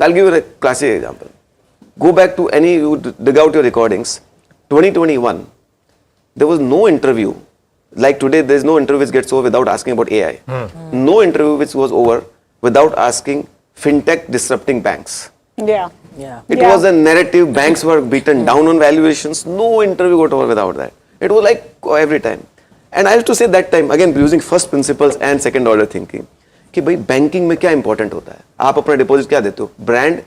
I'll give you a classic example. Go back to you dig out your recordings. 2021, there was no interview. Like today, there's no interview which gets over without asking about AI. No interview which was over without asking fintech disrupting banks. Yeah. It was a narrative. Banks were beaten down on valuations. No interview got over without that. It was like every time. And I used to say that time, again, using first principles and second order thinking, कि भाई banking में क्या important होता है? आप अपना deposit क्या देते हो? Brand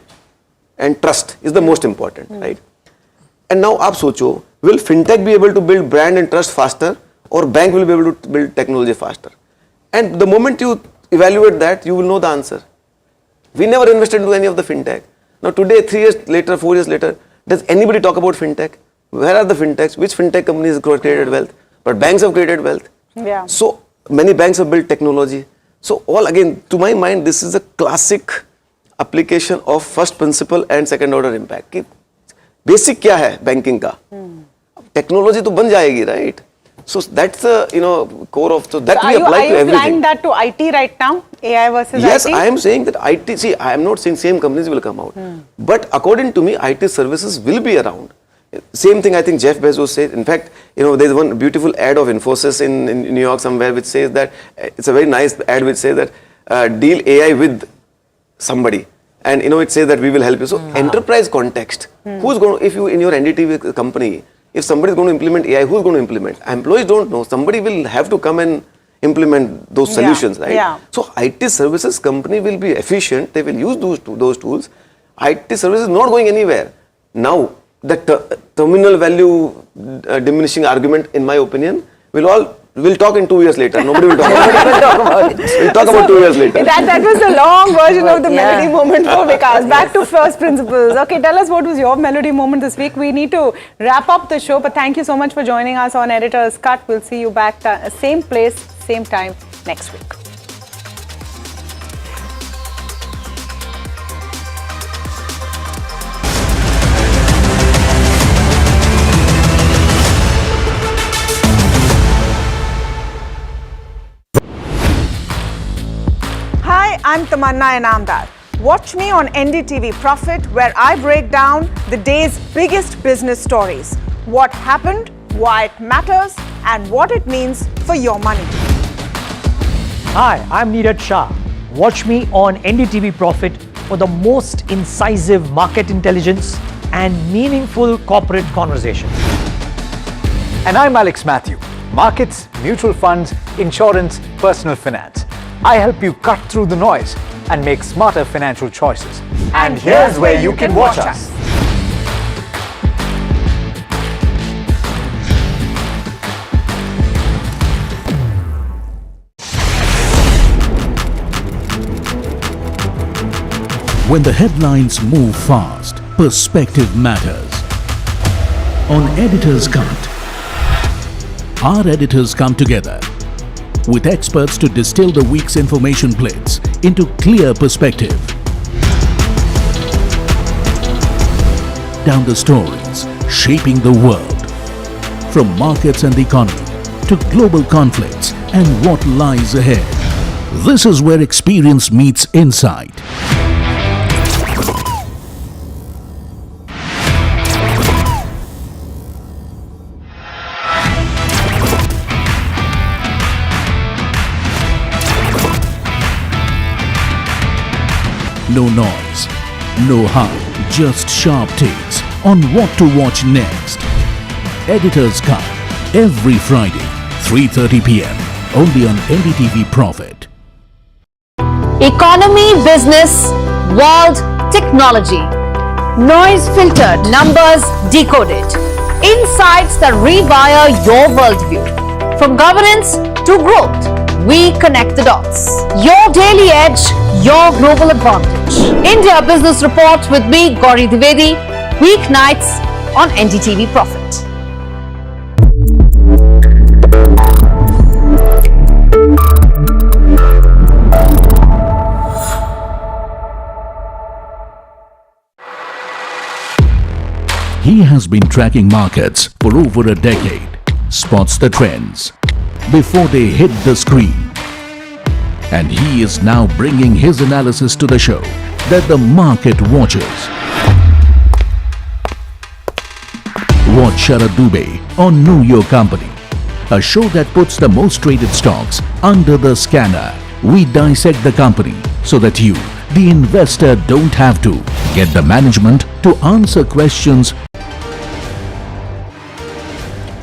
and trust is the most important, right? And now आप सोचो, will fintech be able to build brand and trust faster, or bank will be able to build technology faster? And the moment you evaluate that, you will know the answer. We never invested into any of the fintech. Now today, 3 years later, 4 years later, does anybody talk about fintech? Where are the fintechs? Which fintech companies have created wealth? But banks have created wealth. Yeah. So many banks have built technology. So all again, to my mind, this is a classic application of first principle and second order impact. कि basic क्या है banking का? Technology तो बन जाएगी, right? So that's the core of that we apply to everything. Are you applying that to IT right now? AI versus yes, IT? Yes, I am saying that IT. See, I am not saying same companies will come out, but according to me, IT services will be around. Same thing I think Jeff Bezos said. In fact, there's one beautiful ad of Infosys in New York somewhere which says that it's a very nice ad which says that deal AI with somebody, and it says that we will help you. So enterprise context. Who's going to, if you in your NDTV company, if somebody is going to implement AI, who's going to implement? Employees don't know. Somebody will have to come and implement those solutions, right? Yeah. So IT services company will be efficient. They will use those tools. IT services is not going anywhere. Now, the terminal value diminishing argument, in my opinion, we'll talk in 2 years later. Nobody will talk about it. We'll talk about 2 years later. That was the long version of the melody moment for Vikas. Back to first principles. Okay, tell us what was your melody moment this week. We need to wrap up the show, but thank you so much for joining us on Editor's Cut. We'll see you back same place, same time next week. Hi, I'm Tamanna Inamdar. Watch me on NDTV Profit, where I break down the day's biggest business stories. What happened, why it matters, and what it means for your money. Hi, I'm Neeraj Shah. Watch me on NDTV Profit for the most incisive market intelligence and meaningful corporate conversations. And I'm Alex Matthew. Markets, mutual funds, insurance, personal finance. I help you cut through the noise and make smarter financial choices. And here's where you can watch us. When the headlines move fast, perspective matters. On Editor's Cut, our editors come together with experts to distill the week's information blitz into clear perspective. Down the stories shaping the world, from markets and the economy to global conflicts and what lies ahead. This is where experience meets insight. No noise, no hype, just sharp takes on what to watch next. Editor's Cut, every Friday, 3:30 p.m. only on NDTV Profit. Economy, business, world, technology. Noise filtered, numbers decoded. Insights that rewire your worldview. From governance to growth, we connect the dots. Your daily edge, your global advantage. India Business Report with me, Gauri Dwivedi, weeknights on NDTV Profit. He has been tracking markets for over a decade, spots the trends before they hit the screen. And he is now bringing his analysis to the show that the market watches. Watch Sharad Dubey on Know Your Company, a show that puts the most traded stocks under the scanner. We dissect the company so that you, the investor, don't have to. Get the management to answer questions.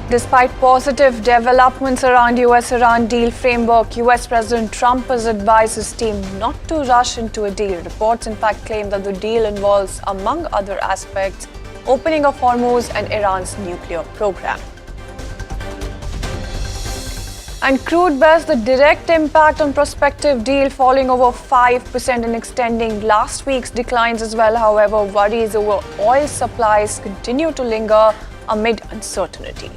Despite positive developments around US-Iran deal framework, US President Trump has advised his team not to rush into a deal. Reports in fact claim that the deal involves, among other aspects, opening of Hormuz and Iran's nuclear program. And crude bears the direct impact on prospective deal, falling over 5% and extending last week's declines as well. However, worries over oil supplies continue to linger amid uncertainty.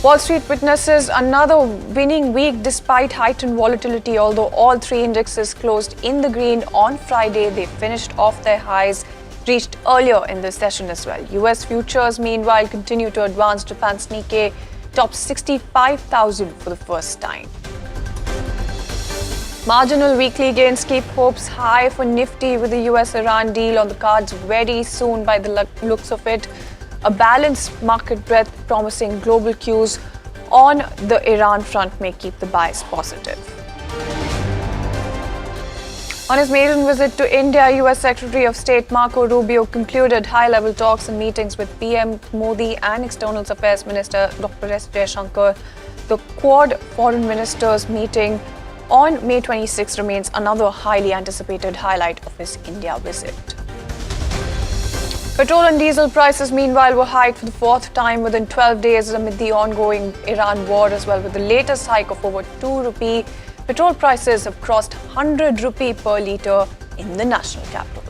Wall Street witnesses another winning week despite heightened volatility. Although all three indexes closed in the green on Friday, they finished off their highs reached earlier in the session as well. US futures, meanwhile, continue to advance. Japan's Nikkei topped 65,000 for the first time. Marginal weekly gains keep hopes high for Nifty, with the US-Iran deal on the cards very soon by the looks of it. A balanced market breadth promising global cues on the Iran front may keep the bias positive. On his maiden visit to India, US Secretary of State Marco Rubio concluded high-level talks and meetings with PM Modi and External Affairs Minister Dr. S. Jaishankar. The Quad Foreign Ministers meeting on May 26 remains another highly anticipated highlight of his India visit. Petrol and diesel prices, meanwhile, were hiked for the fourth time within 12 days amid the ongoing Iran war as well, with the latest hike of over 2 rupee. Petrol prices have crossed 100 rupee per litre in the national capital.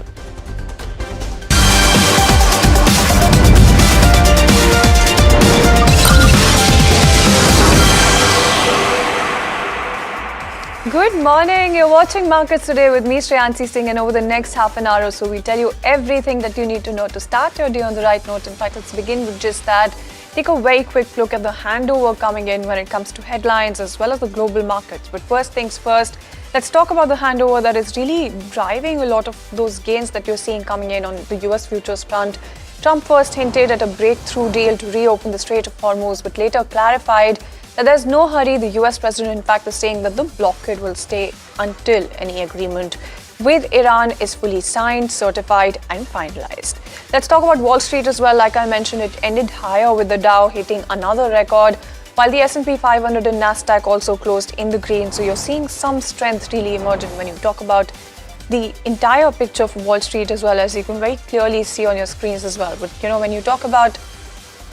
Good morning. You're watching Markets Today with me, Shreyansi Singh, and over the next half an hour or so, we tell you everything that you need to know to start your day on the right note. In fact, let's begin with just that. Take a very quick look at the handover coming in when it comes to headlines as well as the global markets. But first things first, let's talk about the handover that is really driving a lot of those gains that you're seeing coming in on the US futures front. Trump first hinted at a breakthrough deal to reopen the Strait of Hormuz, but later clarified that there's no hurry. The US president, in fact, is saying that the blockade will stay until any agreement with Iran is fully signed, certified, and finalized. Let's talk about Wall Street as well. Like I mentioned, it ended higher with the Dow hitting another record, while the S&P 500 and Nasdaq also closed in the green. So you're seeing some strength really emerging when you talk about the entire picture for Wall Street, as well as you can very clearly see on your screens as well. But when you talk about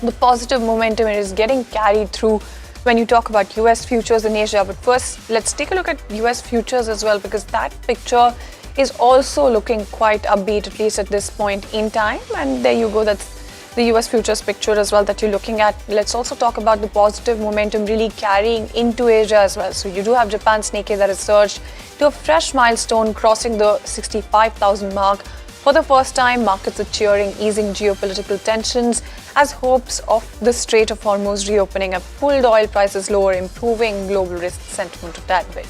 the positive momentum, it is getting carried through when you talk about US futures in Asia. But first, let's take a look at US futures as well, because that picture is also looking quite upbeat, at least at this point in time. And there you go, that's the US futures picture as well that you're looking at. Let's also talk about the positive momentum really carrying into Asia as well. So you do have Japan's Nikkei that has surged to a fresh milestone, crossing the 65,000 mark. For the first time, markets are cheering easing geopolitical tensions as hopes of the Strait of Hormuz reopening have pulled oil prices lower, improving global risk sentiment a tad bit.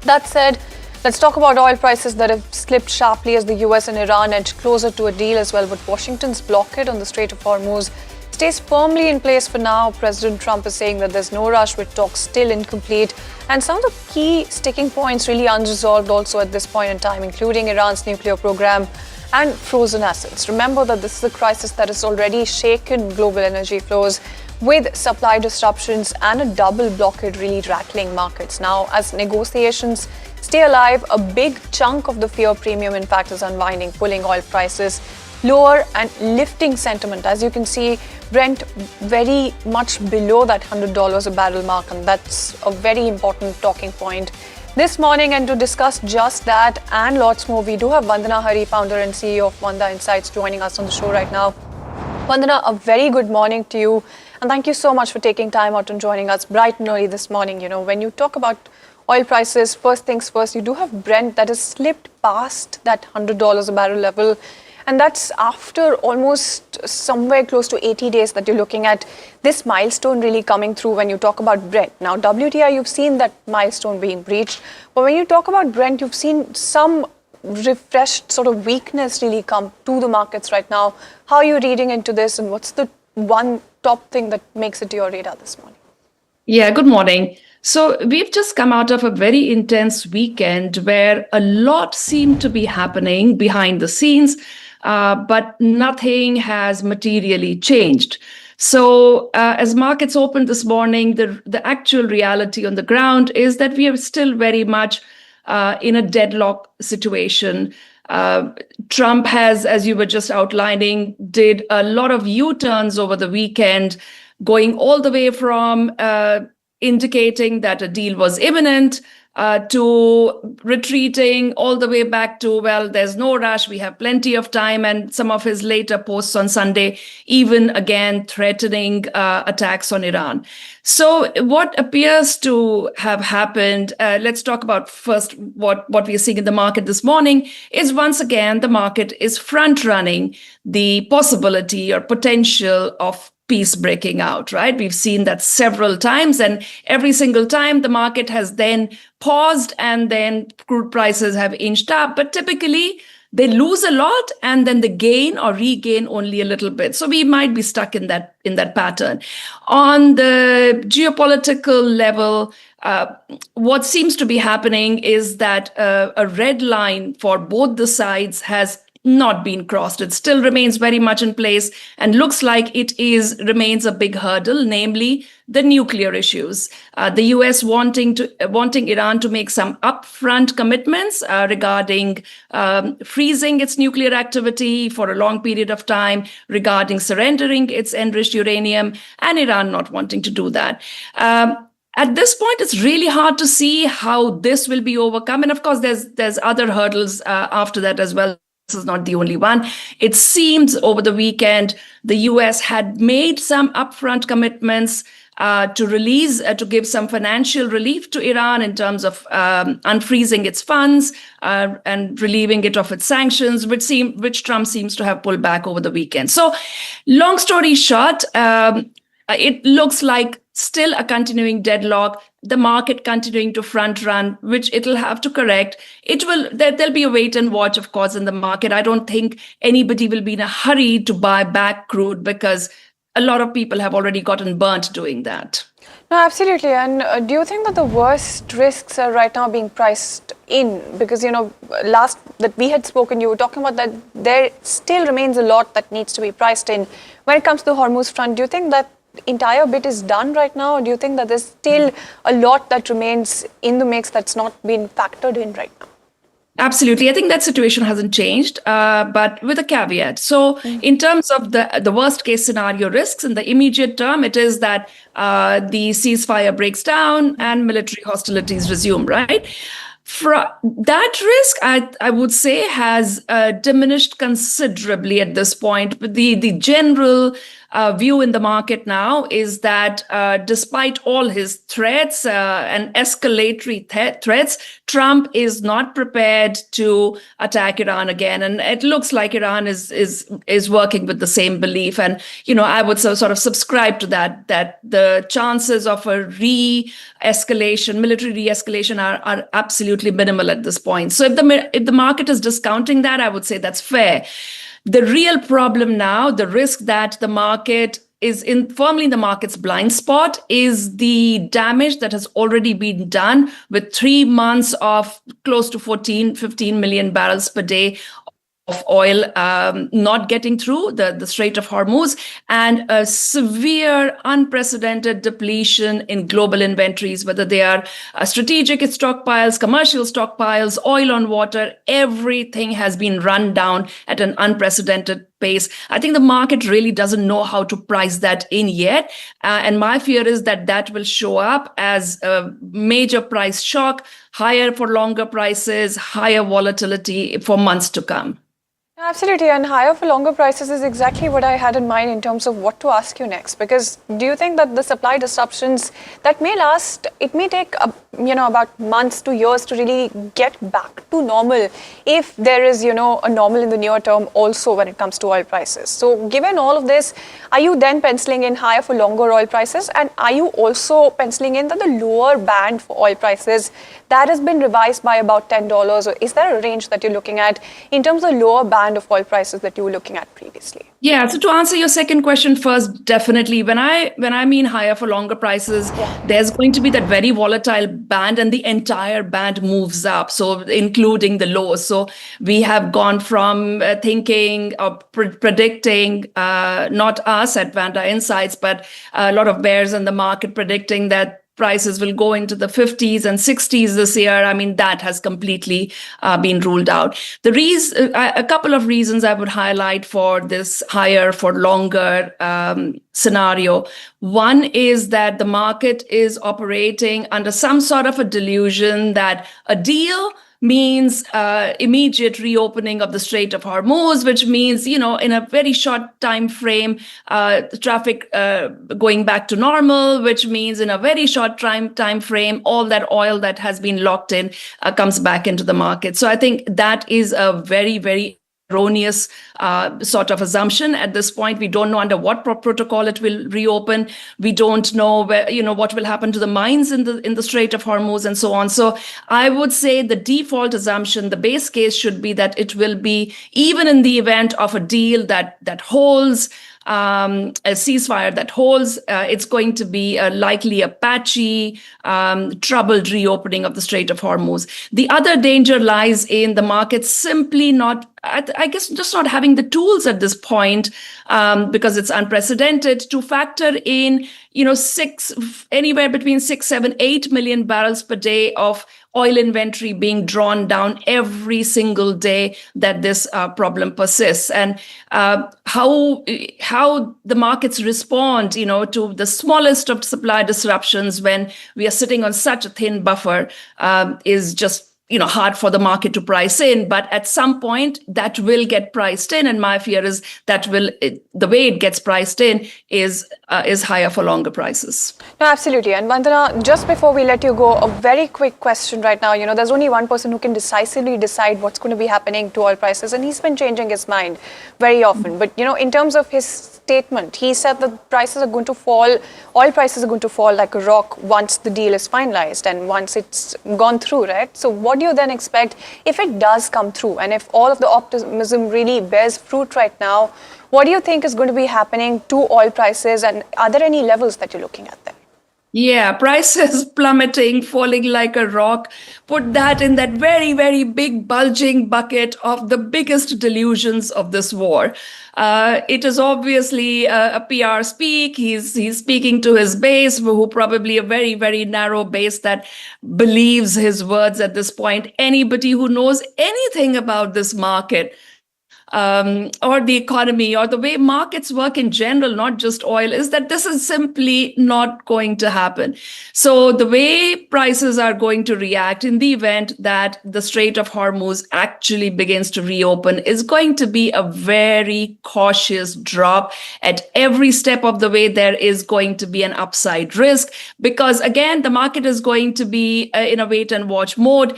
That said, let's talk about oil prices that have slipped sharply as the US and Iran edge closer to a deal as well. But Washington's blockade on the Strait of Hormuz stays firmly in place for now. President Trump is saying that there's no rush, with talks still incomplete, and some of the key sticking points really unresolved also at this point in time, including Iran's nuclear program and frozen assets. Remember that this is a crisis that has already shaken global energy flows, with supply disruptions and a double blockade really rattling markets. Now, as negotiations stay alive, a big chunk of the fear premium, in fact, is unwinding, pulling oil prices lower and lifting sentiment. As you can see, Brent very much below that $100 a barrel mark, and that's a very important talking point this morning. And to discuss just that and lots more, we do have Vandana Hari, founder and CEO of Vanda Insights, joining us on the show right now. Vandana, a very good morning to you, and thank you so much for taking time out and joining us bright and early this morning. When you talk about oil prices, first things first, you do have Brent that has slipped past that $100 a barrel level. And that's after almost somewhere close to 80 days that you're looking at this milestone really coming through when you talk about Brent. Now, WTI, you've seen that milestone being breached. But when you talk about Brent, you've seen some refreshed sort of weakness really come to the markets right now? How are you reading into this, and what's the one top thing that makes it to your radar this morning? Yeah, good morning. So we've just come out of a very intense weekend where a lot seemed to be happening behind the scenes, but nothing has materially changed. So as markets opened this morning, the actual reality on the ground is that we are still very much in a deadlock situation. Trump has, as you were just outlining, did a lot of U-turns over the weekend, going all the way from indicating that a deal was imminent to retreating all the way back to, well, there's no rush, we have plenty of time, and some of his later posts on Sunday even again threatening attacks on Iran. So what appears to have happened, let's talk about first what we are seeing in the market this morning, is once again the market is front-running the possibility or potential of peace breaking out, right? We've seen that several times, and every single time the market has then paused and then crude prices have inched up. But typically they lose a lot and then they gain or regain only a little bit. So we might be stuck in that pattern. On the geopolitical level, what seems to be happening is that a red line for both the sides has not been crossed. It still remains very much in place and looks like it remains a big hurdle, namely the nuclear issues. The US wanting Iran to make some upfront commitments regarding freezing its nuclear activity for a long period of time, regarding surrendering its enriched uranium, and Iran not wanting to do that. At this point, it's really hard to see how this will be overcome. And of course, there's other hurdles after that as well. This is not the only one. It seems over the weekend, the US had made some upfront commitments to give some financial relief to Iran in terms of unfreezing its funds and relieving it of its sanctions, which Trump seems to have pulled back over the weekend. So long story short, it looks like still a continuing deadlock, the market continuing to front run, which it'll have to correct. There'll be a wait and watch, of course, in the market. I don't think anybody will be in a hurry to buy back crude because a lot of people have already gotten burnt doing that. No, absolutely. And do you think that the worst risks are right now being priced in? Because, last that we had spoken, you were talking about that there still remains a lot that needs to be priced in. When it comes to the Hormuz front, do you think that entire bit is done right now, or do you think that there's still a lot that remains in the mix that's not been factored in right now? Absolutely. I think that situation hasn't changed, but with a caveat. So in terms of the worst case scenario risks in the immediate term, it is that the ceasefire breaks down and military hostilities resume, right? That risk, I would say, has diminished considerably at this point. But the general view in the market now is that despite all his threats and escalatory threats, Trump is not prepared to attack Iran again. And it looks like Iran is working with the same belief. And, I would sort of subscribe to that the chances of a military re-escalation are absolutely minimal at this point. So if the market is discounting that, I would say that's fair. The real problem now, the risk that the market is firmly in the market's blind spot, is the damage that has already been done with 3 months of close to 15 million barrels per day of oil not getting through the Strait of Hormuz, and a severe, unprecedented depletion in global inventories, whether they are strategic stockpiles, commercial stockpiles, oil on water, everything has been run down at an unprecedented pace. I think the market really doesn't know how to price that in yet. And my fear is that will show up as a major price shock, higher for longer prices, higher volatility for months to come. Absolutely, and higher for longer prices is exactly what I had in mind in terms of what to ask you next. Because do you think that the supply disruptions that may last, it may take about months to years to really get back to normal, if there is a normal in the near term also when it comes to oil prices. So given all of this, are you then penciling in higher for longer oil prices, and are you also penciling in that the lower band for oil prices that has been revised by about $10, or is there a range that you're looking at in terms of lower band of oil prices that you were looking at previously? Yeah, so to answer your second question first, definitely when I mean higher for longer prices, there's going to be that very volatile band, and the entire band moves up, so including the lows. So we have gone from thinking or predicting, not us at Vanda Insights, but a lot of bears in the market predicting that prices will go into the 50s and 60s this year. I mean, that has completely been ruled out. A couple of reasons I would highlight for this higher for longer scenario. One is that the market is operating under some sort of a delusion that a deal means immediate reopening of the Strait of Hormuz, which means, in a very short time frame, traffic going back to normal, which means in a very short time frame, all that oil that has been locked in comes back into the market. So I think that is a very, very erroneous sort of assumption at this point. We don't know under what protocol it will reopen. We don't know what will happen to the mines in the Strait of Hormuz and so on. So I would say the default assumption, the base case should be that it will be, even in the event of a deal that holds, a ceasefire that holds, it's going to be likely a patchy, troubled reopening of the Strait of Hormuz. The other danger lies in the market simply not, I guess, just not having the tools at this point, because it's unprecedented, to factor in, anywhere between 6, 7, 8 million barrels per day of oil inventory being drawn down every single day that this problem persists. And how the markets respond, to the smallest of supply disruptions when we are sitting on such a thin buffer is just hard for the market to price in. But at some point that will get priced in, and my fear is that the way it gets priced in is higher for longer prices. No, absolutely. And Vandana, just before we let you go, a very quick question right now. There's only one person who can decisively decide what's going to be happening to oil prices, and he's been changing his mind very often. But in terms of his statement, he said that oil prices are going to fall like a rock once the deal is finalized and once it's gone through, right? So what do you then expect if it does come through, and if all of the optimism really bears fruit right now? What do you think is going to be happening to oil prices, and are there any levels that you're looking at there? Yeah, prices plummeting, falling like a rock. Put that in that very, very big bulging bucket of the biggest delusions of this war. It is obviously a PR speak. He's speaking to his base, who probably a very, very narrow base that believes his words at this point. Anybody who knows anything about this market, or the economy, or the way markets work in general, not just oil, is that this is simply not going to happen. So the way prices are going to react in the event that the Strait of Hormuz actually begins to reopen is going to be a very cautious drop. At every step of the way, there is going to be an upside risk, because again, the market is going to be in a wait and watch mode.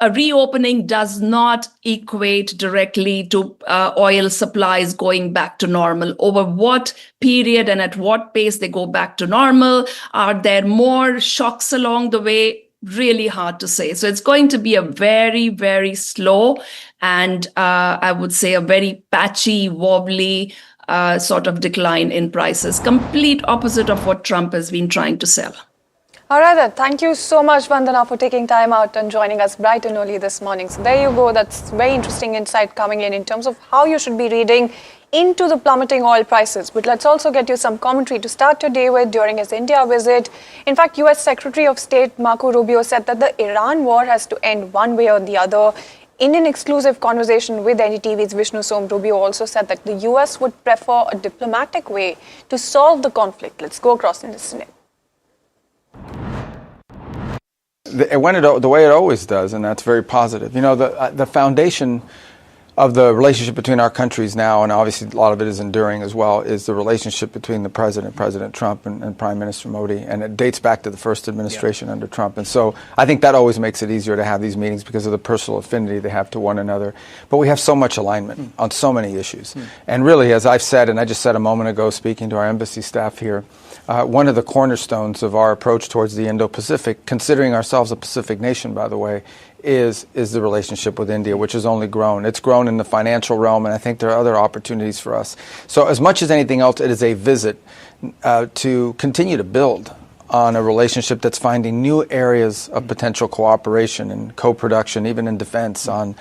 A reopening does not equate directly to oil supplies going back to normal. Over what period and at what pace they go back to normal? Are there more shocks along the way? Really hard to say. So it's going to be a very, very slow and I would say a very patchy, wobbly sort of decline in prices. Complete opposite of what Trump has been trying to sell. All right, then. Thank you so much, Vandana, for taking time out and joining us bright and early this morning. So there you go. That's very interesting insight coming in terms of how you should be reading into the plummeting oil prices. But let's also get you some commentary to start your day with during his India visit. In fact, U.S. Secretary of State Marco Rubio said that the Iran war has to end one way or the other. In an exclusive conversation with NDTV's Vishnu Som, Rubio also said that the U.S. would prefer a diplomatic way to solve the conflict. Let's go across and listen in. It went the way it always does, and that's very positive. The foundation of the relationship between our countries now, and obviously a lot of it is enduring as well, is the relationship between the President Trump and Prime Minister Modi, and it dates back to the first administration under Trump. And so I think that always makes it easier to have these meetings because of the personal affinity they have to one another. But we have so much alignment on so many issues. And really, as I've said, and I just said a moment ago speaking to our embassy staff here, one of the cornerstones of our approach towards the Indo-Pacific, considering ourselves a Pacific nation, by the way, is the relationship with India, which has only grown. It's grown in the financial realm, and I think there are other opportunities for us. So as much as anything else, it is a visit to continue to build on a relationship that's finding new areas of potential cooperation and co-production, even in defense, on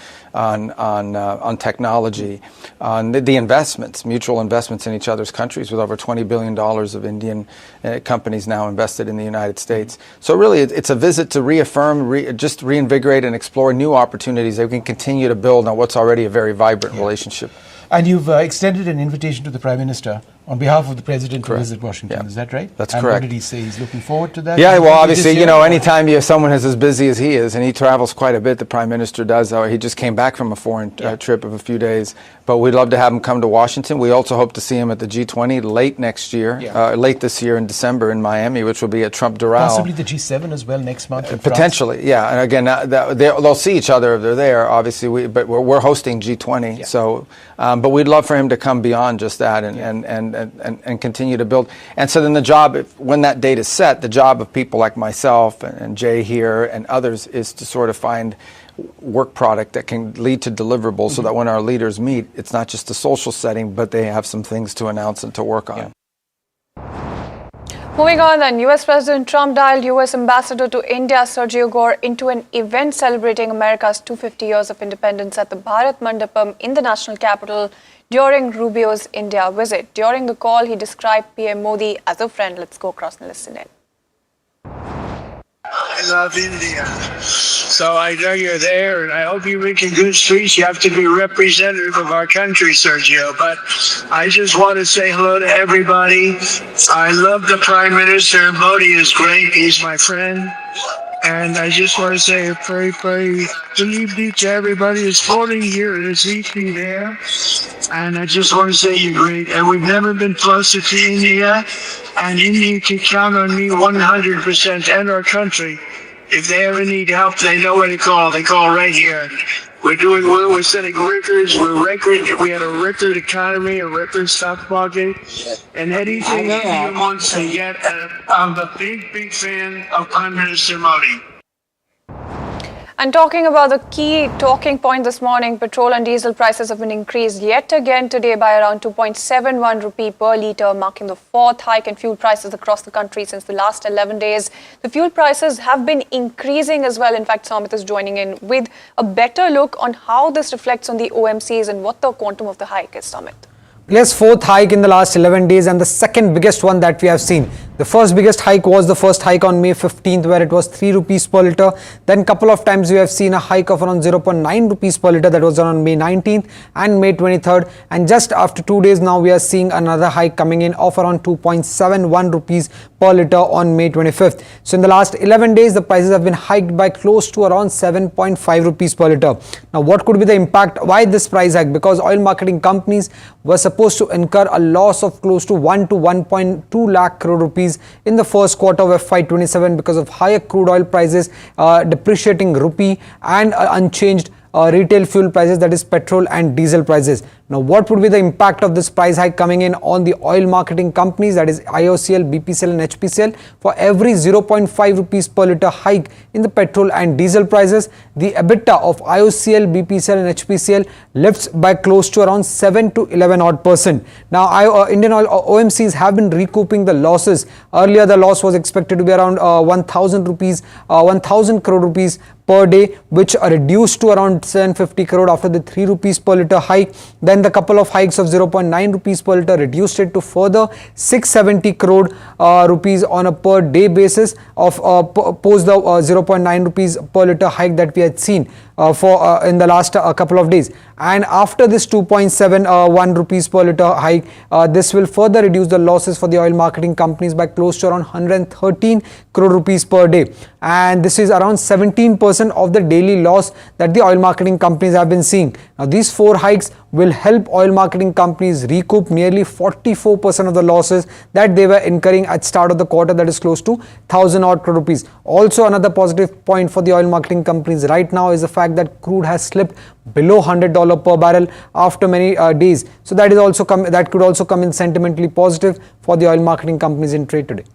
technology, on the investments, mutual investments in each other's countries, with over $20 billion of Indian companies now invested in the United States. So really, it's a visit to reaffirm, just reinvigorate and explore new opportunities that we can continue to build on what's already a very vibrant relationship. And you've extended an invitation to the Prime Minister on behalf of the President to Correct. visit Washington. Yeah. Is that right? That's and correct. What did he say? He's looking forward to that? Yeah, well, obviously, you know, anytime you have someone who's as busy as he is, and he travels quite a bit, the Prime Minister does. He just came back from a foreign trip of a few days. But we'd love to have him come to Washington. We also hope to see him at the G20 late next year, late this year in December in Miami, which will be at Trump-Doral. Possibly the G7 as well next month. in Potentially, France. yeah. And again, they'll see each other if they're there, obviously. But we're hosting G20, so. But we'd love for him to come beyond just that and continue to build. And so then the job, when that date is set, the job of people like myself and Jay here and others is to sort of find work product that can lead to deliverables so that when our leaders meet, it's not just a social setting, but they have some things to announce and to work on. Moving on then, US President Trump dialed US Ambassador to India Sergio Gore into an event celebrating America's 250 years of independence at the Bharat Mandapam in the national capital during Rubio's India visit. During the call, he described PM Modi as a friend. Let's go across and listen in. I love India. So I know you're there, and I hope you're making good speech. You have to be representative of our country, Sergio. But I just want to say hello to everybody. I love the Prime Minister. Modi is great. He's my friend. And I just want to say a very, very good evening to everybody who's voting here this evening there. And I just want to say you're great. And we've never been closer to India. And India can count on me 100% and our country. If they ever need help, they know where to call. They call right here. We're doing well. We're setting records. We had a record economy, a record stock market. And anything India wants to get, I'm a big, big fan of Prime Minister Modi. And talking about the key talking point this morning, petrol and diesel prices have been increased yet again today by around 2.71 rupee per litre, marking the fourth hike in fuel prices across the country since the last 11 days. The fuel prices have been increasing as well. In fact, Samit is joining in with a better look on how this reflects on the OMCs and what the quantum of the hike is, Samit. Yes, fourth hike in the last 11 days and the second biggest one that we have seen. The first biggest hike was the first hike on May 15th, where it was 3 rupees per litre. Then couple of times we have seen a hike of around 0.9 rupees per litre, that was on May 19th and May 23rd. And just after 2 days now, we are seeing another hike coming in of around 2.71 rupees per litre on May 25th. So in the last 11 days, the prices have been hiked by close to around 7.5 rupees per litre. Now, what could be the impact? Why this price hike? Because oil marketing companies were supposed to incur a loss of close to 1 to 1.2 lakh crore rupees in the first quarter of FY27 because of higher crude oil prices, depreciating rupee and unchanged retail fuel prices, that is petrol and diesel prices. Now, what would be the impact of this price hike coming in on the oil marketing companies, that is IOCL, BPCL and HPCL? For every 0.5 rupees per litre hike in the petrol and diesel prices, the EBITDA of IOCL, BPCL and HPCL lifts by close to around 7 to 11%. Now, Indian oil OMCs have been recouping the losses. Earlier, the loss was expected to be around 1,000 crore rupees per day, which reduced to around 750 crore after the 3 rupees per litre hike. Then the couple of hikes of 0.9 rupees per litre reduced it to further 670 crore rupees on a per day basis of post the 0.9 rupees per litre hike that we had seen. in the last couple of days. And after this 2.71 rupees per litre hike, this will further reduce the losses for the oil marketing companies by close to around 113 crore rupees per day. And this is around 17% of the daily loss that the oil marketing companies have been seeing. Now, these 4 hikes will help oil marketing companies recoup nearly 44% of the losses that they were incurring at start of the quarter, that is close to 1,000 odd crore rupees. Also, another positive point for the oil marketing companies right now is the fact that crude has slipped below $100 per barrel after many days. So that is also that could also come in sentimentally positive for the oil marketing companies in trade today.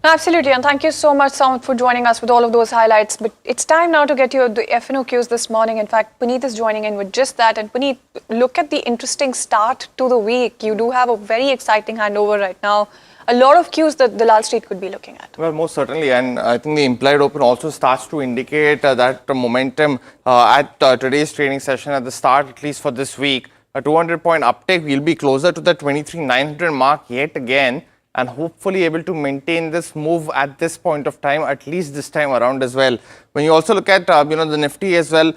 Absolutely, and thank you so much, Sound, for joining us with all of those highlights. But it's time now to get you the FNOQs this morning. In fact, Puneet is joining in with just that. And Puneet, look at the interesting start to the week. You do have a very exciting handover right now. A lot of cues that the Lal Street could be looking at. Well, most certainly, and I think the implied open also starts to indicate that momentum at today's trading session at the start, at least for this week. A 200-point uptake, we'll be closer to the 23,900 mark yet again, and hopefully able to maintain this move at this point of time, at least this time around as well. When you also look at the Nifty as well,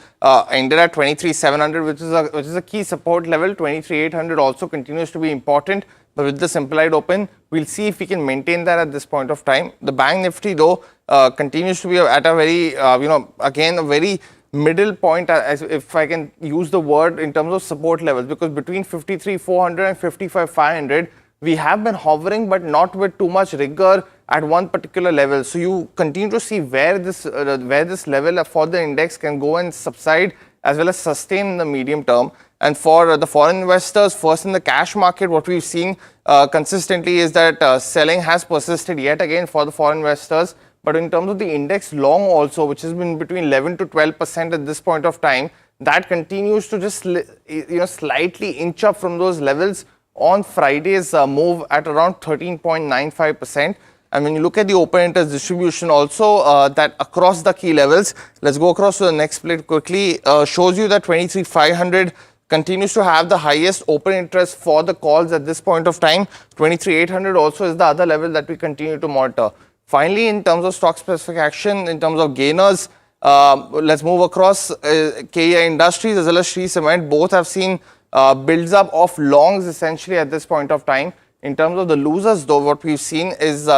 ended at 23,700, which is a key support level. 23,800 also continues to be important. But with this implied open, we'll see if we can maintain that at this point of time. The Bank Nifty, though, continues to be at a very, again, a very middle point, as if I can use the word, in terms of support levels. Because between 53,400 and 55,500, we have been hovering, but not with too much rigor at one particular level. So you continue to see where this level for the index can go and subside, as well as sustain in the medium term. And for the foreign investors, first in the cash market, what we've seen consistently is that selling has persisted yet again for the foreign investors. But in terms of the index long also, which has been between 11 to 12% at this point of time, that continues to just slightly inch up from those levels on Friday's move at around 13.95%. And when you look at the open interest distribution also, that across the key levels, let's go across to the next plate quickly, shows you that 23,500 continues to have the highest open interest for the calls at this point of time. 23,800 also is the other level that we continue to monitor. Finally, in terms of stock specific action, in terms of gainers, let's move across. KEI Industries as well as Shree Cement both have seen builds up of longs essentially at this point of time. In terms of the losers, though, what we've seen is,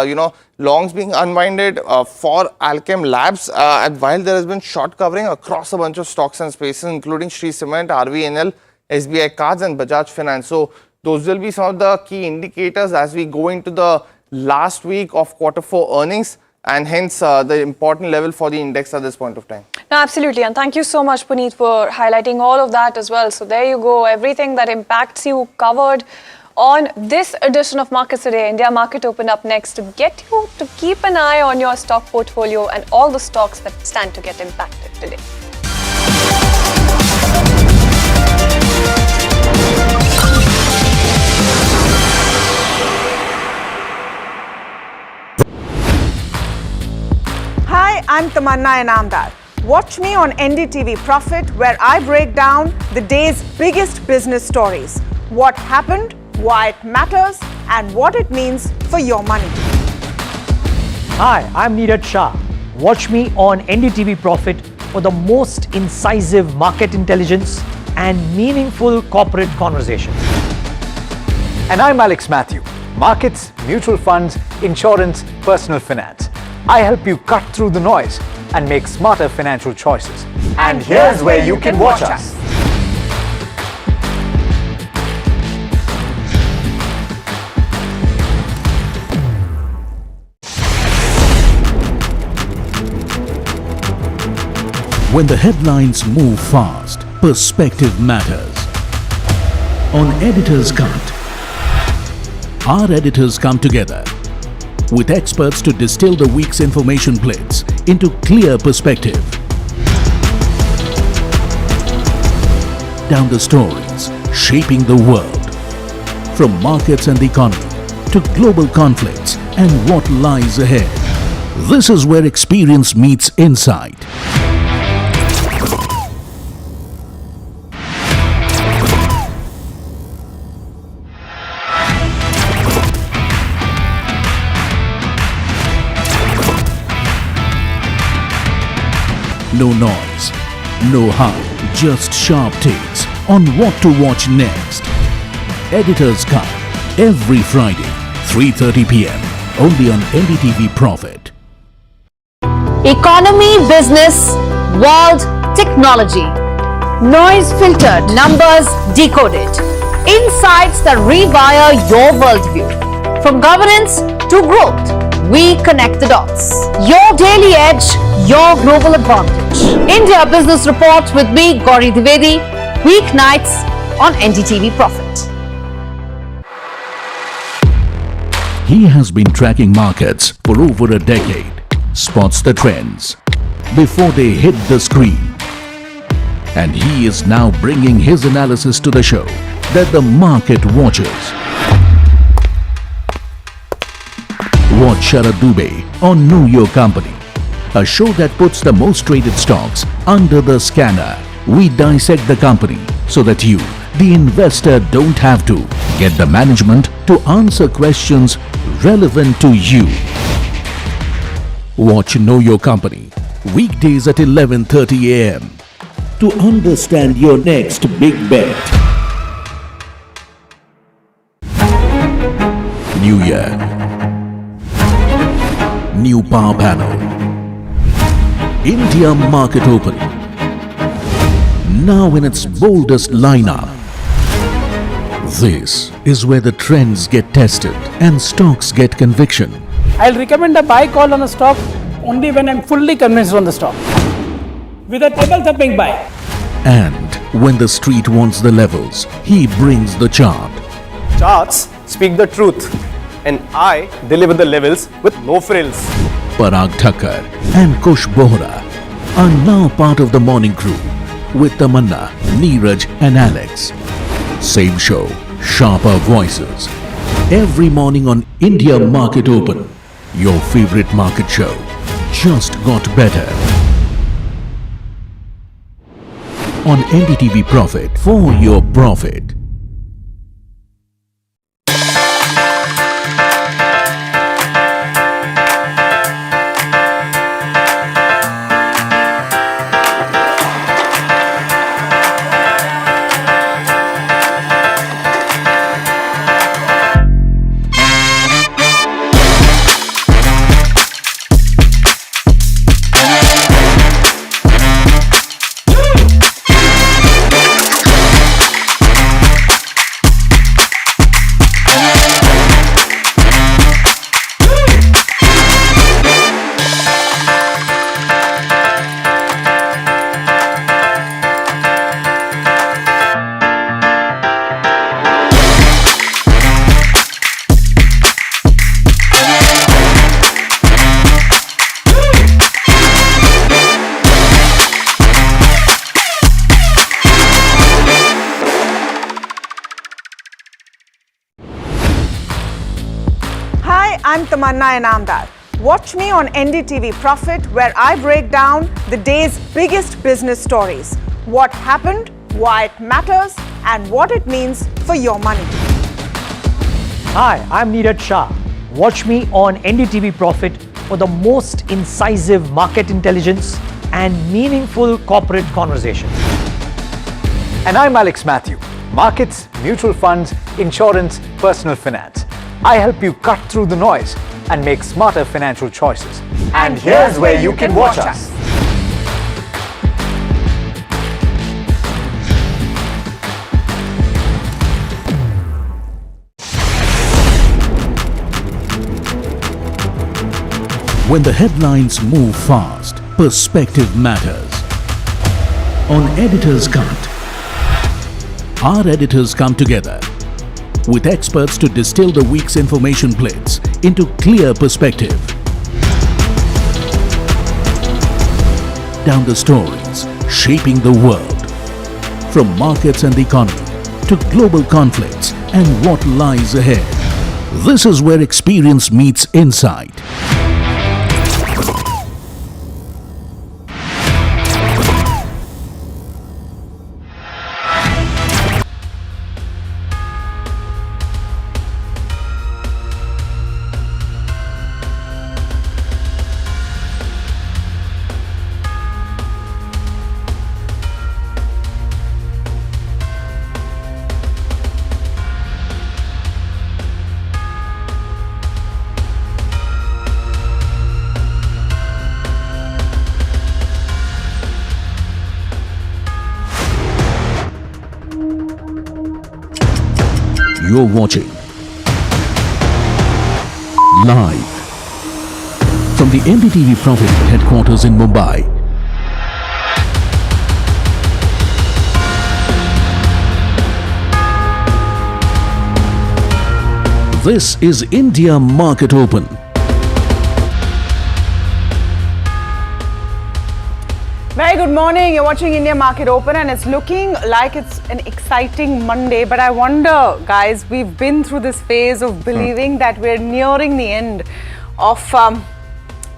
longs being unwinded for Alchem Labs, and while there has been short covering across a bunch of stocks and spaces, including Shree Cement, RVNL, SBI Cards and Bajaj Finance. So those will be some of the key indicators as we go into the last week of Q4 earnings, and hence the important level for the index at this point of time. No, absolutely. And thank you so much, Puneet, for highlighting all of that as well. So there you go. Everything that impacts you covered on this edition of Markets Today. India Market Open up next to get you to keep an eye on your stock portfolio and all the stocks that stand to get impacted today. Hi, I'm Tamanna Inamdar. Watch me on NDTV Profit, where I break down the day's biggest business stories. What happened, why it matters, and what it means for your money. Hi, I'm Neeraj Shah. Watch me on NDTV Profit for the most incisive market intelligence and meaningful corporate conversations. And I'm Alex Matthew. Markets, mutual funds, insurance, personal finance. I help you cut through the noise and make smarter financial choices. And here's where you can watch us. When the headlines move fast, perspective matters. On Editor's Cut, our editors come together with experts to distill the week's information plates into clear perspective. Down the stories shaping the world, from markets and the economy to global conflicts and what lies ahead. This is where experience meets insight. No noise, No hype, just sharp takes on what to watch next. Editor's Cut, every Friday, 3:30 p.m. only on NDTV Profit. Economy, business, world, technology. Noise filtered, numbers decoded. Insights that rewire your worldview. From governance to growth, we connect the dots. Your daily edge, your global advantage. India Business Report with me, Gauri Dwivedi, weeknights on NDTV Profit. He has been tracking markets for over a decade, spots the trends before they hit the screen. And he is now bringing his analysis to the show that the market watches. Watch Sharad Dubey on Know Your Company, a show that puts the most traded stocks under the scanner. We dissect the company so that you, the investor, don't have to. Get the management to answer questions relevant to you. Watch Know Your Company, weekdays at 11:30 a.m. to understand your next big bet. New year, new power panel, India market open, now in its boldest lineup. This is where the trends get tested and stocks get conviction. I'll recommend a buy call on a stock only when I'm fully convinced on the stock. With a table thumping buy. And when the street wants the levels, he brings the chart. Charts speak the truth, and I deliver the levels with no frills. Parag Thakkar and Kush Bohra are now part of the morning crew with Tamanna, Neeraj and Alex. Same show, sharper voices. Every morning on India Market Open, your favorite market show just got better. On NDTV Profit, for your profit. I'm Tamanna Inamdar. Watch me on NDTV Profit, where I break down the day's biggest business stories. What happened, why it matters, and what it means for your money. Hi, I'm Neeraj Shah. Watch me on NDTV Profit for the most incisive market intelligence and meaningful corporate conversations. And I'm Alex Matthew. Markets, mutual funds, insurance, personal finance. I help you cut through the noise and make smarter financial choices. And here's where you can watch us. When the headlines move fast, perspective matters. On Editor's Cut, our editors come together with experts to distill the week's information plates into clear perspective. Down the stories shaping the world, from markets and the economy to global conflicts and what lies ahead. This is where experience meets insight. You're watching live from the NDTV Profit headquarters in Mumbai. This is India Market Open. Very good morning. You're watching India Market Open and it's looking like it's an exciting Monday. But I wonder, guys, we've been through this phase of believing that we're nearing the end of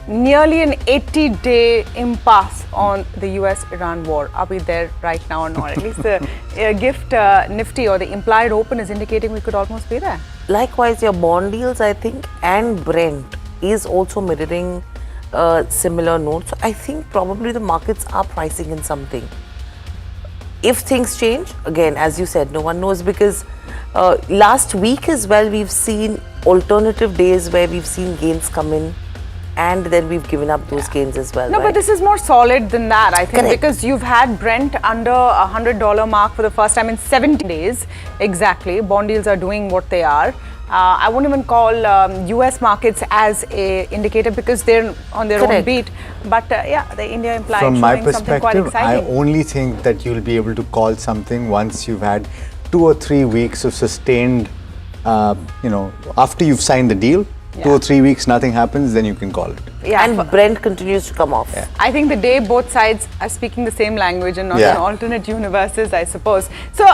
nearly an 80-day impasse on the US-Iran war. Are we there right now or not? At least the gift Nifty or the implied open is indicating we could almost be there. Likewise, your bond deals, I think, and Brent is also mirroring similar notes. So I think probably the markets are pricing in something. If things change, again, as you said, no one knows, because last week as well, we've seen alternative days where we've seen gains come in and then we've given up those gains as well. No, right? but this is more solid than that, I think, Correct. because you've had Brent under $100 mark for the first time in 70 days. Exactly. Bond deals are doing what they are. I won't even call US markets as a indicator because they're on their own beat. But yeah, the India implied From my showing something quite perspective, I exciting. only think that you'll be able to call something once you've had 2 or 3 weeks of sustained, after you've signed the deal, 2 or 3 weeks, nothing happens, then you can call it. Yeah, and Brent continues to come off. I think the day both sides are speaking the same language and not in alternate universes, I suppose. So,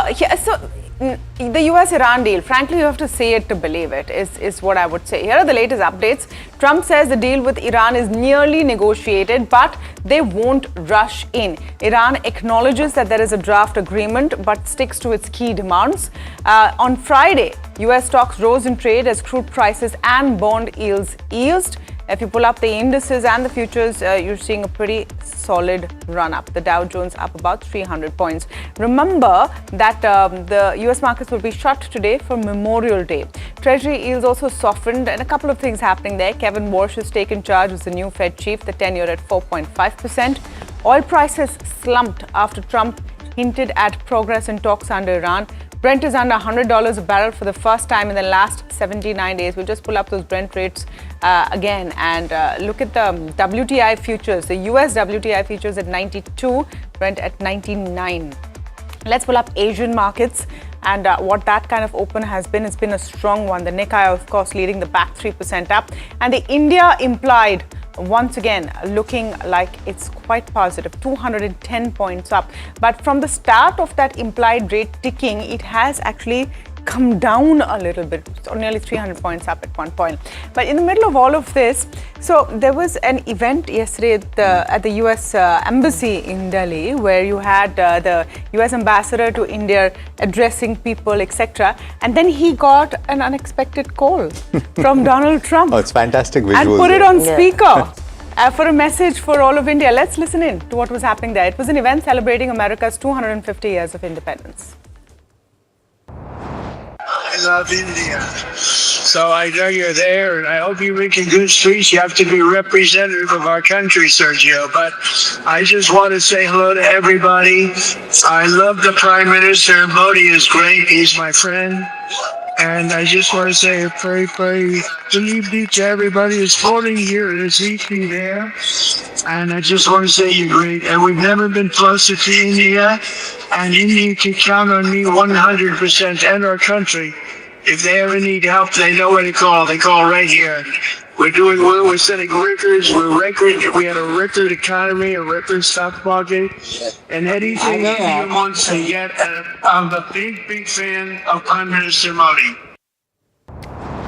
the US-Iran deal, frankly, you have to see it to believe it, is what I would say. Here are the latest updates. Trump says the deal with Iran is nearly negotiated, but they won't rush in. Iran acknowledges that there is a draft agreement, but sticks to its key demands. On Friday, US stocks rose in trade as crude prices and bond yields eased. If you pull up the indices and the futures, you're seeing a pretty solid run up. The Dow Jones up about 300 points. Remember that the US markets will be shut today for Memorial Day. Treasury yields also softened and a couple of things happening there. Kevin Warsh has taken charge as the new Fed chief, the 10-year at 4.5%. Oil prices slumped after Trump hinted at progress in talks under Iran. Brent is under $100 a barrel for the first time in the last 79 days. We'll just pull up those Brent rates again and look at the WTI futures. The US WTI futures at 92, Brent at 99. Let's pull up Asian markets and what that kind of open has been. It's been a strong one. The Nikkei, of course, leading the back 3% up. And the India implied, once again, looking like it's quite positive, 210 points up. But from the start of that implied rate ticking, it has actually come down a little bit, so nearly 300 points up at one point. But in the middle of all of this, so there was an event yesterday at the US Embassy in Delhi where you had the US Ambassador to India addressing people, etc. And then he got an unexpected call from Donald Trump. Oh, it's fantastic visuals. And put it on speaker. For a message for all of India. Let's listen in to what was happening there. It was an event celebrating America's 250 years of independence. I love India. So I know you're there, and I hope you're making good streets. You have to be representative of our country, Sergio. But I just want to say hello to everybody. I love the Prime Minister. Modi is great. He's my friend. And I just want to say a very, very good evening to everybody who's voting here this evening there. And I just want to say you're great. And we've never been closer to India. And India can count on me 100% and our country. If they ever need help, they know where to call. They call right here. We're doing well. We're setting records. We had a record economy, a record stock market, and anything you want to get. I'm a big, big fan of Prime Minister Modi.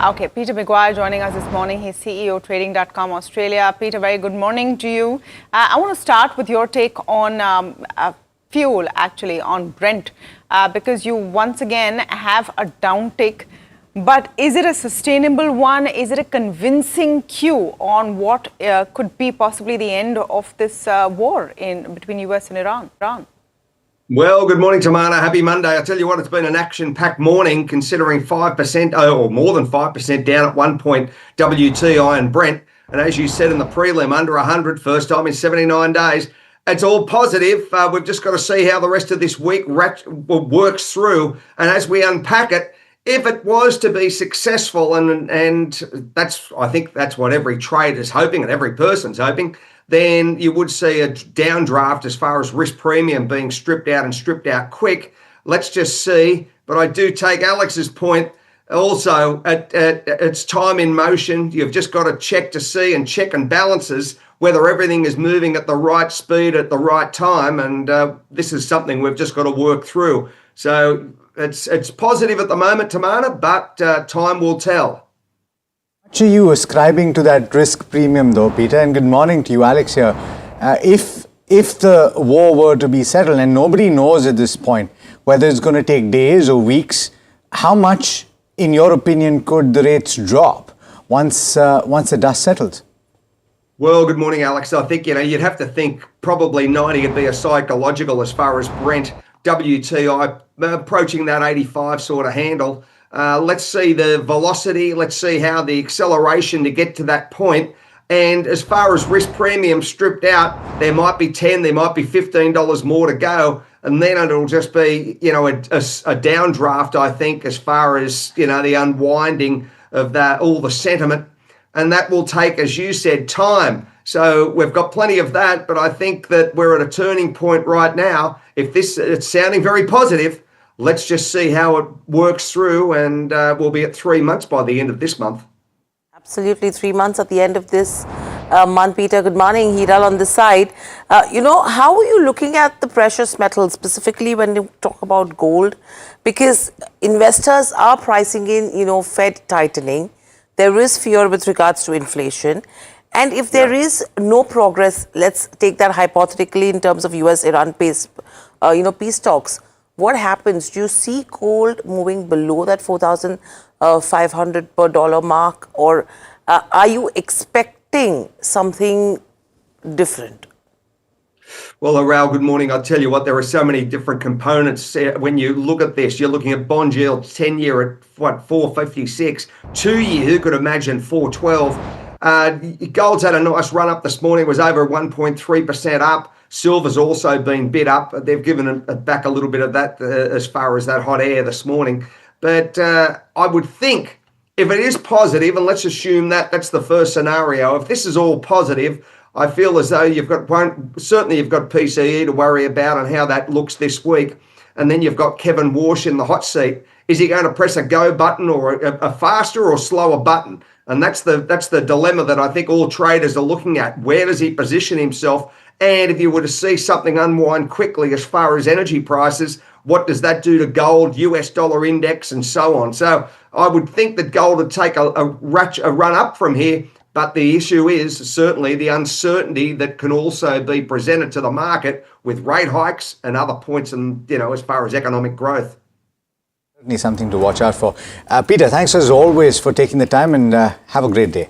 Okay, Peter McGuire joining us this morning. He's CEO Trading.com Australia. Peter, very good morning to you. I want to start with your take on fuel, actually, on Brent, because you once again have a downtick. But is it a sustainable one? Is it a convincing cue on what could be possibly the end of this war between US and Iran? Well, good morning, Tamana. Happy Monday. I tell you what, it's been an action-packed morning considering 5% or more than 5% down at one point, WTI and Brent. And as you said in the prelim, under 100, first time in 79 days. It's all positive. We've just got to see how the rest of this week works through. And as we unpack it, if it was to be successful, and I think that's what every trader's hoping and every person's hoping, then you would see a downdraft as far as risk premium being stripped out quick. Let's just see. But I do take Alex's point also at its time in motion. You've just got to check to see and check and balances whether everything is moving at the right speed at the right time. And this is something we've just got to work through. So it's positive at the moment, Tamana, but time will tell. Much are you ascribing to that risk premium though, Peter? And good morning to you, Alex here. If the war were to be settled, and nobody knows at this point whether it's going to take days or weeks, how much, in your opinion, could the rates drop once the dust settles? Well, good morning, Alex. I think, you'd have to think probably 90 would be a psychological as far as Brent, WTI approaching that 85 sort of handle. Let's see the velocity. Let's see how the acceleration to get to that point. And as far as risk premium stripped out, there might be 10, there might be $15 more to go. And then it'll just be, a downdraft, I think, as far as, the unwinding of all the sentiment. And that will take, as you said, time. So we've got plenty of that, but I think that we're at a turning point right now. If it's sounding very positive, let's just see how it works through, and we'll be at 3 months by the end of this month. Absolutely, 3 months at the end of this month. Peter, good morning. Hiral on this side. How are you looking at the precious metals, specifically when you talk about gold? Because investors are pricing in, Fed tightening. There is fear with regards to inflation. And if there is no progress, let's take that hypothetically in terms of US-Iran peace talks. What happens? Do you see gold moving below that 4,500 per dollar mark, or are you expecting something different? Well, Aral, good morning. I'll tell you what, there are so many different components. When you look at this, you're looking at bond yield 10-year at 456, 2-year, who could imagine 412? Gold's had a nice run up this morning, was over 1.3% up. Silver's also been bid up. They've given it back a little bit of that as far as that hot air this morning. But I would think if it is positive, and let's assume that that's the first scenario, if this is all positive, I feel as though you've got PCE to worry about and how that looks this week. And then you've got Kevin Walsh in the hot seat. Is he going to press a go button or a faster or slower button? And that's the dilemma that I think all traders are looking at. Where does he position himself? And if you were to see something unwind quickly as far as energy prices, what does that do to gold, US dollar index, and so on? So I would think that gold would take a run up from here. But the issue is certainly the uncertainty that can also be presented to the market with rate hikes and other points in, as far as economic growth. Certainly something to watch out for. Peter, thanks as always for taking the time, and have a great day.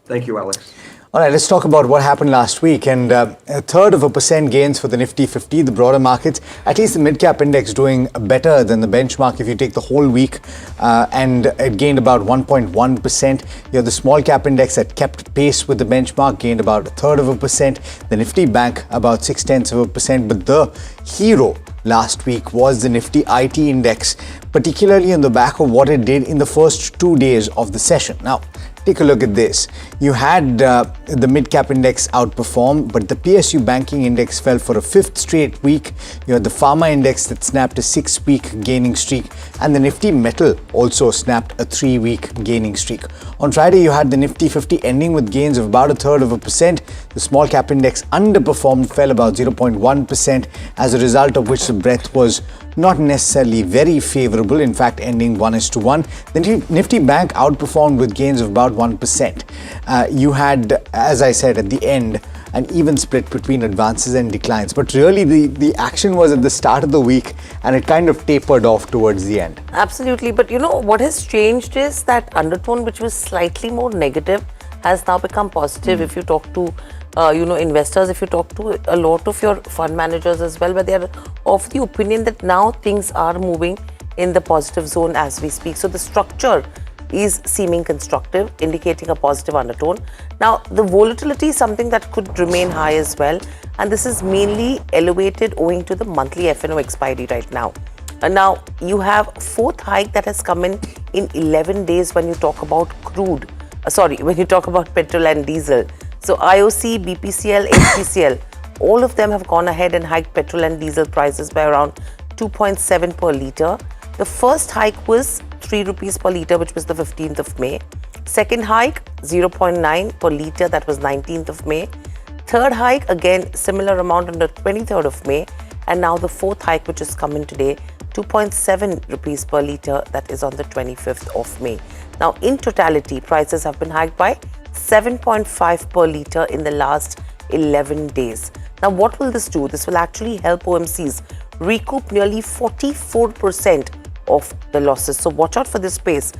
Thank you, Alex. All right, let's talk about what happened last week. And 0.33% gains for the Nifty 50, the broader markets. At least the mid-cap index doing better than the benchmark if you take the whole week. And it gained about 1.1%. You have the small-cap index that kept pace with the benchmark, gained about 0.33%. The Nifty Bank about 0.6%. But the hero last week was the Nifty IT index, particularly on the back of what it did in the first 2 days of the session. Now, take a look at this. You had the mid-cap index outperform, but the PSU banking index fell for a 5th straight week. You had the Pharma index that snapped a 6-week gaining streak, and the Nifty metal also snapped a 3-week gaining streak. On Friday, you had the Nifty 50 ending with gains of about 0.33%. The small cap index underperformed, fell about 0.1%, as a result of which the breadth was not necessarily very favorable, in fact ending 1:1. The Nifty Bank outperformed with gains of about 1%. You had, as I said at the end, an even split between advances and declines. But really the action was at the start of the week, and it kind of tapered off towards the end. Absolutely. But what has changed is that undertone, which was slightly more negative, has now become positive. If you talk to investors, if you talk to a lot of your fund managers as well, where they are of the opinion that now things are moving in the positive zone as we speak. So the structure is seeming constructive, indicating a positive undertone. Now, the volatility is something that could remain high as well, and this is mainly elevated owing to the monthly F&O expiry right now. Now, you have fourth hike that has come in 11 days when you talk about crude. When you talk about petrol and diesel. So IOC, BPCL, HPCL, all of them have gone ahead and hiked petrol and diesel prices by around 2.7 per litre. The first hike was 3 rupees per litre, which was the 15th of May. Second hike, 0.9 per litre, that was 19th of May. Third hike, again, similar amount on the 23rd of May. And now the fourth hike, which is coming today, 2.7 rupees per litre, that is on the 25th of May. Now, in totality, prices have been hiked by 7.5 per litre in the last 11 days. Now, what will this do? This will actually help OMCs recoup nearly 44% of the losses. So watch out for this space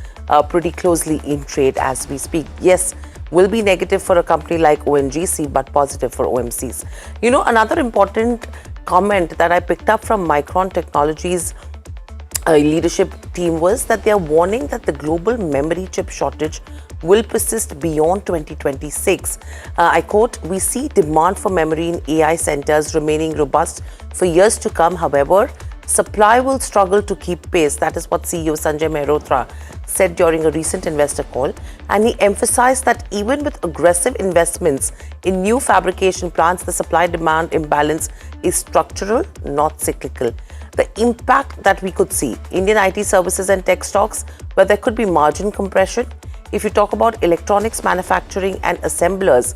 pretty closely in trade as we speak. Yes, will be negative for a company like ONGC, but positive for OMCs. You know, another important comment that I picked up from Micron Technologies leadership team was that they are warning that the global memory chip shortage will persist beyond 2026. I quote, "We see demand for memory in AI centers remaining robust for years to come. However, supply will struggle to keep pace." That is what CEO Sanjay Mehrotra said during a recent investor call. And he emphasized that even with aggressive investments in new fabrication plants, the supply-demand imbalance is structural, not cyclical. The impact that we could see, Indian IT services and tech stocks, where there could be margin compression. If you talk about electronics manufacturing and assemblers,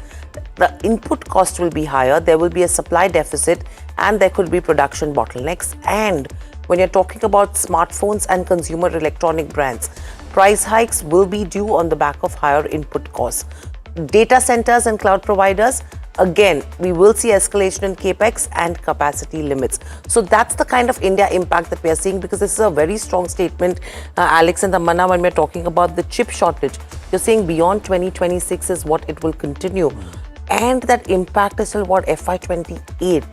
the input cost will be higher, there will be a supply deficit, and there could be production bottlenecks. And when you're talking about smartphones and consumer electronic brands, price hikes will be due on the back of higher input costs. Data centers and cloud providers, again, we will see escalation in capex and capacity limits. So that's the kind of India impact that we are seeing, because this is a very strong statement, Alex and Tamanna, when we're talking about the chip shortage. You're saying beyond 2026 is what it will continue. And that impact is till what, FY28.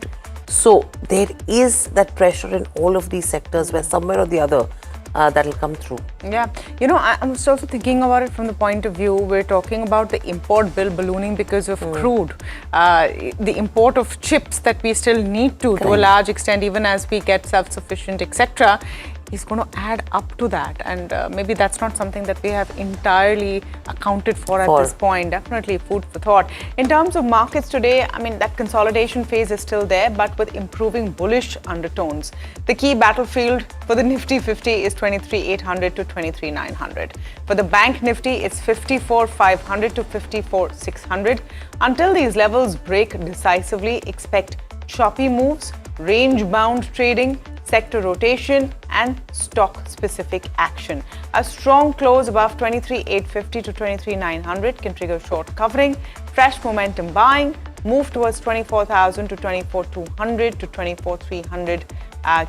So there is that pressure in all of these sectors where somewhere or the other that'll come through. Yeah, you know, I'm also thinking about it from the point of view, we're talking about the import bill ballooning because of crude, the import of chips that we still need to a large extent, even as we get self-sufficient, etc., is going to add up to that. And maybe that's not something that we have entirely accounted for at this point. Definitely food for thought. In terms of markets today, I mean, that consolidation phase is still there, but with improving bullish undertones. The key battlefield for the Nifty 50 is 23,800 to 23,900. For the Bank Nifty, it's 54,500 to 54,600. Until these levels break decisively, expect choppy moves, range-bound trading, sector rotation, and stock-specific action. A strong close above 23,850 to 23,900 can trigger short covering. Fresh momentum buying, move towards 24,000 to 24,200 to 24,300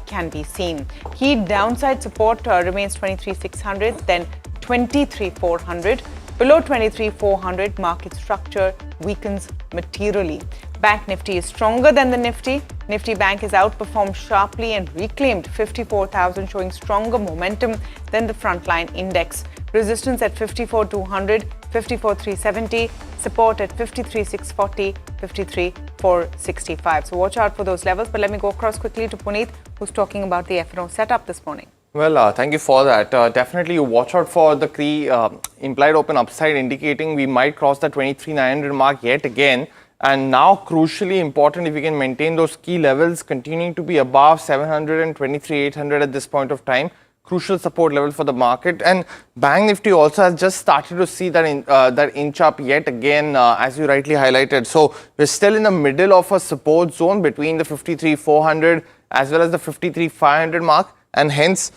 can be seen. Key downside support remains 23,600, then 23,400. Below 23,400, market structure weakens materially. Bank Nifty is stronger than the Nifty. Nifty Bank has outperformed sharply and reclaimed 54,000, showing stronger momentum than the frontline index. Resistance at 54,200, 54,370, support at 53,640, 53,465. So watch out for those levels. But let me go across quickly to Puneet, who's talking about the F&O setup this morning. Well, thank you for that. Definitely you watch out for the implied open upside, indicating we might cross the 23,900 mark yet again. And now, crucially important, if we can maintain those key levels, continuing to be above 700 and 23,800 at this point of time. Crucial support level for the market. And Bank Nifty also has just started to see that that inch up yet again, as you rightly highlighted. So we're still in the middle of a support zone between the 53,400 as well as the 53,500 mark. And hence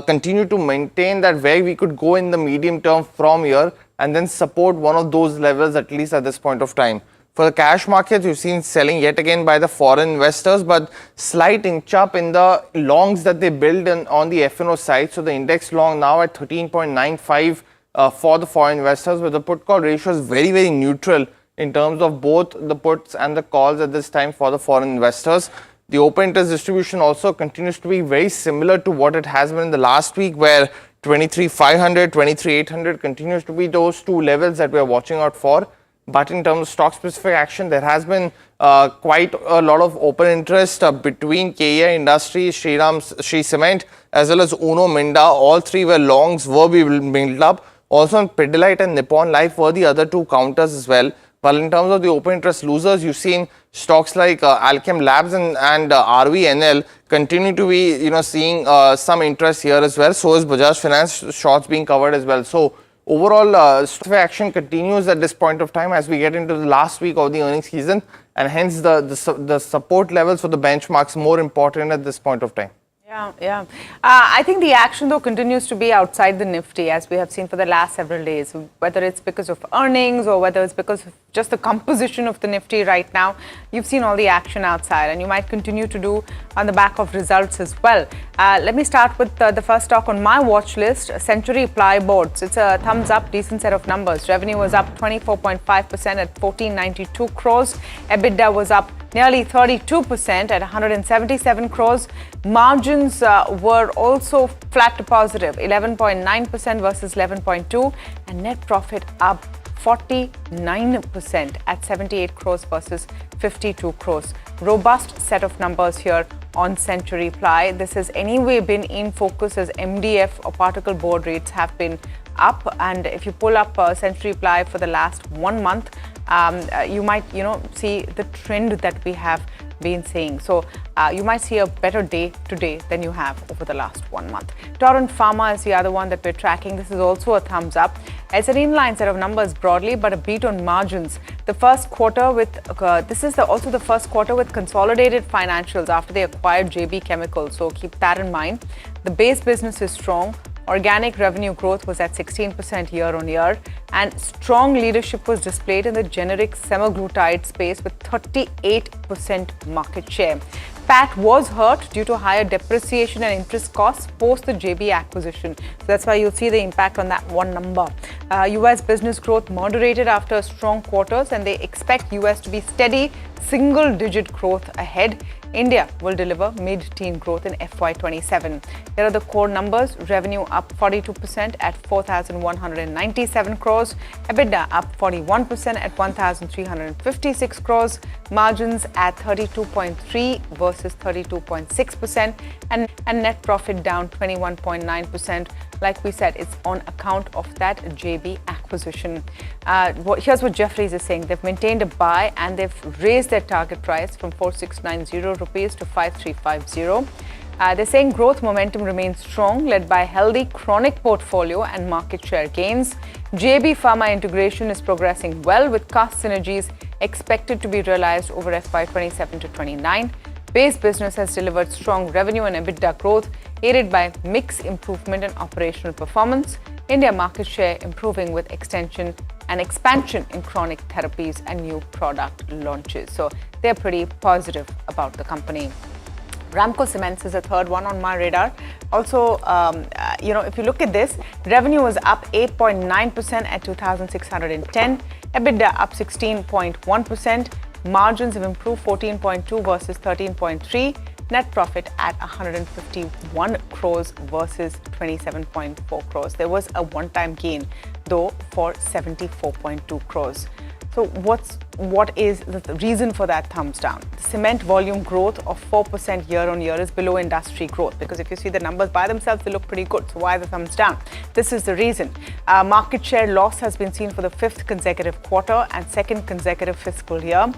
continue to maintain that where we could go in the medium term from here, and then support one of those levels at least at this point of time. For the cash markets, you've seen selling yet again by the foreign investors, but slight inch up in the longs that they build on the F&O side. So the index long now at 13.95 for the foreign investors, with the put call ratio is very, very neutral in terms of both the puts and the calls at this time for the foreign investors. The open interest distribution also continues to be very similar to what it has been in the last week, where 23,500, 23,800 continues to be those two levels that we are watching out for. But in terms of stock-specific action, there has been quite a lot of open interest between KEI Industries, Shree Cement, as well as Uno Minda. All three were longs, were built up. Also on Pidilite and Nippon Life were the other two counters as well. But in terms of the open interest losers, you've seen stocks like Alchem Labs and RVNL continue to be, seeing some interest here as well. So is Bajaj Finance shorts being covered as well. So overall, stock action continues at this point of time as we get into the last week of the earnings season, and hence the support levels for the benchmarks more important at this point of time. Yeah. I think the action, though, continues to be outside the Nifty, as we have seen for the last several days, whether it's because of earnings or whether it's because of just the composition of the Nifty right now. You've seen all the action outside, and you might continue to do on the back of results as well. Let me start with the first stock on my watch list, Century Plyboards. It's a thumbs up, decent set of numbers. Revenue was up 24.5% at 1492 crores. EBITDA was up nearly 32% at 177 crores. Margins were also flat to positive, 11.9% versus 11.2%, and net profit up 49% at 78 crores versus 52 crores. Robust set of numbers here on Century Ply. This has anyway been in focus as MDF or particle board rates have been up, and if you pull up Century Ply for the last 1 month, you might see the trend that we have been seeing. So you might see a better day today than you have over the last 1 month. Torrent Pharma is the other one that we're tracking. This is also a thumbs up. It's an inline set of numbers broadly, but a beat on margins. The first quarter with this is also the first quarter with consolidated financials after they acquired JB Chemical. So keep that in mind. The base business is strong. Organic revenue growth was at 16% year on year, and strong leadership was displayed in the generic semaglutide space with 38% market share. PAT was hurt due to higher depreciation and interest costs post the JB acquisition. So that's why you'll see the impact on that one number. US business growth moderated after strong quarters, and they expect US to be steady single-digit growth ahead. India will deliver mid-teen growth in FY27. Here are the core numbers. Revenue up 42% at 4,197 crores. EBITDA up 41% at 1,356 crores. Margins at 32.3 versus 32.6%. And net profit down 21.9%. Like we said, it's on account of that JB acquisition. Here's what Jefferies is saying. They've maintained a buy and they've raised their target price from 4,690 rupees to 5,350. They're saying growth momentum remains strong, led by healthy chronic portfolio and market share gains. JB Pharma integration is progressing well, with cost synergies expected to be realized over FY27 to 29. Base business has delivered strong revenue and EBITDA growth, aided by mix improvement and operational performance. India market share improving with extension and expansion in chronic therapies and new product launches. So they're pretty positive about the company. Ramco Cements is the third one on my radar. Also, if you look at this, revenue was up 8.9% at 2,610. EBITDA up 16.1%. Margins have improved 14.2 versus 13.3. Net profit at 151 crores versus 27.4 crores. There was a one-time gain, though, for 74.2 crores. So what is the reason for that thumbs down? The cement volume growth of 4% year on year is below industry growth, because if you see the numbers by themselves, they look pretty good. So why the thumbs down? This is the reason. Market share loss has been seen for the 5th consecutive quarter and 2nd consecutive fiscal year.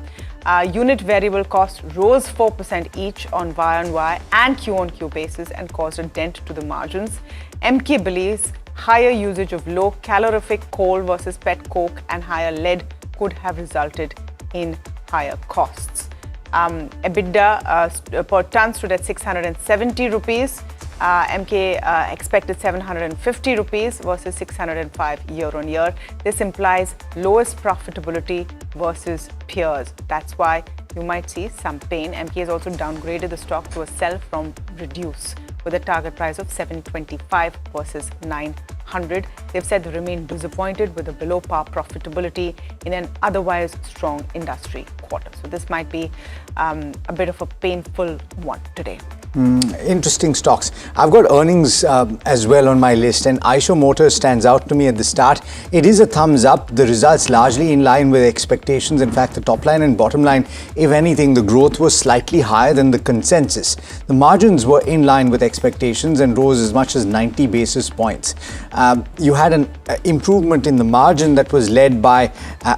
Unit variable costs rose 4% each on Y-on-Y and Q-on-Q basis and caused a dent to the margins. MK believes higher usage of low calorific coal versus pet coke and higher lead could have resulted in higher costs. EBITDA per ton stood at 670 rupees. MK expected 750 rupees versus 605 year on year. This implies lowest profitability versus peers. That's why you might see some pain. MK has also downgraded the stock to a sell from reduce, with a target price of 725 versus 900. They've said they remain disappointed with the below par profitability in an otherwise strong industry quarter. So this might be a bit of a painful one today. Interesting stocks. I've got earnings as well on my list, and Eicher Motors stands out to me at the start. It is a thumbs up. The results largely in line with expectations. In fact, the top line and bottom line, if anything, the growth was slightly higher than the consensus. The margins were in line with expectations and rose as much as 90 basis points. You had an improvement in the margin that was led by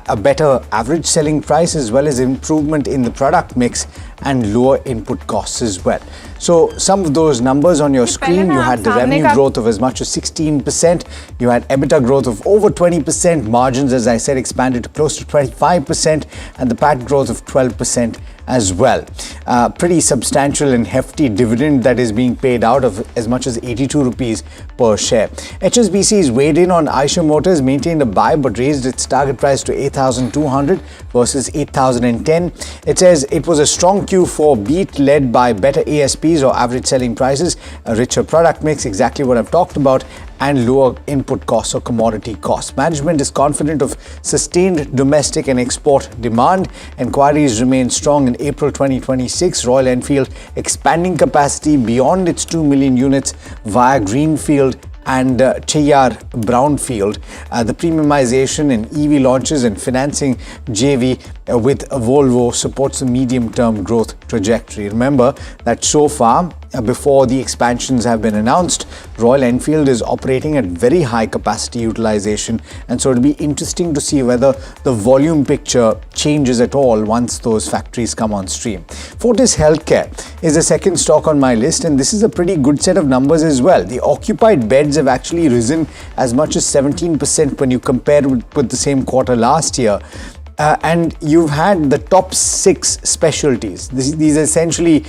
a better average selling price, as well as improvement in the product mix and lower input costs as well. So some of those numbers on your screen, you had the revenue growth of as much as 16%, you had EBITDA growth of over 20%, margins, as I said, expanded to close to 25%, and the PAT growth of 12% as well. Pretty substantial and hefty dividend that is being paid out of as much as 82 rupees per share. HSBC is weighed in on Eicher Motors, maintained a buy but raised its target price to 8,200 versus 8,010. It says it was a strong Q4 beat led by better ASPs or average selling prices, a richer product mix, exactly what I've talked about, and lower input costs or commodity costs. Management is confident of sustained domestic and export demand. Enquiries remain strong in April 2026. Royal Enfield expanding capacity beyond its 2 million units via Greenfield and Cheyyar Brownfield. The premiumization in EV launches and financing JV with Volvo supports the medium-term growth trajectory. Remember that so far, before the expansions have been announced, Royal Enfield is operating at very high capacity utilization, and so it'll be interesting to see whether the volume picture changes at all once those factories come on stream. Fortis Healthcare is the second stock on my list, and this is a pretty good set of numbers as well. The occupied beds have actually risen as much as 17% when you compare with the same quarter last year. And you've had the top 6 specialties. These are essentially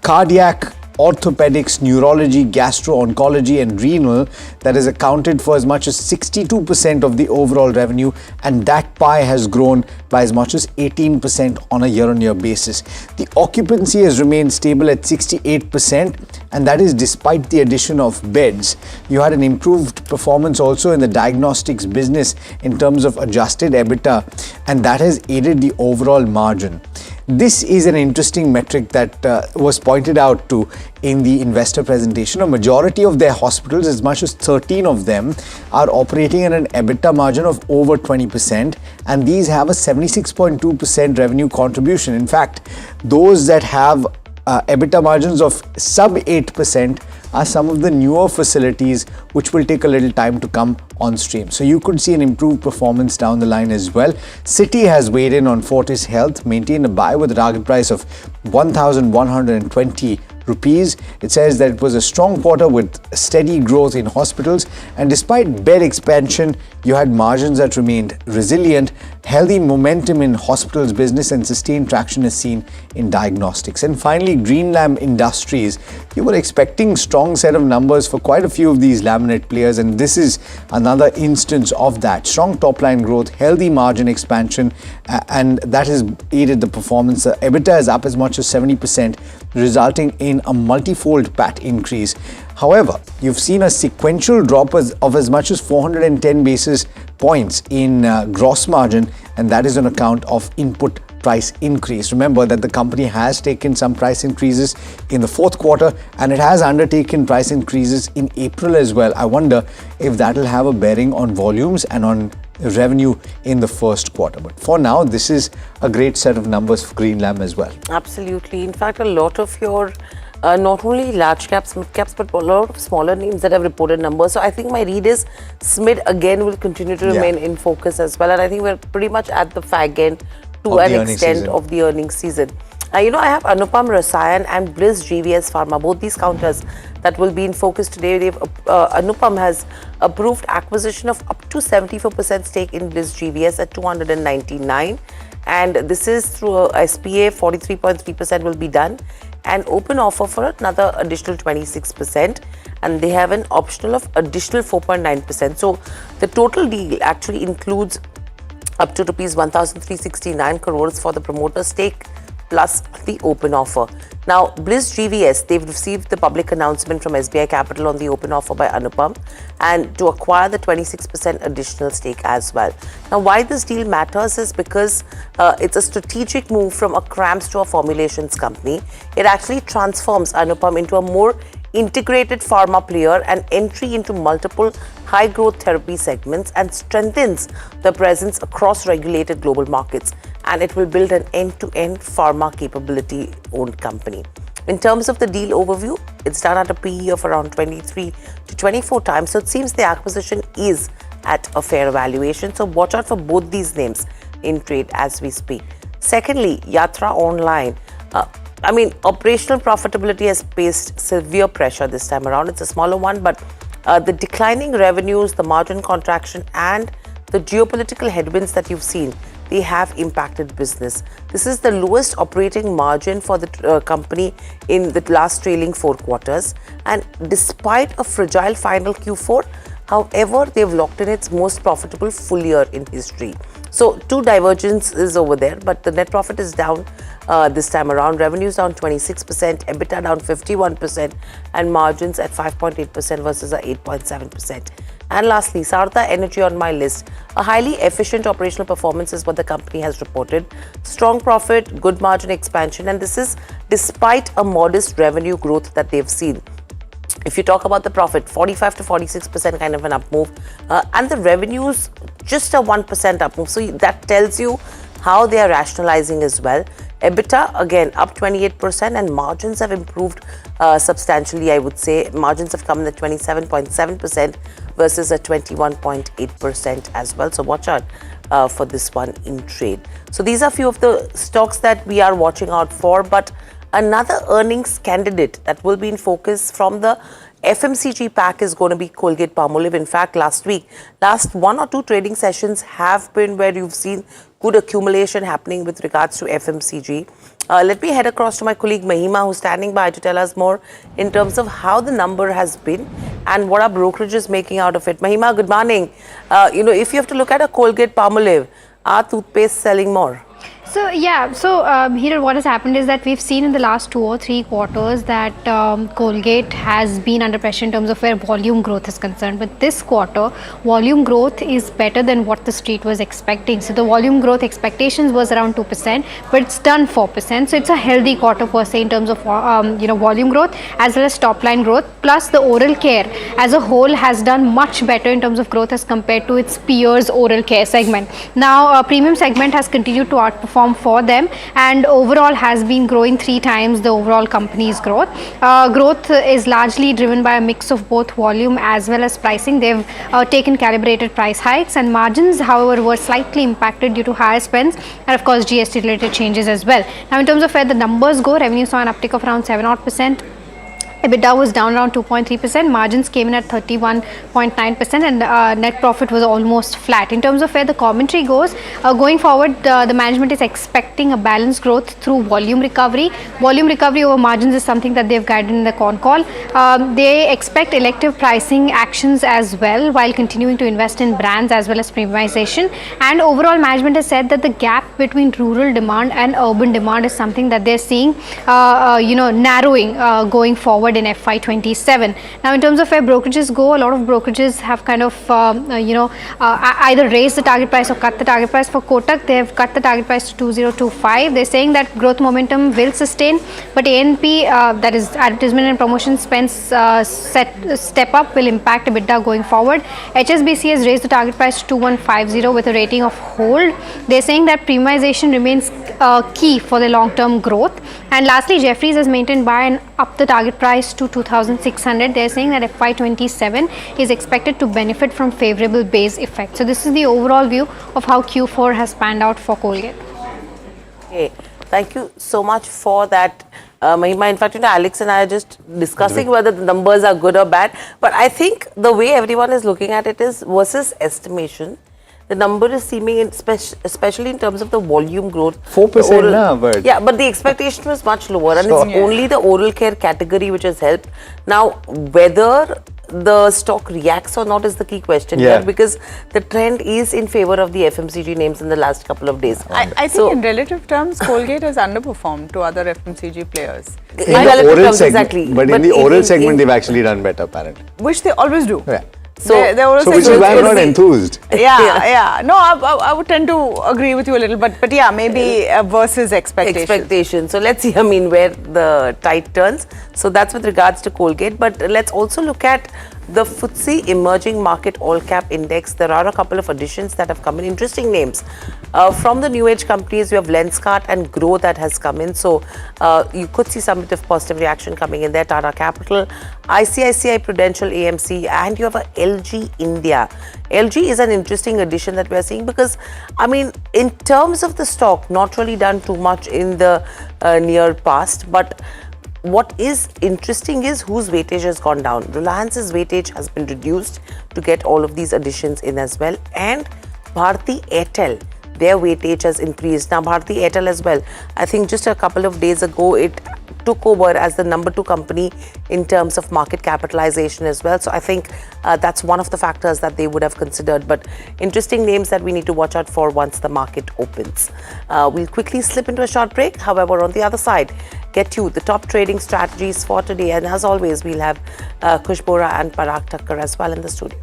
cardiac, orthopedics, neurology, gastro-oncology and renal that is accounted for as much as 62% of the overall revenue, and that pie has grown by as much as 18% on a year-on-year basis. The occupancy has remained stable at 68%, and that is despite the addition of beds. You had an improved performance also in the diagnostics business in terms of adjusted EBITDA, and that has aided the overall margin. This is an interesting metric that was pointed out to in the investor presentation. A majority of their hospitals, as much as 13 of them, are operating at an EBITDA margin of over 20%, and these have a 76.2% revenue contribution. In fact, those that have EBITDA margins of sub 8% are some of the newer facilities which will take a little time to come on stream. So you could see an improved performance down the line as well. Citi has weighed in on Fortis Health, maintained a buy with a target price of 1,120 rupees. It says that it was a strong quarter with steady growth in hospitals, and despite bed expansion, you had margins that remained resilient. Healthy momentum in hospitals business and sustained traction is seen in diagnostics. And finally, Greenlam Industries. You were expecting strong set of numbers for quite a few of these laminate players, and this is another instance of that. Strong top line growth, healthy margin expansion, and that has aided the performance. EBITDA is up as much as 70%, resulting in a multifold PAT increase. However, you've seen a sequential drop of as much as 410 basis points in gross margin, and that is on account of input price increase. Remember that the company has taken some price increases in the fourth quarter, and it has undertaken price increases in April as well. I wonder if that will have a bearing on volumes and on revenue in the first quarter. But for now, this is a great set of numbers for Greenlam as well. Absolutely. In fact, a lot of your not only large caps, mid caps, but a lot of smaller names that have reported numbers. So I think my read is SMID again will continue to remain in focus as well. And I think we're pretty much at the fag end to an extent of the earnings season. I have Anupam Rasayan and Bliss GVS Pharma, both these counters that will be in focus today. Anupam has approved acquisition of up to 74% stake in Bliss GVS at 299, and this is through a SPA. 43.3% will be done, and open offer for another additional 26%, and they have an optional of additional 4.9%. So the total deal actually includes up to rupees 1,369 crores for the promoter stake, plus the open offer. Now, Bliss GVS, they've received the public announcement from SBI Capital on the open offer by Anupam and to acquire the 26% additional stake as well. Now, why this deal matters is because it's a strategic move from a CRAMS to a formulations company. It actually transforms Anupam into a more integrated pharma player and entry into multiple high growth therapy segments and strengthens the presence across regulated global markets. And it will build an end-to-end pharma capability owned company. In terms of the deal overview, it's done at a PE of around 23 to 24 times. So it seems the acquisition is at a fair valuation. So watch out for both these names in trade as we speak. Secondly, Yatra Online. Operational profitability has faced severe pressure this time around. It's a smaller one, but the declining revenues, the margin contraction, and the geopolitical headwinds that you've seen, they have impacted business. This is the lowest operating margin for the company in the last trailing 4 quarters. And despite a fragile final Q4, however, they've locked in its most profitable full year in history. So 2 divergences over there, but the net profit is down this time around. Revenues down 26%, EBITDA down 51%, and margins at 5.8% versus 8.7%. And lastly, Sartha Energy on my list. A highly efficient operational performance is what the company has reported. Strong profit, good margin expansion, and this is despite a modest revenue growth that they've seen. If you talk about the profit, 45 to 46% kind of an up move, and the revenues just a 1% up move. So that tells you how they are rationalizing as well. EBITDA again up 28%, and margins have improved substantially. I would say margins have come in at 27.7% versus a 21.8% as well. So watch out for this one in trade. So these are few of the stocks that we are watching out for. But another earnings candidate that will be in focus from the FMCG pack is going to be Colgate-Palmolive. In fact, last 1 or 2 trading sessions have been where you've seen good accumulation happening with regards to FMCG. Let me head across to my colleague Mahima, who's standing by to tell us more in terms of how the number has been and what our brokerage is making out of it. Mahima, good morning. If you have to look at a Colgate-Palmolive, are toothpaste selling more? So here what has happened is that we've seen in the last 2 or 3 quarters that Colgate has been under pressure in terms of where volume growth is concerned. But this quarter, volume growth is better than what the street was expecting. So the volume growth expectations was around 2%, but it's done 4%. So it's a healthy quarter per se in terms of volume growth as well as top line growth. Plus the oral care as a whole has done much better in terms of growth as compared to its peers oral care segment. Now premium segment has continued to outperform for them and overall has been growing 3 times the overall company's growth. Growth is largely driven by a mix of both volume as well as pricing. They've taken calibrated price hikes, and margins however were slightly impacted due to higher spends and of course GST related changes as well. Now in terms of where the numbers go, revenue saw an uptick of around 7%. EBITDA was down around 2.3%, margins came in at 31.9%, and net profit was almost flat. In terms of where the commentary goes, going forward, the management is expecting a balanced growth through volume recovery. Volume recovery over margins is something that they've guided in the con call. They expect elective pricing actions as well while continuing to invest in brands as well as premiumization. And overall, management has said that the gap between rural demand and urban demand is something that they're seeing narrowing going forward in FY27. Now in terms of where brokerages go, a lot of brokerages have kind of either raised the target price or cut the target price. For Kotak, they have cut the target price to 2025. They're saying that growth momentum will sustain, but A&P, that is advertisement and promotion spends step up will impact EBITDA going forward. HSBC has raised the target price to 2150 with a rating of hold. They're saying that premiumization remains key for the long-term growth. And lastly, Jefferies has maintained buy and up the target price to 2,600. They're saying that FY27 is expected to benefit from favorable base effect. So this is the overall view of how Q4 has panned out for Colgate. Okay, thank you so much for that, Mahima. In fact, Alex and I are just discussing whether the numbers are good or bad. But I think the way everyone is looking at it is versus estimation. The number is seeming, especially in terms of the volume growth. 4% now, but... Yeah, but the expectation was much lower, and it's only the oral care category which has helped. Now, whether the stock reacts or not is the key question here, because the trend is in favor of the FMCG names in the last couple of days. I think in relative terms, Colgate has underperformed to other FMCG players. In the oral segment, but in the oral segment, they've actually done better, apparently. Which they always do. Yeah. So which is why I'm not enthused. Yeah. No, I would tend to agree with you a little, but yeah, maybe versus expectation. So let's see, where the tide turns. So that's with regards to Colgate. But let's also look at the FTSE Emerging Market All Cap Index. There are a couple of additions that have come in. Interesting names. From the new age companies, we have Lenskart and Grow that has come in. So you could see some bit of positive reaction coming in there. Tata Capital, ICICI Prudential, AMC, and you have a LG India. LG is an interesting addition that we are seeing because, in terms of the stock, not really done too much in the near past, but what is interesting is whose weightage has gone down. Reliance's weightage has been reduced to get all of these additions in as well. And Bharti Airtel, their weightage has increased. Now, Bharti Airtel as well, I think just a couple of days ago, it took over as the number 2 company in terms of market capitalization as well. So I think that's one of the factors that they would have considered. But interesting names that we need to watch out for once the market opens. We'll quickly slip into a short break. However, on the other side, get you the top trading strategies for today. And as always, we'll have Kush Bora and Parag Thakkar as well in the studio.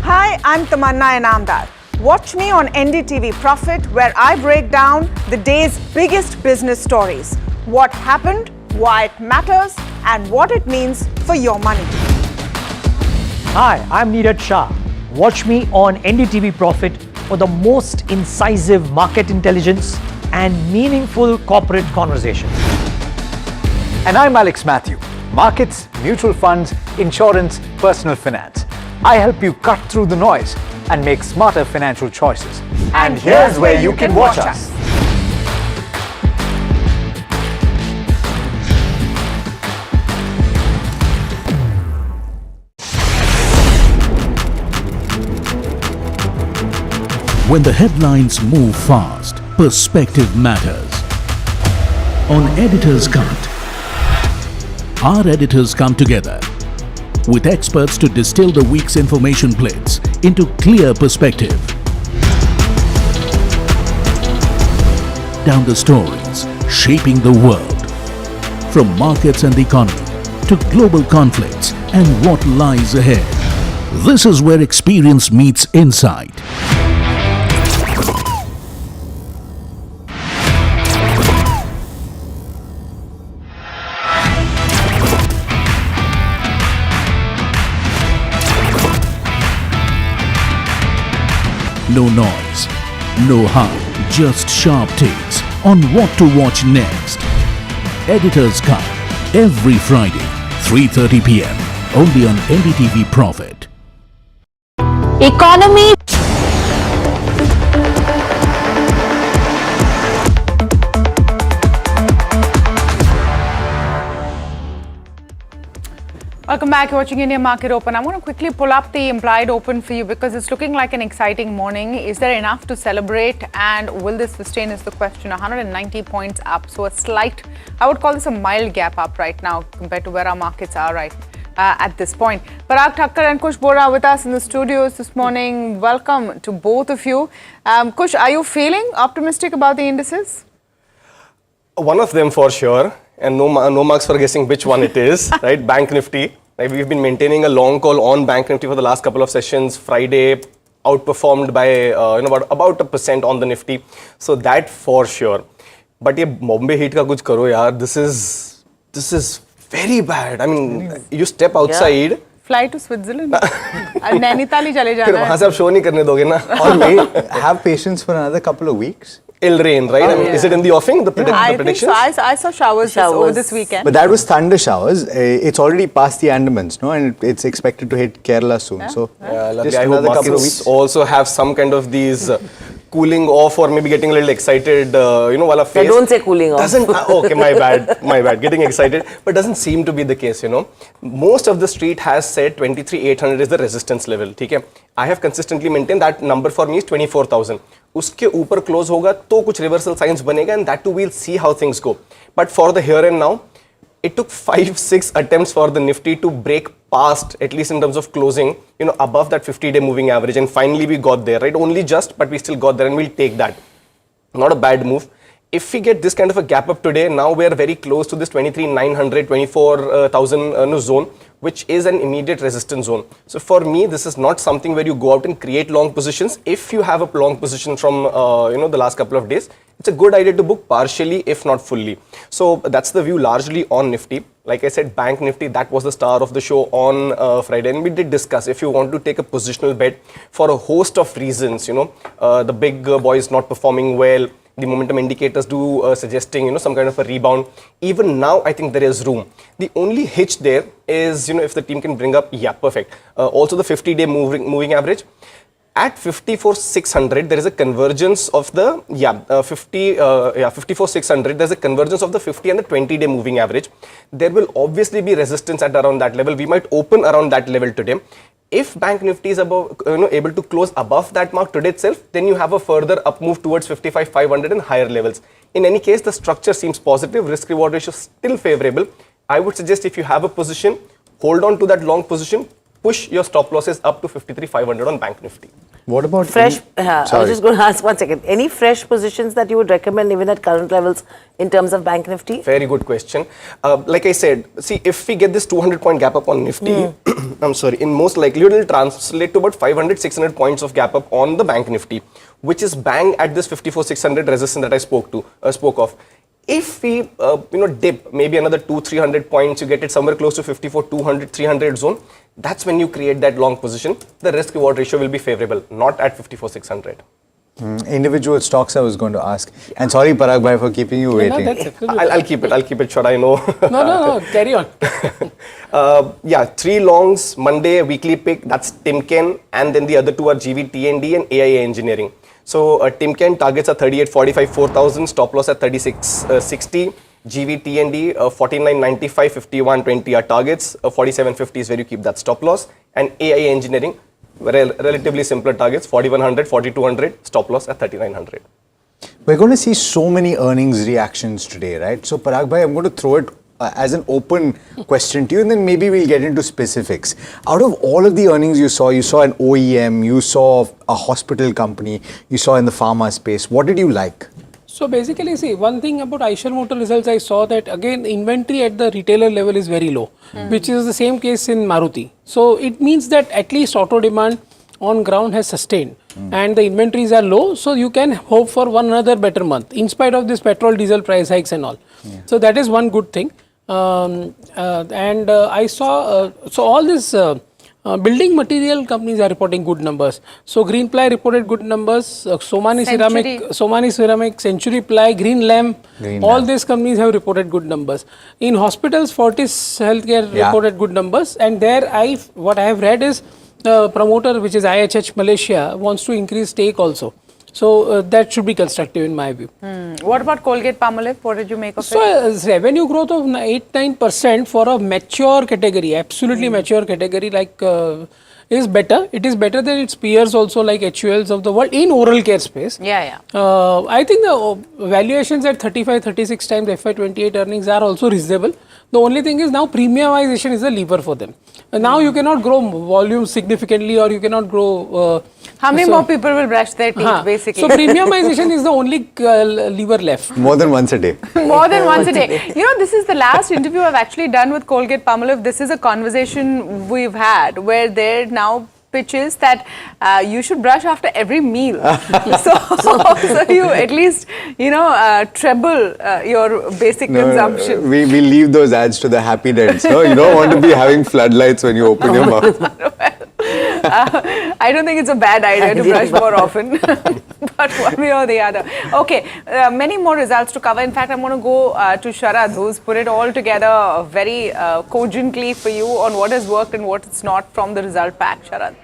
Hi, I'm Tamanna Inamdar. Watch me on NDTV Profit, where I break down the day's biggest business stories. What happened, why it matters, and what it means for your money. Hi, I'm Neeraj Shah. Watch me on NDTV Profit for the most incisive market intelligence and meaningful corporate conversations. And I'm Alex Matthew. Markets, mutual funds, insurance, personal finance. I help you cut through the noise and make smarter financial choices. And here's where you can watch us. When the headlines move fast, perspective matters. On Editor's Cut, our editors come together with experts to distill the week's information plates into clear perspective. Down the stories shaping the world, from markets and the economy to global conflicts and what lies ahead. This is where experience meets insight. No noise, no hype, just sharp takes on what to watch next. Editor's Cut, every Friday, 3:30 p.m. only on NDTV Profit. Economy. Welcome back. You're watching India Market Open. I'm going to quickly pull up the implied open for you because it's looking like an exciting morning. Is there enough to celebrate, and will this sustain is the question. 190 points up, so a slight, I would call this a mild gap up right now compared to where our markets are right at this point. Parag Thakkar and Kush Bora with us in the studios this morning. Welcome to both of you. Kush, are you feeling optimistic about the indices? One of them for sure, and no marks for guessing which one it is, right? Bank Nifty. Like, we've been maintaining a long call on Bank Nifty for the last couple of sessions. Friday, outperformed by about 1% on the Nifty. So that for sure. But ये Bombay heat का कुछ करो यार. This is very bad. I mean, you step outside. Fly to Switzerland. Nainital ही चले जाना फिर वहाँ से आप show नहीं करने दोगे ना. Or may have patience for another couple of weeks. It'll rain, right? I mean, is it in the offing? The predictions? I think so. I saw showers over this weekend. But that was thunder showers. It's already past the Andamans, no? And it's expected to hit Kerala soon. So just I hope markets also have some kind of these cooling off or maybe getting a little excited, while a face. Don't say cooling off. Okay, my bad. Getting excited, but doesn't seem to be the case, Most of the street has said 23,800 is the resistance level, okay? I have consistently maintained that number for me is 24,000. उसके ऊपर close होगा तो कुछ reversal signs बनेगा and that too we'll see how things go. But for the here and now, it took 5-6 attempts for the Nifty to break past, at least in terms of closing, above that 50-day moving average, and finally we got there, right? Only just, but we still got there, and we'll take that. Not a bad move. If we get this kind of a gap up today, now we are very close to this 23,900, 24,000 zone, which is an immediate resistance zone. So for me, this is not something where you go out and create long positions. If you have a long position from the last couple of days, it's a good idea to book partially, if not fully. So that's the view largely on Nifty. Like I said, Bank Nifty, that was the star of the show on Friday. And we did discuss if you want to take a positional bet for a host of reasons, the big boys not performing well, the momentum indicators do suggesting, some kind of a rebound. Even now, I think there is room. The only hitch there is, if the team can bring up, perfect. Also the 50-day moving average. At 54,600, there is a convergence of the 54,600. There's a convergence of the 50 and the 20-day moving average. There will obviously be resistance at around that level. We might open around that level today. If Bank Nifty is able to close above that mark today itself, then you have a further up move towards 55,500 and higher levels. In any case, the structure seems positive. Risk reward ratio still favorable. I would suggest if you have a position, hold on to that long position. Push your stop losses up to 53,500 on Bank Nifty. What about fresh? I was just going to ask 1 second. Any fresh positions that you would recommend even at current levels in terms of Bank Nifty? Very good question. Like I said, see, if we get this 200-point gap up on Nifty, I'm sorry, in most likelihood it will translate to about 500-600 points of gap up on the Bank Nifty, which is bang at this 54,600 resistance that I spoke of. If we dip maybe another 200-300 points, you get it somewhere close to 54,200, 300 zone, that's when you create that long position. The risk reward ratio will be favorable, not at 54,600. Individual stocks I was going to ask. And sorry Parag bhai for keeping you waiting. No, I'll keep it short, I know. No, carry on. 3 longs, Monday, weekly pick, that's Timken, and then the other 2 are GV, TND and AIA Engineering. So Timken targets are 38.45, 4,000, stop loss at 36.60. GV, TND, 49.95, 51.20 are targets. 47.50 is where you keep that stop loss. And AIA Engineering, relatively simpler targets, 4,100, 4,200, stop loss at 3,900. We're going to see so many earnings reactions today, right? So Parag bhai, I'm going to throw it as an open question to you, and then maybe we'll get into specifics. Out of all of the earnings you saw an OEM, you saw a hospital company, you saw in the pharma space. What did you like? So basically, see, one thing about Eicher Motor results, I saw that again inventory at the retailer level is very low, which is the same case in Maruti. So it means that at least auto demand on ground has sustained and the inventories are low, so you can hope for one another better month in spite of this petrol diesel price hikes and all. So that is one good thing. I saw so all this building material companies are reporting good numbers. So Greenply reported good numbers, Somani Ceramic, Century Ply, Green all these companies have reported good numbers. In hospitals, Fortis Healthcare reported good numbers, and there what I have read is the promoter, which is IHH Malaysia, wants to increase stake also. So that should be constructive in my view. What about Colgate Palmolive? What did you make of it? So revenue growth of 8-9% for a mature category, absolutely mature category like is better. It is better than its peers also like HULs of the world in oral care space. I think the valuations at 35-36 times FY28 earnings are also reasonable. The only thing is now premiumization is a lever for them. Now you cannot grow volume significantly, or you cannot grow. How many more people will brush their teeth, basically? So premiumization is the only lever left. More than once a day. More than once a day. This is the last interview I've actually done with Colgate Palmolive. This is a conversation we've had where they're now pitch is that you should brush after every meal. so you at least, treble your basic consumption. We leave those ads to the happy dents. No, you don't want to be having floodlights when you open your mouth. I don't think it's a bad idea to brush more often, but one way or the other. Okay, many more results to cover. In fact, I'm going to go to Sharad, who's put it all together very cogently for you on what has worked and what it's not from the result pack. Sharad.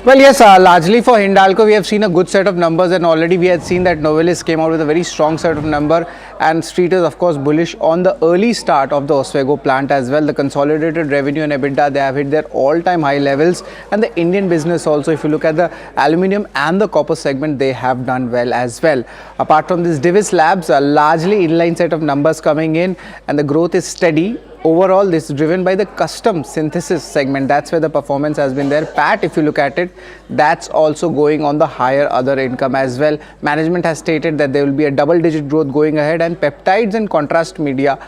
Well, yes, largely for Hindalco, we have seen a good set of numbers, and already we had seen that Novelis came out with a very strong set of number, and Street is of course bullish on the early start of the Oswego plant as well. The consolidated revenue and EBITDA, they have hit their all-time high levels, and the Indian business also, if you look at the aluminium and the copper segment, they have done well as well. Apart from this, Divis Labs, a largely inline set of numbers coming in, and the growth is steady. Overall, this is driven by the custom synthesis segment. That's where the performance has been there. PAT, if you look at it, that's also going on the higher other income as well. Management has stated that there will be a double-digit growth going ahead, and peptides and contrast media,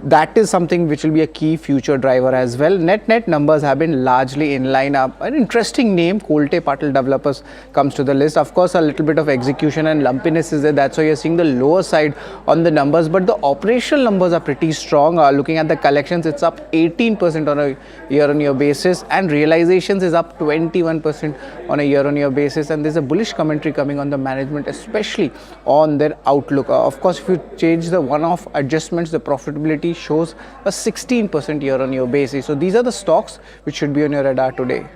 that is something which will be a key future driver as well. Net numbers have been largely in line. An interesting name, Kolte Patil Developers, comes to the list. Of course, a little bit of execution and lumpiness is there. That's why you're seeing the lower side on the numbers, but the operational numbers are pretty strong. Looking at the collections, it's up 18% on a year-on-year basis, and realizations is up 21% on a year-on-year basis. And there's a bullish commentary coming on the management, especially on their outlook. Of course, if you change the one-off adjustments, the profitability shows a 16% year-on-year basis. So these are the stocks which should be on your radar today.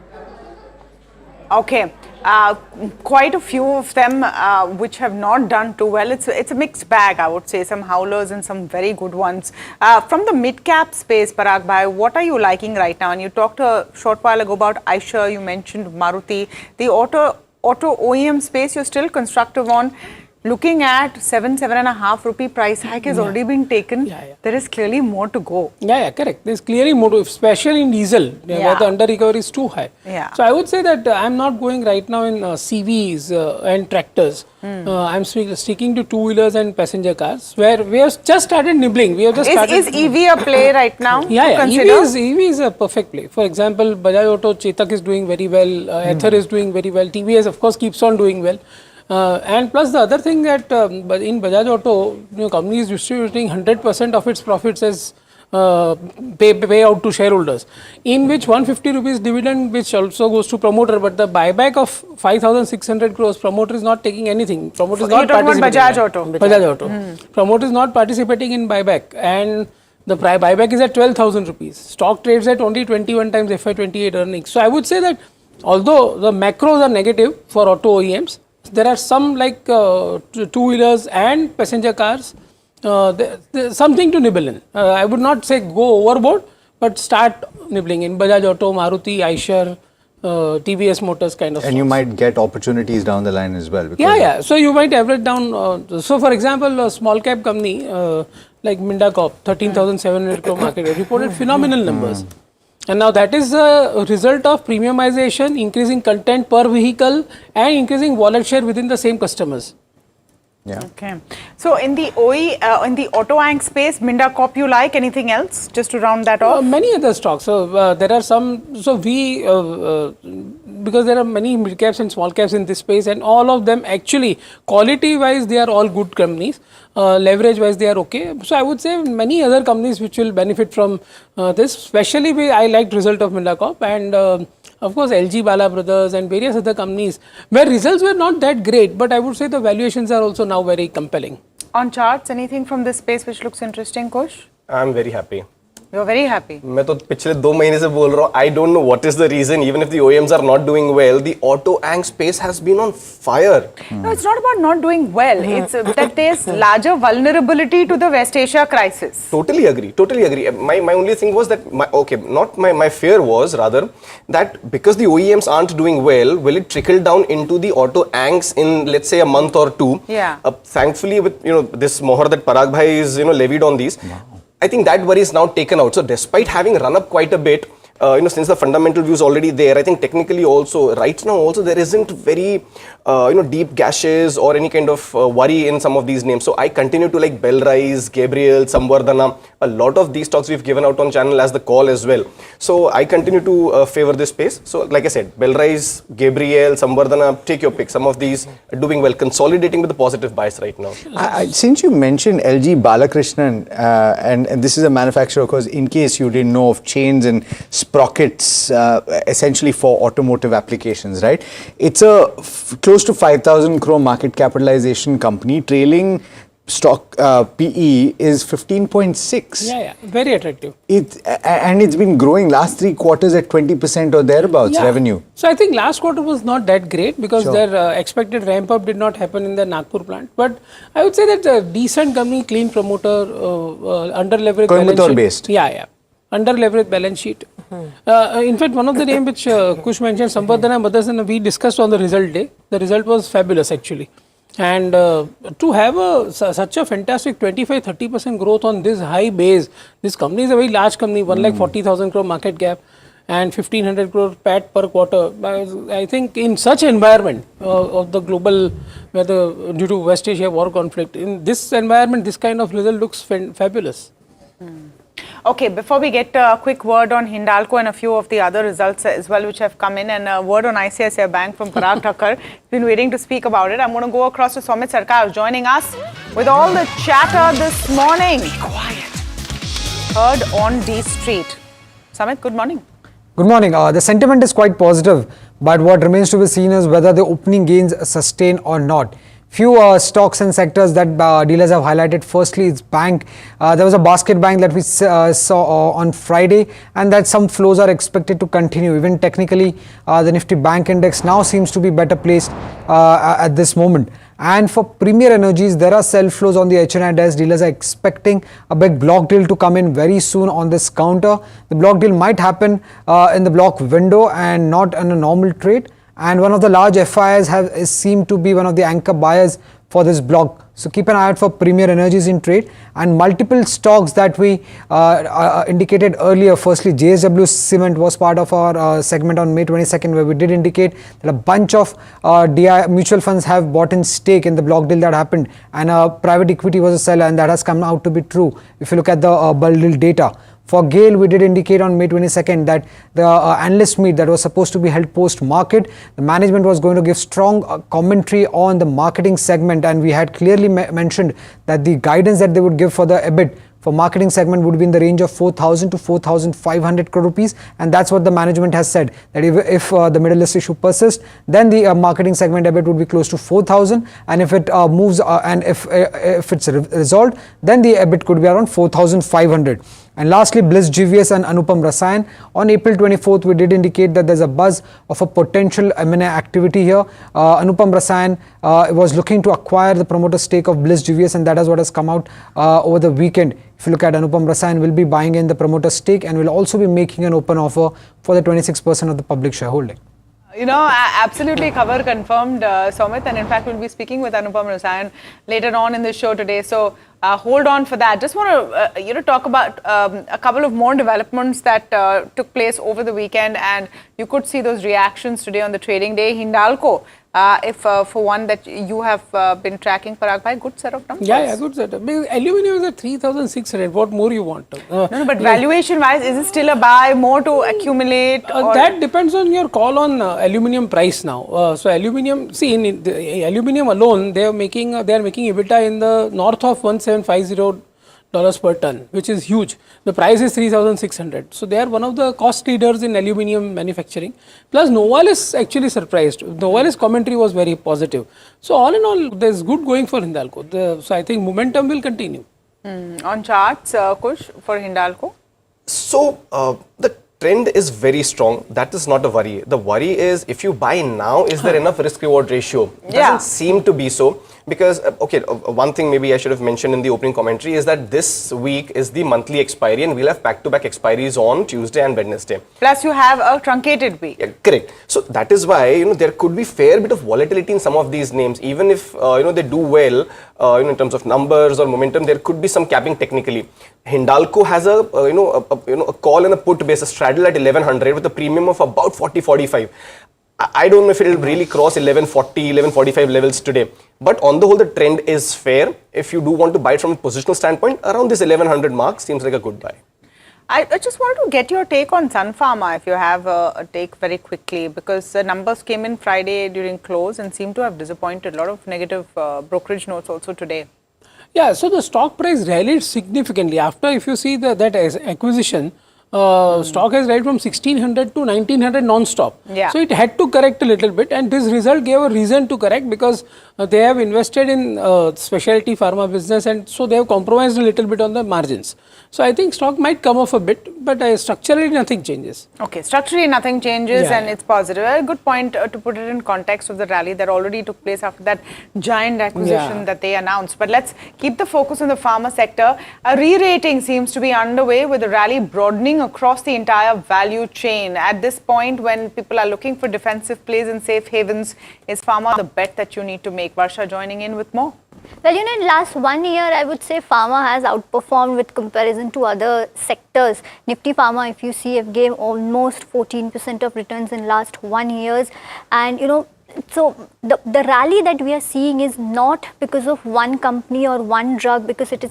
Okay, quite a few of them which have not done too well. It's a mixed bag, I would say. Some howlers and some very good ones. From the mid-cap space, Parag Bhai, what are you liking right now? And you talked a short while ago about Eicher, you mentioned Maruti. The auto OEM space you're still constructive on. Looking at 7.5 rupee price hike has already been taken. There is clearly more to go. Yeah, correct. There's clearly more to, especially in diesel, where the under recovery is too high. So I would say that I'm not going right now in CVs and tractors. I'm sticking to two-wheelers and passenger cars, where we have just started nibbling. We have just started. Is EV a play right now? EV is a perfect play. For example, Bajaj Auto, Chetak is doing very well. Ather is doing very well. TVS, of course, keeps on doing well. And plus the other thing that in Bajaj Auto, company is distributing 100% of its profits as pay out to shareholders, in which 150 rupees dividend, which also goes to promoter, but the buyback of 5,600 crores, promoter is not taking anything. Promoter is not participating. Bajaj Auto. Promoter is not participating in buyback, and the buyback is at 12,000 rupees. Stock trades at only 21 times FY28 earnings. So I would say that although the macros are negative for auto OEMs, there are some like two-wheelers and passenger cars, there's something to nibble in. I would not say go overboard, but start nibbling in Bajaj Auto, Maruti, Eicher, TVS Motors kind of. And you might get opportunities down the line as well. Yeah. So you might average down. So for example, a small cap company like Minda Corp, 13,700 crore market, reported phenomenal numbers. And now that is a result of premiumization, increasing content per vehicle, and increasing wallet share within the same customers. Yeah. Okay. So in the in the auto anch space, Minda Corp you like? Anything else? Just to round that off. Many other stocks. So there are some. So we because there are many mid caps and small caps in this space, and all of them actually quality wise they are all good companies. Leverage wise they are okay. So I would say many other companies which will benefit from this. Especially I liked result of Minda Corp and. Of course, LG Bala Brothers and various other companies where results were not that great, but I would say the valuations are also now very compelling. On charts, anything from this space which looks interesting, Kush? I'm very happy. You're very happy. मैं तो पिछले 2 महीने से बोल रहा हूँ. I don't know what is the reason. Even if the OEMs are not doing well, the auto anch space has been on fire. No, it's not about not doing well. It's that there's larger vulnerability to the West Asia crisis. Totally agree. Totally agree. My only thing was that my fear was rather that because the OEMs aren't doing well, will it trickle down into the auto anchs in let's say a month or two? Yeah. Thankfully, with this mohar that Parag Bhai is levied on these. I think that worry is now taken out. So despite having run up quite a bit, since the fundamental view is already there, I think technically also, right now also, there isn't very, deep gashes or any kind of worry in some of these names. So I continue to like Bellrise, Gabriel, Samvardhana, a lot of these stocks we've given out on channel as the call as well. So I continue to favor this space. So like I said, Bellrise, Gabriel, Samvardhana, take your pick. Some of these are doing well, consolidating with the positive bias right now. Since you mentioned LG Balakrishnan, and this is a manufacturer, of course, in case you didn't know, of chains and sprockets, essentially for automotive applications, right? It's a close to 5,000 crore market capitalization company. Trailing stock PE is 15.6. Yeah, very attractive. And it's been growing last 3 quarters at 20% or thereabouts revenue. So I think last quarter was not that great because their expected ramp up did not happen in the Nagpur plant. But I would say that a decent company, clean promoter, under leveraged balance sheet. Based. Yeah. Under leveraged balance sheet. In fact, one of the names which Kush mentioned, Samvardhana Motherson, we discussed on the result day. The result was fabulous actually. And to have such a fantastic 25-30% growth on this high base, this company is a very large company, 1,40,000 crore market cap and 1,500 crore PAT per quarter. I think in such environment of the global, due to West Asia war conflict, in this environment, this kind of result looks fabulous. Okay, before we get a quick word on Hindalco and a few of the other results as well which have come in, and a word on ICICI Bank from Parag Thakkar, been waiting to speak about it. I'm going to go across to Somit Sarkar joining us with all the chatter this morning. Be quiet. Heard on D Street. Samit, good morning. Good morning. The sentiment is quite positive, but what remains to be seen is whether the opening gains sustain or not. Few stocks and sectors that dealers have highlighted. Firstly, it's bank. There was a basket bank that we saw on Friday, and that some flows are expected to continue. Even technically, the Nifty Bank Index now seems to be better placed at this moment. And for Premier Energies, there are sell flows on the HNI desk. Dealers are expecting a big block deal to come in very soon on this counter. The block deal might happen in the block window and not in a normal trade. And one of the large FIIs seemed to be one of the anchor buyers for this block. So keep an eye out for Premier Energies in trade, and multiple stocks that we indicated earlier. Firstly, JSW Cement was part of our segment on May 22nd, where we did indicate that a bunch of DI mutual funds have bought in stake in the block deal that happened, and private equity was a seller, and that has come out to be true if you look at the bull deal data. For GAIL, we did indicate on May 22nd that the analyst meet that was supposed to be held post-market, the management was going to give strong commentary on the marketing segment, and we had clearly mentioned that the guidance that they would give for the EBIT for marketing segment would be in the range of 4,000 to 4,500 crore rupees, and that's what the management has said, that if the Middle East issue persists, then the marketing segment EBIT would be close to 4,000, and if it moves and if it's resolved, then the EBIT could be around 4,500. And lastly, Bliss GVS and Anupam Rasayan. On April 24th, we did indicate that there's a buzz of a potential M&A activity here. Anupam Rasayan was looking to acquire the promoter stake of Bliss GVS, and that is what has come out over the weekend. If you look at Anupam Rasayan, will be buying in the promoter stake and will also be making an open offer for the 26% of the public shareholding. You know, absolutely cover confirmed, Somit, and in fact we'll be speaking with Anupam Rasayan later on in the show today. So hold on for that. Just want to talk about a couple of more developments that took place over the weekend, and you could see those reactions today on the trading day. Hindalco, if for one that you have been tracking, Parag bhai, good set of numbers. Yeah, good set of. Because aluminum is at 3,600. What more you want? No, but valuation wise, is it still a buy, more to accumulate? That depends on your call on aluminum price now. So aluminum, see, in the aluminum alone, they are making EBITDA in the north of $1,750 per ton, which is huge. The price is 3,600. So they are one of the cost leaders in aluminum manufacturing. Plus Novalis actually surprised. Novalis commentary was very positive. So all in all, there's good going for Hindalco. So I think momentum will continue. On charts, Kush, for Hindalco? So the trend is very strong. That is not a worry. The worry is if you buy now, is there enough risk reward ratio? Doesn't seem to be so. because one thing maybe I should have mentioned in the opening commentary is that this week is the monthly expiry and we'll have back-to-back expiries on Tuesday and Wednesday. Plus you have a truncated week. Yeah, correct. So that is why there could be fair bit of volatility in some of these names. Even if they do well in terms of numbers or momentum, there could be some capping technically. Hindalco has a a call and a put base, a straddle at 1100 with a premium of about 40-45. I don't know if it will really cross 1140, 1145 levels today. But on the whole, the trend is fair. If you do want to buy it from a positional standpoint, around this 1100 mark seems like a good buy. I just wanted to get your take on Sun Pharma, if you have a take very quickly, because the numbers came in Friday during close and seem to have disappointed. A lot of negative brokerage notes also today. Yeah, so the stock price rallied significantly after, if you see that acquisition, stock has rallied from 1600 to 1900 non-stop. Yeah. So it had to correct a little bit, and this result gave a reason to correct because they have invested in specialty pharma business, and so they have compromised a little bit on the margins. So I think stock might come off a bit, but structurally nothing changes. Okay, structurally nothing changes, Yeah. and it's positive. A good point to put it in context of the rally that already took place after that giant acquisition that they announced. But let's keep the focus on the pharma sector. A re-rating seems to be underway with the rally broadening across the entire value chain. At this point, when people are looking for defensive plays and safe havens, is pharma the bet that you need to make? Varsha joining in with more. Well, in last 1 year, I would say pharma has outperformed with comparison to other sectors. Nifty Pharma, if you see, have gained almost 14% of returns in last 1 year. And, so the rally that we are seeing is not because of one company or one drug, because it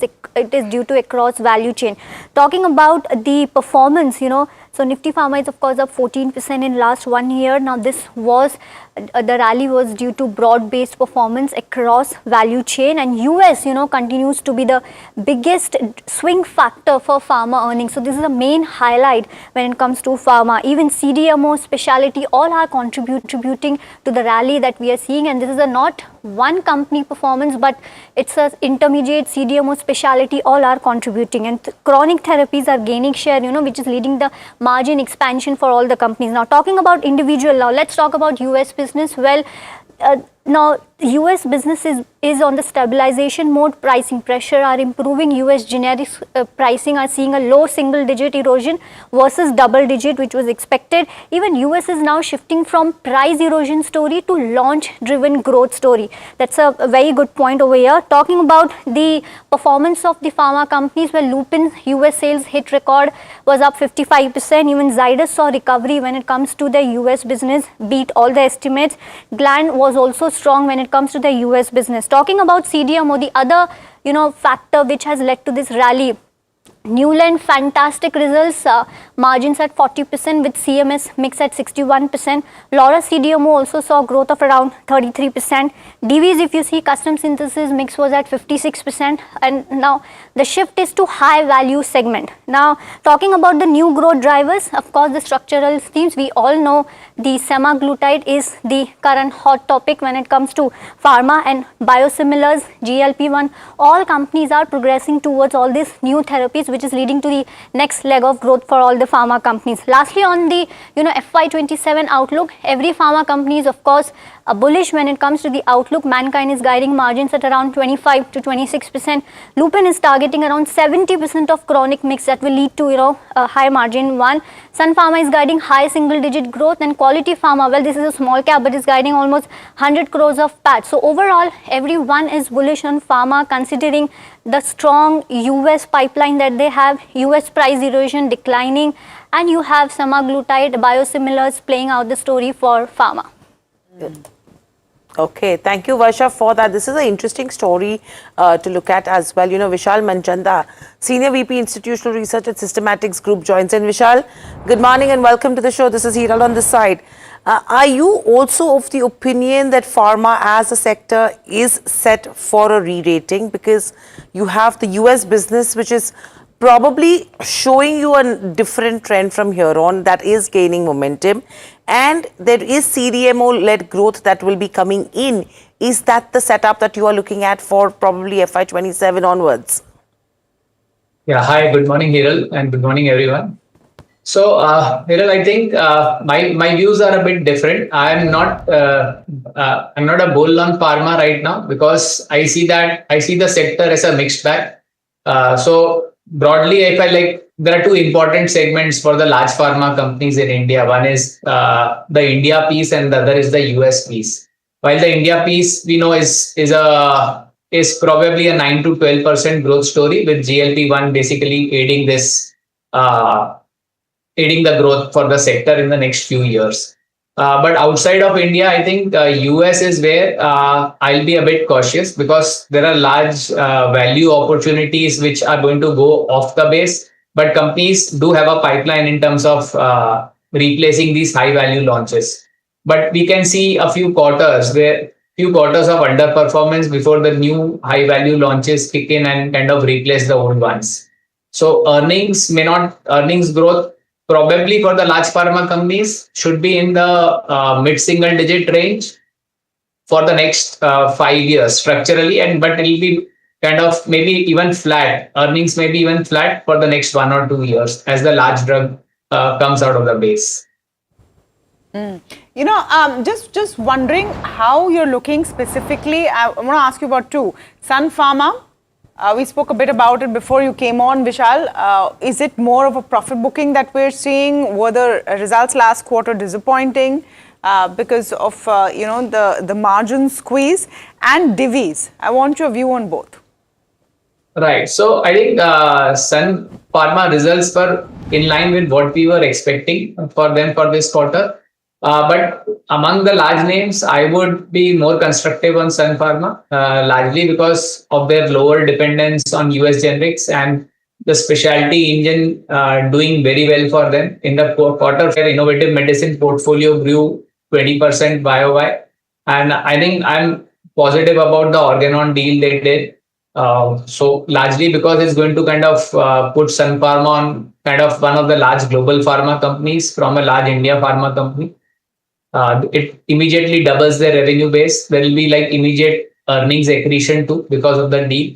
is due to across value chain. Talking about the performance, so Nifty Pharma is of course up 14% in last 1 year. Now this was, the rally was due to broad-based performance across value chain, and US, continues to be the biggest swing factor for pharma earnings. So this is the main highlight when it comes to pharma. Even CDMO, specialty, all are contributing to the rally that we are seeing, and this is a not one company performance, but it's a intermediate, CDMO, specialty, all are contributing, and chronic therapies are gaining share, which is leading the margin expansion for all the companies. Now talking about individual, now let's talk about US business. Well, now US business is on the stabilization mode. Pricing pressure are improving. US generics pricing are seeing a low single digit erosion versus double digit, which was expected. Even US is now shifting from price erosion story to launch driven growth story. That's a very good point over here. Talking about the performance of the pharma companies, where Lupin US sales hit record, was up 55%. Even Zydus saw recovery when it comes to the US business, beat all the estimates. Gland was also strong when it comes to the US business. Talking about CDMO, the other factor which has led to this rally, Newland, fantastic results, margins at 40% with CMS mix at 61%. Laura CDMO also saw growth of around 33%. DVs, if you see, custom synthesis mix was at 56%, and now the shift is to high value segment. Now talking about the new growth drivers, of course the structural themes, we all know the semaglutide is the current hot topic when it comes to pharma, and biosimilars, GLP-1, all companies are progressing towards all these new therapies, which is leading to the next leg of growth for all the pharma companies. Lastly, on the FY27 outlook, every pharma company is of course bullish when it comes to the outlook. Mankind is guiding margins at around 25 to 26%. Lupin is targeting around 70% of chronic mix that will lead to a high margin one. Sun Pharma is guiding high single digit growth, and Quality Pharma, well, this is a small cap but is guiding almost 100 crores of PAT. So overall, everyone is bullish on pharma considering the strong US pipeline that they have, US price erosion declining, and you have semaglutide biosimilars playing out the story for pharma. Okay, thank you, Varsha, for that. This is an interesting story to look at as well. Vishal Manchanda, Senior VP Institutional Research at Systematics Group, joins in. Vishal, good morning and welcome to the show. This is Hiral on this side. Are you also of the opinion that pharma as a sector is set for a re-rating? Because you have the US business, which is probably showing you a different trend from here on, that is gaining momentum, and there is CDMO-led growth that will be coming in. Is that the setup that you are looking at for probably FY27 onwards? Yeah, hi, good morning, Hiral, and good morning, everyone. So, Hiral, I think my views are a bit different. I'm not a bull on pharma right now because I see the sector as a mixed bag. So broadly, if I like, there are two important segments for the large pharma companies in India. One is the India piece, and the other is the US piece. While the India piece we know is probably a 9 to 12% growth story, with GLP-1 basically aiding the growth for the sector in the next few years. But outside of India, I think US is where I'll be a bit cautious because there are large value opportunities which are going to go off the base. But companies do have a pipeline in terms of replacing these high value launches. But we can see a few quarters of underperformance before the new high value launches kick in and kind of replace the old ones. So earnings growth probably for the large pharma companies should be in the mid-single digit range for the next 5 years structurally, but it will be kind of maybe even flat. Earnings may be even flat for the next 1 or 2 years as the large drug comes out of the base. Just wondering how you're looking specifically. I want to ask you about two. Sun Pharma. We spoke a bit about it before you came on, Vishal. Is it more of a profit booking that we're seeing? Were the results last quarter disappointing because of the margin squeeze? And Divi's, I want your view on both. Right. So I think Sun Pharma results were in line with what we were expecting for them for this quarter. But among the large names, I would be more constructive on Sun Pharma, largely because of their lower dependence on US generics and the specialty engine doing very well for them. In the quarter, their innovative medicine portfolio grew 20% YOY. And I think I'm positive about the Organon deal they did. So largely because it's going to kind of put Sun Pharma on kind of one of the large global pharma companies from a large India pharma company. It immediately doubles their revenue base. There will be like immediate earnings accretion too because of the deal.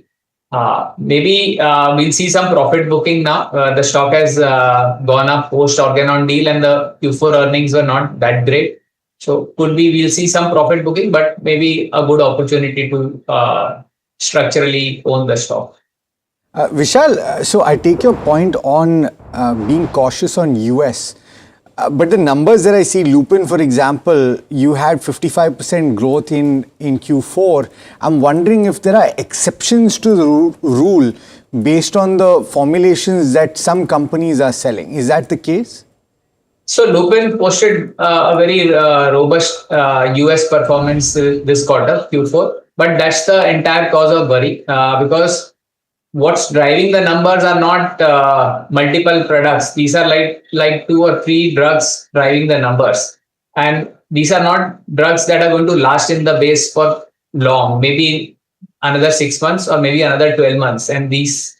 Maybe we'll see some profit booking now. The stock has gone up post Organon deal and the Q4 earnings were not that great. So could be we'll see some profit booking, but maybe a good opportunity to structurally own the stock. Vishal, so I take your point on being cautious on US. But the numbers that I see, Lupin, for example, you had 55% growth in Q4. I'm wondering if there are exceptions to the rule based on the formulations that some companies are selling. Is that the case? So Lupin posted a very robust US performance this quarter, Q4. But that's the entire cause of worry because what's driving the numbers are not multiple products. These are like 2 or 3 drugs driving the numbers. And these are not drugs that are going to last in the base for long, maybe another 6 months or maybe another 12 months. And these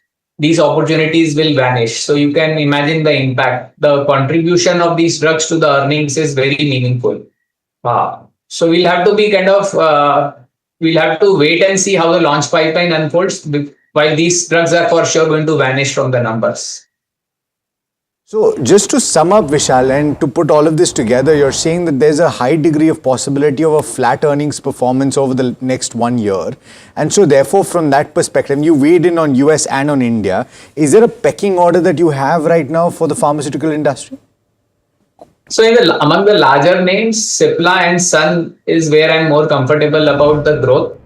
opportunities will vanish. So you can imagine the impact. The contribution of these drugs to the earnings is very meaningful. So we'll have to be we'll have to wait and see how the launch pipeline unfolds. While these drugs are for sure going to vanish from the numbers. So just to sum up, Vishal, and to put all of this together, you're saying that there's a high degree of possibility of a flat earnings performance over the next 1 year. And so therefore, from that perspective, you weighed in on US and on India. Is there a pecking order that you have right now for the pharmaceutical industry? So among the larger names, Cipla and Sun is where I'm more comfortable about the growth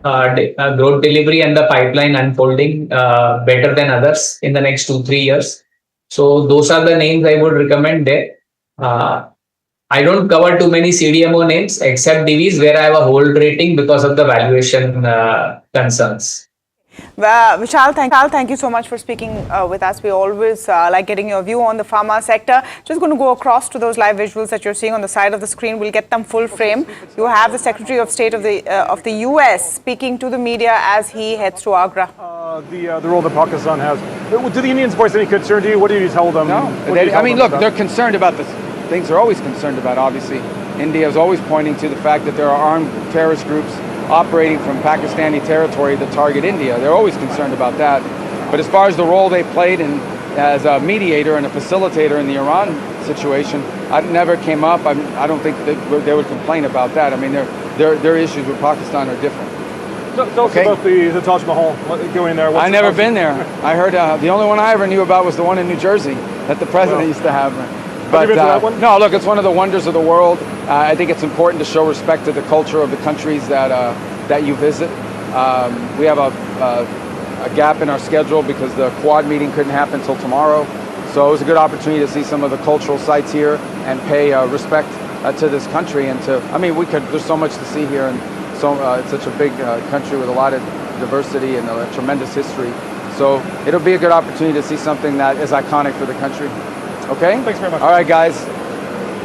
delivery and the pipeline unfolding better than others in the next 2-3 years. So those are the names I would recommend there. I don't cover too many CDMO names except Divi's where I have a hold rating because of the valuation concerns. Vishal, thank you so much for speaking with us. We always like getting your view on the pharma sector. Just going to go across to those live visuals that you're seeing on the side of the screen. We'll get them full frame. You have the Secretary of State of the US speaking to the media as he heads to Agra. The role that Pakistan has. Do the Indians voice any concern to you? What do you tell them? No, look, they're concerned about the things they're always concerned about, obviously. India is always pointing to the fact that there are armed terrorist groups operating from Pakistani territory that target India. They're always concerned about that. But as far as the role they played as a mediator and a facilitator in the Iran situation. It never came up. I don't think that they would complain about that. I mean, their issues with Pakistan are different. Tell us about the Taj Mahal, going there. I've never been there. I heard the only one I ever knew about was the one in New Jersey that the president used to have. But have you been to that one? No, look, it's one of the wonders of the world. I think it's important to show respect to the culture of the countries that you visit. We have a gap in our schedule because the Quad meeting couldn't happen until tomorrow. So it was a good opportunity to see some of the cultural sites here and pay respect to this country. And there's so much to see here, and so it's such a big country with a lot of diversity and a tremendous history. So it'll be a good opportunity to see something that is iconic for the country. Okay? Thanks very much. All right, guys.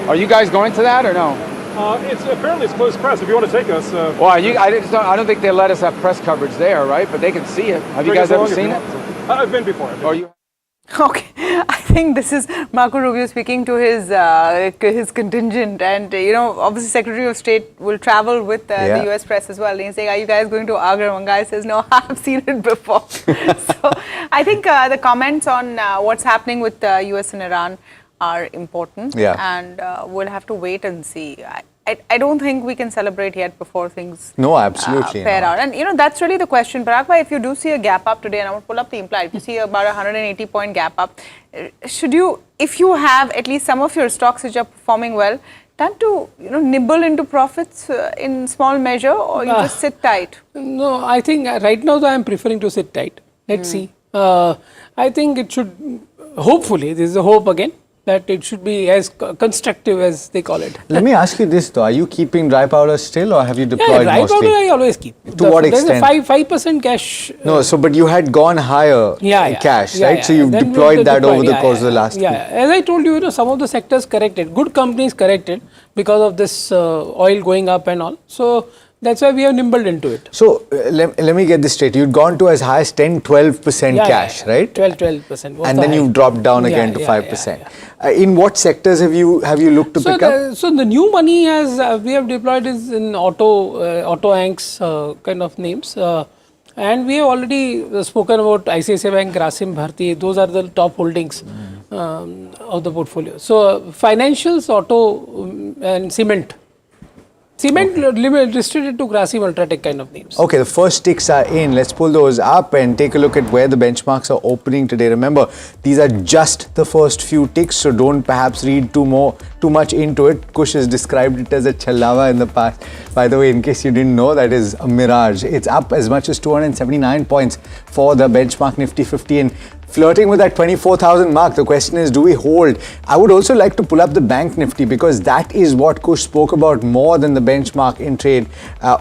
Are you guys going to that or no? Apparently it's closed press. If you want to take us. Well, I don't think they let us have press coverage there, right? But they can see it. Have you guys ever seen it? I've been before. Okay, I think this is Marco Rubio speaking to his contingent, and obviously Secretary of State will travel with the US press as well. And he's saying, "Are you guys going to Agra?" One guy says, "No, I've seen it before." So I think the comments on what's happening with US and Iran are important, and we'll have to wait and see. I don't think we can celebrate yet before things absolutely pair out. And that's really the question. Parag bhai, if you do see a gap up today, and I want to pull up the implied, if you see about 180-point gap up, if you have at least some of your stocks which are performing well, time to nibble into profits in small measure, or you just sit tight? No, I think right now I'm preferring to sit tight. Let's see. I think it should, hopefully, this is a hope again, that it should be as constructive as they call it. Let me ask you this though, are you keeping dry powder still, or have you deployed dry mostly? powder I always keep. To what extent? There's a 5% cash. No, but you had gone higher cash, right? So you've Then deployed we that over the deployed, course of the last week. As I told you, some of the sectors corrected. Good companies corrected because of this oil going up and all. So that's why we have nimbled into it. So let me get this straight. You'd gone to as high as 10-12% cash, right? 12%. And then you've dropped down again to 5%. In what sectors have you looked to pick up? So the new money we have deployed is in auto anchors kind of names. And we have already spoken about ICICI Bank, Grasim Bharti. Those are the top holdings of the portfolio. So financials, auto and cement. Cement restricted to Grasim Ultratech kind of names. Okay, the first ticks are in. Let's pull those up and take a look at where the benchmarks are opening today. Remember, these are just the first few ticks, so don't perhaps read too much into it. Kush has described it as a chalawa in the past. By the way, in case you didn't know, that is a mirage. It's up as much as 279 points for the benchmark Nifty 50 and flirting with that 24,000 mark. The question is, do we hold? I would also like to pull up the Bank Nifty, because that is what Kush spoke about more than the benchmark in trade,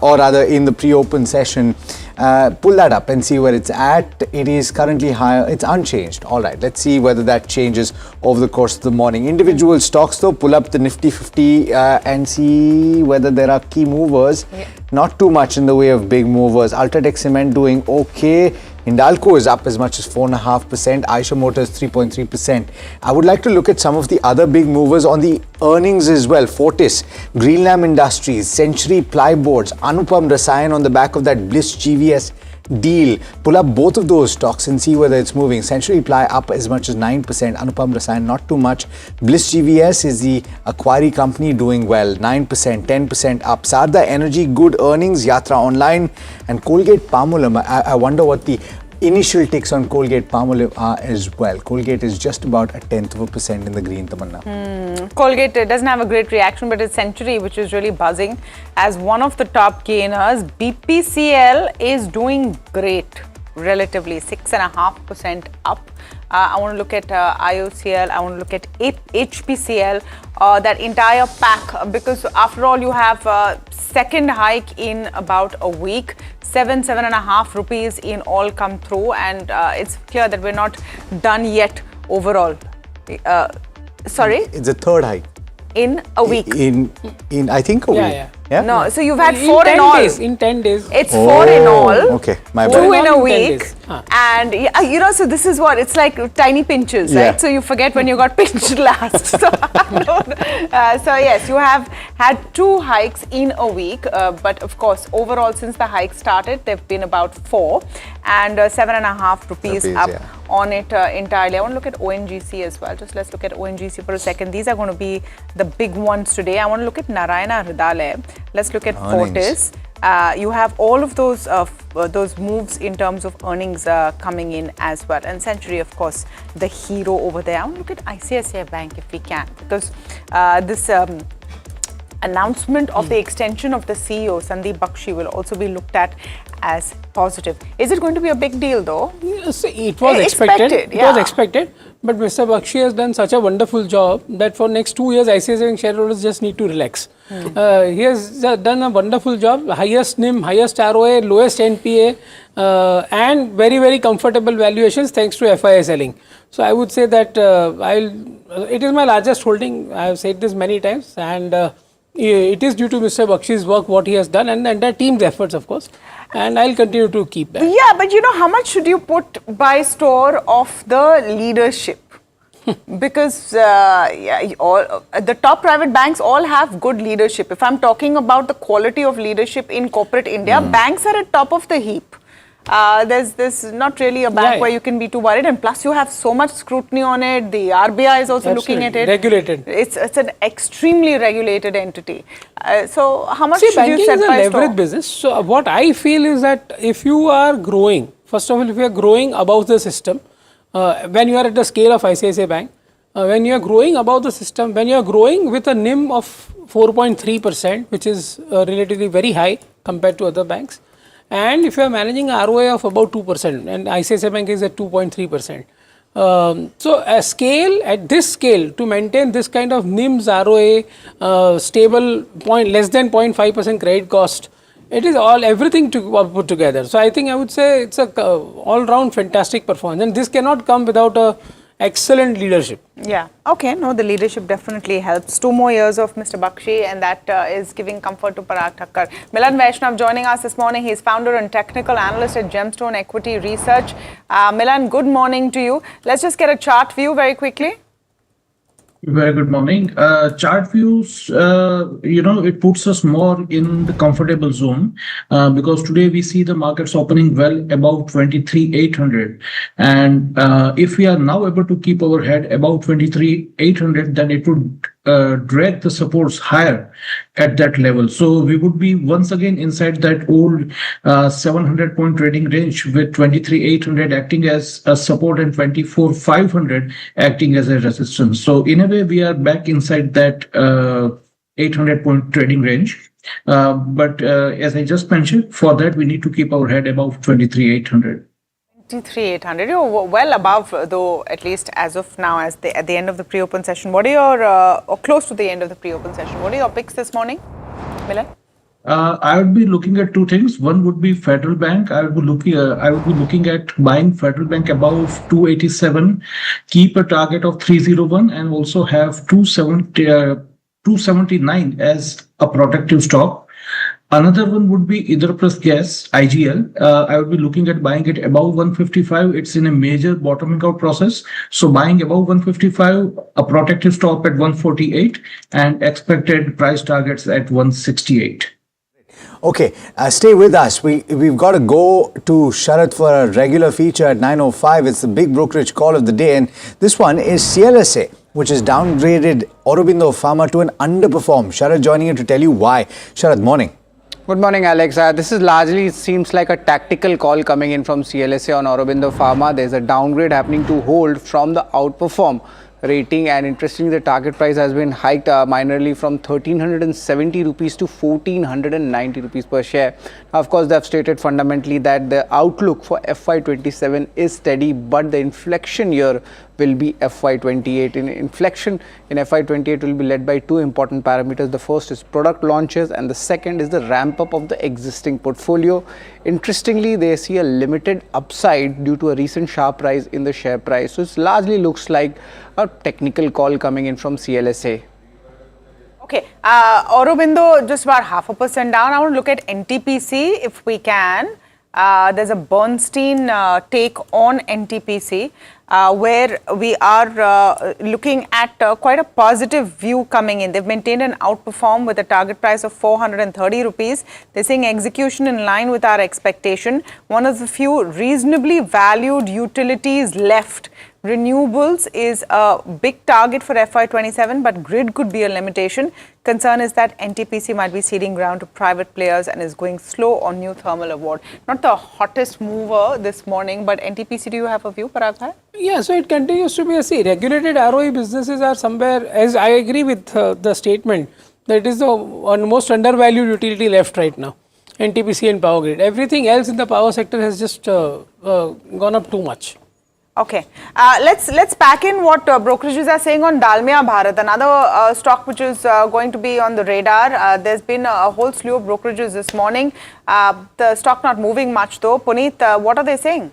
or rather in the pre-open session. Pull that up and see where it's at. It is currently higher. It's unchanged. All right, let's see whether that changes over the course of the morning. Individual stocks though, pull up the Nifty 50 and see whether there are key movers. Not too much in the way of big movers. Ultratech Cement doing okay. Hindalco is up as much as 4.5%. Eicher Motors 3.3%. I would like to look at some of the other big movers on the earnings as well. Fortis, Greenlam Industries, Century Plyboards, Anupam Rasayan on the back of that Bliss GVS deal. Pull up both of those stocks and see whether it's moving. Century Ply up as much as 9%. Anupam Rasayan not too much. Bliss GVS is the acquiry company doing well. 9%, 10% up. Sarda Energy, good earnings. Yatra Online and Colgate Palmolive. I wonder what the initial ticks on Colgate Palmolive are as well. Colgate is just about 0.1% in the green, Tamanna. Colgate doesn't have a great reaction, but it's Century which is really buzzing as one of the top gainers. BPCL is doing great, relatively 6.5% up. I want to look at IOCL, I want to look at HPCL, that entire pack, because after all you have second hike in about a week. 7.5 rupees in all come through, and it's clear that we're not done yet overall. Sorry? It's a third hike. In a week. In I think a week. Yeah. No, so you've had 4 in all. In 10 days. It's 4 in all. Okay, my bad. 2 in a week. And so this is what, it's like tiny pinches, right? So you forget when you got pinched last. So yes, you have had 2 hikes in a week. But of course, overall, since the hike started, they've been about 4 and 7.5 rupees up on it entirely. I want to look at ONGC as well. Just let's look at ONGC for a second. These are going to be the big ones today. I want to look at Narayana Hrudayalaya. Let's look at Fortis. You have all of those moves in terms of earnings coming in as well. And Century, of course, the hero over there. I want to look at ICICI Bank if we can, because this announcement of the extension of the CEO, Sandeep Bakshi, will also be looked at as positive. Is it going to be a big deal though? Yes, it was expected. It was expected. But Mr. Bakshi has done such a wonderful job that for next 2 years, ICICI Bank shareholders just need to relax. He has done a wonderful job. Highest NIM, highest ROA, lowest NPA, and very, very comfortable valuations thanks to FII selling. So I would say that it is my largest holding. I have said this many times, and it is due to Mr. Bakshi's work, what he has done, and the entire team's efforts, of course. And I'll continue to keep that. Yeah, but you know, how much should you put by store of the leadership? Because the top private banks all have good leadership. If I'm talking about the quality of leadership in corporate India, banks are at top of the heap. There's not really a bank where you can be too worried, and plus you have so much scrutiny on it. The RBI is also looking at it. Regulated. It's an extremely regulated entity. So how much should you set by store? Banking is a leverage business. So what I feel is that if you are growing, first of all, if you are growing above the system, when you are at the scale of ICICI Bank, when you are growing above the system, when you are growing with a NIM of 4.3%, which is relatively very high compared to other banks, and if you are managing ROA of about 2%, and ICICI Bank is at 2.3%. So at this scale, to maintain this kind of NIMs, ROA, stable less than 0.5% credit cost, it is everything to put together. So I think I would say it's a all-round fantastic performance, and this cannot come without a excellent leadership. Yeah. Okay. No, the leadership definitely helps. 2 more years of Mr. Bakshi, and that is giving comfort to Parag Thakkar. Milan Vaishnav joining us this morning. He's founder and technical analyst at Gemstone Equity Research. Milan, good morning to you. Let's just get a chart view very quickly. Very good morning. Chart views, it puts us more in the comfortable zone because today we see the markets opening well above 23,800. And if we are now able to keep our head above 23,800, then it would drag the supports higher at that level. So we would be once again inside that old 700-point trading range with 23,800 acting as a support and 24,500 acting as a resistance. So in a way, we are back inside that 800-point trading range. But as I just mentioned, for that, we need to keep our head above 23,800. 23,800. You're well above, though, at least as of now, at the end of the pre-open session. What are your, or close to the end of the pre-open session, what are your picks this morning, Milan? I would be looking at 2 things. One would be Federal Bank. I would be looking at buying Federal Bank above 287, keep a target of 301, and also have 279 as a protective stop. Another one would be Indraprasth Gas, IGL. I would be looking at buying it above 155. It's in a major bottoming out process. So buying above 155, a protective stop at 148, and expected price targets at 168. Okay, stay with us. We've got to go to Sharath for a regular feature at 9:05. It's the big brokerage call of the day, and this one is CLSA, which has downgraded Aurobindo Pharma to an underperform. Sharath joining you to tell you why. Sharath, morning. Good morning, Alex. This is largely seems like a tactical call coming in from CLSA on Aurobindo Pharma. There's a downgrade happening to hold from the outperform rating, and interestingly the target price has been hiked minorly from 1,370 rupees to 1,490 rupees per share. Now, of course, they have stated fundamentally that the outlook for FY27 is steady, but the inflection year will be FY28. Inflection in FY28 will be led by 2 important parameters. The first is product launches, and the second is the ramp up of the existing portfolio. Interestingly, they see a limited upside due to a recent sharp rise in the share price. So it largely looks like a technical call coming in from CLSA. Okay, Aurobindo just about 0.5% down. I want to look at NTPC if we can. There's a Bernstein take on NTPC. where we are looking at quite a positive view coming in. They've maintained an outperform with a target price of 430 rupees. They're saying execution in line with our expectation. One of the few reasonably valued utilities left. Renewables is a big target for FY27, but grid could be a limitation. Concern is that NTPC might be ceding ground to private players and is going slow on new thermal award. Not the hottest mover this morning, but NTPC, do you have a view, Parag bhai? Yeah, so it continues to be a regulated ROE businesses are somewhere, as I agree with the statement, that it is the most undervalued utility left right now, NTPC and Power Grid. Everything else in the power sector has just gone up too much. Okay, let's pack in what brokerages are saying on Dalmia Bharat, another stock which is going to be on the radar. There's been a whole slew of brokerages this morning. The stock not moving much though. Puneet, what are they saying?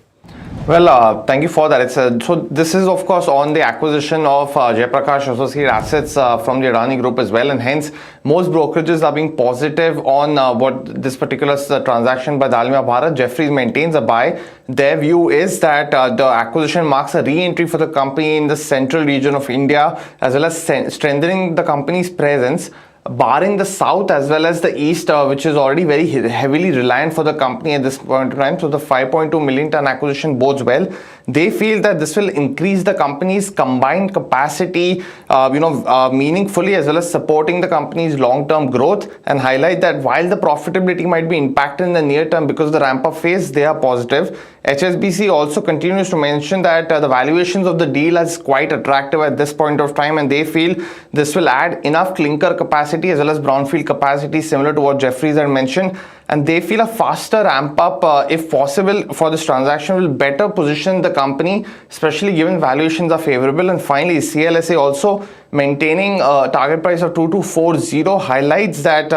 Well, thank you for that. So this is of course on the acquisition of Jaiprakash Associate assets from the Adani Group as well, and hence most brokerages are being positive on what this particular transaction by Dalmia Bharat. Jefferies maintains a buy. Their view is that the acquisition marks a re-entry for the company in the central region of India, as well as strengthening the company's presence, barring the south as well as the east, which is already very heavily reliant for the company at this point in time. So the 5.2 million ton acquisition bodes well. They feel that this will increase the company's combined capacity, meaningfully, as well as supporting the company's long-term growth, and highlight that while the profitability might be impacted in the near term because of the ramp-up phase, they are positive. HSBC also continues to mention that the valuations of the deal is quite attractive at this point of time, and they feel this will add enough clinker capacity as well as brownfield capacity similar to what Jefferies had mentioned, and they feel a faster ramp up if possible for this transaction will better position the company, especially given valuations are favorable. And finally, CLSA also maintaining a target price of 2240 highlights that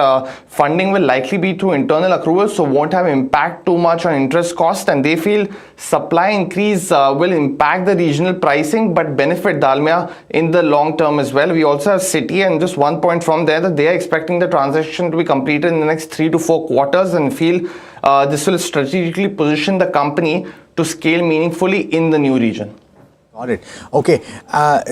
funding will likely be through internal accruals, so won't have impact too much on interest cost, and they feel supply increase will impact the regional pricing but benefit Dalmia in the long term as well. We also have Citi, and just one point from there, that they are expecting the transaction to be completed in the next 3 to 4 quarters, and feel this will strategically position the company to scale meaningfully in the new region. Got it. Okay.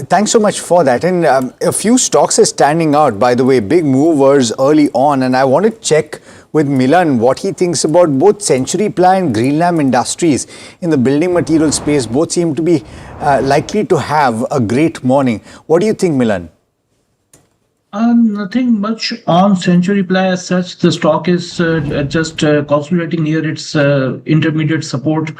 Thanks so much for that. And a few stocks are standing out, by the way, big movers early on. And I want to check with Milan what he thinks about both Century Ply and Greenlam Industries in the building material space. Both seem to be likely to have a great morning. What do you think, Milan? Nothing much on Century Ply as such. The stock is just consolidating near its intermediate support.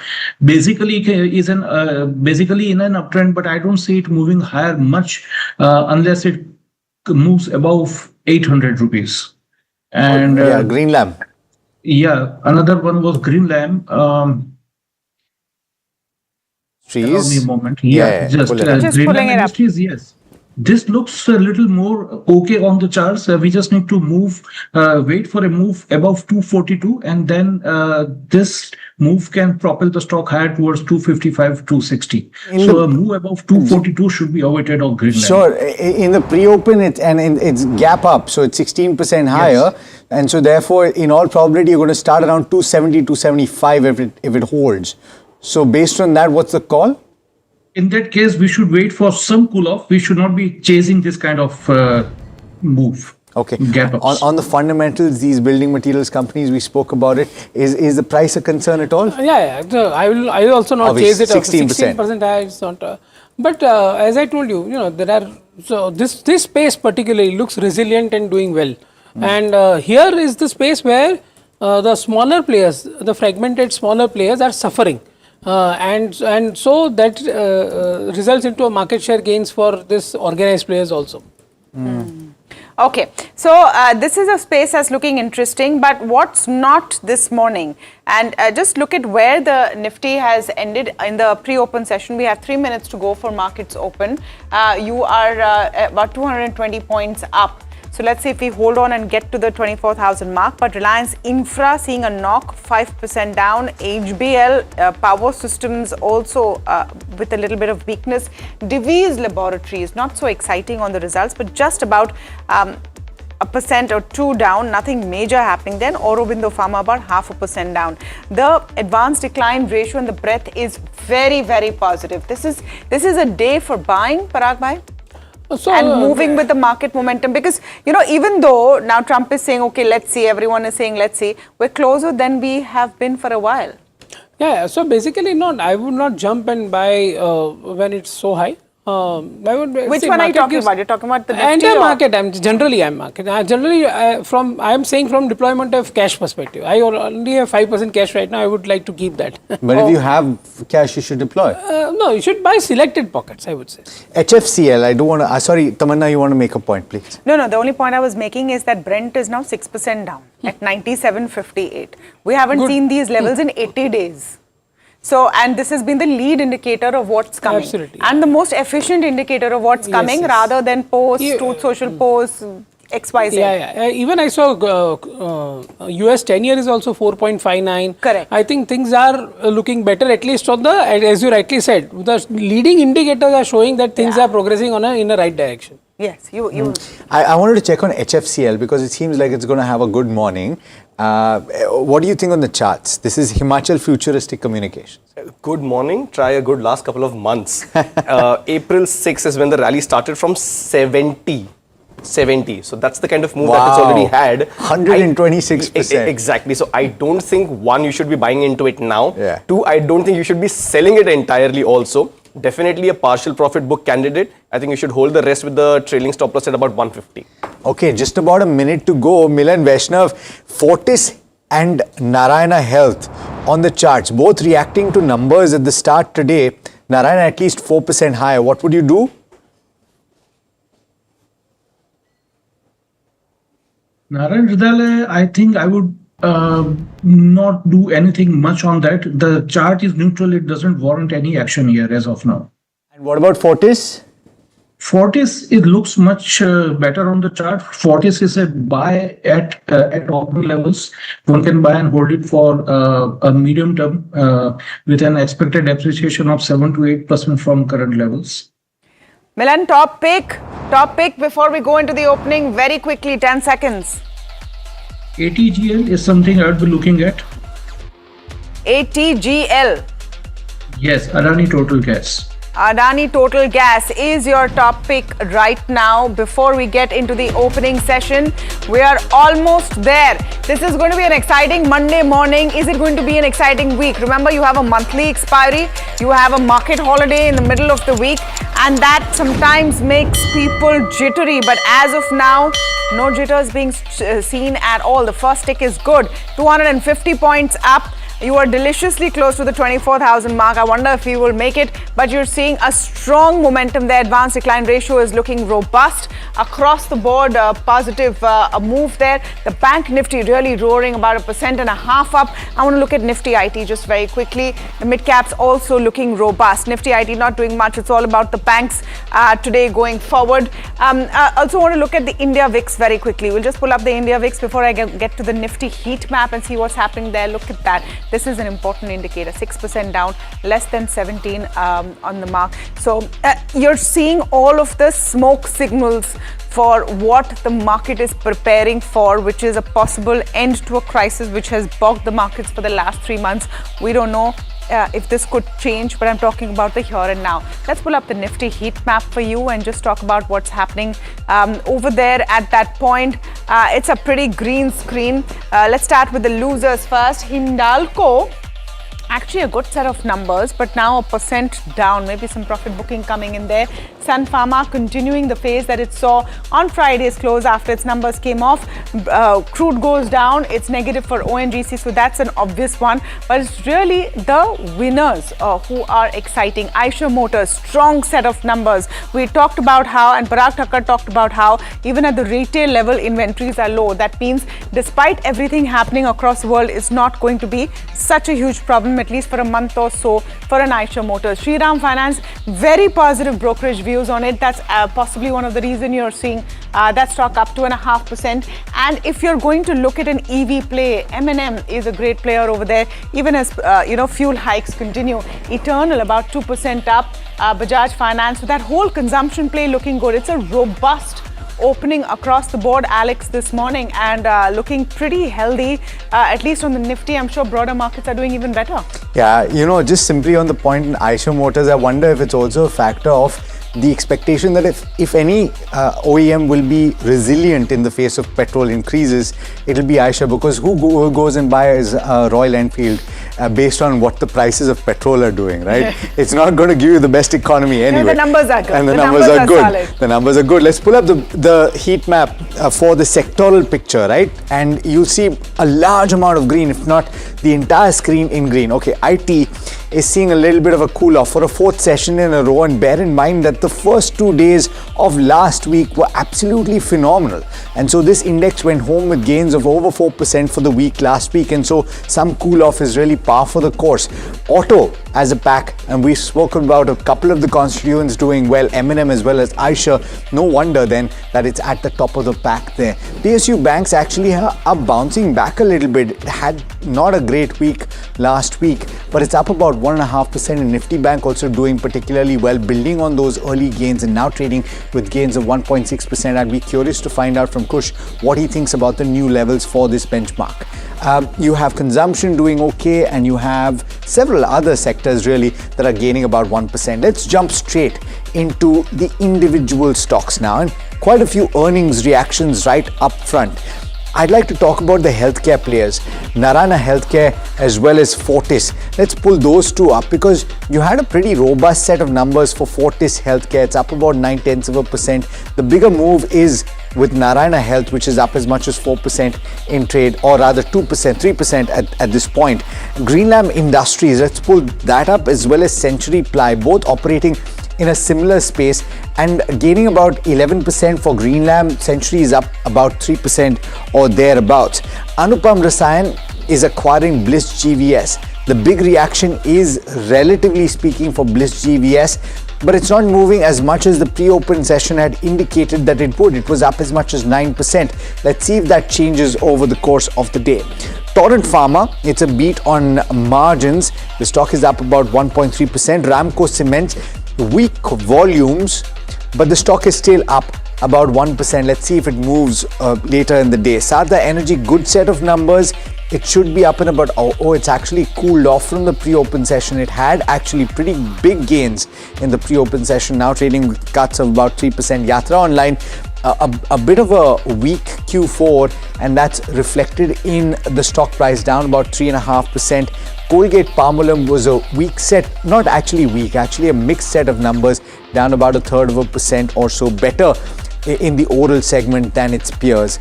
Basically, is in an uptrend, but I don't see it moving higher much unless it moves above 800 rupees. And Greenlam. Yeah, another one was Greenlam. Allow me a moment. Just pulling it up. Yes. This looks a little more okay on the charts. We just need to wait for a move above 242, and then this move can propel the stock higher towards 255, 260. So a move above 242 should be awaited on Greenland. Sure. In the pre-open, it's gap up, so it's 16% higher. Yes. And so therefore, in all probability, you're going to start around 270, 275 if it holds. So based on that, what's the call? In that case, we should wait for some cool off. We should not be chasing this kind of move. Okay. On the fundamentals, these building materials companies, we spoke about it. Is the price a concern at all? I will also not chase it. 16% high. It's not. But as I told you, there are this space particularly looks resilient and doing well. And here is the space where the smaller players, the fragmented smaller players, are suffering. And so that results into a market share gains for this organized players also. Okay, so this is a space that's looking interesting, but what's not this morning? And just look at where the Nifty has ended in the pre-open session. We have 3 minutes to go for markets open. You are about 220 points up. So let's see if we hold on and get to the 24,000 mark. But Reliance Infra seeing a knock, 5% down. HBL Power Systems also with a little bit of weakness. Divi's Laboratories, not so exciting on the results, but just about 1% or 2 down, nothing major happening then. Aurobindo Pharma about 0.5% down. The advanced decline ratio and the breadth is very, very positive. This is a day for buying, Parag bhai. So, and moving with the market momentum, because even though now Trump is saying okay, let's see, everyone is saying let's see, we're closer than we have been for a while. Yeah, so basically I would not jump and buy when it's so high. Which one are you talking about? You're talking about the Nifty entire market. I'm saying from deployment of cash perspective. I only have 5% cash right now. I would like to keep that. But if you have cash, you should deploy. No, you should buy selected pockets, I would say. HFCL, I don't want to. Sorry, Tamanna, you want to make a point, please? No. The only point I was making is that Brent is now 6% down at 97.58. We haven't seen these levels in 80 days. So, and this has been the lead indicator of what's coming. Absolutely. And the most efficient indicator of what's coming rather than posts, Truth Social posts, XYZ. Yeah. Even I saw US 10-year is also 4.59. Correct. I think things are looking better, at least on the, as you rightly said, the leading indicators are showing that things are progressing in the right direction. Yes, I wanted to check on HFCL because it seems like it's going to have a good morning. What do you think on the charts? This is Himachal Futuristic Communications. Good morning. Try a good last couple of months. April 6 is when the rally started from 70. So that's the kind of move that it's already had. 126%. Exactly. So I don't think, one, you should be buying into it now. Yeah. Two, I don't think you should be selling it entirely also. Definitely a partial profit book candidate. I think you should hold the rest with the trailing stop loss at about 150. Okay, just about a minute to go. Milan Vaishnav, Fortis and Narayana Health on the charts, both reacting to numbers at the start today. Narayana at least 4% higher. What would you do? Narayan Hridayalaya, I think I would not do anything much on that. The chart is neutral. It doesn't warrant any action here as of now. And what about Fortis? Fortis, it looks much better on the chart. Fortis is a buy at open levels. One can buy and hold it for a medium term with an expected appreciation of 7 to 8% from current levels. Milan, top pick before we go into the opening, very quickly, 10 seconds. ATGL is something I would be looking at. ATGL. Yes, Adani Total Gas. Adani Total Gas is your top pick right now. Before we get into the opening session, we are almost there. This is going to be an exciting Monday morning. Is it going to be an exciting week? Remember, you have a monthly expiry. You have a market holiday in the middle of the week, and that sometimes makes people jittery. But as of now, no jitters being seen at all. The first tick is good. 250 points up. You are deliciously close to the 24,000 mark. I wonder if you will make it, but you're seeing a strong momentum there. Advanced decline ratio is looking robust across the board. Positive move there. The bank Nifty really roaring about 1.5% up. I want to look at Nifty IT just very quickly. The mid caps also looking robust. Nifty IT not doing much. It's all about the banks today going forward. I also want to look at the India VIX very quickly. We'll just pull up the India VIX before I get to the Nifty heat map and see what's happening there. Look at that. This is an important indicator, 6% down, less than 17 on the mark. So you're seeing all of the smoke signals for what the market is preparing for, which is a possible end to a crisis which has bogged the markets for the last 3 months. We don't know if this could change, but I'm talking about the here and now. Let's pull up the Nifty heat map for you and just talk about what's happening over there at that point. It's a pretty green screen. Let's start with the losers first. Hindalco, actually a good set of numbers, but now 1% down, maybe some profit booking coming in there. Sun Pharma continuing the phase that it saw on Friday's close after its numbers came off. Crude goes down, it's negative for ONGC, so that's an obvious one. But it's really the winners who are exciting. Eicher Motors, strong set of numbers. We talked about how, and Parag Thakkar talked about how, even at the retail level, inventories are low. That means despite everything happening across the world, it's not going to be such a huge problem, at least for a month or so, for an Eicher Motors. Shriram Finance, very positive brokerage views on it. That's possibly one of the reasons you're seeing that stock up 2.5%. And if you're going to look at an EV play, M&M is a great player over there, even as fuel hikes continue. Eternal about 2% up. Bajaj Finance, so that whole consumption play looking good. It's a robust opening across the board, Alex, this morning, and looking pretty healthy, at least on the Nifty. I'm sure broader markets are doing even better. Yeah, just simply on the point in Eicher Motors, I wonder if it's also a factor of the expectation that if any OEM will be resilient in the face of petrol increases, it'll be Eicher, because who goes and buys Royal Enfield based on what the prices of petrol are doing, right? It's not going to give you the best economy anyway. No, the numbers are good. And the numbers are good. Solid. The numbers are good. Let's pull up the heat map for the sectoral picture, right? And you'll see a large amount of green, if not the entire screen in green. Okay, IT is seeing a little bit of a cool off for a fourth session in a row, and bear in mind that the first 2 days of last week were absolutely phenomenal, and so this index went home with gains of over 4% for the week last week, and so some cool off is really par for the course. Auto as a pack, and we've spoken about a couple of the constituents doing well, M&M as well as Eicher. No wonder then that it's at the top of the pack there. PSU banks actually are bouncing back a little bit. It had not a great week last week, but it's up about 1.5%, and Nifty Bank also doing particularly well, building on those early gains and now trading with gains of 1.6%. I'd be curious to find out from Kush what he thinks about the new levels for this benchmark. You have consumption doing okay, and you have several other sectors really that are gaining about 1%. Let's jump straight into the individual stocks now, and quite a few earnings reactions right up front. I'd like to talk about the healthcare players, Narayana Healthcare as well as Fortis. Let's pull those two up, because you had a pretty robust set of numbers for Fortis Healthcare. It's up about 0.9%. The bigger move is with Narayana Health, which is up as much as 4% in trade, or rather 2%, 3% at this point. Greenlam Industries, let's pull that up, as well as Century Ply, both operating in a similar space and gaining about 11% for Greenlam. Century is up about 3% or thereabouts. Anupam Rasayan is acquiring Bliss GVS. The big reaction is, relatively speaking, for Bliss GVS, but it's not moving as much as the pre-open session had indicated that it would. It was up as much as 9%. Let's see if that changes over the course of the day. Torrent Pharma, it's a beat on margins. The stock is up about 1.3%. Ramco Cement, weak volumes, but the stock is still up about 1%. Let's see if it moves later in the day. Sarda Energy, good set of numbers. It should be up in about, it's actually cooled off from the pre-open session. It had actually pretty big gains in the pre-open session, now trading with cuts of about 3%. Yatra Online, a bit of a weak Q4, and that's reflected in the stock price, down about 3.5%. Colgate Palmolive was a weak set, not actually weak, actually a mixed set of numbers, down about 1/3% or so, better in the oral segment than its peers.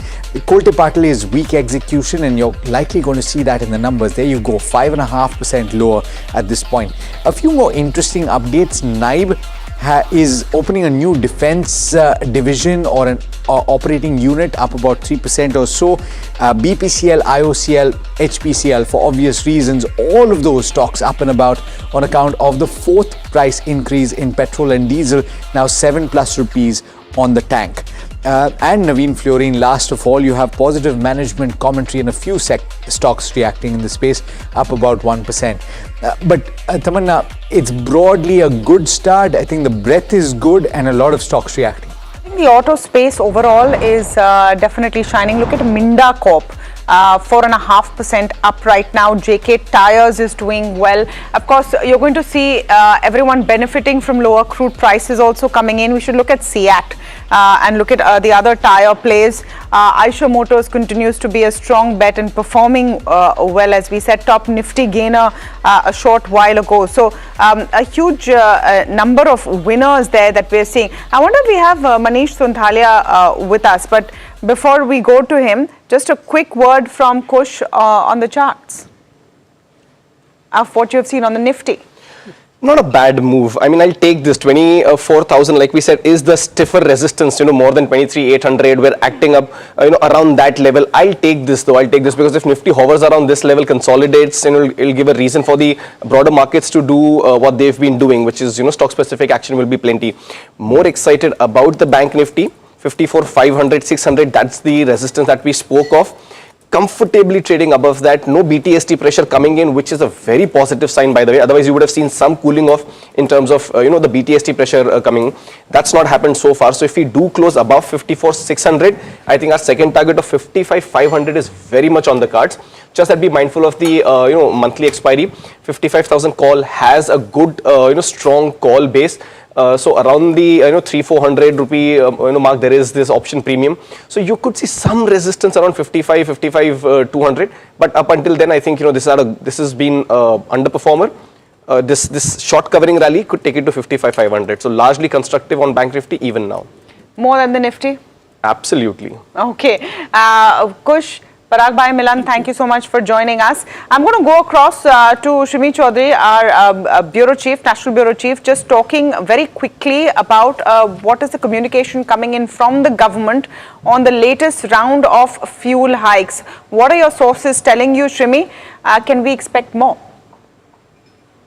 Kolte Patil is weak execution, and you're likely going to see that in the numbers. There you go, 5.5% lower at this point. A few more interesting updates. NIBE is opening a new defense division or an operating unit, up about 3% or so. BPCL, IOCL, HPCL, for obvious reasons, all of those stocks up and about on account of the fourth price increase in petrol and diesel, now 7+ rupees on the tank. And Naveen Fluorine, last of all, you have positive management commentary and a few stocks reacting in the space, up about 1%. But Tamanna, it's broadly a good start. I think the breadth is good and a lot of stocks reacting. The auto space overall is definitely shining. Look at Minda Corp. 4.5% up right now. JK Tires is doing well. Of course, you're going to see everyone benefiting from lower crude prices also coming in. We should look at SEAT and look at the other tire plays. Eicher Motors continues to be a strong bet and performing well, as we said, top Nifty gainer a short while ago. So a huge number of winners there that we're seeing. I wonder if we have Manish Sonthalia with us, but before we go to him, just a quick word from Kush on the charts of what you have seen on the Nifty. Not a bad move. I mean, I'll take this. 24,000, like we said, is the stiffer resistance, more than 23,800. We're acting up, around that level. I'll take this though. I'll take this because if Nifty hovers around this level, consolidates, it'll give a reason for the broader markets to do what they've been doing, which is, stock specific action will be plenty. More excited about the bank Nifty. 54,500, 600, that's the resistance that we spoke of. comfortably trading above that. No BTST pressure coming in, which is a very positive sign, by the way. Otherwise, you would have seen some cooling off in terms of the BTST pressure coming in. That's not happened so far. So if we do close above 54,600, I think our second target of 55,500 is very much on the cards. Just that be mindful of the monthly expiry. 55,000 call has a good strong call base. So around the 300-400 rupee mark, there is this option premium. So you could see some resistance around 200. But up until then, I think this has been underperformer. This short covering rally could take it to 55,500. So largely constructive on Bank Nifty even now. More than the Nifty? Absolutely. Okay. Kush, Parag Bhai, Milan, thank you so much for joining us. I'm going to go across to Shimi Chaudhary, our Bureau Chief, National Bureau Chief, just talking very quickly about what is the communication coming in from the government on the latest round of fuel hikes. What are your sources telling you, Shimi? Can we expect more?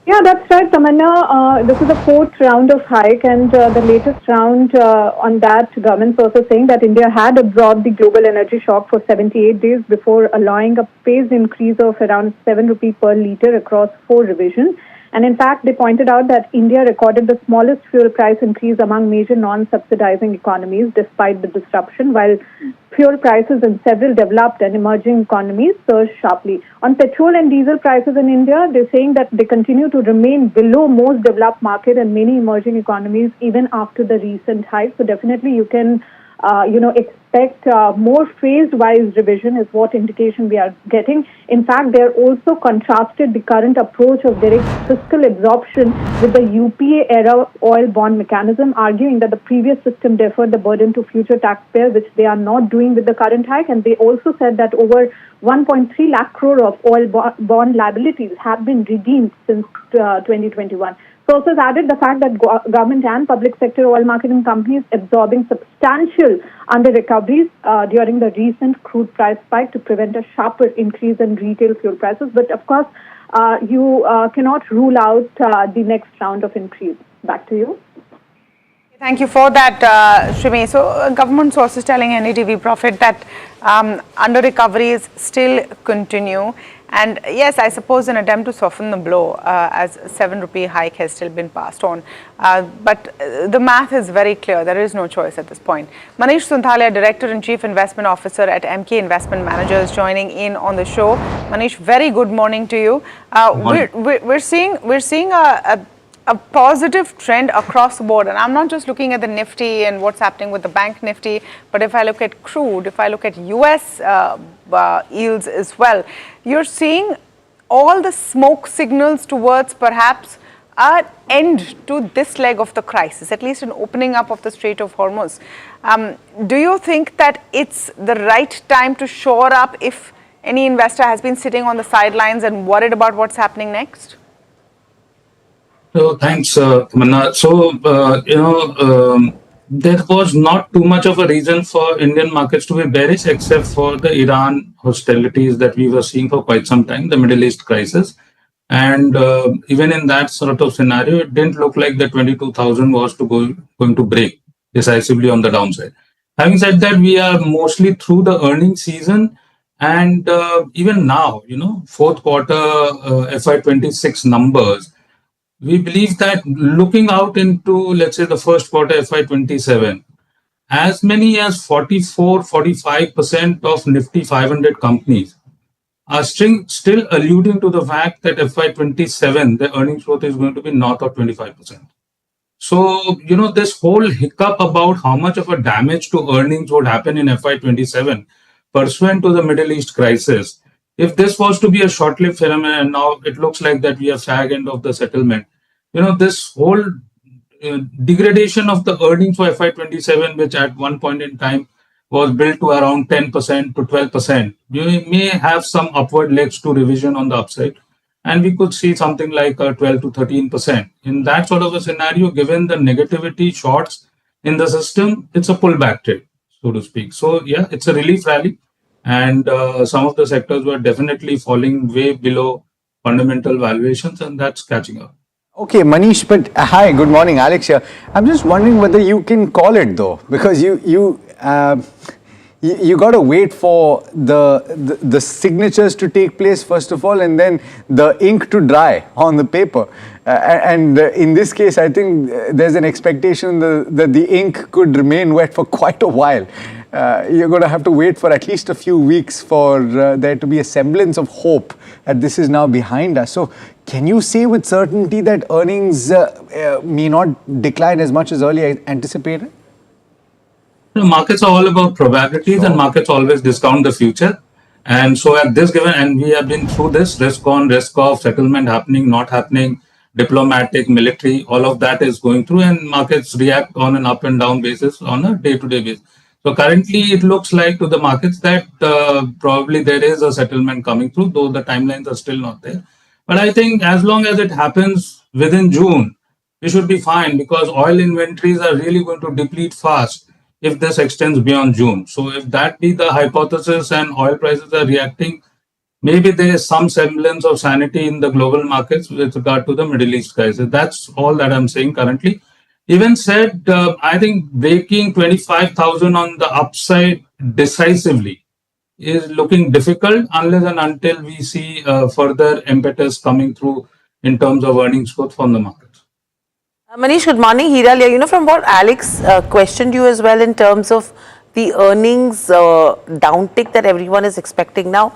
Yeah, that's right, Tamanna. This is the fourth round of hike, and the latest round on that, government sources saying that India had absorbed the global energy shock for 78 days before allowing a phased increase of around 7 rupee per litre across 4 revisions. And in fact, they pointed out that India recorded the smallest fuel price increase among major non-subsidizing economies despite the disruption, while fuel prices in several developed and emerging economies surged sharply. On petrol and diesel prices in India, they're saying that they continue to remain below most developed market and many emerging economies even after the recent hike. So definitely you can expect more phased-wise revision is what indication we are getting. In fact, they are also contrasted the current approach of direct fiscal absorption with the UPA-era oil bond mechanism, arguing that the previous system deferred the burden to future taxpayers, which they are not doing with the current hike. And they also said that over 1.3 lakh crore of oil bond liabilities have been redeemed since 2021. Sources added the fact that government and public sector oil marketing companies absorbing substantial under-recoveries during the recent crude price spike to prevent a sharper increase in retail fuel prices. But of course, you cannot rule out the next round of increase. Back to you. Thank you for that, Shimi. So, government sources telling NDTV Profit that under-recoveries still continue. And yes, I suppose an attempt to soften the blow as 7 rupee hike has still been passed on. But the math is very clear. There is no choice at this point. Manish Sunthalia, Director and Chief Investment Officer at MK Investment Managers, joining in on the show. Manish, very good morning to you. We're seeing a positive trend across the board. And I'm not just looking at the Nifty and what's happening with the Bank Nifty, but if I look at crude, if I look at US yields as well, you're seeing all the smoke signals towards perhaps an end to this leg of the crisis, at least an opening up of the Strait of Hormuz. Do you think that it's the right time to shore up if any investor has been sitting on the sidelines and worried about what's happening next? So thanks, Tamanna. So, there was not too much of a reason for Indian markets to be bearish, except for the Iran hostilities that we were seeing for quite some time, the Middle East crisis. And even in that sort of scenario, it didn't look like the 22,000 was going to break decisively on the downside. Having said that, we are mostly through the earnings season. And even now, fourth quarter FY26 numbers, we believe that looking out into, let's say, the first quarter FY27, as many as 44-45% of Nifty 500 companies are still alluding to the fact that FY27, the earnings growth is going to be north of 25%. So, this whole hiccup about how much of a damage to earnings would happen in FY27 pursuant to the Middle East crisis, if this was to be a short-lived phenomenon, and now it looks like that we are fag end of the settlement, this whole degradation of the earnings for FY27, which at one point in time was built to around 10% to 12%, you may have some upward legs to revision on the upside, and we could see something like 12 to 13%. In that sort of a scenario, given the negativity shorts in the system, it's a pullback trade, so to speak. So yeah, it's a relief rally, and some of the sectors were definitely falling way below fundamental valuations, and that's catching up. Okay, Manish, but hi, good morning, Alex here. I'm just wondering whether you can call it though, because you you got to wait for the signatures to take place first of all, and then the ink to dry on the paper. And in this case, I think there's an expectation that the ink could remain wet for quite a while. You're going to have to wait for at least a few weeks for there to be a semblance of hope that this is now behind us. So can you say with certainty that earnings may not decline as much as earlier anticipated? Markets are all about probabilities, and markets always discount the future. And so at this given, and we have been through this risk on, risk off, settlement happening, not happening, diplomatic, military, all of that is going through, and markets react on an up and down basis on a day-to-day basis. So currently it looks like to the markets that probably there is a settlement coming through, though the timelines are still not there. But I think as long as it happens within June, we should be fine, because oil inventories are really going to deplete fast if this extends beyond June. So if that be the hypothesis and oil prices are reacting, maybe there is some semblance of sanity in the global markets with regard to the Middle East crisis. That's all that I'm saying currently. Even said, I think breaking 25,000 on the upside decisively is looking difficult unless and until we see further impetus coming through in terms of earnings growth from the market. Manish, good morning. Hiral, from what Alex questioned you as well in terms of the earnings downtick that everyone is expecting now,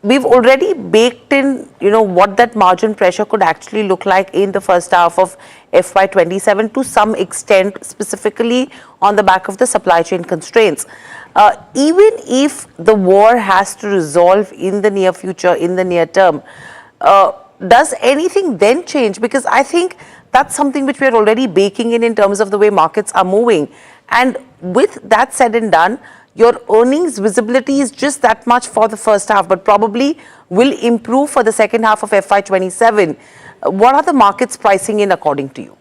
we've already baked in, what that margin pressure could actually look like in the first half of FY27 to some extent, specifically on the back of the supply chain constraints. Even if the war has to resolve in the near future, in the near term, does anything then change? Because I think that's something which we're already baking in terms of the way markets are moving. And with that said and done, your earnings visibility is just that much for the first half, but probably will improve for the second half of FY27. What are the markets pricing in according to you?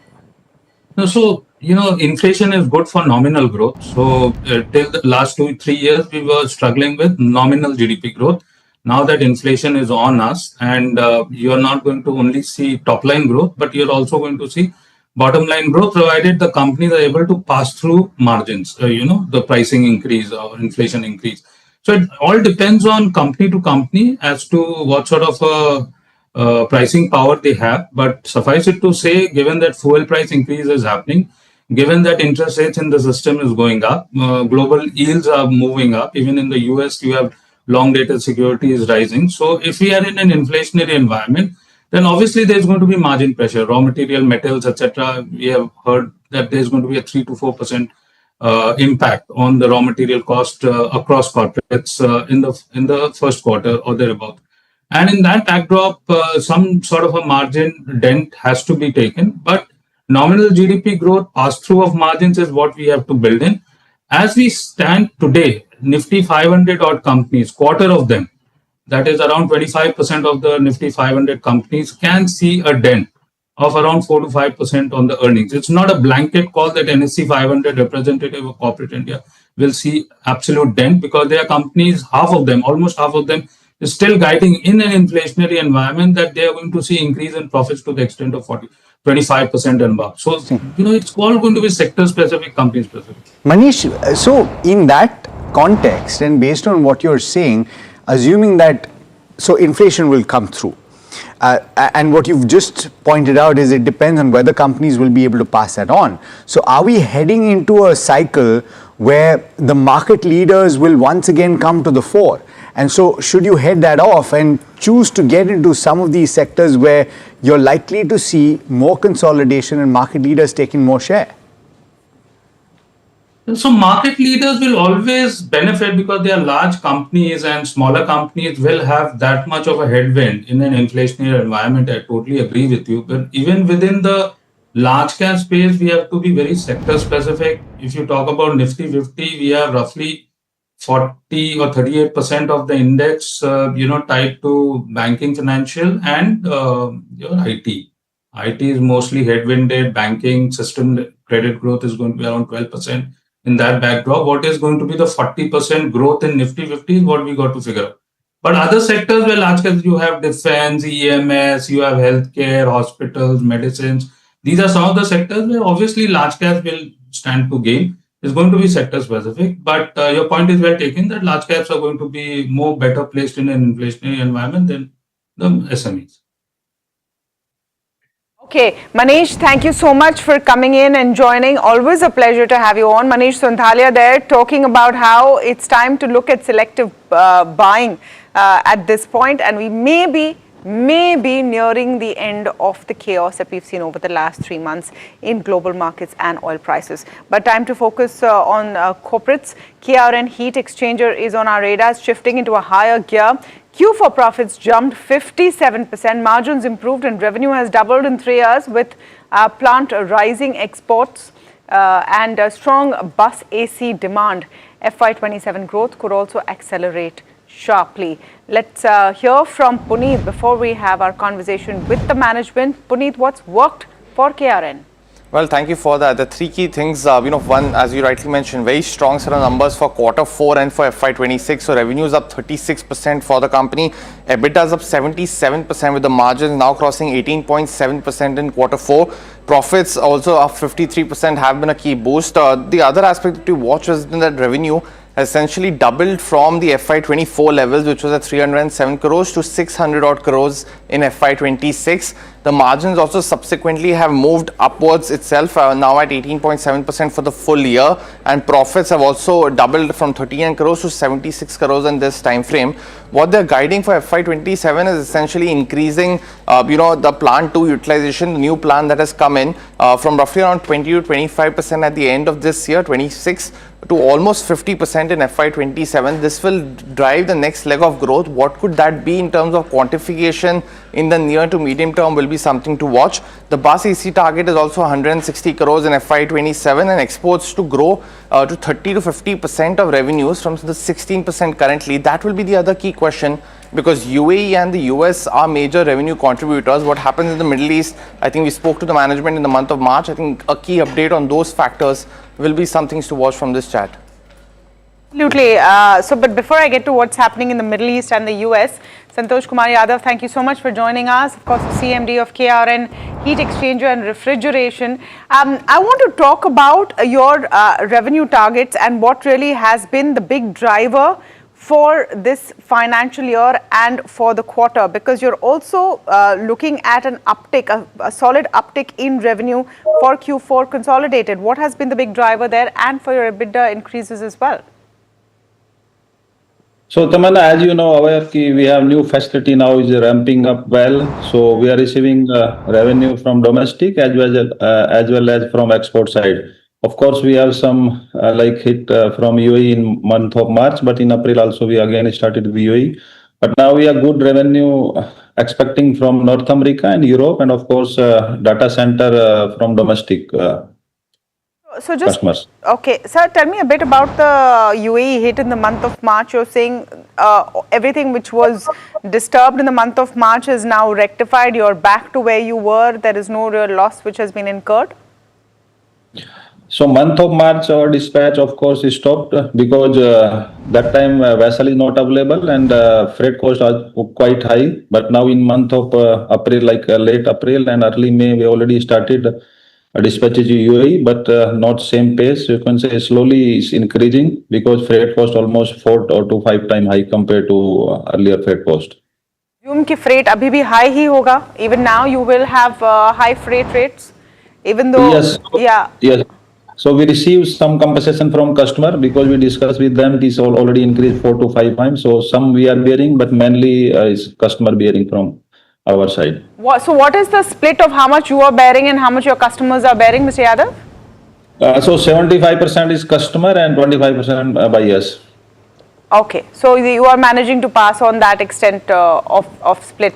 So, inflation is good for nominal growth. So, till the last 2-3 years, we were struggling with nominal GDP growth. Now that inflation is on us, and you're not going to only see top line growth, but you're also going to see bottom line growth, provided the companies are able to pass through margins, the pricing increase or inflation increase. So it all depends on company to company as to what sort of pricing power they have. But suffice it to say, given that fuel price increase is happening, given that interest rates in the system is going up, global yields are moving up. Even in the US, you have long-dated security is rising. So if we are in an inflationary environment, then obviously there's going to be margin pressure, raw material, metals, etc. We have heard that there's going to be a 3 to 4% impact on the raw material cost across corporates in the first quarter or thereabout. And in that backdrop, some sort of a margin dent has to be taken. But nominal GDP growth, pass-through of margins is what we have to build in. As we stand today, Nifty 500 odd companies, quarter of them, that is around 25% of the Nifty 500 companies, can see a dent of around 4 to 5% on the earnings. It's not a blanket call that NSE 500 representative of corporate India will see absolute dent, because there are companies, almost half of them, is still guiding in an inflationary environment that they are going to see increase in profits to the extent of 25% and above. So, it's all going to be sector specific, company specific. Manish, so in that context, and based on what you're saying, assuming that inflation will come through, and what you've just pointed out is it depends on whether companies will be able to pass that on. So are we heading into a cycle where the market leaders will once again come to the fore? And so should you head that off and choose to get into some of these sectors where you're likely to see more consolidation and market leaders taking more share? So market leaders will always benefit because they are large companies, and smaller companies will have that much of a headwind in an inflationary environment. I totally agree with you. But even within the large cap space, we have to be very sector specific. If you talk about Nifty 50, we have roughly 40 or 38% of the index, tied to banking, financial, and IT. IT is mostly headwinded. Banking system credit growth is going to be around 12%. In that backdrop, what is going to be the 40% growth in Nifty 50 is what we got to figure out. But other sectors where large caps, you have defense, EMS, you have healthcare, hospitals, medicines. These are some of the sectors where obviously large caps will stand to gain. is going to be sector specific. But your point is well taken that large caps are going to be more better placed in an inflationary environment than the SMEs. Okay, Manish, thank you so much for coming in and joining. Always a pleasure to have you on. Manish Sonthalia there talking about how it's time to look at selective buying at this point, and we may be nearing the end of the chaos that we've seen over the last 3 months in global markets and oil prices. But time to focus on corporates. KRN Heat Exchanger is on our radars, shifting into a higher gear. Q4 profits jumped 57%, margins improved, and revenue has doubled in 3 years with plant rising exports and strong bus AC demand. FY27 growth could also accelerate sharply. Let's hear from Puneet before we have our conversation with the management. Puneet, what's worked for KRN? Well, thank you for that. The 3 key things, one, as you rightly mentioned, very strong set of numbers for Q4 and for FY26. So revenue is up 36% for the company. EBITDA is up 77% with the margins now crossing 18.7% in Q4. Profits also up 53% have been a key boost. The other aspect to watch has been that revenue essentially doubled from the FY24 levels, which was at 307 crores to 600 odd crores in FY26. The margins also subsequently have moved upwards itself, now at 18.7% for the full year, and profits have also doubled from 39 crores to 76 crores in this time frame. What they're guiding for FY27 is essentially increasing, the plant 2 utilization, the new plant that has come in from roughly around 20 to 25% at the end of this year, 26, to almost 50% in FY27. This will drive the next leg of growth. What could that be in terms of quantification in the near to medium term will be something to watch. The bus AC target is also 160 crores in FY27 and exports to grow to 30 to 50% of revenues from the 16% currently. That will be the other key question, because UAE and the US are major revenue contributors. What happens in the Middle East, I think we spoke to the management in the month of March. I think a key update on those factors will be some things to watch from this chat. Absolutely. But before I get to what's happening in the Middle East and the US, Santosh Kumar Yadav, thank you so much for joining us. Of course, the CMD of KRN Heat Exchanger and Refrigeration. I want to talk about your revenue targets and what really has been the big driver for this financial year and for the quarter, because you're also looking at an uptick, a solid uptick in revenue for Q4 consolidated. What has been the big driver there, and for your EBITDA increases as well? So Tamanna, as you know, we have new facility now is ramping up well. So we are receiving revenue from domestic as well as from export side. Of course, we have some hit from UAE in month of March, but in April also we again started with UAE. But now we have good revenue expecting from North America and Europe, and of course data center from domestic customers. Okay, sir, tell me a bit about the UAE hit in the month of March. You're saying everything which was disturbed in the month of March is now rectified. You're back to where you were. There is no real loss which has been incurred. So month of March, our dispatch, of course, is stopped because that time vessel is not available and freight costs are quite high. But now in month of April, late April and early May, we already started dispatches to UAE, but not same pace. You can say slowly is increasing because freight cost almost 4 to 5 times high compared to earlier freight cost. Assume कि freight अभी भी high ही होगा. Even now you will have high freight rates, even though yes. So we received some compensation from customer because we discussed with them. This already increased 4 to 5 times. So some we are bearing, but mainly is customer bearing from our side. So what is the split of how much you are bearing and how much your customers are bearing, Mr. Yadav? So 75% is customer and 25% by us. Okay, so you are managing to pass on that extent of split.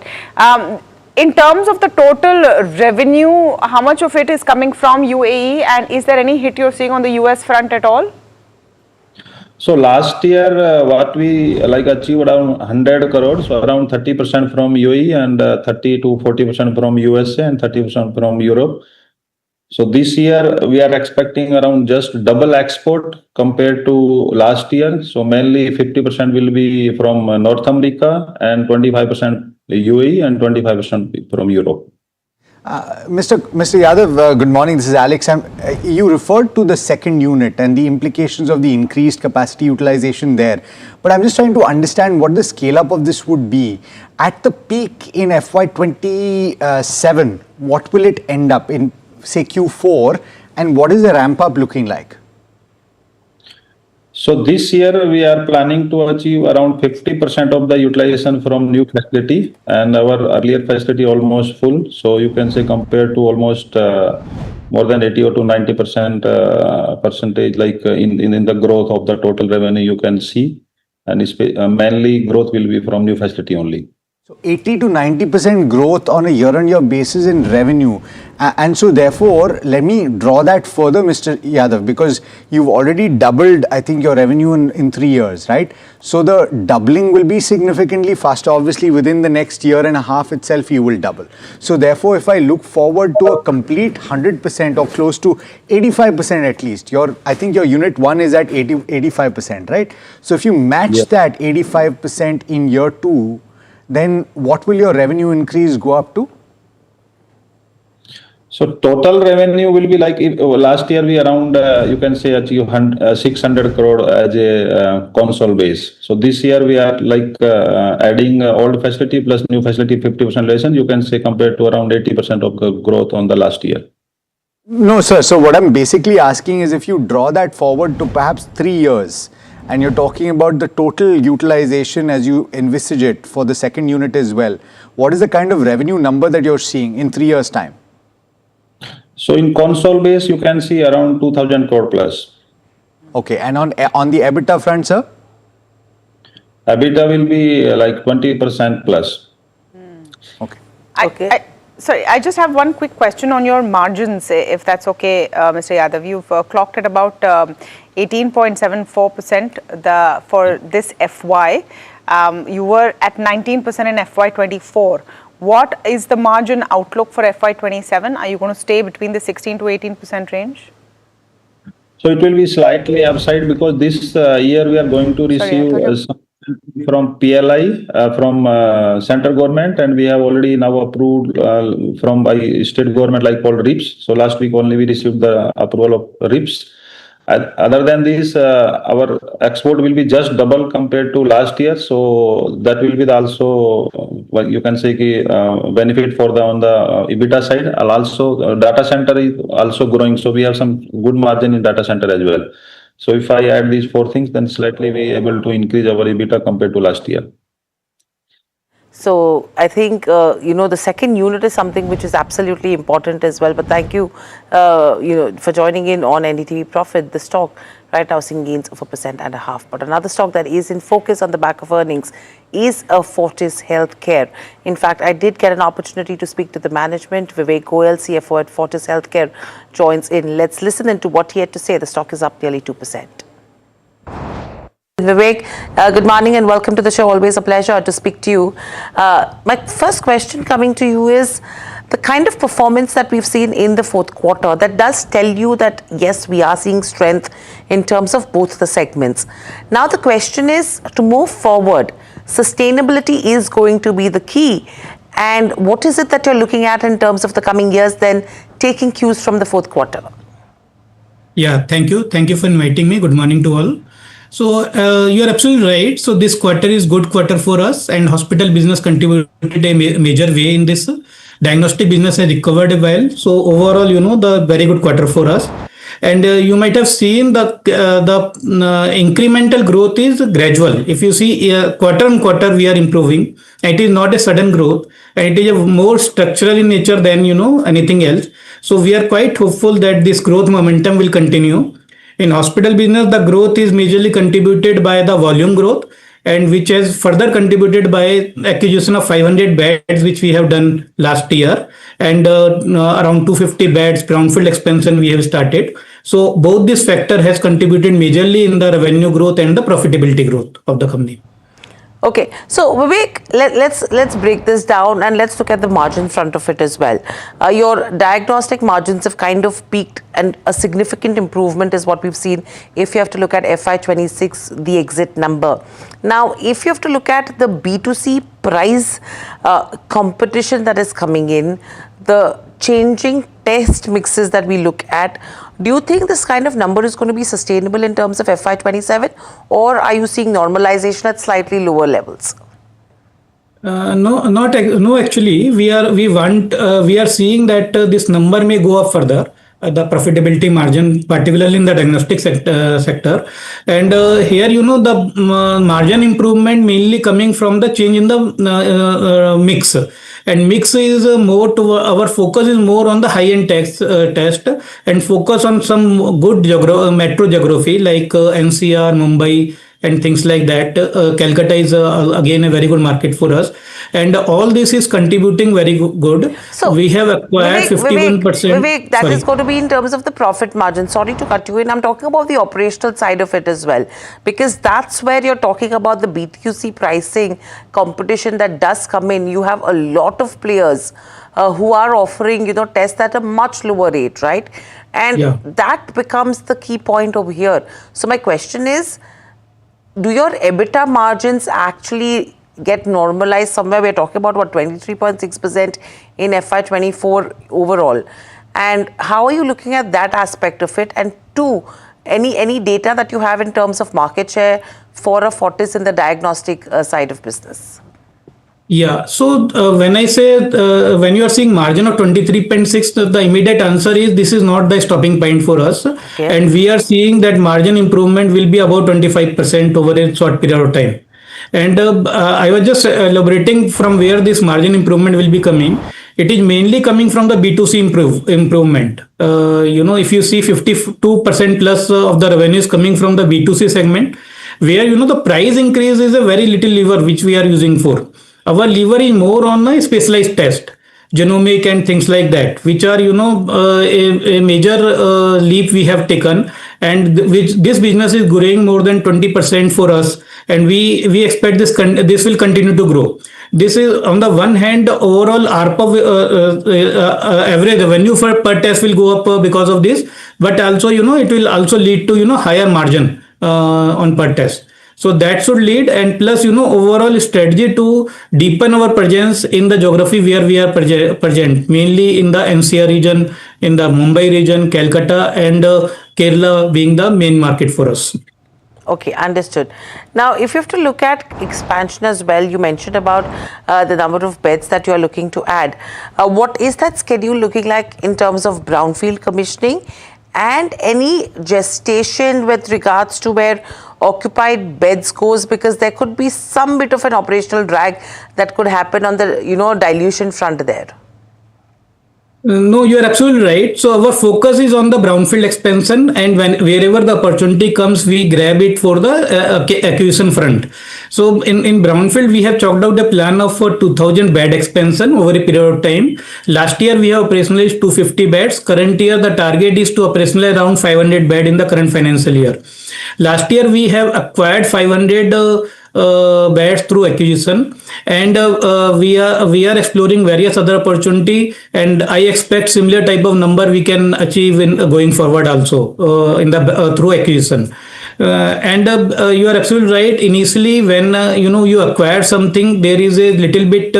In terms of the total revenue, how much of it is coming from UAE, and is there any hit you're seeing on the US front at all? So last year, what we achieved around 100 crores, so around 30% from UAE and 30 to 40% from USA and 30% from Europe. So this year we are expecting around just double export compared to last year. So mainly 50% will be from North America and 25% UAE and 25% from Europe. Mr. Yadav, good morning. This is Alex. You referred to the second unit and the implications of the increased capacity utilization there. But I'm just trying to understand what the scale up of this would be. At the peak in FY27, what will it end up in, say, Q4? And what is the ramp up looking like? So this year we are planning to achieve around 50% of the utilization from new facility, and our earlier facility almost full. So you can say compared to almost more than 80 or to 90% percentage, like in the growth of the total revenue you can see, and mainly growth will be from new facility only. So 80 to 90% growth on a year-on-year basis in revenue. And so therefore, let me draw that further, Mr. Yadav, because you've already doubled, I think, your revenue in 3 years, right? So the doubling will be significantly faster. Obviously, within the next year and a half itself, you will double. So therefore, if I look forward to a complete 100% or close to 85% at least, I think your unit 1 is at 85%, right? So if you match that 85% in year 2, then what will your revenue increase go up to? So total revenue will be like, last year we around, you can say, achieve 600 crore as a console base. So this year we are like adding old facility plus new facility 50% lesson, you can say, compared to around 80% of the growth on the last year. No, sir. So what I'm basically asking is if you draw that forward to perhaps 3 years, and you're talking about the total utilization as you envisage it for the second unit as well, what is the kind of revenue number that you're seeing in 3 years' time? So in console base, you can see around 2000 crore plus. Okay, and on the EBITDA front, sir? EBITDA will be like 20% plus. Okay. Sorry, I just have one quick question on your margins, if that's okay, Mr. Yadav. You've clocked at about 18.74% for this FY. You were at 19% in FY24. What is the margin outlook for FY27? Are you going to stay between the 16 to 18% range? So it will be slightly upside because this year we are going to receive some from PLI from central government, and we have already now approved from by state government like called RIPS. So last week only we received the approval of RIPS. Other than this, our export will be just double compared to last year. So that will be also, well, you can say, benefit for on the EBITDA side. And also data center is also growing. So we have some good margin in data center as well. So if I add these 4 things, then slightly we able to increase our EBITDA compared to last year. So I think, the second unit is something which is absolutely important as well. But thank you, for joining in on NDTV Profit. The stock right now seeing gains of 1.5%. But another stock that is in focus on the back of earnings is Fortis Healthcare. In fact, I did get an opportunity to speak to the management. Vivek Goyal, CFO at Fortis Healthcare, joins in. Let's listen into what he had to say. The stock is up nearly 2%. Vivek, good morning and welcome to the show. Always a pleasure to speak to you. My first question coming to you is the kind of performance that we've seen in the fourth quarter. That does tell you that, yes, we are seeing strength in terms of both the segments. Now the question is, to move forward, sustainability is going to be the key. And what is it that you're looking at in terms of the coming years, then taking cues from the fourth quarter? Yeah, thank you. Thank you for inviting me. Good morning to all. So you are absolutely right. So this quarter is good quarter for us, and hospital business contributed a major way in this. Diagnostic business has recovered well. So overall, the very good quarter for us. And you might have seen the incremental growth is gradual. If you see quarter on quarter, we are improving. It is not a sudden growth, and it is more structural in nature than anything else. So we are quite hopeful that this growth momentum will continue. In hospital business, the growth is majorly contributed by the volume growth, and which has further contributed by acquisition of 500 beds, which we have done last year, and around 250 beds brownfield expansion we have started. So both this factor has contributed majorly in the revenue growth and the profitability growth of the company. Okay, so Vivek, let's break this down and let's look at the margin front of it as well. Your diagnostic margins have kind of peaked, and a significant improvement is what we've seen if you have to look at FY26, the exit number. Now, if you have to look at the B2C price competition that is coming in, the changing test mixes that we look at, do you think this kind of number is going to be sustainable in terms of FY27, or are you seeing normalization at slightly lower levels? No. Actually, we are seeing that this number may go up further. The profitability margin, particularly in the diagnostic sector, and here the margin improvement mainly coming from the change in the mix, and mix is more to our focus is more on the high-end test and focus on some good metro geography like NCR, Mumbai, and things like that. Calcutta is again a very good market for us, and all this is contributing very good. So we have acquired 51%. Vivek, that is going to be in terms of the profit margin. Sorry to cut you in. I'm talking about the operational side of it as well, because that's where you're talking about the B2C pricing competition that does come in. You have a lot of players who are offering, tests at a much lower rate, right? And that becomes the key point over here. So my question is, do your EBITDA margins actually get normalized somewhere? We're talking about 23.6% in FY24 overall. And how are you looking at that aspect of it? And two, any data that you have in terms of market share for a Fortis in the diagnostic side of business? Yeah. So when I say when you are seeing margin of 23.6, the immediate answer is this is not the stopping point for us. Okay. And we are seeing that margin improvement will be about 25% over a short period of time. And I was just elaborating from where this margin improvement will be coming. It is mainly coming from the B2C improvement. If you see 52% plus of the revenues coming from the B2C segment, where the price increase is a very little lever which we are using for. Our lever is more on a specialized test, genomic and things like that, which are a major leap we have taken, and which this business is growing more than 20% for us, and we expect this will continue to grow. This is on the one hand, overall ARPA average revenue per test will go up because of this, but also it will also lead to higher margin on per test. So that should lead, and plus overall strategy to deepen our presence in the geography where we are present, mainly in the NCR region, in the Mumbai region, Calcutta, and Kerala being the main market for us. Okay, understood. Now, if you have to look at expansion as well, you mentioned about the number of beds that you are looking to add. What is that schedule looking like in terms of brownfield commissioning, and any gestation with regards to where occupied beds goes, because there could be some bit of an operational drag that could happen on the dilution front there? No, you are absolutely right. So our focus is on the brownfield expansion, and wherever the opportunity comes, we grab it for the acquisition front. So in brownfield, we have chalked out a plan of 2,000 bed expansion over a period of time. Last year, we have operationalized 250 beds. Current year, the target is to operationalize around 500 bed in the current financial year. Last year, we have acquired 500 beds through acquisition, and we are exploring various other opportunity, and I expect similar type of number we can achieve in going forward also in the through acquisition. And you are absolutely right. Initially, when you acquire something, there is a little bit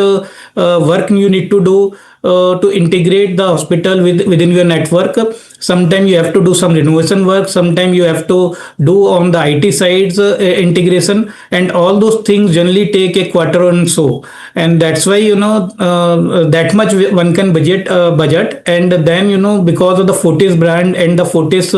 work you need to do to integrate the hospital within your network. Sometimes you have to do some renovation work. Sometimes you have to do on the IT sides integration, and all those things generally take a quarter or so. And that's why that much one can budget, and then because of the Fortis brand and the Fortis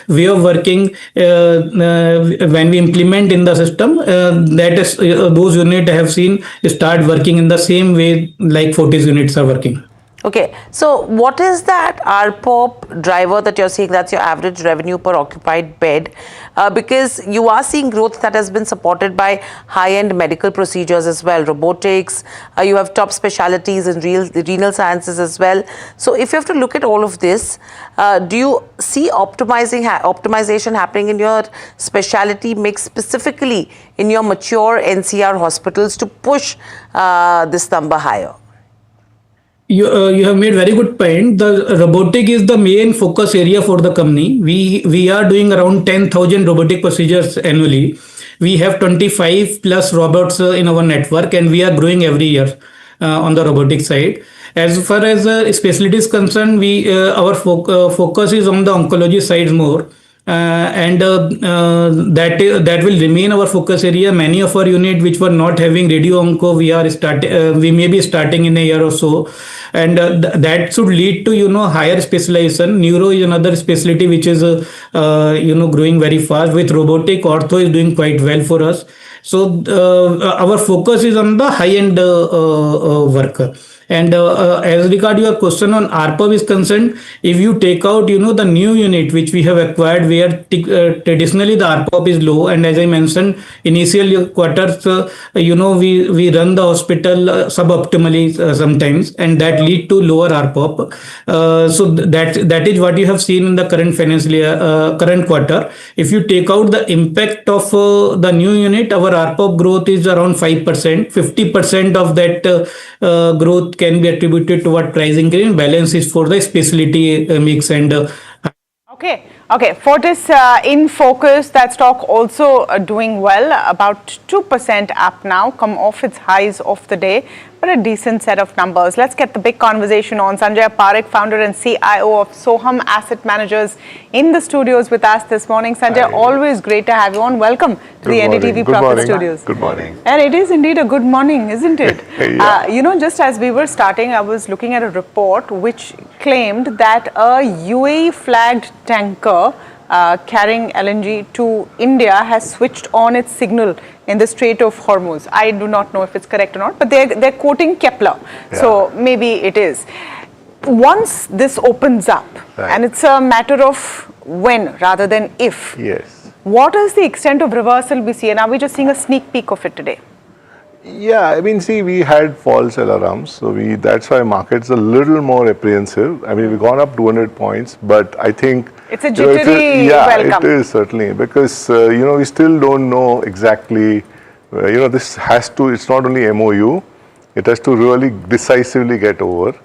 way of working, when we implement in the system, that is those units I have seen start working in the same way like Fortis units are working. Okay, so what is that ARPOP driver that you're seeing? That's your average revenue per occupied bed, because you are seeing growth that has been supported by high-end medical procedures as well, robotics, you have top specialties in renal sciences as well. So if you have to look at all of this, do you see optimization happening in your specialty mix, specifically in your mature NCR hospitals, to push this number higher? You have made very good point. The robotic is the main focus area for the company. We are doing around 10,000 robotic procedures annually. We have 25 plus robots in our network, and we are growing every year on the robotic side. As far as specialty is concerned, we our focus is on the oncology side more. That will remain our focus area. Many of our unit which were not having radio onco, we may be starting in a year or so, and that should lead to higher specialization. Neuro is another specialty which is growing very fast. With robotic, ortho is doing quite well for us. So our focus is on the high end work. And as regard your question on ARPOB is concerned, if you take out the new unit which we have acquired, where traditionally the ARPOB is low, and as I mentioned, initial quarters we run the hospital suboptimally sometimes, and that lead to lower ARPOB. So that is what you have seen in the current financial year, current quarter. If you take out the impact of the new unit, our ARPOB growth is around 5%. 50% of that growth can be attributed to what pricing gain. Balance is for the specialty mix and Okay, Fortis in focus, that stock also doing well, about 2% up now, come off its highs of the day, but a decent set of numbers. Let's get the big conversation on. Sanjay Parekh, founder and CIO of Soham Asset Managers, in the studios with us this morning. Sanjay, always great to have you on. Welcome to the NDTV Profit studios. Good morning. And it is indeed a good morning, isn't it? Just as we were starting, I was looking at a report which claimed that a UAE flagged tanker carrying LNG to India has switched on its signal in the Strait of Hormuz. I do not know if it's correct or not, but they're quoting Kepler, so maybe it is. Once this opens up, and it's a matter of when rather than if, what is the extent of reversal we see, and are we just seeing a sneak peek of it today? Yeah, I mean, see, we had false alarms, so that's why market's a little more apprehensive. I mean, we've gone up 200 points, but I think it's a jittery welcome. It is certainly, because we still don't know exactly. This has to. It's not only MOU; it has to really decisively get over,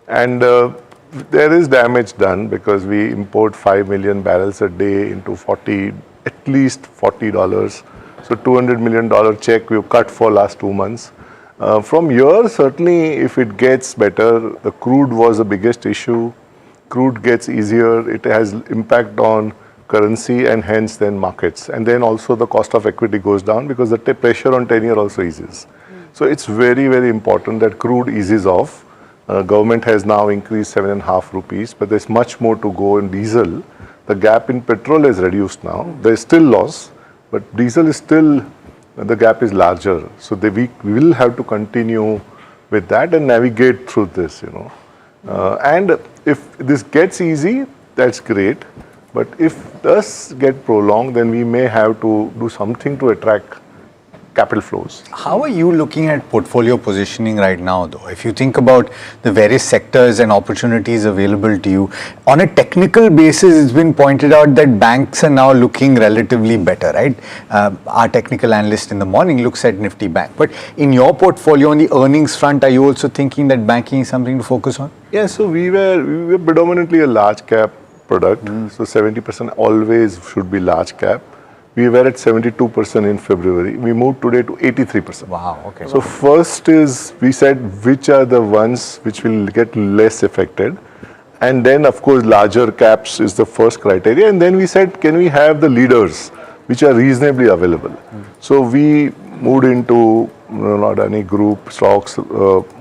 and there is damage done because we import 5 million barrels a day into at least $40. So $200 million check we've cut for last 2 months. From here, certainly, if it gets better, the crude was the biggest issue. Crude gets easier, it has impact on currency and hence then markets. And then also the cost of equity goes down because the pressure on 10-year also eases. So it's very, very important that crude eases off. Government has now increased 7.5 rupees, but there's much more to go in diesel. The gap in petrol is reduced now. There's still loss, but diesel is still, the gap is larger. So we will have to continue with that and navigate through this, and if this gets easy, that's great. But if it does get prolonged, then we may have to do something to attract capital flows. How are you looking at portfolio positioning right now, though? If you think about the various sectors and opportunities available to you, on a technical basis, it's been pointed out that banks are now looking relatively better, right? Our technical analyst in the morning looks at Nifty Bank. But in your portfolio on the earnings front, are you also thinking that banking is something to focus on? Yeah, so we were predominantly a large cap product. So 70% always should be large cap. We were at 72% in February. We moved today to 83%. Wow, okay. So first is, we said which are the ones which will get less affected. And then of course larger caps is the first criteria. And then we said, can we have the leaders which are reasonably available? So we moved into Adani Group stocks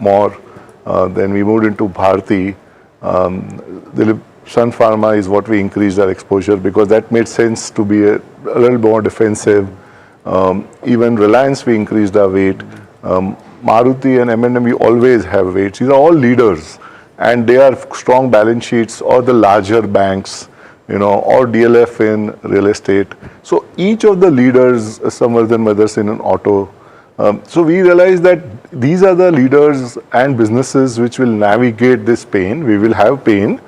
more. Then we moved into Bharti. Sun Pharma is what we increased our exposure because that made sense to be a little more defensive. Even Reliance we increased our weight. Maruti and M&M we always have weights. These are all leaders and they are strong balance sheets or the larger banks, or DLF in real estate. So each of the leaders, Samvardhan Motherson in auto. So we realized that these are the leaders and businesses which will navigate this pain. We will have pain.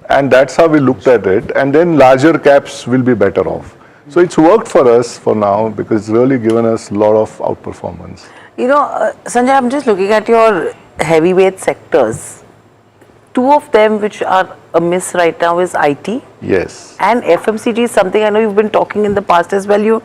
And that's how we looked at it. And then larger caps will be better off. So it's worked for us for now because it's really given us a lot of outperformance. Sanjay, I'm just looking at your heavyweight sectors. Two of them which are a miss right now is IT. Yes. And FMCG is something I know you've been talking in the past as well. You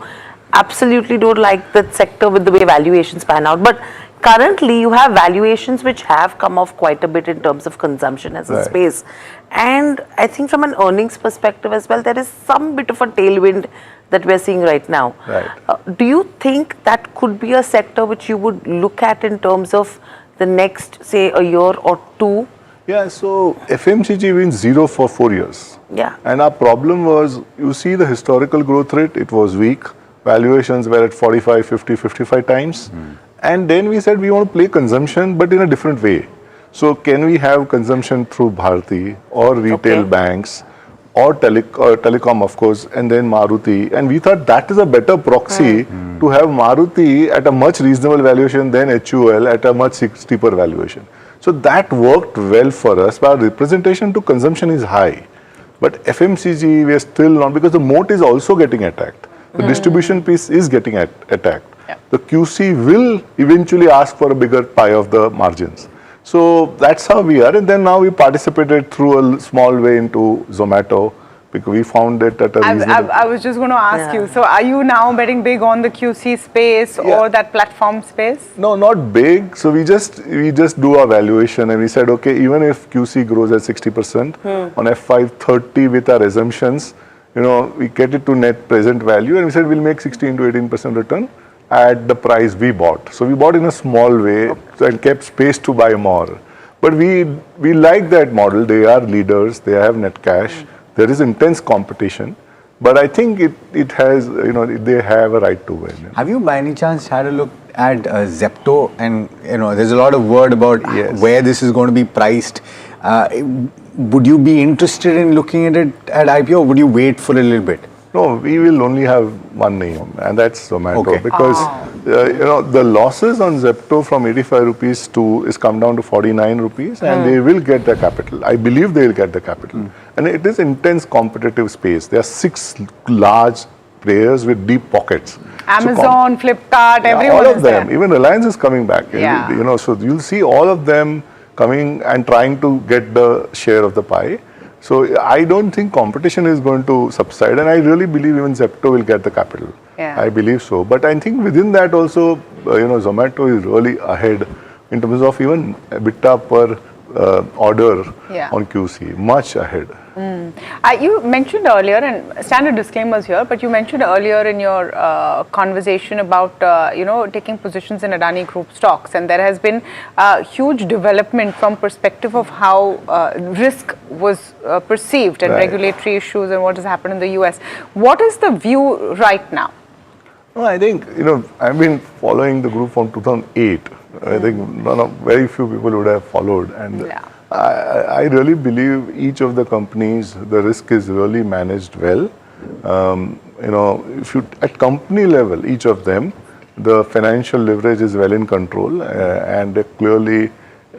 absolutely don't like that sector with the way valuations pan out. But currently you have valuations which have come off quite a bit in terms of consumption as a space, and I think from an earnings perspective as well, there is some bit of a tailwind that we're seeing right now. Do you think that could be a sector which you would look at in terms of the next, say, a year or two? Yeah, so FMCG wins 0 for 4 years. Yeah. And our problem was, you see the historical growth rate, it was weak. Valuations were at 45, 50, 55 times. And then we said we want to play consumption, but in a different way. So can we have consumption through Bharti or retail banks or telecom, of course, and then Maruti. And we thought that is a better proxy to have Maruti at a much reasonable valuation than HUL at a much steeper valuation. So that worked well for us. Our representation to consumption is high. But FMCG, we are still not, because the moat is also getting attacked. The distribution piece is getting attacked. The QC will eventually ask for a bigger pie of the margins. So that's how we are. And then now we participated through a small way into Zomato, because we found it at a reasonable... I was just going to ask you, so are you now betting big on the QC space or that platform space? No, not big. So we just do our valuation and we said, okay, even if QC grows at 60% on F530 with our assumptions, you know, we get it to net present value, and we said we'll make 16 to 18% return at the price we bought. So we bought in a small way and kept space to buy more. But we like that model. They are leaders. They have net cash. There is intense competition. But I think it has, you know, they have a right to win. You know. Have you by any chance had a look at Zepto? And, you know, there's a lot of word about where this is going to be priced. Would you be interested in looking at it at IPO, or would you wait for a little bit? No, we will only have one name, and that's Zomato, because you know, the losses on Zepto from 85 rupees is come down to 49 rupees, and they will get the capital. I believe they will get the capital, and it is intense competitive space. There are 6 large players with deep pockets. Amazon, Flipkart, everyone all of is them. there. Even Reliance is coming back. You know, so you'll see all of them coming and trying to get the share of the pie. So I don't think competition is going to subside, and I really believe even Zepto will get the capital. I believe so. But I think within that also, you know, Zomato is really ahead in terms of even EBITDA per order on QC, much ahead. You mentioned earlier, and standard disclaimers here, but you mentioned earlier in your conversation about, you know, taking positions in Adani Group stocks, and there has been a huge development from perspective of how risk was perceived and regulatory issues and what has happened in the US. What is the view right now? Well, I think, you know, I've been following the group from 2008. I think very few people would have followed, and I really believe each of the companies, the risk is really managed well. You know, if you at company level, each of them, the financial leverage is well in control, and clearly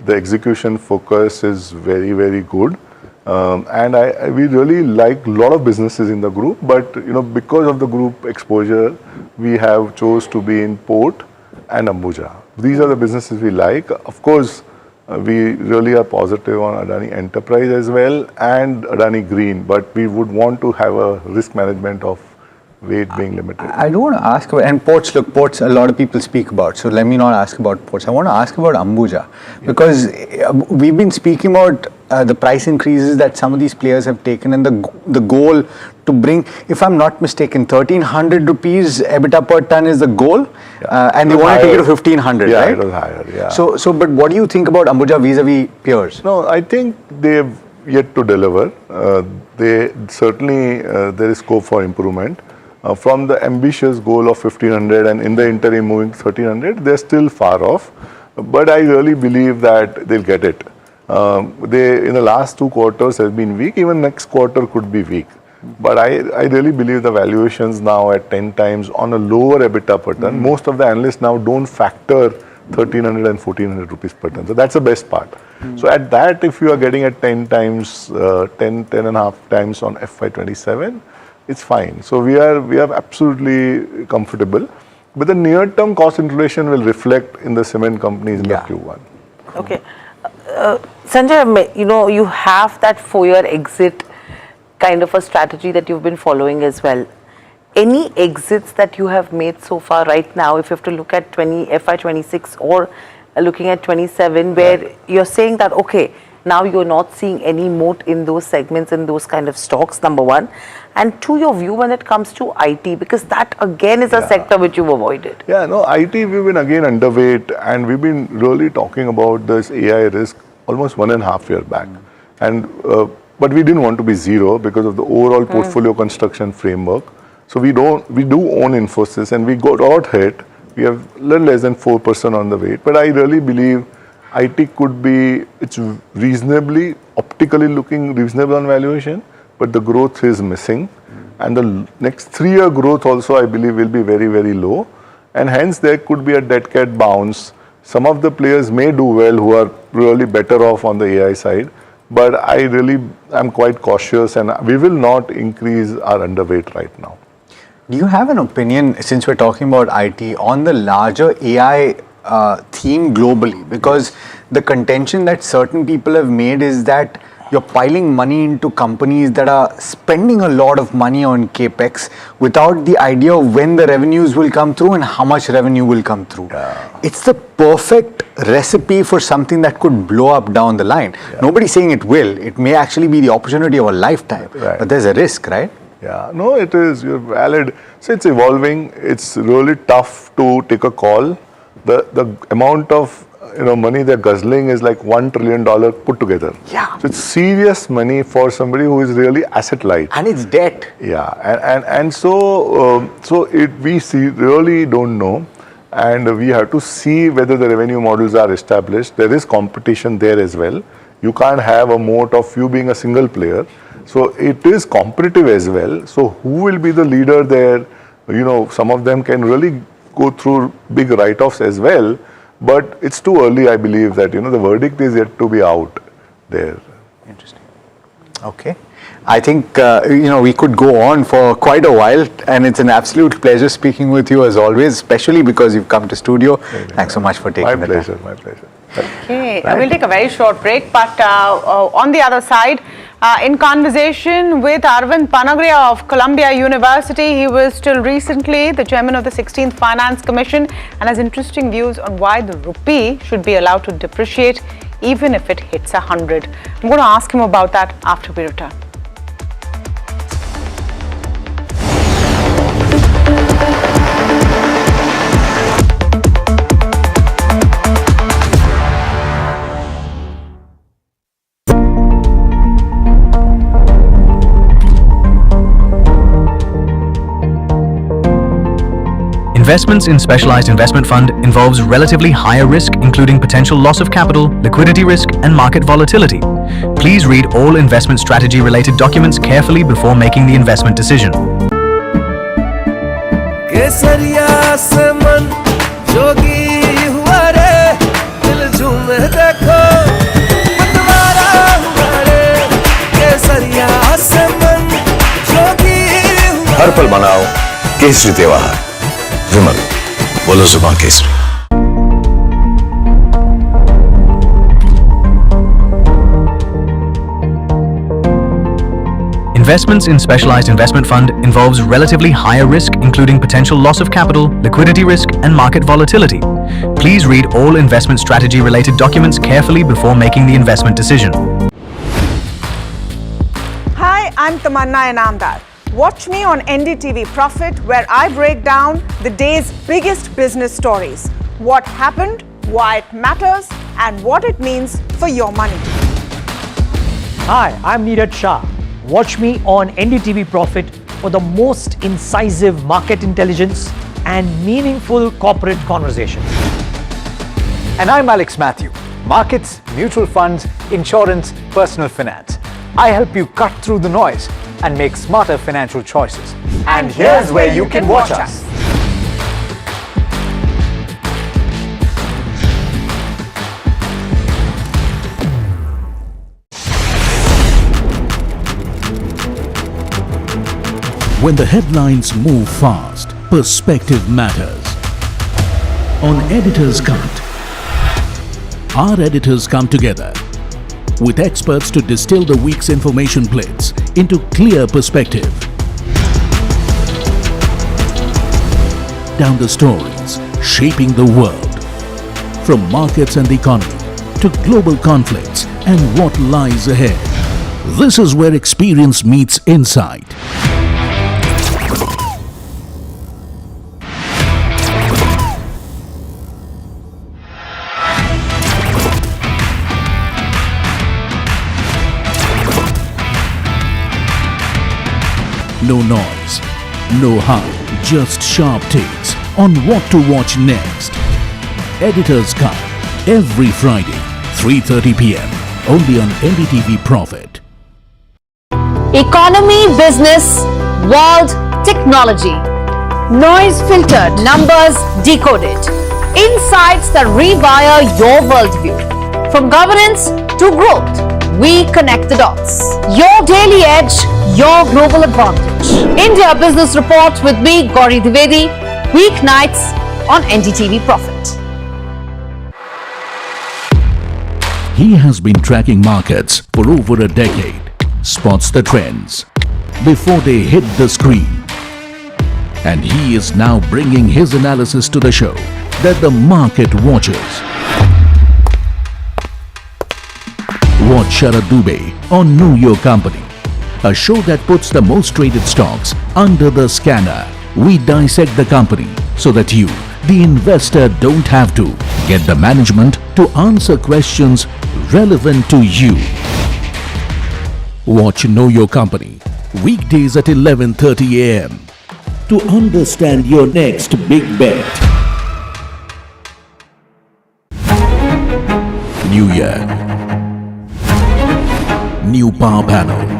the execution focus is very, very good. And we really like a lot of businesses in the group, but you know, because of the group exposure, we have chose to be in Port and Ambuja. These are the businesses we like. Of course, we really are positive on Adani Enterprise as well and Adani Green, but we would want to have a risk management of weight being limited. I do want to ask about, and ports, look, ports a lot of people speak about, so let me not ask about ports. I want to ask about Ambuja, because we've been speaking about the price increases that some of these players have taken, and the goal to bring, if I'm not mistaken, 1,300 rupees EBITDA per ton is the goal, and they want to take it to 1,500, right? It was higher, So, but what do you think about Ambuja vis-a-vis peers? No, I think they've yet to deliver. They certainly, there is scope for improvement. From the ambitious goal of 1,500 and in the interim moving 1,300, they're still far off. But I really believe that they'll get it. They, in the last 2 quarters, have been weak. Even next quarter could be weak. But I really believe the valuations now at 10 times on a lower EBITDA per ton. Most of the analysts now don't factor 1,300 and 1,400 rupees per ton. So that's the best part. So at that, if you are getting at 10 times, 10 and a half times on FY27, it's fine. So we are absolutely comfortable. But the near-term cost inflation will reflect in the cement companies in the Q1. Okay. Sanjay, you know, you have that 4-year exit kind of a strategy that you've been following as well. Any exits that you have made so far right now, if you have to look at FY26 or looking at 27, where you're saying that, okay, now you're not seeing any moat in those segments and those kind of stocks, number one. And to your view when it comes to IT, because that again is a sector which you've avoided. Yeah, no, IT we've been again underweight, and we've been really talking about this AI risk almost 1.5 years back. And but we didn't want to be zero because of the overall portfolio construction framework. So we do own Infosys, and we got hit. We have a little less than 4% on the weight, but I really believe IT could be, it's reasonably, optically looking reasonable on valuation, but the growth is missing. And the next 3-year growth also, I believe, will be very, very low. And hence there could be a dead cat bounce. Some of the players may do well who are really better off on the AI side, but I really am quite cautious, and we will not increase our underweight right now. Do you have an opinion, since we're talking about IT, on the larger AI theme globally? Because the contention that certain people have made is that you're piling money into companies that are spending a lot of money on capex without the idea of when the revenues will come through and how much revenue will come through. It's the perfect recipe for something that could blow up down the line. Nobody's saying it will. It may actually be the opportunity of a lifetime, but there's a risk, right? Yeah, no, it is. You're valid. So it's evolving. It's really tough to take a call. The amount of money they're guzzling is like $1 trillion put together. Yeah. So it's serious money for somebody who is really asset light. And it's debt. Yeah, and so we really don't know, and we have to see whether the revenue models are established. There is competition there as well. You can't have a moat of you being a single player. So it is competitive as well. So who will be the leader there? Some of them can really go through big write-offs as well. But it's too early, I believe, that the verdict is yet to be out there. Interesting. Okay. I think we could go on for quite a while, and it's an absolute pleasure speaking with you as always, especially because you've come to studio. Thanks so much for taking the time. My pleasure. Okay, we'll take a very short break, but on the other side, in conversation with Arvind Panagria of Columbia University, he was till recently the chairman of the 16th Finance Commission and has interesting views on why the rupee should be allowed to depreciate even if it hits 100. I'm going to ask him about that after we return. Investments in specialized investment fund involves relatively higher risk, including potential loss of capital, liquidity risk, and market volatility. Please read all investment strategy related documents carefully before making the investment decision. हर पल मनाओ केसरी त्योहार। विमल, बोलो जुबान Kesari. Investments in specialized investment fund involves relatively higher risk, including potential loss of capital, liquidity risk, and market volatility. Please read all investment strategy related documents carefully before making the investment decision. Hi, I'm Tamanna Inamdar. Watch me on NDTV Profit, where I break down the day's biggest business stories. What happened, why it matters, and what it means for your money. Hi, I'm Neeraj Shah. Watch me on NDTV Profit for the most incisive market intelligence and meaningful corporate conversations. And I'm Alex Matthew. Markets, mutual funds, insurance, personal finance. I help you cut through the noise and make smarter financial choices. And here's where you can watch us. When the headlines move fast, perspective matters. On Editor's Cut, our editors come together with experts to distill the week's information plates into clear perspective. down the stories shaping the world. From markets and the economy to global conflicts and what lies ahead. This is where experience meets insight. No noise, no hype, just sharp takes on what to watch next. Editor's Cut, every Friday, 3:30 p.m. only on NDTV Profit. Economy, business, world, technology. Noise filtered, numbers decoded. Insights that rewire your worldview. From governance to growth, we connect the dots. Your daily edge, your global advantage. India Business Report with me, Gauri Dwivedi, weeknights on NDTV Profit. He has been tracking markets for over a decade, spots the trends before they hit the screen. And he is now bringing his analysis to the show that the market watches. Watch Sharad Dubey on Know Your Company, a show that puts the most traded stocks under the scanner. We dissect the company so that you, the investor, don't have to get the management to answer questions relevant to you. Watch Know Your Company weekdays at 11:30 a.m. to understand your next big bet. New year, new power panel.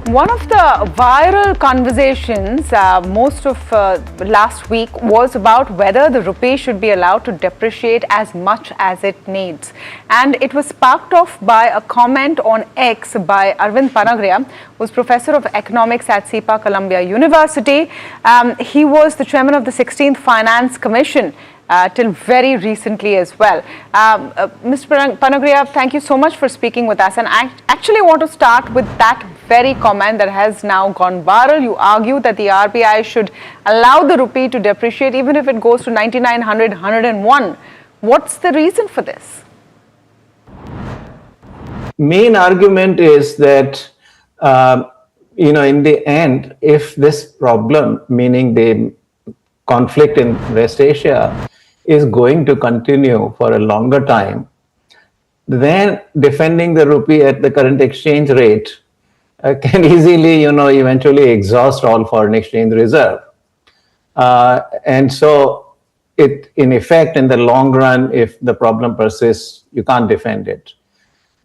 One of the viral conversations most of last week was about whether the rupee should be allowed to depreciate as much as it needs. And it was sparked off by a comment on X by Arvind Panagria, who's professor of economics at CEPA Columbia University. He was the chairman of the 16th Finance Commission till very recently as well. Mr. Panagria, thank you so much for speaking with us. And I actually want to start with that very comment that has now gone viral. You argue that the RBI should allow the rupee to depreciate even if it goes to 99, 100, 101. What's the reason for this? Main argument is that, in the end, if this problem, meaning the conflict in West Asia, is going to continue for a longer time, then defending the rupee at the current exchange rate can easily, eventually exhaust all foreign exchange reserve. And so it, in effect, in the long run, if the problem persists, you can't defend it.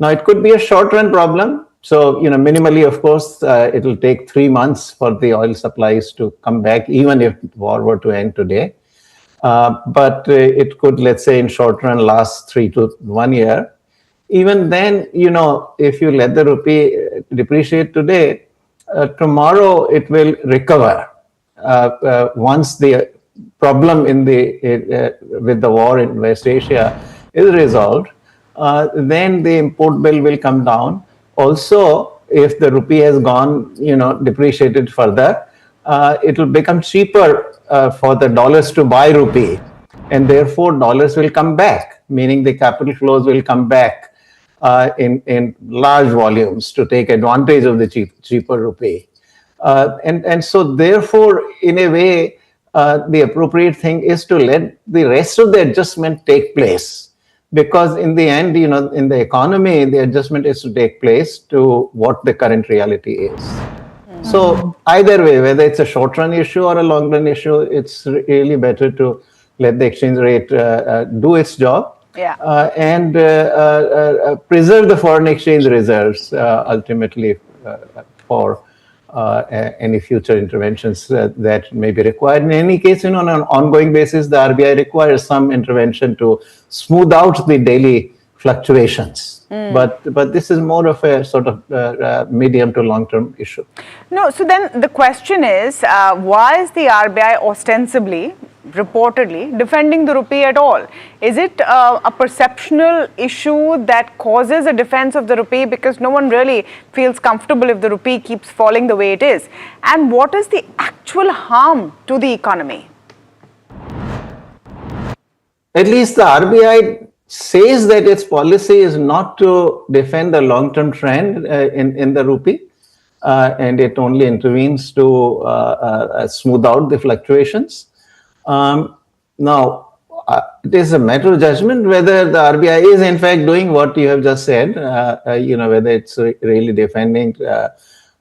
Now, it could be a short-run problem. So, minimally, of course, it will take 3 months for the oil supplies to come back, even if the war were to end today. But it could, let's say, in short run, last 3 to 1 year. Even then, if you let the rupee depreciate today, tomorrow it will recover. Once the problem with the war in West Asia is resolved, then the import bill will come down. Also, if the rupee has gone, depreciated further, it will become cheaper for the dollars to buy rupee, and therefore dollars will come back, meaning the capital flows will come back in large volumes to take advantage of the cheaper rupee. And so therefore, in a way, the appropriate thing is to let the rest of the adjustment take place. Because in the end, in the economy, the adjustment is to take place to what the current reality is. So either way, whether it's a short-run issue or a long-run issue, it's really better to let the exchange rate do its job. Yeah. And preserve the foreign exchange reserves ultimately for any future interventions that may be required. In any case, on an ongoing basis, the RBI requires some intervention to smooth out the daily fluctuations. But this is more of a sort of medium to long-term issue. No, so then the question is, why is the RBI ostensibly reportedly, defending the rupee at all. Is it a perceptual issue that causes a defense of the rupee because no one really feels comfortable if the rupee keeps falling the way it is? And what is the actual harm to the economy? At least the RBI says that its policy is not to defend the long-term trend in the rupee, and it only intervenes to smooth out the fluctuations. Now, it is a matter of judgment whether the RBI is in fact doing what you have just said, whether it's really defending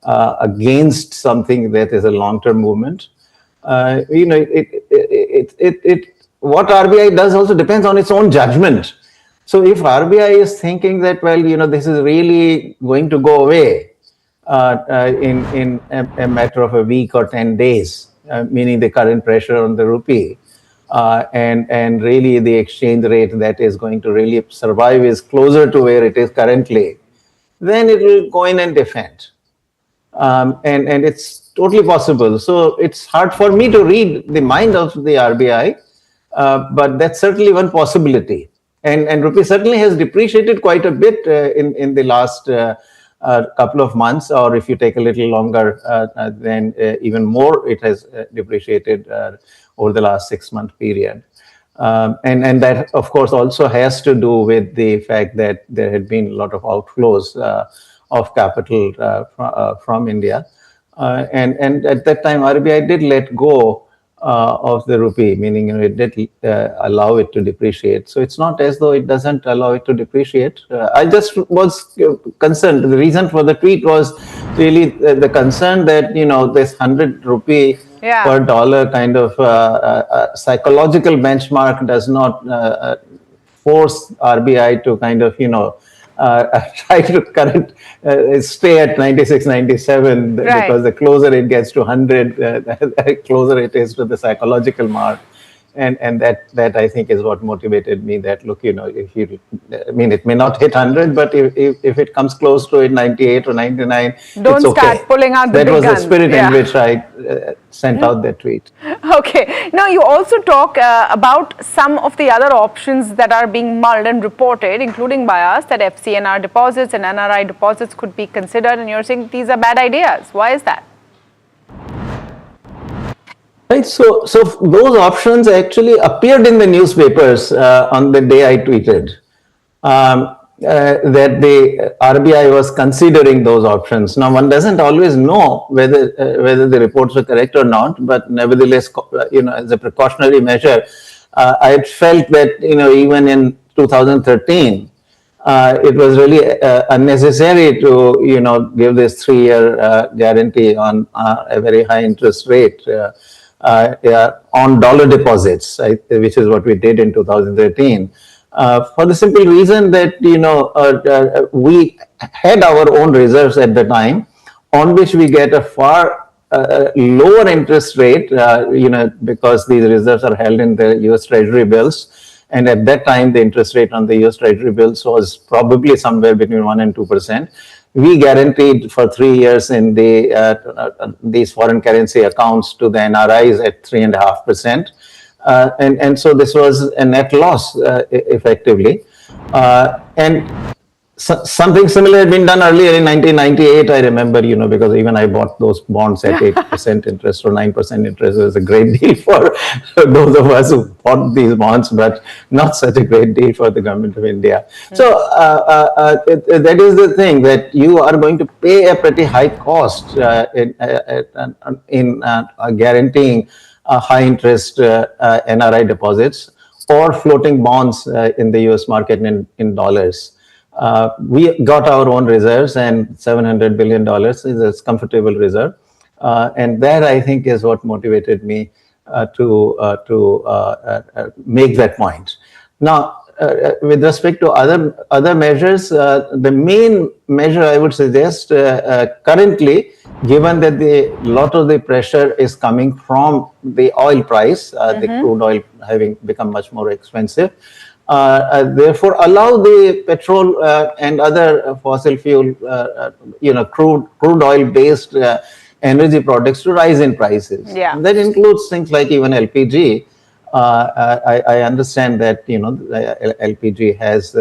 against something that is a long-term movement. What RBI does also depends on its own judgment. So if RBI is thinking that, well, this is really going to go away in a matter of a week or 10 days, meaning the current pressure on the rupee, and really the exchange rate that is going to really survive is closer to where it is currently, then it will go in and defend. And it's totally possible. So it's hard for me to read the mind of the RBI, but that's certainly one possibility. And rupee certainly has depreciated quite a bit in the last couple of months, or if you take a little longer, then even more it has depreciated over the last 6-month period. And that, of course, also has to do with the fact that there had been a lot of outflows of capital from India. And at that time, RBI did let go of the rupee, meaning it did allow it to depreciate. So it's not as though it doesn't allow it to depreciate. I just was concerned. The reason for the tweet was really the concern that, this 100 rupee per dollar kind of psychological benchmark does not force RBI to kind of, try to stay at 96, 97, because the closer it gets to 100, the closer it is to the psychological mark. And that I think is what motivated me, that look, it may not hit 100, but if it comes close to it, 98 or 99, don't it's okay. start pulling out the that big was guns. The spirit in which I sent out that tweet. Okay. Now, you also talk about some of the other options that are being mulled and reported, including by us, that FCNR deposits and NRI deposits could be considered, and you're saying these are bad ideas. Why is that? Right, so those options actually appeared in the newspapers on the day I tweeted that the RBI was considering those options. Now, one doesn't always know whether the reports are correct or not, but nevertheless, as a precautionary measure, I had felt that even in 2013, it was really unnecessary to give this 3-year guarantee on a very high interest rate. On dollar deposits, which is what we did in 2013, for the simple reason that we had our own reserves at the time, on which we get a far lower interest rate, because these reserves are held in the US Treasury bills, and at that time the interest rate on the US Treasury bills was probably somewhere between 1% and 2%. We guaranteed for 3 years in these foreign currency accounts to the NRIs at 3.5%. And so this was a net loss effectively. And something similar had been done earlier in 1998, I remember, because even I bought those bonds at 8% interest or 9% interest. It was a great deal for those of us who bought these bonds, but not such a great deal for the government of India. So that is the thing, that you are going to pay a pretty high cost in guaranteeing high interest NRI deposits or floating bonds in the US market in dollars. We got our own reserves, and $700 billion is a comfortable reserve. And that, I think, is what motivated me to make that point. Now, with respect to other measures, the main measure I would suggest currently, given that a lot of the pressure is coming from the oil price, the crude oil having become much more expensive, therefore allow the petrol and other fossil fuel, crude oil based energy products to rise in prices. Yeah. That includes things like even LPG. I understand that, LPG has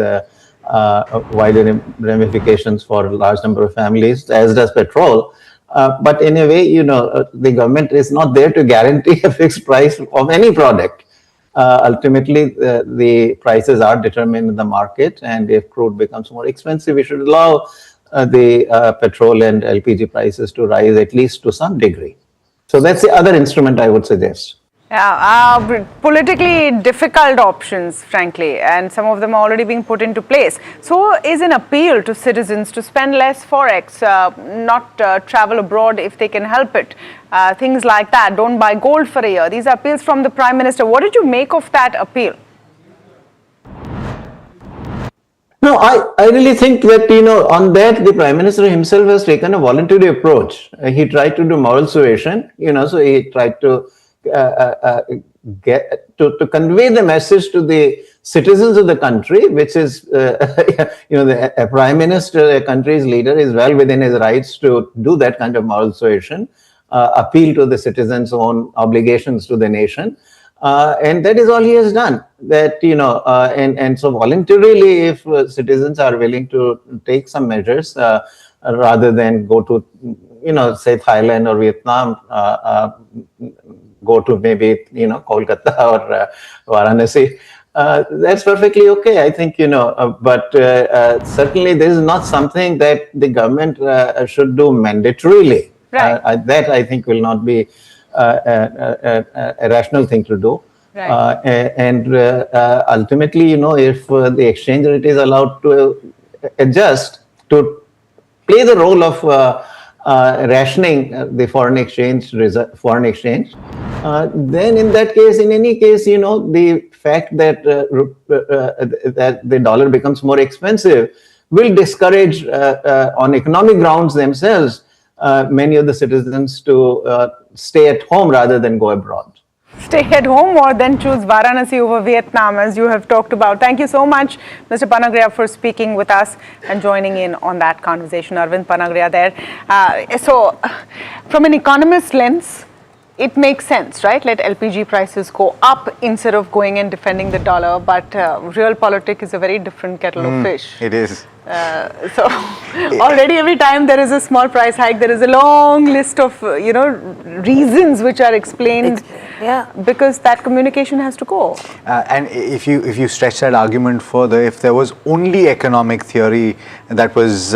wider ramifications for a large number of families, as does petrol. But in a way, the government is not there to guarantee a fixed price of any product. Ultimately, the prices are determined in the market, and if crude becomes more expensive, we should allow the petrol and LPG prices to rise at least to some degree. So that's the other instrument I would suggest. Yeah, politically difficult options, frankly, and some of them are already being put into place. So is an appeal to citizens to spend less forex, not travel abroad if they can help it, things like that. Don't buy gold for a year. These are appeals from the Prime Minister. What did you make of that appeal? No, I really think that, on that, the Prime Minister himself has taken a voluntary approach. He tried to do moral suasion, so he tried to get to convey the message to the citizens of the country, which is, a Prime Minister, a country's leader, is well within his rights to do that kind of moral suasion, appeal to the citizens' own obligations to the nation. And that is all he has done. That, and so voluntarily, if citizens are willing to take some measures, rather than go to, say Thailand or Vietnam, go to maybe, Kolkata or Varanasi, that's perfectly okay, I think, but certainly this is not something that the government should do mandatorily. Right. That I think will not be a rational thing to do. Right. And ultimately, if the exchange rate is allowed to adjust to play the role of rationing the foreign exchange, then in that case, in any case, the fact that that the dollar becomes more expensive will discourage, on economic grounds themselves, many of the citizens to stay at home rather than go abroad. Stay at home or then choose Varanasi over Vietnam, as you have talked about. Thank you so much, Mr. Panagria, for speaking with us and joining in on that conversation. Arvind Panagria there. So, from an economist lens, it makes sense, right? Let LPG prices go up instead of going and defending the dollar. But realpolitik is a very different kettle of fish. It is. So already every time there is a small price hike, there is a long list of reasons which are explained. Because that communication has to go. And if you stretch that argument further, if there was only economic theory that was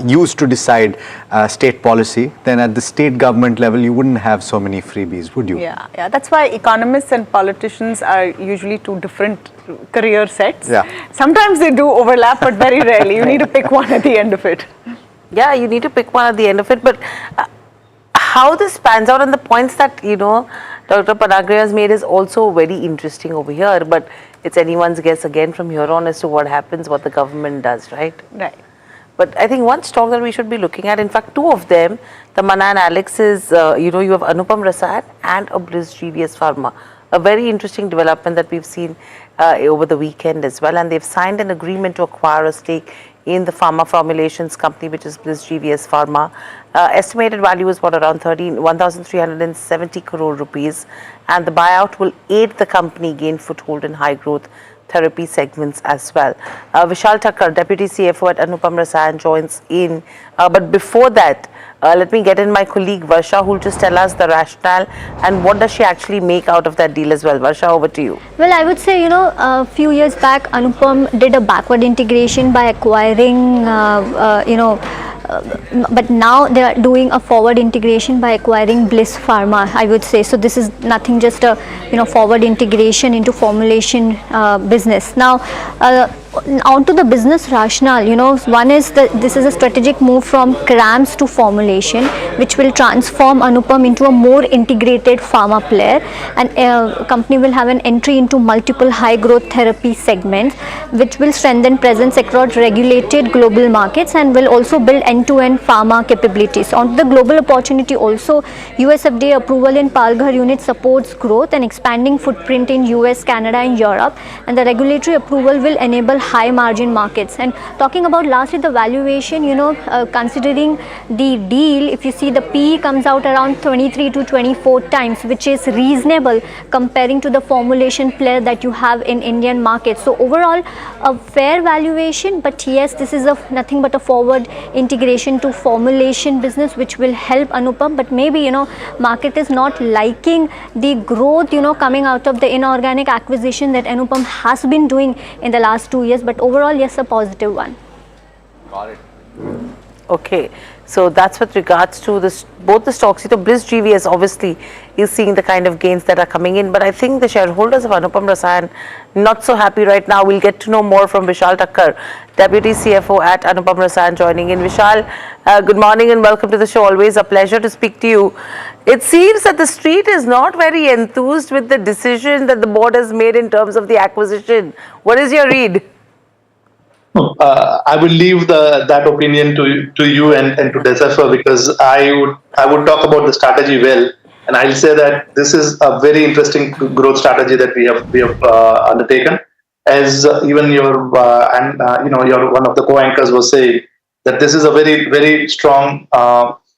used to decide state policy, then at the state government level you wouldn't have so many freebies, would you? Yeah. That's why economists and politicians are usually two different career sets. Sometimes they do overlap, but very rarely. You need to pick one at the end of it. Yeah, you need to pick one at the end of it. But how this pans out and the points that, Dr. Panagria has made is also very interesting over here. But it's anyone's guess again from here on as to what happens, what the government does, right? Right. But I think one stock that we should be looking at, in fact, two of them, the Mana and Alex is, you have Anupam Rasad and a Bliss GVS Pharma. A very interesting development that we've seen over the weekend as well. And they've signed an agreement to acquire a stake in the pharma formulations company, which is Bliss GVS Pharma. Estimated value is around 1,370 crore rupees. And the buyout will aid the company gain foothold in high growth therapy segments as well. Vishal Thakkar, Deputy CFO at Anupam Rasad, joins in. But before that, let me get in my colleague Varsha, who will just tell us the rationale and what does she actually make out of that deal as well. Varsha, over to you. Well, I would say, a few years back, Anupam did a backward integration by acquiring, but now they are doing a forward integration by acquiring Bliss Pharma, I would say. So this is nothing, just a forward integration into formulation business. Now, onto the business rationale, one is that this is a strategic move from CRAMS to formulation, which will transform Anupam into a more integrated pharma player, and company will have an entry into multiple high growth therapy segments, which will strengthen presence across regulated global markets and will also build end-to-end pharma capabilities. On the global opportunity also, US FDA approval in Palghar unit supports growth and expanding footprint in US, Canada and Europe, and the regulatory approval will enable high margin markets. And talking about lastly the valuation, considering the deal, if you see the PE comes out around 23 to 24 times, which is reasonable comparing to the formulation player that you have in Indian market. So overall a fair valuation, but yes, this is nothing but a forward integration to formulation business which will help Anupam. But maybe market is not liking the growth coming out of the inorganic acquisition that Anupam has been doing in the last 2 years, but overall yes, a positive one. Got it. Okay, so that's with regards to this, both the stocks. Bliss GVS obviously is seeing the kind of gains that are coming in, but I think the shareholders of Anupam Rasayan not so happy right now. We'll get to know more from Vishal Thakkar, Deputy CFO at Anupam Rasayan, joining in. Vishal, good morning and welcome to the show. Always a pleasure to speak to you. It seems that the street is not very enthused with the decision that the board has made in terms of the acquisition. What is your read? I will leave that opinion to you and to Decipher, because I would talk about the strategy well, and I'll say that this is a very interesting growth strategy that we have undertaken. As even your one of the co-anchors was saying, that this is a very, very strong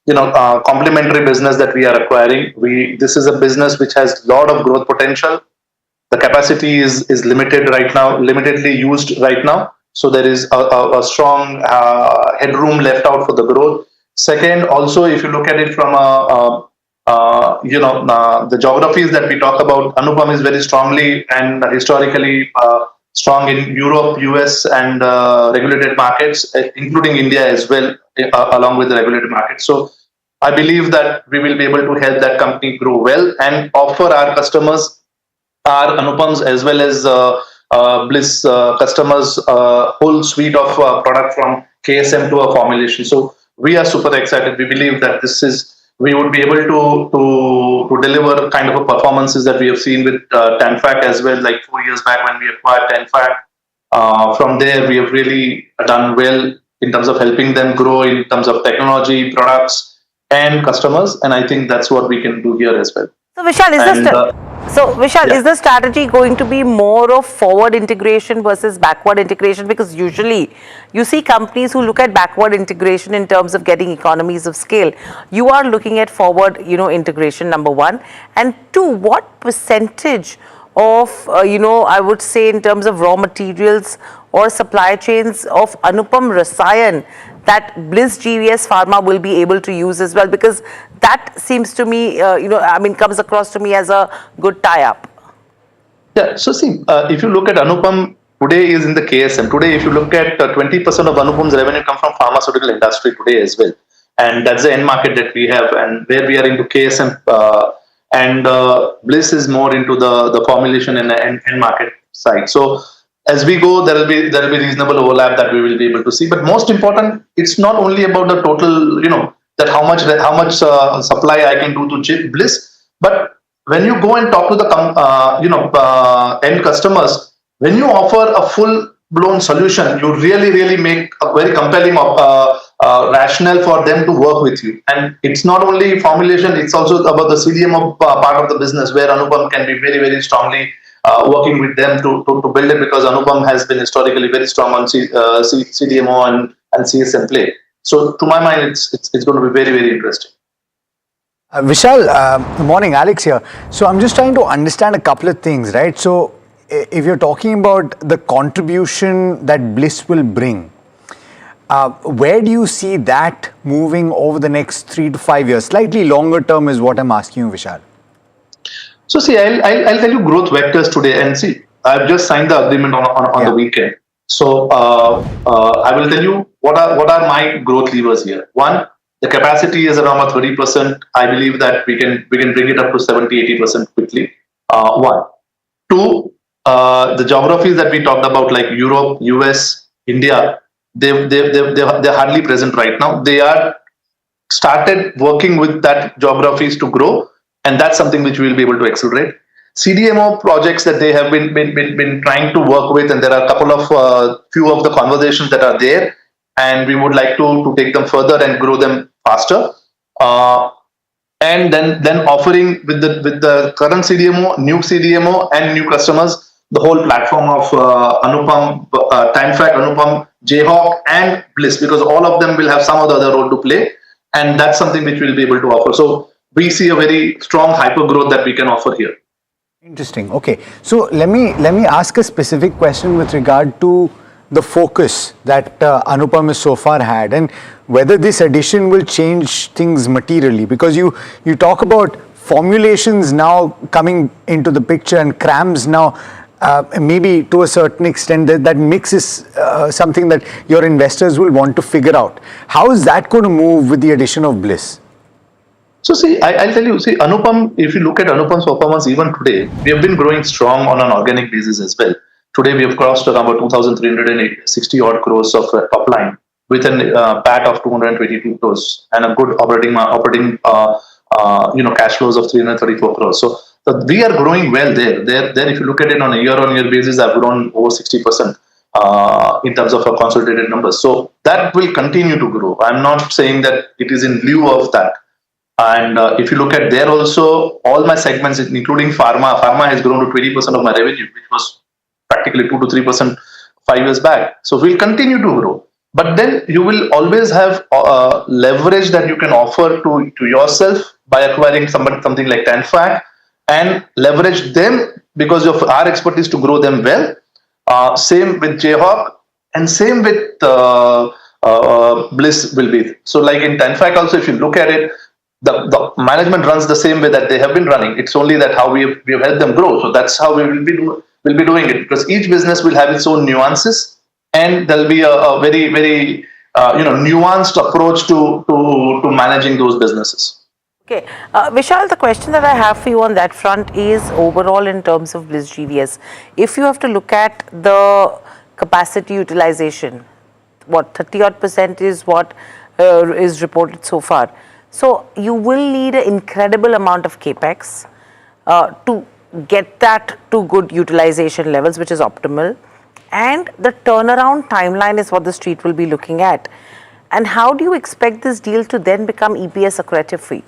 complementary business that we are acquiring. This is a business which has a lot of growth potential. The capacity is limited right now, limitedly used right now. So there is a strong headroom left out for the growth. Second, also, if you look at it from the geographies that we talk about, Anupam is very strongly and historically strong in Europe, US, and regulated markets, including India as well, along with the regulated markets. So I believe that we will be able to help that company grow well and offer our customers, our Anupams as well as Bliss customers, whole suite of product from KSM to a formulation. So we are super excited. We believe that we would be able to deliver kind of a performances that we have seen with Tanfac as well, like 4 years back when we acquired Tanfac. From there, we have really done well in terms of helping them grow in terms of technology, products, and customers. And I think that's what we can do here as well. So Vishal, is the strategy going to be more of forward integration versus backward integration? Because usually you see companies who look at backward integration in terms of getting economies of scale. You are looking at forward, integration, number one. And two, what percentage of, I would say in terms of raw materials or supply chains of Anupam Rasayan that Bliss GVS Pharma will be able to use as well? Because that seems to me, comes across to me as a good tie-up. Yeah, so see, if you look at Anupam, today is in the KSM. Today, if you look at 20% of Anupam's revenue come from pharmaceutical industry today as well. And that's the end market that we have, and where we are into KSM, and Bliss is more into the formulation and the end market side. So as we go, there will be reasonable overlap that we will be able to see. But most important, it's not only about the total, that how much supply I can do to Bliss, but when you go and talk to the end customers, when you offer a full-blown solution, you really make a very compelling rationale for them to work with you. And it's not only formulation; it's also about the CDMO part of the business, where Anupam can be very, very strongly working with them to build it, because Anupam has been historically very strong on CDMO and CSM play. So to my mind, it's going to be very, very interesting. Vishal, good morning, Alex here. So I'm just trying to understand a couple of things, right? So if you're talking about the contribution that Bliss will bring, where do you see that moving over the next 3 to 5 years? Slightly longer term is what I'm asking you, Vishal. So see, I'll tell you growth vectors today, and see, I've just signed the agreement on the weekend. So I will tell you what are my growth levers here. One, the capacity is around 30%. I believe that we can bring it up to 70-80% quickly. One. Two, the geographies that we talked about, like Europe, US, India, they're hardly present right now. They are started working with that geographies to grow. And that's something which we will be able to accelerate. CDMO projects that they have been trying to work with, and there are a couple of few of the conversations that are there, and we would like to take them further and grow them faster. And then offering with the current CDMO, new CDMO, and new customers, the whole platform of Anupam, TimeFact, Anupam, Jayhawk, and Bliss, because all of them will have some or the other role to play, and that's something which we'll be able to offer. So we see a very strong hyper growth that we can offer here. Interesting. Okay, so let me ask a specific question with regard to the focus that Anupam has so far had, and whether this addition will change things materially, because you talk about formulations now coming into the picture and CRAMs now maybe to a certain extent that mix is something that your investors will want to figure out. How is that going to move with the addition of Bliss? So see, I'll tell you, see, Anupam, if you look at Anupam's performance even today, we have been growing strong on an organic basis as well. Today we have crossed around 2,360 odd crores of top line with a PAT of 222 crores and a good operating cash flows of 334 crores. So we are growing well there. There, if you look at it on a year-on-year basis, I've grown over 60% in terms of our consolidated numbers. So that will continue to grow. I'm not saying that it is in lieu of that. And if you look at there also, all my segments, including Pharma has grown to 20% of my revenue, which was practically 2 to 3% 5 years back. So we'll continue to grow. But then you will always have leverage that you can offer to yourself by acquiring something like TimeFact and leverage them because of our expertise to grow them well. Same with Jayhawk and same with Bliss will be. So like in TimeFact also, if you look at it, the management runs the same way that they have been running. It's only that how we have helped them grow. So that's how we will be doing it, because each business will have its own nuances, and there'll be a very, very nuanced approach to managing those businesses. Okay, Vishal, the question that I have for you on that front is overall in terms of Bliss GVS. If you have to look at the capacity utilization, what 30% is what is reported so far. So you will need an incredible amount of capex to get that to good utilization levels, which is optimal. And the turnaround timeline is what the street will be looking at. And how do you expect this deal to then become EPS accretive for you?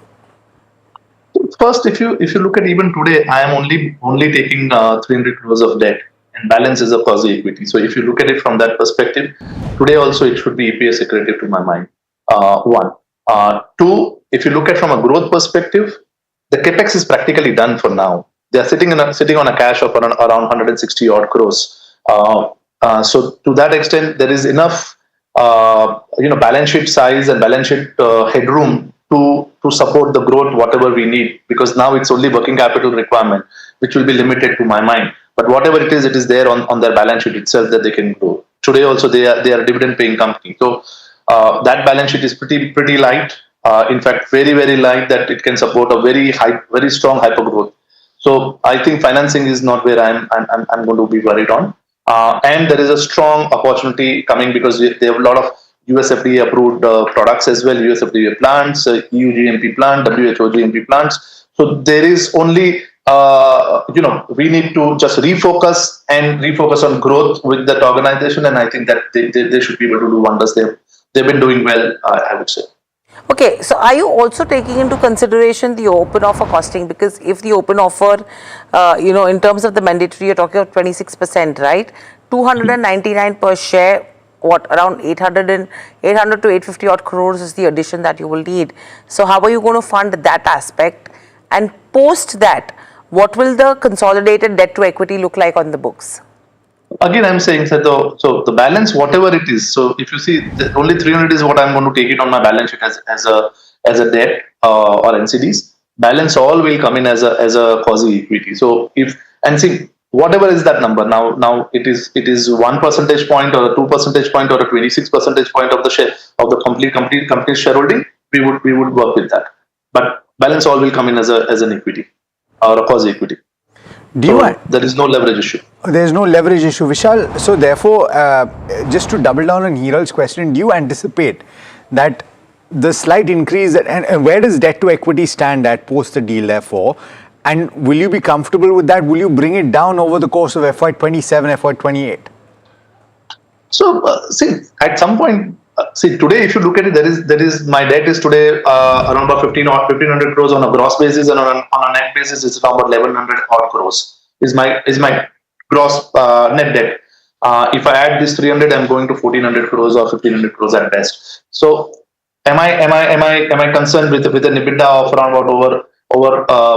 First, if you look at even today, I am only taking 300 crores of debt, and balance is a quasi equity. So if you look at it from that perspective, today also it should be EPS accretive to my mind. One. Two, if you look at from a growth perspective, the capex is practically done for now. They are sitting on a cash of around 160 odd crores. So to that extent, there is enough balance sheet size and balance sheet headroom to support the growth whatever we need, because now it's only working capital requirement which will be limited to my mind. But whatever it is there on their balance sheet itself that they can grow. Today also they are a dividend paying company. So that balance sheet is pretty light. In fact, very, very light, that it can support a very strong hyper growth. So I think financing is not where I'm going to be worried on. And there is a strong opportunity coming because they have a lot of US FDA approved products as well, US FDA plants, EU GMP plant, WHO GMP plants. So there is only, we need to just refocus on growth with that organization. And I think that they should be able to do wonders. They've been doing well, I would say. Okay, so are you also taking into consideration the open offer costing? Because if the open offer, in terms of the mandatory, you're talking of 26%, right? 299 per share, around 800 to 850 odd crores is the addition that you will need. So how are you going to fund that aspect? And post that, what will the consolidated debt to equity look like on the books? Again, I'm saying that so the balance, whatever it is. So if you see, only 300 is what I'm going to take it on my balance sheet as a debt or NCDs. Balance all will come in as a quasi equity. So see whatever is that number now it is 1 percentage point or a 2 percentage point or a 26 percentage point of the share of the complete company's shareholding. We would work with that. But balance all will come in as an equity or a quasi equity. There is no leverage issue. There is no leverage issue, Vishal. So therefore, just to double down on Hiral's question, do you anticipate that the slight increase, and where does debt to equity stand at post the deal therefore? And will you be comfortable with that? Will you bring it down over the course of FY27, FY28? So see, at some point, today if you look at it, there is my debt is today around about 1,500 crores on a gross basis, and on a net basis it's around about 1,100 odd crores is my gross net debt. If I add this 300, I'm going to 1400 crores or 1500 crores at best. So am I concerned with an EBITDA of around over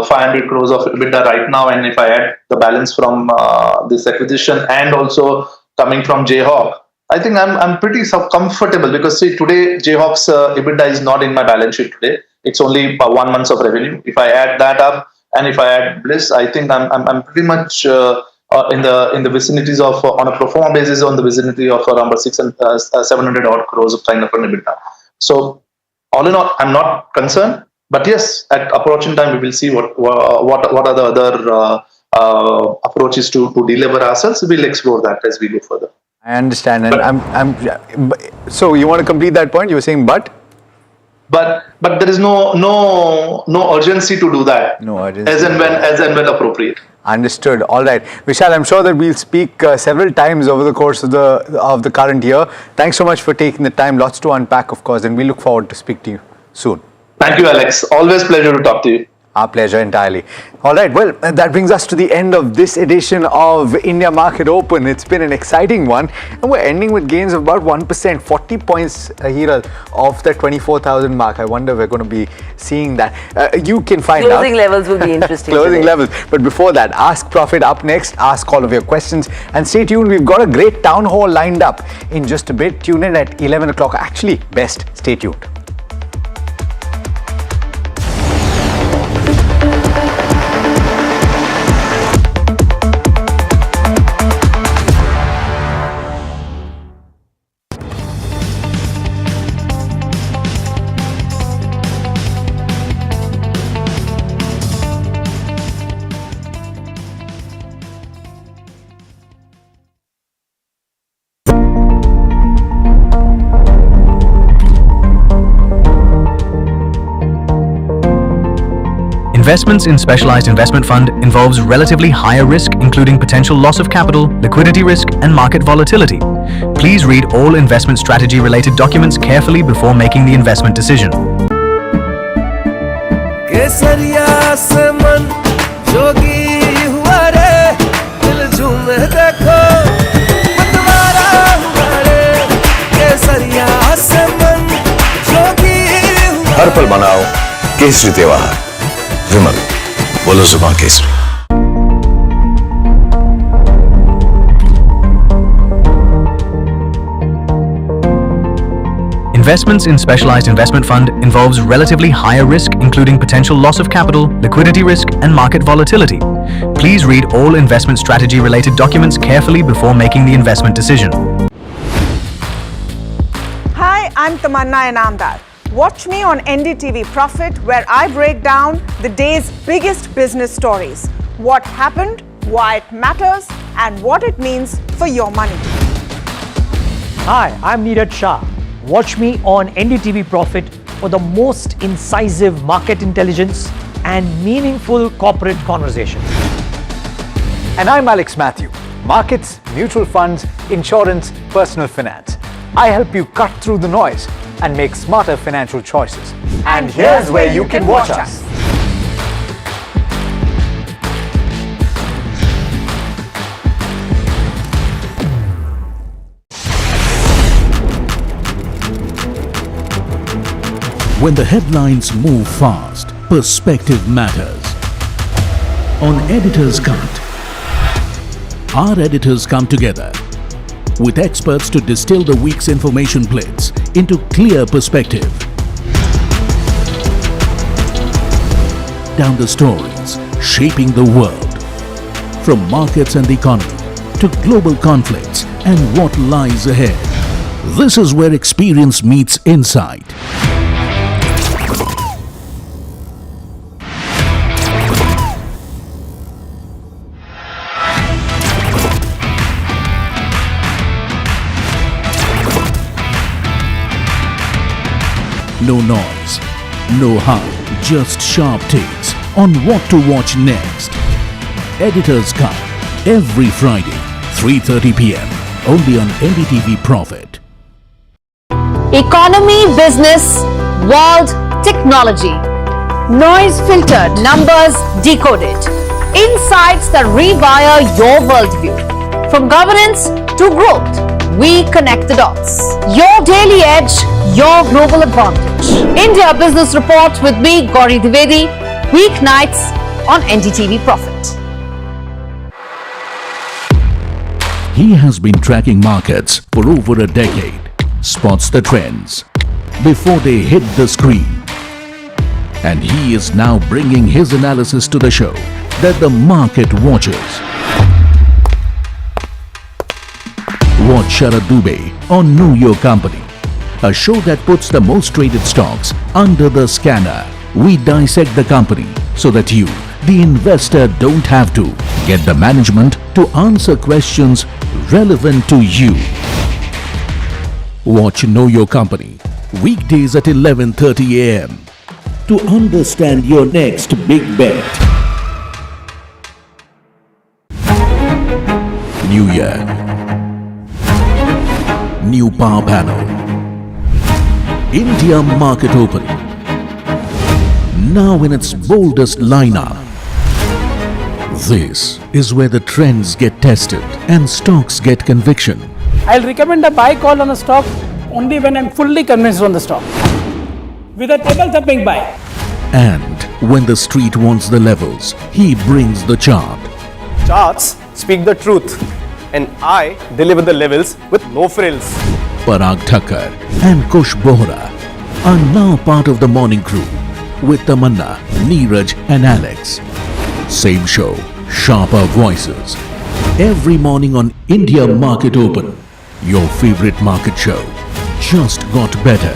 500 crores of EBITDA right now? And if I add the balance from this acquisition and also coming from Jayhawk, I think I'm pretty comfortable, because see, today Jayhawk's EBITDA is not in my balance sheet today. It's only 1 month of revenue. If I add that up and if I add Bliss, I think I'm pretty much in the vicinities of, on a pro forma basis, on the vicinity of around 700 odd crores of kind of an EBITDA. So all in all, I'm not concerned. But yes, at approaching time, we will see what are the other approaches to deliver ourselves. We'll explore that as we go further. I understand, and so you want to complete that point? You were saying, but there is no urgency to do that. No urgency. As and when appropriate. Understood. All right, Vishal, I'm sure that we'll speak several times over the course of the current year. Thanks so much for taking the time. Lots to unpack, of course, and we look forward to speak to you soon. Thank you, Alex. Always pleasure to talk to you. Our pleasure entirely. All right, well, that brings us to the end of this edition of India Market Open. It's been an exciting one, and we're ending with gains of about 1%, 40 points here off the 24,000 mark. I wonder if we're going to be seeing that. You can find out. Closing levels will be interesting. Closing levels. But before that, Ask Profit up next. Ask all of your questions. And stay tuned. We've got a great town hall lined up in just a bit. Tune in at 11 o'clock. Actually, best, stay tuned. Investments in specialized investment fund involves relatively higher risk, including potential loss of capital, liquidity risk, and market volatility. Please read all investment strategy related documents carefully before making the investment decision. हर पल मनाओ केसरी त्योहार विमल बोलो जुबान Kesari. Investments in specialized investment fund involves relatively higher risk, including potential loss of capital, liquidity risk, and market volatility. Please read all investment strategy related documents carefully before making the investment decision. Hi, I'm Tamanna Inamdar. Watch me on NDTV Profit, where I break down the day's biggest business stories. What happened, why it matters, and what it means for your money. Hi, I'm Neeraj Shah. Watch me on NDTV Profit for the most incisive market intelligence and meaningful corporate conversations. And I'm Alex Matthew. Markets, mutual funds, insurance, personal finance. I help you cut through the noise and make smarter financial choices. And here's where you can watch us. When the headlines move fast, perspective matters. On Editor's Cut, our editors come together with experts to distill the week's information blitz into clear perspective. Down the stories shaping the world, from markets and the economy to global conflicts and what lies ahead. This is where experience meets insight. No noise, no hype, just sharp takes on what to watch next. Editor's Cut, every Friday, 3:30 p.m. only on NDTV Profit. Economy, business, world, technology. Noise filtered, numbers decoded. Insights that rewire your worldview. From governance to growth, we connect the dots. Your daily edge, your global advantage. India Business Report with me, Gauri Dwivedi, weeknights on NDTV Profit. He has been tracking markets for over a decade, spots the trends before they hit the screen. And he is now bringing his analysis to the show that the market watches. Watch Sharad Dubey on Know Your Company, a show that puts the most traded stocks under the scanner. We dissect the company so that you, the investor, don't have to get the management to answer questions relevant to you. Watch Know Your Company weekdays at 11:30 a.m. to understand your next big bet. New year, new power panel, India market open, now in its boldest lineup. This is where the trends get tested and stocks get conviction. I'll recommend a buy call on a stock only when I'm fully convinced on the stock. With a table thumping buy. And when the street wants the levels, he brings the chart. Charts speak the truth, and I deliver the levels with no frills. Parag Thakkar and Kush Bohra are now part of the morning crew with Tamanna, Neeraj and Alex. Same show, sharper voices. Every morning on India Market Open, your favorite market show just got better.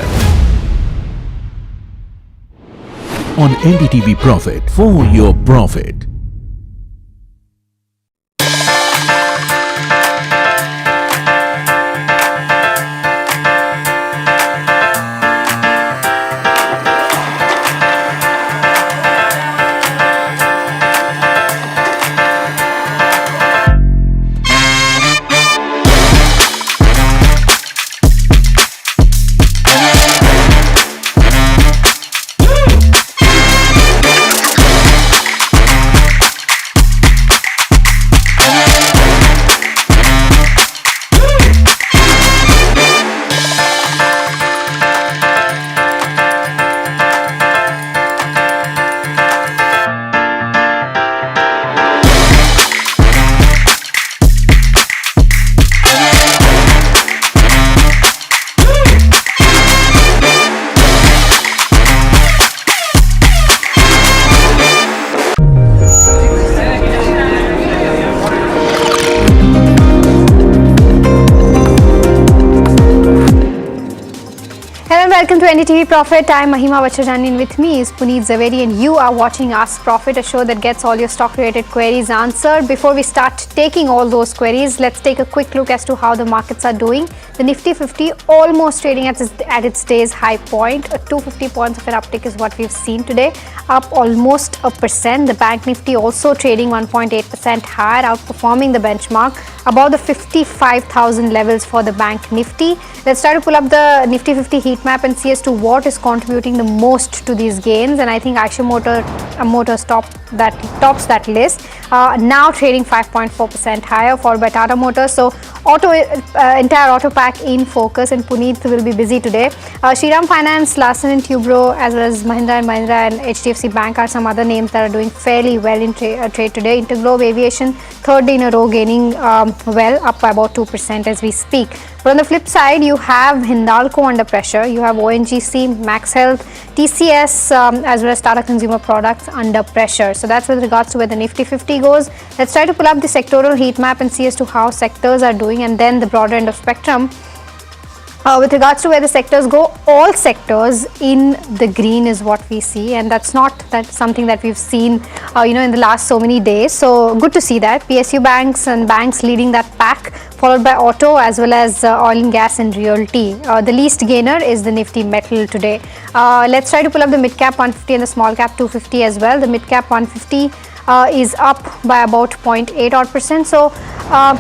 On NDTV Profit, for your profit. Welcome to NDTV Profit. I'm Mahima Vachajani and with me is Puneet Zaveri and you are watching Ask Profit, a show that gets all your stock related queries answered. Before we start taking all those queries, let's take a quick look as to how the markets are doing. The Nifty 50 almost trading at its day's high point. 250 points of an uptick is what we've seen today, up almost 1%. The Bank Nifty also trading 1.8% higher, outperforming the benchmark, above the 55,000 levels for the Bank Nifty. Let's try to pull up the Nifty 50 heat map and see as to what is contributing the most to these gains. And I think Eicher Motors tops that list, now trading 5.4% higher, followed by Tata Motors. So entire auto pack in focus, and Puneet will be busy today. Shriram Finance, Larsen & Toubro, as well as Mahindra & Mahindra and HDFC Bank are some other names that are doing fairly well in trade today. Interglobe Aviation, third day in a row, gaining well, up by about 2% as we speak. But on the flip side, you have Hindalco under pressure, you have ONGC, Max Health, TCS, as well as Tata Consumer Products under pressure. So that's with regards to where the Nifty 50 goes. Let's try to pull up the sectoral heat map and see as to how sectors are doing, and then the broader end of spectrum. With regards to where the sectors go, all sectors in the green is what we see, and that's something that we've seen in the last so many days. So good to see that. PSU banks and banks leading that pack, followed by auto as well as oil and gas and realty. The least gainer is the Nifty metal today. Let's try to pull up the mid cap 150 and the small cap 250 as well. The mid cap 150 is up by about 0.8%. So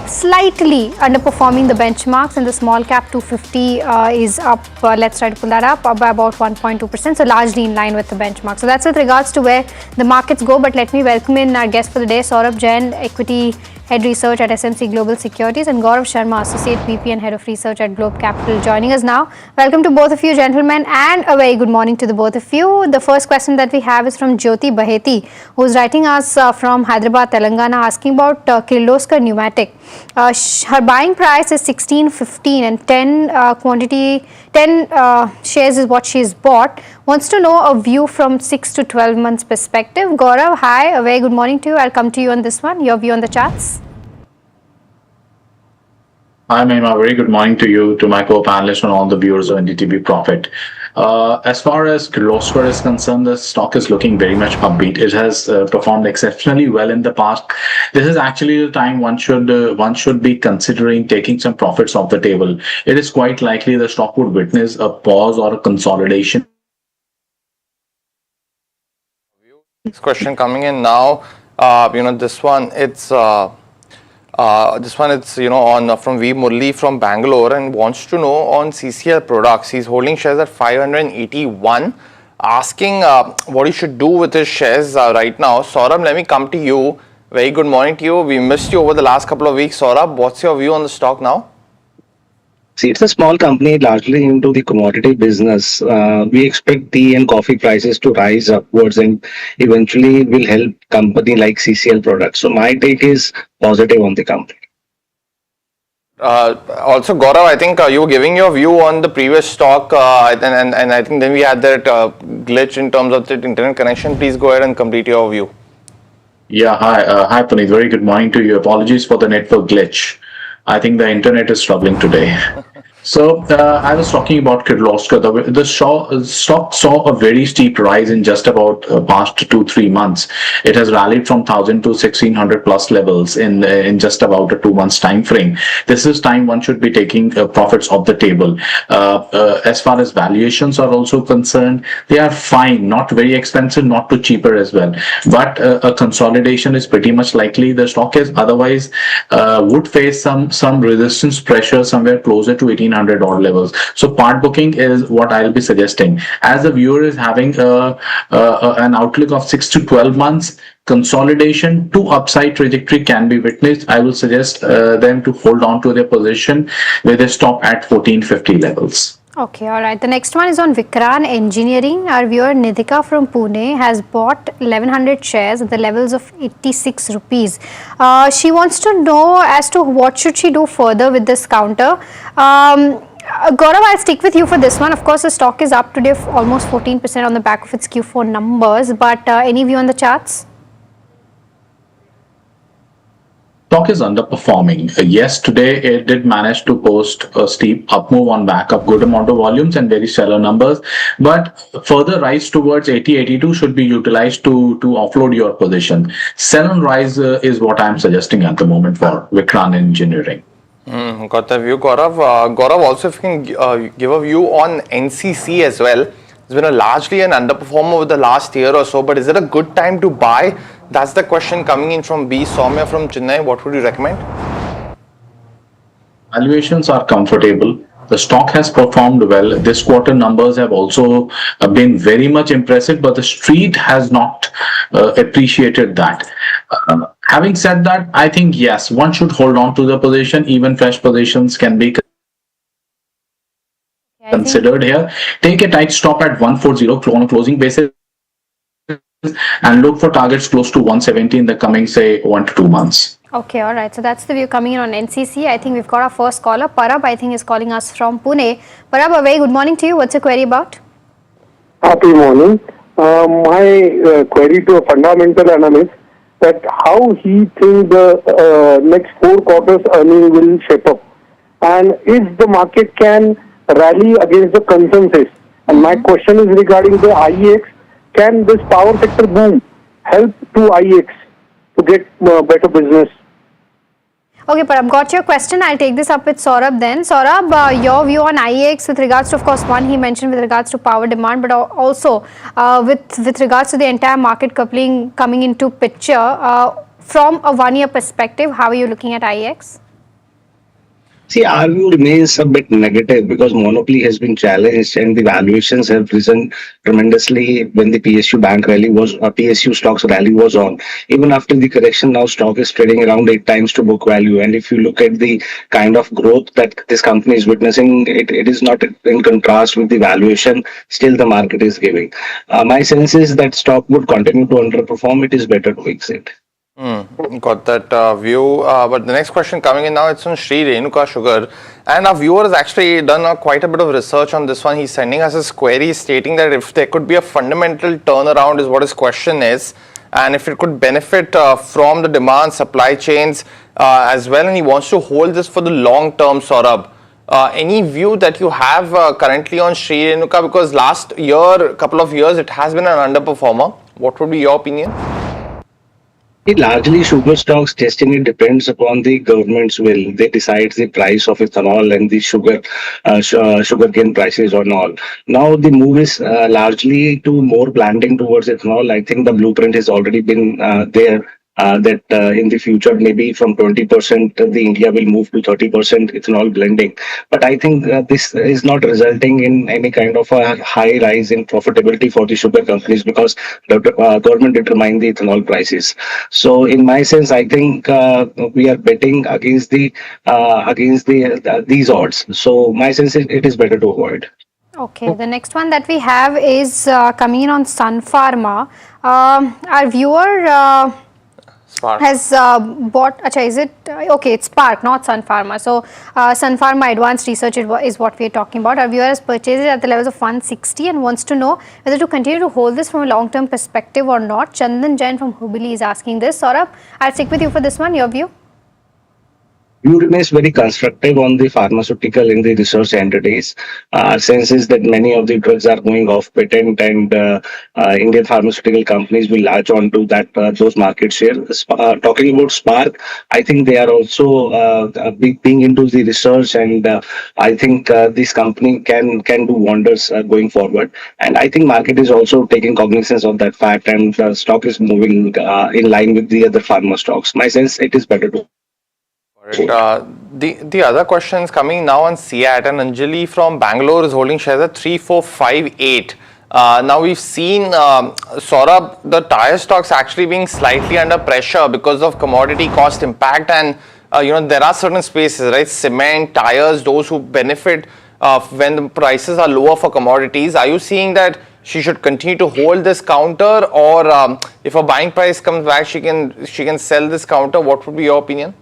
slightly underperforming the benchmarks, and the small cap 250 is up, let's try to pull that up by about 1.2%, so largely in line with the benchmark. So that's with regards to where the markets go. But let me welcome in our guest for the day, Saurabh Jain, Equity Head Research at SMC Global Securities, and Gaurav Sharma, Associate VP and Head of Research at Globe Capital, joining us now. Welcome to both of you, gentlemen, and a very good morning to the both of you. The first question that we have is from Jyoti Baheti, who is writing us from Hyderabad, Telangana, asking about Kirloskar Pneumatic. Her buying price is 16.15 and 10 shares is what she has bought. Wants to know a view from 6 to 12 months perspective. Gaurav, hi, a very good morning to you. I'll come to you on this one. Your view on the charts. Hi, Mahima. Very good morning to you, to my co-panelists, and all the viewers of NDTV Profit. As far as Kirloskar is concerned, the stock is looking very much upbeat. It has performed exceptionally well in the past. This is actually the time one should be considering taking some profits off the table. It is quite likely the stock would witness a pause or a consolidation. Next question coming in now. This one it's on from V Murli from Bangalore, and wants to know on CCL products. He's holding shares at 581, asking what he should do with his shares right now. Saurabh, let me come to you. Very good morning to you. We missed you over the last couple of weeks. Saurabh, what's your view on the stock now? See, it's a small company, largely into the commodity business. We expect tea and coffee prices to rise upwards, and eventually will help company like CCL products. So my take is positive on the company. Also, Gaurav, I think you were giving your view on the previous stock, and I think then we had that glitch in terms of the internet connection. Please go ahead and complete your view. Yeah, hi Puneet. Very good morning to you. Apologies for the network glitch. I think the internet is struggling today. So I was talking about Kirloskar. The stock saw a very steep rise in just about past 2-3 months. It has rallied from 1,000 to 1,600 plus levels in just about a 2 months time frame. This is time one should be taking profits off the table. As far as valuations are also concerned, they are fine, not very expensive, not too cheaper as well. But a consolidation is pretty much likely. The stock is otherwise would face some resistance pressure somewhere closer to 1,800 odd levels. So part booking is what I'll be suggesting. As the viewer is having an outlook of 6 to 12 months, consolidation to upside trajectory can be witnessed. I will suggest them to hold on to their position with a stop at 1450 levels. Okay, all right. The next one is on Vikran Engineering. Our viewer Nidhika from Pune has bought 1100 shares at the levels of 86 rupees. She wants to know as to what should she do further with this counter. Gaurav, I'll stick with you for this one. Of course, the stock is up today almost 14% on the back of its Q4 numbers, but any view on the charts? Stock is underperforming. Yes, today it did manage to post a steep up move on back of good amount of volumes and very stellar numbers, but further rise towards 80-82 should be utilized to offload your position. Sell and rise is what I'm suggesting at the moment for Vikran Engineering. Got the view, Gaurav. Gaurav, also if you can give a view on NCC as well. It's been largely an underperformer over the last year or so, but is it a good time to buy? That's the question coming in from B. Soumya from Chennai. What would you recommend? Valuations are comfortable. The stock has performed well. This quarter numbers have also been very much impressive, but the street has not appreciated that. Having said that, I think yes, one should hold on to the position. Even fresh positions can be considered here. Take a tight stop at 140 on a closing basis and look for targets close to 170 in the coming, say, 1 to 2 months. Okay, all right. So that's the view coming in on NCC. I think we've got our first caller. Parab, I think, is calling us from Pune. Parab, a very good morning to you. What's your query about? Happy morning. My query to a fundamental analyst that how he thinks the next 4 quarters earning will shape up, and if the market can rally against the consensus. And my question is regarding the IEX. Can this power sector boom help to IEX to get better business? Okay, Parab, got your question. I'll take this up with Saurabh then. Saurabh, your view on IEX with regards to, of course, one he mentioned with regards to power demand, but also with regards to the entire market coupling coming into picture. from a 1-year perspective, how are you looking at IEX? See, our view remains a bit negative because monopoly has been challenged and the valuations have risen tremendously when the PSU bank rally was, PSU stocks rally was on. Even after the correction, now stock is trading around 8 times to book value. And if you look at the kind of growth that this company is witnessing, it is not in contrast with the valuation still the market is giving. My sense is that stock would continue to underperform. It is better to exit. Got that view. But the next question coming in now, it's on Sri Renuka Sugar. And our viewer has actually done quite a bit of research on this one. He's sending us his query stating that if there could be a fundamental turnaround is what his question is. And if it could benefit from the demand supply chains as well. And he wants to hold this for the long term, Saurabh. Any view that you have currently on Sri Renuka? Because last year, couple of years, it has been an underperformer. What would be your opinion? It largely sugar stocks destiny depends upon the government's will. They decide the price of ethanol and the sugarcane prices on all. Now the move is largely to more planting towards ethanol. I think the blueprint has already been there. That in the future, maybe from 20%, the India will move to 30% ethanol blending. But I think this is not resulting in any kind of a high rise in profitability for the sugar companies because the government determines the ethanol prices. So, in my sense, I think we are betting against these odds. So, my sense is it is better to avoid. Okay, the next one that we have is coming in on Sun Pharma. Our viewer has bought, is it, okay, it's Spark, not Sun Pharma. So, Sun Pharma Advanced Research is what we are talking about. Our viewer has purchased it at the levels of 160 and wants to know whether to continue to hold this from a long-term perspective or not. Chandan Jain from Hubli is asking this. Saurabh, I'll stick with you for this one. Your view? View remains very constructive on the pharmaceutical in the research entities. Our sense is that many of the drugs are going off patent and Indian pharmaceutical companies will latch on to that those market share. Talking about Spark, I think they are also being into the research and I think this company can do wonders going forward. And I think market is also taking cognizance of that fact and the stock is moving in line with the other pharma stocks. My sense, it is better to. The other questions coming now on CEAT, and Anjali from Bangalore is holding shares at 3458. Now we've seen Saurabh, the tire stocks actually being slightly under pressure because of commodity cost impact, and there are certain spaces, right? Cement, tires, those who benefit when the prices are lower for commodities. Are you seeing that she should continue to hold this counter, or if a buying price comes back, she can sell this counter? What would be your opinion?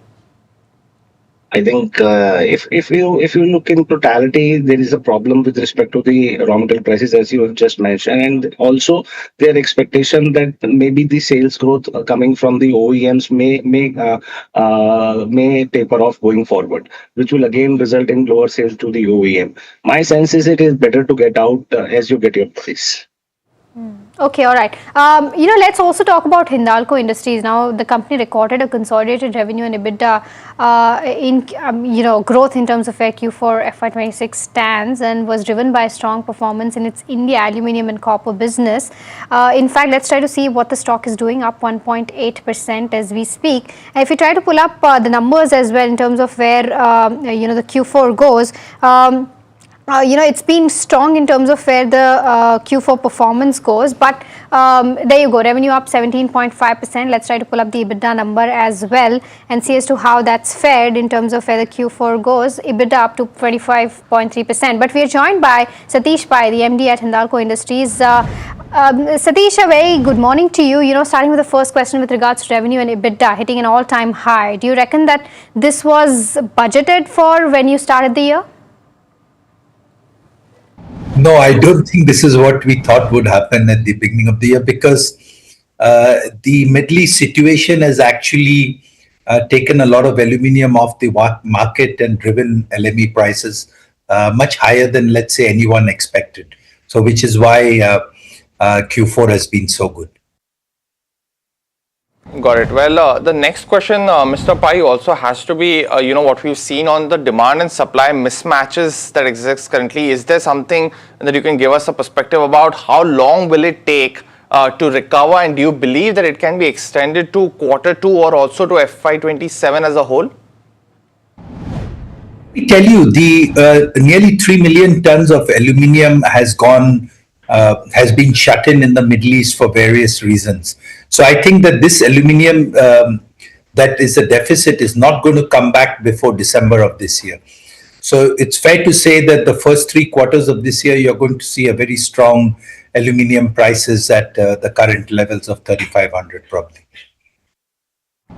I think if you look in totality, there is a problem with respect to the raw material prices, as you have just mentioned, and also their expectation that maybe the sales growth coming from the OEMs may taper off going forward, which will again result in lower sales to the OEM. My sense is it is better to get out as you get your price. Okay, all right. Let's also talk about Hindalco Industries. Now, the company recorded a consolidated revenue and EBITDA growth in terms of where Q4 FY26 stands and was driven by strong performance in its India aluminium and copper business. In fact, let's try to see what the stock is doing, up 1.8% as we speak. And if you try to pull up the numbers as well in terms of where, the Q4 goes, it's been strong in terms of where the Q4 performance goes, but there you go, revenue up 17.5%. Let's try to pull up the EBITDA number as well and see as to how that's fared in terms of where the Q4 goes. EBITDA up to 25.3%. But we are joined by Satish Pai, the MD at Hindalco Industries. Satish, a very good morning to you. Starting with the first question with regards to revenue and EBITDA hitting an all-time high. Do you reckon that this was budgeted for when you started the year? No, I don't think this is what we thought would happen at the beginning of the year, because the Middle East situation has actually taken a lot of aluminium off the market and driven LME prices much higher than, let's say, anyone expected. So which is why Q4 has been so good. Got it. Well, the next question, Mr. Pai, also has to be, what we've seen on the demand and supply mismatches that exist currently. Is there something that you can give us a perspective about how long will it take to recover, and do you believe that it can be extended to Q2 or also to FY27 as a whole? Me tell you, the nearly 3 million tons of aluminium has been shut in the Middle East for various reasons. So I think that this aluminium that is a deficit is not going to come back before December of this year. So it's fair to say that the first 3 quarters of this year, you're going to see a very strong aluminium prices at the current levels of 3,500 probably.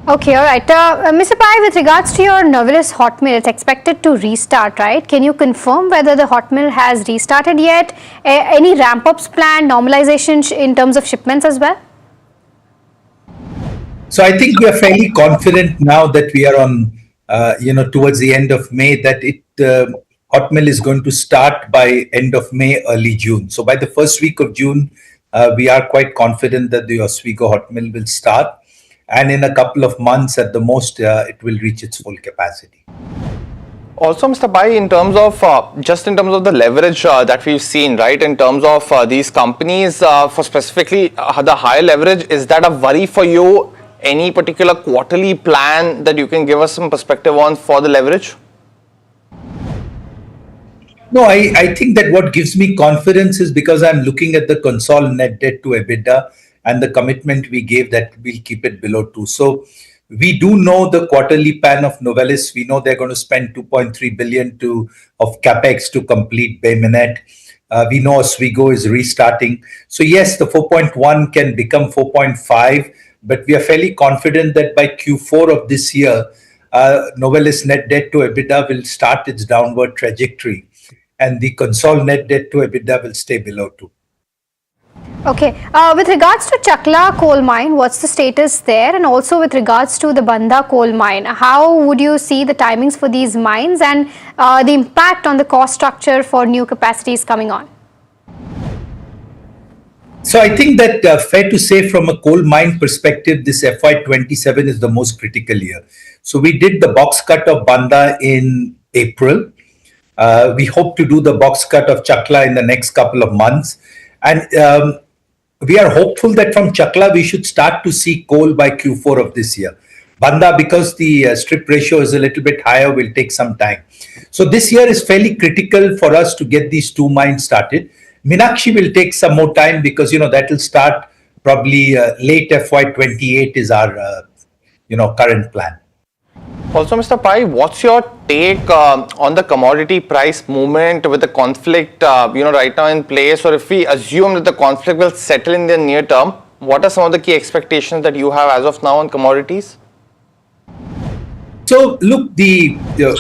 Okay, all right. Mr. Pai, with regards to your Novelis hot mill, it's expected to restart, right? Can you confirm whether the hot mill has restarted yet? Any ramp-ups planned, normalization in terms of shipments as well? So I think we are fairly confident now that we are on, towards the end of May, that hot mill is going to start by end of May, early June. So by the first week of June, we are quite confident that the Oswego hot mill will start. And in a couple of months at the most, it will reach its full capacity. Also, Mr. Pai, in terms of the leverage that we've seen, right, in terms of these companies, for specifically the higher leverage, is that a worry for you? Any particular quarterly plan that you can give us some perspective on for the leverage? No, I think that what gives me confidence is because I'm looking at the consolidated net debt to EBITDA and the commitment we gave that we'll keep it below 2. So we do know the quarterly plan of Novelis. We know they're going to spend 2.3 billion of capex to complete Bay Minette. We know Oswego is restarting. So yes, the 4.1 can become 4.5, but we are fairly confident that by Q4 of this year, Novelis net debt to EBITDA will start its downward trajectory, and the consolidated net debt to EBITDA will stay below 2. Okay, with regards to Chakla coal mine, what's the status there? And also with regards to the Bandha coal mine, how would you see the timings for these mines and the impact on the cost structure for new capacities coming on? So I think that fair to say from a coal mine perspective, this FY27 is the most critical year. So we did the box cut of Bandha in April. We hope to do the box cut of Chakla in the next couple of months. And we are hopeful that from Chakla, we should start to see coal by Q4 of this year. Bandha, because the strip ratio is a little bit higher, will take some time. So this year is fairly critical for us to get these 2 mines started. Meenakshi will take some more time because, that will start probably late FY28 is our, current plan. Also, Mr. Pai, what's your take on the commodity price movement with the conflict, right now in place? Or if we assume that the conflict will settle in the near term, what are some of the key expectations that you have as of now on commodities? So look, the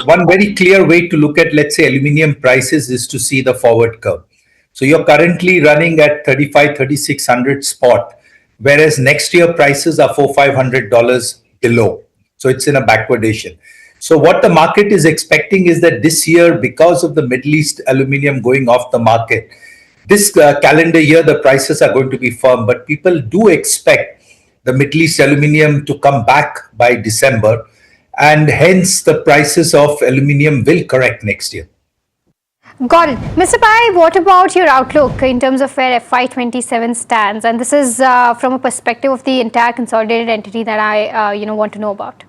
one very clear way to look at, let's say, aluminium prices is to see the forward curve. So you're currently running at 3,600 spot, whereas next year prices are $400-500 below. So it's in a backwardation. So what the market is expecting is that this year, because of the Middle East aluminium going off the market, this calendar year, the prices are going to be firm. But people do expect the Middle East aluminium to come back by December. And hence, the prices of aluminium will correct next year. Got it. Mr. Pai, what about your outlook in terms of where FY27 stands? And this is from a perspective of the entire consolidated entity that I want to know about.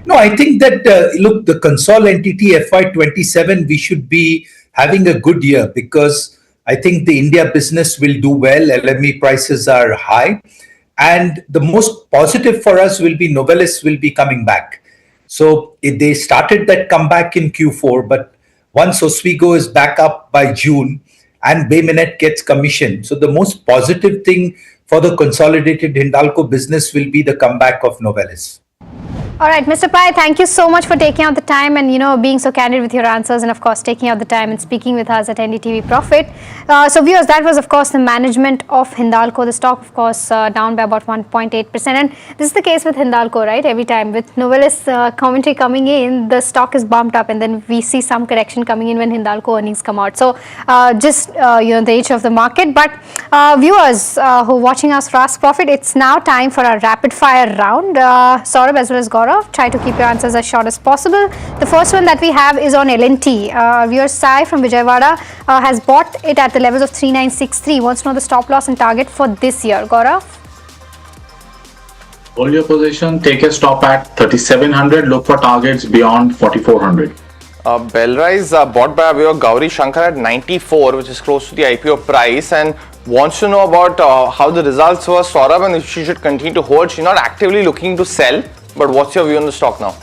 No, I think that, look, the consolidated entity FY27, we should be having a good year because I think the India business will do well. LME prices are high. And the most positive for us will be Novelis will be coming back. So they started that comeback in Q4, but once Oswego is back up by June and Bay Minette gets commissioned, so the most positive thing for the consolidated Hindalco business will be the comeback of Novelis. All right, Mr. Pai, thank you so much for taking out the time and, being so candid with your answers and, of course, taking out the time and speaking with us at NDTV Profit. So, viewers, that was, of course, the management of Hindalco. The stock, of course, down by about 1.8%. And this is the case with Hindalco, right? Every time with Novelis commentary coming in, the stock is bumped up and then we see some correction coming in when Hindalco earnings come out. So, just, the nature of the market. But viewers who are watching us for Ask Profit, it's now time for our rapid fire round. Saurabh as well as Gaurav, Gaurav. Try to keep your answers as short as possible. The first one that we have is on L&T. Viewer Sai from Vijayawada has bought it at the levels of 3963. Wants to know the stop loss and target for this year. Gaurav? Hold your position, take a stop at 3700, look for targets beyond 4400. Bellrise bought by viewer Gauri Shankar at 94, which is close to the IPO price, and wants to know about how the results were, Saurabh, and if she should continue to hold. She's not actively looking to sell, but what's your view on the stock now?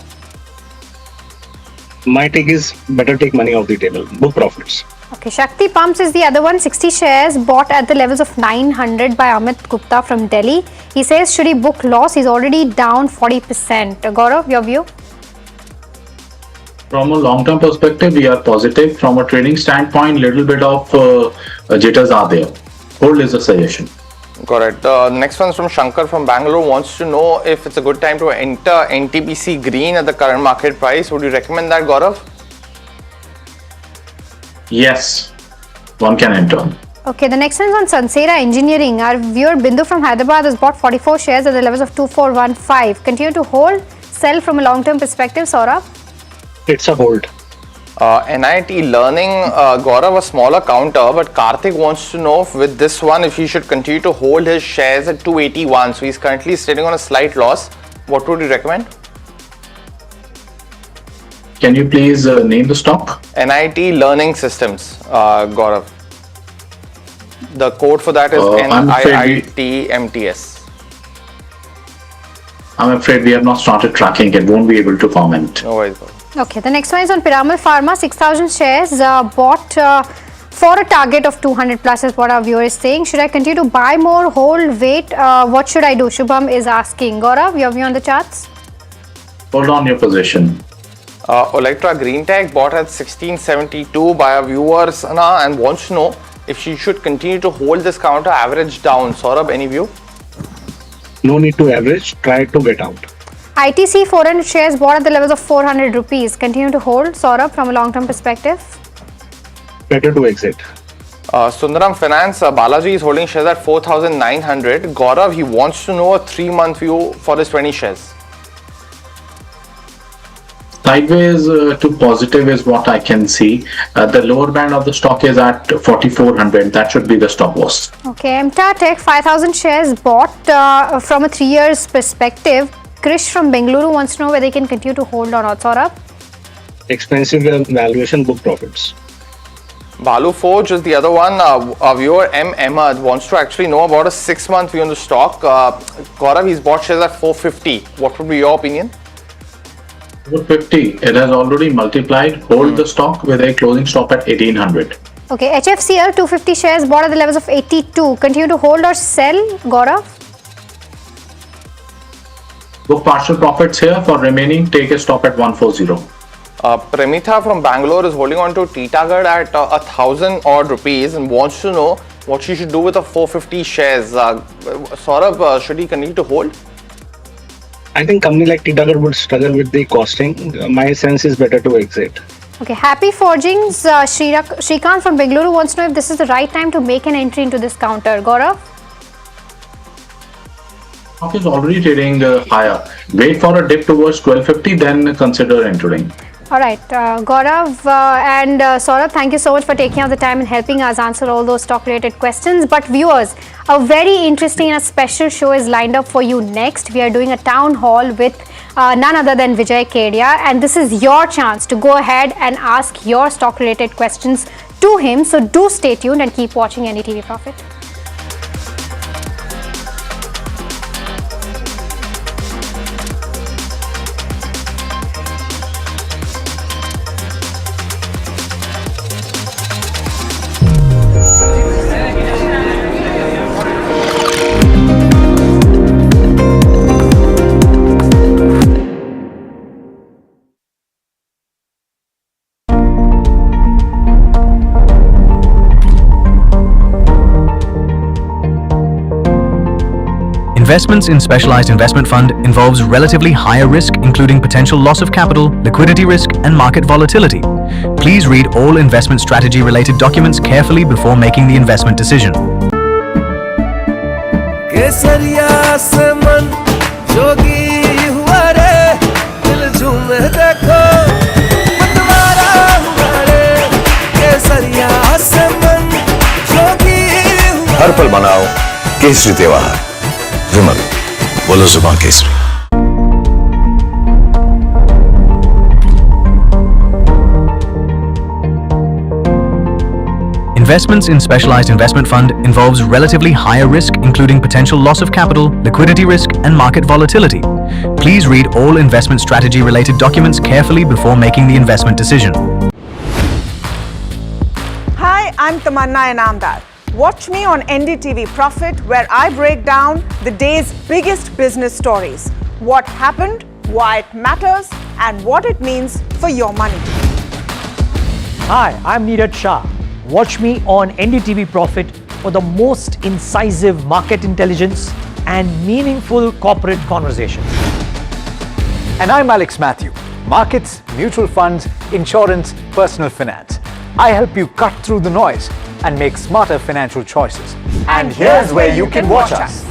My take is better take money off the table, book profits. Okay, Shakti Pumps is the other one. 60 shares bought at the levels of 900 by Amit Gupta from Delhi. He says, should he book loss? He's already down 40%. Gaurav, your view? From a long-term perspective, we are positive. From a trading standpoint, little bit of jitters are there. Hold is a suggestion. Correct. The next one's from Shankar from Bangalore. Wants to know if it's a good time to enter NTPC Green at the current market price. Would you recommend that, Gaurav? Yes, one can enter. Okay, the next one is on Sansera Engineering. Our viewer Bindu from Hyderabad has bought 44 shares at the levels of 2415. Continue to hold, sell from a long-term perspective, Saurabh? It's a hold. NIT Learning, Gaurav, a smaller counter, but Karthik wants to know if with this one, if he should continue to hold his shares at 281. So he's currently sitting on a slight loss. What would you recommend? Can you please name the stock? NIT Learning Systems, Gaurav. The code for that is NIITMTS. I'm afraid we have not started tracking it. Won't be able to comment. No worries. Okay, the next one is on Piramal Pharma. 6,000 shares bought for a target of 200 plus is what our viewer is saying. Should I continue to buy more, hold, wait? What should I do? Shubham is asking. Gaurav, your view on the charts? Hold on your position. Olectra Green Tech bought at 1672 by our viewer Sana and wants to know if she should continue to hold this counter average down. Saurabh, any view? No need to average, try to get out. ITC 400 shares bought at the levels of 400 rupees. Continue to hold, Saurabh, from a long-term perspective? Better to exit. Sundaram Finance, Balaji is holding shares at 4,900. Gaurav, he wants to know a 3-month view for his 20 shares. Sideways to positive is what I can see. The lower band of the stock is at 4,400. That should be the stop loss. Okay, MTA Tech 5,000 shares bought from a 3 years perspective. Krish from Bengaluru wants to know whether they can continue to hold or not. Saurabh? Expensive valuation, book profits. Balu Forge is the other one. Our viewer M. Ahmad wants to actually know about a 6-month view on the stock. Gaurav, he's bought shares at 450. What would be your opinion? 450. It has already multiplied. Hold the stock with a closing stop at 1,800. Okay, HFCL 250 shares bought at the levels of 82. Continue to hold or sell, Gaurav? Book partial profits here. For remaining, take a stop at 140. Premitha from Bangalore is holding on to Titagarh at 1,000 odd rupees and wants to know what she should do with the 450 shares. Saurabh, should he continue to hold? I think company like Titagarh would struggle with the costing. My sense is better to exit. Okay, Happy Forgings, Shrikant from Bengaluru wants to know if this is the right time to make an entry into this counter. Gaurav? Stock is already trading higher. Wait for a dip towards 1250, then consider entering. All right, Gaurav and Saurabh, thank you so much for taking out the time and helping us answer all those stock-related questions. But viewers, a very interesting and a special show is lined up for you next. We are doing a town hall with none other than Vijay Kedia, and this is your chance to go ahead and ask your stock-related questions to him. So do stay tuned and keep watching NDTV Profit. Investments in specialized investment fund involves relatively higher risk, including potential loss of capital, liquidity risk, and market volatility. Please read all investment strategy related documents carefully before making the investment decision. केसरिया से मन जोगी हुआ रे केसरी त्योहार विमल बोलो जुबां Kesari. Investments in specialized investment fund involves relatively higher risk, including potential loss of capital, liquidity risk, and market volatility. Please read all investment strategy related documents carefully before making the investment decision. Hi, I'm Tamanna Inamdar. Watch me on NDTV Profit, where I break down the day's biggest business stories. What happened, why it matters, and what it means for your money. Hi, I'm Neeraj Shah. Watch me on NDTV Profit for the most incisive market intelligence and meaningful corporate conversations. And I'm Alex Matthew. Markets, mutual funds, insurance, personal finance. I help you cut through the noise and make smarter financial choices. And here's where you can watch us.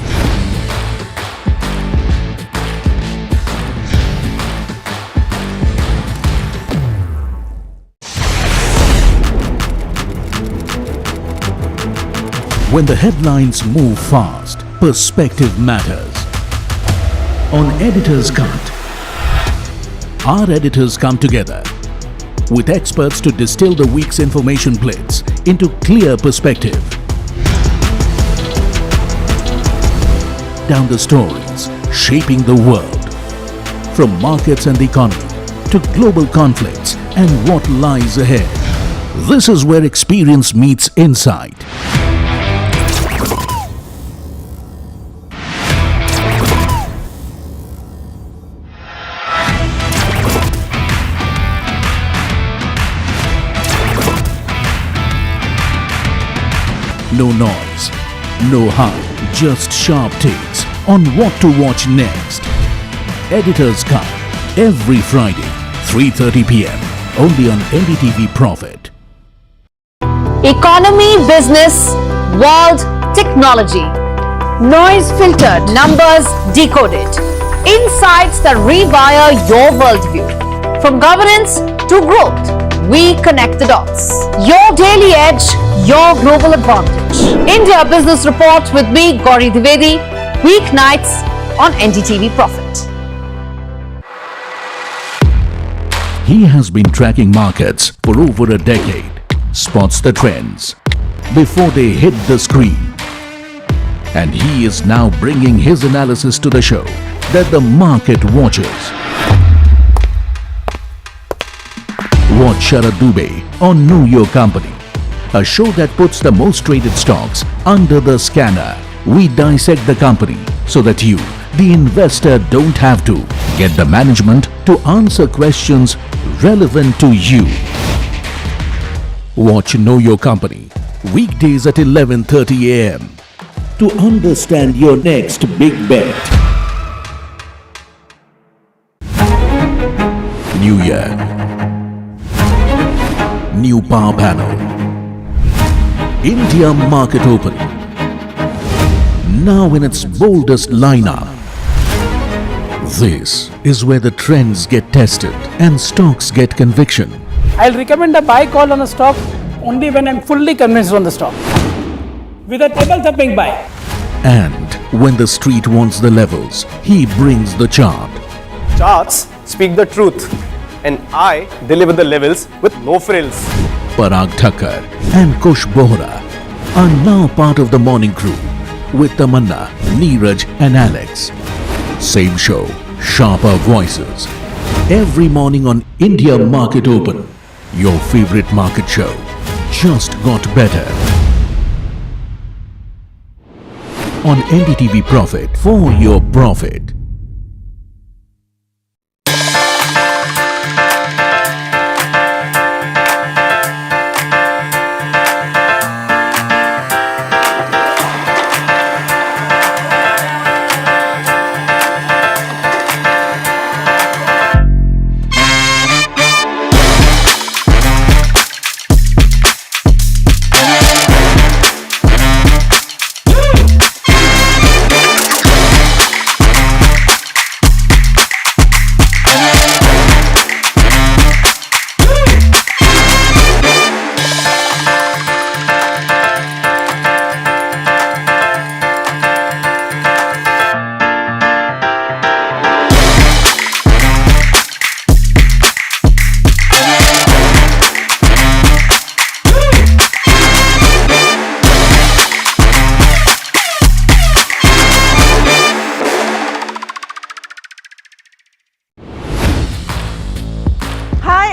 When the headlines move fast, perspective matters. On Editor's Cut, our editors come together with experts to distill the week's information blitz into clear perspective. Down the stories shaping the world, from markets and the economy to global conflicts and what lies ahead. This is where experience meets insight. No noise, no hype, just sharp takes on what to watch next. Editor's Cut, every Friday, 3:30 p.m. only on NDTV Profit. Economy, business, world, technology. Noise filtered, numbers decoded. Insights that rewire your worldview. From governance to growth, we connect the dots. Your daily edge, your global advantage. India Business Report with me, Gauri Dwivedi, weeknights on NDTV Profit. He has been tracking markets for over a decade, spots the trends before they hit the screen. And he is now bringing his analysis to the show that the market watches. Watch Sharad Dubey on Know Your Company, a show that puts the most traded stocks under the scanner. We dissect the company so that you, the investor, don't have to get the management to answer questions relevant to you. Watch Know Your Company weekdays at 11:30 a.m. to understand your next big bet. New year, new power panel, India market open, now in its boldest lineup. This is where the trends get tested and stocks get conviction. I'll recommend a buy call on a stock only when I'm fully convinced on the stock. With a table thumping buy. And when the street wants the levels, he brings the chart. Charts speak the truth, and I deliver the levels with no frills. Parag Thakkar and Kush Bohra are now part of the morning crew with Tamanna, Neeraj and Alex. Same show, sharper voices. Every morning on India Market Open, your favorite market show just got better. On NDTV Profit, for your profit.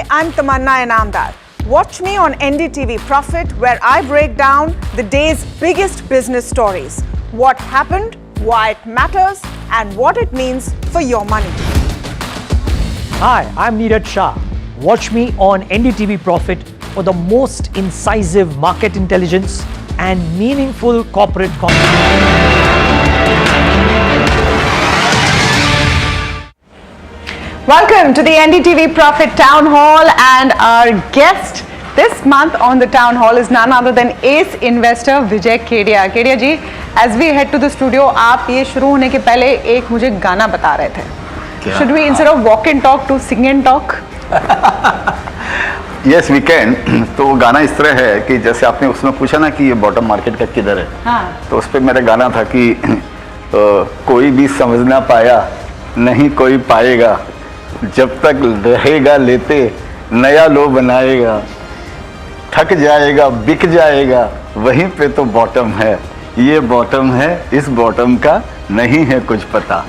Hi, I'm Tamanna Inamdar. Watch me on NDTV Profit, where I break down the day's biggest business stories. What happened, why it matters, and what it means for your money. Hi, I'm Neeraj Shah. Watch me on NDTV Profit for the most incisive market intelligence and meaningful corporate Welcome to the NDTV Profit Town Hall, and our guest this month on the Town Hall is none other than ace investor Vijay Kedia. Kedia ji, as we head to the studio, आप ये शुरू होने के पहले एक मुझे गाना बता रहे थे. Should we instead of walk and talk to sing and talk? Yes, we can. तो वो गाना इस तरह है कि जैसे आपने उसमें पूछा ना कि ये बॉटम मार्केट का किधर है, हाँ. तो उस पर मेरा गाना था कि कोई भी समझ ना पाया नहीं कोई पाएगा, जब तक रहेगा लेते नया लो बनाएगा, थक जाएगा बिक जाएगा, वहीं पे तो बॉटम है, ये बॉटम है, इस बॉटम का नहीं है कुछ पता.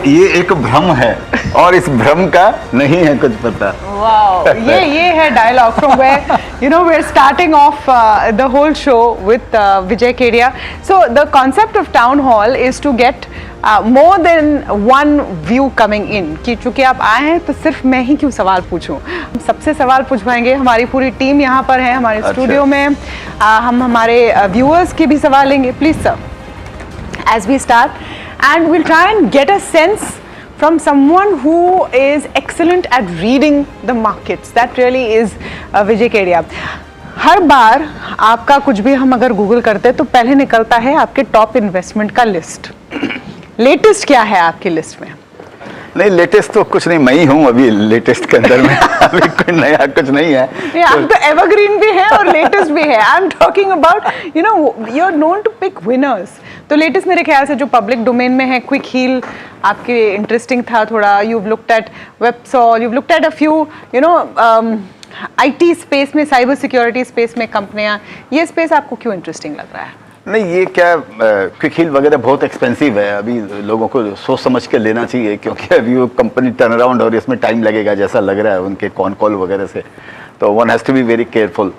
ये एक भ्रम है और इस भ्रम का नहीं है कुछ पता. Wow, ये है dialogue from where we're starting off the whole show with Vijay Kedia. So the concept of town hall is to get more than one view coming in. कि चूंकि आप आए हैं तो सिर्फ मैं ही क्यों सवाल पूछूं, सबसे सवाल पूछवाएंगे. हमारी पूरी टीम यहाँ पर है हमारे स्टूडियो में. हम हमारे व्यूअर्स के भी सवाल लेंगे. Please sir, as we start, and we'll try and get a sense from someone who is excellent at reading the markets. That really is Vijay Kedia. हर बार आपका कुछ भी हम अगर गूगल करते हैं तो पहले निकलता है आपके टॉप इन्वेस्टमेंट का लिस्ट. लेटेस्ट क्या है आपकी लिस्ट में? नहीं, लेटेस्ट तो कुछ नहीं, मैं ही हूँ अभी लेटेस्ट के अंदर में. अभी कोई नया कुछ नहीं है. आप तो एवरग्रीन भी है और लेटेस्ट भी है. I am talking about you are known to pick winners. तो लेटेस्ट मेरे ख्याल से जो पब्लिक डोमेन में है, क्विक हील आपके इंटरेस्टिंग था थोड़ा. You looked at Websol, you looked at a few IT space में, साइबर सिक्योरिटी स्पेस में कंपनियां. ये स्पेस आपको क्यों इंटरेस्टिंग लग रहा है? नहीं, ये क्या क्विक हील वगैरह बहुत एक्सपेंसिव है. अभी लोगों को सोच समझ के लेना चाहिए, क्योंकि अभी वो कंपनी टर्न अराउंड और इसमें टाइम लगेगा जैसा लग रहा है उनके कॉन कॉल वगैरह से. तो one has to be very careful.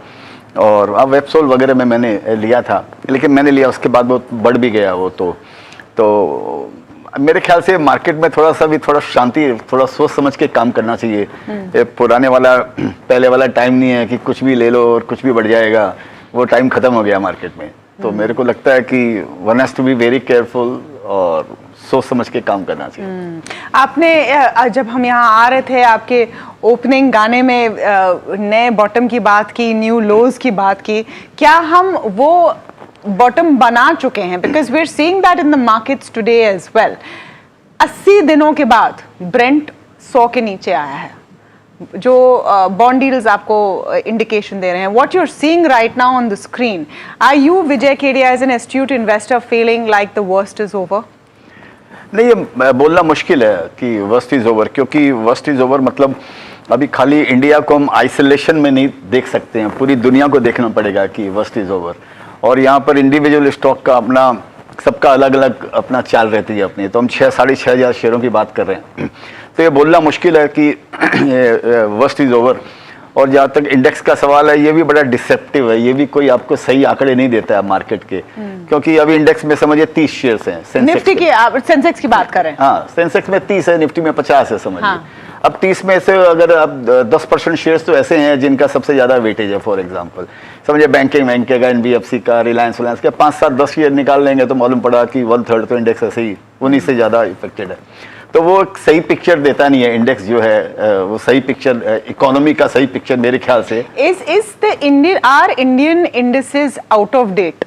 और अब वेबसोल वगैरह में मैंने लिया था, लेकिन मैंने लिया उसके बाद वो बढ़ भी गया वो. तो मेरे ख्याल से मार्केट में थोड़ा सा भी थोड़ा शांति, थोड़ा सोच समझ के काम करना चाहिए. ये पुराने वाला पहले वाला टाइम नहीं है कि कुछ भी ले लो और कुछ भी बढ़ जाएगा. वो टाइम खत्म हो गया मार्केट में. तो मेरे को लगता है कि one has to be very careful और सोच समझ के काम करना चाहिए. आपने जब हम यहाँ आ रहे थे आपके ओपनिंग गाने में नए बॉटम की बात की, न्यू लोज की बात की. क्या हम वो बॉटम बना चुके हैं? Because we are seeing that in the markets today as well. 80 दिनों के बाद ब्रेंट 100 के नीचे आया है. जो बॉन्ड डील्स आपको इंडिकेशन दे रहे हैं, what you are seeing right now on the screen, are you Vijay Kedia as an astute investor feeling like the worst is over? नहीं, ये बोलना मुश्किल है कि वर्स्ट इज ओवर, क्योंकि वर्स्ट इज ओवर मतलब अभी खाली इंडिया को हम आइसोलेशन में नहीं देख सकते हैं, पूरी दुनिया को देखना पड़ेगा कि वर्स्ट इज ओवर. और यहाँ पर इंडिविजुअल स्टॉक का अपना, सबका अलग अलग अपना चाल रहती है अपनी. तो हम 6-6.5 हज़ार शेयरों की बात कर रहे हैं. तो ये बोलना मुश्किल है कि वर्स्ट इज ओवर. और जहाँ तक इंडेक्स का सवाल है, ये भी बड़ा डिसेप्टिव है. ये भी कोई आपको सही आंकड़े नहीं देता है मार्केट के, क्योंकि अभी इंडेक्स में समझिए 30 शेयर्स हैं. निफ्टी की आप सेंसेक्स की बात करें? हाँ, सेंसेक्स में 30 है, निफ्टी में 50 है समझिए. हाँ. अब 30 में से अगर आप 10% शेयर्स तो ऐसे हैं जिनका सबसे ज्यादा वेटेज है. फॉर एग्जांपल समझिए बैंकिंग का, एनबीएफसी का, रिलायंस के 5-7-10 शेयर निकाल लेंगे तो मालूम पड़ा कि 1/3 तो इंडेक्स ऐसे ही उन्हीं से ज्यादा इफेक्टेड है. तो वो सही पिक्चर देता नहीं है इंडेक्स जो है. वो सही पिक्चर, इकोनॉमी का सही पिक्चर मेरे ख्याल से. Is the Indian indices out of date?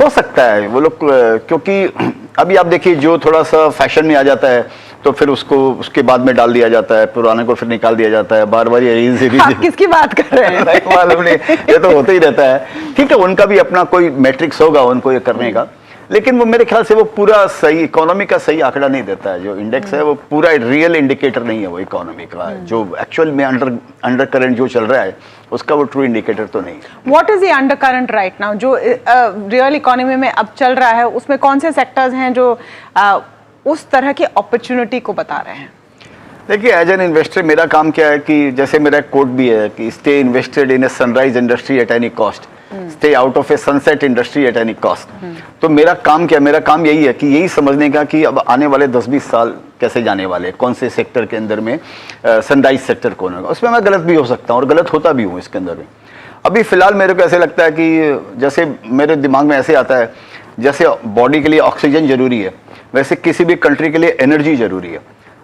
हो सकता है वो लोग, क्योंकि अभी आप देखिए जो थोड़ा सा फैशन में आ जाता है तो फिर उसको उसके बाद में डाल दिया जाता है, पुराने को फिर निकाल दिया जाता है. बार बार ये आप किसकी बात कर रहे हैं? नहीं मालूम नहीं, ये तो होता ही रहता है. ठीक है, उनका भी अपना कोई मैट्रिक्स होगा उनको ये करने का, लेकिन वो मेरे ख्याल से वो पूरा सही इकोनॉमी का सही आंकड़ा नहीं देता है. जो इंडेक्स है वो पूरा रियल इंडिकेटर नहीं है वो इकोनॉमी का. जो एक्चुअल में अंडर करंट जो चल रहा है उसका वो ट्रू इंडिकेटर तो नहीं. What is the under current right now जो रियल इकोनॉमी में अब चल रहा है? उसमें कौन से सेक्टर्स हैं जो उस तरह की अपॉर्चुनिटी को बता रहे हैं? देखिए एज एन इन्वेस्टर मेरा काम क्या है कि जैसे मेरा कोट भी है कि stay invested in a sunrise industry at any cost, stay out of A sunset industry at any cost. तो मेरा काम क्या, मेरा काम यही है कि यही समझने का कि अब आने वाले 10-20 साल कैसे जाने वाले, कौन से सेक्टर के अंदर में सनराइज सेक्टर कौन होगा। उसमें मैं गलत भी हो सकता हूँ और गलत होता भी हूँ इसके अंदर में। अभी फिलहाल मेरे को ऐसे लगता है कि जैसे मेरे दिमाग में ऐसे आता है जैसे बॉडी के लिए ऑक्सीजन जरूरी है, वैसे किसी भी कंट्री के लिए एनर्जी जरूरी है।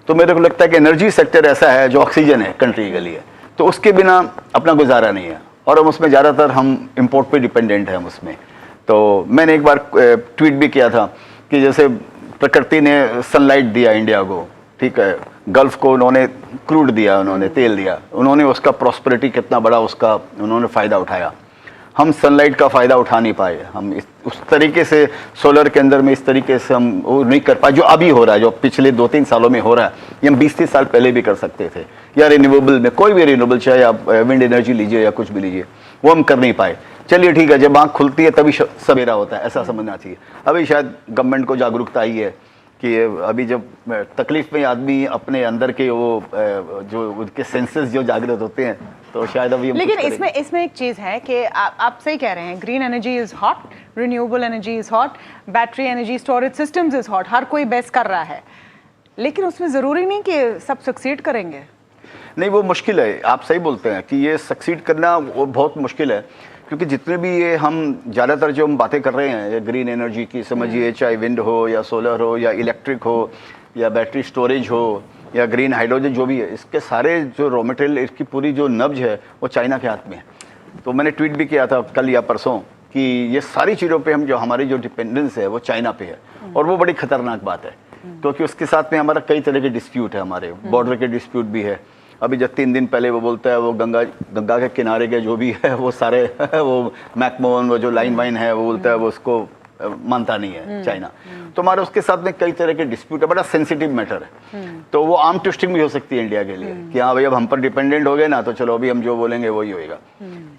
तो मेरे को लगता है कि एनर्जी सेक्टर ऐसा है जो ऑक्सीजन है कंट्री के लिए, तो उसके बिना अपना गुजारा नहीं है। और हम उसमें ज़्यादातर हम इंपोर्ट पे डिपेंडेंट हैं हम उसमें। तो मैंने एक बार ट्वीट भी किया था कि जैसे प्रकृति ने सनलाइट दिया इंडिया को, ठीक है, गल्फ को उन्होंने क्रूड दिया, उन्होंने तेल दिया, उन्होंने उसका प्रॉस्पेरिटी कितना बड़ा उसका उन्होंने फ़ायदा उठाया। हम सनलाइट का फ़ायदा उठा नहीं पाए, हम उस तरीके से सोलर के अंदर में इस तरीके से हम वो नहीं कर पाए जो अभी हो रहा है, जो पिछले 2-3 सालों में हो रहा है। ये हम 20-30 साल पहले भी कर सकते थे। या रिन्यूएबल में कोई भी रिन्यूएबल, चाहे आप विंड एनर्जी लीजिए या कुछ भी लीजिए, वो हम कर नहीं पाए। चलिए ठीक है, जब आँख खुलती है तभी सवेरा होता है, ऐसा समझना चाहिए। अभी शायद गवर्नमेंट को जागरूकता आई है कि अभी जब तकलीफ में आदमी अपने अंदर के वो जो उनके सेंसेस जो जागृत होते हैं, तो शायद अभी लेकिन इसमें एक चीज़ है कि आप सही कह रहे हैं, green energy is hot, renewable energy is hot, battery energy storage systems is hot, हर कोई बेस्ट कर रहा है, लेकिन उसमें ज़रूरी नहीं कि सब सक्सीड करेंगे। नहीं, वो मुश्किल है। आप सही बोलते हैं कि ये सक्सीड करना वो बहुत मुश्किल है, क्योंकि जितने भी ये हम ज़्यादातर जो हम बातें कर रहे हैं, ये ग्रीन एनर्जी की समझिए, चाहे विंड हो या सोलर हो या इलेक्ट्रिक हो या बैटरी स्टोरेज हो या ग्रीन हाइड्रोजन, जो भी है, इसके सारे जो रॉ मटेरियल, इसकी पूरी जो नब्ज है वो चाइना के हाथ में है। तो मैंने ट्वीट भी किया था कल या परसों कि ये सारी चीज़ों पे हम जो हमारी जो डिपेंडेंस है वो चाइना पे है, और वो बड़ी खतरनाक बात है, क्योंकि उसके साथ में हमारा कई तरह के डिस्प्यूट है, हमारे बॉर्डर के डिस्प्यूट भी है। अभी जब 3 दिन पहले वो बोलता है वो गंगा के किनारे के जो भी है वो सारे वो मैकमोहन वो जो लाइन वाइन है वो बोलता है वो उसको मानता नहीं है चाइना। तो हमारे उसके साथ में कई तरह के डिस्प्यूट है, बड़ा सेंसिटिव मैटर है। तो वो आर्म ट्विस्टिंग भी हो सकती है इंडिया के लिए कि हाँ भाई अब हम पर डिपेंडेंट हो गए ना, तो चलो अभी हम जो बोलेंगे वही होएगा।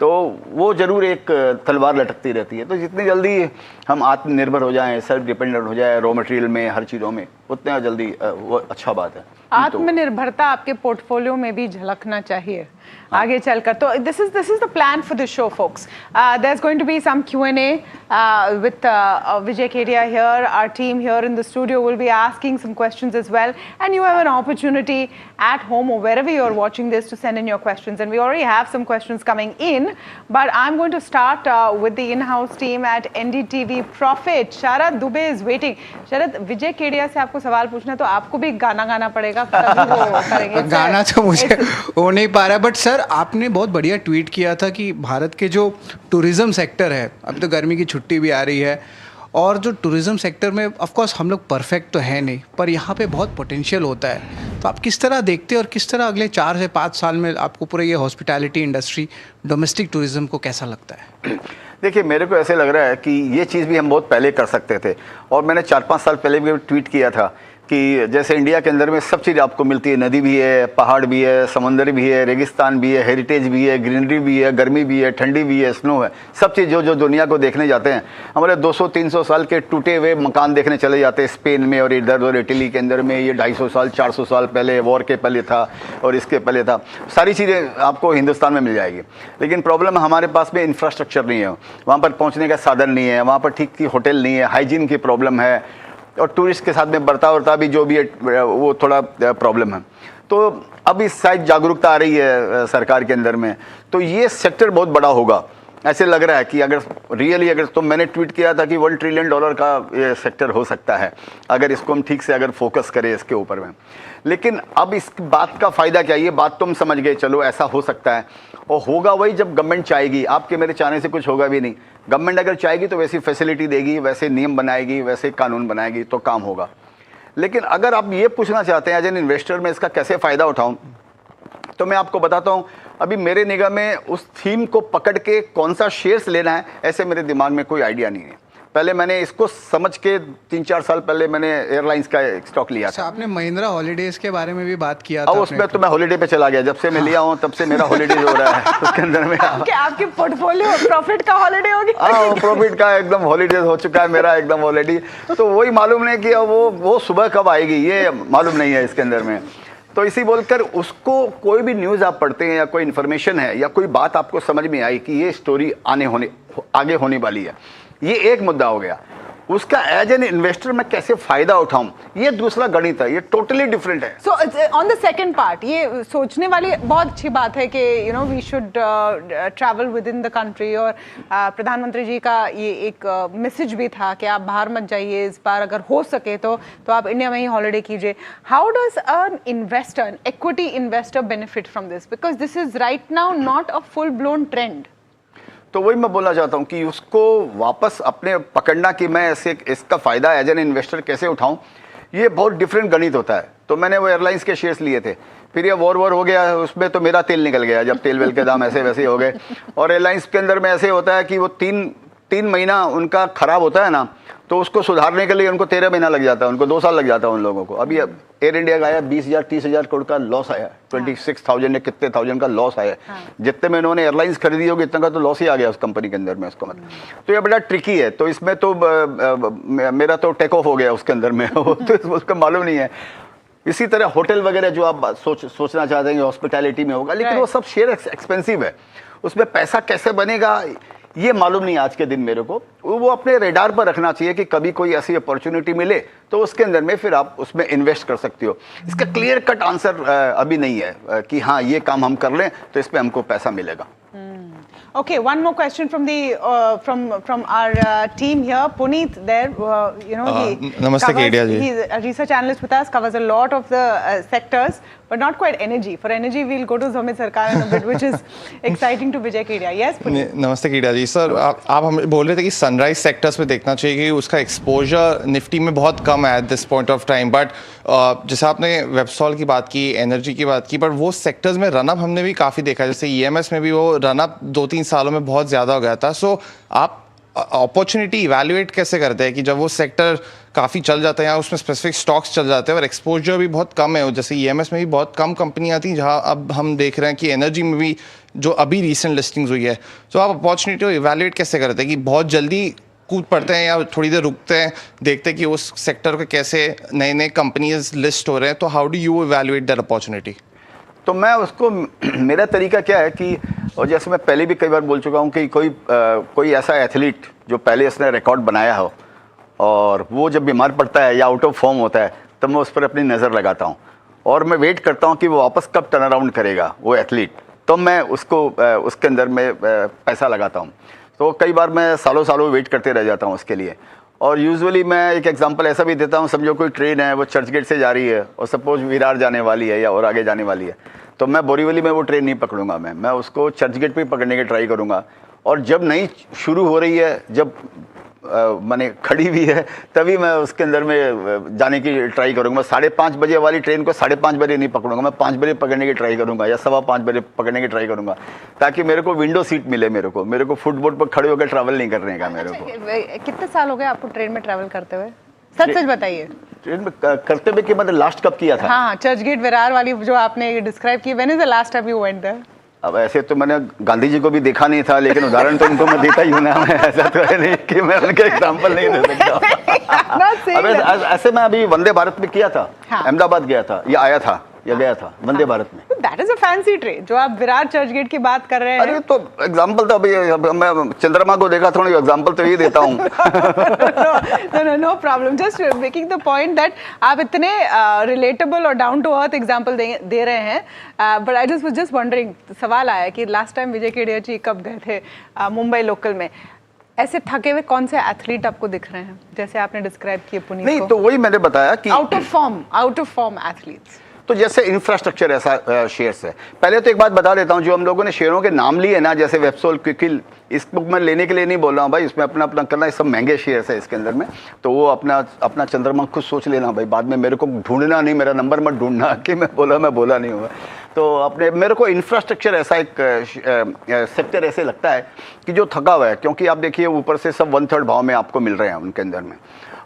तो वो जरूर एक तलवार लटकती रहती है। तो जितनी जल्दी हम आत्मनिर्भर हो जाएं, सेल्फ डिपेंडेंट हो जाए रॉ मटेरियल में, हर चीज़ों में, उतना जल्दी वो अच्छा बात है। आत्मनिर्भरता आपके पोर्टफोलियो में भी झलकना चाहिए आगे चलकर। तो this is the plan for this show folks. There's going to be some Q&A with Vijay Kedia here. Our team here in the studio will be asking some questions as well, and you have an opportunity at home or wherever you're watching this to send in your questions, and we already have some questions coming in, but I'm going to start with the in-house team at NDTV Profit. Sharad Dubey is waiting. Sharad, Vijay Kedia से आपको सवाल पूछना है तो आपको भी गाना गाना पड़ेगा, तभी वो करेंगे। गाना तो मुझे हो नहीं पा रहा है, बट सर आपने बहुत बढ़िया ट्वीट किया था कि भारत के जो टूरिज्म सेक्टर है, अब तो गर्मी की छुट्टी भी आ रही है, और जो टूरिज्म सेक्टर में ऑफ कोर्स हम लोग परफेक्ट तो है नहीं, पर यहाँ पे बहुत पोटेंशियल होता है। तो आप किस तरह देखते हैं और किस तरह अगले 4 से 5 साल में आपको पूरे ये हॉस्पिटैलिटी इंडस्ट्री, डोमेस्टिक टूरिज्म को कैसा लगता है? देखिए, मेरे को ऐसे लग रहा है कि ये चीज़ भी हम बहुत पहले कर सकते थे, और मैंने 4-5 साल पहले भी ट्वीट किया था कि जैसे इंडिया के अंदर में सब चीज़ आपको मिलती है, नदी भी है, पहाड़ भी है, समंदर भी है, रेगिस्तान भी है, हेरिटेज भी है, ग्रीनरी भी है, गर्मी भी है, ठंडी भी है, स्नो है, सब चीज़ जो दुनिया को देखने जाते हैं। हमारे 200-300 साल के टूटे हुए मकान देखने चले जाते हैं स्पेन में और इधर और इटली के अंदर में, ये 250 साल 400 साल पहले वॉर के पहले था और इसके पहले था। सारी चीज़ें आपको हिंदुस्तान में मिल जाएगी, लेकिन प्रॉब्लम हमारे पास में इंफ्रास्ट्रक्चर नहीं है, वहाँ पर पहुँचने का साधन नहीं है, वहाँ पर ठीक की होटल नहीं है, हाइजीन की प्रॉब्लम है, और टूरिस्ट के साथ में बर्ताव भी जो भी है वो थोड़ा प्रॉब्लम है। तो अब इस साइड जागरूकता आ रही है सरकार के अंदर में, तो ये सेक्टर बहुत बड़ा होगा ऐसे लग रहा है कि अगर रियली अगर तो मैंने ट्वीट किया था कि $1 ट्रिलियन का ये सेक्टर हो सकता है अगर इसको हम ठीक से अगर फोकस करें इसके ऊपर में। लेकिन अब इस बात का फ़ायदा क्या, ये बात तो हम समझ गए, चलो ऐसा हो सकता है, और होगा वही जब गवर्नमेंट चाहेगी। आपके मेरे चाहने से कुछ होगा भी नहीं, गवर्नमेंट अगर चाहेगी तो वैसी फैसिलिटी देगी, वैसे नियम बनाएगी, वैसे कानून बनाएगी, तो काम होगा। लेकिन अगर आप ये पूछना चाहते हैं एज एन इन्वेस्टर मैं इसका कैसे फ़ायदा उठाऊँ, तो मैं आपको बताता हूँ, अभी मेरे निगाह में उस थीम को पकड़ के कौन सा शेयर्स लेना है ऐसे मेरे दिमाग में कोई आइडिया नहीं है। पहले मैंने इसको समझ के 3-4 साल पहले मैंने एयरलाइंस का स्टॉक लिया था। आपने महिंद्रा हॉलीडेज के बारे में भी बात किया था। उसमें तो मैं हॉलीडे पे चला गया, जब से मैं लिया हूँ तब से मेरा हॉलीडे हो रहा है उसके अंदर में। आपके पोर्टफोलियो प्रॉफिट का हॉलीडे हो गया? हाँ, प्रॉफिट का एकदम हॉलीडे हो चुका है मेरा एकदम ऑलरेडी। तो वही मालूम नहीं कि वो सुबह कब आएगी ये मालूम नहीं है इसके अंदर में। तो इसी बोलकर उसको कोई भी न्यूज़ आप पढ़ते हैं या कोई इन्फॉर्मेशन है या कोई बात आपको समझ में आई कि ये स्टोरी आगे होने वाली है, ये एक मुद्दा हो गया। उसका एज एन इन्वेस्टर मैं कैसे फायदा उठाऊं, ये दूसरा गणित है, ये टोटली डिफरेंट है। So on the second part, ये सोचने वाली बहुत अच्छी बात है कि you know we should travel within the country, और प्रधानमंत्री जी का ये एक मैसेज भी था कि आप बाहर मत जाइए इस बार, अगर हो सके तो आप इंडिया में ही हॉलीडे कीजिए। How does an investor, an equity investor benefit from this, because this is right now not a full blown trend. तो वही मैं बोलना चाहता हूँ कि उसको वापस अपने पकड़ना कि मैं ऐसे इसका फ़ायदा एज एन इन्वेस्टर कैसे उठाऊं, ये बहुत डिफरेंट गणित होता है। तो मैंने वो एयरलाइंस के शेयर्स लिए थे, फिर ये वॉर हो गया, उसमें तो मेरा तेल निकल गया, जब तेल वेल के दाम ऐसे वैसे हो गए। और एयरलाइंस के अंदर में ऐसे होता है कि वो तीन महीना उनका ख़राब होता है ना, तो उसको सुधारने के लिए उनको 13 महीना लग जाता है, उनको 2 साल लग जाता है उन लोगों को। अभी एयर इंडिया का आया 20,000 30,000 करोड़ का लॉस आया, 26,000 या कितने थाउजेंड का लॉस आया। जितने में इन्होंने एयरलाइंस खरीदी होगी इतना का तो लॉस ही आ गया उस कंपनी के अंदर में, उसको मतलब। तो ये बड़ा ट्रिकी है। तो इसमें तो मेरा तो टेक ऑफ हो गया उसके अंदर में तो उसका मालूम नहीं है। इसी तरह होटल वगैरह जो आप सोचना चाहते हैं हॉस्पिटैलिटी में होगा, लेकिन वो सब शेयर एक्सपेंसिव है, उसमें पैसा कैसे बनेगा ये मालूम नहीं आज के दिन मेरे को। वो अपने रेडार पर रखना चाहिए कि कभी कोई ऐसी अपॉर्चुनिटी मिले तो उसके अंदर में फिर आप उसमें इन्वेस्ट कर सकते हो। इसका क्लियर कट आंसर अभी नहीं है कि हाँ ये काम हम कर लें तो इसमें हमको पैसा मिलेगा। Okay, one more question from the from our team here. Puneet there, you know, Namaste Kedia ji. He's a research analyst with us, covers a lot of the sectors, but not quite energy. For energy, we'll go to Zamit Sarkar in a bit, which is exciting to Vijay Kedia. Yes, Puneet. नमस्ते कीड़ा जी। Sir आप हम बोल रहे थे कि sunrise sectors में देखना चाहिए कि उसका एक्सपोजर निफ्टी में बहुत कम है at this point of time, but जैसे आपने वेबसॉल की बात की, एनर्जी की बात की, बट वो सेक्टर्स में रनअप हमने भी काफ़ी देखा है। जैसे ईएमएस में भी वो रनअप 2-3 सालों में बहुत ज़्यादा हो गया था। सो आप अपॉर्चुनिटी इवैल्यूएट कैसे करते हैं कि जब वो सेक्टर काफ़ी चल जाता है या उसमें स्पेसिफिक स्टॉक्स चल जाते हैं और एक्सपोजर भी बहुत कम है, जैसे ईएमएस में भी बहुत कम कंपनियां थी, जहां अब हम देख रहे हैं कि एनर्जी में भी जो अभी रीसेंट लिस्टिंग्स हुई है, तो आप अपॉर्चुनिटी को इवैल्यूएट कैसे करते हैं कि बहुत जल्दी कूद पड़ते हैं या थोड़ी देर रुकते हैं, देखते हैं कि उस सेक्टर के कैसे नए नए कंपनीज लिस्ट हो रहे हैं, तो how do you evaluate that opportunity? तो मैं उसको, मेरा तरीका क्या है कि, और जैसे मैं पहले भी कई बार बोल चुका हूँ कि कोई ऐसा एथलीट जो पहले उसने रिकॉर्ड बनाया हो और वो जब बीमार पड़ता है या आउट ऑफ फॉर्म होता है तब मैं उस पर अपनी नज़र लगाता हूँ और मैं वेट करता हूँ कि वो वापस कब टर्न अराउंड करेगा वो एथलीट, तो मैं उसको उसके अंदर में पैसा लगाता हूँ। तो कई बार मैं सालों वेट करते रह जाता हूँ उसके लिए। और यूजुअली मैं एक एग्जांपल ऐसा भी देता हूँ, समझो कोई ट्रेन है वो चर्च गेट से जा रही है और सपोज विरार जाने वाली है या और आगे जाने वाली है, तो मैं बोरीवली में वो ट्रेन नहीं पकड़ूंगा, मैं उसको चर्च गेट पे पकड़ने की ट्राई करूंगा। और जब नहीं शुरू हो रही है, जब माने खड़ी भी है, तभी मैं उसके अंदर में जाने की ट्राई करूंगा। 5:30 बजे वाली ट्रेन को 5:30 बजे नहीं पकड़ूंगा, मैं 5 बजे पकड़ने की ट्राई करूंगा या 5:15 बजे पकड़ने की ट्राई करूंगा, ताकि मेरे को विंडो सीट मिले। मेरे को फुटबोर्ड पर खड़े होकर ट्रैवल नहीं करने का मेरे को। कितने साल हो गए आपको ट्रेन में ट्रैवल करते हुए? सच बताइए। ट्रेन में करते हुए कि मतलब लास्ट कब किया था? हाँ, चर्च गेट विरार वाली जो आपने डिस्क्राइब की, when is the last time you went there? अब ऐसे तो मैंने गांधी जी को भी देखा नहीं था, लेकिन उदाहरण तो उनको मैं देता ही हूँ ना। मैं ऐसा तो है नहीं कि मैं उनका एग्जांपल नहीं दे सकता। अब ऐसे मैं अभी वंदे भारत में किया था, अहमदाबाद गया था या आया था या गया था वंदे भारत में। That is a fancy train जो आप विरार चर्च गेट की बात कर रहे हैं। अरे तो एग्जांपल तो अभी मैं चंद्रमा को देखा था, एग्जांपल तो यही देता हूँ। No problem, just making the point that आप इतने रिलेटेबल और डाउन टू अर्थ एग्जांपल दे रहे हैं, बट आई जस्ट वंडरिंग, सवाल आया कि लास्ट टाइम विजय केडिया जी कब गए थे मुंबई लोकल में? ऐसे थके हुए कौन से एथलीट आपको दिख रहे हैं जैसे आपने डिस्क्राइब किए पुनीत को? नहीं, तो वही मैंने बताया कि आउट ऑफ फॉर्म एथलीट्स। तो जैसे इंफ्रास्ट्रक्चर ऐसा शेयर्स है। पहले तो एक बात बता देता हूँ, जो हम लोगों ने शेयरों के नाम लिए ना, जैसे वेबसोल, क्विकिल, इसको मैं लेने के लिए नहीं बोल रहा हूँ भाई, इसमें अपना करना है, सब महंगे शेयर्स है इसके अंदर में। तो वो अपना चंद्रमा खुद सोच लेना भाई, बाद में मेरे को ढूंढना नहीं, मेरा नंबर मत ढूंढना कि मैं बोला नहीं हुआ। तो मेरे को इंफ्रास्ट्रक्चर ऐसा एक सेक्टर ऐसे लगता है कि जो थका हुआ है, क्योंकि आप देखिए ऊपर से सब 1/3 भाव में आपको मिल रहे हैं उनके अंदर में,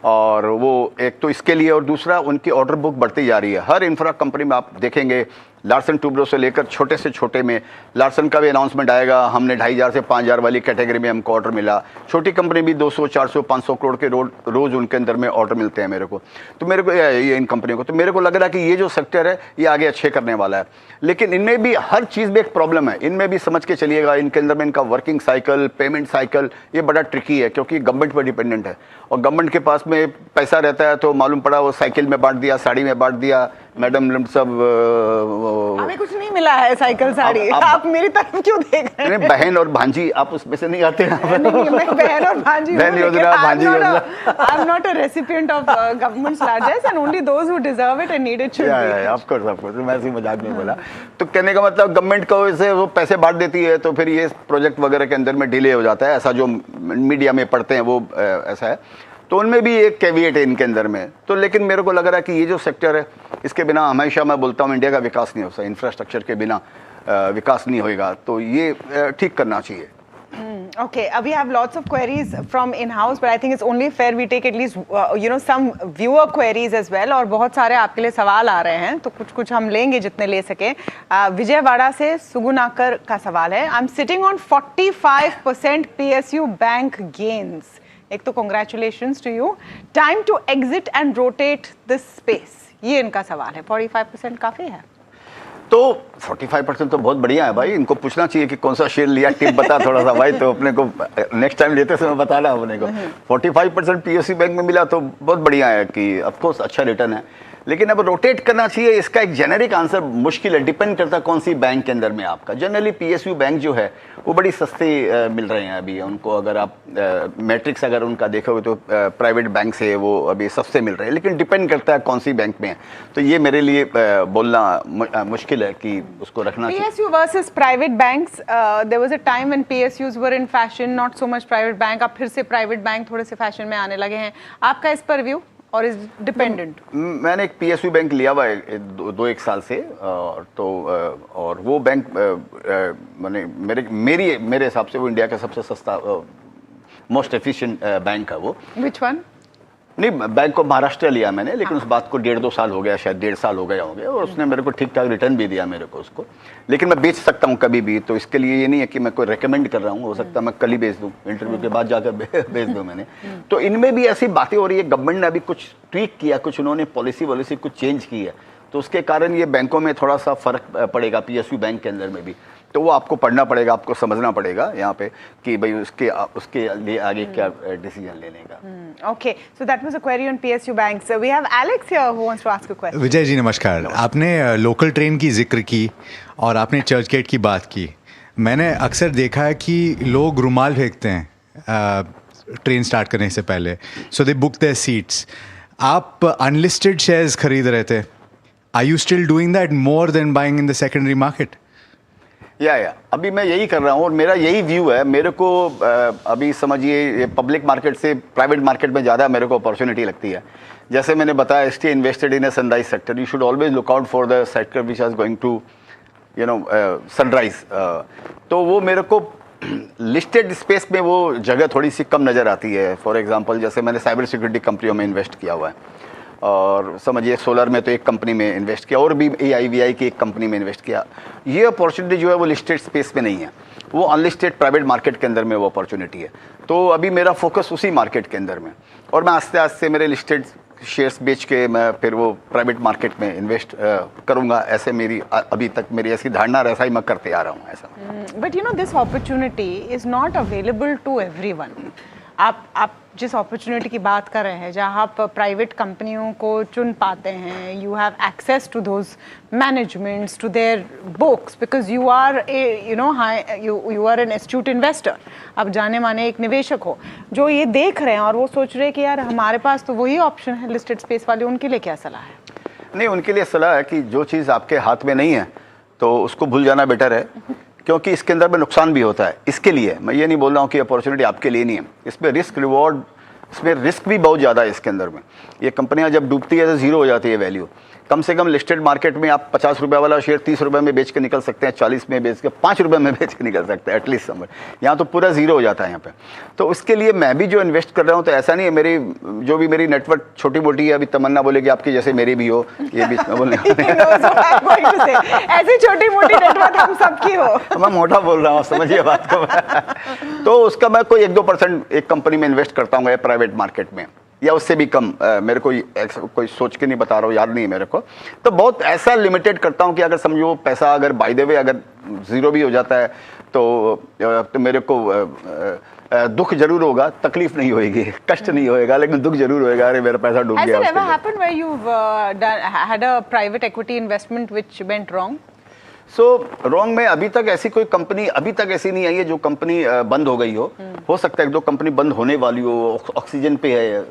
और वो एक तो इसके लिए, और दूसरा उनकी ऑर्डर बुक बढ़ती जा रही है। हर इंफ्रा कंपनी में आप देखेंगे लार्सन टुब्रो से लेकर छोटे से छोटे में, लार्सन का भी अनाउंसमेंट आएगा, हमने 2,500 से 5,000 वाली कैटेगरी में हमको ऑर्डर मिला। छोटी कंपनी भी 200, 400, 500 करोड़ के रोज उनके अंदर में ऑर्डर मिलते हैं मेरे को। तो मेरे को ये इन कंपनियों को, तो मेरे को लग रहा है कि ये जो सेक्टर है ये आगे अच्छे करने वाला है। लेकिन इनमें भी हर चीज़ में एक प्रॉब्लम है, इनमें भी समझ के चलिएगा, इनके अंदर में इनका वर्किंग साइकिल, पेमेंट साइकिल ये बड़ा ट्रिकी है, क्योंकि गवर्नमेंट पर डिपेंडेंट है और गवर्नमेंट के पास में पैसा रहता है तो मालूम पड़ा वो साइकिल में बांट दिया, साड़ी में बांट दिया। मैडम सब हमें कुछ नहीं मिला है साइकिल साड़ी, आप मेरी तरफ क्यों देख रहे हैं? बहन और भांजी आप उसमें से नहीं आते हैं? नहीं, मैं बहन और भांजी बहन योजना, भांजी योजना। I am not a recipient of government's largesse and only those who deserve it and need it should be. Of course, मैं ऐसे मजाक में बोला। तो कहने का मतलब गवर्नमेंट को ऐसे वो पैसे बांट देती है तो फिर ये प्रोजेक्ट वगैरह के अंदर में डिले हो जाता है, ऐसा जो मीडिया में पढ़ते हैं वो ऐसा है। तो उनमें भी एक कैविएट है इनके अंदर में। तो लेकिन मेरे को लग रहा है कि ये जो सेक्टर है इसके बिना हमेशा मैं बोलता हूँ इंडिया का विकास नहीं हो सकता, इंफ्रास्ट्रक्चर के बिना विकास नहीं होएगा, तो ये ठीक करना चाहिए। Okay, we have lots of queries from in-house, but I think it's only fair we take at least some viewer queries as well. और बहुत सारे आपके लिए सवाल आ रहे हैं, तो कुछ हम लेंगे जितने ले सके। विजयवाड़ा से सुगुनाकर का सवाल है, I'm sitting on 45% PSU bank gains. एक तो congratulations to you. Time to exit and rotate this space. ये इनका सवाल है। 45% काफी है। तो 45% तो बहुत बढ़िया है भाई, इनको पूछना चाहिए कि कौन सा शेयर लिया, टिप बता थोड़ा सा भाई, तो अपने को नेक्स्ट टाइम लेते समय बताना अपने को। 45% पीएसयू बैंक में मिला तो बहुत बढ़िया है कि ऑफकोर्स अच्छा रिटर्न है, लेकिन अब रोटेट करना चाहिए, इसका एक जेनेरिक आंसर मुश्किल है, डिपेंड करता है कौन सी बैंक के अंदर में आपका। जनरली पीएसयू बैंक जो है वो बड़ी सस्ते मिल रहे हैं अभी उनको, अगर आप मैट्रिक्स अगर उनका देखोगे तो प्राइवेट बैंक से वो अभी सस्ते मिल रहे हैं, लेकिन डिपेंड करता है कौन सी बैंक में है। तो ये मेरे लिए बोलना मुश्किल है कि उसको रखना चाहिए। PSU versus private banks, there was a time when PSUs were in fashion, not so much private bank. अब फिर से private bank थोड़े से फैशन में आने लगे हैं, आपका इस पर व्यू? और इज डिपेंडेंट? मैंने एक पीएसयू बैंक लिया हुआ है 2-1 साल से, तो और वो बैंक मैंने मेरे हिसाब से वो इंडिया का सबसे सस्ता मोस्ट एफिशिएंट बैंक है वो। Which one? नहीं, बैंक ऑफ महाराष्ट्र लिया मैंने, लेकिन उस बात को 1.5-2 साल हो गया, शायद 1.5 साल हो गए होंगे, और उसने मेरे को ठीक ठाक रिटर्न भी दिया मेरे को उसको, लेकिन मैं बेच सकता हूँ कभी भी, तो इसके लिए ये नहीं है कि मैं कोई रेकमेंड कर रहा हूँ, हो सकता है मैं कल ही बेच दूँ, इंटरव्यू के बाद जाकर बेच दूँ मैंने। तो इनमें भी ऐसी बातें हो रही है, गवर्नमेंट ने अभी कुछ ट्वीक किया, कुछ उन्होंने पॉलिसी कुछ चेंज की है, तो उसके कारण ये बैंकों में थोड़ा सा फर्क पड़ेगा, पीएसयू बैंक के अंदर में भी, तो वो आपको पढ़ना पड़ेगा, आपको समझना पड़ेगा यहाँ पे कि भाई उसके लिए आगे क्या डिसीजन लेने का। Okay, so that was a query on PSU banks. So we have Alex here who wants to ask a question. Vijay ji नमस्कार। आपने लोकल ट्रेन की जिक्र की और आपने चर्च गेट की बात की। मैंने अक्सर देखा है कि लोग रुमाल फेंकते हैं ट्रेन स्टार्ट करने से पहले, so they book their seats. आप अनलिस्टेड शेयर्स खरीद रहे थे, are you still doing that more than buying in the secondary market? या अभी मैं यही कर रहा हूँ और मेरा यही व्यू है। मेरे को अभी समझिए पब्लिक मार्केट से प्राइवेट मार्केट में ज़्यादा मेरे को अपॉर्चुनिटी लगती है। जैसे मैंने बताया, stay invested in a sunrise sector, you should always look out for the sector which is going to sunrise. तो वो मेरे को लिस्टेड स्पेस में वो जगह थोड़ी सी कम नज़र आती है। फॉर एग्जांपल जैसे मैंने साइबर सिक्योरिटी कंपनियों में इन्वेस्ट किया हुआ है, और समझिए सोलर में तो एक कंपनी में इन्वेस्ट किया, और भी AIVI की एक कंपनी में इन्वेस्ट किया। ये अपॉर्चुनिटी जो है वो लिस्टेड स्पेस में नहीं है, वो अनलिस्टेड प्राइवेट मार्केट के अंदर में वो अपॉर्चुनिटी है। तो अभी मेरा फोकस उसी मार्केट के अंदर में, और मैं आस्ते आस्ते मेरे लिस्टेड शेयर्स बेच के मैं फिर वो प्राइवेट मार्केट में इन्वेस्ट करूंगा। ऐसे मेरी अभी तक मेरी ऐसी धारणा, ऐसा ही मैं करते आ रहा हूँ ऐसा। But you know this opportunity is not available to everyone. आप जिस अपॉर्चुनिटी की बात कर रहे हैं, जहाँ आप प्राइवेट कंपनियों को चुन पाते हैं, you have access to those managements, to their books, because you are you are an astute investor. आप जाने माने एक निवेशक हो जो ये देख रहे हैं और वो सोच रहे हैं कि यार हमारे पास तो वही ऑप्शन है लिस्टेड स्पेस वाले, उनके लिए क्या सलाह है? नहीं, उनके लिए सलाह है कि जो चीज़ आपके हाथ में नहीं है तो उसको भूल जाना बेटर है, क्योंकि इसके अंदर में नुकसान भी होता है। इसके लिए मैं ये नहीं बोल रहा हूँ कि अपॉर्चुनिटी आपके लिए नहीं है, इसमें रिस्क रिवॉर्ड, इसमें रिस्क भी बहुत ज़्यादा है इसके अंदर में। ये कंपनियाँ जब डूबती है तो ज़ीरो हो जाती है वैल्यू। कम से कम लिस्टेड मार्केट में आप 50 रुपये वाला शेयर 30 रुपये में बेच के निकल सकते हैं, 40 में बेच के 5 रुपये में बेच के निकल सकते हैं एटलीस्ट समझ। यहाँ तो पूरा जीरो हो जाता है यहाँ पे। तो उसके लिए मैं भी जो इन्वेस्ट कर रहा हूँ, तो ऐसा नहीं है मेरी जो भी मेरी नेटवर्क छोटी मोटी है, अभी तमन्ना बोलेगी आपकी जैसे मेरी भी हो, ये बीच में बोलने ऐसी छोटी मोटी नेटवर्क हम सबकी हो। मैं मोटा बोल रहा हूँ, समझिए बात को। तो उसका मैं कोई 1-2% एक कंपनी में इन्वेस्ट करता हूँ प्राइवेट मार्केट में, या उससे भी कम। मेरे को कोई सोच के नहीं बता रहा हूँ, याद नहीं है मेरे को। तो बहुत ऐसा लिमिटेड करता हूँ कि अगर समझो पैसा अगर बाय द वे अगर जीरो भी हो जाता है तो मेरे को दुख जरूर होगा, तकलीफ नहीं होएगी, कष्ट नहीं होएगा, लेकिन दुख जरूर होएगा, अरे मेरा पैसा डूब गया। Has it ever happened where you've had a private equity investment which went wrong? Wrong में अभी तक ऐसी कोई कंपनी अभी तक ऐसी नहीं आई है जो कंपनी बंद हो गई हो सकता है 1-2 कंपनी बंद होने वाली हो, ऑक्सीजन पे है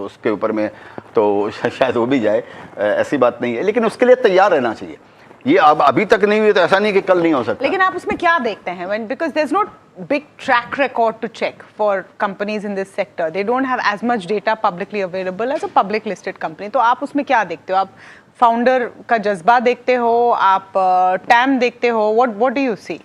उसके ऊपर में, तो शायद हो भी जाए, ऐसी बात नहीं है, लेकिन उसके लिए तैयार रहना चाहिए। ये अब अभी तक नहीं हुई तो ऐसा नहीं कि कल नहीं हो सकता। लेकिन आप उसमें क्या देखते हैं? When because there's no big track record to check for companies in this sector, they don't have as much data publicly available as a public listed company. तो आप उसमें क्या देखते हो? आप फाउंडर का जज्बा देखते हो, आप टैम देखते हो, what do you see?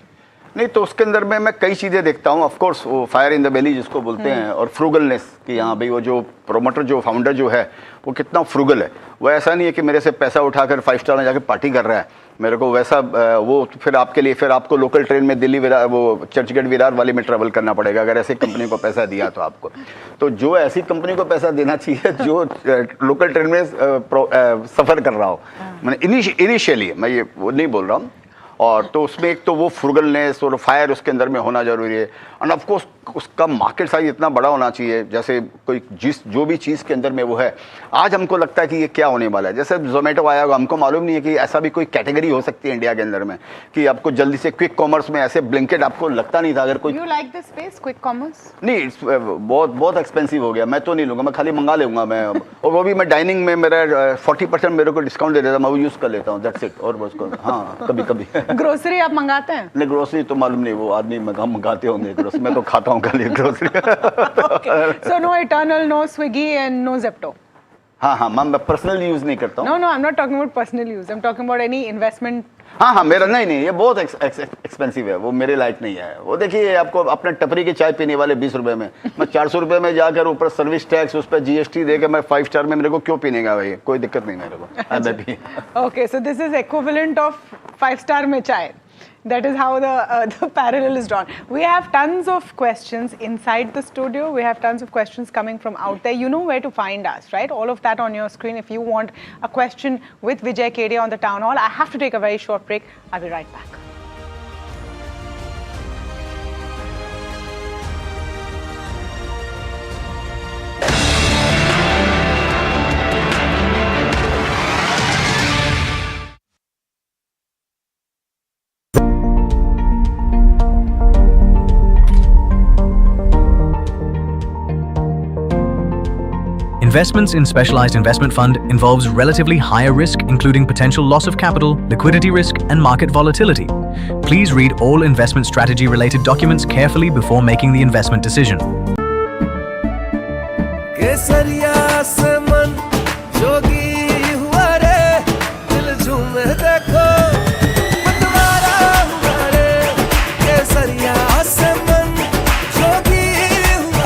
नहीं तो उसके अंदर में मैं कई चीज़ें देखता हूँ। ऑफ कोर्स वो फायर इन द बेली जिसको बोलते हैं, और फ्रूगलनेस कि हाँ भाई वो जो प्रोमोटर जो फाउंडर जो है वो कितना फ्रूगल है। वो ऐसा नहीं है कि मेरे से पैसा उठाकर 5 स्टार में जाकर पार्टी कर रहा है, मेरे को वैसा वो फिर आपके लिए फिर आपको लोकल ट्रेन में दिल्ली वो चर्चगेट विरार वाले में ट्रैवल करना पड़ेगा अगर ऐसी कंपनी को पैसा दिया तो आपको। तो जो ऐसी कंपनी को पैसा देना चाहिए जो लोकल ट्रेन में सफ़र कर रहा हो, मैंने इनिशियली मैं ये वो नहीं बोल रहा हूँ। और तो उसमें एक तो वो फ्रूगलनेस और फायर उसके अंदर में होना जरूरी है, एंड ऑफ कोर्स उसका मार्केट साइज इतना बड़ा होना चाहिए, जैसे कोई जो भी चीज़ के अंदर में वो है। आज हमको लगता है कि ये क्या होने वाला है, जैसे जोमेटो आया होगा, हमको मालूम नहीं है कि ऐसा भी कोई कैटेगरी हो सकती है इंडिया के अंदर में कि आपको जल्दी से क्विक कॉमर्स में ऐसे ब्लिंकेट आपको लगता नहीं था। अगर कोई You like this space, quick commerce? नहीं, बहुत एक्सपेंसिव हो गया, मैं तो नहीं लूँगा, मैं खाली मंगा लूँगा मैं, और वो भी मैं डाइनिंग में मेरा 40% मेरे को डिस्काउंट दे देता, मैं वो यूज़ कर लेता हूँ, दैट्स इट। और बस हाँ कभी कभी ग्रोसरी आप मंगाते हैं? नहीं, ग्रोसरी तो मालूम नहीं, वो आदमी मंगाते होंगे ग्रोसरी, मैं तो खाता हूँ खाली grocery. So no Eternal, no Swiggy and no Zepto? हाँ मैं पर्सनल यूज़ नहीं करता हूँ। No, I'm not talking about personal use. I'm talking about any investment. हाँ मेरा नहीं, ये बहुत एक्सपेंसिव है, वो मेरे लायक नहीं है। वो देखिए आपको अपने टपरी की चाय पीने वाले 20 रुपए में, मैं 400 रुपए में जाकर ऊपर सर्विस टैक्स उस पर GST देकर मैं 5 स्टार में मेरे को क्यों पीने का भाई, कोई दिक्कत नहीं मेरे को। Okay, so this is equivalent of 5 star में चाय. That is how the parallel is drawn. We have tons of questions inside the studio. We have tons of questions coming from out there. You know where to find us, right? All of that on your screen. If you want a question with Vijay Kedia on the town hall, I have to take a very short break. I'll be right back. Investments in specialized investment fund involves relatively higher risk, including potential loss of capital, liquidity risk, and market volatility. Please read all investment strategy related documents carefully before making the investment decision.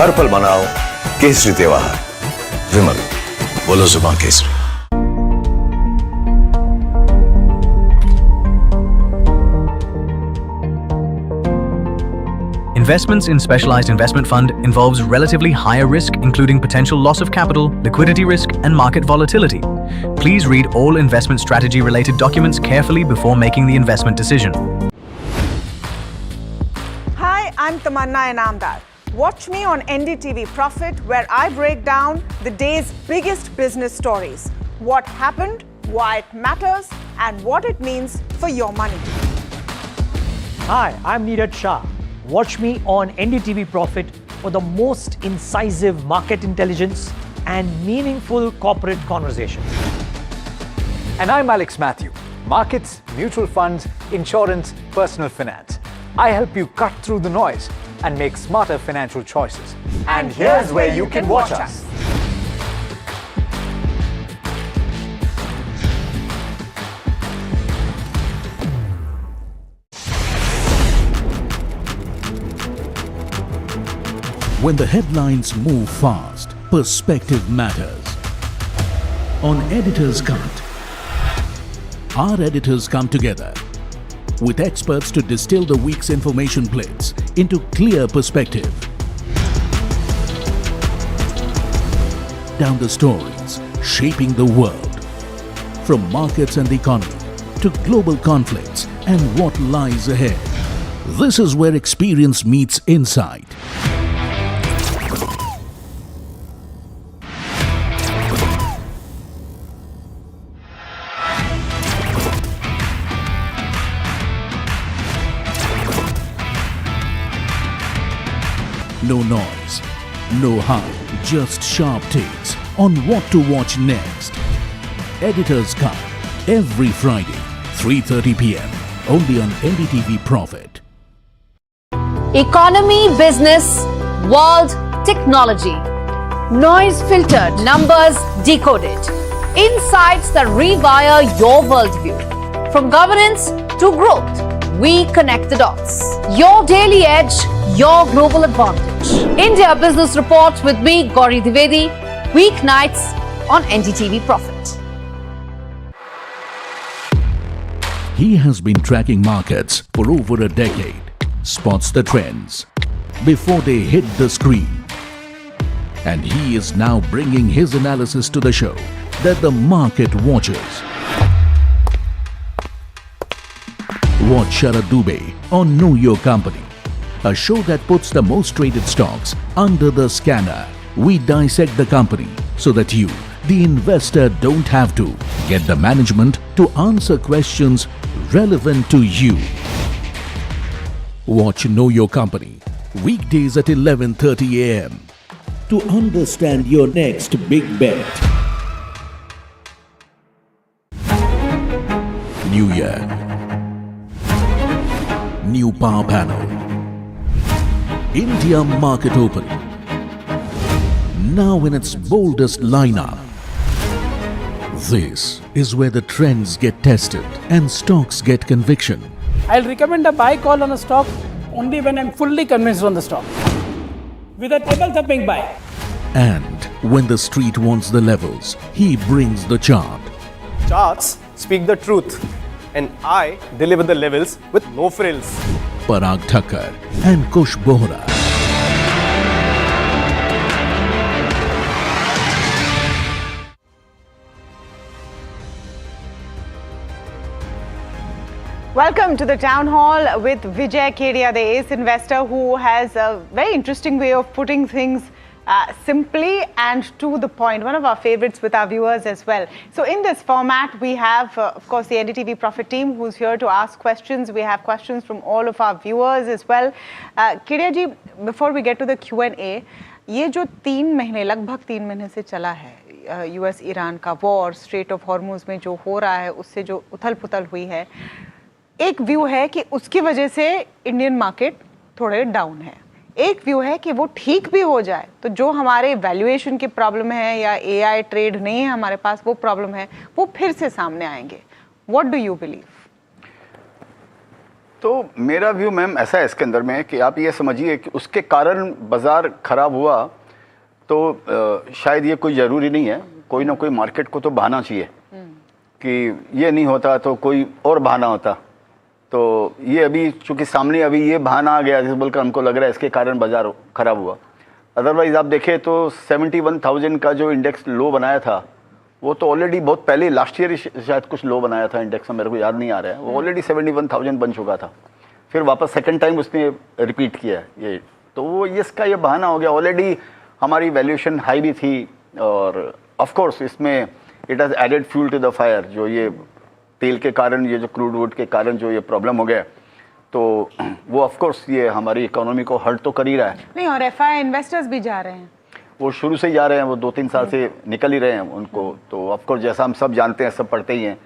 हर पल मनाओ केसरी त्योहार, विमल बोलो जुबान Kesari. Investments in specialized investment fund involves relatively higher risk, including potential loss of capital, liquidity risk, and market volatility. Please read all investment strategy related documents carefully before making the investment decision. Hi, I'm Tamanna Inamdar. Watch me on NDTV Profit, where I break down the day's biggest business stories. What happened, why it matters, and what it means for your money. Hi, I'm Neeraj Shah. Watch me on NDTV Profit for the most incisive market intelligence and meaningful corporate conversations. And I'm Alex Matthew. Markets, mutual funds, insurance, personal finance. I help you cut through the noise and make smarter financial choices. And here's where you can watch us. When the headlines move fast, perspective matters. On Editor's Cut, our editors come together with experts to distill the week's information plates into clear perspective. Down the stories shaping the world, from markets and the economy to global conflicts and what lies ahead. This is where experience meets insight. No noise, no hype, just sharp takes on what to watch next. Editor's Cut, every Friday, 3:30 p.m. only on NDTV Profit. Economy, business, world, technology. Noise filtered, numbers decoded. Insights that rewire your worldview. From governance to growth, we connect the dots. Your daily edge, your global advantage. India Business Report with me, Gauri Dwivedi, weeknights on NDTV Profit. He has been tracking markets for over a decade, spots the trends before they hit the screen. And he is now bringing his analysis to the show that the market watches. Watch Sharad Dubey on Know Your Company, a show that puts the most traded stocks under the scanner. We dissect the company so that you, the investor, don't have to. Get the management to answer questions relevant to you. Watch Know Your Company, weekdays at 11:30 a.m. to understand your next big bet. New year, new power panel, India market open, now in its boldest lineup. This is where the trends get tested and stocks get conviction. I'll recommend a buy call on a stock only when I'm fully convinced on the stock. With a table thumping buy. And when the street wants the levels, he brings the chart. Charts speak the truth, and I deliver the levels with no frills. Parag Thakkar and Kush Bohra. Welcome to the town hall with Vijay Kedia, the ace investor who has a very interesting way of putting things simply and to the point. One of our favorites with our viewers as well. So in this format, we have, of course, the NDTV Profit team who's here to ask questions. We have questions from all of our viewers as well. Kedia ji, before we get to the Q&A, ये जो 3 महीने, लगभग 3 महीने से चला है, US Iran का war, straight of Hormuz में जो हो रहा है, उससे जो उथल पुथल हुई है, एक व्यू है कि उसकी वजह से इंडियन मार्केट थोड़े डाउन है. एक व्यू है कि वो ठीक भी हो जाए तो जो हमारे वैल्यूएशन की प्रॉब्लम है या एआई ट्रेड नहीं है हमारे पास, वो प्रॉब्लम है, वो फिर से सामने आएंगे. What do you believe? तो मेरा व्यू मैम ऐसा है इसके अंदर में कि आप ये समझिए कि उसके कारण बाजार खराब हुआ तो शायद ये कोई ज़रूरी नहीं है. कोई ना कोई मार्केट को तो बहाना चाहिए कि ये नहीं होता तो कोई और बहाना होता. तो ये अभी चूँकि सामने अभी ये बहाना आ गया जिस बोलकर हमको लग रहा है इसके कारण बाजार ख़राब हुआ. अदरवाइज़ आप देखें तो 71,000 का जो इंडेक्स लो बनाया था वो तो ऑलरेडी बहुत पहले लास्ट ईयर शायद कुछ लो बनाया था इंडेक्स में, मेरे को याद नहीं आ रहा है. वो ऑलरेडी 71,000 बन चुका था. फिर वापस सेकंड टाइम उसने रिपीट किया ये. तो वो इसका ये बहाना हो गया. ऑलरेडी हमारी वैल्यूएशन हाई भी थी और ऑफ कोर्स इसमें it has added fuel to the fire. जो ये तेल के कारण, ये जो क्रूड वुड के कारण जो ये प्रॉब्लम हो गया तो वो ऑफ कोर्स ये हमारी इकोनॉमी को हर्ट तो कर ही रहा है. नहीं, और एफआई इन्वेस्टर्स भी जा रहे हैं, वो शुरू से ही जा रहे हैं, वो 2-3 साल से निकल ही रहे हैं उनको. तो ऑफ कोर्स जैसा हम सब जानते हैं, सब पढ़ते ही हैं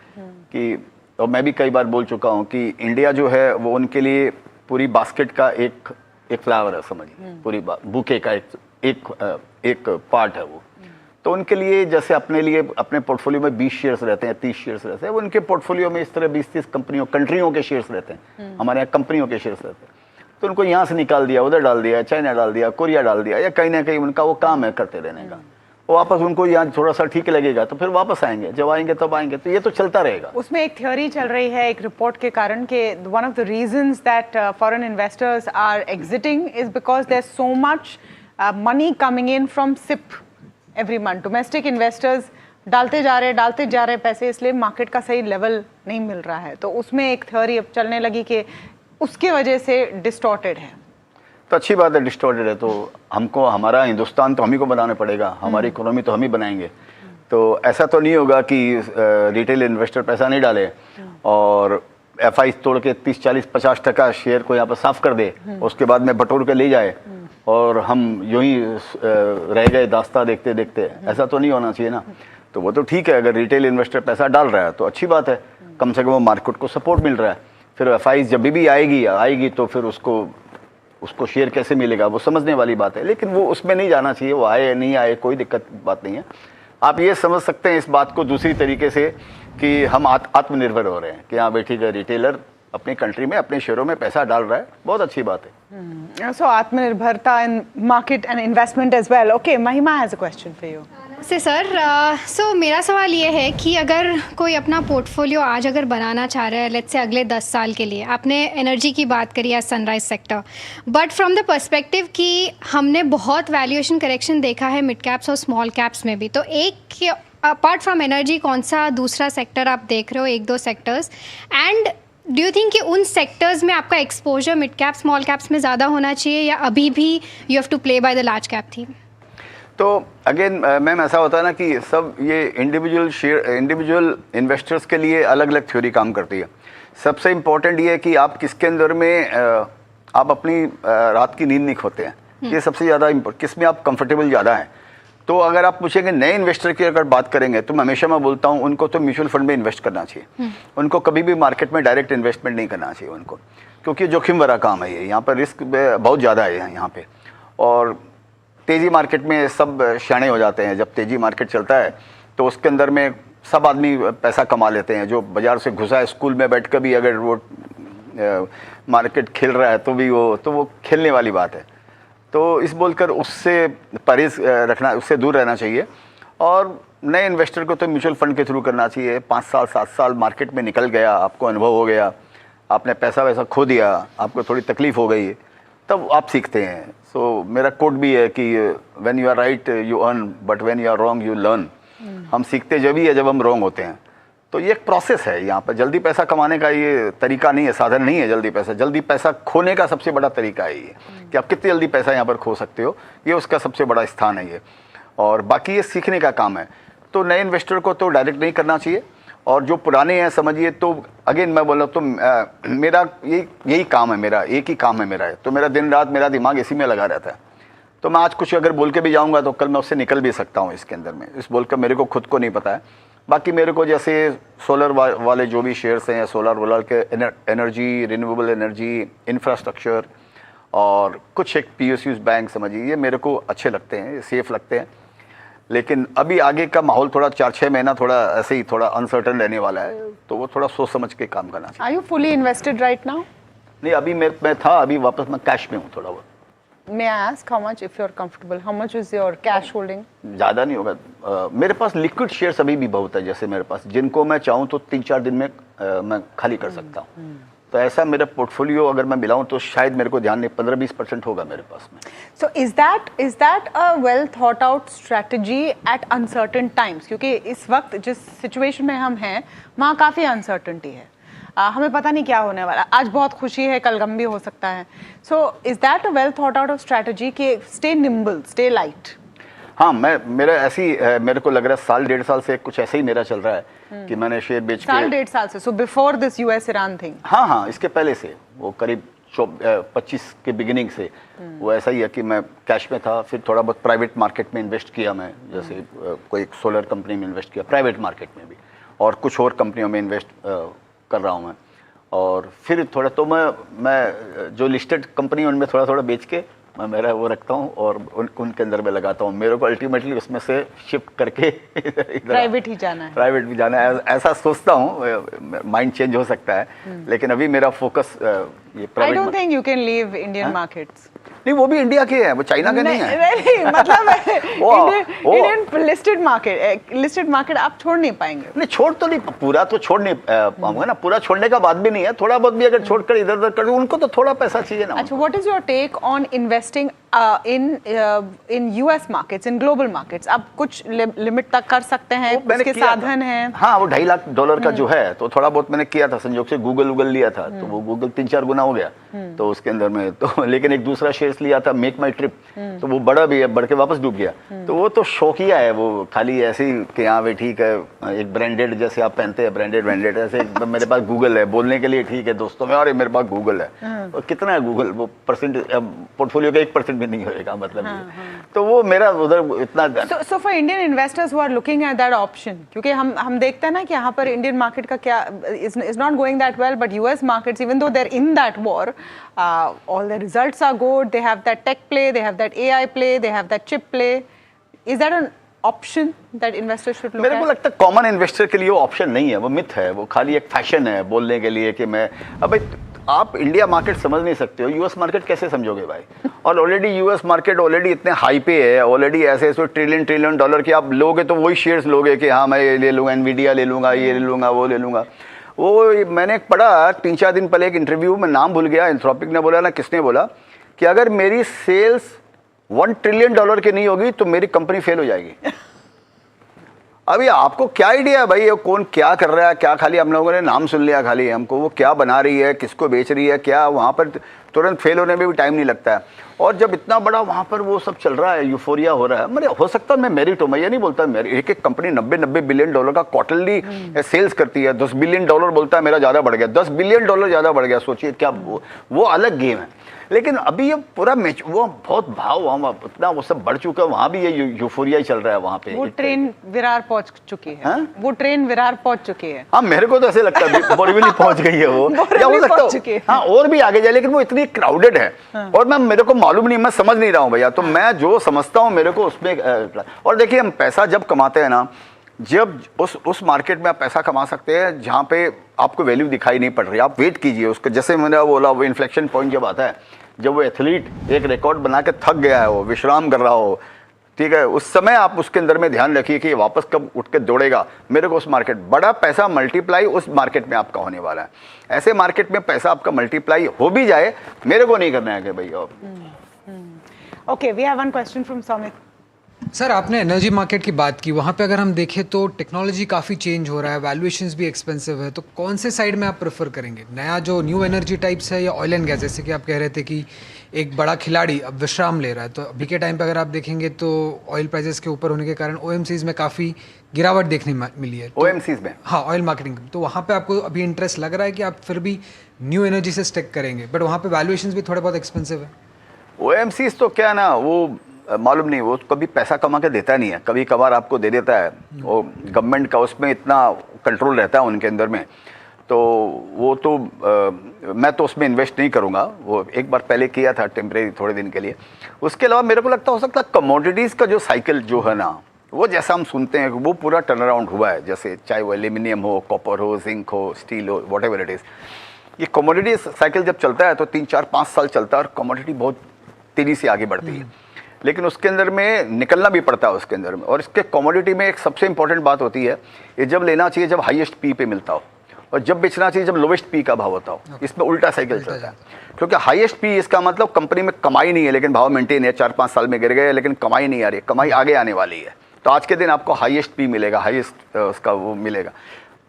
कि, और मैं भी कई बार बोल चुका हूँ कि इंडिया जो है वो उनके लिए पूरी बास्केट का एक फ्लावर है, समझिए, पूरी बुके का एक पार्ट है वो. तो उनके लिए जैसे अपने लिए अपने पोर्टफोलियो में 20 शेयर्स रहते हैं, 30 शेयर्स रहते हैं, वो उनके पोर्टफोलियो में इस तरह 20-30 कंपनियों, कंट्रियों के शेयर्स रहते हैं. हमारे यहाँ कंपनियों के शेयर्स रहते हैं. तो उनको यहाँ से निकाल दिया, उधर डाल दिया, चाइना डाल दिया, कोरिया डाल दिया, या कहीं ना कहीं उनका वो काम है करते रहने का। वो वापस उनको यहाँ थोड़ा सा ठीक लगेगा तो फिर वापस आएंगे, जब आएंगे तब आएंगे, तो ये तो चलता रहेगा। उसमें एक थ्योरी चल रही है एक रिपोर्ट के कारण कि one of the reasons that foreign investors are exiting is because there so much money coming in from SIP every month. Domestic investors डालते जा रहे पैसे, इसलिए मार्केट का सही लेवल नहीं मिल रहा है। तो उसमें एक थ्योरी अब चलने लगी कि उसके वजह से डिस्टॉर्टेड है। तो अच्छी बात है, डिस्टॉर्टेड है तो हमको, हमारा हिंदुस्तान तो हम ही को बनाना पड़ेगा, हमारी इकोनॉमी तो हम ही बनाएंगे। तो ऐसा तो नहीं होगा कि रिटेल इन्वेस्टर पैसा नहीं डाले और FI तोड़ के 30, 40, 50% शेयर को यहाँ पर साफ कर दे, उसके बाद में बटोर के ले जाए और हम यूं ही रह गए दास्ता देखते देखते। ऐसा तो नहीं होना चाहिए ना। तो वो तो ठीक है, अगर रिटेल इन्वेस्टर पैसा डाल रहा है तो अच्छी बात है, कम से कम वो मार्केट को सपोर्ट मिल रहा है। फिर FI जब भी आएगी तो फिर उसको शेयर कैसे मिलेगा, वो समझने वाली बात है। लेकिन वो उसमें नहीं जाना चाहिए, वो आए नहीं आए कोई दिक्कत बात नहीं है। आप ये समझ सकते हैं इस बात को दूसरी तरीके से कि हम आत्मनिर्भर हो रहे हैं कि हाँ भाई ठीक है, रिटेलर अपनी कंट्री में अपने शेयरों में पैसा डाल रहा है, बहुत अच्छी बात है। सो आत्मनिर्भरता in market and investment as well. Okay, Mahima has a question for you. Say sir, so मेरा सवाल ये है कि अगर कोई अपना पोर्टफोलियो आज अगर बनाना चाह रहा है, लेट्स से अगले 10 साल के लिए, आपने एनर्जी की बात करी as sunrise sector, but from the perspective कि हमने बहुत वैल्यूएशन करेक्शन देखा है मिड कैप्स और स्मॉल कैप्स में भी, तो एक अपार्ट फ्रॉम एनर्जी कौन सा दूसरा सेक्टर आप देख रहे हो, 1-2 sectors, and do you think कि उन सेक्टर्स में आपका exposure mid cap small caps में ज़्यादा होना चाहिए या अभी भी you have to play by the large cap theme? तो अगेन मैम ऐसा होता है ना कि सब ये इंडिविजुअल इन्वेस्टर्स के लिए अलग अलग थ्योरी काम करती है। सबसे इम्पोर्टेंट ये है कि आप किसके अंदर में आप अपनी रात की नींद नहीं खोते हैं, ये सबसे ज़्यादा किस में आप कंफर्टेबल ज़्यादा हैं। तो अगर आप पूछेंगे नए इन्वेस्टर की अगर बात करेंगे तो हमेशा मैं बोलता हूँ उनको तो म्यूचुअल फंड में इन्वेस्ट करना चाहिए। उनको कभी भी मार्केट में डायरेक्ट इन्वेस्टमेंट नहीं करना चाहिए उनको, क्योंकि जोखिम भरा काम है ये, यहाँ पर रिस्क बहुत ज़्यादा है यहाँ पे। और तेज़ी मार्केट में सब शाणे हो जाते हैं, जब तेज़ी मार्केट चलता है तो उसके अंदर में सब आदमी पैसा कमा लेते हैं। जो बाज़ार से घुसा है स्कूल में बैठ कर भी अगर वो मार्केट खेल रहा है तो भी वो खेलने वाली बात है। तो इस बोलकर उससे परहेज रखना, उससे दूर रहना चाहिए। और नए इन्वेस्टर को तो म्यूचुअल फंड के थ्रू करना चाहिए। 5 साल 7 साल मार्केट में निकल गया, आपको अनुभव हो गया, आपने पैसा वैसा खो दिया, आपको थोड़ी तकलीफ हो गई, तब आप सीखते हैं। सो मेरा कोट भी है कि when you are right you earn, but when you are wrong you learn. हम सीखते जब ही है जब हम रॉन्ग होते हैं। तो ये एक प्रोसेस है, यहाँ पर जल्दी पैसा कमाने का ये तरीका नहीं है, साधन नहीं है जल्दी पैसा खोने का सबसे बड़ा तरीका है ये, कि आप कितनी जल्दी पैसा यहाँ पर खो सकते हो, ये उसका सबसे बड़ा स्थान है ये। और बाकी ये सीखने का काम है। तो नए इन्वेस्टर को तो डायरेक्ट नहीं करना चाहिए, और जो पुराने हैं समझिए, तो अगेन मैं बोल रहा हूँ तो मेरा यही काम है, मेरा एक ही काम है मेरा है, तो मेरा दिन रात मेरा दिमाग इसी में लगा रहता है। तो मैं आज कुछ अगर बोल के भी जाऊँगा तो कल मैं उससे निकल भी सकता हूँ इसके अंदर में, इस बोल कर मेरे को खुद को नहीं पता है। बाकी मेरे को जैसे सोलर वाले जो भी शेयर्स हैं, सोलर वोलर के एनर्जी, रिन्यूएबल एनर्जी, इंफ्रास्ट्रक्चर और कुछ एक PSUs बैंक समझिए, ये मेरे को अच्छे लगते हैं, सेफ लगते हैं। लेकिन अभी आगे का माहौल थोड़ा 4-6 महीना थोड़ा ऐसे ही थोड़ा अनसर्टन रहने वाला है, तो वो थोड़ा सोच समझ के काम करना चाहिए। Are you fully invested right now? नहीं, अभी मैं था, अभी वापस मैं कैश में हूँ थोड़ा बहुत। May I ask how much, if you're comfortable, how much is your cash holding? ज़्यादा नहीं होगा। मेरे पास लिक्विड शेयर्स अभी भी बहुत है, जैसे मेरे पास जिनको मैं चाहूँ तो 3-4 दिन में मैं खाली कर सकता हूँ। तो ऐसा मेरा पोर्टफोलियो अगर मैं मिलाऊँ तो शायद मेरे को ध्यान नहीं 15-20% होगा मेरे पास में। So is that a well thought out strategy at uncertain times? क्योंकि इस वक्त जिस सिचुएशन में हम हैं वहाँ काफ़ी अनसर्टनिटी है, हमें पता नहीं क्या होने वाला। आज बहुत खुशी है, कल गम भी हो सकता है। So is that a well thought out of strategy कि स्टे निम्बल, स्टे लाइट? हाँ, मेरा ऐसी मेरे को लग रहा है 1.5 साल से कुछ ऐसे ही मेरा चल रहा है कि मैंने शेयर बेच के 1.5 साल से। So before this US Iran thing? हाँ, इसके पहले से वो करीब 25 के बिगिनिंग से वो ऐसा ही है कि मैं कैश में था, फिर थोड़ा बहुत प्राइवेट मार्केट में इन्वेस्ट किया मैं, जैसे कोई सोलर कंपनी में इन्वेस्ट किया प्राइवेट मार्केट में भी, और कुछ और कंपनियों में इन्वेस्ट कर रहा हूँ मैं। और फिर थोड़ा तो मैं जो लिस्टेड कंपनी उनमें थोड़ा बेच के मैं मेरा वो रखता हूँ और उनके अंदर में लगाता हूँ। मेरे को अल्टीमेटली उसमें से शिफ्ट करके प्राइवेट ही जाना है, प्राइवेट भी जाना है, ऐसा सोचता हूँ। माइंड चेंज हो सकता है, लेकिन अभी मेरा फोकस ये private. I don't think you can leave Indian markets. नहीं, वो भी इंडिया के हैं, वो चाइना के नहीं है। नहीं, मतलब इंडियन लिस्टेड मार्केट आप छोड़ नहीं पाएंगे। नहीं, छोड़ तो नहीं, पूरा तो छोड़ नहीं पाऊंगा ना, पूरा छोड़ने का बात भी नहीं है, थोड़ा बहुत भी अगर छोड़कर इधर उधर कर, उनको तो थोड़ा पैसा चाहिए ना। अच्छा, what is your take on investing in US markets, in global markets? आप कुछ लिमिट तक कर सकते हैं, उसके साधन हैं? हाँ, वो $2.5 लाख का जो है, तो थोड़ा बहुत मैंने किया था, संयोग से गूगल लिया था, तो वो गूगल 3-4 गुना हो गया, तो उसके अंदर में तो। लेकिन एक दूसरा शेयर्स लिया था, मेक माई ट्रिप, तो वो बड़ा भी है, बढ़ के वापस डूब गया। तो वो तो शौकिया है, वो खाली ऐसे ही कि हाँ भाई ठीक है, एक ब्रांडेड जैसे आप पहनते हैं, ब्रांडेड ऐसे मेरे पास गूगल है, बोलने के लिए ठीक है दोस्तों में, और मेरे पास गूगल है। और कितना है गूगल? वो परसेंट पोर्टफोलियो का 1% भी नहीं होएगा, मतलब तो वो मेरा उधर इतना। So for Indian investors who are looking at that option, क्योंकि हम देखते हैं ना कि यहाँ पर इंडियन मार्केट का क्या is not going that well, but US markets, even though they're in that war, all the results are good. They have that tech play, they have that AI play, they have that chip play. Is that an option that investors should look at? मेरे को लगता है common investor के लिए वो option नहीं है, वो मिथ है, वो खाली एक फैशन है बोलने के लिए कि मैं। अब आप इंडिया मार्केट समझ नहीं सकते हो, यूएस मार्केट कैसे समझोगे भाई? और ऑलरेडी यूएस मार्केट ऑलरेडी इतने हाई पे है, ऑलरेडी ऐसे ट्रिलियन डॉलर के आप लोगे, तो वही शेयर्स लोगे कि हाँ मैं ये ले लूँगा, एनवीडिया ले लूँगा, ये ले लूँगा, वो ले लूँगा। वो मैंने पढ़ा 3-4 दिन पहले एक इंटरव्यू में, नाम भूल गया, एंथ्रोपिक ने बोला ना किसने बोला, कि अगर मेरी सेल्स $1 ट्रिलियन की नहीं होगी तो मेरी कंपनी फेल हो जाएगी। अभी आपको क्या आइडिया है भाई, ये कौन क्या कर रहा है, क्या खाली हम लोगों ने नाम सुन लिया, खाली हमको वो क्या बना रही है, किसको बेच रही है, क्या वहाँ पर तुरंत फेल होने में भी टाइम नहीं लगता है। और जब इतना बड़ा वहाँ पर वो सब चल रहा है, यूफोरिया हो रहा है, मतलब हो सकता है मैं मेरिट हो, मैं ये नहीं बोलता, मेरी एक कंपनी $90 बिलियन का क्वार्टरली सेल्स करती है, $10 बिलियन बोलता है मेरा ज़्यादा बढ़ गया, $10 बिलियन ज़्यादा बढ़ गया, सोचिए क्या वो अलग गेम है। लेकिन अभी ये पूरा वो बहुत भाव वहाँ इतना वो सब बढ़ चुका है, वहाँ भी ये यूफोरिया ही चल रहा है वहाँ पे। वो ट्रेन विरार पहुँच चुकी है, वो ट्रेन विरार पहुँच चुकी है। हाँ, मेरे को तो ऐसे लगता है बोरीवली पहुँच गई है वो, या हो सकता है हाँ और भी आगे जाए, लेकिन वो इतनी क्राउडेड है। और मेरे को मालूम नहीं, मैं समझ नहीं रहा हूँ भैया, तो मैं जो समझता हूँ मेरे को उसमें। और देखिए, हम पैसा जब कमाते हैं ना, जब उस मार्केट में आप पैसा कमा सकते हैं जहाँ पे आपको वैल्यू दिखाई नहीं पड़ रही, आप वेट कीजिए उसका। जैसे मैंने बोला, वो इन्फ्लेक्शन पॉइंट जब आता है, जब वो एथलीट एक रिकॉर्ड बना के थक गया है, वो विश्राम कर रहा हो, ठीक है, उस समय आप उसके अंदर में ध्यान रखिए कि वापस कब उठ के दौड़ेगा। मेरे को उस मार्केट बड़ा पैसा मल्टीप्लाई उस मार्केट में आपका होने वाला है। ऐसे मार्केट में पैसा आपका मल्टीप्लाई हो भी जाए, मेरे को नहीं करना है कि भैया। Okay, we have one question from Samit. Sir, आपने एनर्जी मार्केट की बात की, वहाँ पे अगर हम देखें तो टेक्नोलॉजी काफ़ी चेंज हो रहा है, वैल्यूएशंस भी एक्सपेंसिव है, तो कौन से साइड में आप प्रेफर करेंगे? नया जो न्यू एनर्जी टाइप्स है, या ऑयल एंड गैस? जैसे कि आप कह रहे थे कि एक बड़ा खिलाड़ी अब विश्राम ले रहा है, तो अभी के टाइम पे अगर आप देखेंगे तो ऑयल प्राइसेस के ऊपर होने के कारण ओएमसीज में काफ़ी गिरावट देखने मिली है। ओएमसीज में? हाँ, ऑयल मार्केटिंग। तो वहाँ पे आपको अभी इंटरेस्ट लग रहा है कि आप फिर भी न्यू एनर्जी से स्टिक करेंगे, बट वहाँ पे वैल्यूएशंस भी थोड़े बहुत एक्सपेंसिव है? ओएमसीज तो क्या ना, वो मालूम नहीं, वो कभी पैसा कमा के देता नहीं है, कभी कभार आपको दे देता है। वो गवर्नमेंट का उसमें इतना कंट्रोल रहता है उनके अंदर में, तो वो तो मैं तो उसमें इन्वेस्ट नहीं करूँगा। वो एक बार पहले किया था टेम्परेरी, थोड़े दिन के लिए। उसके अलावा मेरे को लगता हो सकता है कमोडिटीज़ का जो साइकिल जो है ना, वो जैसा हम सुनते हैं वो पूरा टर्न अराउंड हुआ है। जैसे चाहे वो एल्यूमिनियम हो, कॉपर हो, जिंक हो, स्टील हो, वॉट एवर इट इज़, ये कमोडिटी साइकिल जब चलता है तो 3-4-5 साल चलता है और कमोडिटी बहुत तेज़ी से आगे बढ़ती है। लेकिन उसके अंदर में निकलना भी पड़ता है उसके अंदर में। और इसके कमोडिटी में एक सबसे इंपॉर्टेंट बात होती है, ये जब लेना चाहिए जब हाईएस्ट पी पे मिलता हो, और जब बेचना चाहिए जब लोवेस्ट पी का भाव होता हो। इसमें उल्टा साइकिल चलता है, क्योंकि हाईएस्ट पी इसका मतलब कंपनी में कमाई नहीं है लेकिन भाव मेंटेन है, 4-5 साल में गिर गए लेकिन कमाई नहीं आ रही है, कमाई आगे आने वाली है। तो आज के दिन आपको हाईएस्ट पी मिलेगा, हाईएस्ट उसका वो मिलेगा,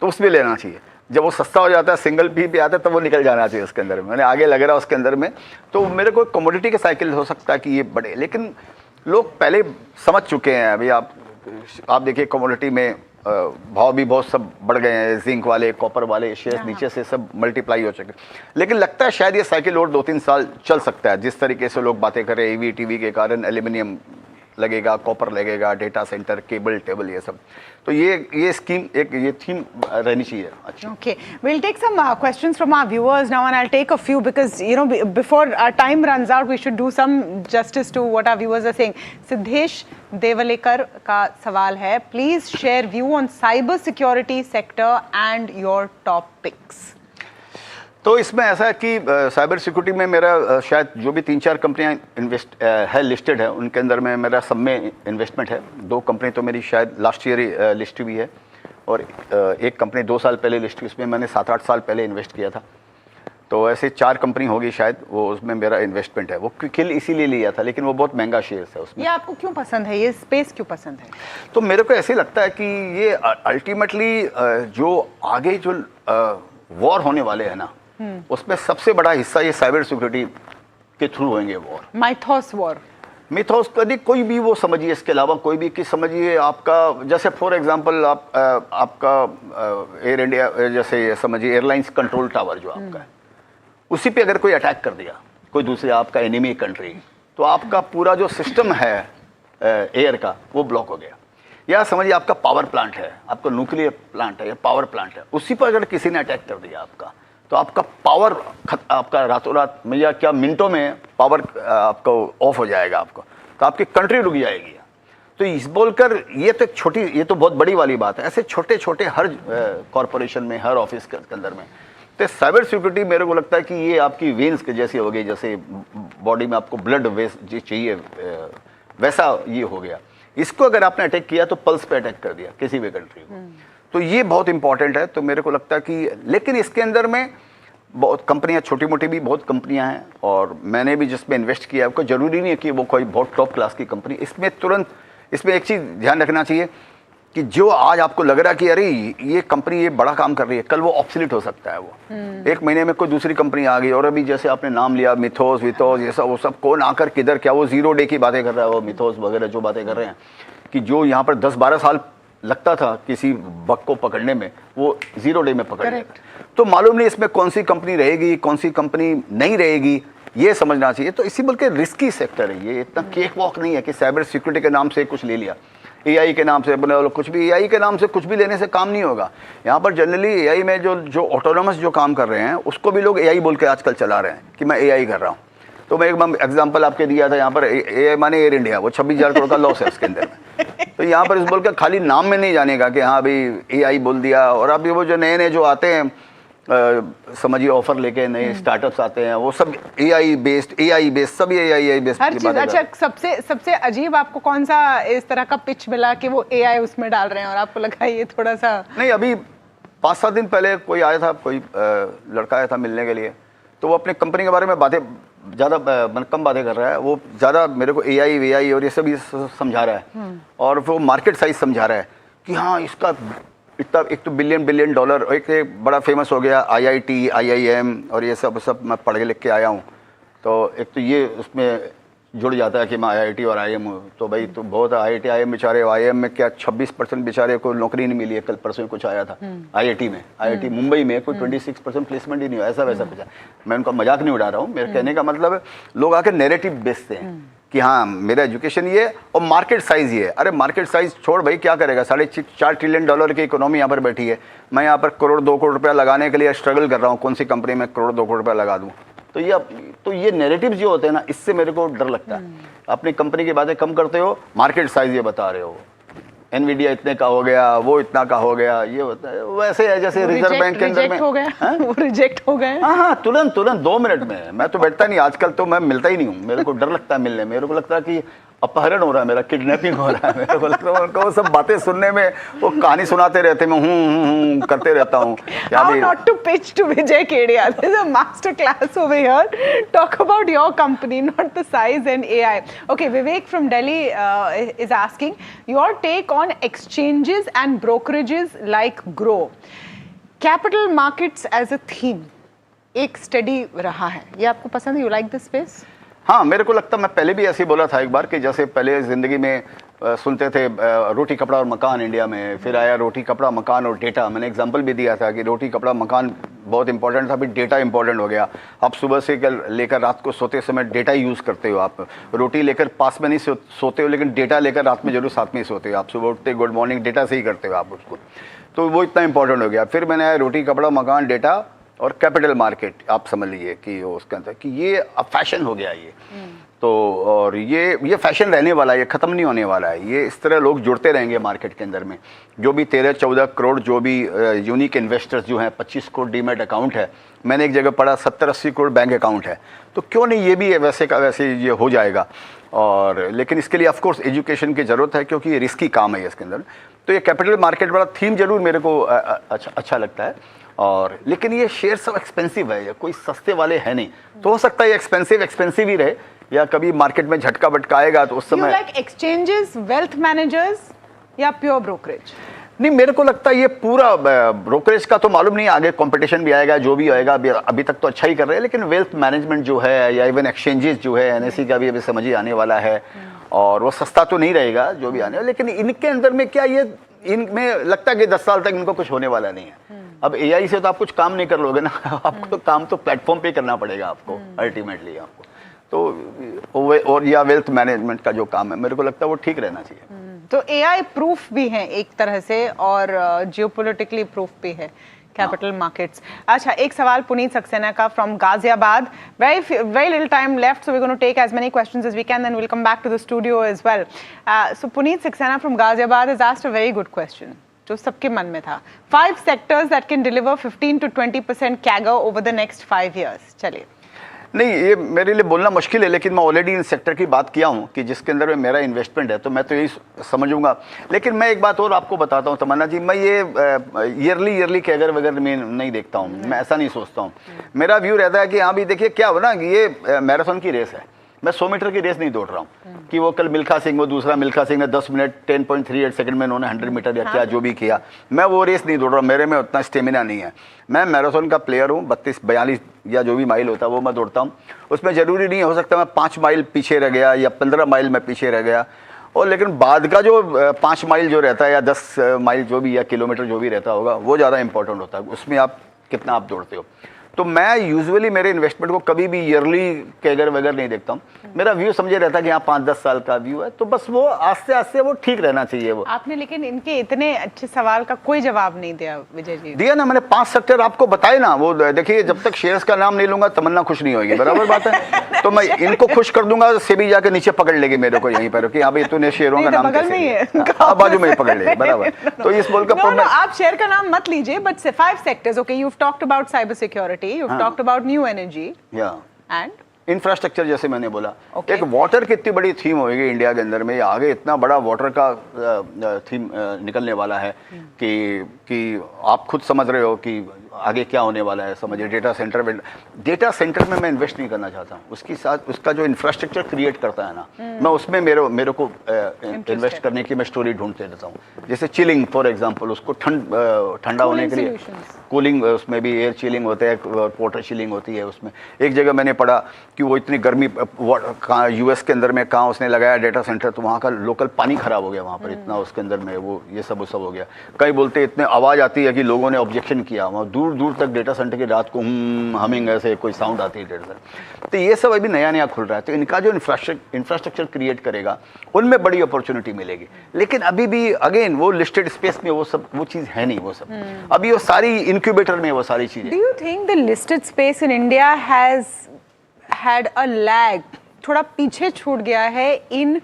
तो उसमें लेना चाहिए। जब वो सस्ता हो जाता है, सिंगल पी पे आता है, तो वो निकल जाना चाहिए उसके अंदर में। मैंने आगे लग रहा है उसके अंदर में, तो मेरे को कमोडिटी के साइकिल हो सकता है कि ये बढ़े, लेकिन लोग पहले समझ चुके हैं। अभी आप देखिए कमोडिटी में भाव भी बहुत सब बढ़ गए हैं, जिंक वाले, कॉपर वाले शेयर्स नीचे से सब मल्टीप्लाई हो चुके। लेकिन लगता है शायद ये साइकिल और 2-3 साल चल सकता है, जिस तरीके से लोग बातें कर रहे हैं ईवी टीवी के कारण, एल्यूमिनियम लगेगा, कॉपर लगेगा, डेटा सेंटर, केबल टेबल, ये सब। तो ये स्कीम ये थीम रहनी चाहिए। अच्छा, okay, we'll take some questions from our viewers now, and I'll take a few because before our time runs out we should do some justice to what our viewers are saying. Siddhesh Devlekar का सवाल है, please share view on cyber security sector and your top picks. तो इसमें ऐसा है कि cyber security में मेरा शायद जो भी 3-4 कंपनियां लिस्टेड है, उनके अंदर में मेरा सब में इन्वेस्टमेंट है। 2 कंपनी तो मेरी शायद लास्ट ईयर ही लिस्ट हुई है, और एक कंपनी 2 साल पहले लिस्ट हुई, उसमें मैंने 7-8 साल पहले इन्वेस्ट किया था। तो ऐसे 4 कंपनी होगी शायद, वो उसमें मेरा इन्वेस्टमेंट है। वो किल इसीलिए लिया था, लेकिन वो बहुत महंगा शेयर है उसमें। ये आपको क्यों पसंद है, ये स्पेस क्यों पसंद है? तो मेरे को ऐसे लगता है कि ये अल्टीमेटली जो आगे जो वॉर होने वाले हैं ना, उसमें सबसे बड़ा हिस्सा ये साइबर सिक्योरिटी के थ्रू होंगे वॉर। माइथोस वॉर, मिथोस कभी कोई भी वो समझिए, इसके अलावा कोई भी कि समझिए आपका, जैसे फॉर एग्जांपल आपका एयर इंडिया, जैसे समझिए एयरलाइंस कंट्रोल टावर जो आपका है, उसी पे अगर कोई अटैक कर दिया, कोई दूसरे आपका एनिमी कंट्री, तो आपका पूरा जो सिस्टम है एयर का वो ब्लॉक हो गया। या समझिए आपका पावर प्लांट है, आपका न्यूक्लियर प्लांट है या पावर प्लांट है, उसी पर अगर किसी ने अटैक कर दिया आपका, तो आपका पावर आपका रातों रात में या क्या मिनटों में पावर आपका ऑफ हो जाएगा आपको, तो आपकी कंट्री रुक जाएगी। तो इस बोलकर ये तो एक छोटी, ये तो बहुत बड़ी वाली बात है। ऐसे छोटे छोटे हर कॉरपोरेशन में, हर ऑफिस के अंदर में, तो साइबर सिक्योरिटी मेरे को लगता है कि ये आपकी वेन्स के जैसी हो गई, जैसे बॉडी में आपको ब्लड वेस्ट चाहिए वैसा ये हो गया। इसको अगर आपने अटैक किया तो पल्स पे अटैक कर दिया किसी भी कंट्री को, तो ये बहुत इंपॉर्टेंट है। तो मेरे को लगता है कि, लेकिन इसके अंदर में बहुत कंपनियां, छोटी मोटी भी बहुत कंपनियां हैं, और मैंने भी जिसमें इन्वेस्ट किया है, कोई ज़रूरी नहीं है कि वो कोई बहुत टॉप क्लास की कंपनी। इसमें तुरंत, इसमें एक चीज़ ध्यान रखना चाहिए कि जो आज आपको लग रहा है कि अरे ये कंपनी ये बड़ा काम कर रही है, कल वो ऑब्सोलीट हो सकता है। वो 1 महीने में कोई दूसरी कंपनी आ गई, और अभी जैसे आपने नाम लिया मिथोस विथोस, ये सब, वो सब कौन आकर किधर, क्या वो 0 डे की बातें कर रहा है, वो मिथोस वगैरह जो बातें कर रहे हैं कि जो यहाँ पर 10-12 साल लगता था किसी बग को पकड़ने में, वो 0 डे में पकड़ लेता। तो मालूम नहीं इसमें कौन सी कंपनी रहेगी, कौन सी कंपनी नहीं रहेगी, ये समझना चाहिए। तो इसी बल्कि रिस्की सेक्टर है ये, इतना केक वॉक नहीं है कि साइबर सिक्योरिटी के नाम से कुछ ले लिया, एआई के नाम से बना लो कुछ भी। एआई के नाम से कुछ भी लेने से काम नहीं होगा। यहाँ पर जनरली एआई में जो ऑटोनोमस जो काम कर रहे हैं, उसको भी लोग एआई बोल के आजकल चला रहे हैं कि मैं एआई कर रहा हूँ। तो मैं एक एग्जांपल आपके दिया था, यहाँ पर एआई माने एयर इंडिया, वो 26,000 करोड़ का लॉस है उसके अंदर में। तो यहाँ पर इस बोल के खाली नाम में नहीं जानेगा कि हाँ भाई एआई बोल दिया। और अभी वो जो नए जो आते हैं समझिए ऑफर लेके नए स्टार्टअप्स आते हैं, वो सब एआई बेस्ड सब एआई बेस्ड हर चीज। अच्छा, सबसे अजीब आपको कौन सा इस तरह का पिच मिला कि वो एआई उसमें डाल रहे हैं और आपको लगा ये थोड़ा सा? नहीं, अभी 5-7 दिन पहले कोई आया था, कोई लड़का आया था मिलने के लिए, तो वो अपने कंपनी के बारे में बातें ज़्यादा कम बातें कर रहा है। वो ज़्यादा मेरे को एआई और ये सब समझा रहा है, और वो मार्केट साइज समझा रहा है कि हाँ इसका इतना, एक तो बिलियन डॉलर, एक बड़ा फेमस हो गया IIT IIM और ये सब मैं पढ़ के लिख के आया हूँ। तो एक तो ये उसमें जुड़ जाता है कि मैं IIT और IIM हूँ, तो भाई तो बहुत IIT IIM बेचारे, IIM में क्या 26% बेचारे को नौकरी नहीं मिली है। कल परसों कुछ आया था IIT मुंबई में कोई 26% प्लेसमेंट ही नहीं हुआ, ऐसा वैसा कुछ है। मैं उनका मजाक नहीं उड़ा रहा हूँ, मेरे कहने का मतलब है लोग आके नैरेटिव बेचते हैं कि हाँ मेरा एजुकेशन ये और मार्केट साइज ये है। अरे मार्केट साइज छोड़ भाई, क्या करेगा? $4.5 ट्रिलियन की इकोनॉमी यहाँ पर बैठी है। मैं यहाँ पर 1 करोड़ 2 करोड़ रुपया लगाने के लिए स्ट्रगल कर रहा हूँ, कौन सी कंपनी में 1 करोड़ 2 करोड़ रुपया लगा दूँ? तो ये नैरेटिव जो होते हैं ना, इससे मेरे को डर लगता है। अपनी कंपनी की बातें कम करते हो, मार्केट साइज ये बता रहे हो, एनवीडिया इतने का हो गया, वो इतना का हो गया, ये होता है। वैसे है जैसे रिजर्व बैंक के अंदर में हो गया, वो रिजेक्ट हो गए। हाँ, तुरंत 2 मिनट में। मैं तो बैठता नहीं आजकल, तो मैं मिलता ही नहीं हूँ, मेरे को डर लगता है मिलने। मेरे को लगता है कि अपहरण हो रहा है मेरा, किडनैपिंग हो रहा है। मेरे को लगता है उनको सब बातें सुनने में, वो कहानी सुनाते रहते, मैं हूँ करते रहता हूँ। How not to pitch to Vijay Kedia? This is a master class over here. Talk about your company, not the size and AI. Okay, Vivek from Delhi is asking your take on exchanges and brokerages like Grow. Capital markets as a theme एक study रहा है, ये आपको पसंद है? You like this space? हाँ, मेरे को लगता, मैं पहले भी ऐसे ही बोला था एक बार कि जैसे पहले ज़िंदगी में सुनते थे रोटी कपड़ा और मकान इंडिया में, फिर आया रोटी कपड़ा मकान और डेटा। मैंने एग्जांपल भी दिया था कि रोटी कपड़ा मकान बहुत इंपॉर्टेंट था, अभी डेटा इंपॉर्टेंट हो गया। आप सुबह से लेकर रात को सोते समय डेटा यूज़ करते हो। आप रोटी लेकर पास में नहीं सोते हो, लेकिन डेटा लेकर रात में जरूर साथ में ही सोते हो। आप सुबह उठते गुड मॉर्निंग डेटा से ही करते हो आप उसको, तो वो इतना इंपॉर्टेंट हो गया। फिर मैंने रोटी कपड़ा मकान डेटा और कैपिटल मार्केट, आप समझ लीजिए कि उसके अंदर कि ये अब फैशन हो गया ये। तो और ये फैशन रहने वाला है, ये ख़त्म नहीं होने वाला है। ये इस तरह लोग जुड़ते रहेंगे मार्केट के अंदर में। जो भी 13-14 करोड़ जो भी यूनिक इन्वेस्टर्स जो हैं, 25 करोड़ डीमैट अकाउंट है, मैंने एक जगह पढ़ा 70-80 करोड़ बैंक अकाउंट है। तो क्यों नहीं ये भी वैसे का वैसे ये हो जाएगा। और लेकिन इसके लिए ऑफकोर्स एजुकेशन की ज़रूरत है, क्योंकि ये रिस्की काम है इसके अंदर। तो ये कैपिटल मार्केट वाला थीम जरूर मेरे को अच्छा लगता है। और लेकिन ये शेयर सब एक्सपेंसिव है, ये कोई सस्ते वाले है नहीं। तो हो सकता है ये एक्सपेंसिव ही रहे, या कभी मार्केट में झटका बटका आएगा तो उस समय। लाइक एक्सचेंजेस, वेल्थ मैनेजर्स या प्योर ब्रोकरेज? नहीं, मेरे को लगता है ये पूरा ब्रोकरेज का तो मालूम नहीं, आगे कंपटीशन भी आएगा, जो भी आएगा। अभी तक तो अच्छा ही कर रहे हैं, लेकिन वेल्थ मैनेजमेंट जो है या इवन एक्सचेंजेस जो है, एनएसई का भी अभी समझ ही आने वाला है, और वो सस्ता तो नहीं रहेगा जो भी आने वाला। लेकिन इनके अंदर में क्या, ये इनमें लगता है कि 10 साल तक इनको कुछ होने वाला नहीं है। अब एआई से तो आप कुछ काम नहीं कर लोगे ना, आपको तो काम तो प्लेटफॉर्म पे करना पड़ेगा आपको अल्टीमेटली आपको। तो और या वेल्थ मैनेजमेंट का जो काम है, मेरे को लगता है वो ठीक रहना चाहिए। तो एआई प्रूफ भी है एक तरह से, और जियोपॉलिटिकली प्रूफ भी है कैपिटल मार्केट्स। अच्छा, एक सवाल पुनीत सक्सेना का from Ghaziabad. very little time left, so we're going to take as many questions as we can, then we'll come back to the studio as well. So Puneet Saxena from Ghaziabad has asked a very good question जो सबके मन में था। 5 sectors that can deliver 15 to 20% CAGR over the next 5 years। चलिए। नहीं, ये मेरे लिए बोलना मुश्किल है, लेकिन मैं ऑलरेडी इन सेक्टर की बात किया हूँ कि जिसके अंदर में मेरा इन्वेस्टमेंट है, तो मैं तो यही समझूंगा। लेकिन मैं एक बात और आपको बताता हूँ तमन्ना जी, मैं ये ईयरली कैगर वगैरह में नहीं देखता हूँ, मैं ऐसा नहीं सोचता हूँ। मेरा व्यू रहता है कि हाँ भी देखिए क्या हो ना, कि ये मैराथन की रेस है। मैं 100 मीटर की रेस नहीं दौड़ रहा हूँ कि वो कल मिल्खा सिंह, वो दूसरा मिल्खा सिंह ने 10 मिनट 10.38 सेकंड में उन्होंने 100 मीटर या क्या जो भी किया, मैं वो रेस नहीं दौड़ रहा हूँ। मेरे में उतना स्टेमिना नहीं है। मैं मैराथन का प्लेयर हूँ, 32-42 या जो भी माइल होता है वो मैं दौड़ता हूँ। उसमें ज़रूरी नहीं हो सकता मैं 5 माइल पीछे रह गया या 15 माइल में पीछे रह गया, और लेकिन बाद का जो 5 माइल जो रहता है या 10 माइल जो भी या किलोमीटर जो भी रहता होगा, वो ज़्यादा इंपॉर्टेंट होता है। उसमें आप कितना आप दौड़ते हो। तो मैं यूजुअली मेरे इन्वेस्टमेंट को कभी भी ईयरली कैगर वगैरह नहीं देखता हूँ। मेरा व्यू समझे रहता है कि यहाँ 5-10 साल का व्यू है, तो बस वो आस्ते आस्ते वो ठीक रहना चाहिए। वो आपने लेकिन इनके इतने अच्छे सवाल का कोई जवाब नहीं दिया विजय जी। दिया ना मैंने, 5 सेक्टर आपको बताए ना। वो देखिए, जब तक शेयर्स का नाम नहीं लूंगा तमन्ना खुश नहीं होगी, बराबर बात है। तो मैं इनको खुश कर दूंगा, सेबी जाके नीचे पकड़ लेगी मेरे को यहीं पर कि हाँ भाई तूने शेयरों का नाम कैसे, बाजू में ही पकड़ लेगी, बराबर। तो इस बोल का आप शेयर का नाम मत लीजिए, but 5 sectors, okay, you have talked about cyber security, you have talked about new energy and infrastructure. जैसे मैंने बोला, एक वाटर की इतनी बड़ी थीम होगी इंडिया के अंदर में, आगे इतना बड़ा वाटर का थीम निकलने वाला है कि आप खुद समझ रहे हो कि आगे क्या होने वाला है। समझिए, डेटा सेंटर में मैं इन्वेस्ट नहीं करना चाहता हूँ। उसकी साथ उसका जो इंफ्रास्ट्रक्चर क्रिएट करता है ना, मैं उसमें मेरे को इन्वेस्ट करने की मैं स्टोरी ढूंढते रहता हूँ। जैसे चिलिंग फॉर एग्जांपल, उसको ठंडा होने के लिए कूलिंग, उसमें भी एयर चिलिंग होता है, वाटर चिलिंग होती है उसमें। एक जगह मैंने पढ़ा कि वो इतनी गर्मी यूएस के अंदर में कहाँ उसने लगाया डेटा सेंटर, तो वहाँ का लोकल पानी खराब हो गया वहाँ पर इतना, उसके अंदर में वो ये सब हो गया। कई बोलते इतने आवाज़ आती है कि लोगों ने ऑब्जेक्शन किया, वहाँ दूर दूर तक डेटा सेंटर की रात को हमिंग ऐसे कोई साउंड आती है डेटा सेंटर। तो ये सब अभी नया खुल रहा है, तो इनका जो इंफ्रास्ट्रक्चर क्रिएट करेगा उनमें बड़ी अपॉर्चुनिटी मिलेगी। लेकिन अभी भी अगेन वो लिस्टेड स्पेस में वो चीज़ है नहीं, वो सब अभी वो सारी इंक्यूबेटर में वो सारी चीज़ें। Do you think the listed space in India has had a lag, थोड़ा पीछे छूट गया है in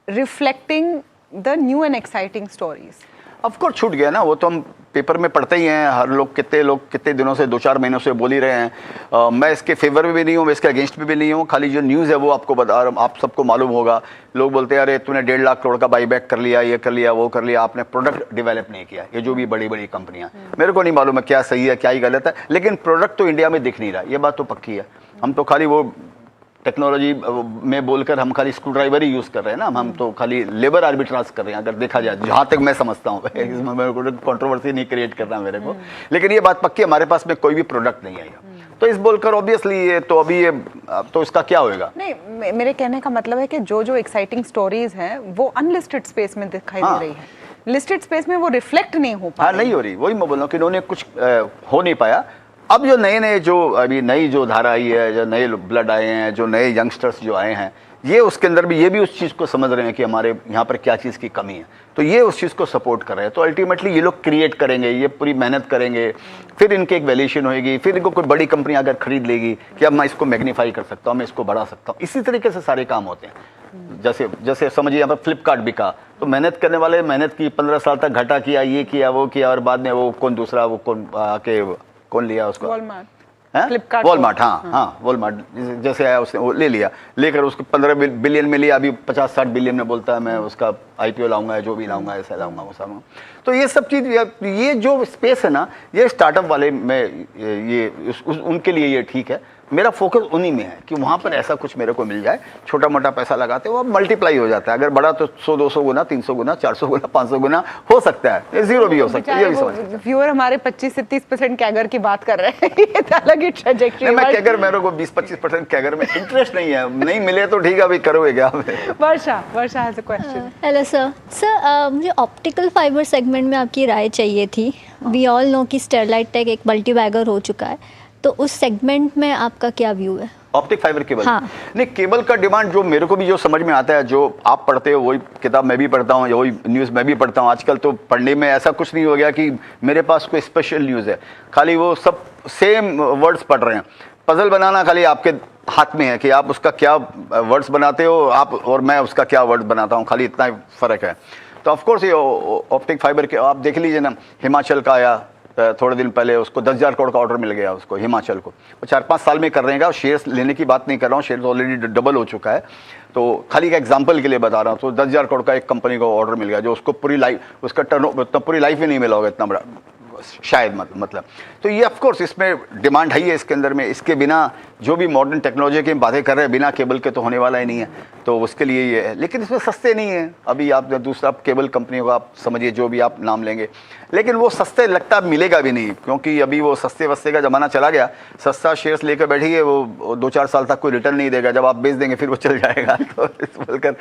reflecting the new and exciting stories? Of course छूट गया ना, वो तो हम पेपर में पढ़ते ही हैं। हर लोग कितने दिनों से 2-4 महीनों से बोल ही रहे हैं। मैं इसके फेवर में भी नहीं हूँ, मैं इसके अगेंस्ट में भी नहीं हूँ। खाली जो न्यूज़ है वो आपको बता रहा हूँ, आप सबको मालूम होगा। लोग बोलते हैं अरे तूने 1.5 लाख करोड़ का बाईबैक कर लिया, ये कर लिया, वो कर लिया, आपने प्रोडक्ट डेवलप नहीं किया। ये जो भी बड़ी कंपनियाँ, मेरे को नहीं मालूम है क्या सही है क्या ही गलत है, लेकिन प्रोडक्ट तो इंडिया में दिख नहीं रहा, ये बात तो पक्की है। हम तो खाली वो टेक्नोलॉजी में बोलकर हम खाली स्क्रू ड्राइवर ही यूज़ कर रहे हैं ना, हम तो खाली लेबर आर्बिट्राज कर रहे हैं, अगर देखा जाए, जहाँ तक मैं समझता हूँ। इसमें मेरे को कंट्रोवर्सी नहीं क्रिएट करना मेरे को, लेकिन ये बात पक्की है, हमारे पास में कोई भी प्रोडक्ट नहीं है। तो इस बोलकर ऑब्वियसली ये तो अभी ये तो इसका क्या होएगा। नहीं, मेरे कहने का मतलब है कि जो एक्साइटिंग स्टोरीज हैं वो अनलिस्टेड स्पेस में दिखाई दे रही है, लिस्टेड स्पेस में वो रिफ्लेक्ट नहीं हो पा रही। नहीं हो रही, वही मैं बोल रहा हूँ कि इन्होंने कुछ हो नहीं पाया। अब जो नए जो अभी नई जो धारा आई है, जो नए ब्लड आए हैं, जो नए यंगस्टर्स जो आए हैं, ये उसके अंदर भी ये भी उस चीज़ को समझ रहे हैं कि हमारे यहाँ पर क्या चीज़ की कमी है, तो ये उस चीज़ को सपोर्ट कर रहे हैं। तो अल्टीमेटली ये लोग क्रिएट करेंगे, ये पूरी मेहनत करेंगे, फिर इनके एक वैल्यूएशन होगी, फिर इनको कोई बड़ी कंपनी अगर खरीद लेगी कि अब मैं इसको मैग्नीफाई कर सकता हूँ, मैं इसको बढ़ा सकता हूँ। इसी तरीके से सारे काम होते हैं। जैसे समझिए यहाँ पर फ्लिपकार्ट बिका, तो मेहनत करने वाले मेहनत की, 15 साल तक घाटा किया, ये किया वो किया, और बाद में वो कौन लिया उसको, वॉलमार्ट, हाँ वॉलमार्ट जैसे आया उसने वो ले लिया, लेकर उसको 15 बिलियन में लिया, अभी 50-60 बिलियन में बोलता है मैं उसका आईपीओ लाऊंगा, जो भी लाऊंगा, ऐसा लाऊंगा वो सब। तो ये सब चीज़, ये जो स्पेस है ना, ये स्टार्टअप वाले में ये उनके लिए ये ठीक है। मेरा फोकस उन्हीं में है कि वहाँ पर ऐसा कुछ मेरे को मिल जाए, छोटा मोटा पैसा लगाते वो मल्टीप्लाई हो जाता है। अगर बड़ा तो 100-200 गुना, 300 गुना, 400 गुना, 500 गुना हो सकता है, जीरो भी हो सकता है। ये भी समझ व्यूअर हमारे 25 से 30% कैगर की बात कर रहे हैं, ये अलग ही ट्रैजेक्टरी। मैं कैगर, मेरे को 20-25% कैगर में इंटरेस्ट नहीं है, नहीं मिले तो ठीक है, अभी करोगे क्या। Varsha has a question. Hello sir, मुझे ऑप्टिकल फाइबर सेगमेंट में आपकी राय चाहिए थी। वी ऑल नो कि स्टेरलाइट टेक एक मल्टी बैगर हो चुका है, तो उस सेगमेंट में आपका क्या व्यू है? ऑप्टिक फाइबर केबल, हाँ। नहीं केबल का डिमांड जो मेरे को भी जो समझ में आता है, जो आप पढ़ते हो वही किताब मैं भी पढ़ता हूँ, वही न्यूज़ मैं भी पढ़ता हूँ। आजकल तो पढ़ने में ऐसा कुछ नहीं हो गया कि मेरे पास कोई स्पेशल न्यूज़ है, खाली वो सब सेम वर्ड्स पढ़ रहे हैं। पजल बनाना खाली आपके हाथ में है कि आप उसका क्या वर्ड्स बनाते हो आप, और मैं उसका क्या वर्ड्स बनाता हूँ, खाली इतना ही फ़र्क है। तो ऑफकोर्स ये ऑप्टिक फाइबर के आप देख लीजिए ना, हिमाचल का आया थोड़े दिन पहले, उसको 10,000 करोड़ का ऑर्डर मिल गया उसको, हिमाचल को। वो 4-5 साल में कर रहे हैं। शेयर्स लेने की बात नहीं कर रहा हूँ, शेयर्स ऑलरेडी डबल हो चुका है। तो खाली एक एग्जांपल के लिए बता रहा हूँ। तो 10,000 करोड़ का एक कंपनी को ऑर्डर मिल गया, जो उसको पूरी लाइफ, उसका टर्न पूरी लाइफ ही नहीं मिला होगा इतना बड़ा, शायद मतलब। तो ये ऑफकोर्स इसमें डिमांड है ही है इसके अंदर में। इसके बिना जो भी मॉडर्न टेक्नोलॉजी की बातें कर रहे हैं, बिना केबल के तो होने वाला ही नहीं है। तो उसके लिए ये है, लेकिन इसमें सस्ते नहीं है। अभी आप दूसरा केबल कंपनी को आप समझिए, जो भी आप नाम लेंगे, लेकिन वो सस्ते लगता मिलेगा भी नहीं, क्योंकि अभी वो सस्ते वस्ते का ज़माना चला गया। सस्ता शेयर्स लेकर बैठिए, वो 2-4 साल तक कोई रिटर्न नहीं देगा। जब आप बेच देंगे फिर वो चल जाएगा। तो इस बोलकर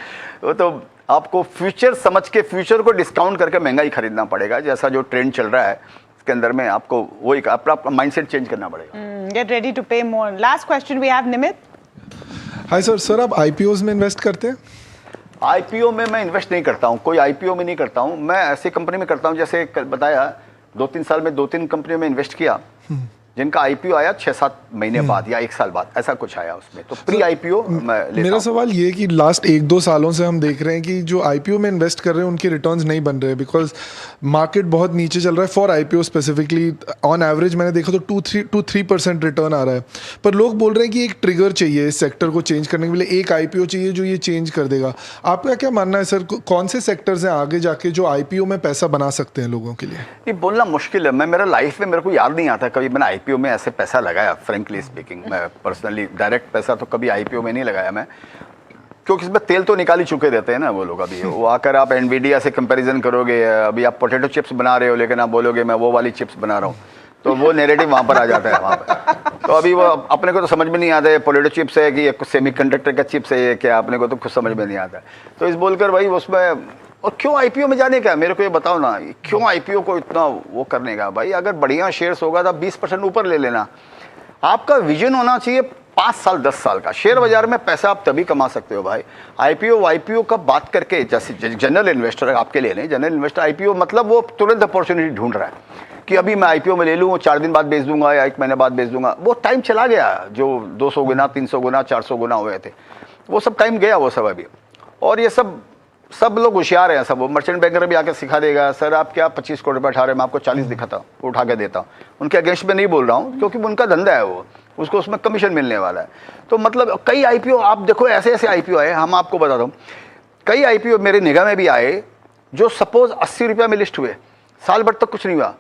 वो तो आपको फ्यूचर समझ के, फ्यूचर को डिस्काउंट करके महंगा ही खरीदना पड़ेगा। जैसा जो ट्रेंड चल रहा है के अंदर में, आपको वही अपना माइंडसेट चेंज करना पड़ेगा। Gate ready to pay more. Last question we have Nimit. Hi sir, आप आईपीओज में इन्वेस्ट करते हैं? आईपीओ में मैं इन्वेस्ट नहीं करता हूँ, कोई आईपीओ में नहीं करता हूँ। मैं ऐसी कंपनी में करता हूँ, जैसे बताया 2-3 साल में 2-3 कंपनियों में इन्वेस्ट किया, जिनका आईपीओ आया 6-7 महीने बाद या 1 साल बाद, ऐसा कुछ आया उसमें। तो प्री आईपीओ मैं लेता मेरा सवाल ये कि लास्ट 1-2 सालों से हम देख रहे हैं कि जो आईपीओ में इन्वेस्ट कर रहे हैं उनके रिटर्न्स नहीं बन रहे, बिकॉज मार्केट बहुत नीचे चल रहा है for IPO specifically. On average मैंने देखा तो 2-3% रिटर्न आ रहा है। पर लोग बोल रहे हैं कि एक ट्रिगर चाहिए इस सेक्टर को चेंज करने के लिए, एक आईपीओ चाहिए जो ये चेंज कर देगा। आपका क्या मानना है सर, कौन से सेक्टर्स हैं आगे जाके जो आईपीओ में पैसा बना सकते हैं लोगों के लिए? ये बोलना मुश्किल है। मैं मेरा लाइफ में मेरे को याद नहीं आता कभी मैंने आईपीओ में ऐसे पैसा लगाया, फ्रेंकली स्पीकिंग। मैं पर्सनली डायरेक्ट पैसा तो कभी आईपीओ में नहीं लगाया मैं, क्योंकि इसमें तेल तो निकाल ही चुके रहते हैं ना वो लोग। अभी वो आकर आप एनवीडिया से कंपैरिजन करोगे, अभी आप पोटैटो चिप्स बना रहे हो, लेकिन आप बोलोगे मैं वो वाली चिप्स बना रहा हूँ, तो वो नेरेटिव वहाँ पर आ जाता है वहाँ पर। तो अभी वो अपने को तो समझ में नहीं आता है पोटैटो चिप्स है कि सेमीकंडक्टर का चिप्स है क्या, अपने को तो कुछ समझ में नहीं आता। तो इस बोलकर भाई उसमें, और क्यों आईपीओ में जाने का, मेरे को ये बताओ ना, क्यों आईपीओ को इतना वो करने का। भाई अगर बढ़िया शेयर्स होगा तो 20% ऊपर ले लेना। आपका विजन होना चाहिए 5 साल 10 साल का। शेयर बाजार में पैसा आप तभी कमा सकते हो भाई। आईपीओ का बात करके, जैसे जनरल इन्वेस्टर आपके लिए नहीं, जनरल इन्वेस्टर आईपीओ मतलब वो तुरंत अपॉर्चुनिटी ढूंढ रहा है कि अभी मैं आईपीओ में ले लूँ, 4 दिन बाद बेच दूंगा या 1 महीने बाद बेच दूंगा। वो टाइम चला गया जो 200 गुना, 300 गुना, 400 गुना हुए थे, वो सब टाइम गया वो सब अभी। और ये सब लोग होशियार हैं, सब वो मर्चेंट बैंकर भी आके सिखा देगा, सर आप क्या 25 करोड़ रुपये उठा रहे हैं, मैं आपको 40 दिखाता हूँ, उठा के देता हूँ। उनके अगेंस्ट में नहीं बोल रहा हूँ, क्योंकि उनका धंधा है वो, उसको उसमें कमीशन मिलने वाला है। तो मतलब कई आईपीओ आप देखो, ऐसे ऐसे आईपीओ आए, हम आपको बताता हूँ, कई आईपीओ मेरे निगाह में भी आए जो सपोज 80 रुपये में लिस्ट हुए, साल भर तक कुछ नहीं हुआ,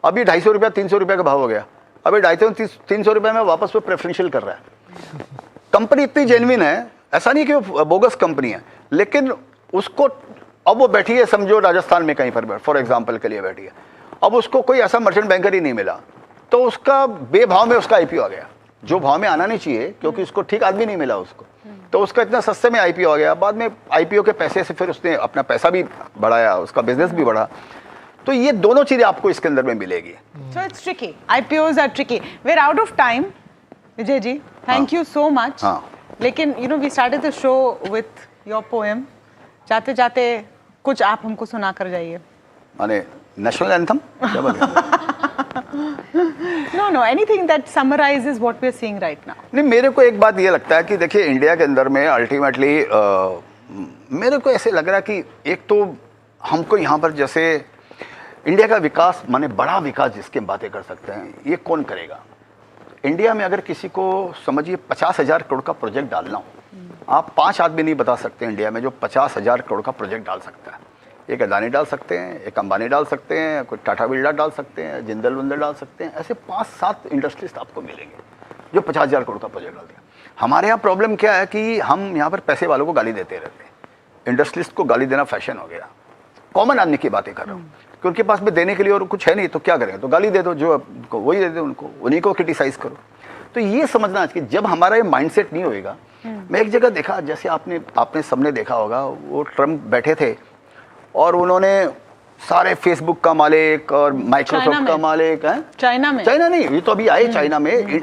अभी 250 रुपया 300 रुपये का भाव हो गया, अभी 250-300 रुपये में वापस वो प्रेफरेंशियल कर रहा है। कंपनी इतनी जेन्युइन है, ऐसा नहीं कि वो बोगस कंपनी है, लेकिन उसको अब वो बैठी है समझो राजस्थान में कहीं पर, फॉर एग्जांपल के लिए बैठी है, अब उसको कोई ऐसा मर्चेंट बैंकर ही नहीं मिला, तो उसका बेभाव में उसका आईपीओ आ गया, जो भाव में आना नहीं चाहिए, क्योंकि उसको ठीक आदमी नहीं मिला उसको, तो उसका इतना सस्ते में आईपीओ आ गया। बाद में आईपीओ के पैसे से फिर उसने अपना पैसा भी बढ़ाया, उसका बिजनेस भी बढ़ा। तो ये दोनों चीजें आपको इसके अंदर में मिलेगी. So it's tricky. IPOs are tricky. We're out of time. Vijay ji, thank you so much. लेकिन we started the show with your poem. जाते जाते कुछ आप हमको सुना कर जाइए. माने national anthem? No, anything that summarizes what we are seeing right now. नहीं, मेरे को एक बात ये लगता है कि देखिए इंडिया के अंदर में अल्टीमेटली मेरे को ऐसे लग रहा है कि एक तो हमको यहाँ पर जैसे इंडिया का विकास माने बड़ा विकास जिसके बातें कर सकते हैं, ये कौन करेगा? इंडिया में अगर किसी को समझिए 50,000 करोड़ का प्रोजेक्ट डालना हो, आप 5 आदमी नहीं बता सकते इंडिया में जो 50,000 करोड़ का प्रोजेक्ट डाल सकता है. एक अदानी डाल सकते हैं, एक अंबानी डाल सकते हैं, कोई टाटा बिरला डाल सकते हैं, जिंदल विंदल डाल सकते हैं. ऐसे 5-7 इंडस्ट्रिस्ट आपको मिलेंगे जो 50,000 करोड़ का प्रोजेक्ट डालते हैं. हमारे यहाँ प्रॉब्लम क्या है कि हम यहाँ पर पैसे वालों को गाली देते रहते हैं. इंडस्ट्रिस्ट को गाली देना फैशन हो गया. कॉमन आदमी की बातें कर रहा हूँ कि उनके पास में देने के लिए और कुछ है नहीं तो क्या करेंगे, तो गाली दे दो, जो वही दे दो उनको, उन्हीं को क्रिटिसाइज करो. तो ये समझना कि जब हमारा ये माइंडसेट नहीं होएगा. मैं एक जगह देखा, जैसे आपने सबने देखा होगा, वो ट्रम्प बैठे थे और उन्होंने सारे फेसबुक का मालिक और माइक्रोसॉफ्ट का मालिक है. चाइना नहीं, ये तो अभी आए चाइना में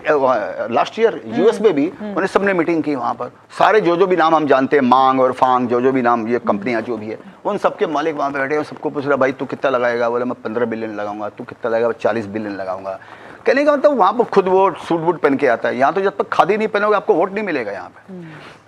लास्ट ईयर यूएस में भी उन्होंने सबने मीटिंग की वहाँ पर. सारे जो भी नाम हम जानते हैं, मांग और फांग, जो भी नाम ये कंपनियां जो भी है, उन सबके मालिक वहाँ पे बैठे हैं. सबको पूछ रहा, भाई तू कितना लगाएगा? बोले मैं 15 बिलियन लगाऊंगा. तू कितना लगाएगा? 40 बिलियन लगाऊंगा. कहने का मतलब वहाँ पर खुद वो सूट वूट पहन के आता है. यहाँ तो जब तक खादी नहीं पहनोगे आपको वोट नहीं मिलेगा यहाँ पे.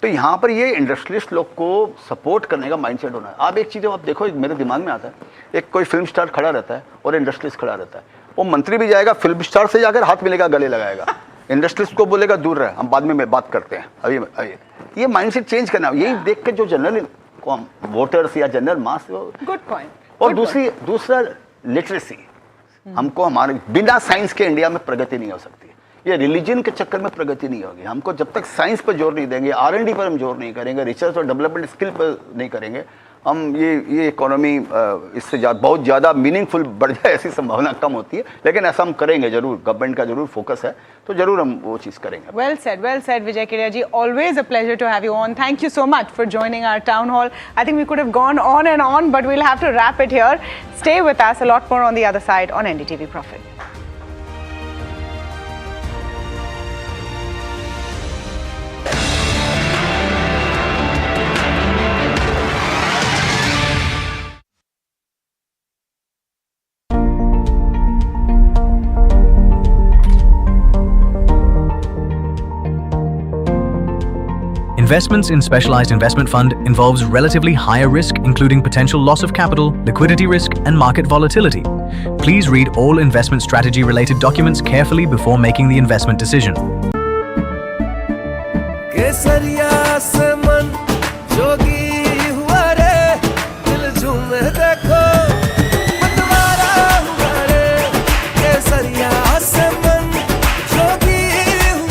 तो यहाँ पर ये इंडस्ट्रियलिस्ट लोग को सपोर्ट करने का माइंडसेट होना है. आप एक चीज़ आप देखो, मेरे दिमाग में आता है, एक कोई फिल्म स्टार खड़ा रहता है और इंडस्ट्रियलिस्ट खड़ा रहता है. वो मंत्री भी जाएगा, फिल्म स्टार से जाकर हाथ मिलेगा, गले लगाएगा. इंडस्ट्रियलिस्ट को बोलेगा दूर रहे, हम बाद में बात करते हैं, अभी ये माइंडसेट चेंज करना. यही देख के जो जनरल वोटर्स या जनरल मास. Good point. और दूसरा लिटरेसी. हमको हमारे बिना साइंस के इंडिया में प्रगति नहीं हो सकती. ये रिलीजन के चक्कर में प्रगति नहीं होगी. हमको जब तक साइंस पर जोर नहीं देंगे, R&D पर हम जोर नहीं करेंगे, रिसर्च और डेवलपमेंट स्किल पर नहीं करेंगे, हम ये इकोनॉमी इससे बहुत ज़्यादा मीनिंगफुल बढ़ जाए ऐसी संभावना कम होती है. लेकिन ऐसा हम करेंगे जरूर, गवर्नमेंट का जरूर फोकस है, तो जरूर हम वो चीज़ करेंगे. Well said, Vijay Kedia ji. Always a pleasure to have you on. Thank you so much for joining our town hall. I think we could have gone on and on, but we'll have to wrap it here. Stay with us. A lot more on the other side on NDTV Profit. Investments in specialized investment fund involves relatively higher risk, including potential loss of capital, liquidity risk, and market volatility. Please read all investment strategy related documents carefully before making the investment decision.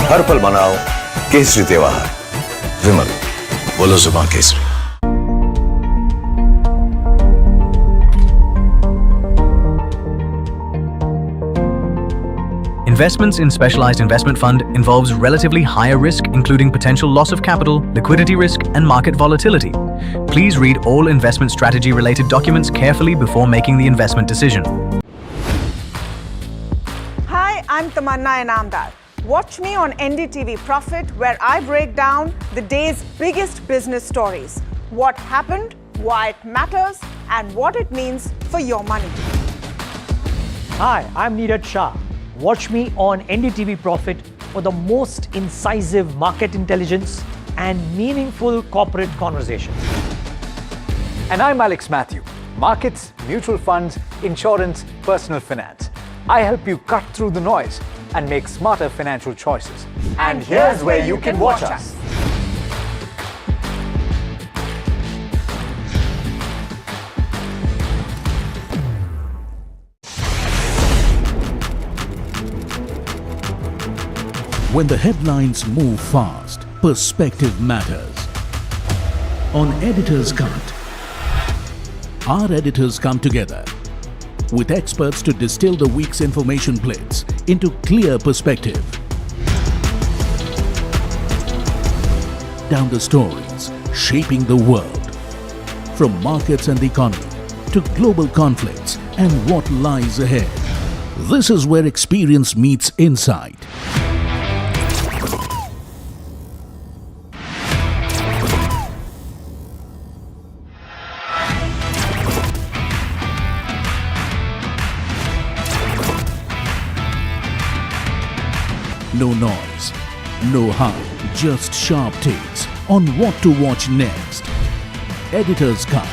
हर पल मनाओ केसरी त्योहार. विमल, बोलो जुबान Kesari. Investments in specialized investment fund involves relatively higher risk, including potential loss of capital, liquidity risk, and market volatility. Please read all investment strategy related documents carefully before making the investment decision. Hi, I'm Tamanna Inamdar. Watch me on NDTV Profit, where I break down the day's biggest business stories. What happened, why it matters, and what it means for your money. Hi, I'm Neeraj Shah. Watch me on NDTV Profit for the most incisive market intelligence and meaningful corporate conversations. And I'm Alex Matthew. Markets, mutual funds, insurance, personal finance. I help you cut through the noise and make smarter financial choices. And here's where you can watch us. When the headlines move fast, perspective matters. On Editor's Cut, our editors come together with experts to distill the week's information blitz into clear perspective. Down the stories shaping the world, from markets and the economy to global conflicts and what lies ahead. This is where experience meets insight. No noise, no hype, just sharp takes on what to watch next. Editor's Cut,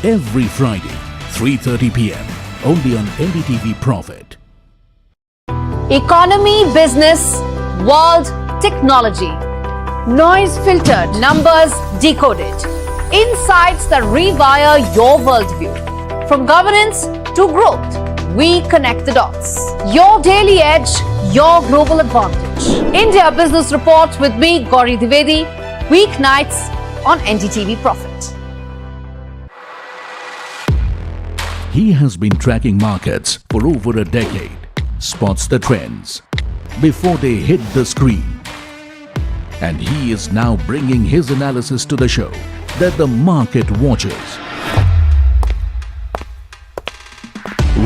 every Friday, 3:30 p.m. only on NDTV Profit. Economy, business, world, technology. Noise filtered, numbers decoded. Insights that rewire your worldview. From governance to growth, we connect the dots. Your daily edge, your global advantage. India Business Report with me, Gauri Dwivedi, weeknights on NDTV Profit. He has been tracking markets for over a decade, spots the trends before they hit the screen. And he is now bringing his analysis to the show that the market watches.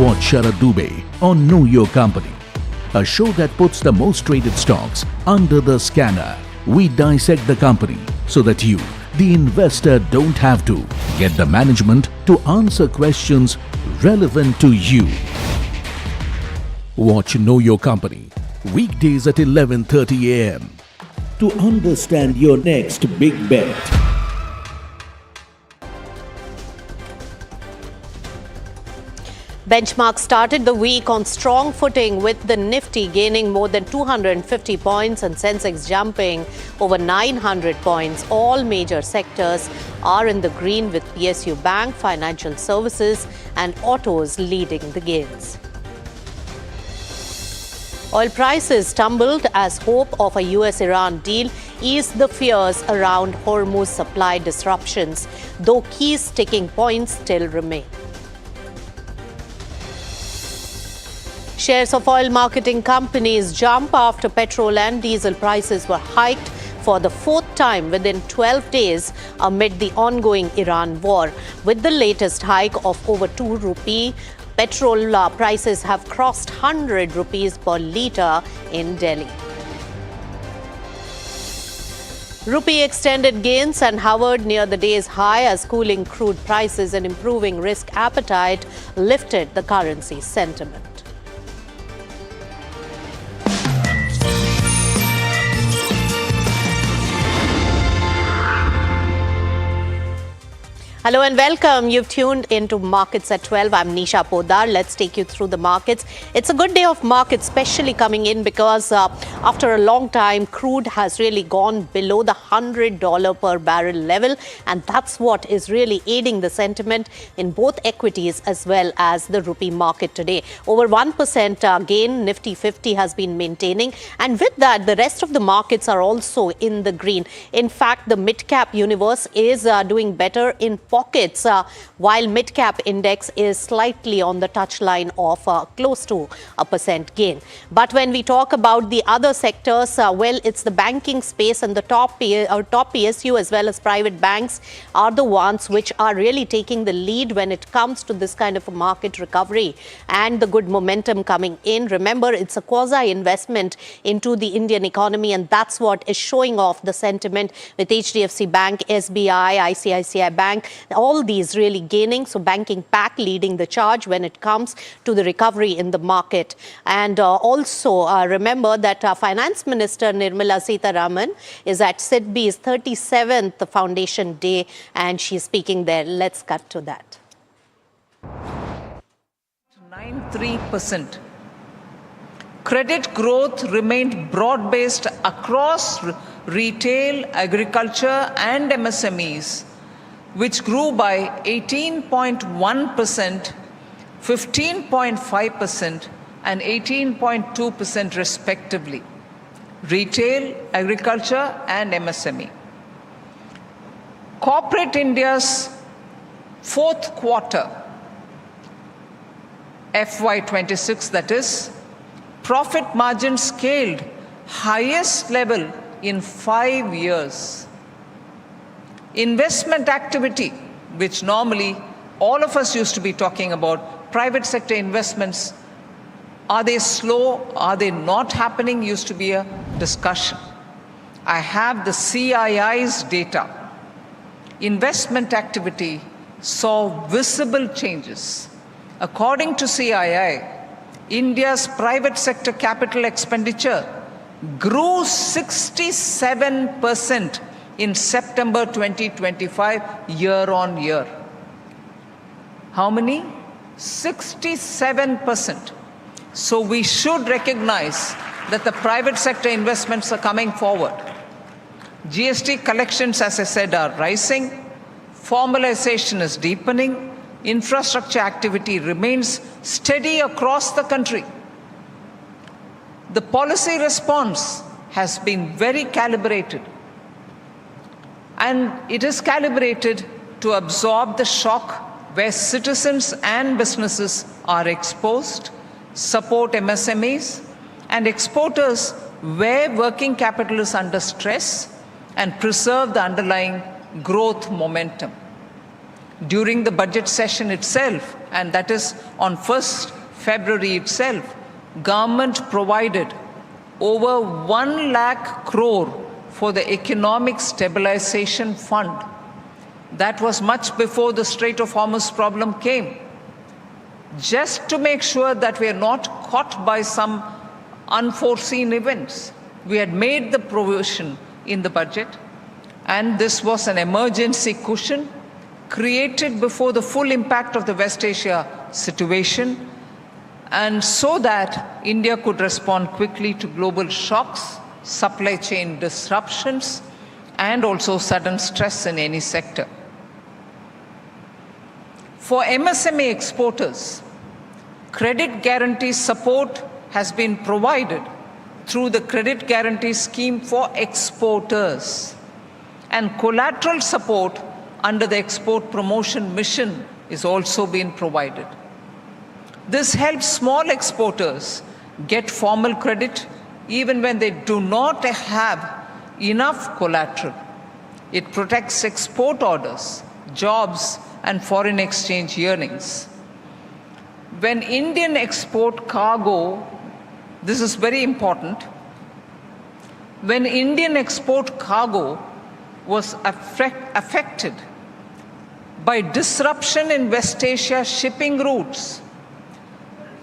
Watch Sharad Dubey on Know Your Company, a show that puts the most traded stocks under the scanner. We dissect the company so that you, the investor, don't have to. Get the management to answer questions relevant to you. Watch Know Your Company, weekdays at 11:30 a.m. to understand your next big bet. Benchmark started the week on strong footing with the Nifty gaining more than 250 points and Sensex jumping over 900 points. All major sectors are in the green with PSU Bank, financial services and autos leading the gains. Oil prices tumbled as hope of a US-Iran deal eased the fears around Hormuz supply disruptions, though key sticking points still remain. Shares of oil marketing companies jump after petrol and diesel prices were hiked for the fourth time within 12 days amid the ongoing Iran war. With the latest hike of over 2 rupee, petrol prices have crossed 100 rupees per litre in Delhi. Rupee extended gains and hovered near the day's high as cooling crude prices and improving risk appetite lifted the currency's sentiment. Hello and welcome. You've tuned into Markets at 12. I'm Nisha Poddar. Let's take you through the markets. It's a good day of markets, especially coming in because after a long time, crude has really gone below the $100 per barrel level. And that's what is really aiding the sentiment in both equities as well as the rupee market today. Over 1% gain, Nifty 50 has been maintaining. And with that, the rest of the markets are also in the green. In fact, the mid-cap universe is doing better in pockets, while mid-cap index is slightly on the touchline of close to a % gain. But when we talk about the other sectors, well, it's the banking space and the top PSU as well as private banks are the ones which are really taking the lead when it comes to this kind of a market recovery and the good momentum coming in. Remember, it's a quasi-investment into the Indian economy, and that's what is showing off the sentiment with HDFC Bank, SBI, ICICI Bank, all these really gaining. So banking pack leading the charge when it comes to the recovery in the market. And also remember that Finance Minister Nirmala Sitharaman is at SIDBI's 37th Foundation Day and she's speaking there. Let's cut to that. 93%. Credit growth remained broad-based across retail, agriculture and MSMEs, which grew by 18.1%, 15.5% and 18.2% respectively. Retail, agriculture and MSME. Corporate India's fourth quarter, FY26 that is, profit margin scaled highest level in 5 years. Investment activity, which normally all of us used to be talking about private sector investments, are they slow? Are they not happening? Used to be a discussion. I have the CII's data. Investment activity saw visible changes. According to CII, India's private sector capital expenditure grew 67% in September 2025 year on year. How many? 67%. So we should recognize that the private sector investments are coming forward. GST collections, as I said, are rising. Formalization is deepening. Infrastructure activity remains steady across the country. The policy response has been very calibrated. And it is calibrated to absorb the shock where citizens and businesses are exposed, support MSMEs and exporters where working capital is under stress, and preserve the underlying growth momentum. During the budget session itself, and that is on 1st February itself, government provided over 1 lakh crore for the Economic Stabilization Fund. That was much before the Strait of Hormuz problem came. Just to make sure that we are not caught by some unforeseen events, we had made the provision in the budget, and this was an emergency cushion created before the full impact of the West Asia situation, and so that India could respond quickly to global shocks, supply chain disruptions, and also sudden stress in any sector. For MSME exporters, credit guarantee support has been provided through the Credit Guarantee Scheme for exporters, and collateral support under the Export Promotion Mission is also being provided. This helps small exporters get formal credit even when they do not have enough collateral. It protects export orders, jobs, and foreign exchange earnings. When Indian export cargo, this is very important, when Indian export cargo was affected by disruption in West Asia shipping routes,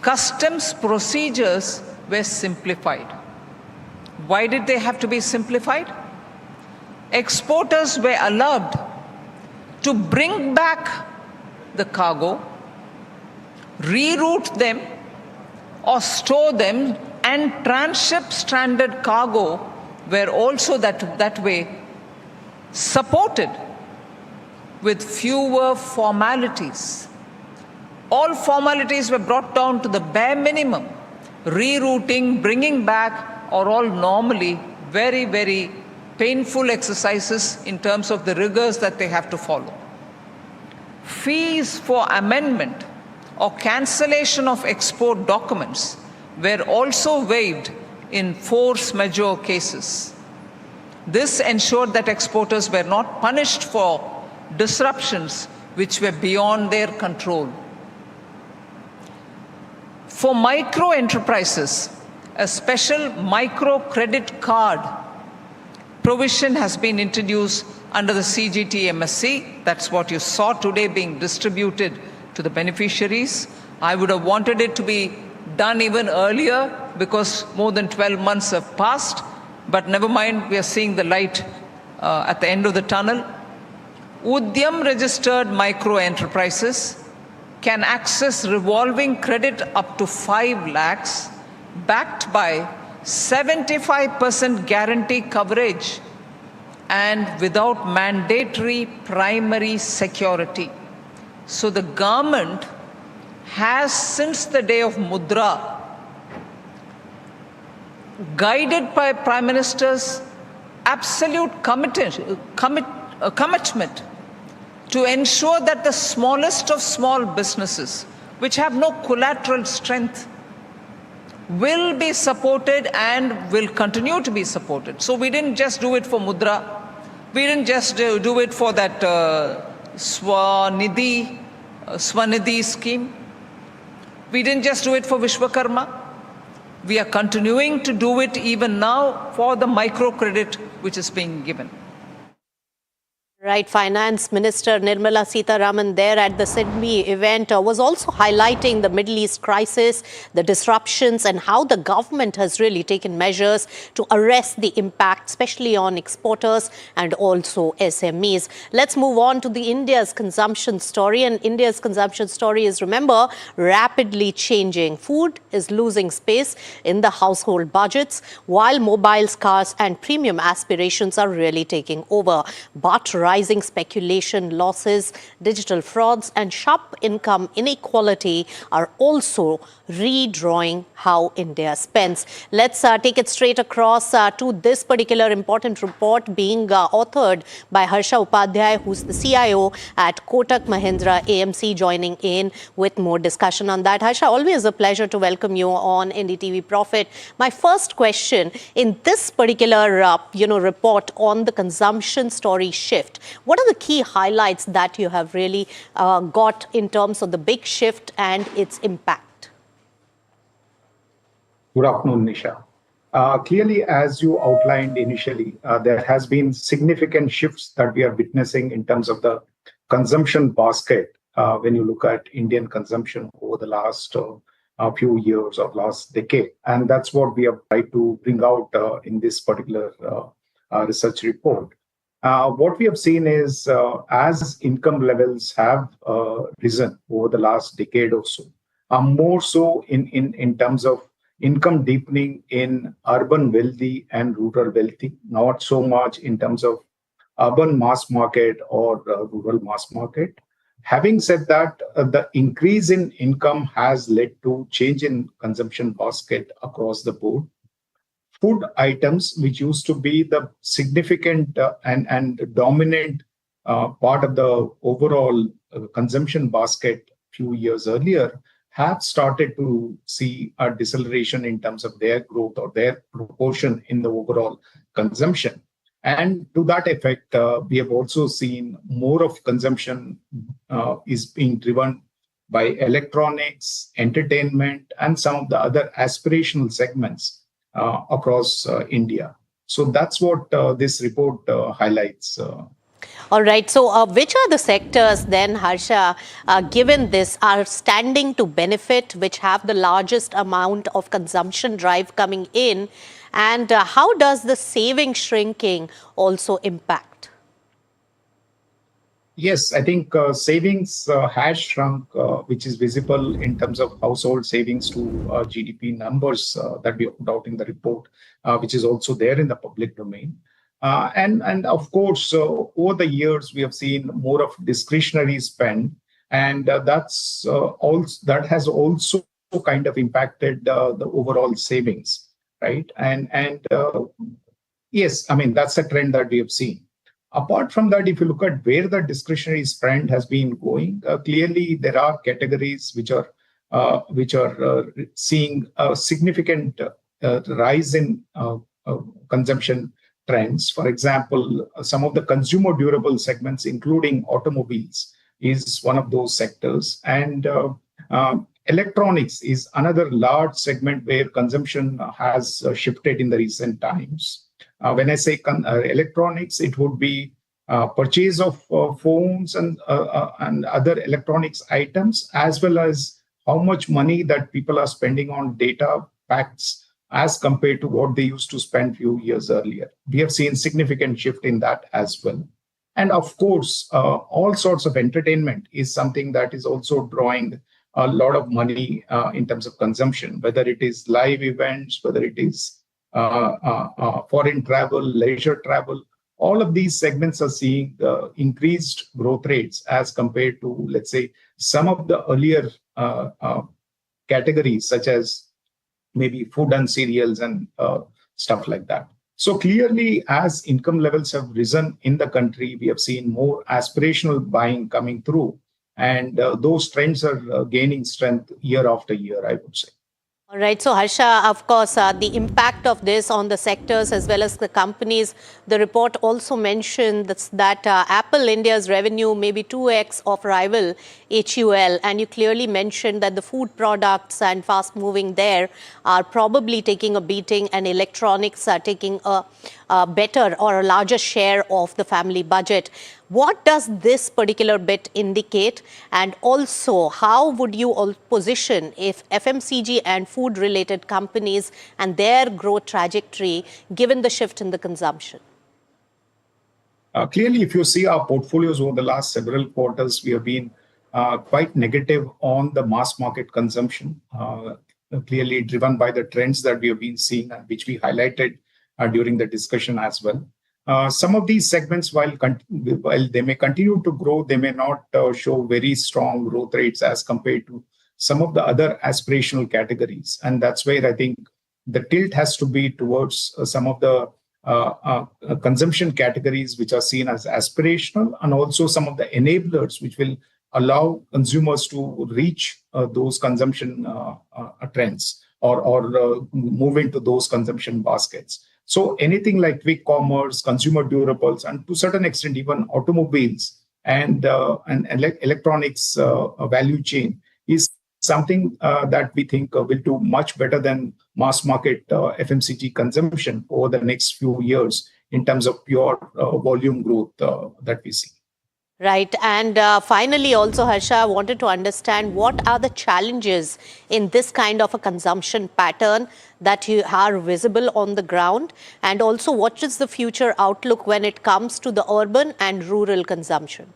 customs procedures were simplified. Why did they have to be simplified? Exporters were allowed to bring back the cargo, reroute them, or store them, and transship stranded cargo were also that way supported with fewer formalities. All formalities were brought down to the bare minimum. Rerouting, bringing back are all normally very, very painful exercises in terms of the rigors that they have to follow. Fees for amendment or cancellation of export documents were also waived in force majeure cases. This ensured that exporters were not punished for disruptions which were beyond their control. For micro enterprises, a special micro credit card provision has been introduced under the CGT MSC. That's what you saw today being distributed to the beneficiaries. I would have wanted it to be done even earlier because more than 12 months have passed, but never mind, we are seeing the light at the end of the tunnel. Udyam registered micro enterprises can access revolving credit up to 5 lakhs backed by 75% guarantee coverage and without mandatory primary security. So the government has, since the day of Mudra, guided by Prime Minister's absolute commitment to ensure that the smallest of small businesses, which have no collateral strength, will be supported and will continue to be supported. So we didn't just do it for Mudra. We didn't just do it for that Swanidhi scheme. We didn't just do it for Vishwakarma. We are continuing to do it even now for the microcredit which is being given. Right, Finance Minister Nirmala Sitharaman there at the Sydney event was also highlighting the Middle East crisis, the disruptions and how the government has really taken measures to arrest the impact, especially on exporters and also SMEs. Let's move on to the India's consumption story. And India's consumption story is, remember, rapidly changing. Food is losing space in the household budgets, while mobiles, cars and premium aspirations are really taking over. But rising speculation losses, digital frauds and sharp income inequality are also redrawing how India spends. Let's take it straight across to this particular important report being authored by Harsha Upadhyay, who's the CIO at Kotak Mahindra AMC, joining in with more discussion on that. Harsha, always a pleasure to welcome you on NDTV Profit. My first question, in this particular report on the consumption story shift, what are the key highlights that you have really got in terms of the big shift and its impact? Good afternoon, Nisha. Clearly, as you outlined initially, there has been significant shifts that we are witnessing in terms of the consumption basket when you look at Indian consumption over the last few years or last decade. And that's what we have tried to bring out in this particular research report. What we have seen is as income levels have risen over the last decade or so, more so in terms of income deepening in urban wealthy and rural wealthy, not so much in terms of urban mass market or rural mass market. Having said that, the increase in income has led to change in consumption basket across the board. Food items, which used to be the significant and dominant part of the overall consumption basket few years earlier, have started to see a deceleration in terms of their growth or their proportion in the overall consumption. And to that effect, we have also seen more of consumption is being driven by electronics, entertainment, and some of the other aspirational segments across India. So that's what this report highlights. All right. So which are the sectors then, Harsha, given this, are standing to benefit, which have the largest amount of consumption drive coming in? And how does the saving shrinking also impact? Yes, I think savings has shrunk, which is visible in terms of household savings to GDP numbers that we put out in the report, which is also there in the public domain. And of course, over the years, we have seen more of discretionary spend, and that has also kind of impacted the overall savings, right? And yes, I mean, that's a trend that we have seen. Apart from that, if you look at where the discretionary spend has been going, clearly there are categories which are seeing a significant rise in consumption trends. For example, some of the consumer durable segments, including automobiles, is one of those sectors. And electronics is another large segment where consumption has shifted in the recent times. When I say electronics, it would be purchase of phones and other electronics items, as well as how much money that people are spending on data packs as compared to what they used to spend few years earlier. We have seen significant shift in that as well. And of course, all sorts of entertainment is something that is also drawing a lot of money in terms of consumption, whether it is live events, whether it is foreign travel, leisure travel. All of these segments are seeing increased growth rates as compared to, let's say, some of the earlier categories, such as maybe food and cereals and stuff like that. So clearly, as income levels have risen in the country, we have seen more aspirational buying coming through. And those trends are gaining strength year after year, I would say. All right. So, Harsha, of course, the impact of this on the sectors as well as the companies. The report also mentioned that Apple India's revenue may be 2x of rival HUL. And you clearly mentioned that the food products and fast moving there are probably taking a beating, and electronics are taking a better or a larger share of the family budget. What does this particular bit indicate? And also, how would you position if FMCG and food-related companies and their growth trajectory, given the shift in the consumption? Clearly, if you see our portfolios over the last several quarters, we have been quite negative on the mass market consumption, clearly driven by the trends that we have been seeing and which we highlighted during the discussion as well. Some of these segments, while they may continue to grow, they may not show very strong growth rates as compared to some of the other aspirational categories. And that's where I think the tilt has to be towards some of the consumption categories which are seen as aspirational, and also some of the enablers which will allow consumers to reach those consumption trends or move into those consumption baskets. So anything like quick commerce, consumer durables, and to a certain extent even automobiles and electronics value chain is something that we think will do much better than mass market FMCG consumption over the next few years in terms of pure volume growth that we see. Right. And finally, also, Harsha, I wanted to understand what are the challenges in this kind of a consumption pattern that are visible on the ground? And also, what is the future outlook when it comes to the urban and rural consumption?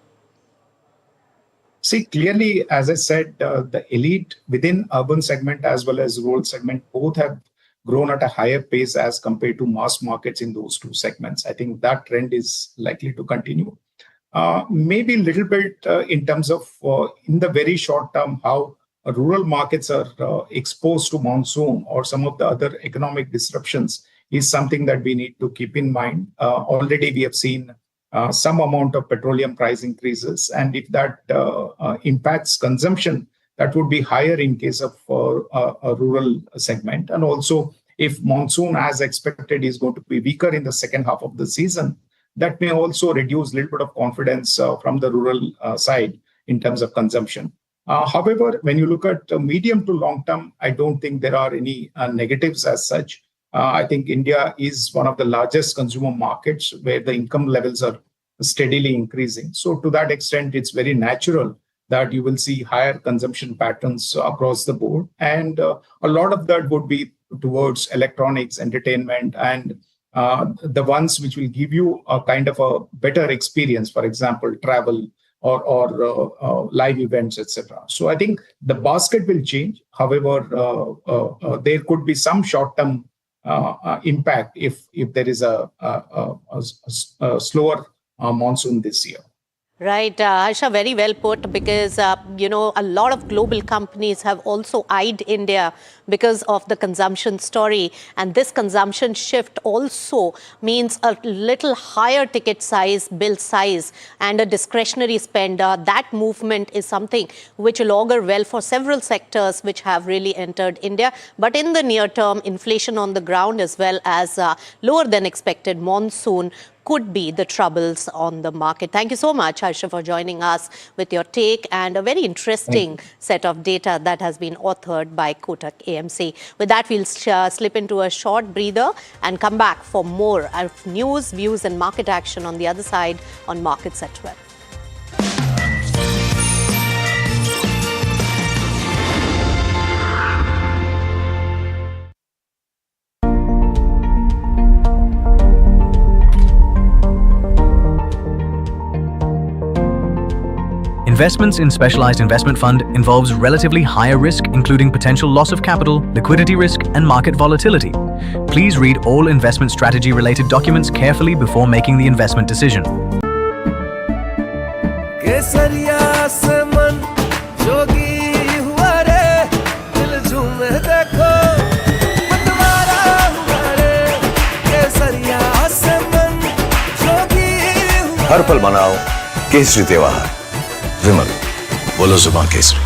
See, clearly, as I said, the elite within urban segment as well as rural segment both have grown at a higher pace as compared to mass markets in those two segments. I think that trend is likely to continue. Maybe a little bit in terms of in the very short term, how rural markets are exposed to monsoon or some of the other economic disruptions is something that we need to keep in mind. Already we have seen some amount of petroleum price increases, and if that impacts consumption, that would be higher in case of a rural segment. And also, if monsoon as expected is going to be weaker in the second half of the season, that may also reduce a little bit of confidence from the rural side in terms of consumption. However, when you look at medium to long term, I don't think there are any negatives as such. I think India is one of the largest consumer markets where the income levels are steadily increasing. So to that extent, it's very natural that you will see higher consumption patterns across the board. And a lot of that would be towards electronics, entertainment, and the ones which will give you a kind of a better experience, for example, travel or live events, etc. So I think the basket will change. However, there could be some short-term impact if there is a slower monsoon this year. Right, Harsha, very well put, because, a lot of global companies have also eyed India because of the consumption story. And this consumption shift also means a little higher ticket size, bill size, and a discretionary spend. That movement is something which will augur well for several sectors which have really entered India. But in the near term, inflation on the ground as well as lower than expected monsoon could be the troubles on the market. Thank you so much, Harsha, for joining us with your take and a very interesting set of data that has been authored by Kotak AMC. With that, we'll slip into a short breather and come back for more of news, views and market action on the other side on Markets at 12. Investments in specialized investment fund involves relatively higher risk, including potential loss of capital, liquidity risk, and market volatility. Please read all investment strategy related documents carefully before making the investment decision. हर पल मनाओ केसरी त्योहार विमल बोलो जुबान Kesari.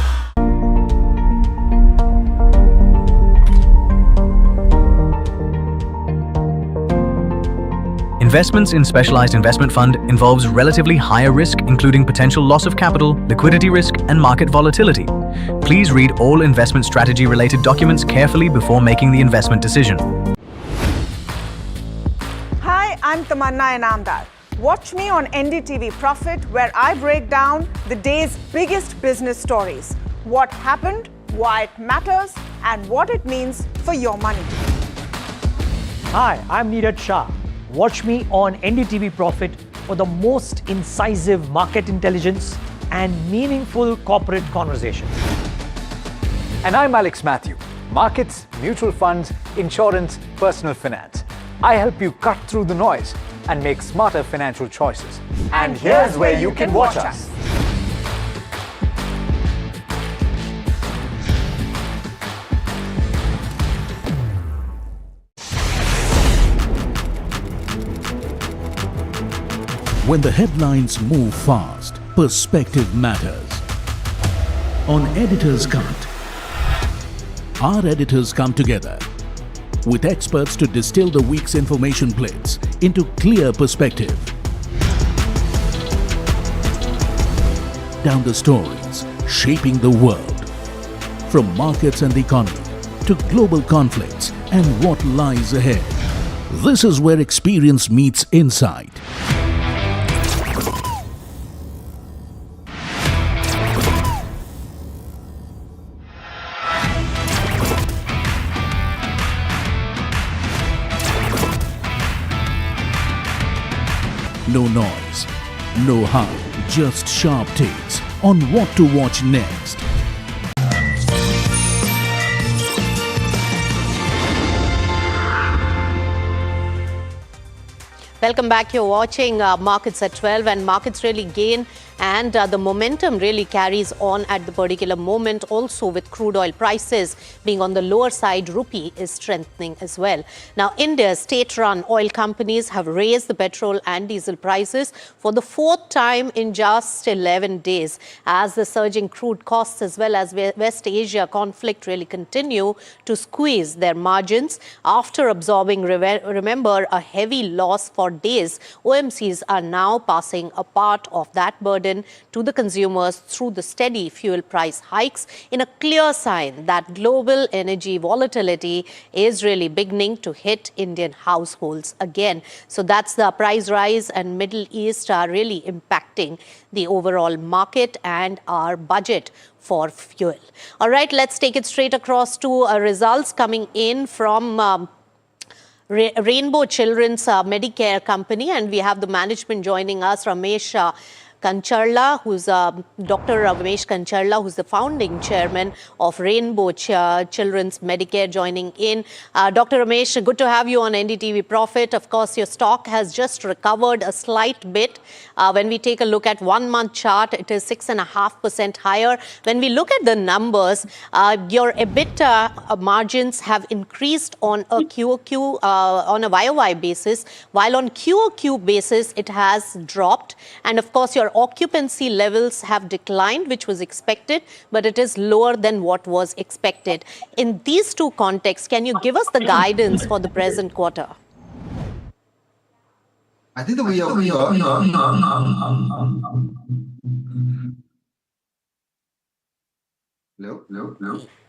Investments in specialized investment fund involves relatively higher risk, including potential loss of capital, liquidity risk, and market volatility. Please read all investment strategy related documents carefully before making the investment decision. Hi, I'm Tamanna Inamdar. Watch me on NDTV Profit, where I break down the day's biggest business stories. What happened, why it matters, and what it means for your money. Hi, I'm Neeraj Shah. Watch me on NDTV Profit for the most incisive market intelligence and meaningful corporate conversations. And I'm Alex Matthew. Markets, mutual funds, insurance, personal finance. I help you cut through the noise and make smarter financial choices. And here's where you can watch us. When the headlines move fast, perspective matters. On Editor's Cut, our editors come together with experts to distill the week's information plates into clear perspective. Down the stories shaping the world, from markets and the economy to global conflicts and what lies ahead. This is where experience meets insight. No noise, no hype, just sharp takes on what to watch next. Welcome back. You're watching Markets at 12, and markets really gain, and the momentum really carries on at the particular moment. Also, with crude oil prices being on the lower side, rupee is strengthening as well. Now, India's state-run oil companies have raised the petrol and diesel prices for the fourth time in just 11 days, as the surging crude costs as well as West Asia conflict really continue to squeeze their margins. After absorbing, remember, a heavy loss for days, OMCs are now passing a part of that burden to the consumers through the steady fuel price hikes, in a clear sign that global energy volatility is really beginning to hit Indian households again. So that's the price rise, and Middle East are really impacting the overall market and our budget for fuel. All right, let's take it straight across to results coming in from Rainbow Children's Medicare Company, and we have the management joining us. Ramesh Kancharla, who's Dr. Ramesh Kancharla, who's the founding chairman of Rainbow Children's Medicare, joining in. Dr. Ramesh, good to have you on NDTV Profit. Of course, your stock has just recovered a slight bit. When we take a look at 1 month chart, it is 6.5% higher. When we look at the numbers, your EBITDA margins have increased on a QOQ, on a YOY basis, while on QOQ basis, it has dropped. And of course, your occupancy levels have declined, which was expected, but it is lower than what was expected. In these two contexts, can you give us the guidance for the present quarter? I think that we are Hello.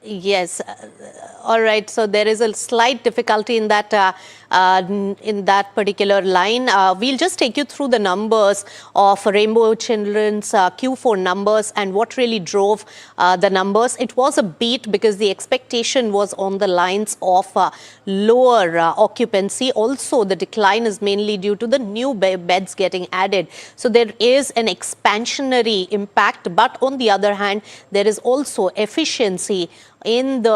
Yes. All right. So there is a slight difficulty in that particular line. We'll just take you through the numbers of Rainbow Children's Q4 numbers and what really drove the numbers. It was a beat because the expectation was on the lines of lower occupancy. Also, the decline is mainly due to the new beds getting added. So there is an expansionary impact. But on the other hand, there is also efficiency in the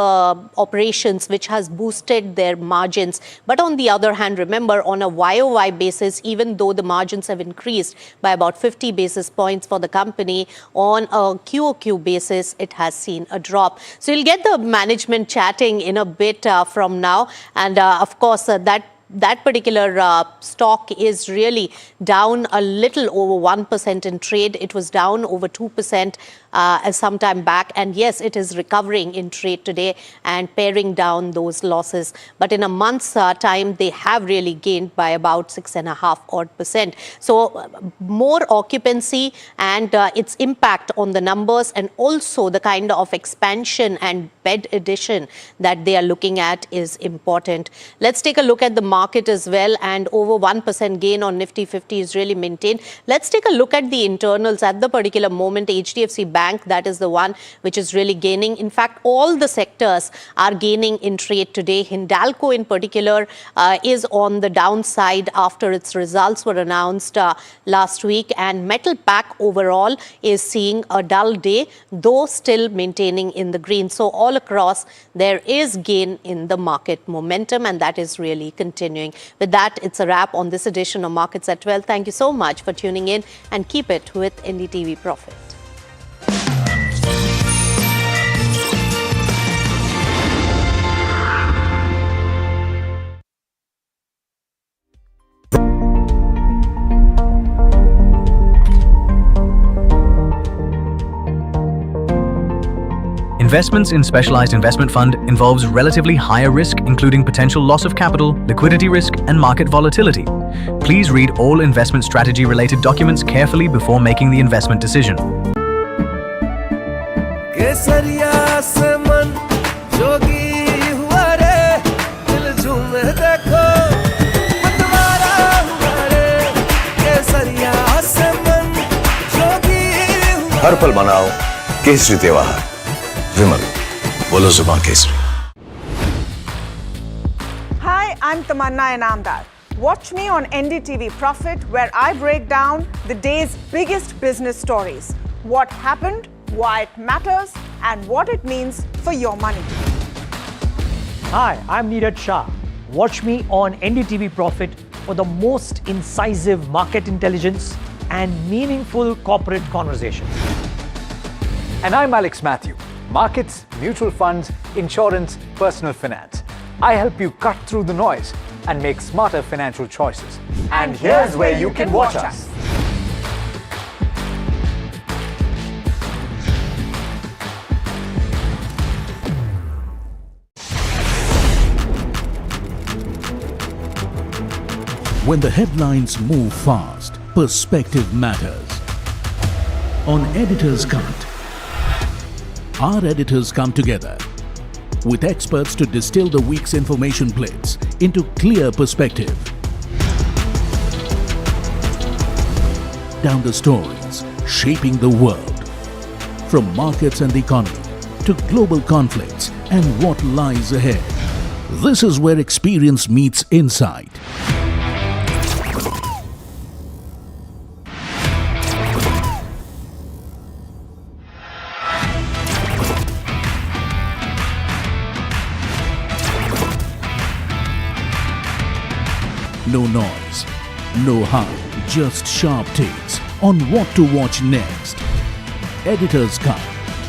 operations, which has boosted their margins. But on the other hand, remember, on a YOY basis, even though the margins have increased by about 50 basis points for the company, on a QOQ basis, it has seen a drop. So you'll get the management chatting in a bit from now. And of course, that particular stock is really down a little over 1% in trade. It was down over 2% some time back. And yes, it is recovering in trade today and paring down those losses. But in a month's time, they have really gained by about 6.5% odd. So more occupancy and its impact on the numbers, and also the kind of expansion and bed addition that they are looking at is important. Let's take a look at the market as well, and over 1% gain on Nifty 50 is really maintained. Let's take a look at the internals at the particular moment. HDFC Bank, that is the one which is really gaining. In fact, all the sectors are gaining in trade today. Hindalco in particular is on the downside after its results were announced last week, and Metal Pack overall is seeing a dull day, though still maintaining in the green. So all across, there is gain in the market momentum, and that is really continuing. With that, it's a wrap on this edition of Markets at 12. Thank you so much for tuning in, and keep it with NDTV Profit. Investments in specialized investment fund involves relatively higher risk, including potential loss of capital, liquidity risk, and market volatility. Please read all investment strategy related documents carefully before making the investment decision. हर पल मनाओ केसरी त्योहार विमल बोलो जुबान Kesari. Hi, I'm Tamanna Inamdar. Watch me on NDTV Profit, where I break down the day's biggest business stories. What happened, why it matters, and what it means for your money. Hi, I'm Neeraj Shah. Watch me on NDTV Profit for the most incisive market intelligence and meaningful corporate conversation. And I'm Alex Matthew. Markets, mutual funds, insurance, personal finance. I help you cut through the noise and make smarter financial choices. And here's where you can watch us. When the headlines move fast, perspective matters. On Editor's Cut, our editors come together with experts to distill the week's information plates into clear perspective. Down the stories shaping the world, from markets and the economy to global conflicts and what lies ahead. This is where experience meets insight. No noise, no hype, just sharp takes on what to watch next. Editor's Cut,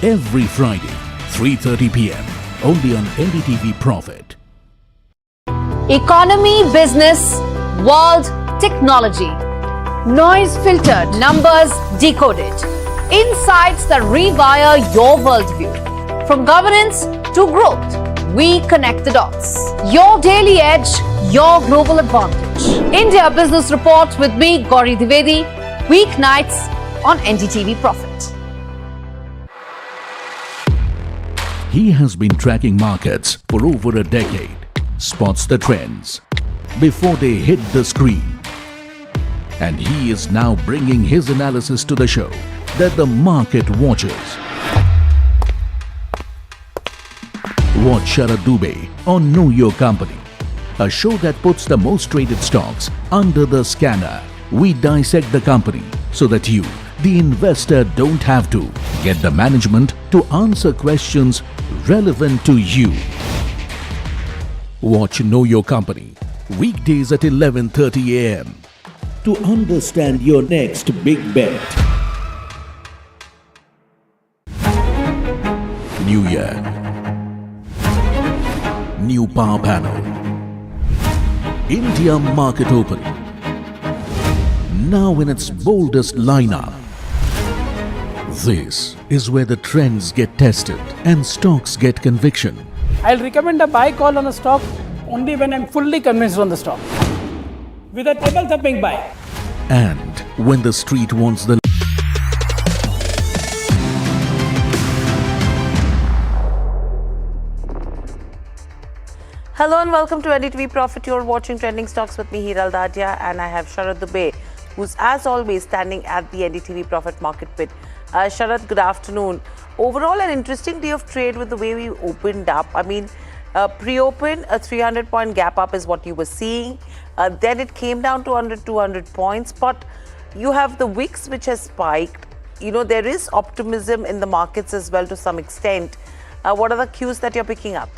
every Friday, 3:30 p.m. only on NDTV Profit. Economy, business, world, technology. Noise filtered, numbers decoded. Insights that rewire your worldview. From governance to growth, we connect the dots. Your daily edge, your global advantage. India Business Report with me, Gauri Dwivedi, weeknights on NDTV Profit. He has been tracking markets for over a decade, spots the trends before they hit the screen. And he is now bringing his analysis to the show that the market watches. Watch Sharad Dubey on Know Your Company, a show that puts the most traded stocks under the scanner. We dissect the company so that you, the investor, don't have to get the management to answer questions relevant to you. Watch Know Your Company weekdays at 11:30 a.m. to understand your next big bet. New year, new power panel, India market open, now in its boldest lineup. This is where the trends get tested and stocks get conviction. I'll recommend a buy call on a stock only when I'm fully convinced on the stock. With a table thumping buy. And when the street wants the Hello and welcome to NDTV Profit. You're watching Trending Stocks with me, Hiral Dadia, and I have Sharad Dubey, who's as always standing at the NDTV Profit market pit. Sharad, good afternoon. Overall, an interesting day of trade with the way we opened up. I mean, pre-open, a 300-point gap up is what you were seeing. Then it came down to under 200 points, but you have the VIX, which has spiked. You know, there is optimism in the markets as well to some extent. What are the cues that you're picking up?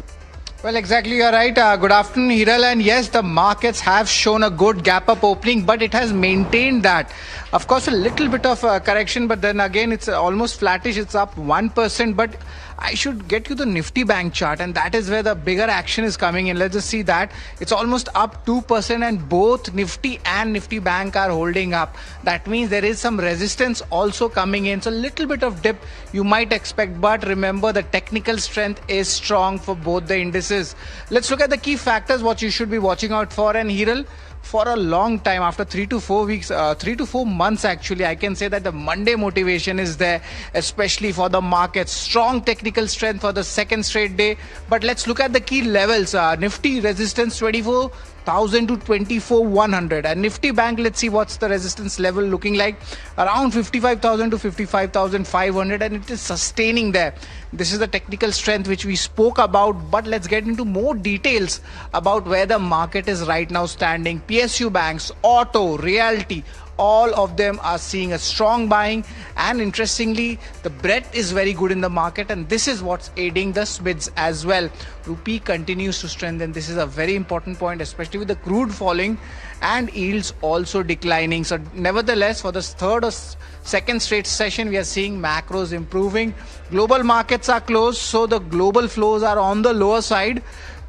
Well, exactly, you're right. Good afternoon, Hiral. And yes, the markets have shown a good gap up opening, but it has maintained that. Of course, a little bit of correction, but then again, it's almost flattish. It's up 1%, but I should get you the Nifty bank chart, and that is where the bigger action is coming in. Let's just see that. It's almost up 2%, and both Nifty and Nifty bank are holding up. That means there is some resistance also coming in. So a little bit of dip you might expect, but remember the technical strength is strong for both the indices. Let's look at the key factors, what you should be watching out for. And Hiral, for a long time, after 3 to 4 weeks, 3 to 4 months actually, I can say that the Monday motivation is there, especially for the market. Strong technical strength for the second straight day. But let's look at the key levels. Nifty resistance 24,000 to 24,100, and Nifty bank, let's see what's the resistance level looking like, around 55,000 to 55,500, and it is sustaining there. This is the technical strength which we spoke about, but let's get into more details about where the market is right now standing. PSU banks, auto, realty, all of them are seeing a strong buying, and interestingly, the breadth is very good in the market, and this is what's aiding the SMIDs as well. Rupee continues to strengthen. This is a very important point, especially with the crude falling and yields also declining. So nevertheless, for the third or second straight session, we are seeing macros improving. Global markets are closed, so the global flows are on the lower side.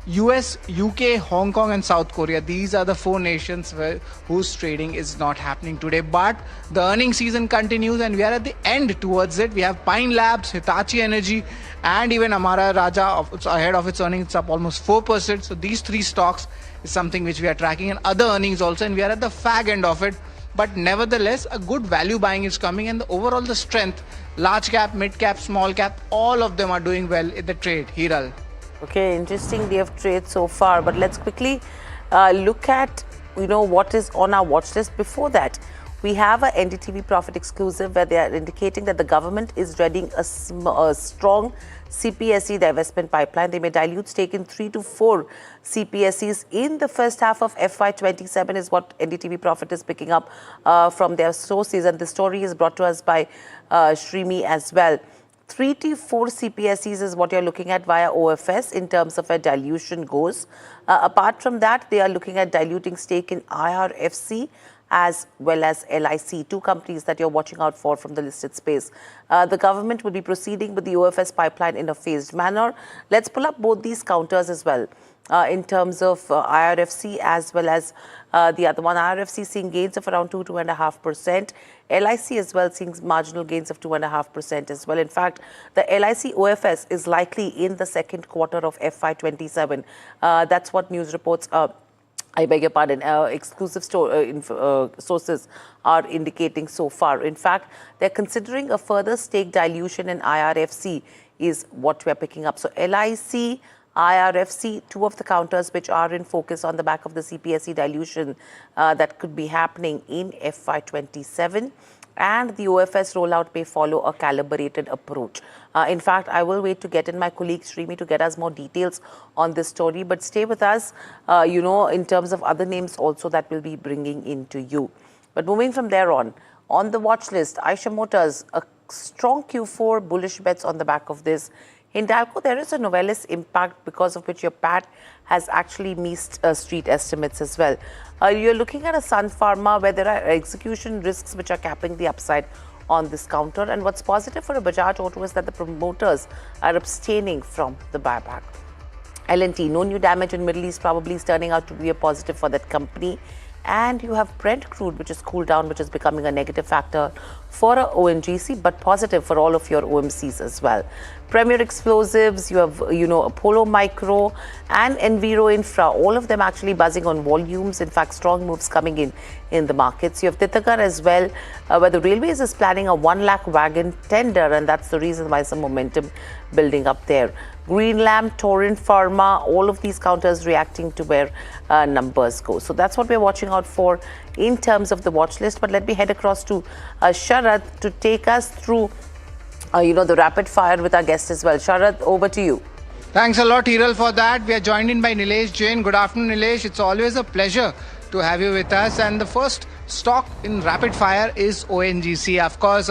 US, UK, Hong Kong and South Korea, these are the 4 nations whose trading is not happening today. But the earnings season continues, and we are at the end towards it. We have Pine Labs, Hitachi Energy, and even Amara Raja ahead of its earnings. It's up almost 4%. So these 3 stocks is something which we are tracking, and other earnings also, and we are at the fag end of it. But nevertheless, a good value buying is coming, and overall the strength, large cap, mid cap, small cap, all of them are doing well in the trade. Hiral. Okay, interesting day of trade so far, but let's quickly look at, what is on our watch list. Before that, we have a NDTV Profit exclusive where they are indicating that the government is readying a strong CPSE divestment pipeline. They may dilute stake in 3 to 4 CPSEs in the first half of FY27 is what NDTV Profit is picking up from their sources, and the story is brought to us by Shrimi as well. 3 to 4 CPSEs is what you're looking at via OFS in terms of where dilution goes. Apart from that, they are looking at diluting stake in IRFC as well as LIC, 2 companies that you're watching out for from the listed space. The government will be proceeding with the OFS pipeline in a phased manner. Let's pull up both these counters as well. In terms of IRFC as well as the other one. IRFC seeing gains of around 2.5%. LIC as well seeing marginal gains of 2.5% as well. In fact, the LIC OFS is likely in the second quarter of FY27. That's what news reports I beg your pardon, exclusive sources are indicating so far. In fact, they're considering a further stake dilution in IRFC is what we're picking up. So LIC, IRFC, 2 of the counters which are in focus on the back of the CPSE dilution that could be happening in FY27. And the OFS rollout may follow a calibrated approach. In fact, I will wait to get in my colleague Shrimi to get us more details on this story. But stay with us, in terms of other names also that we'll be bringing into you. But moving from there on the watch list, Eicher Motors, a strong Q4, bullish bets on the back of this. Hindalco, there is a Novelis impact because of which your PAT has actually missed street estimates as well. You're looking at a Sun Pharma where there are execution risks which are capping the upside on this counter. And what's positive for a Bajaj Auto is that the promoters are abstaining from the buyback. L&T, no new damage in Middle East probably is turning out to be a positive for that company. And you have Brent crude, which is cooled down, which is becoming a negative factor for a ONGC, but positive for all of your OMCs as well. Premier Explosives, you have, Apollo Micro and Enviro Infra, all of them actually buzzing on volumes. In fact, strong moves coming in the markets. You have Titagar as well, where the Railways is planning a 1 lakh wagon tender, and that's the reason why some momentum building up there. Greenlam, Torrent, Pharma, all of these counters reacting to where numbers go. So that's what we're watching out for in terms of the watch list. But let me head across to Sharad to take us through the rapid fire with our guest as well. Sharad, over to you. Thanks a lot, Hiral, for that. We are joined in by Nilesh Jain. Good afternoon, Nilesh. It's always a pleasure to have you with us. And the first stock in rapid fire is ONGC. Of course,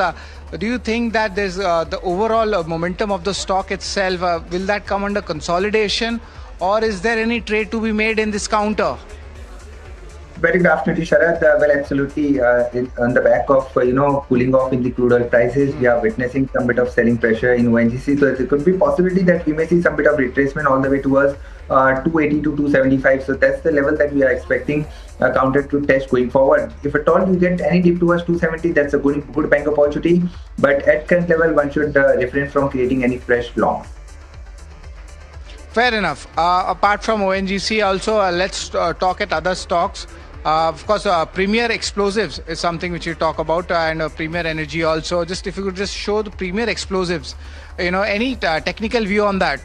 do you think that there's the overall momentum of the stock itself, will that come under consolidation, or is there any trade to be made in this counter? Very good afternoon, Sharad. Well, absolutely. On the back of cooling off in the crude oil prices, we are witnessing some bit of selling pressure in ONGC. So there could be possibility that we may see some bit of retracement all the way towards 280 to 275. So that's the level that we are expecting counter to test going forward. If at all you get any dip towards 270, that's a good buying opportunity. But at current level, one should refrain from creating any fresh longs. Fair enough. Apart from ONGC, also let's talk at other stocks. Of course, Premier Explosives is something which you talk about, and Premier Energy also. Just if you could just show the Premier Explosives, any technical view on that?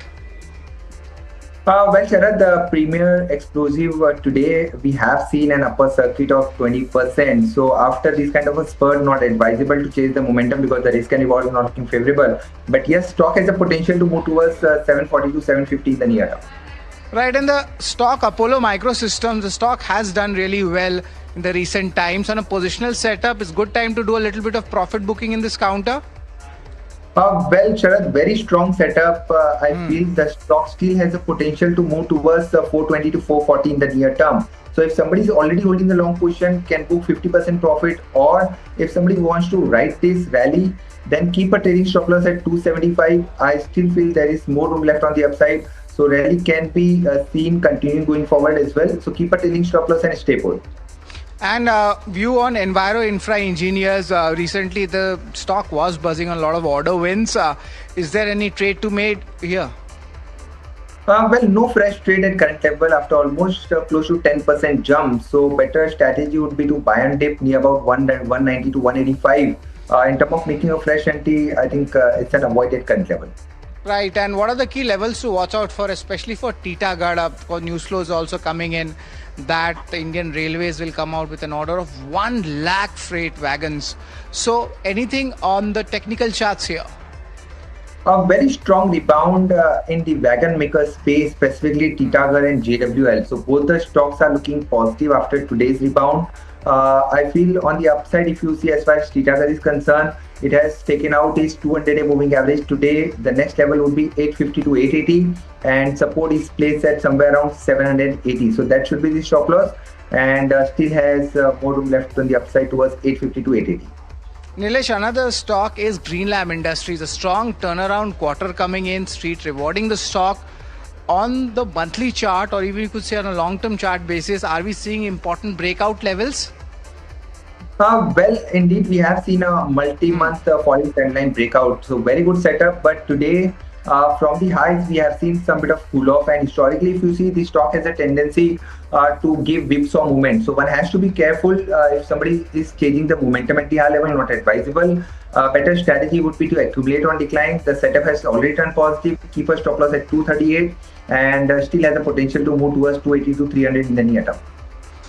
Well, Sharad, the Premier Explosive today we have seen an upper circuit of 20%. So after this kind of a spurt, not advisable to chase the momentum because the risk and reward is not looking favorable. But yes, stock has a potential to move towards 740 to 750 in the near term. Right, and the stock Apollo Microsystems, the stock has done really well in the recent times. On a positional setup, it's good time to do a little bit of profit booking in this counter. Well, Sharad, very strong setup. I feel the stock still has a potential to move towards 420 to 440 in the near term. So if somebody is already holding the long position, can book 50% profit, or if somebody wants to ride this rally, then keep a trading stop loss at 275. I still feel there is more room left on the upside. So rally can be seen continuing going forward as well. So keep a trailing stop loss and stay put. And view on Enviro Infra Engineers. Recently, the stock was buzzing on a lot of order wins. Is there any trade to made here? Well, no fresh trade at current level after almost close to 10% jump. So better strategy would be to buy and dip near about 190 to 185. In terms of making a fresh entry, I think it's an avoid at current level. Right, and what are the key levels to watch out for, especially for Titagarh? For news flows also coming in that the Indian Railways will come out with an order of 1 lakh freight wagons. So anything on the technical charts here? A very strong rebound in the wagon maker space, specifically Titagarh and JWL. So both the stocks are looking positive after today's rebound. I feel on the upside, if you see as far as Titagarh is concerned, it has taken out its 200-day moving average today. The next level would be 850 to 880, and support is placed at somewhere around 780. So that should be the stop loss, and still has more room left on the upside towards 850 to 880. Nilesh, another stock is Greenlam Industries. A strong turnaround quarter coming in, Street rewarding the stock. On the monthly chart, or even you could say on a long-term chart basis, are we seeing important breakout levels? Well, indeed, we have seen a multi-month falling trend line breakout. So very good setup. But today, from the highs, we have seen some bit of cool-off. And historically, if you see, the stock has a tendency to give whipsaw movement. So one has to be careful if somebody is changing the momentum at the high level, not advisable. Better strategy would be to accumulate on decline. The setup has already turned positive. Keep a stop loss at 238 and still has the potential to move towards 280 to 300 in the near term.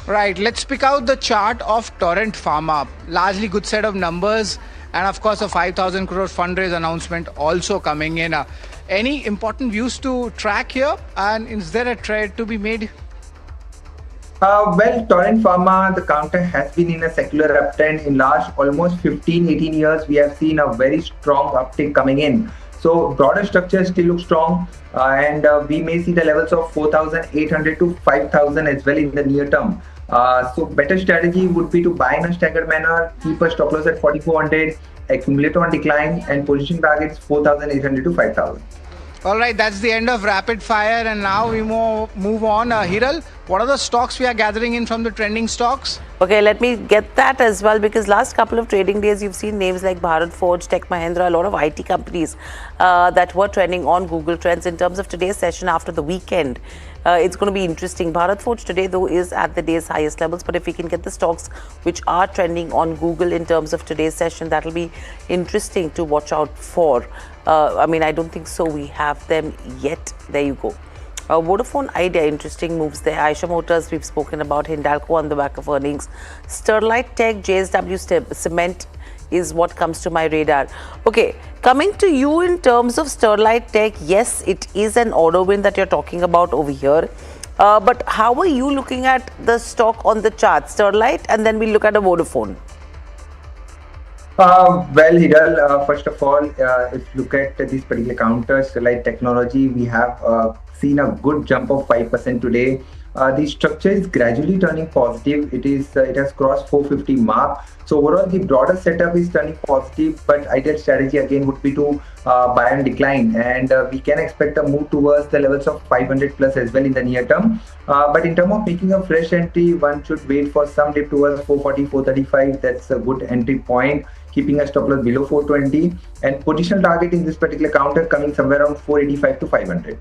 Right, let's pick out the chart of Torrent Pharma. Largely good set of numbers, and of course a 5,000 crore fundraise announcement also coming in. Any important views to track here, and is there a trade to be made? Well, Torrent Pharma, the counter has been in a secular uptrend. In last almost 15-18 years, we have seen a very strong uptick coming in. So broader structure still looks strong, and we may see the levels of 4,800 to 5,000 as well in the near term. So better strategy would be to buy in a staggered manner, keep a stop loss at 4,400, accumulate on decline, and position targets 4,800 to 5,000. All right, that's the end of rapid fire, and now we move on. Hiral, What are the stocks we are gathering in from the trending stocks? Okay, let me get that as well, because last couple of trading days you've seen names like Bharat Forge, Tech Mahindra, a lot of IT companies that were trending on Google Trends. In terms of today's session after the weekend, it's going to be interesting. Bharat Forge today though is at the day's highest levels, but if we can get the stocks which are trending on Google in terms of today's session, that will be interesting to watch out for. I mean, I don't think so we have them yet. There you go. Vodafone Idea, interesting moves there. Eicher Motors, we've spoken about. Hindalco on the back of earnings. Sterlite Tech, JSW Cement is what comes to my radar. Okay, coming to you in terms of Sterlite Tech, yes, it is an order win that you're talking about over here. But how are you looking at the stock on the chart? Sterlite, and then we look at a Vodafone. Well, Hiral, first of all, if you look at this particular counter, Sterlite Technology, we have seen a good jump of 5% today. The structure is gradually turning positive. It has crossed 450 mark. So overall, the broader setup is turning positive, but ideal strategy again would be to buy and decline, and we can expect a move towards the levels of 500 plus as well in the near term. But in terms of making a fresh entry, one should wait for some dip towards 440, 435. That's a good entry point, keeping a stop loss below 420, and positional target in this particular counter coming somewhere around 485 to 500.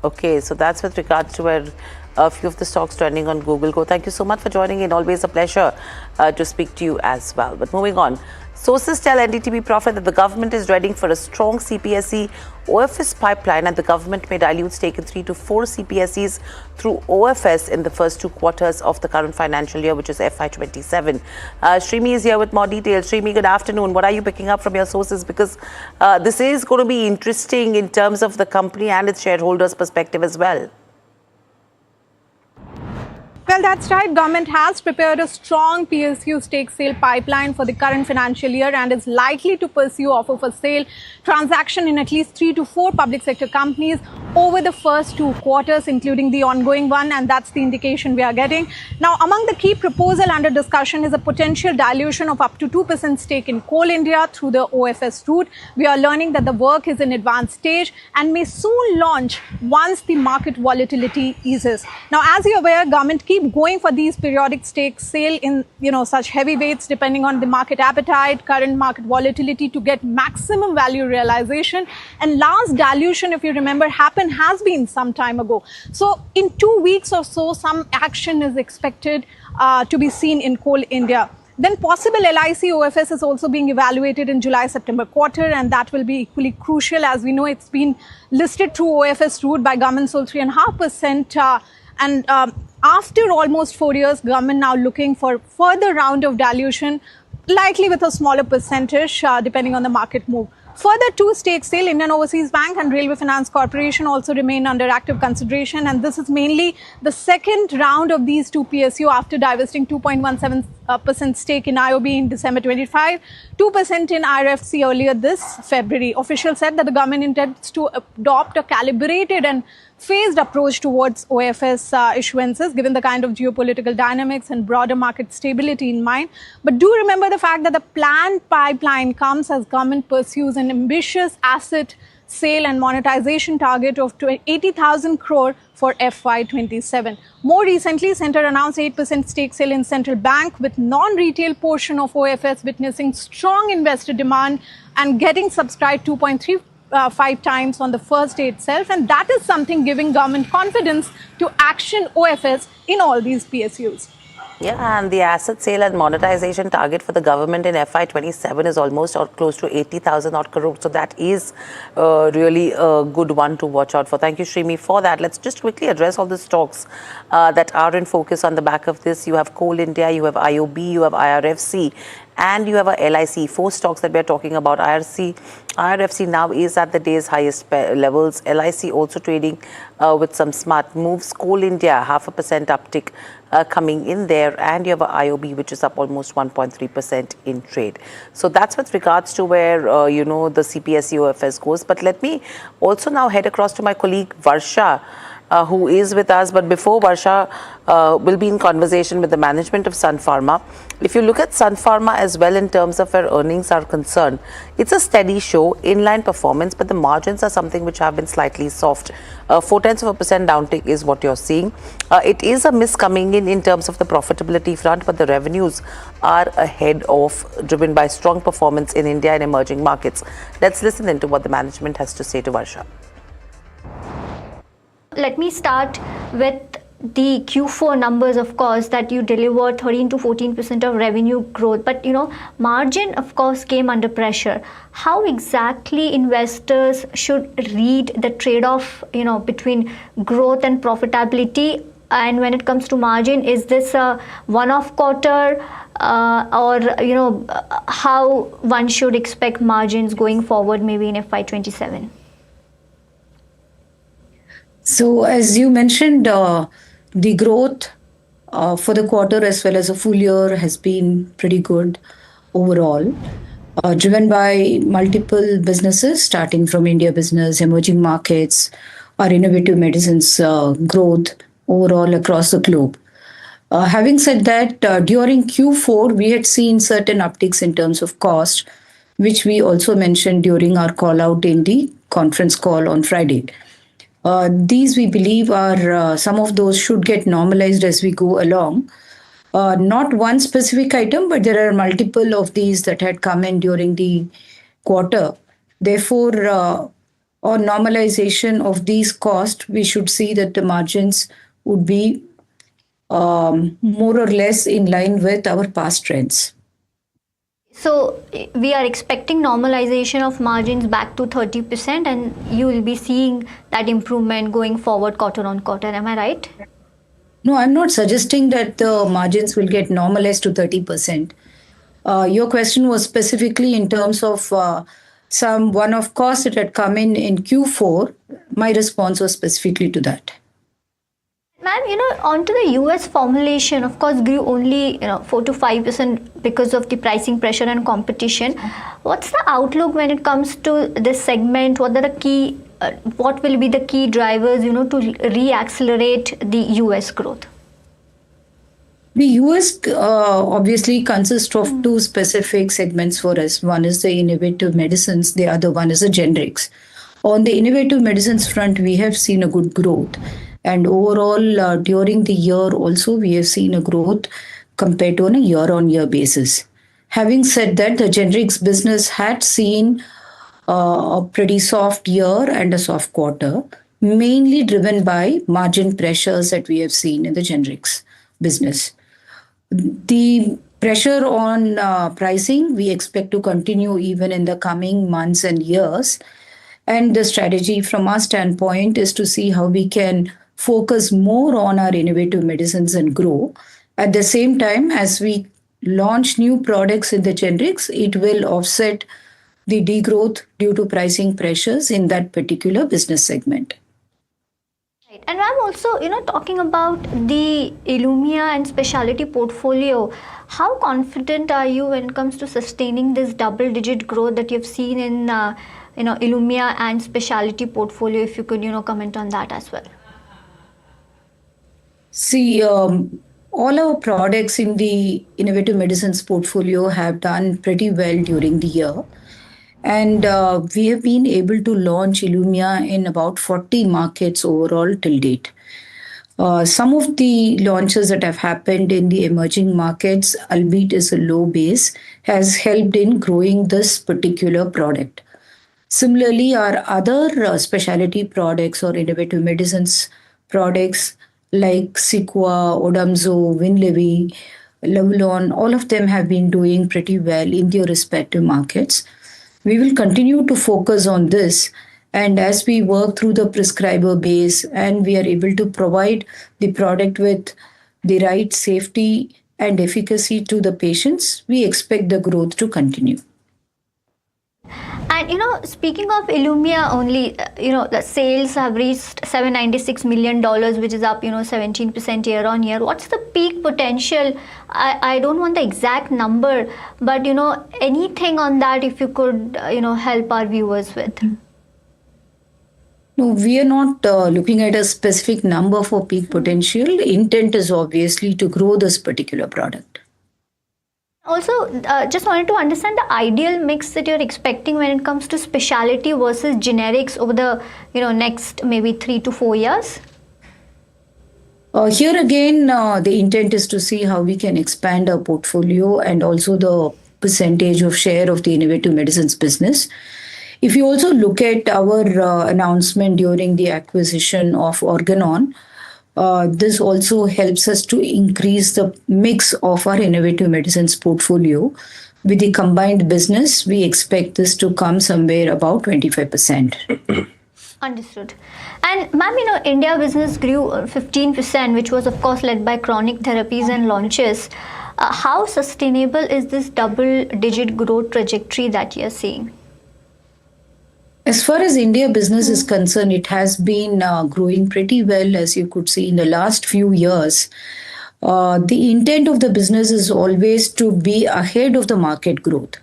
Okay, so that's with regards to where a few of the stocks trending on Google go. Thank you so much for joining in. Always a pleasure to speak to you as well. But moving on, sources tell NDTV Profit that the government is readying for a strong CPSE OFS pipeline, and the government may dilute stake in 3 to 4 CPSEs through OFS in the first 2 quarters of the current financial year, which is FY27. Shrimi is here with more details. Shrimi, good afternoon. What are you picking up from your sources? Because this is going to be interesting in terms of the company and its shareholders' perspective as well. Well, that's right. Government has prepared a strong PSU stake sale pipeline for the current financial year and is likely to pursue offer for sale transaction in at least 3 to 4 public sector companies over the first 2 quarters, including the ongoing one, and that's the indication we are getting. Now, among the key proposal under discussion is a potential dilution of up to 2% stake in Coal India through the OFS route. We are learning that the work is in advanced stage and may soon launch once the market volatility eases. Now, as you're aware, government keep going for these periodic stake sale in such heavyweights depending on the market appetite, current market volatility, to get maximum value realization. And last dilution, if you remember, has been some time ago. So in 2 weeks or so, some action is expected to be seen in Coal India. Then possible LIC OFS is also being evaluated in July-September quarter, and that will be equally crucial. As we know, it's been listed through OFS route by government, sold 3.5%. And after almost 4 years, government now looking for further round of dilution, likely with a smaller percentage depending on the market move. Further 2 stake sale, Indian Overseas Bank and Railway Finance Corporation also remain under active consideration, and this is mainly the second round of these 2 PSU after divesting 2.17% stake in IOB in December 25, 2% in IRFC earlier this February. Officials said that the government intends to adopt a calibrated and phased approach towards OFS issuances, given the kind of geopolitical dynamics and broader market stability in mind. But do remember the fact that the planned pipeline comes as government pursues an ambitious asset sale and monetization target of 80,000 crore for FY27. More recently, Centre announced 8% stake sale in Central Bank, with non-retail portion of OFS witnessing strong investor demand and getting subscribed 2.35 times on the first day itself, and that is something giving government confidence to action OFS in all these PSUs. Yeah, and the asset sale and monetization target for the government in FY27 is almost or close to 80,000 odd crore. So that is really a good one to watch out for. Thank you, Shrimi, for that. Let's just quickly address all the stocks that are in focus on the back of this. You have Coal India, you have IOB, you have IRFC, and you have a LIC. 4 stocks that we're talking about. IRFC now is at the day's highest levels. LIC also trading with some smart moves. Coal India, 0.5% uptick coming in there, and you have a IOB which is up almost 1.3% in trade. So that's with regards to where the CPSE OFS goes. But let me also now head across to my colleague Varsha. who is with us. But before Varsha will be in conversation with the management of Sun Pharma. If you look at Sun Pharma as well in terms of where earnings are concerned, it's a steady show, inline performance, but the margins are something which have been slightly soft. 0.4% downtick is what you're seeing. It is a miss coming in terms of the profitability front, but the revenues are ahead of, driven by strong performance in India and emerging markets. Let's listen into what the management has to say to Varsha. Let me start with the Q4 numbers, of course, that you delivered 13 to 14% of revenue growth, but margin of course came under pressure. How exactly investors should read the trade-off between growth and profitability? And when it comes to margin, is this a one-off quarter or how one should expect margins going forward, maybe in FY27? So as you mentioned, the growth for the quarter as well as a full year has been pretty good overall, driven by multiple businesses, starting from India business, emerging markets, our innovative medicines growth overall across the globe. Having said that, during Q4, we had seen certain upticks in terms of cost, which we also mentioned during our call out in the conference call on Friday. These we believe are some of those should get normalized as we go along. Not one specific item, but there are multiple of these that had come in during the quarter. Therefore, on normalization of these costs, we should see that the margins would be more or less in line with our past trends. So we are expecting normalization of margins back to 30%, and you will be seeing that improvement going forward quarter on quarter. Am I right? No, I'm not suggesting that the margins will get normalized to 30%. Your question was specifically in terms of some one-off costs that had come in Q4. My response was specifically to that. Ma'am, onto the US formulation, of course, grew only 4 to 5% because of the pricing pressure and competition. What's the outlook when it comes to this segment? What will be the key drivers, to re-accelerate the US growth? The US obviously consists of two specific segments for us. One is the innovative medicines, the other one is the generics. On the innovative medicines front, we have seen a good growth. And overall, during the year also, we have seen a growth compared to on a year-on-year basis. Having said that, the generics business had seen a pretty soft year and a soft quarter, mainly driven by margin pressures that we have seen in the generics business. The pressure on pricing, we expect to continue even in the coming months and years. And the strategy from our standpoint is to see how we can focus more on our innovative medicines and grow. At the same time, as we launch new products in the generics, it will offset the degrowth due to pricing pressures in that particular business segment. Right. And I'm also, talking about the Illumia and specialty portfolio. How confident are you when it comes to sustaining this double-digit growth that you've seen in, Illumia and specialty portfolio? If you could, comment on that as well. See, all our products in the innovative medicines portfolio have done pretty well during the year. And we have been able to launch Illumia in about 40 markets overall till date. Some of the launches that have happened in the emerging markets, albeit is a low base, has helped in growing this particular product. Similarly, our other specialty products or innovative medicines products like Sequa, Odamzo, Winlevi, Levolon, all of them have been doing pretty well in their respective markets. We will continue to focus on this, and as we work through the prescriber base and we are able to provide the product with the right safety and efficacy to the patients, we expect the growth to continue. And speaking of Illumia only, the sales have reached $796 million, which is up 17% year on year. What's the peak potential? I don't want the exact number, but anything on that if you could help our viewers with. No, we are not looking at a specific number for peak potential. Intent is obviously to grow this particular product. Also, just wanted to understand the ideal mix that you're expecting when it comes to specialty versus generics over the next maybe 3 to 4 years. Here again, the intent is to see how we can expand our portfolio and also the percentage of share of the innovative medicines business. If you also look at our announcement during the acquisition of Organon, this also helps us to increase the mix of our innovative medicines portfolio. With the combined business, we expect this to come somewhere about 25%. Understood. And ma'am, India business grew 15%, which was of course led by chronic therapies and launches. How sustainable is this double-digit growth trajectory that you're seeing? As far as India business is concerned, it has been growing pretty well, as you could see in the last few years. The intent of the business is always to be ahead of the market growth.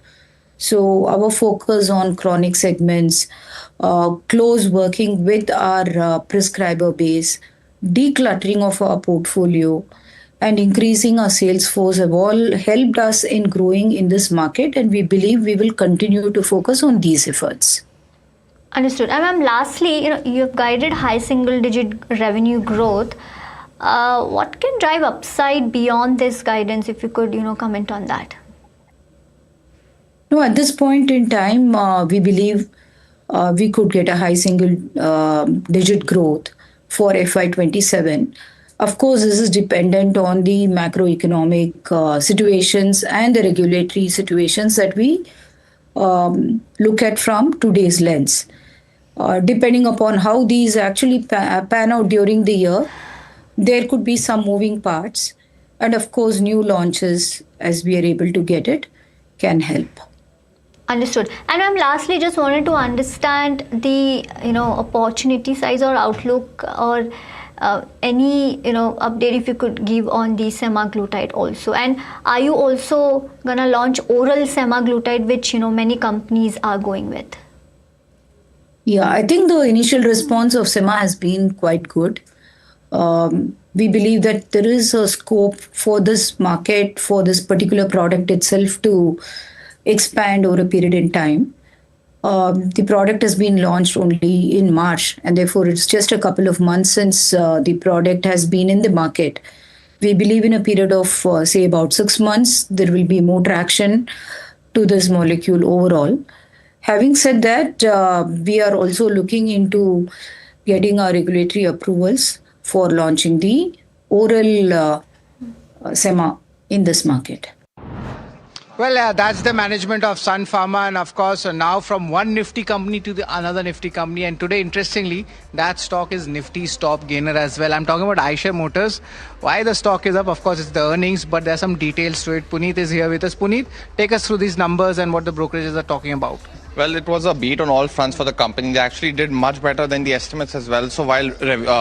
So our focus on chronic segments, close working with our prescriber base, decluttering of our portfolio, and increasing our sales force have all helped us in growing in this market, and we believe we will continue to focus on these efforts. Understood. And ma'am, lastly, you have guided high single-digit revenue growth. What can drive upside beyond this guidance? If you could, comment on that. No, at this point in time, we believe we could get a high single-digit growth for FY27. Of course, this is dependent on the macroeconomic situations and the regulatory situations that we look at from today's lens. Depending upon how these actually pan out during the year, there could be some moving parts. And of course, new launches, as we are able to get it, can help. Understood. And ma'am, lastly, just wanted to understand the opportunity size or outlook, or any update if you could give on the semaglutide also. And are you also gonna launch oral semaglutide, which many companies are going with? Yeah, I think the initial response of SEMA has been quite good. We believe that there is a scope for this market, for this particular product itself to expand over a period in time. The product has been launched only in March, and therefore it's just a couple of months since the product has been in the market. We believe in a period of, say, about 6 months, there will be more traction to this molecule overall. Having said that, we are also looking into getting our regulatory approvals for launching the oral SEMA in this market. Well, that's the management of Sun Pharma, and of course now from one Nifty company to another Nifty company, and today interestingly that stock is Nifty's top gainer as well. I'm talking about Eicher Motors. Why the stock is up? Of course it's the earnings, but there are some details to it. Puneet is here with us. Puneet, take us through these numbers and what the brokerages are talking about. Well, it was a beat on all fronts for the company. They actually did much better than the estimates as well. So while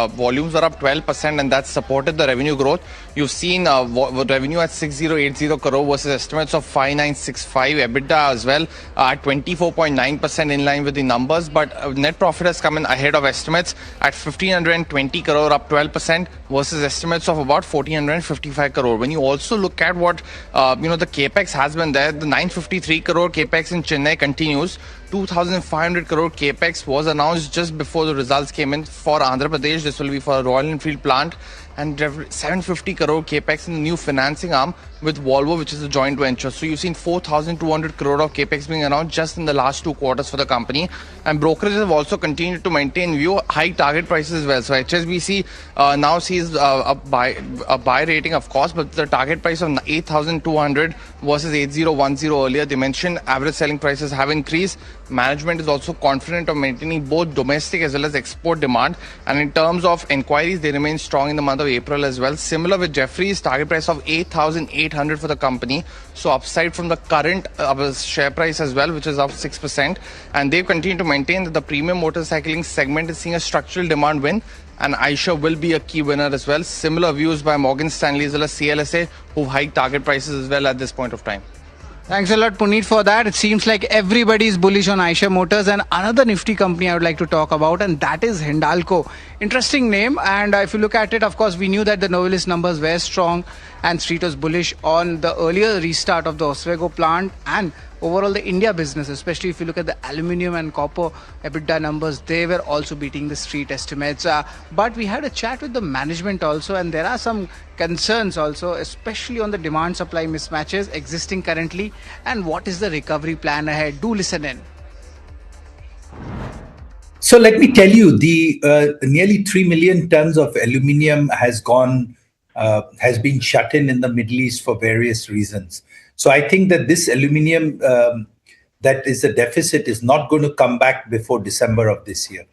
volumes are up 12% and that supported the revenue growth, you've seen revenue at 6080 crore versus estimates of 5965, EBITDA as well at 24.9% in line with the numbers. But net profit has come in ahead of estimates at 1520 crore, up 12% versus estimates of about 1455 crore. When you also look at what the capex has been there, the 953 crore capex in Chennai continues. 2,500 crore capex was announced just before the results came in for Andhra Pradesh. This will be for a Royal Enfield plant, and 750 crore capex in the new financing arm with Volvo, which is a joint venture. So you've seen 4,200 crore of capex being announced just in the last 2 quarters for the company. And brokerages have also continued to maintain high target prices as well. So HSBC now sees a buy rating, of course, but the target price of 8,200 versus 8,010 earlier. They mentioned average selling prices have increased. Management is also confident of maintaining both domestic as well as export demand. And in terms of inquiries, they remain strong in the month of April as well. Similar with Jefferies, target price of 8,800 for the company. So upside from the current share price as well, which is up 6%. And they've continued to maintain that the premium motorcycling segment is seeing a structural demand win. And Eicher will be a key winner as well. Similar views by Morgan Stanley as well as CLSA, who've hiked target prices as well at this point of time. Thanks a lot, Puneet, for that. It seems like everybody is bullish on Eicher Motors, and another Nifty company I would like to talk about, and that is Hindalco. Interesting name, and if you look at it, of course, we knew that the Novelis numbers were strong, and Street was bullish on the earlier restart of the Oswego plant and overall the India business, especially if you look at the aluminium and copper EBITDA numbers, they were also beating the Street estimates. But we had a chat with the management also, and there are some concerns also, especially on the demand supply mismatches existing currently and what is the recovery plan ahead. Do listen in. So let me tell you, the nearly 3 million tons of aluminium has been shut in the Middle East for various reasons. So I think that this aluminium that is a deficit is not going to come back before December of this year.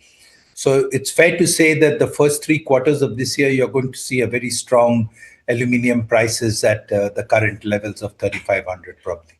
So it's fair to say that the first 3 quarters of this year, you're going to see a very strong aluminium prices at the current levels of 3,500 probably.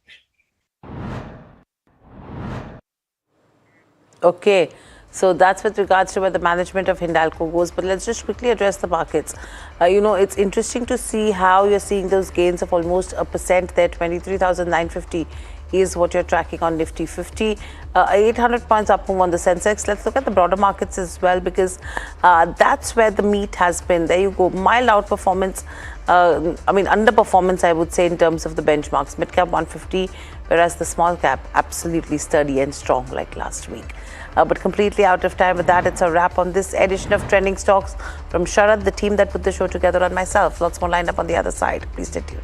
Okay. So that's with regards to where the management of Hindalco goes. But let's just quickly address the markets. It's interesting to see how you're seeing those gains of almost 1% there. 23,950 is what you're tracking on Nifty 50. 800 points up move on the Sensex. Let's look at the broader markets as well, because that's where the meat has been. There you go. Mild outperformance. Underperformance, I would say, in terms of the benchmarks. Mid cap 150, whereas the small cap absolutely sturdy and strong like last week. But completely out of time. With that, it's a wrap on this edition of Trending Stocks. From Sharad, the team that put the show together, and myself. Lots more lined up on the other side. Please stay tuned.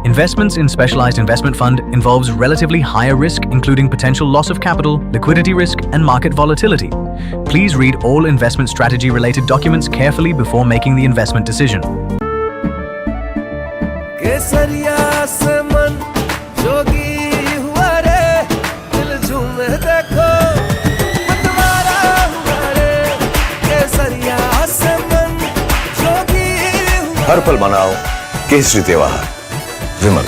Investments in specialized investment fund involves relatively higher risk, including potential loss of capital, liquidity risk, and market volatility. Please read all investment strategy related documents carefully before making the investment decision. हर पल मनाओ केसरी त्योहार विमल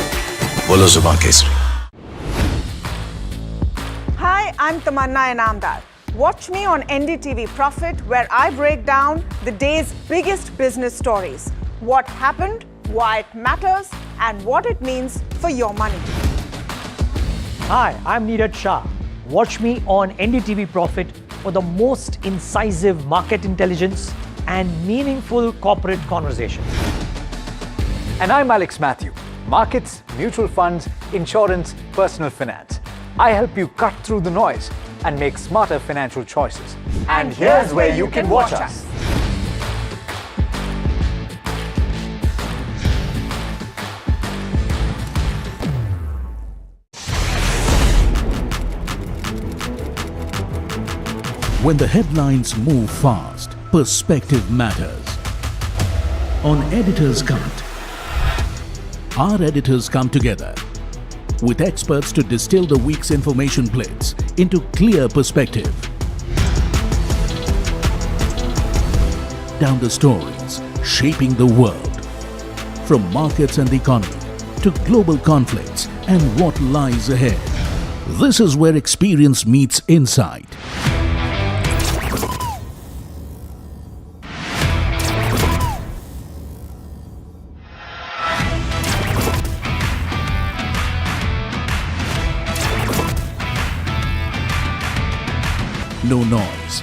बोलो जुबान Kesari. Hi, I'm Tamanna Inamdar. Watch me on NDTV Profit, where I break down the day's biggest business stories. What happened, why it matters, and what it means for your money. Hi, I'm Neeraj Shah. Watch me on NDTV Profit for the most incisive market intelligence and meaningful corporate conversation. And I'm Alex Matthew. Markets, mutual funds, insurance, personal finance. I help you cut through the noise and make smarter financial choices. And here's where you can watch us. When the headlines move fast, perspective matters. On Editor's Cut, our editors come together with experts to distill the week's information plates into clear perspective. Down the stories shaping the world, from markets and the economy to global conflicts and what lies ahead. This is where experience meets insight. No noise,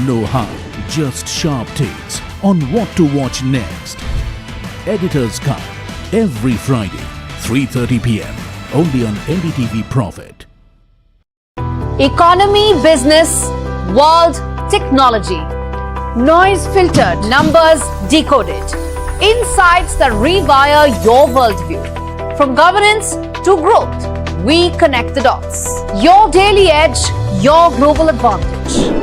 no hype, just sharp takes on what to watch next. Editor's Cut, every Friday, 3:30 p.m. only on NDTV Profit. Economy, business, world, technology. Noise filtered, numbers decoded. Insights that rewire your worldview. From governance to growth, we connect the dots. Your daily edge, your global advantage.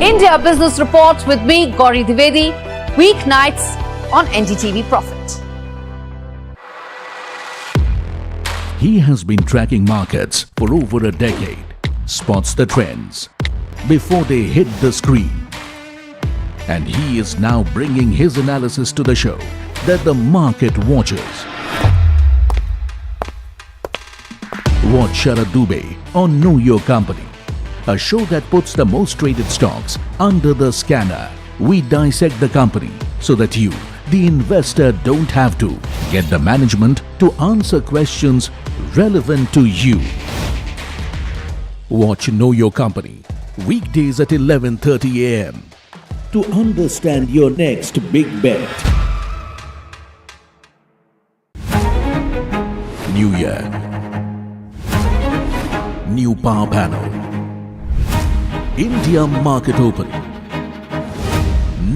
India Business Report with me, Gauri Dwivedi, weeknights on NDTV Profit. He has been tracking markets for over a decade, spots the trends, before they hit the screen. And he is now bringing his analysis to the show that the market watches. Watch Sharad Dubey on Know Your Company, a show that puts the most traded stocks under the scanner. We dissect the company so that you, the investor, don't have to. Get the management to answer questions relevant to you. Watch Know Your Company weekdays at 11:30 a.m. to understand your next big bet. New year, new power panel, India market opening,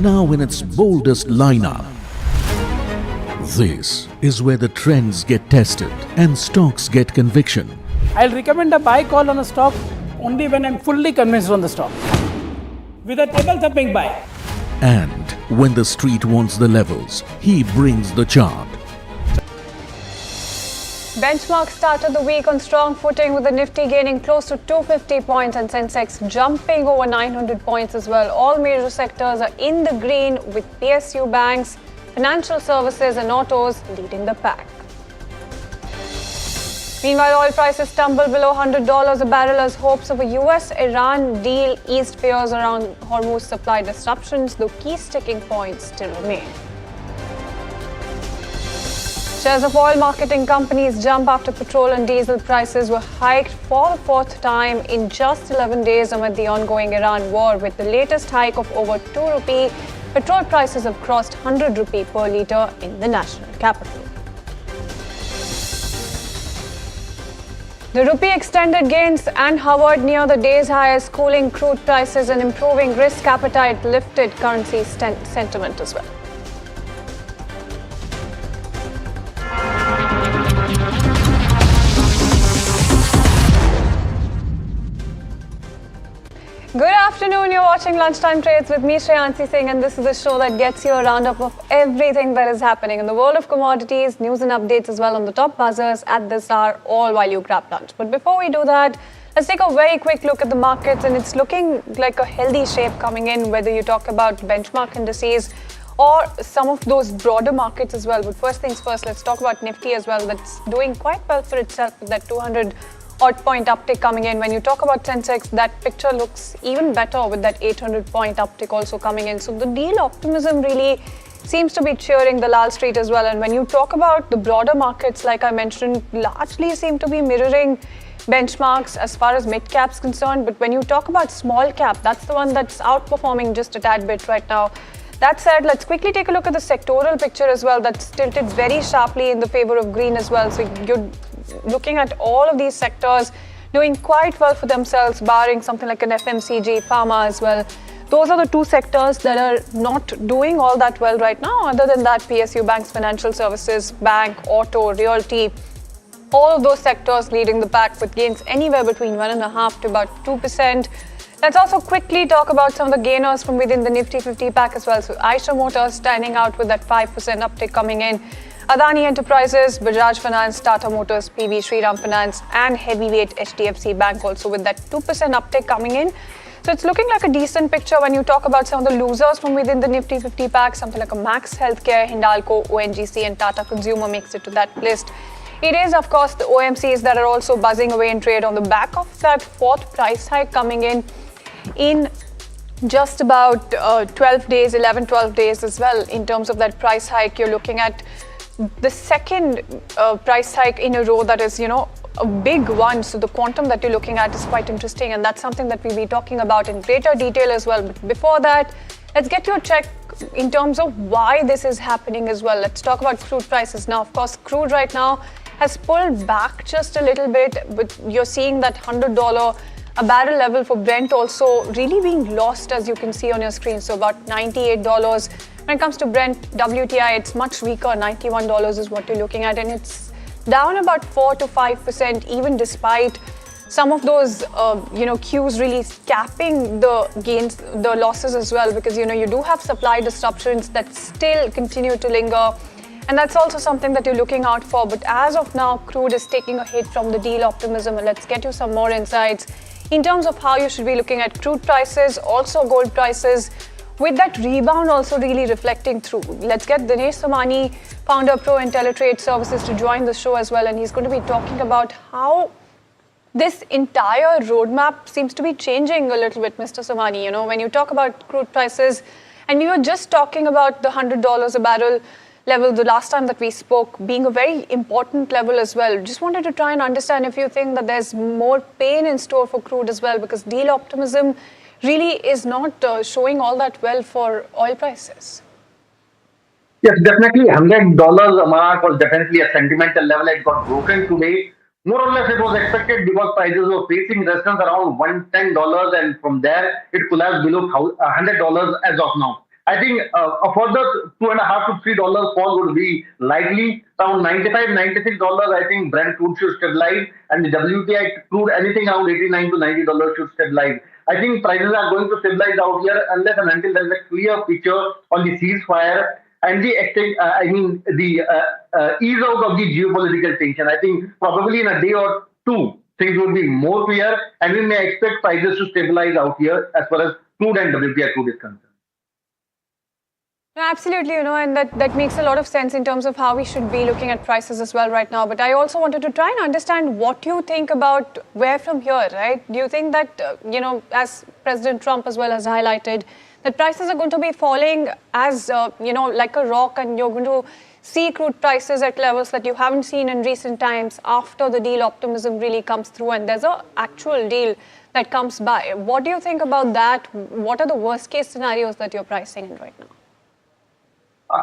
now in its boldest lineup. This is where the trends get tested and stocks get conviction. I'll recommend a buy call on a stock only when I'm fully convinced on the stock. With a table thumping buy. And when the street wants the levels, he brings the chart. Benchmark started the week on strong footing with the Nifty gaining close to 250 points and Sensex jumping over 900 points as well. All major sectors are in the green with PSU banks, financial services and autos leading the pack. Meanwhile, oil prices tumbled below $100 a barrel as hopes of a US-Iran deal eased fears around Hormuz supply disruptions, though key sticking points still remain. Shares of oil marketing companies jump after petrol and diesel prices were hiked for the fourth time in just 11 days amid the ongoing Iran war, with the latest hike of over 2 rupee. Petrol prices have crossed 100 rupee per litre in the national capital. The rupee extended gains and hovered near the day's high as cooling crude prices and improving risk appetite lifted currency sentiment as well. Good afternoon, you're watching Lunchtime Trades with me, Shreyansi Singh, and this is the show that gets you a roundup of everything that is happening in the world of commodities, news and updates as well on the top buzzers at this hour, all while you grab lunch. But before we do that, let's take a very quick look at the markets, and it's looking like a healthy shape coming in, whether you talk about benchmark indices or some of those broader markets as well. But first things first, let's talk about Nifty as well. That's doing quite well for itself with that 200 odd point uptick coming in. When you talk about Sensex, that picture looks even better with that 800 point uptick also coming in. So the deal optimism really seems to be cheering the Lal Street as well. And when you talk about the broader markets, like I mentioned, largely seem to be mirroring benchmarks as far as mid cap's concerned. But when you talk about small cap, that's the one that's outperforming just a tad bit right now. That said, let's quickly take a look at the sectoral picture as well. That's tilted very sharply in the favor of green as well. So you're looking at all of these sectors doing quite well for themselves, barring something like an FMCG, Pharma as well. Those are the two sectors that are not doing all that well right now. Other than that, PSU banks, financial services, bank, auto, realty, all of those sectors leading the pack with gains anywhere between 1.5% to about 2%. Let's also quickly talk about some of the gainers from within the Nifty 50 pack as well. So Eicher Motors standing out with that 5% uptick coming in. Adani Enterprises, Bajaj Finance, Tata Motors, PV Shriram Finance and heavyweight HDFC Bank also with that 2% uptick coming in. So it's looking like a decent picture when you talk about some of the losers from within the Nifty 50 pack. Something like a Max Healthcare, Hindalco, ONGC and Tata Consumer makes it to that list. It is, of course, the OMCs that are also buzzing away in trade on the back of that fourth price hike coming in just about 12 days, 11-12 days as well. In terms of that price hike, you're looking at the second price hike in a row that is, a big one. So the quantum that you're looking at is quite interesting, and that's something that we'll be talking about in greater detail as well. But before that, let's get you a check in terms of why this is happening as well. Let's talk about crude prices now. Of course, crude right now has pulled back just a little bit, but you're seeing that $100 a barrel level for Brent also really being lost, as you can see on your screen. So about $98. When it comes to Brent WTI, it's much weaker. $91 is what you're looking at, and it's down about 4 to 5%, even despite some of those, cues really capping the gains, the losses as well, because, you do have supply disruptions that still continue to linger. And that's also something that you're looking out for. But as of now, crude is taking a hit from the deal optimism. And let's get you some more insights in terms of how you should be looking at crude prices, also gold prices, with that rebound also really reflecting through. Let's get Dinesh Somani, founder Pro IntelliTrade Services, to join the show as well, and he's going to be talking about how this entire roadmap seems to be changing a little bit, Mr. Somani. You know, when you talk about crude prices, and we were just talking about the $100 a barrel level the last time that we spoke being a very important level as well. Just wanted to try and understand if you think that there's more pain in store for crude as well, because deal optimism really is not showing all that well for oil prices. Yes, definitely. $100 mark was definitely a sentimental level. It got broken today. More or less, it was expected because prices were facing resistance around $110, and from there it collapsed below $100 as of now. I think a further $2.5 to $3 fall would be likely. Around $95, $96, I think Brent crude should stabilize, and the WTI crude anything around $89 to $90 should stabilize. I think prices are going to stabilize out here unless and until there is a clear picture on the ceasefire and the extent, ease out of the geopolitical tension. I think probably in a day or two, things will be more clear, and we may expect prices to stabilize out here as far as crude and WTI crude is concerned. No, absolutely, you know, and that makes a lot of sense in terms of how we should be looking at prices as well right now. But I also wanted to try and understand what you think about where from here, right? Do you think that, you know, as President Trump as well has highlighted, that prices are going to be falling as, you know, like a rock, and you're going to see crude prices at levels that you haven't seen in recent times after the deal optimism really comes through and there's an actual deal that comes by? What do you think about that? What are the worst case scenarios that you're pricing in right now?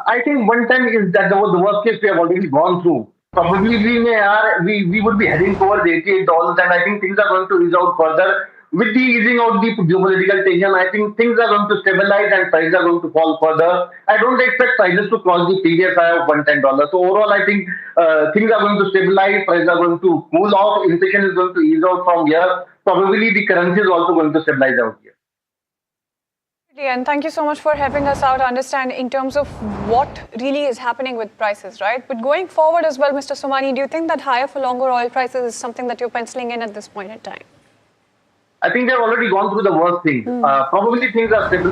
I think 110 is that the worst case we have already gone through. Probably we would be heading towards $88, and I think things are going to ease out further. With the easing out the geopolitical tension, I think things are going to stabilize and prices are going to fall further. I don't expect prices to cross the previous high of $110. So overall, I think things are going to stabilize, prices are going to cool off, inflation is going to ease out from here. Probably the currency is also going to stabilize out here. And thank you so much for helping us out understand in terms of what really is happening with prices, right? But going forward as well, Mr. Somani, do you think that higher for longer oil prices is something that you're penciling in at this point in time? I think they've already gone through the worst thing. Probably things are things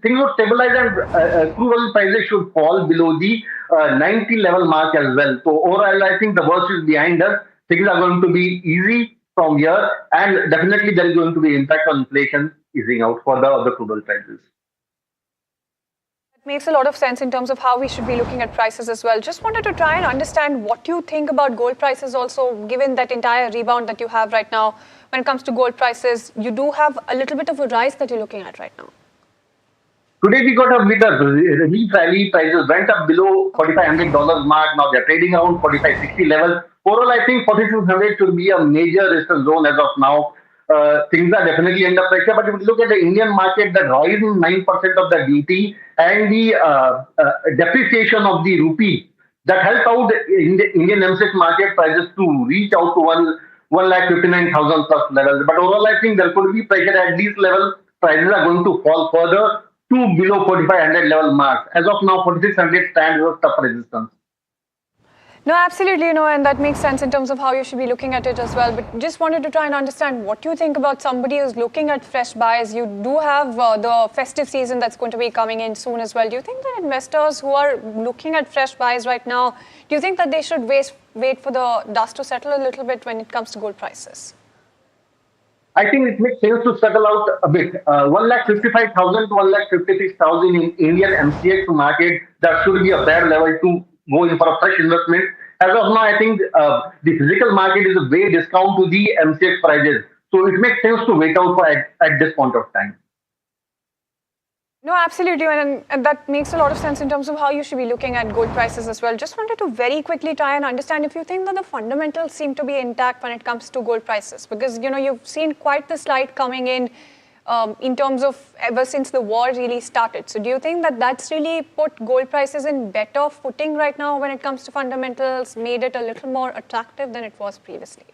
will stabilize, and crude oil prices should fall below the 90 level mark as well. So overall, I think the worst is behind us. Things are going to be easy from here, and definitely there is going to be impact on inflation easing out for the other crude oil prices. It makes a lot of sense in terms of how we should be looking at prices as well. Just wanted to try and understand what you think about gold prices also, given that entire rebound that you have right now. When it comes to gold prices, you do have a little bit of a rise that you're looking at right now. Today we got a bit of relief rally. Prices went up below $4,500 mark. Now they're trading around 4560 level. Overall, I think 4600 should be a major resistance zone as of now. Things are definitely under pressure, but if you look at the Indian market, the rise in 9% of the duty and the depreciation of the rupee, that helped out in the Indian MCX market prices to reach out to 1,59,000 plus levels. But overall, I think there could be pressure at these levels. Prices are going to fall further to below 4,500 level marks. As of now, 4,600 stands as tough resistance. No, absolutely, you know, and that makes sense in terms of how you should be looking at it as well. But just wanted to try and understand what you think about somebody who's looking at fresh buys. You do have the festive season that's going to be coming in soon as well. Do you think that investors who are looking at fresh buys right now, do you think that they should wait for the dust to settle a little bit when it comes to gold prices? I think it makes sense to settle out a bit. 1,55,000 to 1,56,000 in Indian MCX market, that should be a fair level to go in for a fresh investment. As of now, I think the physical market is a way discount to the MCX prices. So it makes sense to wait out for at this point of time. No, absolutely, and that makes a lot of sense in terms of how you should be looking at gold prices as well. Just wanted to very quickly try and understand if you think that the fundamentals seem to be intact when it comes to gold prices, because you know you've seen quite the slide coming in terms of ever since the war really started. So do you think that that's really put gold prices in better footing right now when it comes to fundamentals, made it a little more attractive than it was previously?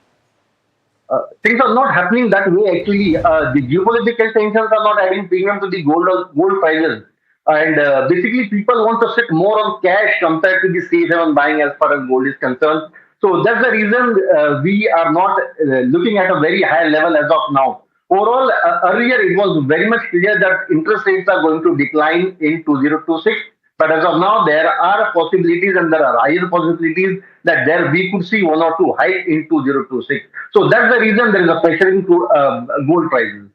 Things are not happening that way actually. The geopolitical tensions are not adding premium to the gold prices. And basically people want to sit more on cash compared to the safe haven buying as far as gold is concerned. So that's the reason we are not looking at a very high level as of now. Overall, earlier it was very much clear that interest rates are going to decline in 2026. But as of now, there are possibilities and there are higher possibilities that there we could see one or two hikes in 2026. So that's the reason there is a pressure into gold prices.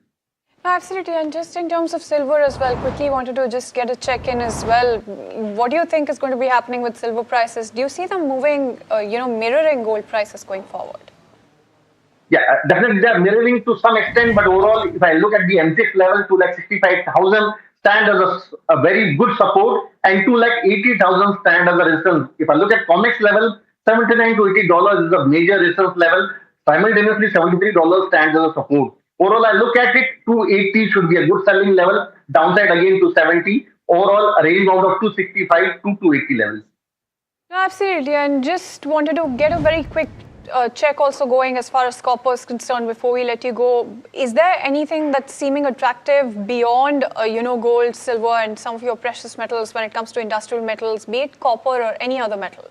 Absolutely, and just in terms of silver as well, quickly wanted to just get a check-in as well. What do you think is going to be happening with silver prices? Do you see them moving, mirroring gold prices going forward? Yeah, definitely they are mirroring to some extent, but overall, if I look at the M6 level, 2,65,000 stand as a very good support, and 2,80,000 stand as a resistance. If I look at COMEX level, $79 to $80 is a major resistance level. Simultaneously, $73 stands as a support. Overall, I look at it, 280 should be a good selling level. Downside again to 70. Overall, a range out of 265 to 280 levels. Absolutely, and just wanted to get a very quick check also going as far as copper is concerned before we let you go. Is there anything that's seeming attractive beyond, gold, silver, and some of your precious metals when it comes to industrial metals, be it copper or any other metal?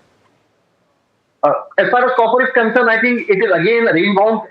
As far as copper is concerned, I think it is again range bound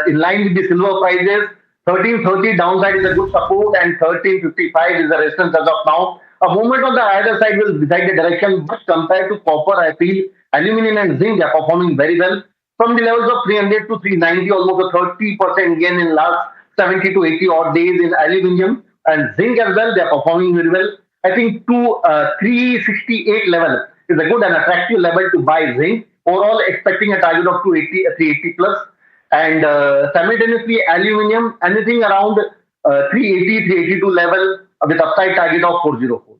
in line with the silver prices. 1330 downside is a good support and 1355 is the resistance as of now. A movement on the higher side will decide the direction, but compared to copper, I feel aluminum and zinc are performing very well. From the levels of 300 to 390, almost a 30% gain in last 70 to 80 odd days in aluminum and zinc as well. They are performing very well. I think to 368 level is a good and attractive level to buy zinc. Overall, expecting a target of 380 plus, and simultaneously aluminum anything around 380, 382 level with upside target of 404.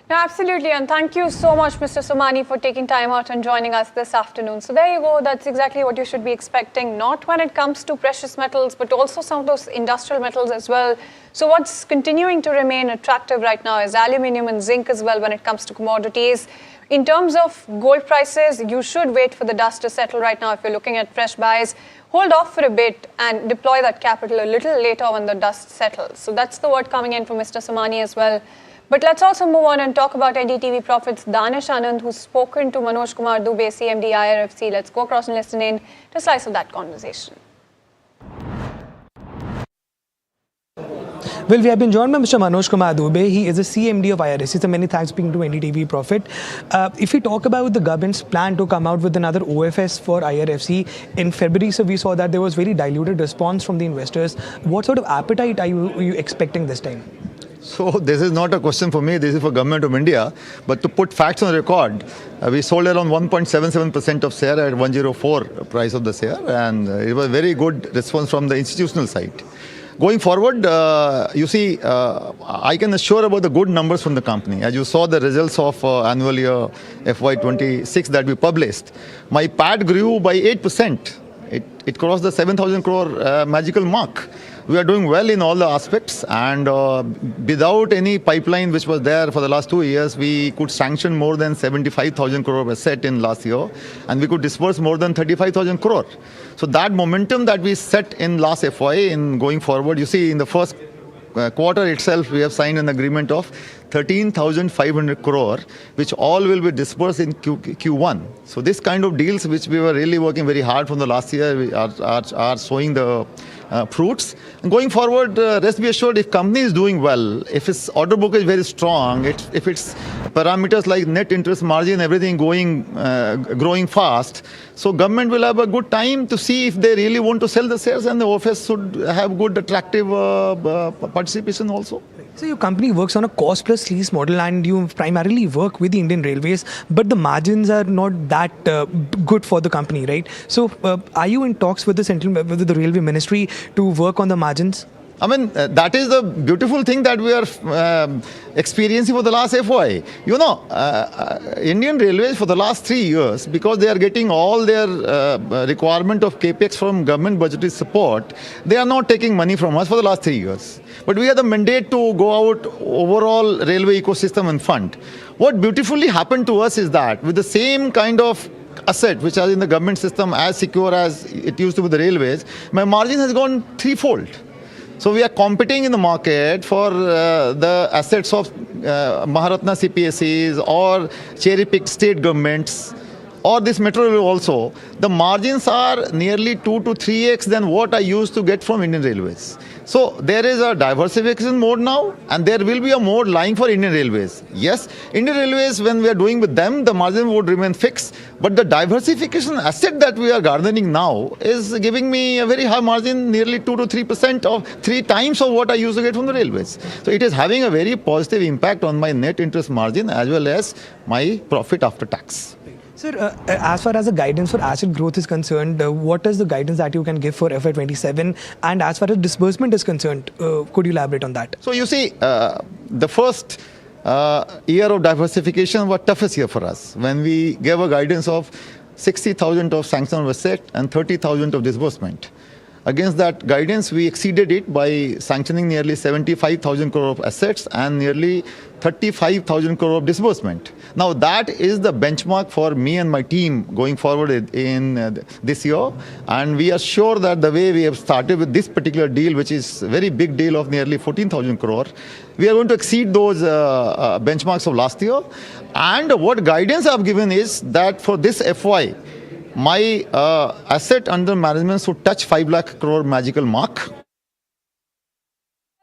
No, absolutely, and thank you so much, Mr. Somani, for taking time out and joining us this afternoon. So there you go, that's exactly what you should be expecting, not when it comes to precious metals, but also some of those industrial metals as well. So what's continuing to remain attractive right now is aluminum and zinc as well when it comes to commodities. In terms of gold prices, you should wait for the dust to settle right now if you're looking at fresh buys. Hold off for a bit and deploy that capital a little later when the dust settles. So that's the word coming in from Mr. Somani as well. But let's also move on and talk about NDTV Profit's Danish Anand, who's spoken to Manoj Kumar Dubey, CMD IRFC. Let's go across and listen in to a slice of that conversation. Well, we have been joined by Mr. Manoj Kumar Dubey. He is the CMD of IRFC. So many thanks for being to NDTV Profit. If we talk about the government's plan to come out with another OFS for IRFC in February, so we saw that there was very diluted response from the investors. What sort of appetite are you expecting this time? So this is not a question for me, this is for Government of India. But to put facts on record, we sold around 1.77% of share at 104 price of the share, and it was very good response from the institutional side. Going forward, you see, I can assure about the good numbers from the company. As you saw the results of annual year FY26 that we published, my PAT grew by 8%. It crossed the 7,000 crore magical mark. We are doing well in all the aspects, and without any pipeline which was there for the last 2 years, we could sanction more than 75,000 crore asset in last year, and we could disperse more than 35,000 crore. So that momentum that we set in last FY in going forward, you see in the first quarter itself, we have signed an agreement of 13,500 crore, which all will be dispersed in Q1. So this kind of deals which we were really working very hard from the last year are showing the fruits. And going forward, rest be assured, if company is doing well, if its order book is very strong, if its parameters like net interest margin, everything growing fast, so government will have a good time to see if they really want to sell the shares, and the office should have good attractive participation also. So your company works on a cost plus lease model, and you primarily work with the Indian Railways, but the margins are not that good for the company, right? So are you in talks with the Railway Ministry to work on the margins? I mean, that is the beautiful thing that we are experiencing for the last FY. You know, Indian Railways for the last 3 years, because they are getting all their requirement of capex from government budgetary support, they are not taking money from us for the last 3 years. But we have the mandate to go out overall railway ecosystem and fund. What beautifully happened to us is that with the same kind of asset which are in the government system as secure as it used to be the railways, my margin has gone threefold. So we are competing in the market for the assets of Maharatna CPSEs or cherry-picked state governments. or this metro railway also, the margins are nearly 2 to 3x than what I used to get from Indian Railways. So there is a diversification mode now, and there will be a mode lying for Indian Railways. Yes, Indian Railways, when we are doing with them, the margin would remain fixed, but the diversification asset that we are garnering now is giving me a very high margin, nearly 2 to 3% of 3 times of what I used to get from the railways. So it is having a very positive impact on my net interest margin as well as my profit after tax. Sir, as far as the guidance for asset growth is concerned, what is the guidance that you can give for FY27? And as far as disbursement is concerned, could you elaborate on that? So you see, the first year of diversification was toughest year for us. When we gave a guidance of 60,000 of sanction of asset and 30,000 of disbursement. Against that guidance, we exceeded it by sanctioning nearly 75,000 crore of assets and nearly 35,000 crore of disbursement. Now that is the benchmark for me and my team going forward in this year. And we are sure that the way we have started with this particular deal, which is a very big deal of nearly 14,000 crore, we are going to exceed those benchmarks of last year. And what guidance I have given is that for this FY, my asset under management should touch 5 lakh crore magical mark.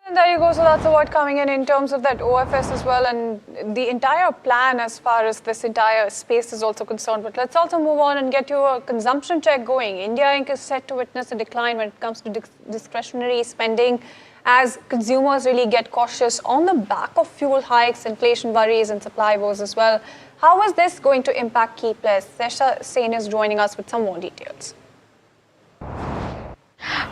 And there you go. So that's the word coming in terms of that OFS as well, and the entire plan as far as this entire space is also concerned. But let's also move on and get your consumption check going. India Inc. is set to witness a decline when it comes to discretionary spending as consumers really get cautious on the back of fuel hikes, inflation worries and supply woes as well. How is this going to impact key players? Sesha Sen is joining us with some more details.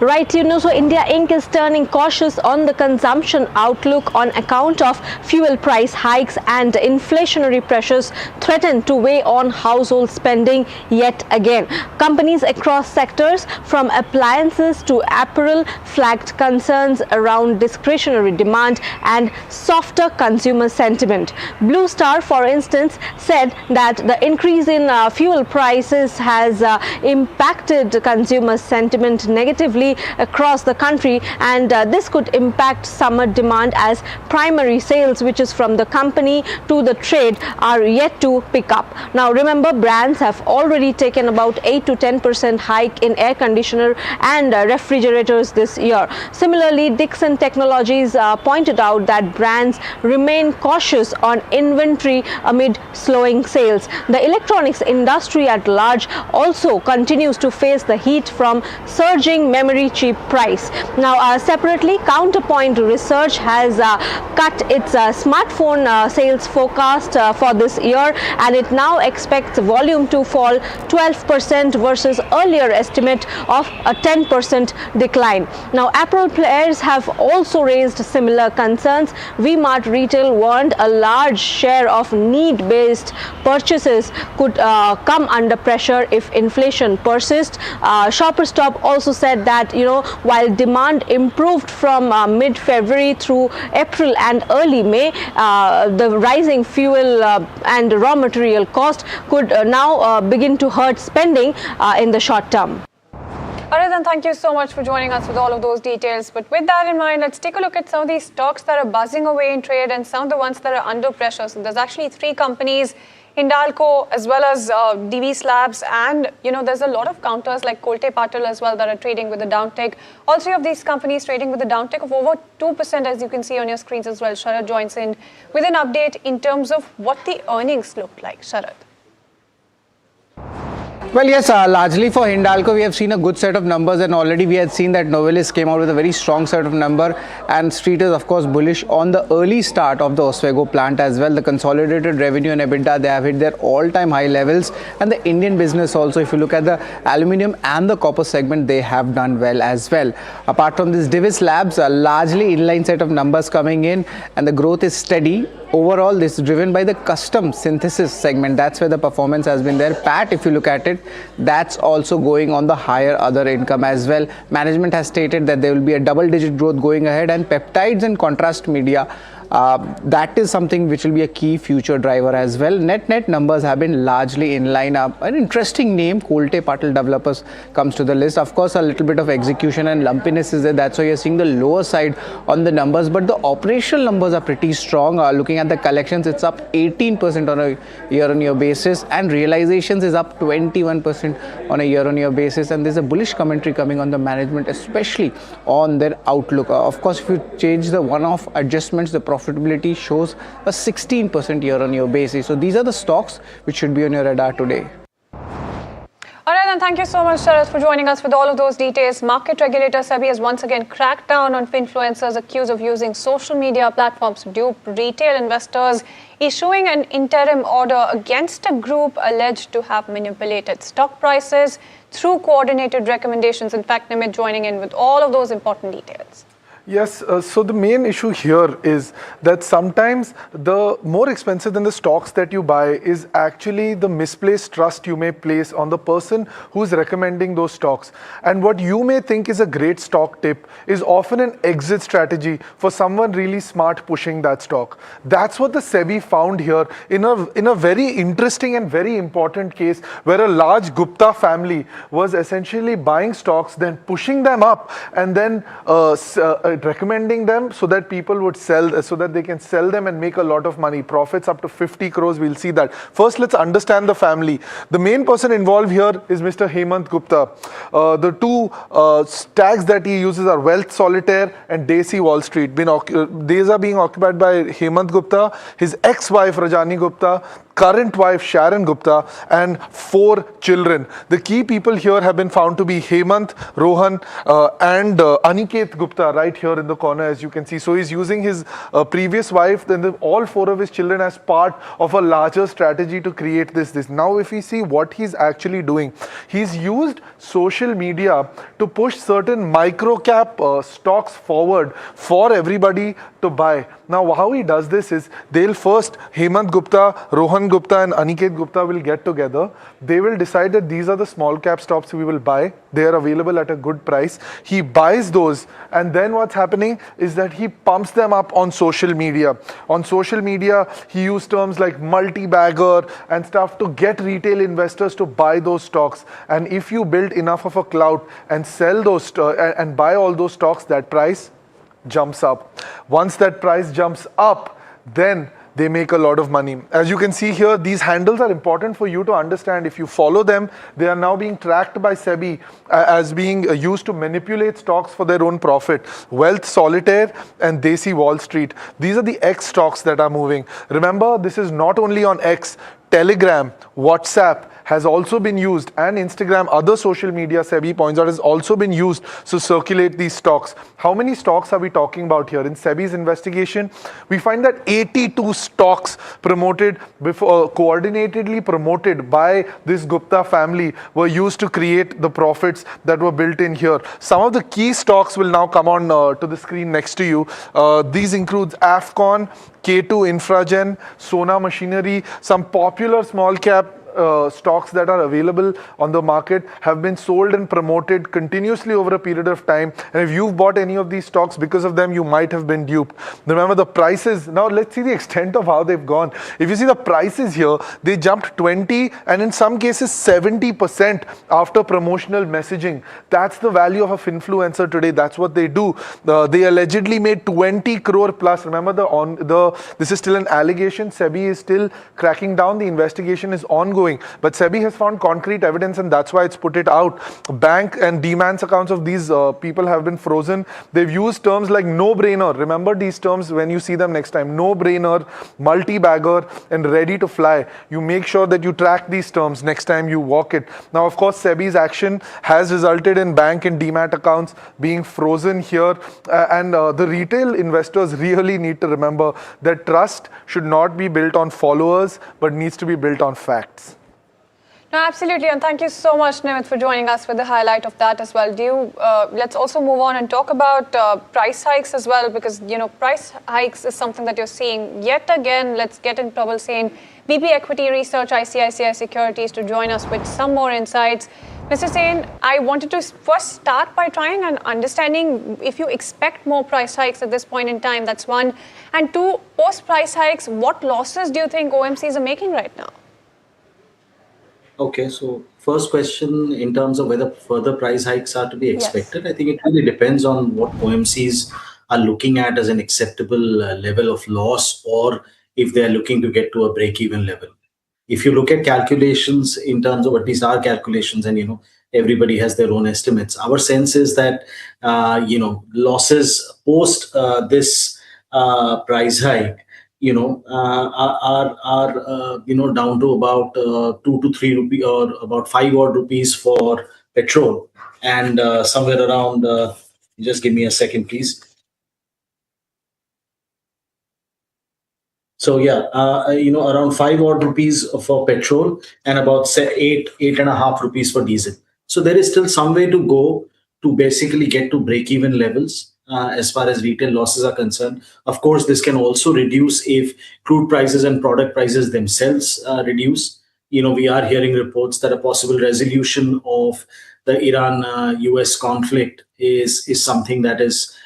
Right, so India Inc. is turning cautious on the consumption outlook on account of fuel price hikes and inflationary pressures threaten to weigh on household spending yet again. Companies across sectors from appliances to apparel flagged concerns around discretionary demand and softer consumer sentiment. Blue Star, for instance, said that the increase in fuel prices has impacted consumer sentiment negatively across the country, and this could impact summer demand as primary sales, which is from the company to the trade, are yet to pick up. Now remember, brands have already taken about 8 to 10% hike in air conditioner and refrigerators this year. Similarly, Dixon Technologies pointed out that brands remain cautious on inventory amid slowing sales. The electronics industry at large also continues to face the heat from surging memory chip price. Now separately, Counterpoint Research has cut its smartphone sales forecast for this year, and it now expects volume to fall 12% versus earlier estimate of a 10% decline. Now apparel players have also raised similar concerns. V-Mart Retail warned a large share of need-based purchases could come under pressure if inflation persists. Shoppers Stop also said that while demand improved from mid-February through April and early May, the rising fuel and raw material cost could now begin to hurt spending in the short term. Alright, then thank you so much for joining us with all of those details. But with that in mind, let's take a look at some of these stocks that are buzzing away in trade and some of the ones that are under pressure. So there's actually 3 companies, Hindalco as well as DV Slabs, and there's a lot of counters like Kolte Patil as well that are trading with a downtick. All 3 of these companies trading with a downtick of over 2%, as you can see on your screens as well. Sharad joins in with an update in terms of what the earnings look like. Sharad. Well, yes, largely for Hindalco, we have seen a good set of numbers, and already we had seen that Novelis came out with a very strong set of number, and Street is of course bullish on the early start of the Oswego plant as well. The consolidated revenue and EBITDA, they have hit their all-time high levels, and the Indian business also, if you look at the aluminium and the copper segment, they have done well as well. Apart from this, Divis Labs, a largely inline set of numbers coming in, and the growth is steady. Overall, this is driven by the custom synthesis segment. That's where the performance has been there. PAT, if you look at it, that's also going on the higher other income as well. Management has stated that there will be a double-digit growth going ahead, and peptides and contrast media, that is something which will be a key future driver as well. Net numbers have been largely in line. An interesting name, Kolte Patil Developers, comes to the list. Of course, a little bit of execution and lumpiness is there. That's why you're seeing the lower side on the numbers, but the operational numbers are pretty strong. Looking at the collections, it's up 18% on a year-on-year basis, and realizations is up 21% on a year-on-year basis. And there's a bullish commentary coming on the management, especially on their outlook. Of course, if you change the one-off adjustments, the profitability shows a 16% year-on-year basis. So these are the stocks which should be on your radar today. All right, then thank you so much, Sharad, for joining us with all of those details. Market regulator SEBI has once again cracked down on influencers accused of using social media platforms to dupe retail investors, issuing an interim order against a group alleged to have manipulated stock prices through coordinated recommendations. In fact, Nimit joining in with all of those important details. Yes, so the main issue here is that sometimes the more expensive than the stocks that you buy is actually the misplaced trust you may place on the person who's recommending those stocks. And what you may think is a great stock tip is often an exit strategy for someone really smart pushing that stock. That's what the SEBI found here in a very interesting and very important case where a large Gupta family was essentially buying stocks, then pushing them up, and then recommending them so that people would sell, so that they can sell them and make a lot of money. Profits up to 50 crores, we'll see that. First, let's understand the family. The main person involved here is Mr. Hemant Gupta. The two tags that he uses are Wealth Solitaire and Desi Wall Street. These are being occupied by Hemant Gupta, his ex-wife Rajani Gupta, current wife Sharon Gupta, and 4 children. The key people here have been found to be Hemant, Rohan, and Aniket Gupta right here in the corner, as you can see. So he's using his previous wife, then all 4 of his children as part of a larger strategy to create this. Now, if we see what he's actually doing, he's used social media to push certain micro cap stocks forward for everybody to buy. Now, how he does this is they'll first, Hemant Gupta, Rohan Gupta and Aniket Gupta will get together. They will decide that these are the small cap stocks we will buy. They are available at a good price. He buys those, and then what's happening is that he pumps them up on social media. On social media, he used terms like multi-bagger and stuff to get retail investors to buy those stocks. And if you build enough of a clout and sell those and buy all those stocks, that price jumps up. Once that price jumps up, then they make a lot of money. As you can see here, these handles are important for you to understand. If you follow them, they are now being tracked by SEBI as being used to manipulate stocks for their own profit. Wealth Solitaire and Desi Wall Street. These are the X stocks that are moving. Remember, this is not only on X. Telegram, WhatsApp has also been used, and Instagram, other social media, SEBI points out, has also been used to circulate these stocks. How many stocks are we talking about here? In SEBI's investigation, we find that 82 stocks promoted before, coordinatedly promoted by this Gupta family were used to create the profits that were built in here. Some of the key stocks will now come on to the screen next to you. These include Afcon, K2 Infragen, Sona Machinery, some popular small cap stocks that are available on the market have been sold and promoted continuously over a period of time. And if you've bought any of these stocks because of them, you might have been duped. Remember the prices. Now let's see the extent of how they've gone. If you see the prices here, they jumped 20 and in some cases 70% after promotional messaging. That's the value of an influencer today. That's what they do. They allegedly made 20 crore plus. Remember this is still an allegation. SEBI is still cracking down. The investigation is ongoing. But SEBI has found concrete evidence and that's why it's put it out. Bank and Demans accounts of these people have been frozen. They've used terms like no-brainer. Remember these terms when you see them next time. No-brainer, multi-bagger and ready to fly. You make sure that you track these terms next time you walk it. Now, of course, SEBI's action has resulted in bank and Demat accounts being frozen here. And the retail investors really need to remember that trust should not be built on followers, but needs to be built on facts. No, absolutely, and thank you so much, Nimit, for joining us with the highlight of that as well. Let's also move on and talk about price hikes as well, because price hikes is something that you're seeing yet again. Let's get in trouble saying VP Equity Research, ICICI Securities, to join us with some more insights. Mr. Sen, I wanted to first start by trying and understanding if you expect more price hikes at this point in time, that's one. And two, post price hikes, what losses do you think OMCs are making right now? Okay, so first question in terms of whether further price hikes are to be expected, I think it really depends on what OMCs are looking at as an acceptable level of loss, or if they're looking to get to a break-even level. If you look at calculations in terms of at least our calculations, and everybody has their own estimates, our sense is that losses post this price hike are down to about 2 to 3 rupee, or about 5 odd rupees for petrol, and somewhere around just give me a second please. So yeah, around 5 odd rupees for petrol, and about say 8.5 rupees for diesel. So there is still some way to go to basically get to break-even levels as far as retail losses are concerned. Of course, this can also reduce if crude prices and product prices themselves reduce. We are hearing reports that a possible resolution of the Iran-US conflict is something that is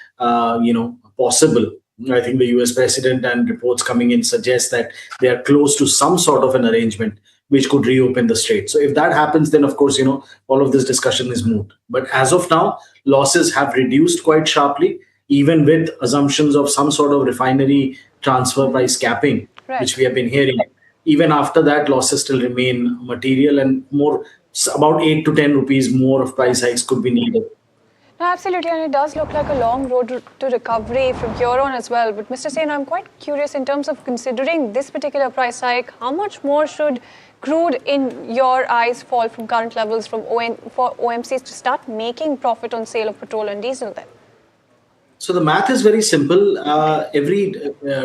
possible. I think the US president and reports coming in suggest that they are close to some sort of an arrangement which could reopen the strait. So if that happens, then of course, all of this discussion is moot. But as of now, losses have reduced quite sharply, even with assumptions of some sort of refinery transfer price capping, which we have been hearing. Even after that, losses still remain material, and more, about 8 to 10 rupees more of price hikes could be needed. No, absolutely, and it does look like a long road to recovery from here on as well. But Mr. Sen, I'm quite curious in terms of considering this particular price hike, how much more should crude in your eyes fall from current levels for OMCs to start making profit on sale of petrol and diesel then? So the math is very simple. Every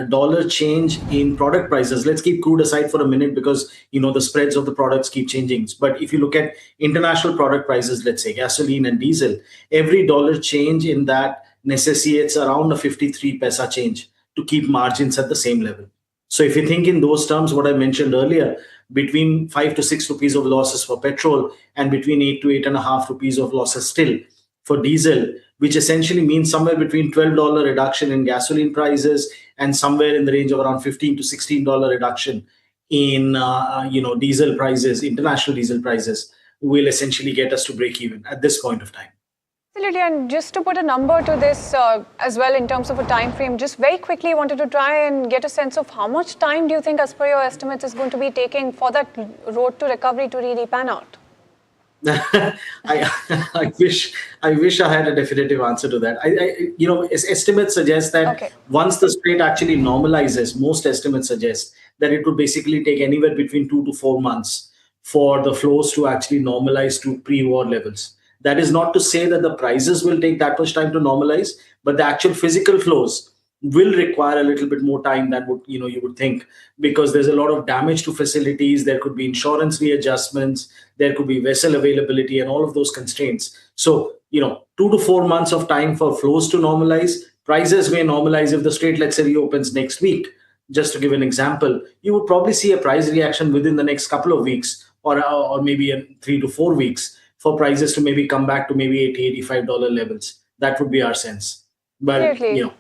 dollar change in product prices, let's keep crude aside for a minute because, the spreads of the products keep changing. But if you look at international product prices, let's say gasoline and diesel, every dollar change in that necessitates around a 53 paisa change to keep margins at the same level. So if you think in those terms, what I mentioned earlier, between 5 to 6 rupees of losses for petrol and between 8 to 8.5 rupees of losses still for diesel, which essentially means somewhere between $12 reduction in gasoline prices and somewhere in the range of around $15 to $16 reduction in diesel prices, international diesel prices, will essentially get us to break even at this point of time. Absolutely, and just to put a number to this as well in terms of a time frame, just very quickly wanted to try and get a sense of how much time do you think, as per your estimates, is going to be taking for that road to recovery to really pan out? I wish I had a definitive answer to that. Estimates suggest that once the strait actually normalizes, most estimates suggest that it would basically take anywhere between 2 to 4 months for the flows to actually normalize to pre-war levels. That is not to say that the prices will take that much time to normalize, but the actual physical flows will require a little bit more time than what you would think, because there's a lot of damage to facilities. There could be insurance readjustments, there could be vessel availability, and all of those constraints. So 2 to 4 months of time for flows to normalize. Prices may normalize if the strait, let's say, reopens next week. Just to give an example, you would probably see a price reaction within the next couple of weeks, or maybe 3 to 4 weeks, for prices to maybe come back to maybe $80, $85 levels. That would be our sense. But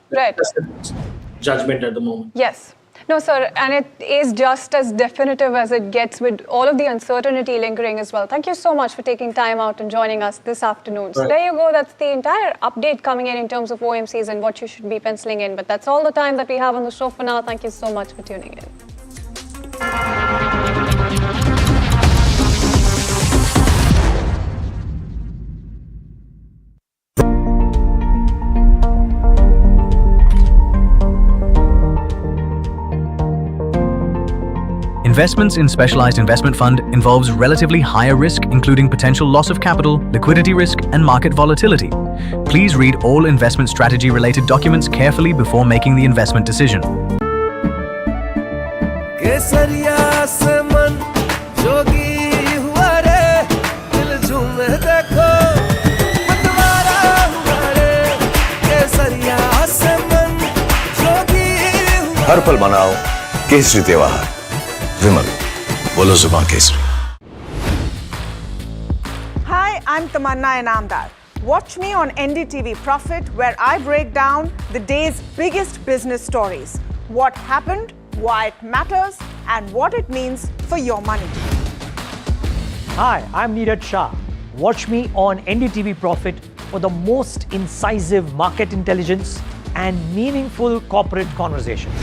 that's the judgment at the moment. Yes. No, sir, and it is just as definitive as it gets, with all of the uncertainty lingering as well. Thank you so much for taking time out and joining us this afternoon. So there you go. That's the entire update coming in terms of OMCs and what you should be penciling in. But that's all the time that we have on the show for now. Thank you so much for tuning in. Investments in specialized investment fund involves relatively higher risk, including potential loss of capital, liquidity risk, and market volatility. Please read all investment strategy related documents carefully before making the investment decision. हर पल मनाओ केसरी त्योहार विमल बोलो जुबान Kesari. Hi, I'm Tamanna Inamdar. Watch me on NDTV Profit, where I break down the day's biggest business stories. What happened, why it matters, and what it means for your money. Hi, I'm Neeraj Shah. Watch me on NDTV Profit for the most incisive market intelligence and meaningful corporate conversations.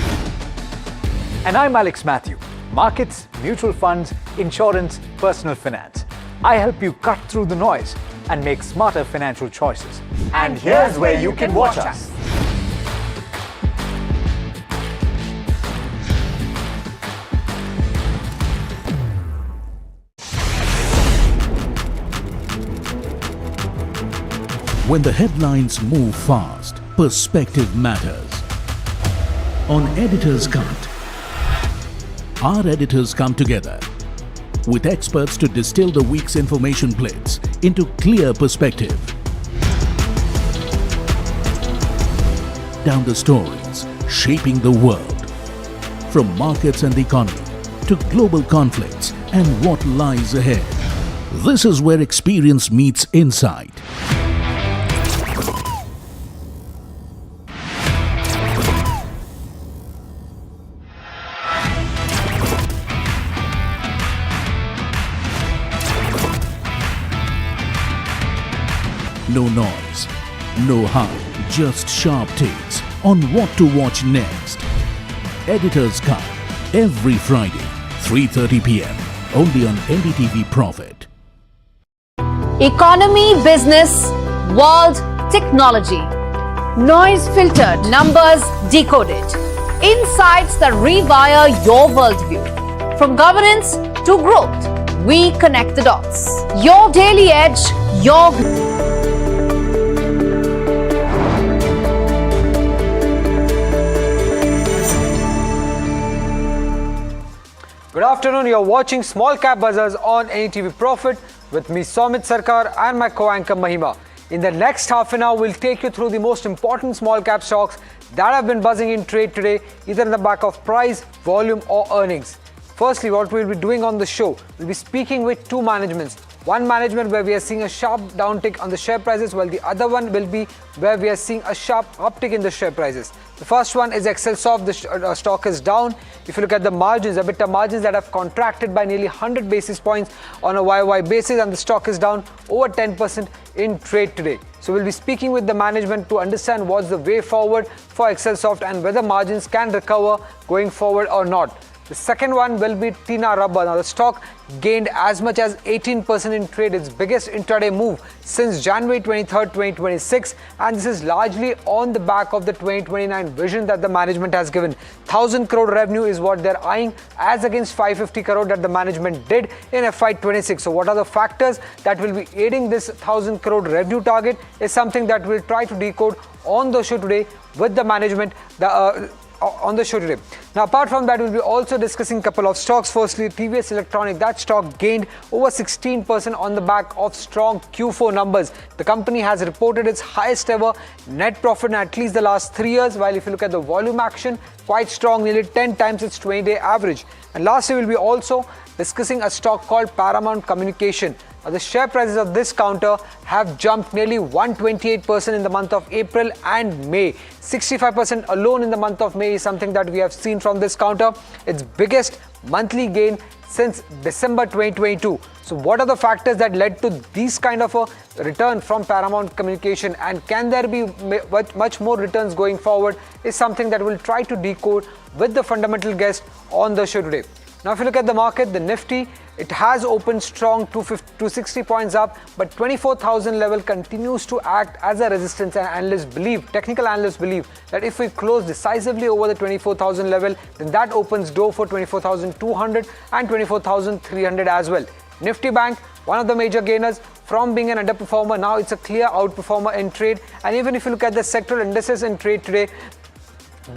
And I'm Alex Matthew. Markets, mutual funds, insurance, personal finance. I help you cut through the noise and make smarter financial choices. And here's where you can watch us. When the headlines move fast, perspective matters. On Editor's Cut, our editors come together with experts to distill the week's information blitz into clear perspective. Down the stories shaping the world, from markets and the economy to global conflicts and what lies ahead. This is where experience meets insight. No noise, no hype, just sharp takes on what to watch next. Editor's Cut, every Friday, 3:30 p.m. only on NDTV Profit. Economy, business, world, technology. Noise filtered, numbers decoded. Insights that rewire your worldview. From governance to growth, we connect the dots. Your daily edge, your... Good afternoon, you're watching Small Cap Buzzers on NDTV Profit with me Somit Sarkar and my co-anchor Mahima. In the next half an hour, we'll take you through the most important small cap stocks that have been buzzing in trade today, either in the back of price, volume or earnings. Firstly, what we'll be doing on the show, we'll be speaking with two managements. One management where we are seeing a sharp downtick on the share prices, while the other one will be where we are seeing a sharp uptick in the share prices. The first one is Excelsoft. The stock is down. If you look at the margins, EBITDA margins that have contracted by nearly 100 basis points on a YOY basis, and the stock is down over 10% in trade today. So we'll be speaking with the management to understand what's the way forward for Excelsoft and whether margins can recover going forward or not. The second one will be Tina Rubber. Now the stock gained as much as 18% in trade, its biggest intraday move since January 23rd, 2026, and this is largely on the back of the 2029 vision that the management has given. 1,000 crore revenue is what they're eyeing, as against 550 crore that the management did in FY26. So what are the factors that will be aiding this 1,000 crore revenue target is something that we'll try to decode on the show today with the management. On the show today. Now, apart from that, we'll be also discussing a couple of stocks. Firstly, TVS Electronic. That stock gained over 16% on the back of strong Q4 numbers. The company has reported its highest ever net profit in at least the last 3 years, while if you look at the volume action, quite strong, nearly 10 times its 20-day average. And lastly, we'll be also discussing a stock called Paramount Communication. The share prices of this counter have jumped nearly 128% in the month of April and May. 65% alone in the month of May is something that we have seen from this counter. Its biggest monthly gain since December 2022. So what are the factors that led to these kind of a return from Paramount Communication, and can there be much more returns going forward is something that we'll try to decode with the fundamental guest on the show today. Now, if you look at the market, the Nifty, it has opened strong, 260 points up, but 24,000 level continues to act as a resistance, and technical analysts believe that if we close decisively over the 24,000 level, then that opens door for 24,200 and 24,300 as well. Nifty Bank, one of the major gainers, from being an underperformer, now it's a clear outperformer in trade. And even if you look at the sectoral indices in trade today,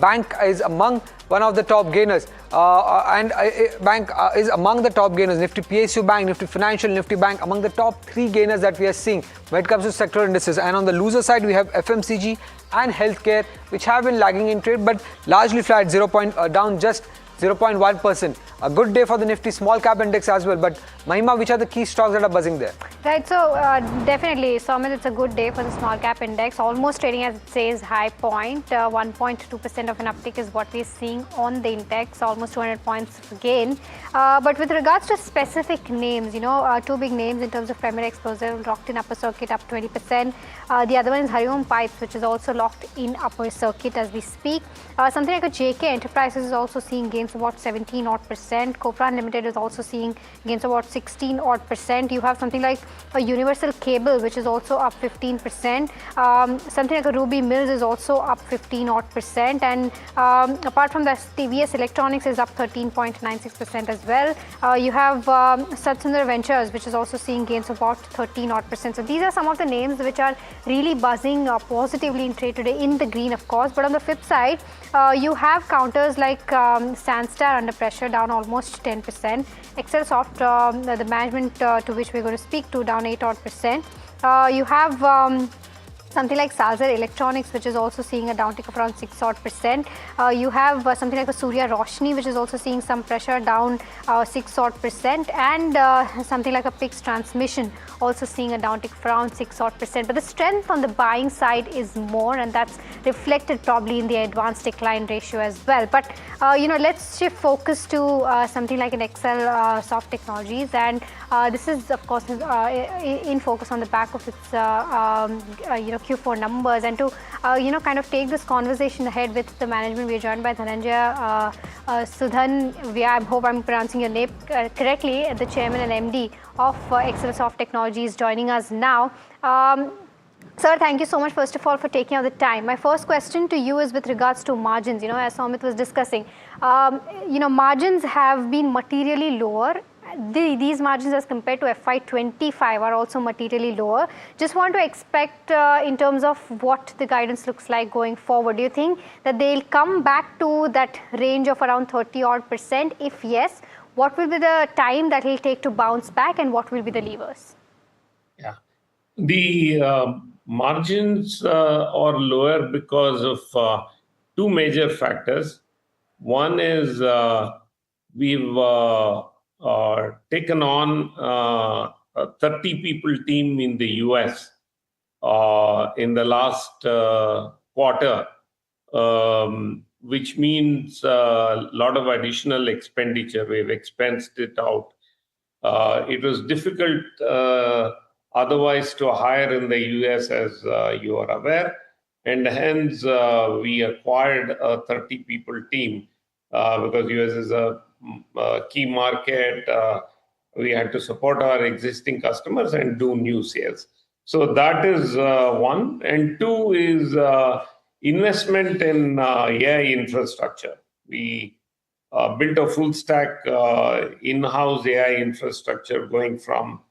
Bank is among one of the top gainers, Bank is among the top gainers. Nifty PSU Bank, Nifty Financial, Nifty Bank among the top 3 gainers that we are seeing when it comes to sectoral indices. And on the loser side, we have FMCG and healthcare, which have been lagging in trade, but largely flat, down just 0.1%. A good day for the Nifty small cap index as well. But Mahima, which are the key stocks that are buzzing there? Right, so definitely, Somit, it's a good day for the small cap index. Almost trading as it says high point. 1.2% of an uptick is what we're seeing on the index. Almost 200 points of gain. But with regards to specific names, two big names in terms of Premier Explosive, locked in upper circuit up 20%. The other one is Hariom Pipes, which is also locked in upper circuit as we speak. Something like a JK Enterprises is also seeing gains of about 17 odd percent. Copran Limited is also seeing gains of about 16 odd percent. You have something like a Universal Cable, which is also up 15%. Something like a Ruby Mills is also up 15 odd percent. And apart from that, TVS Electronics is up 13.96% as well. You have Satsundar Ventures, which is also seeing gains of about 13 odd percent. So these are some of the names which are really buzzing positively in trade today, in the green, of course. But on the flip side, you have counters like Sandstar under pressure, down almost 10%. Excel Soft, the management to which we're going to speak to, down 8 odd percent. You have something like Salzer Electronics, which is also seeing a downtick of around 6 odd percent. You have something like a Surya Roshni, which is also seeing some pressure, down 6 odd percent, and something like a Pix Transmission also seeing a downtick of around 6 odd percent. But the strength on the buying side is more, and that's reflected probably in the advanced decline ratio as well. But let's shift focus to something like an Excel Soft Technologies, and this is of course in focus on the back of its Q4 numbers. And to kind of take this conversation ahead with the management, we are joined by Dhananjaya Sudhan. I hope I'm pronouncing your name correctly, the chairman and MD of Excel Soft Technologies, joining us now. Sir, thank you so much, first of all, for taking out the time. My first question to you is with regards to margins. As Somit was discussing, margins have been materially lower. These margins as compared to FY25 are also materially lower. Just want to expect in terms of what the guidance looks like going forward. Do you think that they'll come back to that range of around 30 odd percent? If yes, what will be the time that it'll take to bounce back, and what will be the levers? Yeah, the margins are lower because of two major factors. One is we've taken on a 30 people team in the US in the last quarter, which means a lot of additional expenditure. We've expensed it out. It was difficult otherwise to hire in the US, as you are aware, and hence we acquired a 30 people team because US is a key market. We had to support our existing customers and do new sales. So that is one. And two is investment in AI infrastructure. We built a full stack in-house AI infrastructure, going from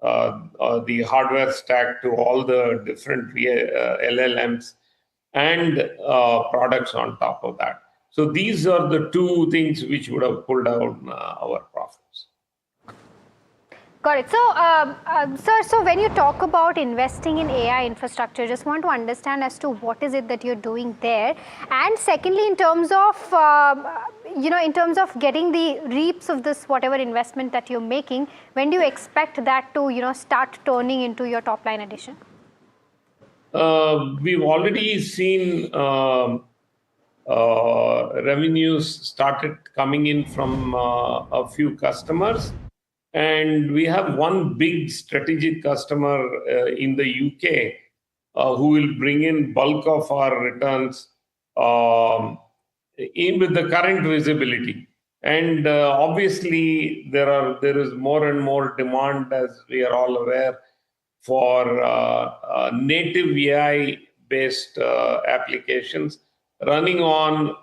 the hardware stack to all the different LLMs and products on top of that. So these are the two things which would have pulled down our profits. Got it. So, sir, so when you talk about investing in AI infrastructure, just want to understand as to what is it that you're doing there, and secondly, in terms of getting the reaps of this whatever investment that you're making, when do you expect that to start turning into your top line addition? We've already seen revenues started coming in from a few customers. And we have one big strategic customer in the UK who will bring in bulk of our returns in with the current visibility. And obviously, there is more and more demand, as we are all aware, for native AI-based applications running on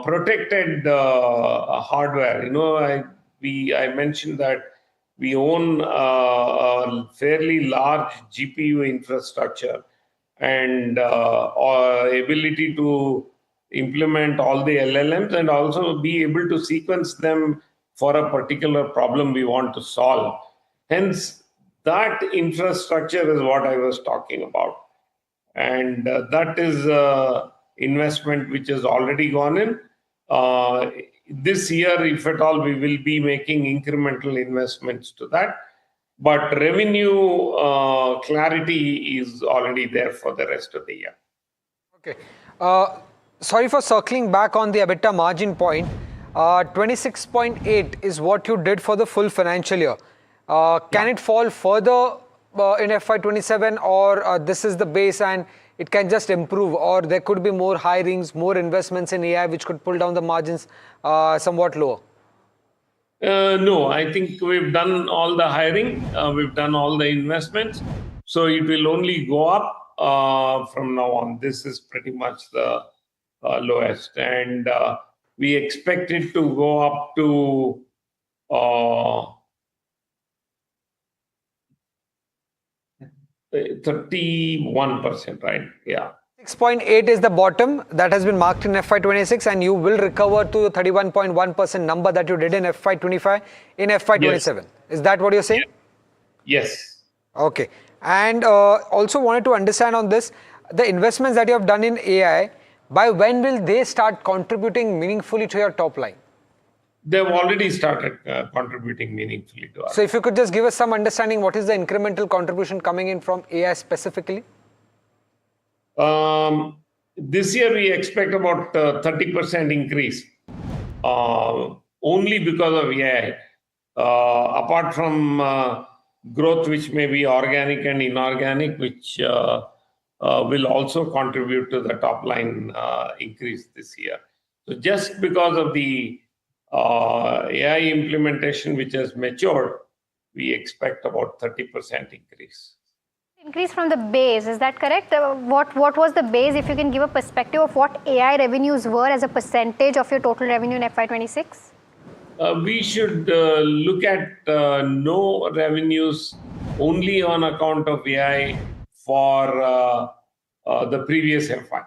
protected hardware. I mentioned that we own a fairly large GPU infrastructure and ability to implement all the LLMs and also be able to sequence them for a particular problem we want to solve. Hence, that infrastructure is what I was talking about. And that is investment which has already gone in. This year, if at all, we will be making incremental investments to that. But revenue clarity is already there for the rest of the year. Okay. Sorry for circling back on the EBITDA margin point. 26.8 is what you did for the full financial year. Can it fall further in FY27, or this is the base and it can just improve, or there could be more hirings, more investments in AI which could pull down the margins somewhat lower? No, I think we've done all the hiring, we've done all the investments, so it will only go up from now on. This is pretty much the lowest, and we expect it to go up to 31%, right? Yeah. 6.8 is the bottom that has been marked in FY26, and you will recover to the 31.1% number that you did in FY25 in FY27. Yes. Is that what you're saying? Yes. Okay. And also wanted to understand on this, the investments that you have done in AI, by when will they start contributing meaningfully to your top line? They've already started contributing meaningfully to us. So if you could just give us some understanding, what is the incremental contribution coming in from AI specifically? This year we expect about 30% increase, only because of AI. Apart from growth, which may be organic and inorganic, which will also contribute to the top line increase this year. So just because of the AI implementation, which has matured, we expect about 30% increase. Increase from the base, is that correct? What was the base? If you can give a perspective of what AI revenues were as a percentage of your total revenue in FY26? We should look at no revenues only on account of AI for the previous FY.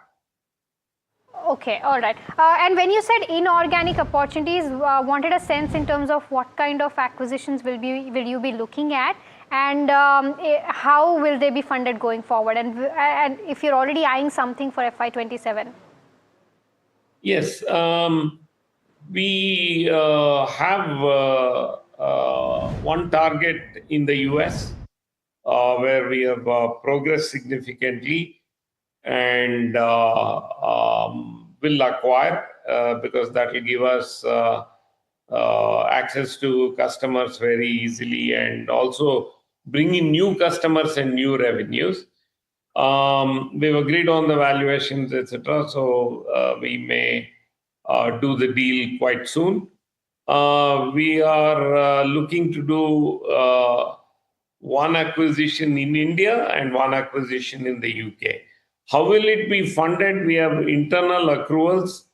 Okay, all right. And when you said inorganic opportunities, wanted a sense in terms of what kind of acquisitions will you be looking at, and how will they be funded going forward, and if you're already eyeing something for FY27? Yes, we have one target in the US where we have progressed significantly, and will acquire because that will give us access to customers very easily, and also bring in new customers and new revenues. We've agreed on the valuations, etc. So we may do the deal quite soon. We are looking to do one acquisition in India and one acquisition in the UK. How will it be funded? We have internal accruals,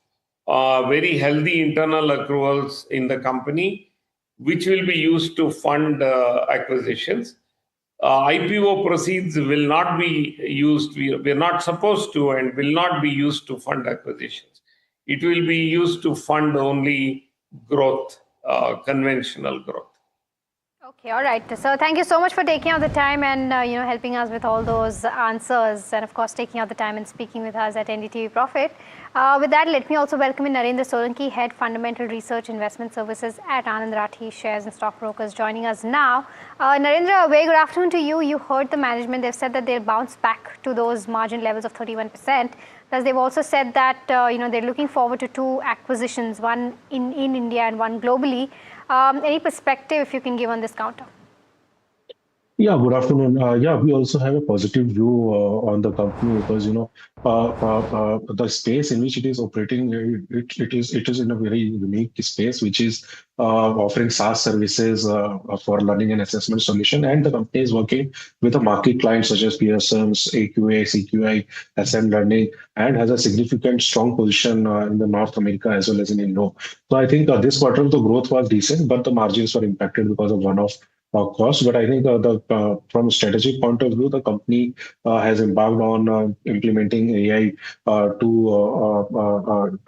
very healthy internal accruals in the company, which will be used to fund acquisitions. IPO proceeds will not be used, we are not supposed to, and will not be used to fund acquisitions. It will be used to fund only growth, conventional growth. Okay, all right. So thank you so much for taking out the time and helping us with all those answers, and of course taking out the time and speaking with us at NDTV Profit. With that, let me also welcome in Narendra Solanki, Head Fundamental Research Investment Services at Anand Rathi Shares and Stock Brokers, joining us now. Narendra, a very good afternoon to you. You heard the management. They've said that they'll bounce back to those margin levels of 31%. Thus, they've also said that they're looking forward to two acquisitions, one in India and one globally. Any perspective if you can give on this counter? Yeah, good afternoon. We also have a positive view on the company because the space in which it is operating, it is in a very unique space, which is offering SaaS services for learning and assessment solution, and the company is working with a market clients such as Pearson's, AQA, CQI, SM Learning, and has a significant strong position in the North America as well as in Indo. So I think this quarter the growth was decent, but the margins were impacted because of one-off cost. But I think from a strategic point of view, the company has embarked on implementing AI to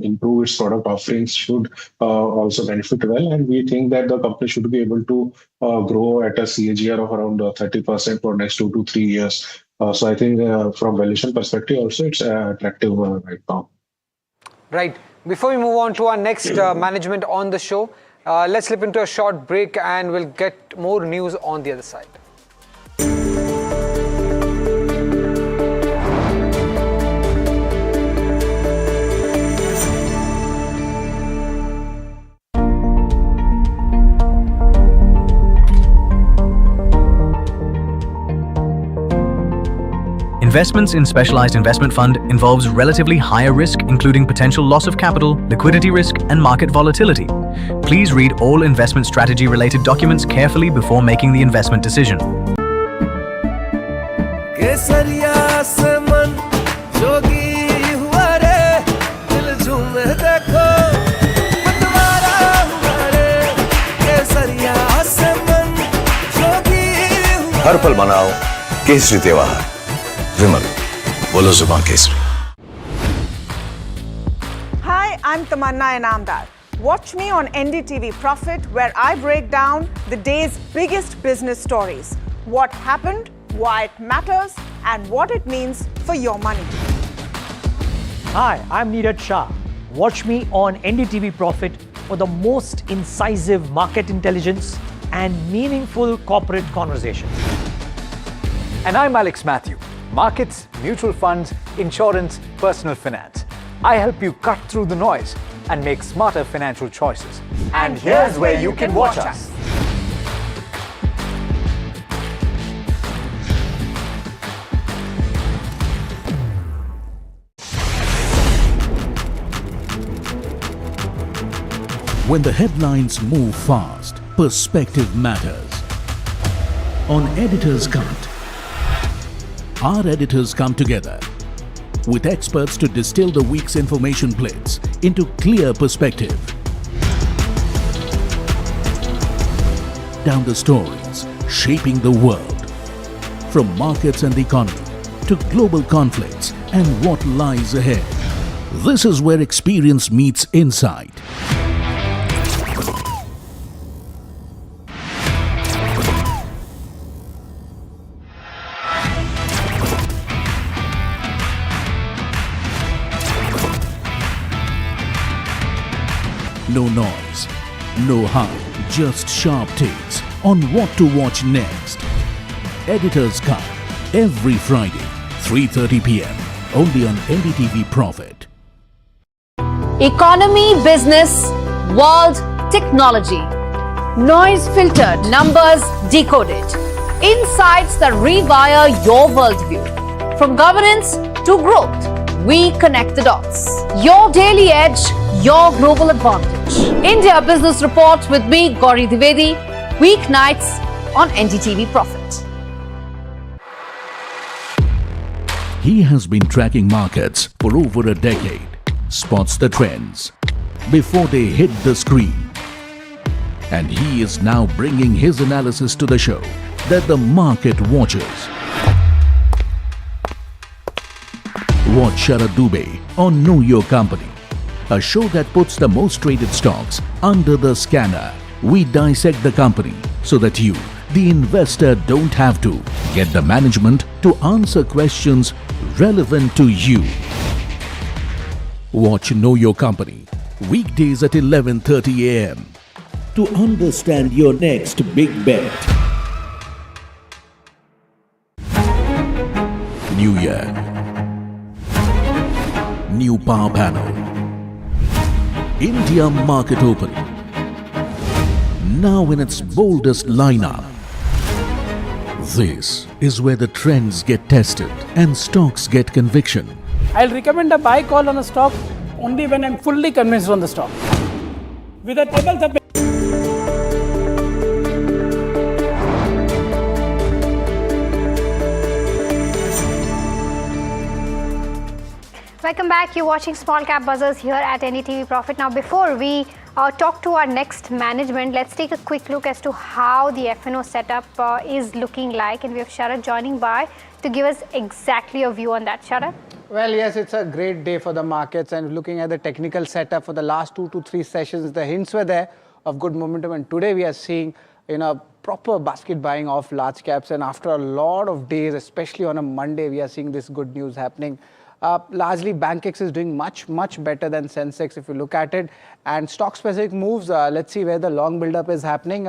improve its product offerings, should also benefit well. And we think that the company should be able to grow at a CAGR of around 30% for next 2 to 3 years. So I think from valuation perspective also it's attractive right now. Right. Before we move on to our next management on the show, let's slip into a short break and we'll get more news on the other side. Investments in specialized investment fund involves relatively higher risk, including potential loss of capital, liquidity risk, and market volatility. Please read all investment strategy related documents carefully before making the investment decision. हर पल मनाओ केसरी त्योहार विमल बोलो जुबान Kesari. Hi, I'm Tamanna Inamdar. Watch me on NDTV Profit, where I break down the day's biggest business stories. What happened, why it matters, and what it means for your money. Hi, I'm Neeraj Shah. Watch me on NDTV Profit for the most incisive market intelligence and meaningful corporate conversation. And I'm Alex Matthew. Markets, mutual funds, insurance, personal finance. I help you cut through the noise and make smarter financial choices. And here's where you can watch us. When the headlines move fast, perspective matters. On Editor's Cut, our editors come together with experts to distill the week's information plates into clear perspective. Down the stories shaping the world, from markets and the economy to global conflicts and what lies ahead. This is where experience meets insight. No noise, no hype, just sharp takes on what to watch next. Editor's Cut, every Friday, 3:30 p.m. only on NDTV Profit. Economy, business, world, technology. Noise filtered, numbers decoded. Insights that rewire your worldview. From governance to growth, we connect the dots. Your daily edge, your global advantage. India Business Report with me, Gauri Dwivedi, weeknights on NDTV Profit. He has been tracking markets for over a decade, spots the trends before they hit the screen. And he is now bringing his analysis to the show that the market watches. Watch Sharad Dubey on Know Your Company, a show that puts the most traded stocks under the scanner. We dissect the company so that you, the investor, don't have to. Get the management to answer questions relevant to you. Watch Know Your Company, weekdays at 11:30 a.m. to understand your next big bet. New year, new power panel, India market opening, now in its boldest lineup. This is where the trends get tested and stocks get conviction. I'll recommend a buy call on a stock only when I'm fully convinced on the stock. With a table supply. Welcome back. You're watching Small Cap Buzzers here at NDTV Profit. Now, before we talk to our next management, let's take a quick look as to how the FNO setup is looking like. And we have Sharad joining by to give us exactly a view on that. Sharad? Well, yes, it's a great day for the markets, and looking at the technical setup for the last 2 to 3 sessions, the hints were there of good momentum, and today we are seeing proper basket buying of large caps, and after a lot of days, especially on a Monday, we are seeing this good news happening. Largely, Bankex is doing much better than Sensex if you look at it. And stock-specific moves, let's see where the long build-up is happening.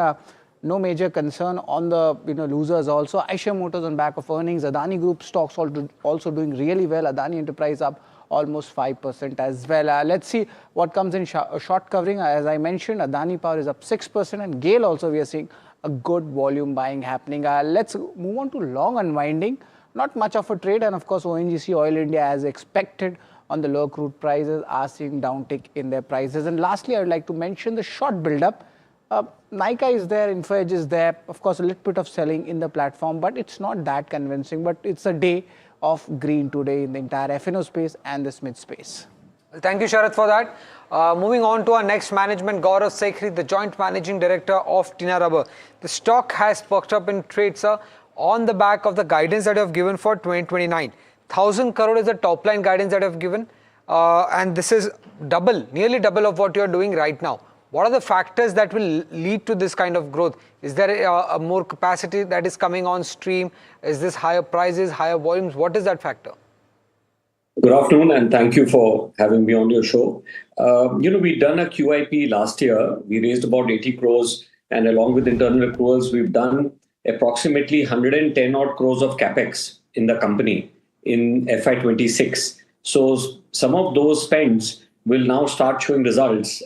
No major concern on the losers also. Eicher Motors on back of earnings. Adani Group stocks also doing really well. Adani Enterprise up almost 5% as well. Let's see what comes in short covering. As I mentioned, Adani Power is up 6%, and GAIL also we are seeing a good volume buying happening. Let's move on to long unwinding. Not much of a trade, and of course ONGC Oil India, as expected on the low crude prices, are seeing downtick in their prices. And lastly, I would like to mention the short build-up. Nika is there, InfoEdge is there, of course a little bit of selling in the platform, but it's not that convincing. But it's a day of green today in the entire FNO space and the Smith space. Thank you, Sharath, for that. Moving on to our next management, Gaurav Sekhri, the Joint Managing Director of Tina Rubber. The stock has perked up in trade, sir, on the back of the guidance that you have given for 2029. 1,000 crore is the top line guidance that you have given, and this is nearly double of what you are doing right now. What are the factors that will lead to this kind of growth? Is there a more capacity that is coming on stream? Is this higher prices, higher volumes? What is that factor? Good afternoon, and thank you for having me on your show. We've done a QIP last year. We raised about 80 crores, and along with internal accruals, we've done approximately 110 odd crores of capex in the company in FY26. So some of those spends will now start showing results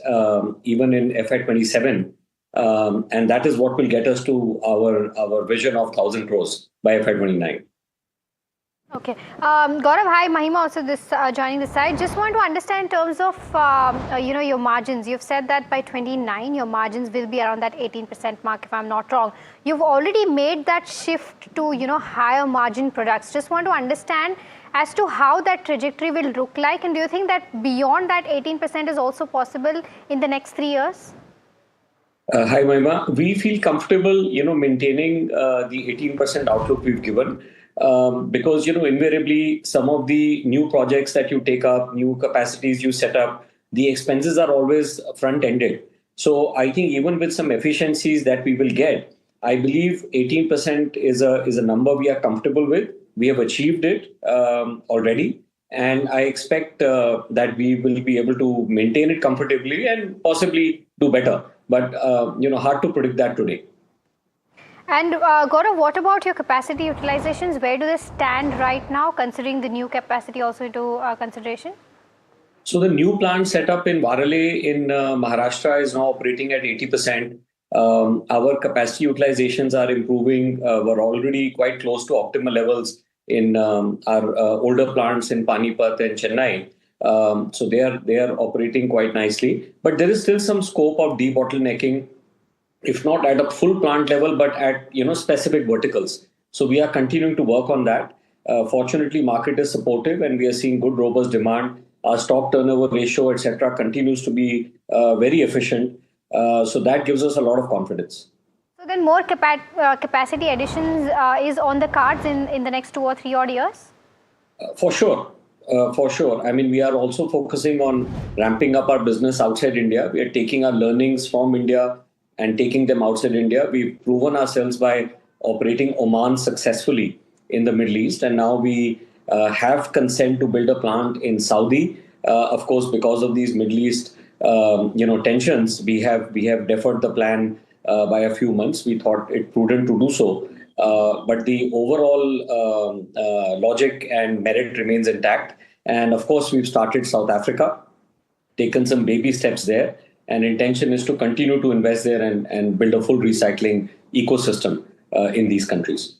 even in FY27. And that is what will get us to our vision of 1,000 crores by FY29. Okay. Gaurav, hi. Mahima also joining this side. Just want to understand in terms of, your margins. You've said that by 29, your margins will be around that 18% mark, if I'm not wrong. You've already made that shift to, higher margin products. Just want to understand as to how that trajectory will look like. And do you think that beyond that 18% is also possible in the next 3 years? Hi, Mahima. We feel comfortable, maintaining the 18% outlook we've given. Because, invariably, some of the new projects that you take up, new capacities you set up, the expenses are always front-ended. So I think even with some efficiencies that we will get, I believe 18% is a number we are comfortable with. We have achieved it already. And I expect that we will be able to maintain it comfortably and possibly do better. But, hard to predict that today. And Gaurav, what about your capacity utilizations? Where do they stand right now, considering the new capacity also into consideration? So the new plant set up in Varale in Maharashtra is now operating at 80%. Our capacity utilizations are improving. We're already quite close to optimal levels in our older plants in Panipat and Chennai. So they are operating quite nicely. But there is still some scope of debottlenecking, if not at a full plant level, but at specific verticals. So we are continuing to work on that. Fortunately, market is supportive and we are seeing good robust demand. Our stock turnover ratio, etc., continues to be very efficient. So that gives us a lot of confidence. So then more capacity additions is on the cards in the next 2 or 3 odd years? For sure. For sure. I mean, we are also focusing on ramping up our business outside India. We are taking our learnings from India and taking them outside India. We've proven ourselves by operating Oman successfully in the Middle East. And now we have consent to build a plant in Saudi. Of course, because of these Middle East tensions, we have deferred the plan by a few months. We thought it prudent to do so. But the overall logic and merit remains intact. And of course, we've started South Africa, taken some baby steps there. And intention is to continue to invest there and build a full recycling ecosystem in these countries.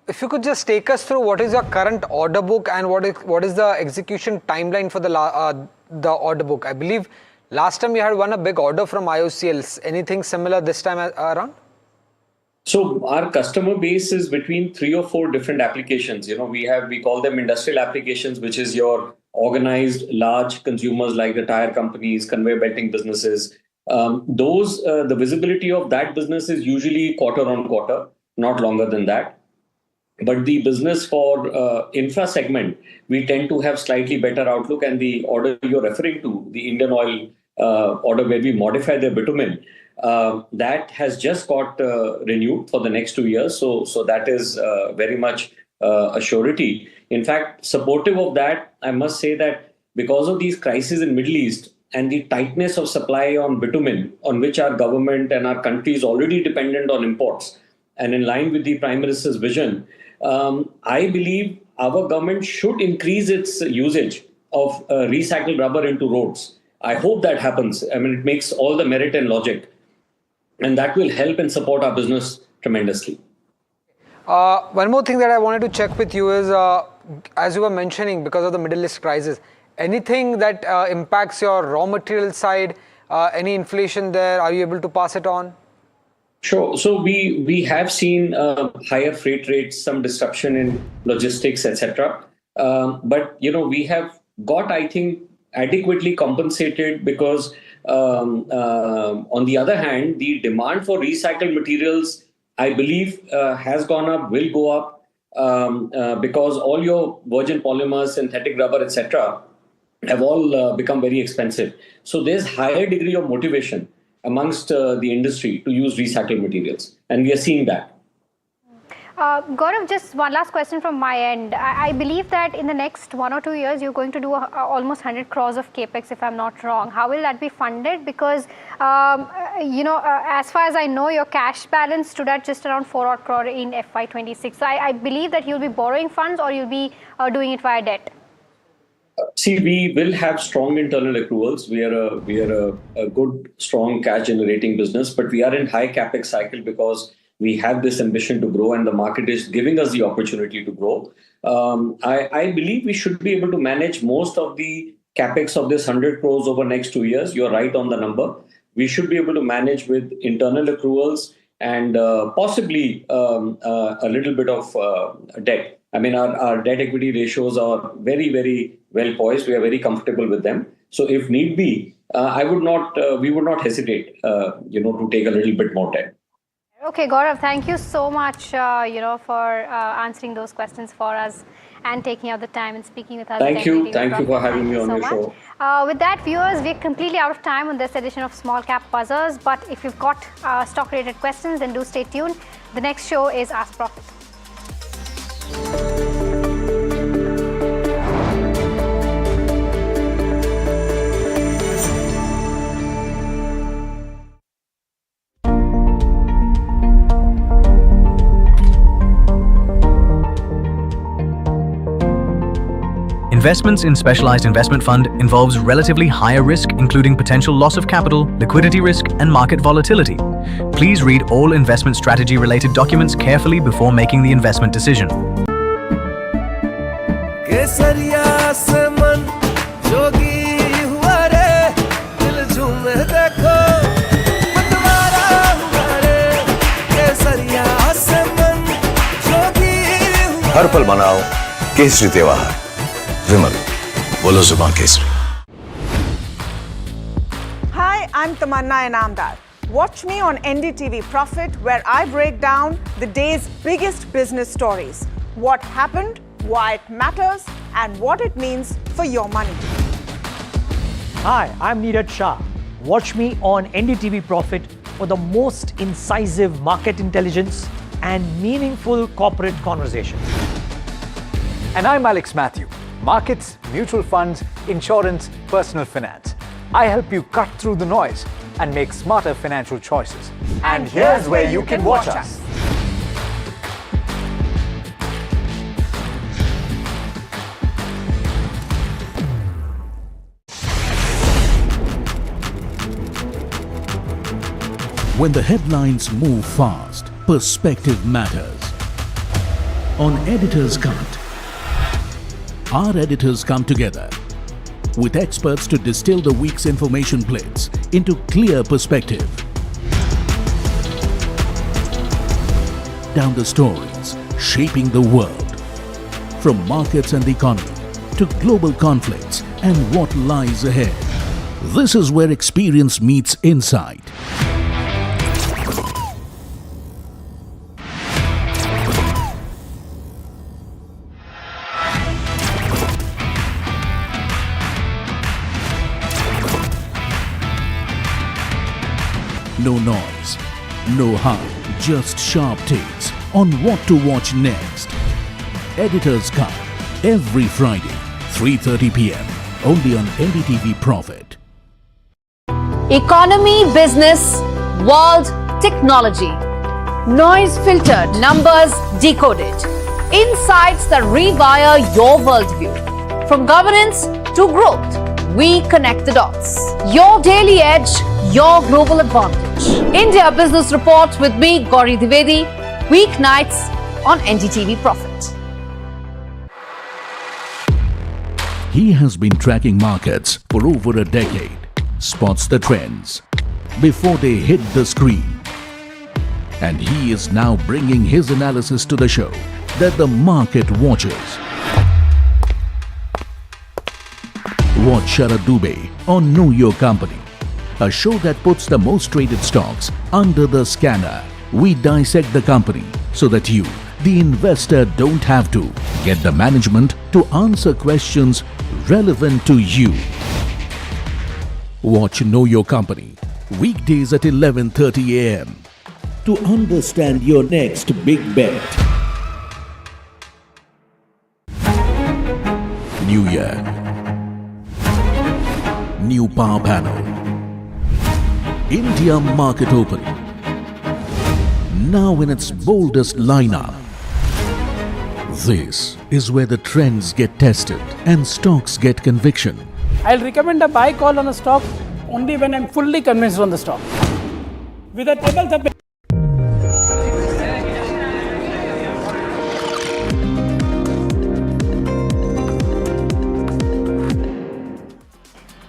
If you could just take us through what is your current order book and what is the execution timeline for the order book. I believe last time you had won a big order from IOCL. Anything similar this time around? So our customer base is between 3 or 4 different applications. We call them industrial applications, which is your organized large consumers like the tire companies, conveyor belting businesses. The visibility of that business is usually quarter on quarter, not longer than that. But the business for infra segment, we tend to have slightly better outlook. And the order you're referring to, the Indian Oil order where we modify their bitumen, that has just got renewed for the next 2 years. So that is very much a surety. In fact, supportive of that, I must say that because of these crises in Middle East and the tightness of supply on bitumen, on which our government and our country is already dependent on imports, and in line with the Prime Minister's vision, I believe our government should increase its usage of recycled rubber into roads. I hope that happens. I mean, it makes all the merit and logic, and that will help and support our business tremendously. One more thing that I wanted to check with you is, as you were mentioning, because of the Middle East crisis, anything that impacts your raw material side, any inflation there, are you able to pass it on? Sure. So we have seen higher freight rates, some disruption in logistics, etc. But we have got, I think, adequately compensated because on the other hand, the demand for recycled materials, I believe, has gone up, will go up because all your virgin polymers, synthetic rubber, etc. have all become very expensive. So there's higher degree of motivation amongst the industry to use recycled materials, and we are seeing that. Gaurav, just one last question from my end. I believe that in the next 1 or 2 years, you're going to do almost 100 crores of capex, if I'm not wrong. How will that be funded? Because, as far as I know, your cash balance stood at just around 4 odd crore in FY26. So I believe that you'll be borrowing funds or you'll be doing it via debt. See, we will have strong internal accruals. We are a good, strong cash generating business, but we are in high capex cycle because we have this ambition to grow and the market is giving us the opportunity to grow. I believe we should be able to manage most of the capex of this 100 crores over next 2 years. You're right on the number. We should be able to manage with internal accruals and possibly a little bit of debt. I mean, our debt equity ratios are very, very well poised. We are very comfortable with them. So if need be, we would not hesitate, to take a little bit more debt. Okay, Gaurav, thank you so much, for answering those questions for us and taking out the time and speaking with us. Thank you. Thank you for having me on your show. With that, viewers, we're completely out of time on this edition of Small Cap Buzzers. But if you've got stock-related questions, then do stay tuned. The next show is Ask Profit. Investments in specialized investment fund involves relatively higher risk, including potential loss of capital, liquidity risk, and market volatility. Please read all investment strategy related documents carefully before making the investment decision. हर पल मनाओ केसरी त्योहार विमल बोलो जुबान Kesari. Hi, I'm Tamanna Inamdar. Watch me on NDTV Profit, where I break down the day's biggest business stories. What happened, why it matters, and what it means for your money. Hi, I'm Neeraj Shah. Watch me on NDTV Profit for the most incisive market intelligence and meaningful corporate conversations. And I'm Alex Matthew. Markets, mutual funds, insurance, personal finance. I help you cut through the noise and make smarter financial choices. And here's where you can watch us. When the headlines move fast, perspective matters. On Editor's Cut, our editors come together with experts to distill the week's information blitz into clear perspective. Down the stories shaping the world, from markets and the economy to global conflicts and what lies ahead. This is where experience meets insight. No noise, no hype, just sharp takes on what to watch next. Editor's Cut every Friday, 3:30 p.m. only on NDTV Profit. Economy, business, world, technology. Noise filtered, numbers decoded. Insights that rewire your worldview. From governance to growth, we connect the dots. Your daily edge, your global advantage. India Business Report with me, Gauri Dwivedi, weeknights on NDTV Profit. He has been tracking markets for over a decade, spots the trends before they hit the screen. And he is now bringing his analysis to the show that the market watches. Watch Sharad Dubey on Know Your Company, a show that puts the most traded stocks under the scanner. We dissect the company so that you, the investor, don't have to get the management to answer questions relevant to you. Watch Know Your Company weekdays at 11:30 a.m. to understand your next big bet. New year, new power panel, India market open, now in its boldest lineup. This is where the trends get tested and stocks get conviction. I'll recommend a buy call on a stock only when I'm fully convinced on the stock. With a table up.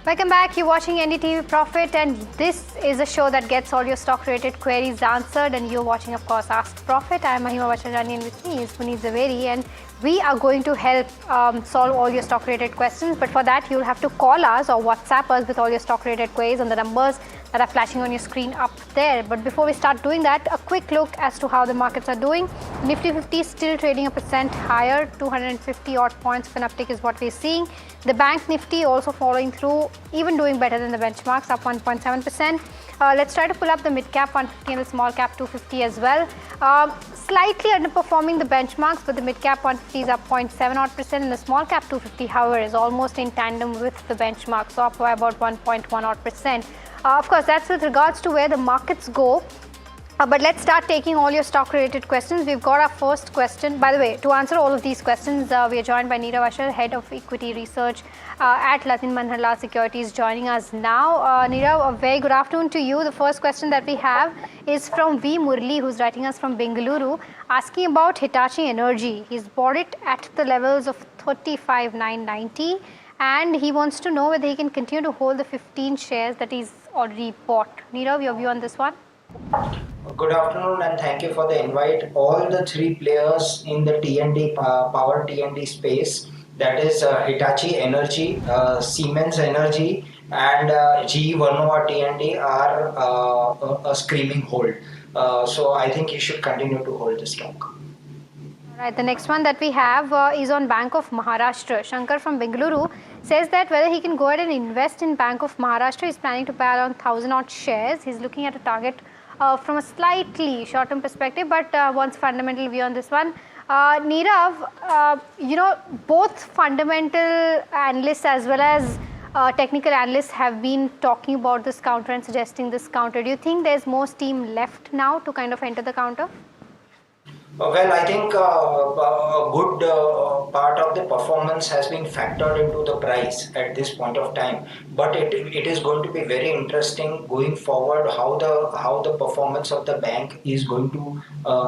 Welcome back. You're watching NDTV Profit, and this is a show that gets all your stock-related queries answered. And you're watching, of course, Ask Profit. I'm Mahima Vachharani, and with me is Puneet Zaveri, and we are going to help solve all your stock-related questions. But for that, you'll have to call us or WhatsApp us with all your stock-related queries on the numbers that are flashing on your screen up there. But before we start doing that, a quick look as to how the markets are doing. Nifty 50 still trading 1% higher, 250 odd points of an uptick is what we're seeing. The Bank Nifty also following through, even doing better than the benchmarks, up 1.7%. Let's try to pull up the mid-cap 150 and the small-cap 250 as well. Slightly underperforming the benchmarks, but the mid-cap 150 is up 0.7 odd percent, and the small-cap 250, however, is almost in tandem with the benchmark, so up by about 1.1 odd percent. Of course, that's with regards to where the markets go. But let's start taking all your stock-related questions. We've got our first question. By the way, to answer all of these questions, we are joined by Neerav Ashar, Head of Equity Research at Latin Manharlal Securities, joining us now. Neerav, a very good afternoon to you. The first question that we have is from V. Murli, who's writing us from Bengaluru, asking about Hitachi Energy. He's bought it at the levels of 35,990, and he wants to know whether he can continue to hold the 15 shares that he's already bought. Neerav, your view on this one? Good afternoon, and thank you for the invite. All the three players in the T&D power T&D space, that is Hitachi Energy, Siemens Energy, and GE Vernova T&D are a screaming hold. So I think you should continue to hold the stock. Right, the next one that we have is on Bank of Maharashtra. Shankar from Bengaluru says that whether he can go ahead and invest in Bank of Maharashtra. He's planning to buy around 1,000 odd shares. He's looking at a target from a slightly short-term perspective, but wants fundamental view on this one. Neerav, both fundamental analysts as well as technical analysts have been talking about this counter and suggesting this counter. Do you think there's more steam left now to kind of enter the counter? Well, I think a good part of the performance has been factored into the price at this point of time. But it is going to be very interesting going forward how the performance of the bank is going to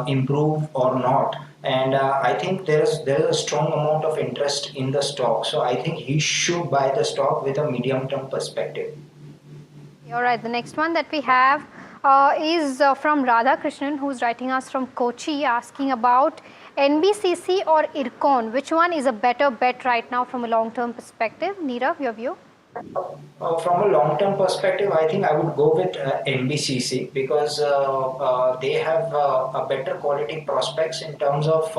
improve or not. And I think there is a strong amount of interest in the stock. So I think he should buy the stock with a medium-term perspective. All right, the next one that we have is from Radha Krishnan, who's writing us from Kochi, asking about NBCC or IRCON. Which one is a better bet right now from a long-term perspective? Neerav, your view? From a long-term perspective, I think I would go with NBCC because they have a better quality prospects in terms of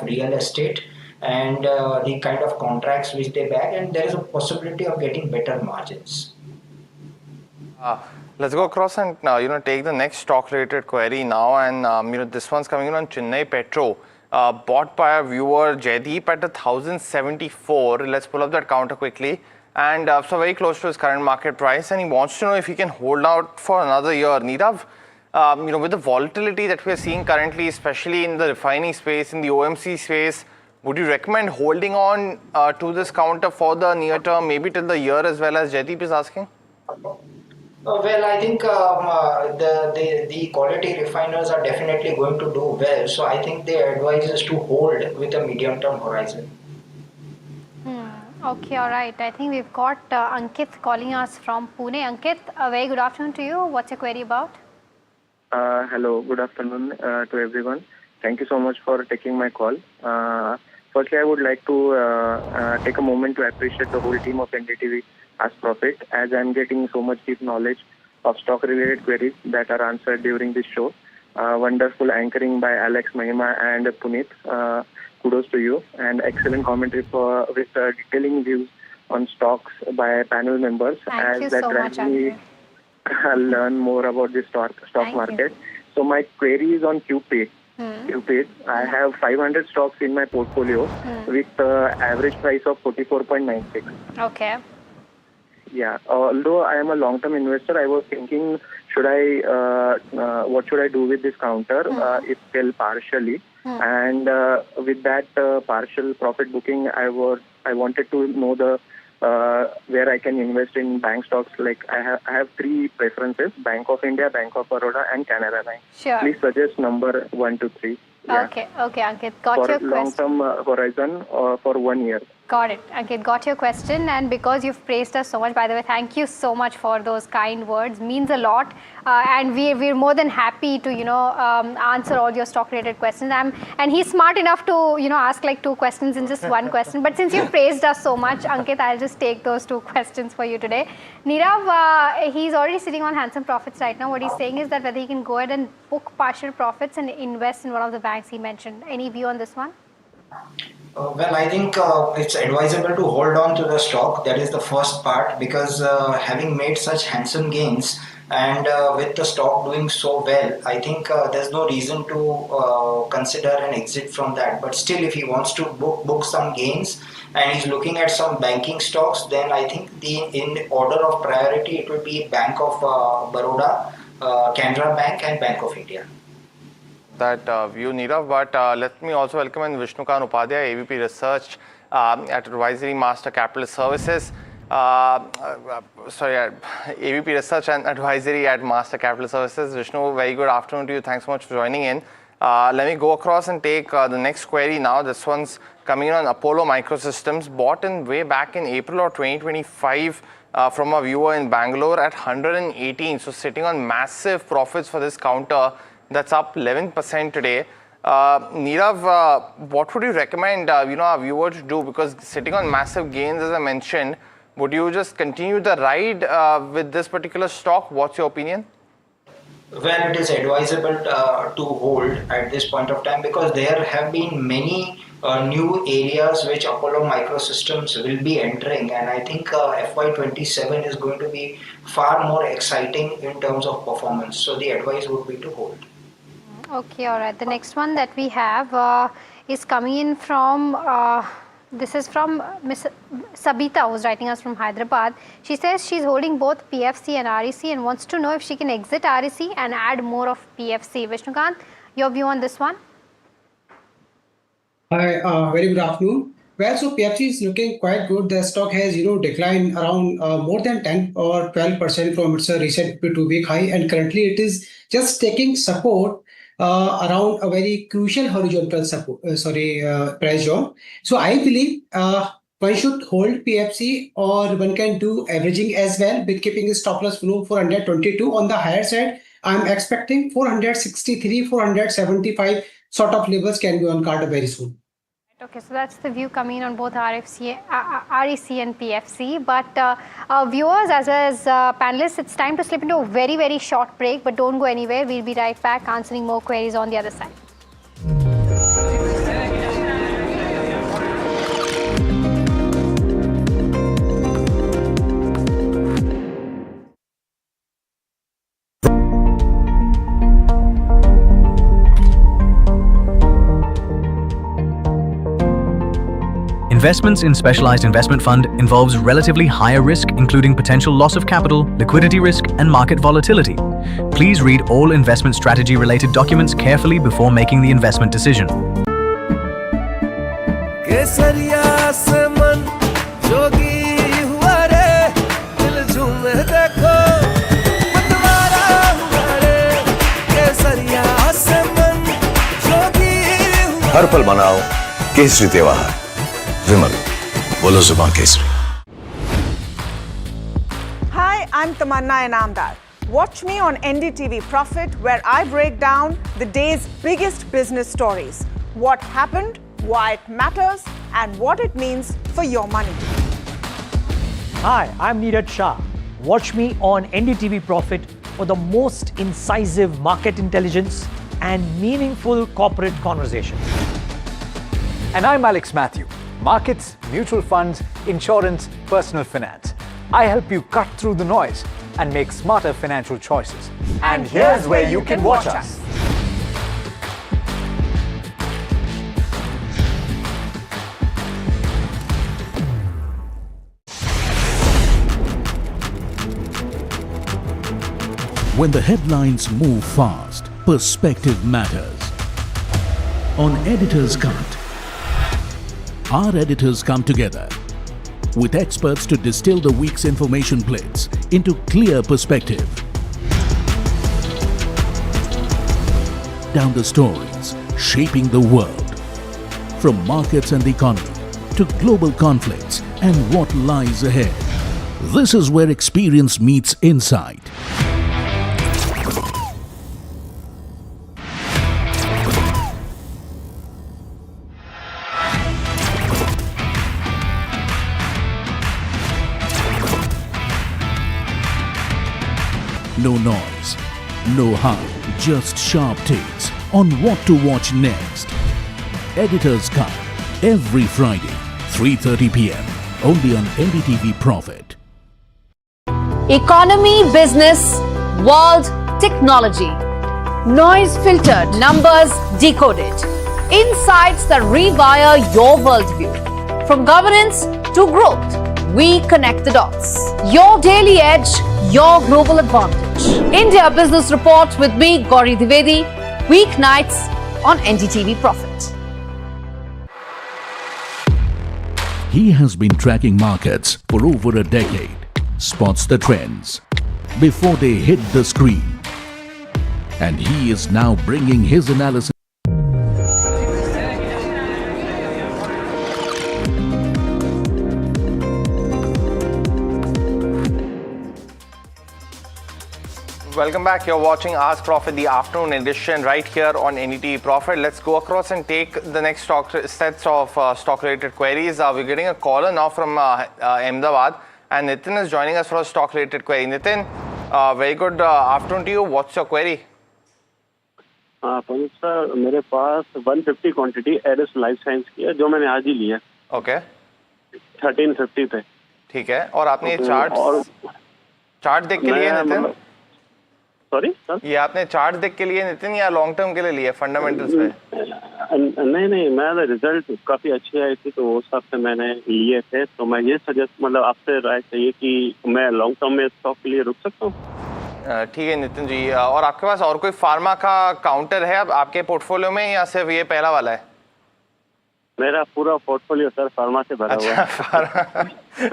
real estate and the kind of contracts which they bag, and there is a possibility of getting better margins. Let's go across and take the next stock related query now, and this one's coming in on Chennai Petro. bought by our viewer Jaideep at 1,074. Let's pull up that counter quickly. And so very close to his current market price, and he wants to know if he can hold out for another year. Nirav, with the volatility that we are seeing currently, especially in the refining space, in the OMC space, would you recommend holding on to this counter for the near term, maybe till the year as well, as Jaideep is asking? Well, I think the quality refiners are definitely going to do well. So I think the advice is to hold with a medium-term horizon. Okay, all right. I think we've got Ankit calling us from Pune. Ankit, a very good afternoon to you. What's your query about? Hello, good afternoon to everyone. Thank you so much for taking my call. Firstly, I would like to take a moment to appreciate the whole team of NDTV Profit, as I'm getting so much deep knowledge of stock-related queries that are answered during this show. Wonderful anchoring by Alex, Mahima, and Puneet. Kudos to you, and excellent commentary with detailing views on stocks by panel members. Thank you so much, me learn more about the stock market. So my query is on QPay. I have 500 stocks in my portfolio with average price of 44.96. Okay. Yeah. Although I am a long-term investor, I was thinking, what should I do with this counter if sell partially? And with that partial profit booking, I wanted to know the where I can invest in bank stocks. Like I have three preferences: Bank of India, Bank of Baroda, and Canara Bank. Sure. Please suggest number 1 to 3. Yeah. Okay, Ankit, got your question. For long-term horizon for 1 year. Got it. Ankit, got your question, and because you've praised us so much, by the way, thank you so much for those kind words. Means a lot, and we're more than happy to answer all your stock-related questions. And he's smart enough to ask like 2 questions in just 1 question. But since you've praised us so much, Ankit, I'll just take those 2 questions for you today. Nirav, he's already sitting on handsome profits right now. What he's saying is that whether he can go ahead and book partial profits and invest in one of the banks he mentioned. Any view on this one? Well, I think it's advisable to hold on to the stock. That is the first part, because having made such handsome gains and with the stock doing so well, I think there's no reason to consider an exit from that. But still, if he wants to book some gains and he's looking at some banking stocks, then I think in order of priority, it will be Bank of Baroda, Canara Bank, and Bank of India. That view, Nirav, but let me also welcome in Vishnukant Upadhyay, AVP Research at Advisory Master Capital Services. AVP Research and Advisory at Master Capital Services. Vishnu, very good afternoon to you. Thanks so much for joining in. Let me go across and take the next query now. This one's coming in on Apollo Microsystems, bought in way back in April of 2025 from a viewer in Bangalore at 118. So sitting on massive profits for this counter. That's up 11% today. Nirav, what would you recommend our viewer to do? Because sitting on massive gains, as I mentioned, would you just continue the ride with this particular stock? What's your opinion? Well, it is advisable to hold at this point of time, because there have been many new areas which Apollo Microsystems will be entering, and I think FY27 is going to be far more exciting in terms of performance. So the advice would be to hold. Okay, all right. The next one that we have is coming in from, this is from Miss Sabita, who's writing us from Hyderabad. She says she's holding both PFC and REC and wants to know if she can exit REC and add more of PFC. Vishnukant, your view on this one? Hi, very good afternoon. Well, so PFC is looking quite good. The stock has, declined around more than 10 or 12% from its recent 2-week high, and currently it is just taking support around a very crucial horizontal support, price zone. So I believe one should hold PFC, or one can do averaging as well, with keeping the stop loss below 422. On the higher side, I'm expecting 463, 475 sort of levels can be on card very soon. Okay, so that's the view coming in on both REC and PFC. But viewers as well as panelists, it's time to slip into a very, very short break. But don't go anywhere. We'll be right back answering more queries on the other side. Investments in specialized investment fund involves relatively higher risk, including potential loss of capital, liquidity risk, and market volatility. Please read all investment strategy related documents carefully before making the investment decision. हर पल मनाओ केसरी त्योहार विमल बोलो जुबान Kesari. Hi, I'm Tamanna Inamdar. Watch me on NDTV Profit, where I break down the day's biggest business stories. What happened, why it matters, and what it means for your money. Hi, I'm Neeraj Shah. Watch me on NDTV Profit for the most incisive market intelligence and meaningful corporate conversations. And I'm Alex Matthew. Markets, mutual funds, insurance, personal finance. I help you cut through the noise and make smarter financial choices. And here's where you can watch us. When the headlines move fast, perspective matters. On Editor's Cut, our editors come together with experts to distill the week's information plates into clear perspective. Down the stories shaping the world, from markets and the economy to global conflicts and what lies ahead. This is where experience meets insight. No noise, no hype, just sharp takes on what to watch next. Editor's Cut, every Friday, 3:30 p.m. only on NDTV Profit. Economy, business, world, technology. Noise filtered, numbers decoded. Insights that rewire your worldview. From governance to growth, we connect the dots. Your daily edge, your global advantage. India Business Report with me, Gauri Dwivedi, weeknights on NDTV Profit. He has been tracking markets for over a decade, spots the trends before they hit the screen. And he is now bringing his analysis. Welcome back. You're watching Ask Profit, the afternoon edition, right here on NDTV Profit. Let's go across and take the next sets of stock-related queries. We're getting a caller now from Ahmedabad, and Nitin is joining us for a stock-related query. Nitin, very good afternoon to you. What's your query? Pandit sir, मेरे पास 150 quantity Eris life science की है, जो मैंने आज ही ली है. Okay. 1350 पे. ठीक है. और आपने चार्ट देख के लिए नितिन? सॉरी सर, ये आपने चार्ट देख के लिए नितिन या लॉन्ग टर्म के लिए लिए फंडामेंटल्स पे? नहीं, मैं रिजल्ट काफी अच्छी आई थी, तो उस हिसाब से मैंने लिए थे. तो मैं ये सजेस्ट मतलब आपसे राय चाहिए कि मैं लॉन्ग टर्म में स्टॉक के लिए रुक सकता हूँ. ठीक है नितिन जी. और आपके पास और कोई फार्मा का काउंटर है अब आपके पोर्टफोलियो में, या सिर्फ ये पहला वाला है? मेरा पूरा पोर्टफोलियो सर फार्मा से भरा हुआ है.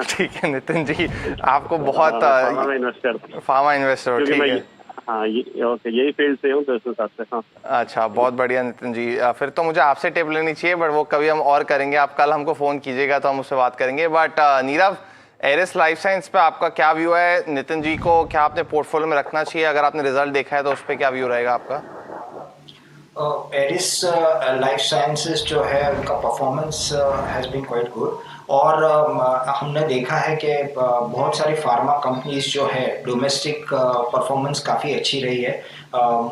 ठीक है नितिन जी, आपको बहुत फार्मा इन्वेस्टर. ठीक है. हाँ, यही फील्ड से हूँ, तो इस हिसाब से. हाँ, अच्छा, बहुत बढ़िया नितिन जी. फिर तो मुझे आपसे टिप लेनी चाहिए, बट वो कभी हम और करेंगे. आप कल हमको फ़ोन कीजिएगा तो हम उससे बात करेंगे. But Nirav, Eris life science पे आपका क्या व्यू है? नितिन जी को क्या आपने पोर्टफोलियो में रखना चाहिए? अगर आपने रिजल्ट देखा है तो उस पर क्या व्यू रहेगा आपका? एरिस लाइफ साइंसेस जो है उनका performance has been quite good. और हमने देखा है कि बहुत सारी फार्मा कंपनीज जो है डोमेस्टिक परफॉर्मेंस काफ़ी अच्छी रही है.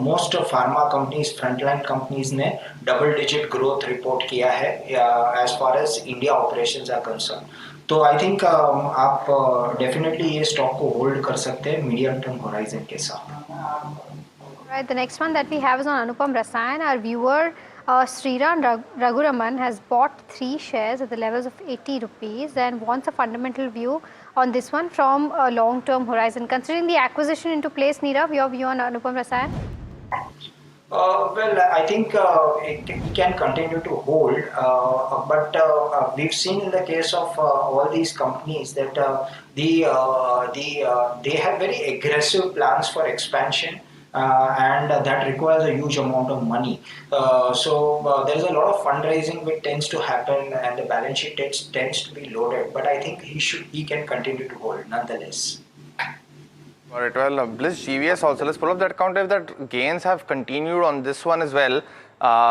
Most pharma companies, frontline companies ने डबल डिजिट ग्रोथ रिपोर्ट किया है as far as India operations are concern. तो आई थिंक आप डेफिनेटली ये स्टॉक को होल्ड कर सकते हैं मीडियम टर्म होराइजन के साथ. Right, the next one that we have is on Anupam Rasayan. Our viewer Sriram Raghuraman has bought 3 shares at the levels of 80 rupees and wants a fundamental view on this one from a long-term horizon. Considering the acquisition into place, Nirav, your view on Anupam Rasayan? Well, I think it can continue to hold, but we've seen in the case of all these companies that they have very aggressive plans for expansion, and that requires a huge amount of money. So there is a lot of fundraising which tends to happen, and the balance sheet tends to be loaded. But I think he can continue to hold nonetheless. All right, well, Bliss GVS also, let's pull up that account if that gains have continued on this one as well,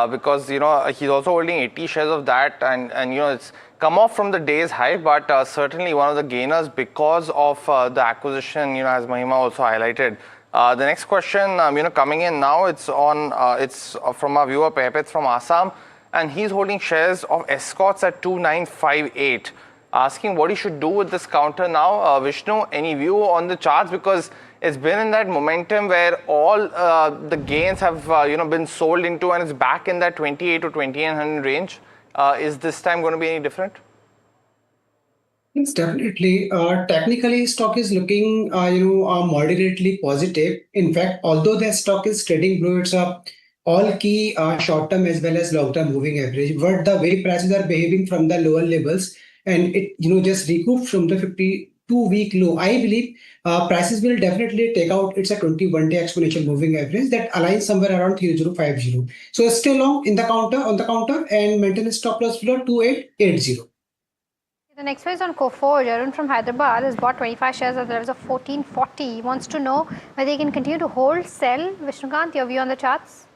because, you know, he's also holding 80 shares of that, and you know, it's come off from the day's high, but certainly one of the gainers because of the acquisition, you know, as Mahima also highlighted. The next question, you know, coming in now, it's from our viewer Pepet from Assam, and he's holding shares of Escorts at 2958. Asking what he should do with this counter now. Vishnu, any view on the charts? Because it's been in that momentum where all the gains have you know, been sold into, and it's back in that 28 to 2800 range. Is this time going to be any different? Yes, definitely. Technically, stock is looking, moderately positive. In fact, although the stock is trading below its all key short-term as well as long-term moving average, but the way prices are behaving from the lower levels, and it just recouped from the 52-week low. I believe prices will definitely take out its a 21-day exponential moving average that aligns somewhere around 3050. So stay long in the counter and maintain a stop loss below 2880. The next one is on Coforge. Arun from Hyderabad has bought 25 shares at the levels of 1440. He wants to know whether he can continue to hold, sell. Vishnukant, your view on the charts?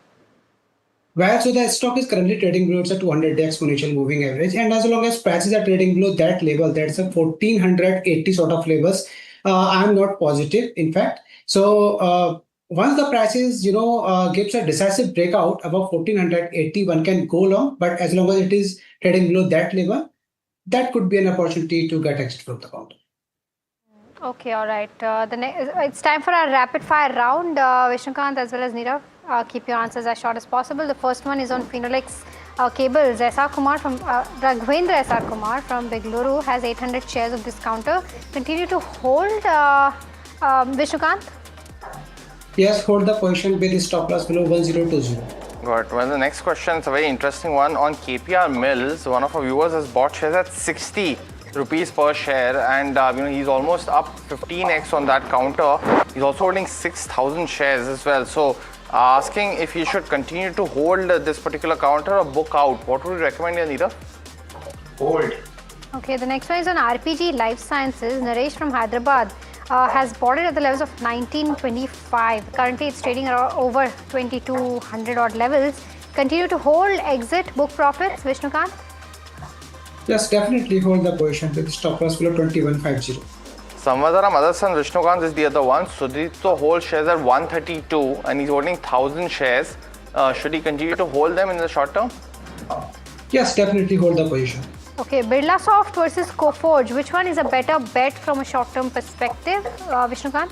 Well, so the stock is currently trading below its a 200-day exponential moving average, and as long as prices are trading below that level, that's a 1480 sort of levels, I'm not positive, in fact. So once the prices, gives a decisive breakout above 1480, one can go long, but as long as it is trading below that level, that could be an opportunity to get exit from the counter. Okay, all right. It's time for our rapid fire round. Vishnukant as well as Nirav, keep your answers as short as possible. The first one is on Phenolix Cables. SR Kumar from Raghvendra SR Kumar from Bengaluru has 800 shares of this counter. Continue to hold, Vishnukant? Yes, hold the position with the stop loss below 1020. Got it. Well, the next question is a very interesting one on KPR Mills. One of our viewers has bought shares at 60 rupees per share, and he's almost up 15x on that counter. He's also holding 6,000 shares as well. So asking if he should continue to hold this particular counter or book out. What would you recommend, Anita? Hold. Okay, the next one is on RPG Life Sciences. Naresh from Hyderabad has bought it at the levels of 1925. Currently it's trading around over 2200 odd levels. Continue to hold, exit, book profits. Vishnukant? Yes, definitely hold the position with stop loss below 2150. Samvadara Motherson Vishnukant is the other one. Sudipto holds shares at 132 and he's holding 1000 shares. Should he continue to hold them in the short term? Yes, definitely hold the position. Okay, Birlasoft versus Coforge. Which one is a better bet from a short-term perspective, Vishnukant?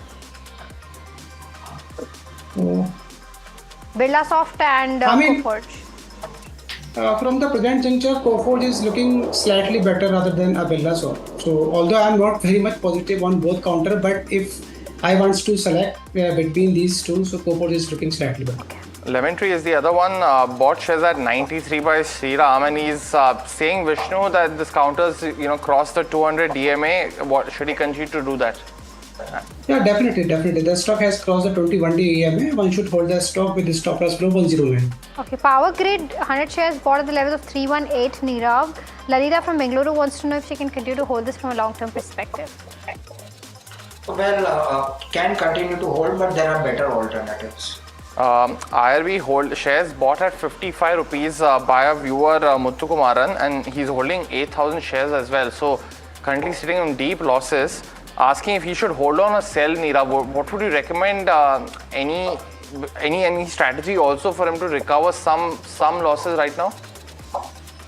Birlasoft and Coforge. From the present juncture, Coforge is looking slightly better rather than Birlasoft. So, although I am not very much positive on both counter, but if I want to select between these two, so Coforge is looking slightly better. Okay. Lemon Tree is the other one. Bought shares at 93 by Sriram, and he's saying, Vishnu, that this counters crossed the 200 DMA. What should he continue to do that? Yeah, definitely. The stock has crossed the 21-day EMA. One should hold the stock with the stop loss below 109. Okay, Power Grid 100 shares bought at the levels of 318. Nirav. Lalita from Bengaluru wants to know if she can continue to hold this from a long-term perspective. Well, can continue to hold, but there are better alternatives. IRB hold shares bought at 55 rupees by a viewer Muthukumaran, and he's holding 8,000 shares as well. So currently sitting on deep losses. Asking if he should hold on or sell, Nira. What would you recommend? Any strategy also for him to recover some losses right now?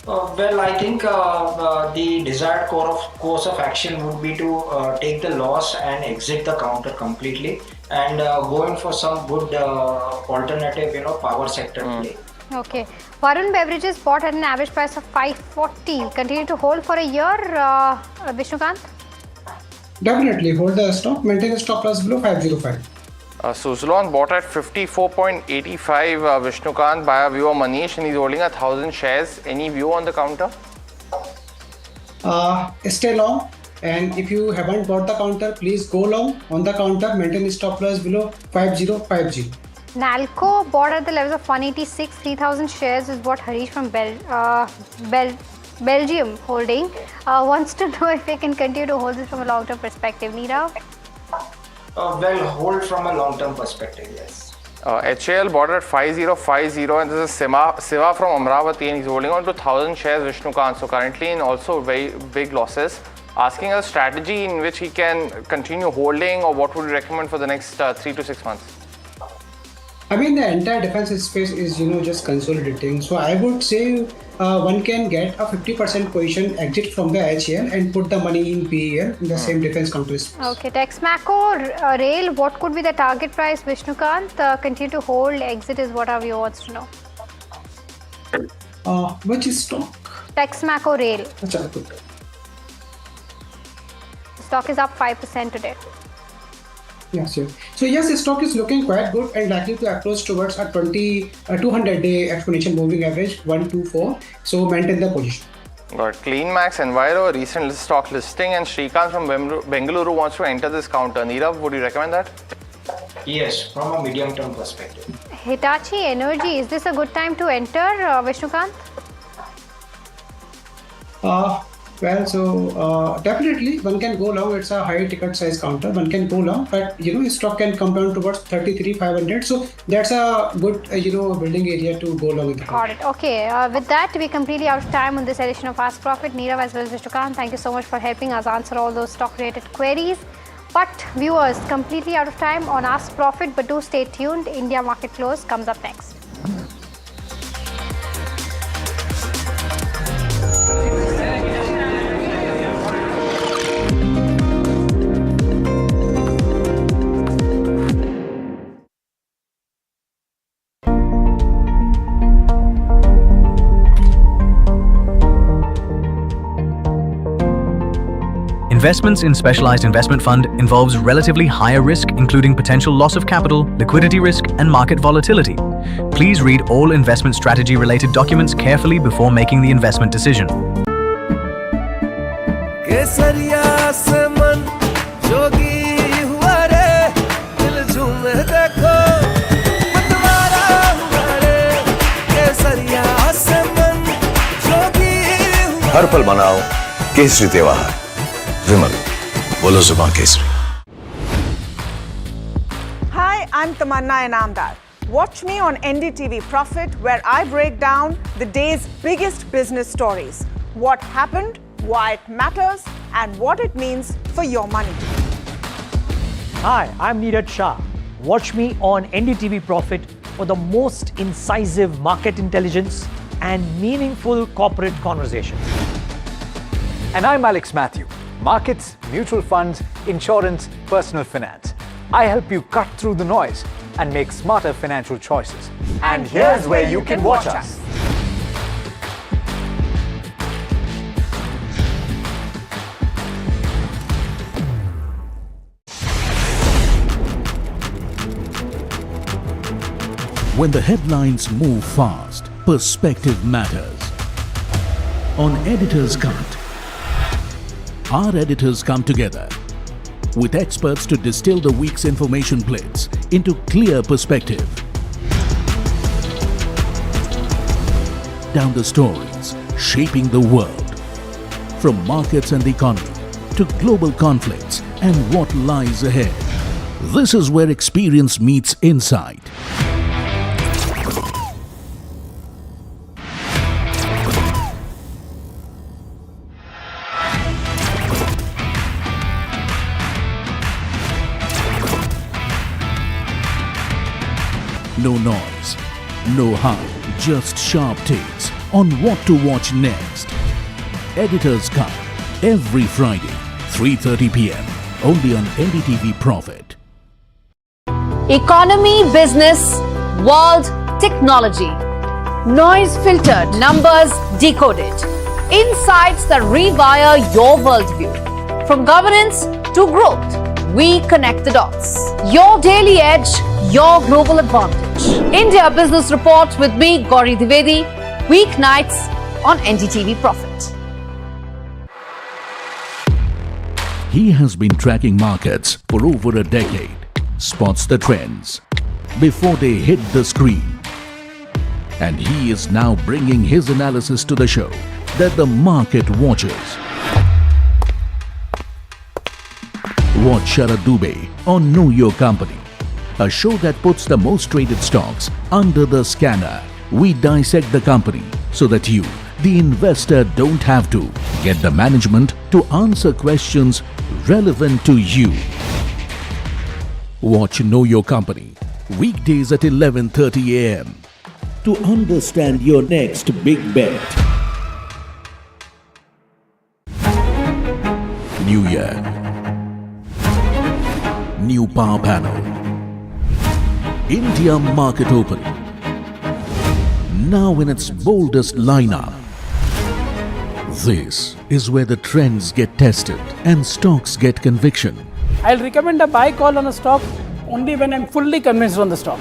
Well, I think the desired course of action would be to take the loss and exit the counter completely, and go in for some good alternative, power sector play. Okay. Varun Beverages bought at an average price of 540. Continue to hold for a year, Vishnukant? Definitely hold the stock, maintain the stop loss below 505. Suzlon bought at 54.85. Vishnukant, buyer viewer Manish, and he's holding 1,000 shares. Any view on the counter? Stay long, and if you haven't bought the counter, please go long on the counter, maintain the stop loss below 5050. Nalco bought at the levels of 186. 3,000 shares is what Harish from Belgium holding. Wants to know if we can continue to hold this from a long-term perspective. Nirav? Well, hold from a long-term perspective, yes. HAL bought at 5050, and this is Siva from Amravati, and he's holding on to 1,000 shares, Vishnukant. So currently in also very big losses. Asking a strategy in which he can continue holding, or what would you recommend for the next 3 to 6 months? I mean, the entire defense space is, just consolidating. So I would say one can get a 50% position, exit from the HAL and put the money in PEL in the same defense counter space. Okay, Texmaco Rail, what could be the target price, Vishnukant? Continue to hold, exit is what our viewer wants to know. Which is stock? Texmaco Rail. Achha, good. Stock is up 5% today. Yes, yes. So yes, the stock is looking quite good and likely to approach towards a 200-day exponential moving average 124. So maintain the position. Got CleanMax Enviro, recent stock listing, and Srikanth from Bengaluru wants to enter this counter. Nirav, would you recommend that? Yes, from a medium-term perspective. Hitachi Energy, is this a good time to enter, Vishnukant? Well, so definitely one can go long. It's a high ticket size counter. One can go long, but stock can come down towards 33,500. So that's a good building area to go long with. Got it. Okay. With that, we're completely out of time on this edition of Ask Profit. Nirav as well as Vishnukant, thank you so much for helping us answer all those stock-related queries. But viewers, completely out of time on Ask Profit. But do stay tuned. India Market Close comes up next. Investments in specialized investment fund involves relatively higher risk, including potential loss of capital, liquidity risk, and market volatility. Please read all investment strategy related documents carefully before making the investment decision. हर पल मनाओ केसरी त्योहार विमल बोलो जुबान Kesari. Hi, I'm Tamanna Inamdar. Watch me on NDTV Profit, where I break down the day's biggest business stories. What happened, why it matters, and what it means for your money. Hi, I'm Neeraj Shah. Watch me on NDTV Profit for the most incisive market intelligence and meaningful corporate conversations. And I'm Alex Matthew. Markets, mutual funds, insurance, personal finance. I help you cut through the noise and make smarter financial choices. And here's where you can watch us. When the headlines move fast, perspective matters. On Editor's Cut, our editors come together with experts to distill the week's information blitz into clear perspective. Down the stories shaping the world, from markets and the economy to global conflicts and what lies ahead. This is where experience meets insight. No noise, no hype, just sharp takes on what to watch next. Editor's Cut, every Friday, 3:30 p.m. only on NDTV Profit. Economy, business, world, technology. Noise filtered, numbers decoded. Insights that rewire your worldview. From governance to growth, we connect the dots. Your daily edge, your global advantage. India Business Report with me, Gauri Dwivedi, weeknights on NDTV Profit. He has been tracking markets for over a decade, spots the trends before they hit the screen. And he is now bringing his analysis to the show that the market watches. Watch Sharad Dubey on Know Your Company, a show that puts the most traded stocks under the scanner. We dissect the company so that you, the investor, don't have to get the management to answer questions relevant to you. Watch Know Your Company weekdays at 11:30 a.m. to understand your next big bet. New year, new power panel, India market open, now in its boldest lineup. This is where the trends get tested and stocks get conviction. I'll recommend a buy call on a stock only when I'm fully convinced on the stock.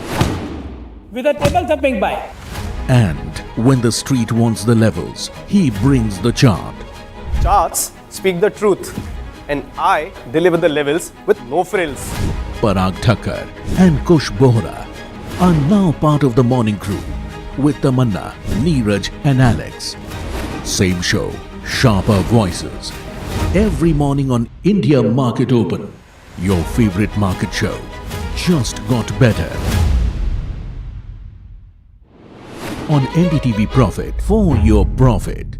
With a table thumping buy. And when the street wants the levels, he brings the chart. Charts speak the truth, and I deliver the levels with no frills. Parag Thakkar and Kush Bohra are now part of the morning crew with Tamanna, Neeraj and Alex. Same show, sharper voices. Every morning on India Market Open, your favorite market show just got better. On NDTV Profit, for your profit.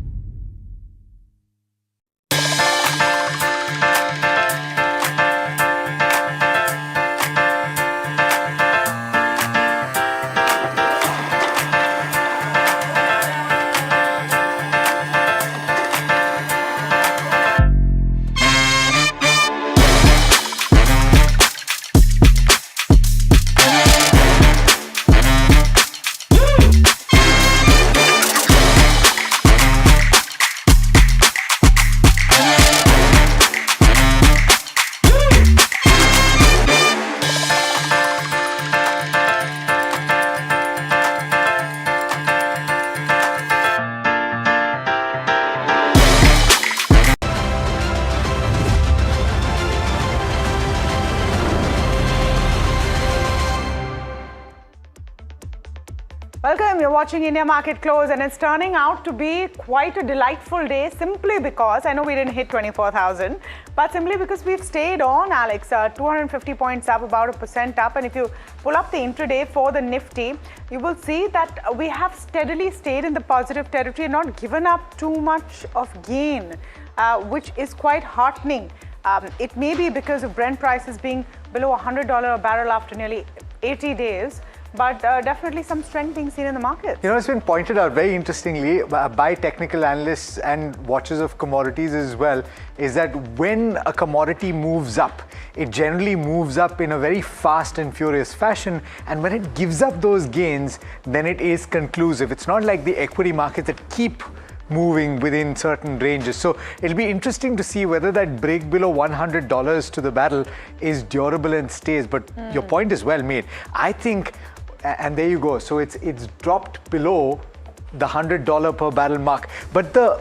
Welcome, you're watching India Market Close, and it's turning out to be quite a delightful day simply because, I know we didn't hit 24,000, but simply because we've stayed on, Alex, 250 points up, about 1% up, and if you pull up the intraday for the Nifty, you will see that we have steadily stayed in the positive territory and not given up too much of gain, which is quite heartening. It may be because of Brent prices being below $100 a barrel after nearly 80 days, but definitely some strength being seen in the market. You know, it's been pointed out very interestingly by technical analysts and watchers of commodities as well, is that when a commodity moves up, it generally moves up in a very fast and furious fashion, and when it gives up those gains, then it is conclusive. It's not like the equity markets that keep moving within certain ranges. So it'll be interesting to see whether that break below $100 to the barrel is durable and stays. But your point is well made. I think, and there you go. So it's dropped below the $100 per barrel mark, but the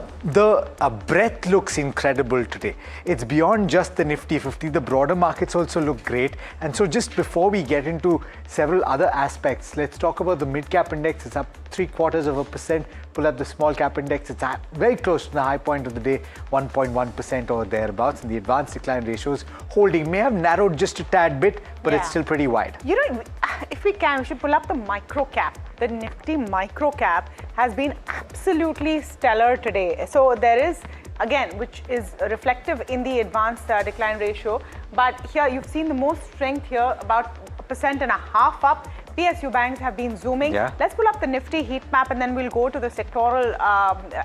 breadth looks incredible today. It's beyond just the Nifty 50. The broader markets also look great. And so just before we get into several other aspects, let's talk about the mid-cap index. It's up 0.75%. Pull up the small cap index. It's at very close to the high point of the day, 1.1% or thereabouts. And the advanced decline ratios holding, may have narrowed just a tad bit, but it's still pretty wide. You know, if we can, we should pull up the micro cap. The Nifty micro cap has been absolutely stellar today. So there is, again, which is reflective in the advanced decline ratio. But here you've seen the most strength here, about 1.5% up. PSU banks have been zooming. Let's pull up the Nifty heat map and then we'll go to the sectoral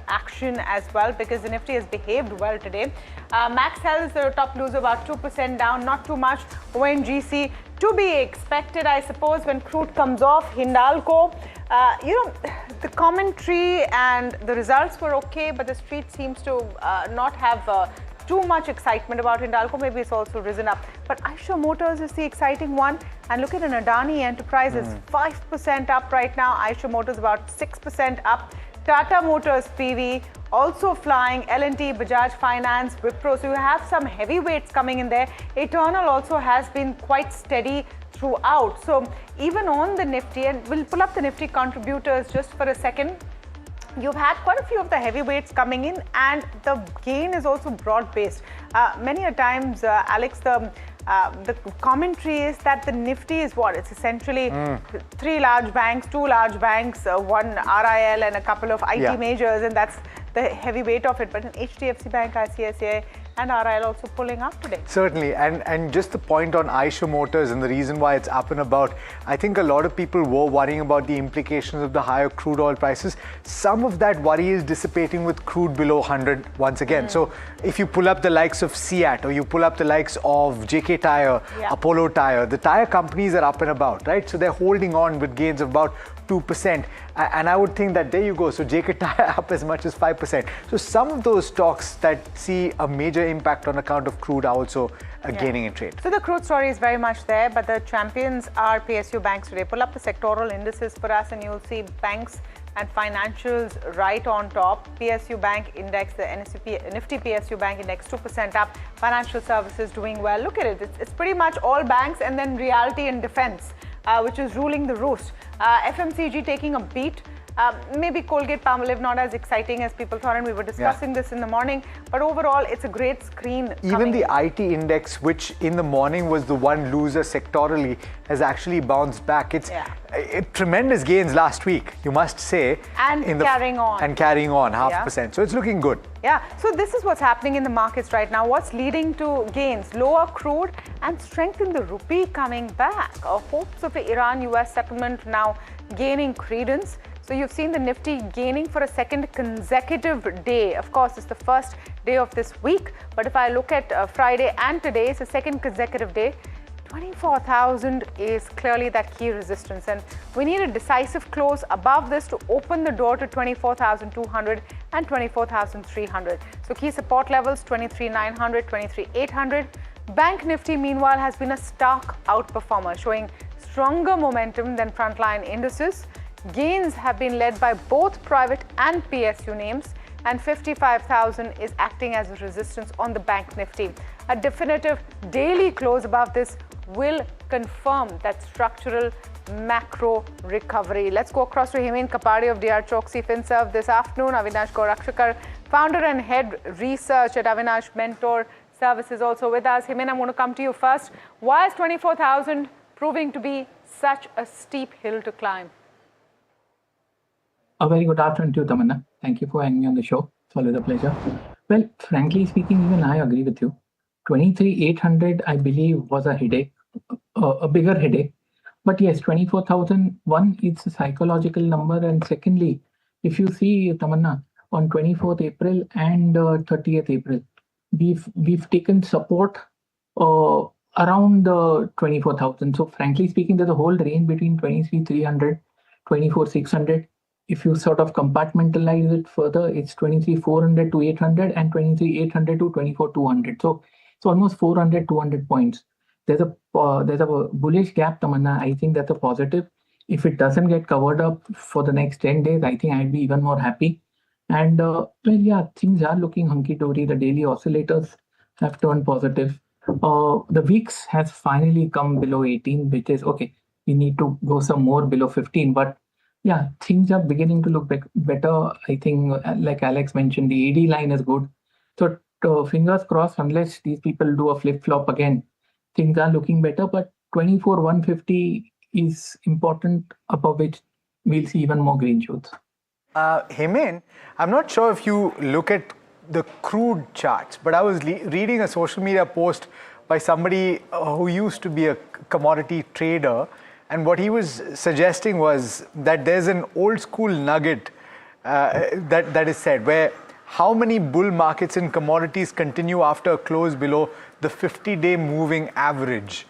action as well, because the Nifty has behaved well today. Max Health is the top loser, about 2% down, not too much. ONGC to be expected, I suppose, when crude comes off. Hindalco, the commentary and the results were okay, but the street seems to not have too much excitement about Hindalco. Maybe it's also risen up. But Eicher Motors is the exciting one. And look at an Adani Enterprises, 5% up right now. Eicher Motors about 6% up. Tata Motors PV also flying, L&T, Bajaj Finance, Wipro. So you have some heavyweights coming in there. Eternal also has been quite steady throughout. So even on the Nifty, and we'll pull up the Nifty contributors just for a second. You've had quite a few of the heavyweights coming in, and the gain is also broad-based. Many a times, Alex, the commentary is that the Nifty is what? It's essentially 3 large banks, 2 large banks, one RIL and a couple of IT majors, and that's the heavy weight of it. But in HDFC Bank, ICICI and RIL also pulling up today. Certainly, and just the point on Eicher Motors and the reason why it's up and about, I think a lot of people were worrying about the implications of the higher crude oil prices. Some of that worry is dissipating with crude below 100 once again. So if you pull up the likes of SEAT or you pull up the likes of JK Tyre, Apollo Tyre, the tyre companies are up and about, right? So they're holding on with gains of about 2%. And I would think that there you go. So JK Tyre up as much as 5%. So some of those stocks that see a major impact on account of crude are also gaining in trade. So the crude story is very much there, but the champions are PSU banks today. Pull up the sectoral indices for us and you'll see banks and financials right on top. PSU Bank Index, the Nifty PSU Bank Index 2% up. Financial services doing well. Look at it. It's pretty much all banks and then realty and defense, which is ruling the roost. FMCG taking a beat. Maybe Colgate-Palmolive not as exciting as people thought, and we were discussing this in the morning, but overall it's a great screen. Even the IT index, which in the morning was the one loser sectorally, has actually bounced back. It's tremendous gains last week, you must say. And carrying on. And carrying on, 0.5%. So it's looking good. Yeah, so this is what's happening in the markets right now. What's leading to gains? Lower crude and strength in the rupee coming back. Hopes of the Iran-US settlement now gaining credence. So you've seen the Nifty gaining for a second consecutive day. Of course, it's the first day of this week. But if I look at Friday and today, it's the second consecutive day. 24,000 is clearly that key resistance. And we need a decisive close above this to open the door to 24,200 and 24,300. So key support levels, 23,900, 23,800. Bank Nifty, meanwhile, has been a stark outperformer, showing stronger momentum than frontline indices. Gains have been led by both private and PSU names, and 55,000 is acting as a resistance on the Bank Nifty. A definitive daily close above this will confirm that structural macro recovery. Let's go across to Himen Kapadi of DR Choksi FinServe this afternoon. Avinash Gorakshakar, founder and head research at Avinash Mentor Services, also with us. Himen, I'm going to come to you first. Why is 24,000 proving to be such a steep hill to climb? A very good afternoon to you, Tamanna. Thank you for having me on the show. It's always a pleasure. Well, frankly speaking, even I agree with you. 23,800, I believe, was a headache, a bigger headache. But yes, 24,000, one, it's a psychological number. And secondly, if you see, Tamanna, on 24th April and 30th April, we've taken support around 24,000. So frankly speaking, there's a whole range between 23,300, 24,600. If you sort of compartmentalize it further, it's 23,400 to 800 and 23,800 to 24,200. So it's almost 400, 200 points. There's a bullish gap, Tamanna. I think that's a positive. If it doesn't get covered up for the next 10 days, I think I'd be even more happy. And well, yeah, things are looking hunky-dory. The daily oscillators have turned positive. The VIX has finally come below 18, which is okay. We need to go some more below 15, but yeah, things are beginning to look better. I think, like Alex mentioned, the AD line is good. So fingers crossed, unless these people do a flip-flop again, things are looking better. But 24,150 is important, above which we'll see even more green shoots. Himen, I'm not sure if you look at the crude charts, but I was reading a social media post by somebody who used to be a commodity trader. And what he was suggesting was that there's an old school nugget that is said, where how many bull markets in commodities continue after a close below the 50-day moving average.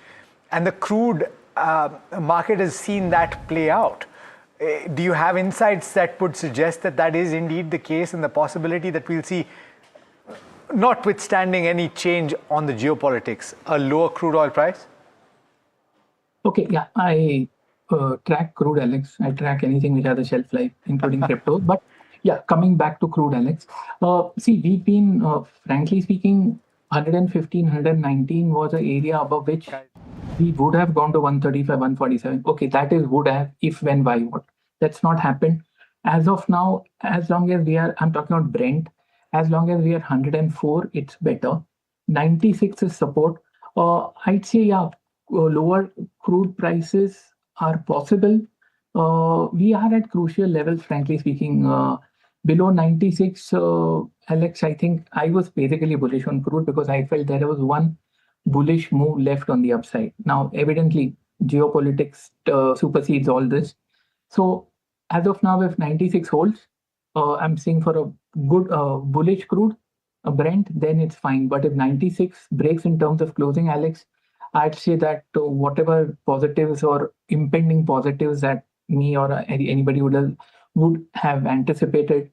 And the crude market has seen that play out. Do you have insights that would suggest that that is indeed the case and the possibility that we'll see, notwithstanding any change on the geopolitics, a lower crude oil price? Okay, yeah, I track crude, Alex. I track anything which has a shelf life, including crypto. But yeah, coming back to crude, Alex. See, we've been, frankly speaking, 115, 119 was an area above which we would have gone to 135, 147. Okay, that is would have, if, when, why, what. That's not happened. As of now, as long as we are, I'm talking about Brent, as long as we are 104, it's better. 96 is support. I'd say, yeah, lower crude prices are possible. We are at crucial levels, frankly speaking. Below 96, Alex, I think I was basically bullish on crude because I felt there was one bullish move left on the upside. Now, evidently, geopolitics supersedes all this. So, as of now, if 96 holds, I'm seeing for a good bullish crude, a Brent, then it's fine. But if 96 breaks in terms of closing, Alex, I'd say that whatever positives or impending positives that me or anybody would have anticipated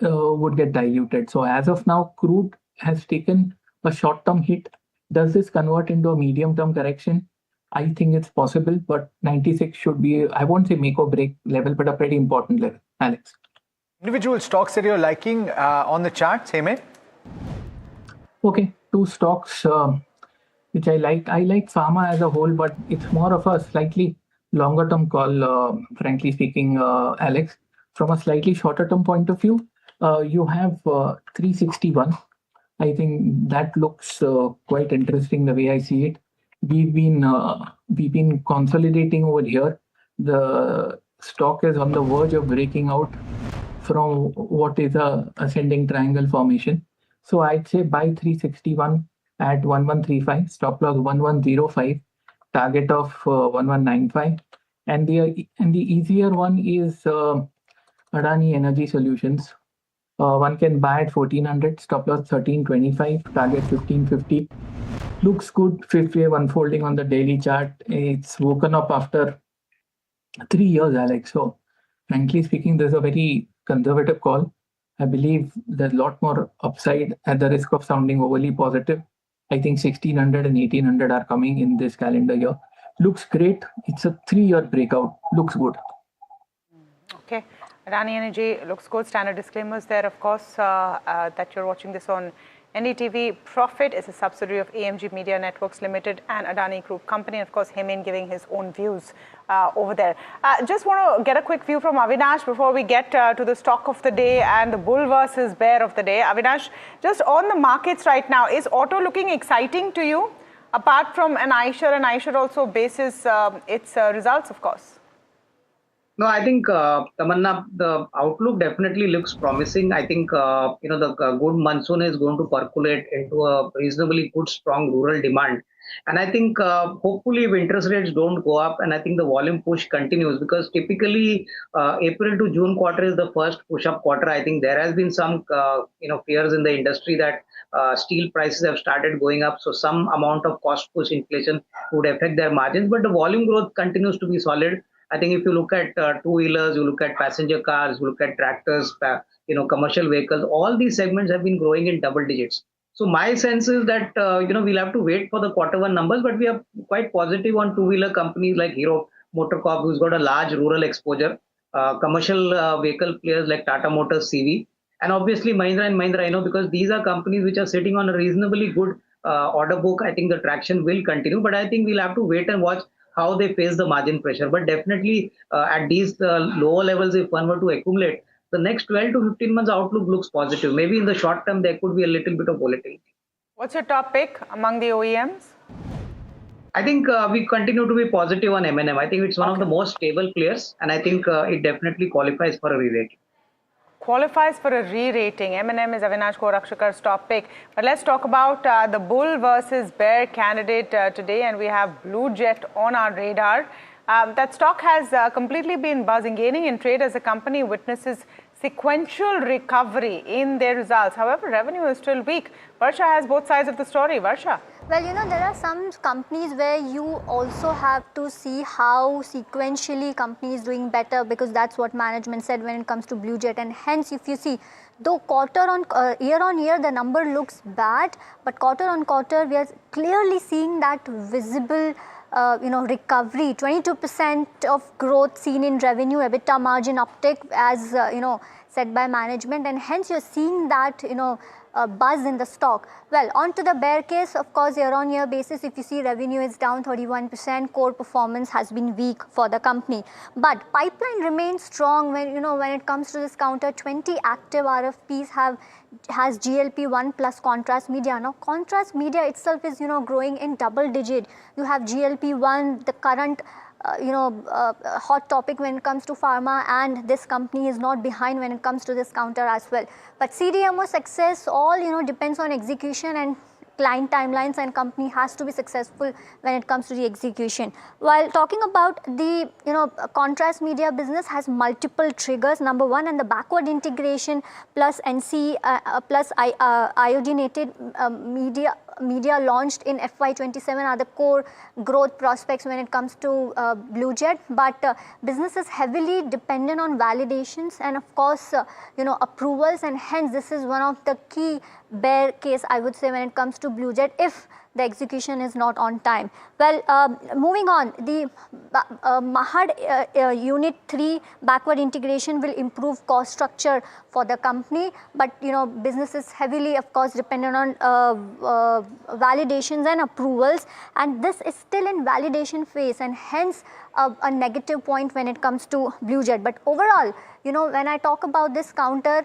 would get diluted. So as of now, crude has taken a short-term hit. Does this convert into a medium-term correction? I think it's possible, but 96 should be, I won't say make or break level, but a pretty important level, Alex. Individual stocks that you're liking on the charts, Hemant? Okay, two stocks which I like. I like Pharma as a whole, but it's more of a slightly longer term call, frankly speaking, Alex. From a slightly shorter term point of view, you have 361. I think that looks quite interesting the way I see it. We've been consolidating over here. The stock is on the verge of breaking out from what is a ascending triangle formation. So I'd say buy 361 at 1135, stop loss 1105, target of 1195. And the easier one is Adani Energy Solutions. One can buy at 1400, stop loss 1325, target 1550. Looks good, fifth wave unfolding on the daily chart. It's woken up after 3 years, Alex. So frankly speaking, there's a very conservative call. I believe there's a lot more upside at the risk of sounding overly positive. I think 1600 and 1800 are coming in this calendar year. Looks great. It's a 3-year breakout. Looks good. Okay. Adani Energy looks good. Standard disclaimers there, of course, that you're watching this on NDTV Profit is a subsidiary of AMG Media Networks Limited and Adani Group Company. And of course, Hemant giving his own views over there. Just want to get a quick view from Avinash before we get to the stock of the day and the bull versus bear of the day. Avinash, just on the markets right now, is auto looking exciting to you? Apart from an iShares, and iShares also bases its results, of course. No, I think, Tamanna, the outlook definitely looks promising. I think, the good monsoon is going to percolate into a reasonably good, strong rural demand. And I think, hopefully, if interest rates don't go up, and I think the volume push continues, because typically, April to June quarter is the first push-up quarter. I think there has been some, fears in the industry that steel prices have started going up. So some amount of cost push inflation would affect their margins. But the volume growth continues to be solid. I think if you look at two-wheelers, you look at passenger cars, you look at tractors, commercial vehicles, all these segments have been growing in double digits. So my sense is that, we'll have to wait for the Q1 numbers, but we are quite positive on two-wheeler companies like Hero MotoCorp, who's got a large rural exposure, commercial vehicle players like Tata Motors, CV, and obviously Mahindra and Mahindra, because these are companies which are sitting on a reasonably good order book. I think the traction will continue, but I think we'll have to wait and watch how they face the margin pressure. But definitely at these lower levels, if one were to accumulate, the next 12 to 15 months outlook looks positive. Maybe in the short term, there could be a little bit of volatility. What's your top pick among the OEMs? I think we continue to be positive on M&M. I think it's one of the most stable players, and I think it definitely qualifies for a re-rating. Qualifies for a re-rating. M&M is Avinash Gorakshakar's top pick. But let's talk about the bull versus bear candidate today. And we have Blue Jet on our radar. That stock has completely been buzzing, gaining in trade as the company witnesses sequential recovery in their results. However, revenue is still weak. Varsha has both sides of the story. Varsha. Well, there are some companies where you also have to see how sequentially company is doing better, because that's what management said when it comes to Blue Jet. And hence, if you see, though year on year the number looks bad, but quarter on quarter we are clearly seeing that visible recovery. 22% of growth seen in revenue, EBITDA margin uptick, as said by management, and hence you're seeing that buzz in the stock. Well, on to the bear case, of course, year on year basis, if you see, revenue is down 31%, core performance has been weak for the company, but pipeline remains strong. When it comes to this counter, 20 active RFPs has GLP-1 plus contrast media. Now contrast media itself is growing in double digit. You have GLP-1, the current hot topic when it comes to pharma, and this company is not behind when it comes to this counter as well. But CDMO success all depends on execution and client timelines, and company has to be successful when it comes to the execution. While talking about the contrast media business has multiple triggers. Number one, and the backward integration plus plus iodinated media launched in FY27 are the core growth prospects when it comes to Blue Jet. But business is heavily dependent on validations and of course approvals, and hence this is one of the key bear case, I would say, when it comes to Blue Jet if the execution is not on time. Well, moving on, the Mahad Unit 3 backward integration will improve cost structure for the company, but business is heavily, of course, dependent on validations and approvals, and this is still in validation phase, and hence a negative point when it comes to Blue Jet. But overall, when I talk about this counter,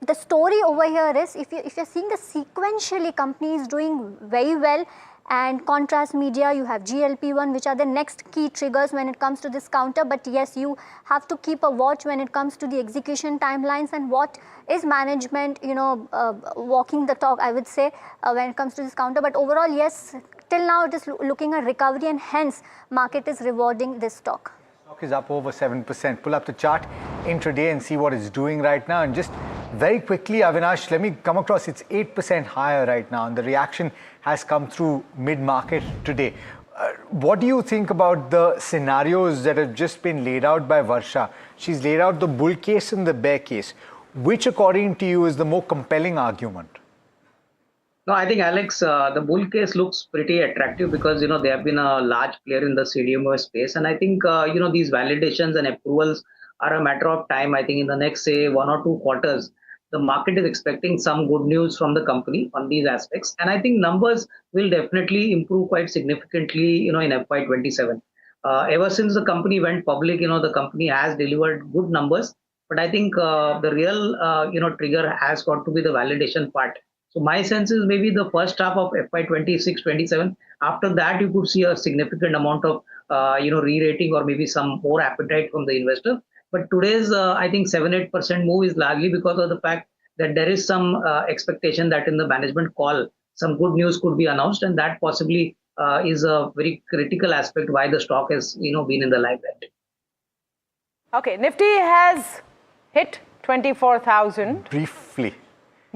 the story over here is, if you're seeing the sequentially company is doing very well, and contrast media, you have GLP-1, which are the next key triggers when it comes to this counter. But yes, you have to keep a watch when it comes to the execution timelines and what is management walking the talk, I would say, when it comes to this counter. But overall, yes, till now it is looking at recovery, and hence market is rewarding this stock. Stock is up over 7%. Pull up the chart intraday and see what it's doing right now. And just very quickly, Avinash, let me come across, it's 8% higher right now, and the reaction has come through mid-market today. What do you think about the scenarios that have just been laid out by Varsha? She's laid out the bull case and the bear case. Which, according to you, is the more compelling argument? No, I think, Alex, the bull case looks pretty attractive because, they have been a large player in the CDMO space. And I think, these validations and approvals are a matter of time. I think in the next, say, 1 or 2 quarters, the market is expecting some good news from the company on these aspects. And I think numbers will definitely improve quite significantly, in FY27. Ever since the company went public, the company has delivered good numbers. But I think the real, trigger has got to be the validation part. So my sense is maybe the first half of FY26-27. After that, you could see a significant amount of, re-rating or maybe some more appetite from the investor. But today's, I think 7-8% move is largely because of the fact that there is some expectation that in the management call, some good news could be announced, and that possibly is a very critical aspect why the stock has, been in the limelight. Okay, Nifty has hit 24,000.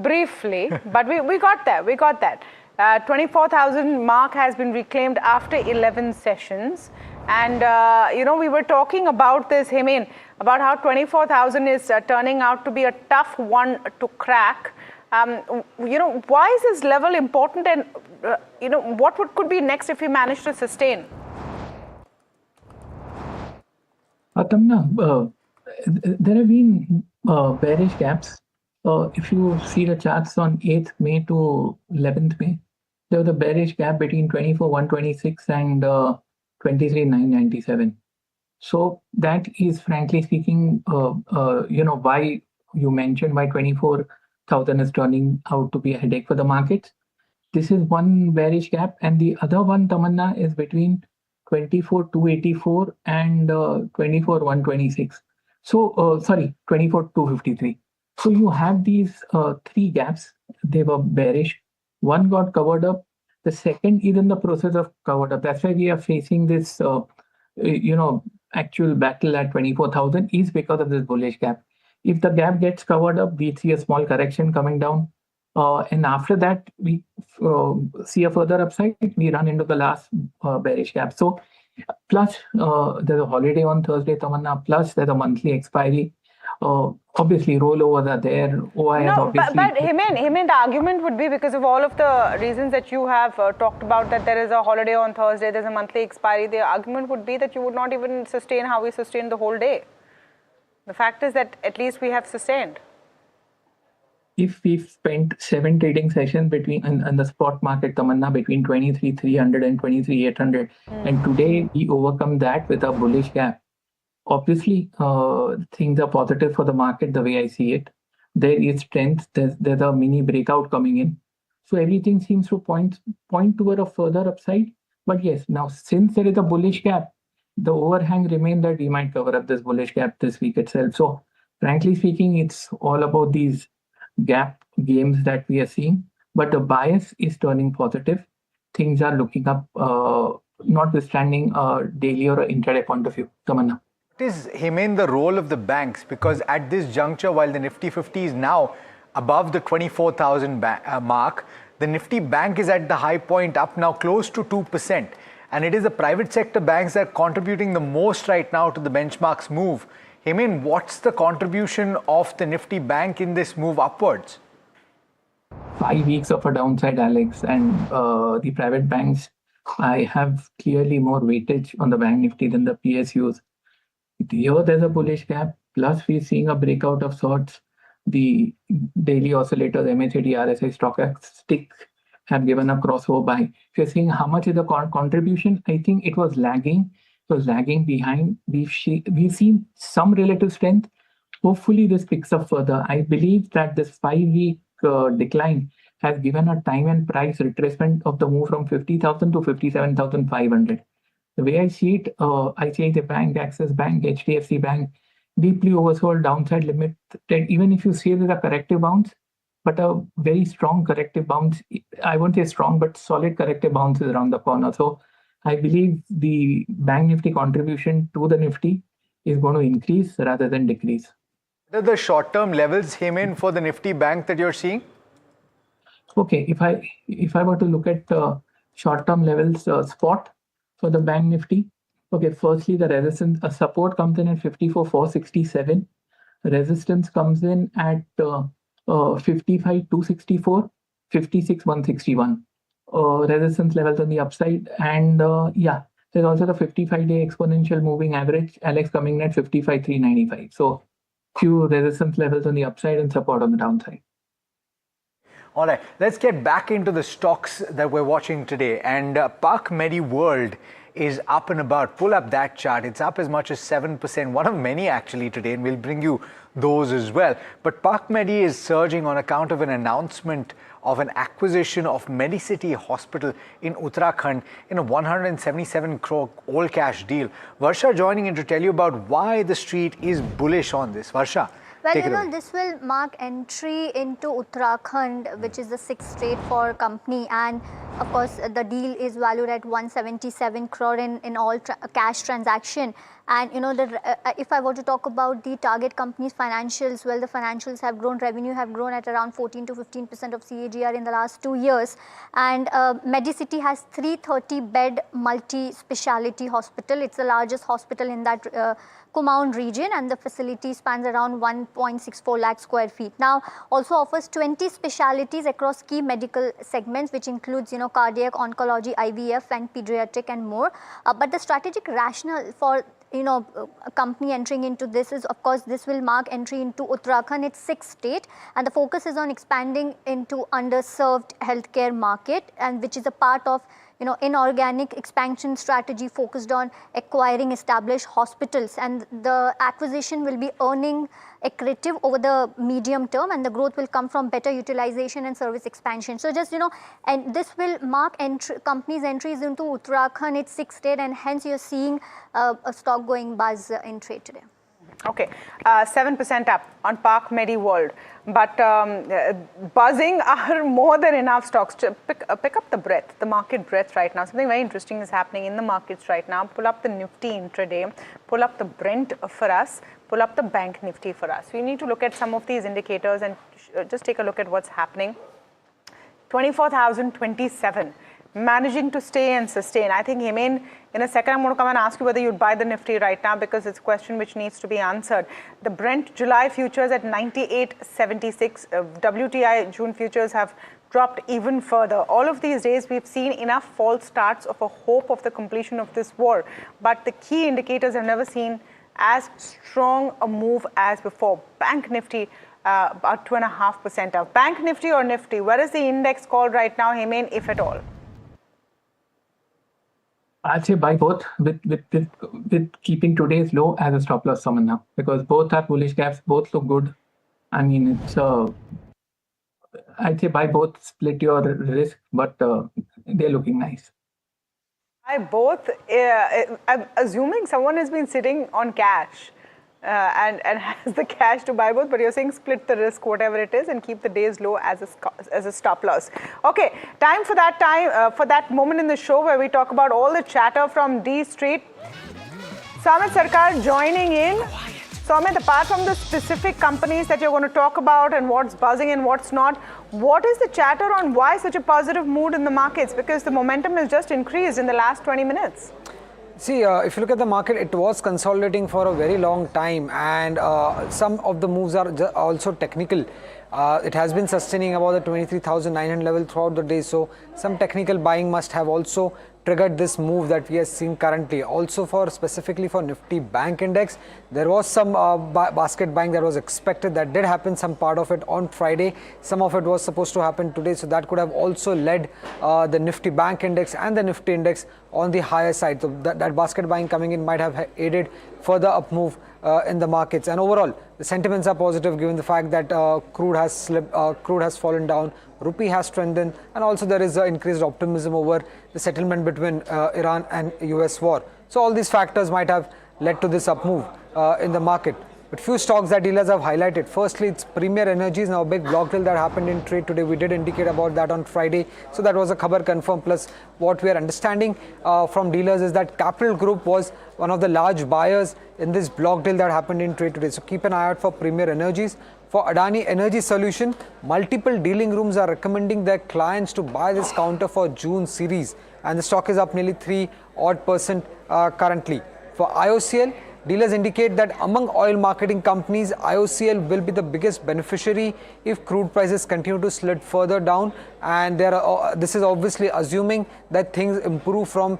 Briefly, but we got there. We got that. 24,000 mark has been reclaimed after 11 sessions. And, we were talking about this, Hemen, about how 24,000 is turning out to be a tough one to crack. Why is this level important, and, what could be next if we manage to sustain? Tamna, there have been bearish gaps. If you see the charts on 8th May to 11th May, there was a bearish gap between 24,126 and 23,997. So that is, frankly speaking, why you mentioned why 24,000 is turning out to be a headache for the markets. This is one bearish gap, and the other one, Tamanna, is between 24,284 and 24,126. So, 24,253. So you have these 3 gaps. They were bearish. One got covered up. The second is in the process of covered up. That's why we are facing this, actual battle at 24,000 is because of this bullish gap. If the gap gets covered up, we see a small correction coming down. And after that, we see a further upside. We run into the last bearish gap. So, plus there's a holiday on Thursday, Tamanna. Plus there's a monthly expiry. Obviously, rollovers are there. OIS No, obviously. but Hemant, the argument would be because of all of the reasons that you have talked about, that there is a holiday on Thursday, there's a monthly expiry. The argument would be that you would not even sustain how we sustained the whole day. The fact is that at least we have sustained. If we've spent 7 trading sessions between in the spot market, Tamanna, between 23,300 and 23,800, and today we overcome that with a bullish gap. Obviously, things are positive for the market the way I see it. There is strength. There's a mini breakout coming in. So everything seems to point toward a further upside. But yes, now since there is a bullish gap, the overhang remains that we might cover up this bullish gap this week itself. So frankly speaking, it's all about these gap games that we are seeing. But the bias is turning positive. Things are looking up, notwithstanding a daily or an intraday point of view. Tamanna. What is, Hemant, the role of the banks? Because at this juncture, while the Nifty 50 is now above the 24,000 mark, the Nifty bank is at the high point, up now close to 2%. And it is the private sector banks that are contributing the most right now to the benchmark's move. Hemant, what's the contribution of the Nifty bank in this move upwards? 5 weeks of a downside, Alex, and the private banks, I have clearly more weightage on the bank Nifty than the PSUs. Here there's a bullish gap, plus we're seeing a breakout of sorts. The daily oscillators, MACD, RSI, stochastic have given a crossover buy. If you're seeing how much is the contribution, I think it was lagging. It was lagging behind. We've seen some relative strength. Hopefully this picks up further. I believe that this 5-week decline has given a time and price retracement of the move from 50,000 to 57,500. The way I see it, ICICI Bank, Axis Bank, HDFC Bank, deeply oversold, downside limit. Even if you say there's a corrective bounce, but a very strong corrective bounce, I won't say strong, but solid corrective bounce is around the corner. So I believe the bank Nifty contribution to the Nifty is going to increase rather than decrease. What are the short-term levels, Hemant, for the Nifty bank that you're seeing? Okay, if I were to look at short-term levels, spot for the bank Nifty. Okay, firstly, the resistance, support comes in at 54,467. Resistance comes in at 55,264, 56,161. Resistance levels on the upside. And yeah, there's also the 55-day exponential moving average, Alex, coming in at 55,395. So few resistance levels on the upside and support on the downside. All right, let's get back into the stocks that we're watching today. And Park Medi World is up and about. Pull up that chart. It's up as much as 7%, one of many actually today, and we'll bring you those as well. But Park Medi is surging on account of an announcement of an acquisition of Medicity Hospital in Uttarakhand in a 177 crore all-cash deal. Varsha joining in to tell you about why the street is bullish on this. Varsha. Well, this will mark entry into Uttarakhand, which is the 6th state for company, and of course the deal is valued at 177 crore in all cash transaction. And you know, if I were to talk about the target company's financials, well, the financials have grown, revenue have grown at around 14 to 15% of CAGR in the last 2 years. And Medicity has 330-bed multi-speciality hospital. It's the largest hospital in that Kumaon region, and the facility spans around 1.64 lakh square feet. Now, also offers 20 specialities across key medical segments, which includes, you know, cardiac, oncology, IVF, and pediatric, and more. But the strategic rationale for a company entering into this is, of course, this will mark entry into Uttarakhand, its 6th state, and the focus is on expanding into underserved healthcare market, and which is a part of inorganic expansion strategy focused on acquiring established hospitals, and the acquisition will be earning accretive over the medium term, and the growth will come from better utilization and service expansion. So just, and this will mark companies' entries into Uttarakhand, its 6th state, and hence you're seeing a stock going buzz in trade today. Okay, 7% up on Park Medi World, but buzzing are more than enough stocks to pick up the breadth, the market breadth right now. Something very interesting is happening in the markets right now. Pull up the Nifty intraday, pull up the Brent for us, pull up the Bank Nifty for us. We need to look at some of these indicators and just take a look at what's happening. 24,027. Managing to stay and sustain. I think, Hemant, in a second I'm going to come and ask you whether you'd buy the Nifty right now because it's a question which needs to be answered. The Brent July futures at 98.76. WTI June futures have dropped even further. All of these days we've seen enough false starts of a hope of the completion of this war. But the key indicators have never seen as strong a move as before. Bank Nifty about 2.5% up. Bank Nifty or Nifty? Where is the index called right now, Hemant, if at all? I'd say buy both with keeping today's low as a stop loss, Samanna, because both are bullish gaps, both look good. I mean, it's I'd say buy both, split your risk, but they're looking nice. Buy both. I'm assuming someone has been sitting on cash and has the cash to buy both, but you're saying split the risk, whatever it is, and keep the days low as a stop loss. Okay, time for that moment in the show where we talk about all the chatter from D Street. Somit Sarkar joining in. Somit, apart from the specific companies that you're going to talk about and what's buzzing and what's not, what is the chatter on why such a positive mood in the markets? Because the momentum has just increased in the last 20 minutes. See, if you look at the market, it was consolidating for a very long time, and some of the moves are also technical. It has been sustaining about the 23,900 level throughout the day, so some technical buying must have also triggered this move that we are seeing currently. Also, specifically for Nifty Bank Index, there was some basket buying that was expected. That did happen, some part of it on Friday. Some of it was supposed to happen today, so that could have also led the Nifty Bank Index and the Nifty Index on the higher side. So that basket buying coming in might have aided further up move in the markets. And overall, the sentiments are positive given the fact that crude has fallen down, rupee has strengthened, and also there is increased optimism over the settlement between Iran and US war. So all these factors might have led to this up move in the market. But few stocks that dealers have highlighted. Firstly, it's Premier Energies. Now, a big block deal that happened in trade today. We did indicate about that on Friday. So that was a khabar confirmed. Plus, what we are understanding from dealers is that Capital Group was one of the large buyers in this block deal that happened in trade today. So keep an eye out for Premier Energies. For Adani Energy Solution, multiple dealing rooms are recommending their clients to buy this counter for June series. And the stock is up nearly 3% currently. For IOCL, dealers indicate that among oil marketing companies, IOCL will be the biggest beneficiary if crude prices continue to slide further down. And this is obviously assuming that things improve from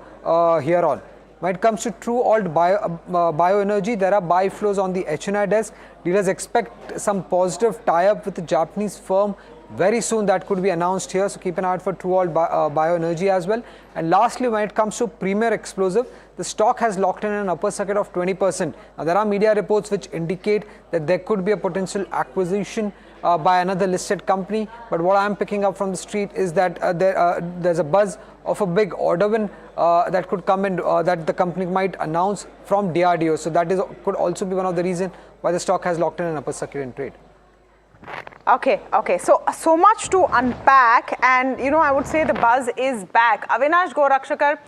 here on. When it comes to True Alt Bioenergy, there are buy flows on the HNI desk. Dealers expect some positive tie-up with the Japanese firm very soon. That could be announced here. So keep an eye out for True Alt Bioenergy as well. And lastly, when it comes to Premier Explosive, the stock has locked in an upper circuit of 20%. Now, there are media reports which indicate that there could be a potential acquisition by another listed company. But what I am picking up from the street is that there's a buzz of a big order win that could come in that the company might announce from DRDO. So that could also be one of the reasons why the stock has locked in an upper circuit in trade. Okay. So much to unpack, and I would say the buzz is back. Avinash Gorakshakar,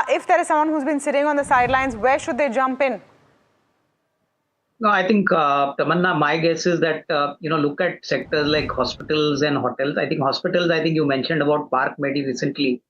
if there is someone who's been sitting on the sidelines, where should they jump in? No, I think, Tamanna, my guess is that, look at sectors like hospitals and hotels. I think hospitals, you mentioned about Park Medi recently.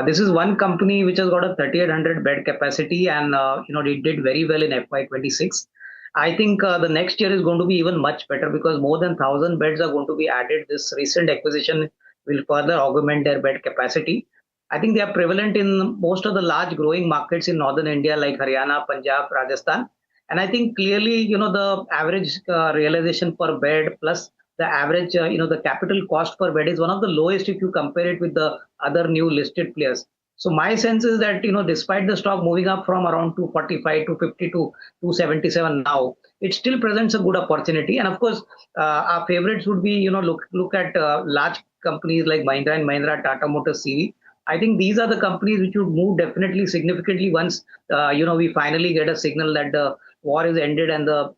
This is one company which has got a 3,800 bed capacity and, it did very well in FY26. I think the next year is going to be even much better because more than 1,000 beds are going to be added. This recent acquisition will further augment their bed capacity. I think they are prevalent in most of the large growing markets in northern India like Haryana, Punjab, Rajasthan. And I think clearly, the average realization per bed plus the average, the capital cost per bed is one of the lowest if you compare it with the other new listed players. So my sense is that, despite the stock moving up from around 245, 250 to 277 now, it still presents a good opportunity. And of course, our favorites would be, look at large companies like Mahindra and Mahindra, Tata Motors, CV. I think these are the companies which would move definitely significantly once, we finally get a signal that the war is ended and the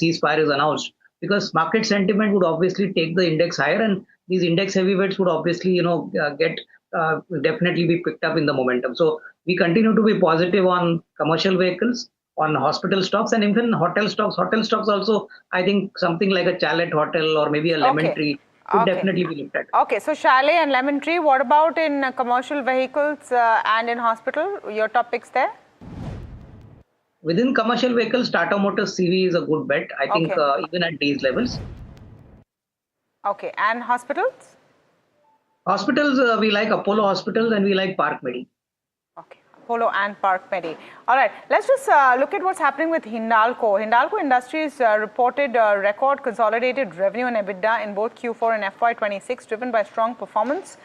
ceasefire is announced. Because market sentiment would obviously take the index higher, and these index heavyweights would obviously, definitely be picked up in the momentum. So we continue to be positive on commercial vehicles, on hospital stocks, and even hotel stocks. Hotel stocks also, I think something like a Chalet Hotel or maybe a Lemon Tree could definitely be looked at. Okay, so Chalet and Lemon Tree, what about in commercial vehicles and in hospital? Your top picks there? Within commercial vehicles, Tata Motors CV is a good bet. I think even at these levels. Okay, and hospitals? Hospitals, we like Apollo Hospitals and we like Park Medi. Apollo and Park Medi. All right, let's just look at what's happening with Hindalco. Hindalco Industries reported record consolidated revenue and EBITDA in both Q4 and FY26, driven by strong performance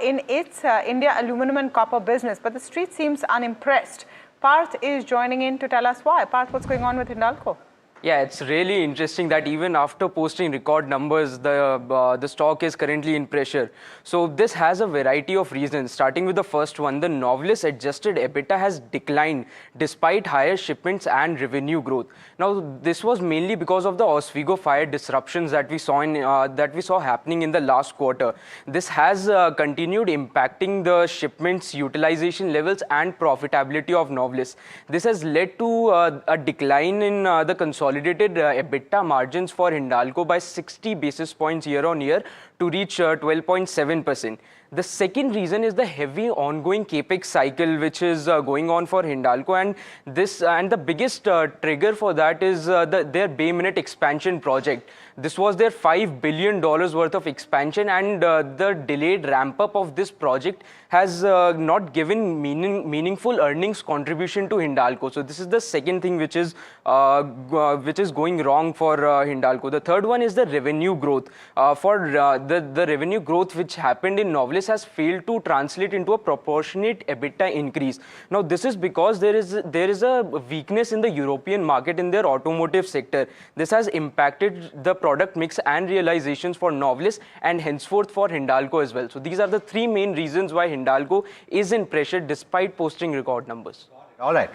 in its India aluminum and copper business. But the street seems unimpressed. Parth is joining in to tell us why. Parth, what's going on with Hindalco? Yeah, it's really interesting that even after posting record numbers, the stock is currently in pressure. So this has a variety of reasons. Starting with the first one, the Novelis adjusted EBITDA has declined despite higher shipments and revenue growth. Now, this was mainly because of the Oswego fire disruptions that we saw happening in the last quarter. This has continued impacting the shipments, utilization levels, and profitability of Novelis. This has led to a decline in the consolidated EBITDA margins for Hindalco by 60 basis points year on year to reach 12.7%. The second reason is the heavy ongoing capex cycle which is going on for Hindalco, and the biggest trigger for that is their Bay Minette expansion project. This was their $5 billion worth of expansion, and the delayed ramp up of this project has not given meaningful earnings contribution to Hindalco. So this is the second thing which is going wrong for Hindalco. The third one is the revenue growth. The revenue growth which happened in Novelis has failed to translate into a proportionate EBITDA increase. Now this is because there is a weakness in the European market in their automotive sector. This has impacted the product mix and realizations for Novelis and henceforth for Hindalco as well. So these are the three main reasons why Hindalco is in pressure despite posting record numbers. All right.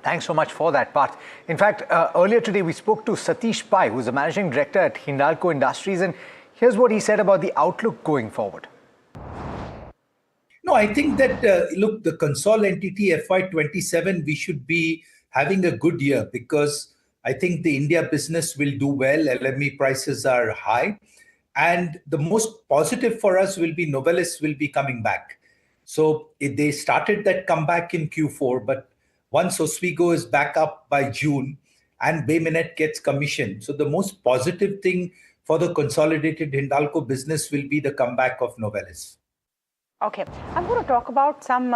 Thanks so much for that, Parth. In fact, earlier today we spoke to Satish Pai, who's the managing director at Hindalco Industries, and here's what he said about the outlook going forward. No, I think that, look, the consol entity FY27, we should be having a good year because I think the India business will do well. LME prices are high. And the most positive for us will be Novelis will be coming back. So they started that comeback in Q4, but once Oswego is back up by June and Bay Minette gets commissioned. So the most positive thing for the consolidated Hindalco business will be the comeback of Novelis. Okay, I'm going to talk about some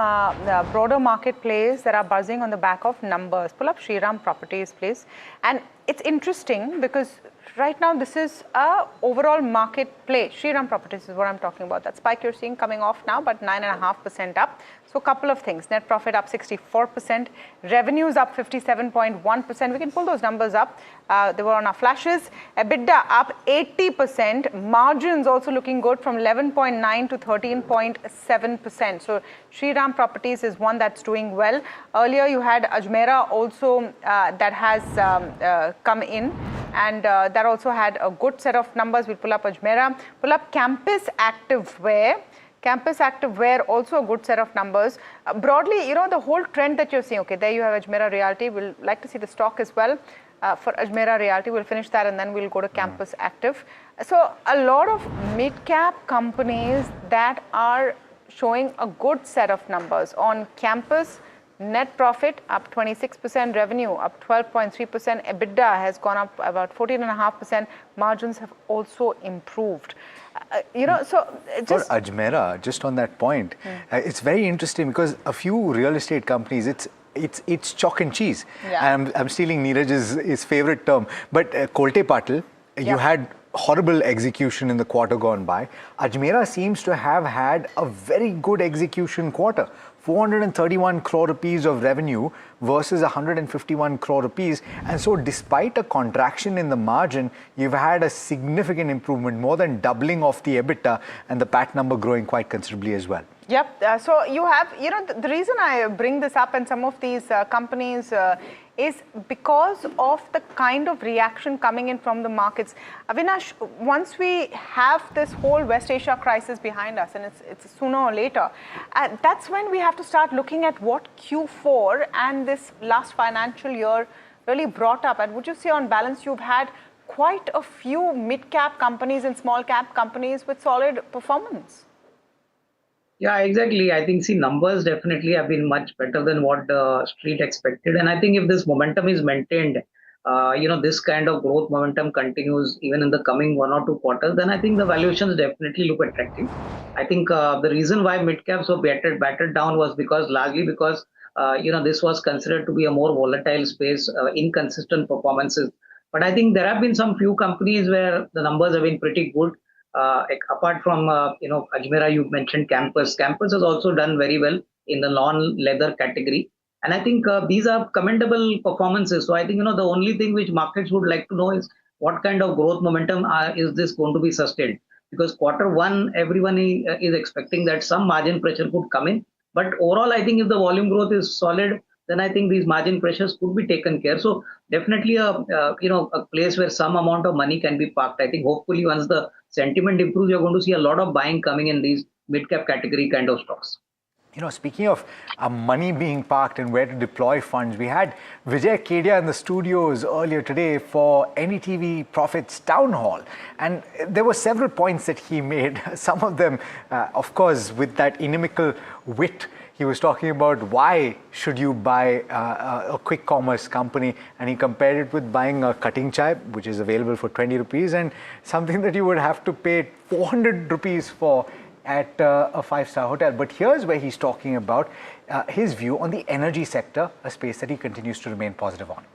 broader market plays that are buzzing on the back of numbers. Pull up Shriram Properties, please. And it's interesting because right now this is a overall market play. Shriram Properties is what I'm talking about. That spike you're seeing coming off now, but 9.5% up. So a couple of things. Net profit up 64%. Revenues up 57.1%. We can pull those numbers up. They were on our flashes. EBITDA up 80%. Margins also looking good from 11.9 to 13.7%. So Shriram Properties is one that's doing well. Earlier you had Ajmera also that has come in. And that also had a good set of numbers. We'll pull up Ajmera. Pull up Campus Activewear. Campus Activewear, also a good set of numbers. Broadly, you know, the whole trend that you're seeing, okay, there you have Ajmera Realty. We'll like to see the stock as well. For Ajmera Realty, we'll finish that and then we'll go to Campus Active. So a lot of mid-cap companies that are showing a good set of numbers. On Campus, net profit up 26%, revenue up 12.3%, EBITDA has gone up about 14.5%, margins have also improved. You know, so just for Ajmera, just on that point, it's very interesting because a few real estate companies, it's chalk and cheese. Yeah. And I'm stealing Neeraj's favorite term, but Kolte Patil, you had horrible execution in the quarter gone by. Ajmera seems to have had a very good execution quarter. 431 crore rupees of revenue versus 151 crore rupees. And so despite a contraction in the margin, you've had a significant improvement, more than doubling of the EBITDA and the PAT number growing quite considerably as well. Yep. So you have, you know, the reason I bring this up and some of these companies is because of the kind of reaction coming in from the markets. Avinash, once we have this whole West Asia crisis behind us, and it's sooner or later, that's when we have to start looking at what Q4 and this last financial year really brought up. And would you say on balance, you've had quite a few mid-cap companies and small-cap companies with solid performance. Yeah, exactly. I think, see, numbers definitely have been much better than what the street expected. And I think if this momentum is maintained, this kind of growth momentum continues even in the coming 1 or 2 quarters, then I think the valuations definitely look attractive. I think the reason why mid caps were battered down was largely because, this was considered to be a more volatile space, inconsistent performances. But I think there have been some few companies where the numbers have been pretty good. Apart from Ajmera, you mentioned Campus. Campus has also done very well in the non-leather category, and I think these are commendable performances. So I think the only thing which markets would like to know is what kind of growth momentum is this going to be sustained? Because Q1, everyone is expecting that some margin pressure could come in, but overall, I think if the volume growth is solid, then I think these margin pressures could be taken care. So definitely a place where some amount of money can be parked. I think hopefully once the sentiment improves, you're going to see a lot of buying coming in these mid-cap category kind of stocks. Speaking of money being parked and where to deploy funds, we had Vijay Kedia in the studios earlier today for NDTV Profit's town hall. And there were several points that he made. Some of them, of course, with that inimical wit. He was talking about why should you buy a quick commerce company, and he compared it with buying a cutting chai, which is available for 20 rupees, and something that you would have to pay 400 rupees for at a 5-star hotel. But here's where he's talking about his view on the energy sector, a space that he continues to remain positive on.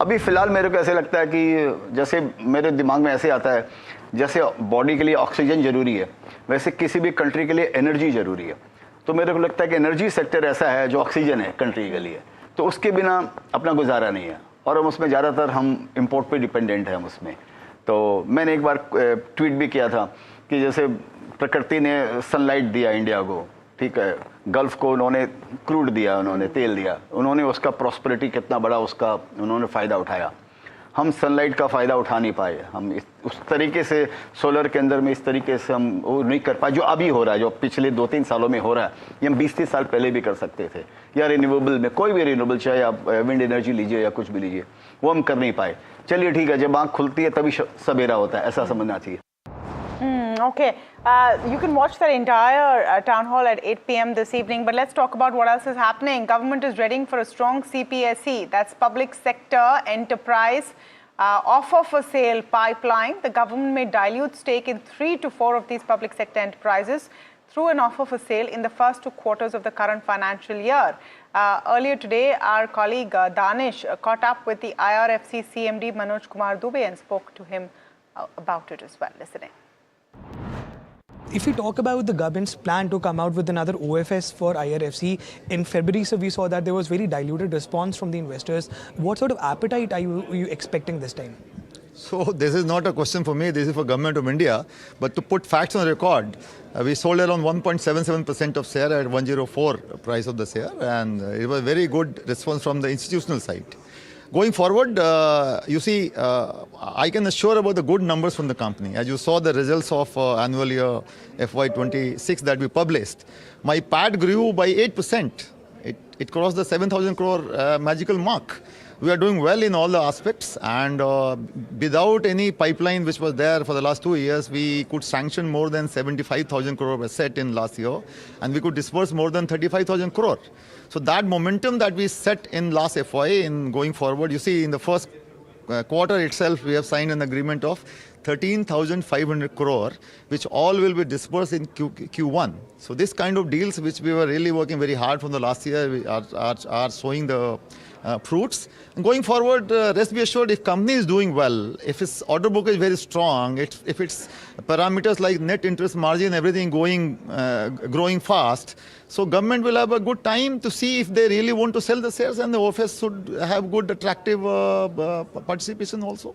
अभी फ़िलहाल मेरे को ऐसे लगता है कि जैसे मेरे दिमाग में ऐसे आता है जैसे बॉडी के लिए ऑक्सीजन ज़रूरी है, वैसे किसी भी कंट्री के लिए एनर्जी ज़रूरी है. तो मेरे को लगता है कि एनर्जी सेक्टर ऐसा है जो ऑक्सीजन है कंट्री के लिए, तो उसके बिना अपना गुजारा नहीं है, और हम उसमें ज़्यादातर हम इंपोर्ट पे डिपेंडेंट हैं हम उसमें. तो मैंने एक बार ट्वीट भी किया था कि जैसे प्रकृति ने सनलाइट दिया इंडिया को, ठीक है, गल्फ को उन्होंने क्रूड दिया, उन्होंने तेल दिया, उन्होंने उसका प्रॉस्पेरिटी कितना बड़ा उसका उन्होंने फ़ायदा उठाया. हम सनलाइट का फ़ायदा उठा नहीं पाए, हम उस तरीके से सोलर के अंदर में इस तरीके से हम वो नहीं कर पाए जो अभी हो रहा है, जो पिछले 2-3 सालों में हो रहा है. ये हम 20-30 साल पहले भी कर सकते थे. या रिन्यूएबल में कोई भी रिन्यूएबल, चाहे आप विंड एनर्जी लीजिए या कुछ भी लीजिए, वो हम कर नहीं पाए. चलिए ठीक है, जब आँख खुलती है तभी सवेरा होता है, ऐसा समझना चाहिए. Okay, you can watch the entire town hall at 8 p.m. this evening, but let's talk about what else is happening. Government is readying for a strong CPSE, that's public sector enterprise offer for sale pipeline. The government may dilute stake in 3 to 4 of these public sector enterprises through an offer for sale in the first 2 quarters of the current financial year. Earlier today, our colleague Danish caught up with the IRFC CMD Manoj Kumar Dubey and spoke to him about it as well. Listening. If we talk about the government's plan to come out with another OFS for IRFC, in February, so we saw that there was very diluted response from the investors. What sort of appetite are you expecting this time? So this is not a question for me, this is for Government of India. But to put facts on record, we sold around 1.77% of share at 104 price of the share, and it was very good response from the institutional side. Going forward, you see, I can assure about the good numbers from the company. As you saw the results of annual year FY26 that we published, my PAT grew by 8%. It crossed the 7,000 crore magical mark. We are doing well in all the aspects, and without any pipeline which was there for the last 2 years, we could sanction more than 75,000 crore asset in last year, and we could disperse more than 35,000 crore. So that momentum that we set in last FY in going forward, you see in the first quarter itself, we have signed an agreement of 13,500 crore, which all will be dispersed in Q1. So this kind of deals which we were really working very hard from the last year are showing the fruits. And going forward, rest be assured, if company is doing well, if its order book is very strong, if its parameters like net interest margin, everything growing fast, so government will have a good time to see if they really want to sell the shares, and the office should have good attractive participation also.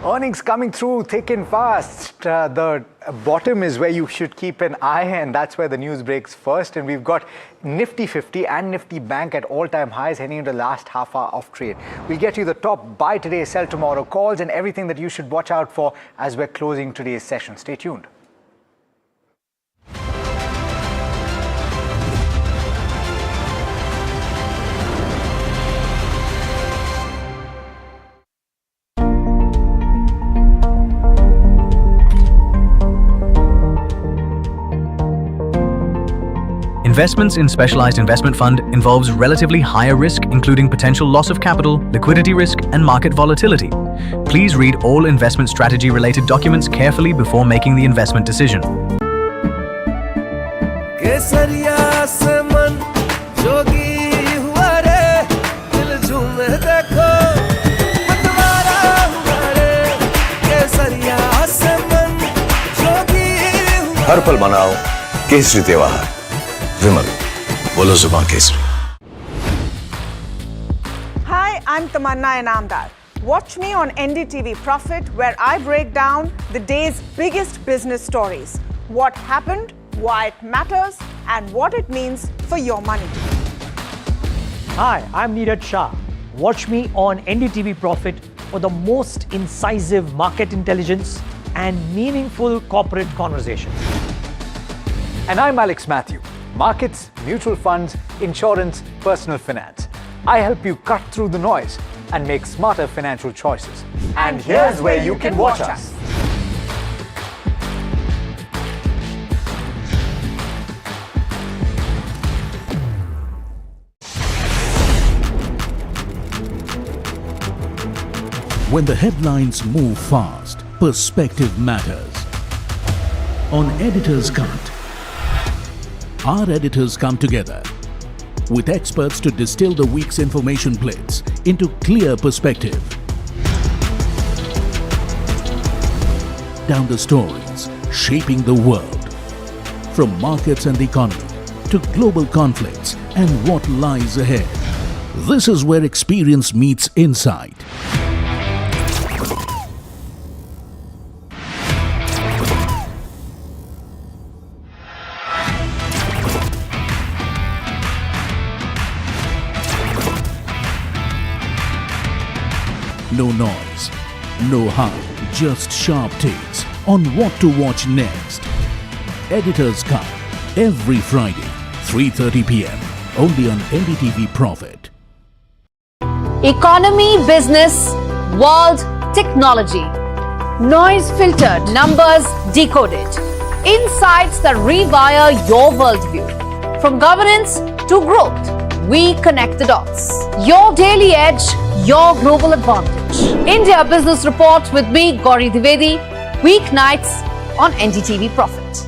Earnings coming through thick and fast. The bottom is where you should keep an eye, and that's where the news breaks first. And we've got Nifty 50 and Nifty Bank at all-time highs heading into the last half hour of trade. We'll get you the top buy today, sell tomorrow calls and everything that you should watch out for as we're closing today's session. Stay tuned. Investments in specialized investment fund involves relatively higher risk, including potential loss of capital, liquidity risk, and market volatility. Please read all investment strategy related documents carefully before making the investment decision. हर पल मनाओ केसरी त्योहार विमल बोलो जुबान Kesari. Hi, I'm Tamanna Inamdar. Watch me on NDTV Profit, where I break down the day's biggest business stories. What happened, why it matters, and what it means for your money. Hi, I'm Neeraj Shah. Watch me on NDTV Profit for the most incisive market intelligence and meaningful corporate conversation. And I'm Alex Matthew. Markets, mutual funds, insurance, personal finance. I help you cut through the noise and make smarter financial choices. And here's where you can watch us. When the headlines move fast, perspective matters. On Editor's Cut, our editors come together with experts to distill the week's information plates into clear perspective. Down the stories shaping the world, from markets and the economy to global conflicts and what lies ahead. This is where experience meets insight. No noise, no hype, just sharp takes on what to watch next. Editor's Cut, every Friday, 3:30 p.m. only on NDTV Profit. Economy, business, world, technology. Noise filtered, numbers decoded. Insights that rewire your worldview. From governance to growth, we connect the dots. Your daily edge, your global advantage. India Business Report with me, Gauri Dwivedi, weeknights on NDTV Profit.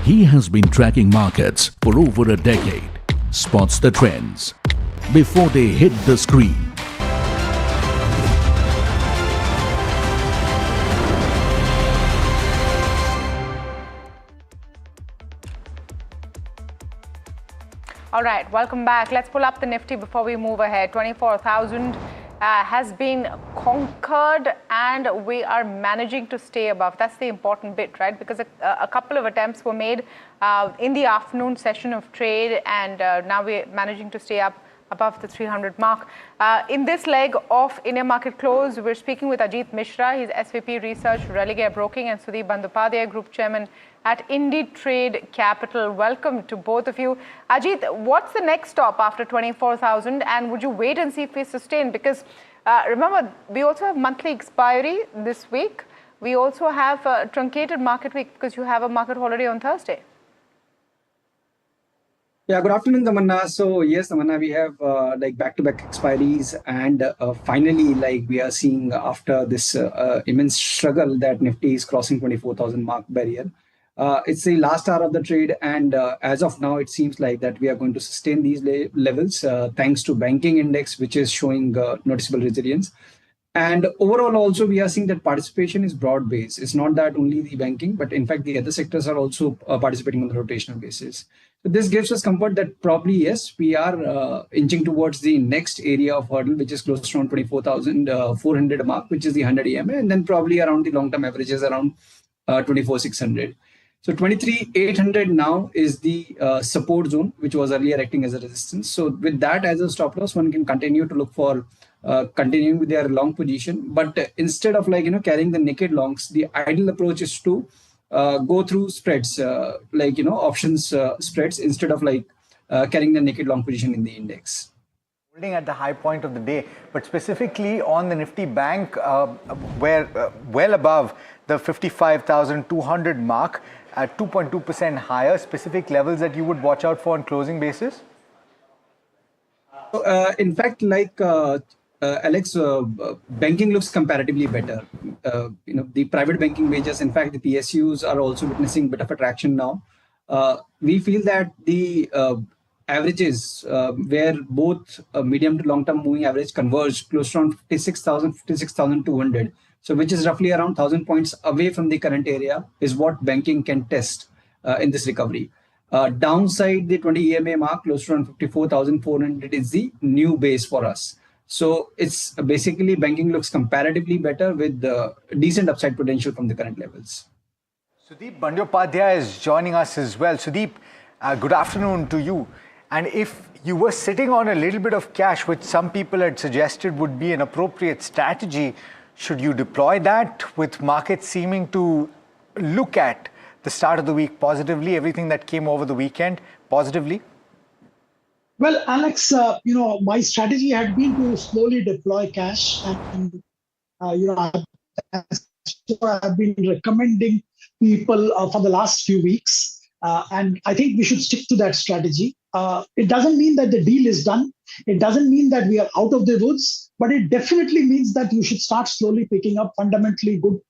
He has been tracking markets for over a decade, spots the trends before they hit the screen. All right, welcome back. Let's pull up the Nifty before we move ahead. 24,000 has been conquered and we are managing to stay above. That's the important bit, right? Because a couple of attempts were made in the afternoon session of trade and now we're managing to stay up above the 300 mark. In this leg of India Market Close, we're speaking with Ajit Mishra. He's SVP Research, Religare Broking, and Sudeep Bandyopadhyay, Group Chairman at IndiTrade Capital. Welcome to both of you. Ajit, what's the next stop after 24,000 and would you wait and see if we sustain? Because remember, we also have monthly expiry this week. We also have a truncated market week because you have a market holiday on Thursday. Yeah, good afternoon, Tamanna. So yes, Tamanna, we have like back-to-back expiries and finally, like we are seeing after this immense struggle that Nifty is crossing 24,000 mark barrier. It's the last hour of the trade and as of now, it seems like that we are going to sustain these levels thanks to banking index, which is showing noticeable resilience. And overall also, we are seeing that participation is broad-based. It's not that only the banking, but in fact, the other sectors are also participating on the rotational basis. So this gives us comfort that probably, yes, we are inching towards the next area of hurdle, which is close to around 24,400 mark, which is the 100 EMA, and then probably around the long-term averages around 24,600. So 23,800 now is the support zone, which was earlier acting as a resistance. So with that as a stop loss, one can continue to look for continuing with their long position. But instead of carrying the naked longs, the ideal approach is to go through spreads, options spreads instead of carrying the naked long position in the index. Holding at the high point of the day, but specifically on the Nifty Bank, where well above the 55,200 mark. at 2.2% higher. Specific levels that you would watch out for on closing basis? In fact, like Alex, banking looks comparatively better. The private banking wages, in fact, the PSUs are also witnessing a bit of attraction now. We feel that the averages, where both medium to long-term moving average converge close to around 56,000, 56,200. So, which is roughly around 1,000 points away from the current area, is what banking can test in this recovery. Downside, the 20 EMA mark close to around 54,400 is the new base for us. So it's basically banking looks comparatively better with decent upside potential from the current levels. Sudeep Bandyopadhyay is joining us as well. Sudeep, good afternoon to you. And if you were sitting on a little bit of cash, which some people had suggested would be an appropriate strategy, should you deploy that with markets seeming to look at the start of the week positively, everything that came over the weekend positively? Well, Alex, my strategy had been to slowly deploy cash, and I've been recommending people for the last few weeks, and I think we should stick to that strategy. It doesn't mean that the deal is done. It doesn't mean that we are out of the woods, but it definitely means that you should start slowly picking up fundamentally good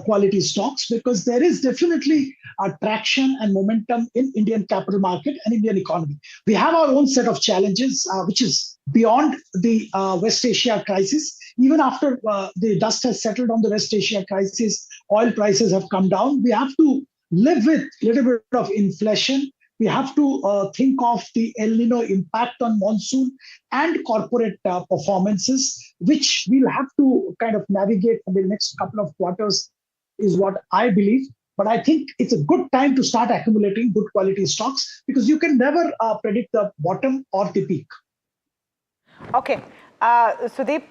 quality stocks, because there is definitely traction and momentum in Indian capital market and Indian economy. We have our own set of challenges, which is beyond the West Asia crisis. Even after the dust has settled on the West Asia crisis, oil prices have come down. We have to live with a little bit of inflation. We have to think of the El Nino impact on monsoon and corporate performances, which we'll have to kind of navigate for the next couple of quarters, is what I believe. But I think it's a good time to start accumulating good quality stocks, because you can never predict the bottom or the peak. Okay. Sudeep,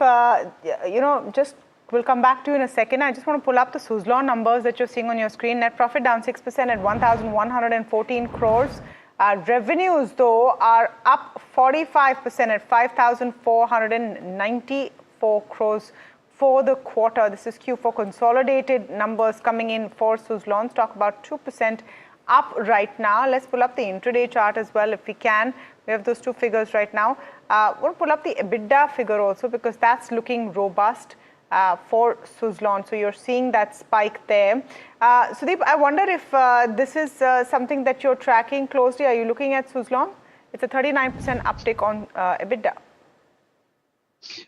just we'll come back to you in a second. I just want to pull up the Suzlon numbers that you're seeing on your screen. Net profit down 6% at 1,114 crores. Revenues, though, are up 45% at 5,494 crores for the quarter. This is Q4 consolidated numbers coming in for Suzlon. Stock about 2% up right now. Let's pull up the intraday chart as well if we can. We have those two figures right now. We'll pull up the EBITDA figure also, because that's looking robust for Suzlon. So you're seeing that spike there. Sudeep, I wonder if this is something that you're tracking closely. Are you looking at Suzlon? It's a 39% uptick on EBITDA.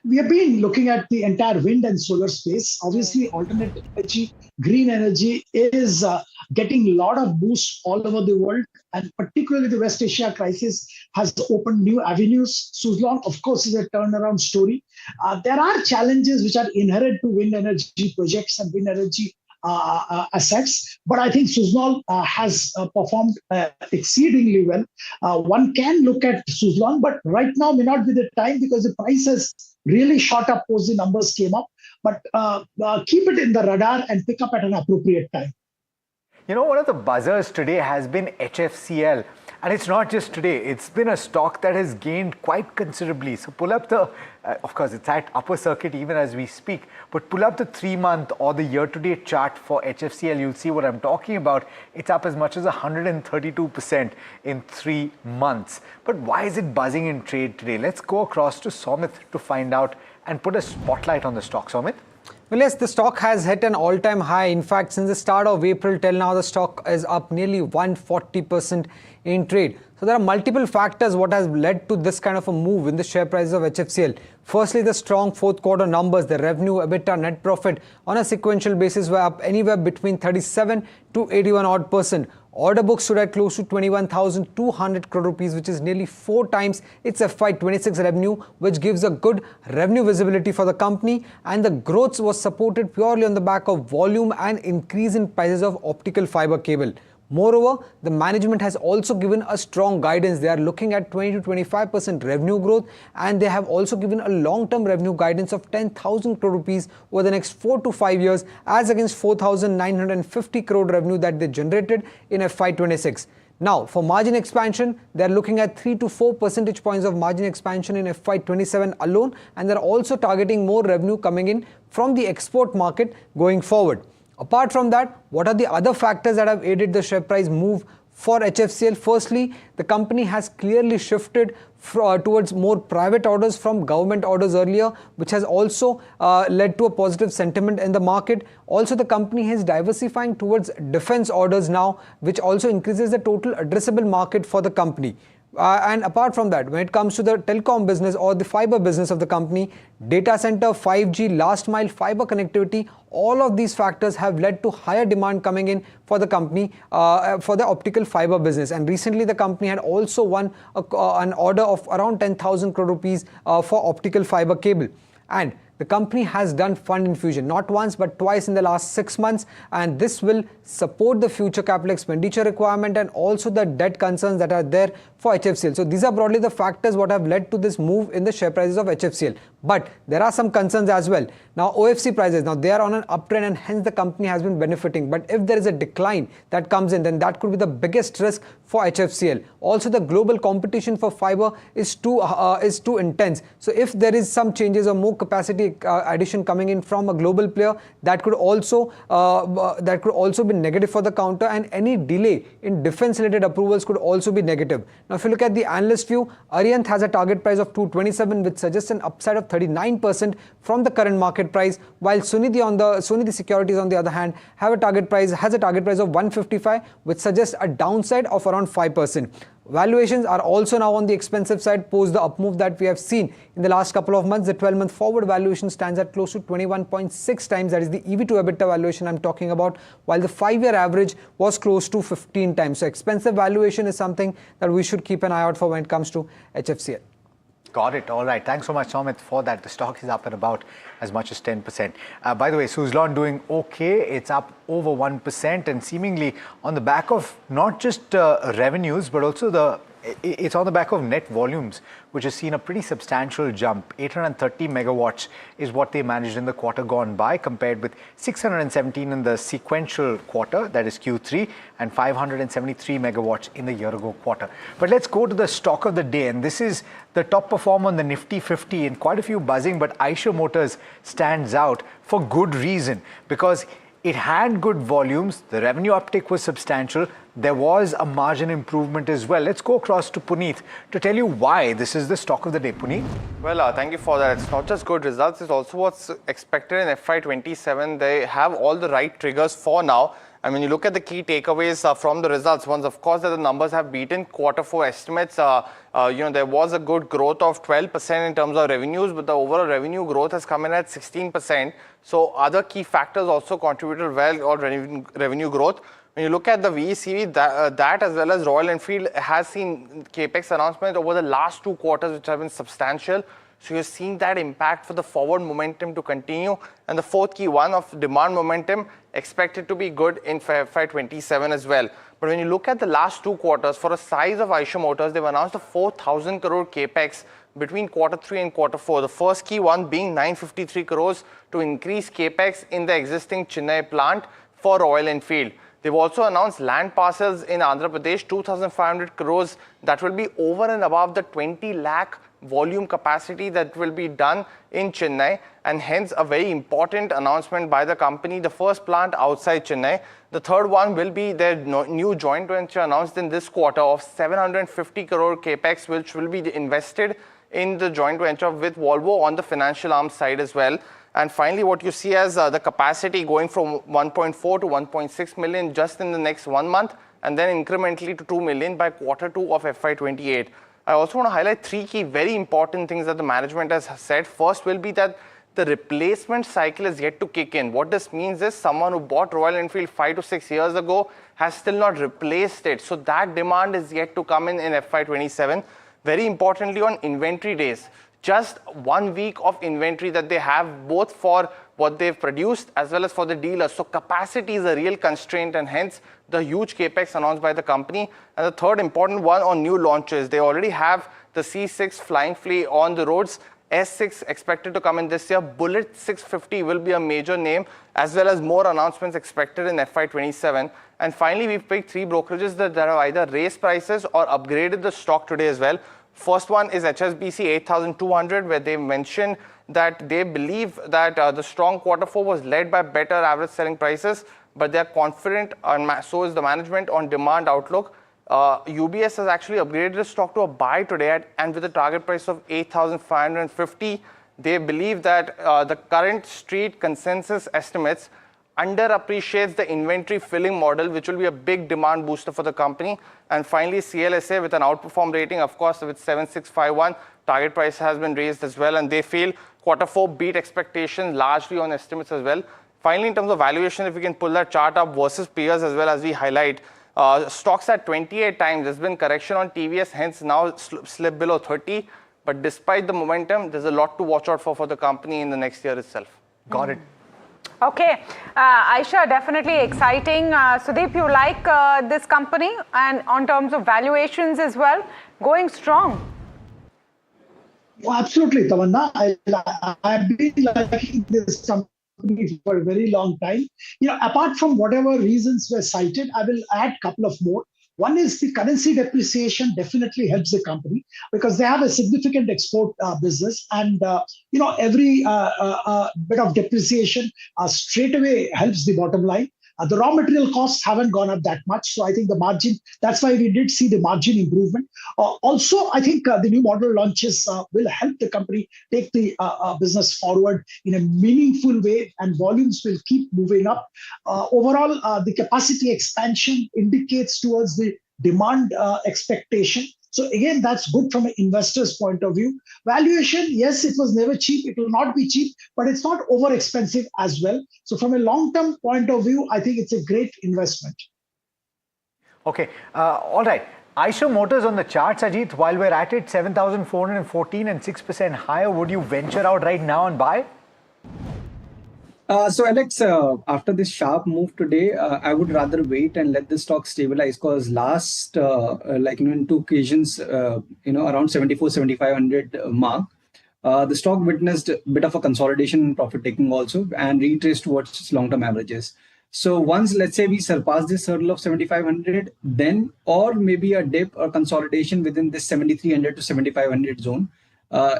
We have been looking at the entire wind and solar space. Obviously, alternate energy, green energy is getting a lot of boost all over the world, and particularly the West Asia crisis has opened new avenues. Suzlon, of course, is a turnaround story. There are challenges which are inherent to wind energy projects and wind energy assets, but I think Suzlon has performed exceedingly well. One can look at Suzlon, but right now may not be the time, because the price has really shot up post the numbers came up. But keep it in the radar and pick up at an appropriate time. One of the buzzers today has been HFCL. And it's not just today, it's been a stock that has gained quite considerably. So pull up the, of course, it's at upper circuit even as we speak, but pull up the 3-month or the year-to-date chart for HFCL, you'll see what I'm talking about. It's up as much as 132% in 3 months. But why is it buzzing in trade today? Let's go across to Somit to find out and put a spotlight on the stock. Somit? Well, yes, the stock has hit an all-time high. In fact, since the start of April till now, the stock is up nearly 140% in trade. So there are multiple factors what has led to this kind of a move in the share prices of HFCL. Firstly, the strong fourth quarter numbers, the revenue, EBITDA, net profit on a sequential basis were up anywhere between 37 to 81 odd %. Order book stood at close to 21,200 crore rupees, which is nearly 4 times its FY26 revenue, which gives a good revenue visibility for the company. And the growth was supported purely on the back of volume and increase in prices of optical fiber cable. Moreover, the management has also given a strong guidance. They are looking at 20 to 25% revenue growth, and they have also given a long-term revenue guidance of 10,000 crore rupees over the next 4 to 5 years, as against 4,950 crore revenue that they generated in FY26. Now, for margin expansion, they are looking at 3 to 4 percentage points of margin expansion in FY27 alone, and they are also targeting more revenue coming in from the export market going forward. Apart from that, what are the other factors that have aided the share price move for HFCL? Firstly, the company has clearly shifted towards more private orders from government orders earlier, which has also led to a positive sentiment in the market. Also, the company is diversifying towards defense orders now, which also increases the total addressable market for the company. And apart from that, when it comes to the telecom business or the fiber business of the company, data center, 5G, last mile fiber connectivity, all of these factors have led to higher demand coming in for the company for the optical fiber business. And recently the company had also won an order of around 10,000 crore rupees for optical fiber cable. And the company has done fund infusion not once but twice in the last 6 months, and this will support the future capital expenditure requirement and also the debt concerns that are there for HFCL. So these are broadly the factors what have led to this move in the share prices of HFCL. But there are some concerns as well. Now OFC prices, now they are on an uptrend and hence the company has been benefiting. But if there is a decline that comes in, then that could be the biggest risk for HFCL. Also, the global competition for fiber is too intense. So if there is some changes or more capacity addition coming in from a global player, that could also be negative for the counter, and any delay in defense related approvals could also be negative. Now if you look at the analyst view, Arihant has a target price of 227, which suggests an upside of 39% from the current market price, while Sunidhi Securities on the other hand has a target price of 155, which suggests a downside of around 5%. Valuations are also now on the expensive side post the up move that we have seen in the last couple of months. The 12-month forward valuation stands at close to 21.6 times. That is the EV to EBITDA valuation I'm talking about, while the 5-year average was close to 15 times. So expensive valuation is something that we should keep an eye out for when it comes to HFCL. Got it. All right. Thanks so much, Somit, for that. The stock is up at about as much as 10%. By the way, Suzlon doing okay. It's up over 1% and seemingly on the back of not just revenues, but also it's on the back of net volumes, which has seen a pretty substantial jump. 830 megawatts is what they managed in the quarter gone by, compared with 617 in the sequential quarter, that is Q3, and 573 megawatts in the year-ago quarter. But let's go to the stock of the day, and this is the top performer on the Nifty 50, and quite a few buzzing, but Eicher Motors stands out for good reason, because it had good volumes, the revenue uptick was substantial, there was a margin improvement as well. Let's go across to Puneet to tell you why this is the stock of the day. Puneet? Well, thank you for that. It's not just good results, it's also what's expected in FY27. They have all the right triggers for now. And when you look at the key takeaways from the results, ones, of course, that the numbers have beaten quarter 4 estimates. There was a good growth of 12% in terms of revenues, but the overall revenue growth has come in at 16%. So other key factors also contributed well or revenue growth. When you look at the VECV, that as well as Royal Enfield has seen capex announcements over the last 2 quarters, which have been substantial. So you're seeing that impact for the forward momentum to continue. And the fourth key one of demand momentum expected to be good in FY27 as well. But when you look at the last 2 quarters, for a size of Eicher Motors, they've announced a 4,000 crore capex between quarter 3 and quarter 4. The first key one being 953 crores to increase capex in the existing Chennai plant for Royal Enfield. They've also announced land parcels in Andhra Pradesh, 2,500 crores that will be over and above the 20 lakh volume capacity that will be done in Chennai, and hence a very important announcement by the company, the first plant outside Chennai. The third one will be their new joint venture announced in this quarter of 750 crore capex, which will be invested in the joint venture with Volvo on the financial arm side as well. And finally, what you see as the capacity going from 1.4 to 1.6 million just in the next 1 month, and then incrementally to 2 million by quarter 2 of FY28. I also want to highlight 3 key very important things that the management has said. First will be that the replacement cycle is yet to kick in. What this means is someone who bought Royal Enfield 5 to 6 years ago has still not replaced it. So that demand is yet to come in FY27. Very importantly, on inventory days, just 1 week of inventory that they have, both for what they've produced as well as for the dealers. So capacity is a real constraint, and hence the huge capex announced by the company. And the third important one on new launches, they already have the C6 Flying Flea on the roads, S6 expected to come in this year, Bullet 650 will be a major name, as well as more announcements expected in FY27. And finally, we've picked 3 brokerages that have either raised prices or upgraded the stock today as well. First one is HSBC 8,200, where they mentioned that they believe that the strong Q4 was led by better average selling prices, but they are confident, and so is the management, on demand outlook. UBS has actually upgraded the stock to a buy today and with a target price of 8,550. They believe that the current street consensus estimates underappreciates the inventory filling model, which will be a big demand booster for the company. And finally, CLSA with an outperform rating, of course, with 7651. Target price has been raised as well, and they feel Q4 beat expectations largely on estimates as well. Finally, in terms of valuation, if we can pull that chart up versus peers as well as we highlight, stocks at 28 times. There's been correction on TVS, hence now slipped below 30. But despite the momentum, there's a lot to watch out for the company in the next year itself. Got it. Okay, Aisha, definitely exciting. Sudeep, you like this company, and on terms of valuations as well, going strong. Well, absolutely, Tamanna. I've been liking this company for a very long time. Apart from whatever reasons were cited, I will add a couple of more. One is the currency depreciation definitely helps the company because they have a significant export business, and every bit of depreciation straight away helps the bottom line. The raw material costs haven't gone up that much, so I think the margin, that's why we did see the margin improvement. Also, I think the new model launches will help the company take the business forward in a meaningful way, and volumes will keep moving up. Overall, the capacity expansion indicates towards the demand expectation. So again, that's good from an investor's point of view. Valuation, yes, it was never cheap. It will not be cheap, but it's not over expensive as well. So from a long-term point of view, I think it's a great investment. Okay, all right. Eicher Motors on the charts, Ajit, while we're at it, 7,414 and 6% higher. Would you venture out right now and buy? So Alex, after this sharp move today, I would rather wait and let the stock stabilize, because last, in two occasions, around 7,700 mark, the stock witnessed a bit of a consolidation in profit taking also and retraced towards its long-term averages. So once, let's say, we surpass this hurdle of 7,500, then, or maybe a dip or consolidation within this 7,300 to 7,500 zone,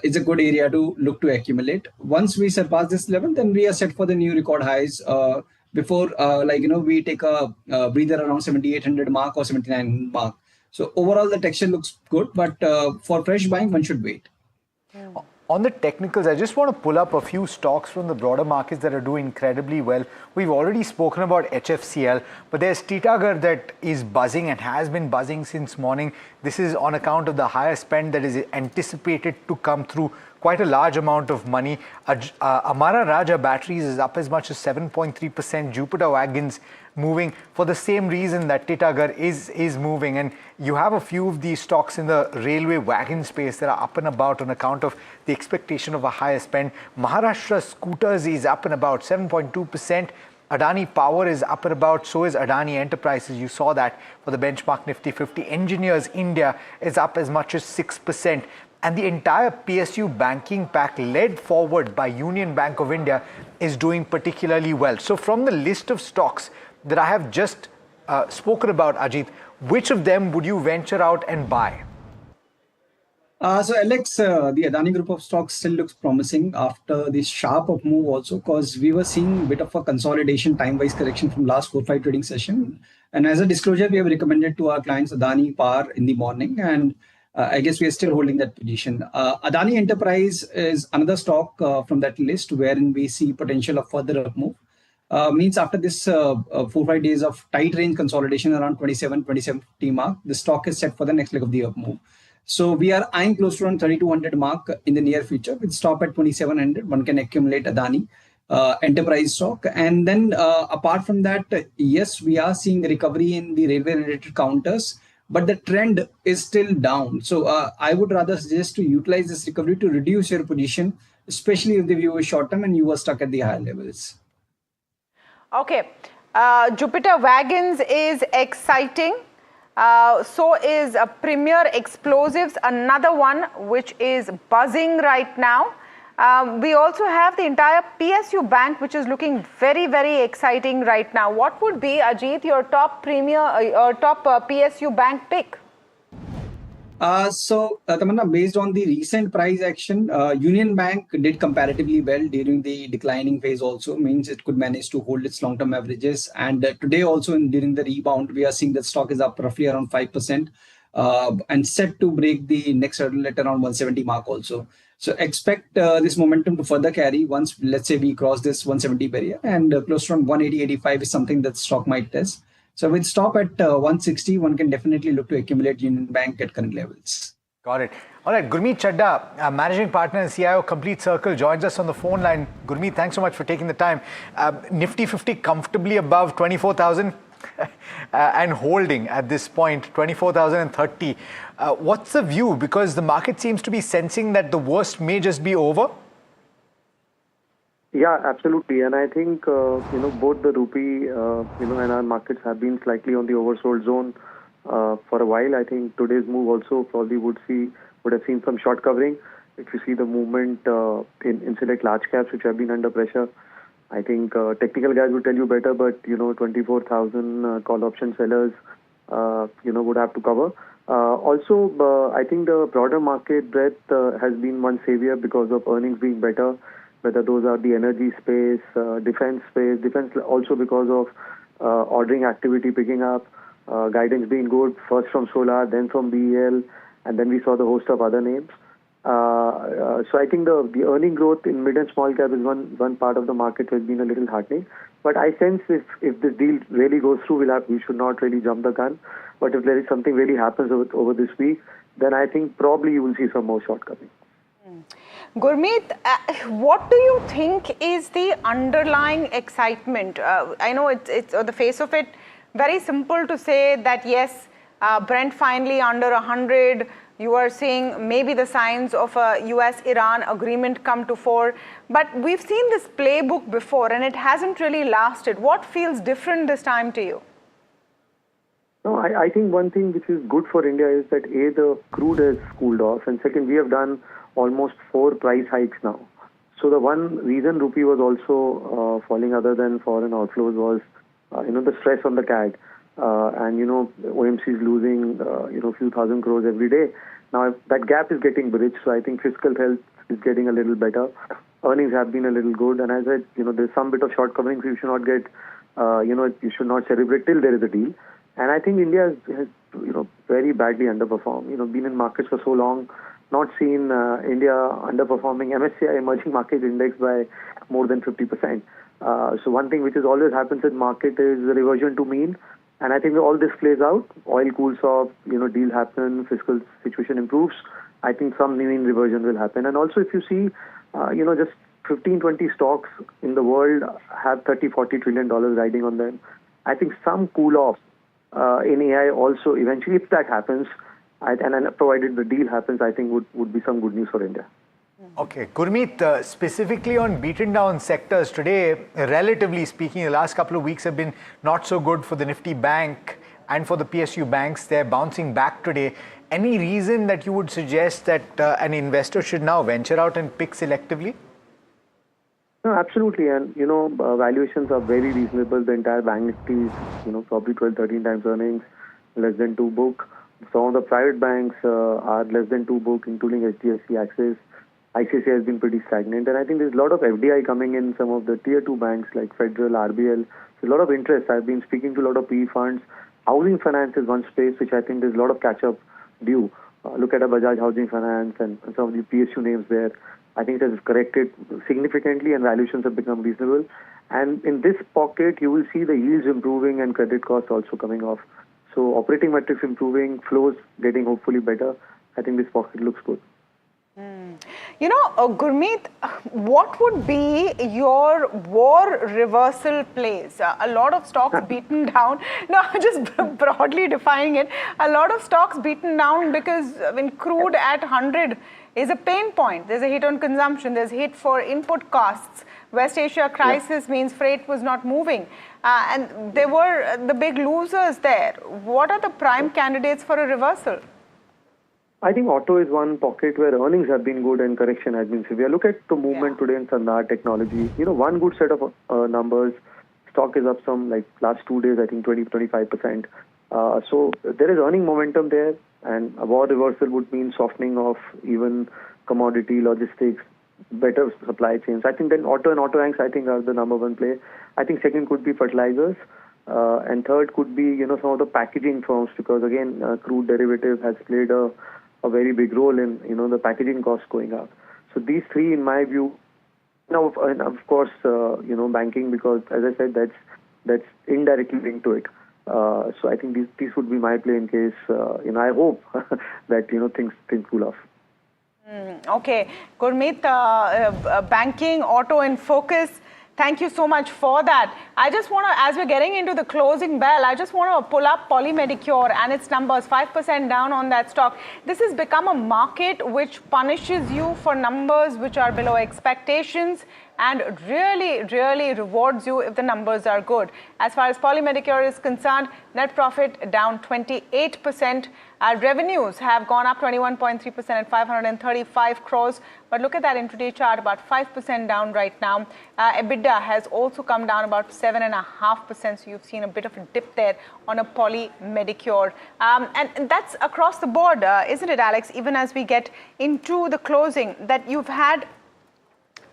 it's a good area to look to accumulate. Once we surpass this level, then we are set for the new record highs before, we take a breather around 7,800 mark or 7,900 mark. So overall, the texture looks good, but for fresh buying, one should wait. On the technicals, I just want to pull up a few stocks from the broader markets that are doing incredibly well. We've already spoken about HFCL, but there's Titagarh that is buzzing and has been buzzing since morning. This is on account of the higher spend that is anticipated to come through. Quite a large amount of money. Amara Raja Batteries is up as much as 7.3%. Jupiter Wagons moving for the same reason that Titagarh is moving. And you have a few of these stocks in the railway wagon space that are up and about on account of the expectation of a higher spend. Maharashtra Scooters is up and about 7.2%. Adani Power is up and about, so is Adani Enterprises. You saw that for the benchmark Nifty 50. Engineers India is up as much as 6%. And the entire PSU banking pack, led forward by Union Bank of India, is doing particularly well. So from the list of stocks that I have just spoken about, Ajit, which of them would you venture out and buy? So Alex, the Adani group of stocks still looks promising after this sharp up move also, because we were seeing a bit of a consolidation, time-wise correction from last 4-5 trading session. And as a disclosure, we have recommended to our clients Adani Power in the morning, and I guess we are still holding that position. Adani Enterprise is another stock from that list wherein we see potential of further up move. Means after this 4-5 days of tight range consolidation around 2750 mark, the stock is set for the next leg of the up move. So we are eyeing close to around 3200 mark in the near future. With stop at 2700, one can accumulate Adani Enterprise stock. And then apart from that, yes, we are seeing recovery in the railway related counters, but the trend is still down. So I would rather suggest to utilize this recovery to reduce your position, especially if the view is short term and you are stuck at the higher levels. Okay, Jupiter Wagons is exciting. So is Premier Explosives, another one which is buzzing right now. We also have the entire PSU bank, which is looking very, very exciting right now. What would be, Ajit, your top PSU bank pick? Tamanna, based on the recent price action, Union Bank did comparatively well during the declining phase also, means it could manage to hold its long-term averages. And today also during the rebound, we are seeing that stock is up roughly around 5% and set to break the next hurdle at around 170 mark also. So expect this momentum to further carry once, let's say, we cross this 170 barrier, and close to around 180.85 is something that stock might test. So with stop at 160, one can definitely look to accumulate Union Bank at current levels. Got it. All right, Gurmeet Chadda, Managing Partner and CIO Complete Circle, joins us on the phone line. Gurmeet, thanks so much for taking the time. Nifty 50 comfortably above 24,000 and holding at this point, 24,030. What's the view? Because the market seems to be sensing that the worst may just be over. Yeah, absolutely. And I think, both the rupee, and our markets have been slightly on the oversold zone for a while. I think today's move also probably would have seen some short covering. If you see the movement in select large caps which have been under pressure, I think technical guys will tell you better, but, 24,000 call option sellers, would have to cover. Also, I think the broader market breadth has been one savior because of earnings being better, whether those are the energy space, defense also because of ordering activity picking up, guidance being good, first from Solar, then from BEL, and then we saw the host of other names. So I think the earning growth in mid and small cap is one part of the market has been a little heartening. But I sense if this deal really goes through, we should not really jump the gun. But if there is something really happens over this week, then I think probably you will see some more short coming. Gurmeet, what do you think is the underlying excitement? I know it's on the face of it, very simple to say that yes, Brent finally under 100. You are seeing maybe the signs of a US-Iran agreement come to fore. But we've seen this playbook before and it hasn't really lasted. What feels different this time to you? No, I think one thing which is good for India is that A, the crude has cooled off, and second, we have done almost 4 price hikes now. So the one reason rupee was also falling other than foreign outflows was, the stress on the CAD. And, OMC is losing, a few thousand crores every day. Now, that gap is getting bridged, so I think fiscal health is getting a little better. Earnings have been a little good, and as I said, there's some bit of short covering, so you should not get, you should not celebrate till there is a deal. And I think India has very badly underperformed. Been in markets for so long, not seen India underperforming MSCI Emerging Market Index by more than 50%. So one thing which has always happens in market is the reversion to mean. And I think all this plays out. Oil cools off, deal happen, fiscal situation improves. I think some mean reversion will happen. And also if you see, just 15, 20 stocks in the world have $30, $40 trillion riding on them. I think some cool off in AI also eventually, if that happens, and provided the deal happens, I think would be some good news for India. Okay, Gurmeet, specifically on beaten down sectors today, relatively speaking, the last couple of weeks have been not so good for the Nifty Bank and for the PSU banks. They're bouncing back today. Any reason that you would suggest that an investor should now venture out and pick selectively? No, absolutely. And, valuations are very reasonable. The entire bank Nifty is, probably 12, 13 times earnings, less than 2 book. Some of the private banks are less than 2 book, including HDFC, Axis. ICICI has been pretty stagnant. And I think there's a lot of FDI coming in some of the tier 2 banks like Federal, RBL. There's a lot of interest. I've been speaking to a lot of PE funds. Housing finance is one space which I think there's a lot of catch-up due. Look at a Bajaj Housing Finance and some of the PSU names there. I think it has corrected significantly and valuations have become reasonable. And in this pocket, you will see the yields improving and credit costs also coming off. So operating metrics improving, flows getting hopefully better. I think this pocket looks good. Gurmeet, what would be your war reversal plays? A lot of stocks beaten down. No, just broadly defining it. A lot of stocks beaten down because when crude at 100 is a pain point. There's a hit on consumption. There's a hit for input costs. West Asia crisis means freight was not moving. And they were the big losers there. What are the prime candidates for a reversal? I think auto is one pocket where earnings have been good and correction has been severe. Look at the movement today in Sandhar Technology. One good set of numbers. Stock is up some, like last 2 days, I think 20-25%. So there is earning momentum there. And a war reversal would mean softening of even commodity, logistics, better supply chains. I think then auto and auto anchors, I think, are the number one play. I think second could be fertilizers. And third could be, some of the packaging firms, because again, crude derivative has played a very big role in, the packaging costs going up. So these three, in my view, and of course, banking, because as I said, that's indirectly linked to it. So I think these would be my play in case, I hope that, things cool off. Okay, Gurmeet, banking, auto in focus. Thank you so much for that. I just want to, as we're getting into the closing bell, I just want to pull up Poly Medicure and its numbers, 5% down on that stock. This has become a market which punishes you for numbers which are below expectations and really rewards you if the numbers are good. As far as Poly Medicure is concerned, net profit down 28%. Revenues have gone up 21.3% at 535 crores. But look at that intraday chart, about 5% down right now. EBITDA has also come down about 7.5%. So you've seen a bit of a dip there on a Poly Medicure. And that's across the board, isn't it, Alex? Even as we get into the closing, that you've had.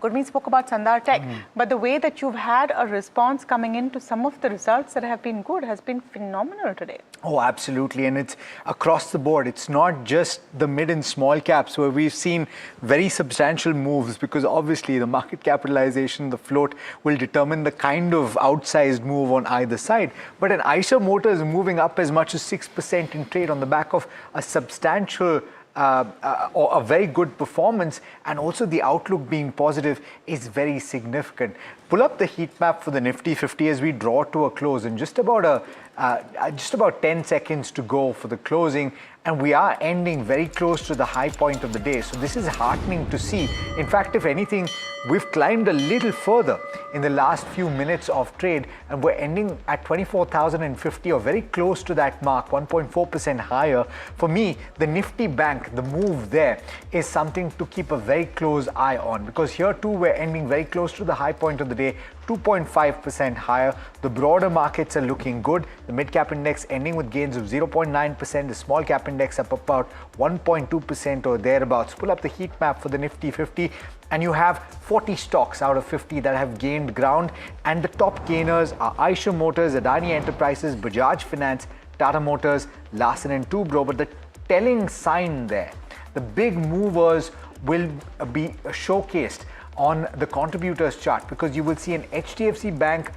Gurmeet spoke about Sandhar Tech, but the way that you've had a response coming into some of the results that have been good has been phenomenal today. Oh, absolutely. And it's across the board. It's not just the mid and small caps where we've seen very substantial moves, because obviously the market capitalization, the float will determine the kind of outsized move on either side. But an Eicher Motors moving up as much as 6% in trade on the back of a substantial or a very good performance, and also the outlook being positive is very significant. Pull up the heat map for the Nifty 50 as we draw to a close, and just about 10 seconds to go for the closing, and we are ending very close to the high point of the day. So this is heartening to see. In fact, if anything, we've climbed a little further in the last few minutes of trade, and we're ending at 24,050 or very close to that mark, 1.4% higher. For me, the Nifty Bank, the move there is something to keep a very close eye on, because here too we're ending very close to the high point of the day, 2.5% higher. The broader markets are looking good. The mid-cap index ending with gains of 0.9%. The small-cap index up about 1.2% or thereabouts. Pull up the heat map for the Nifty 50 and you have 40 stocks out of 50 that have gained ground. And the top gainers are Eicher Motors, Adani Enterprises, Bajaj Finance, Tata Motors, Larsen & Toubro. But the telling sign there, the big movers will be showcased on the contributors chart, because you will see an HDFC Bank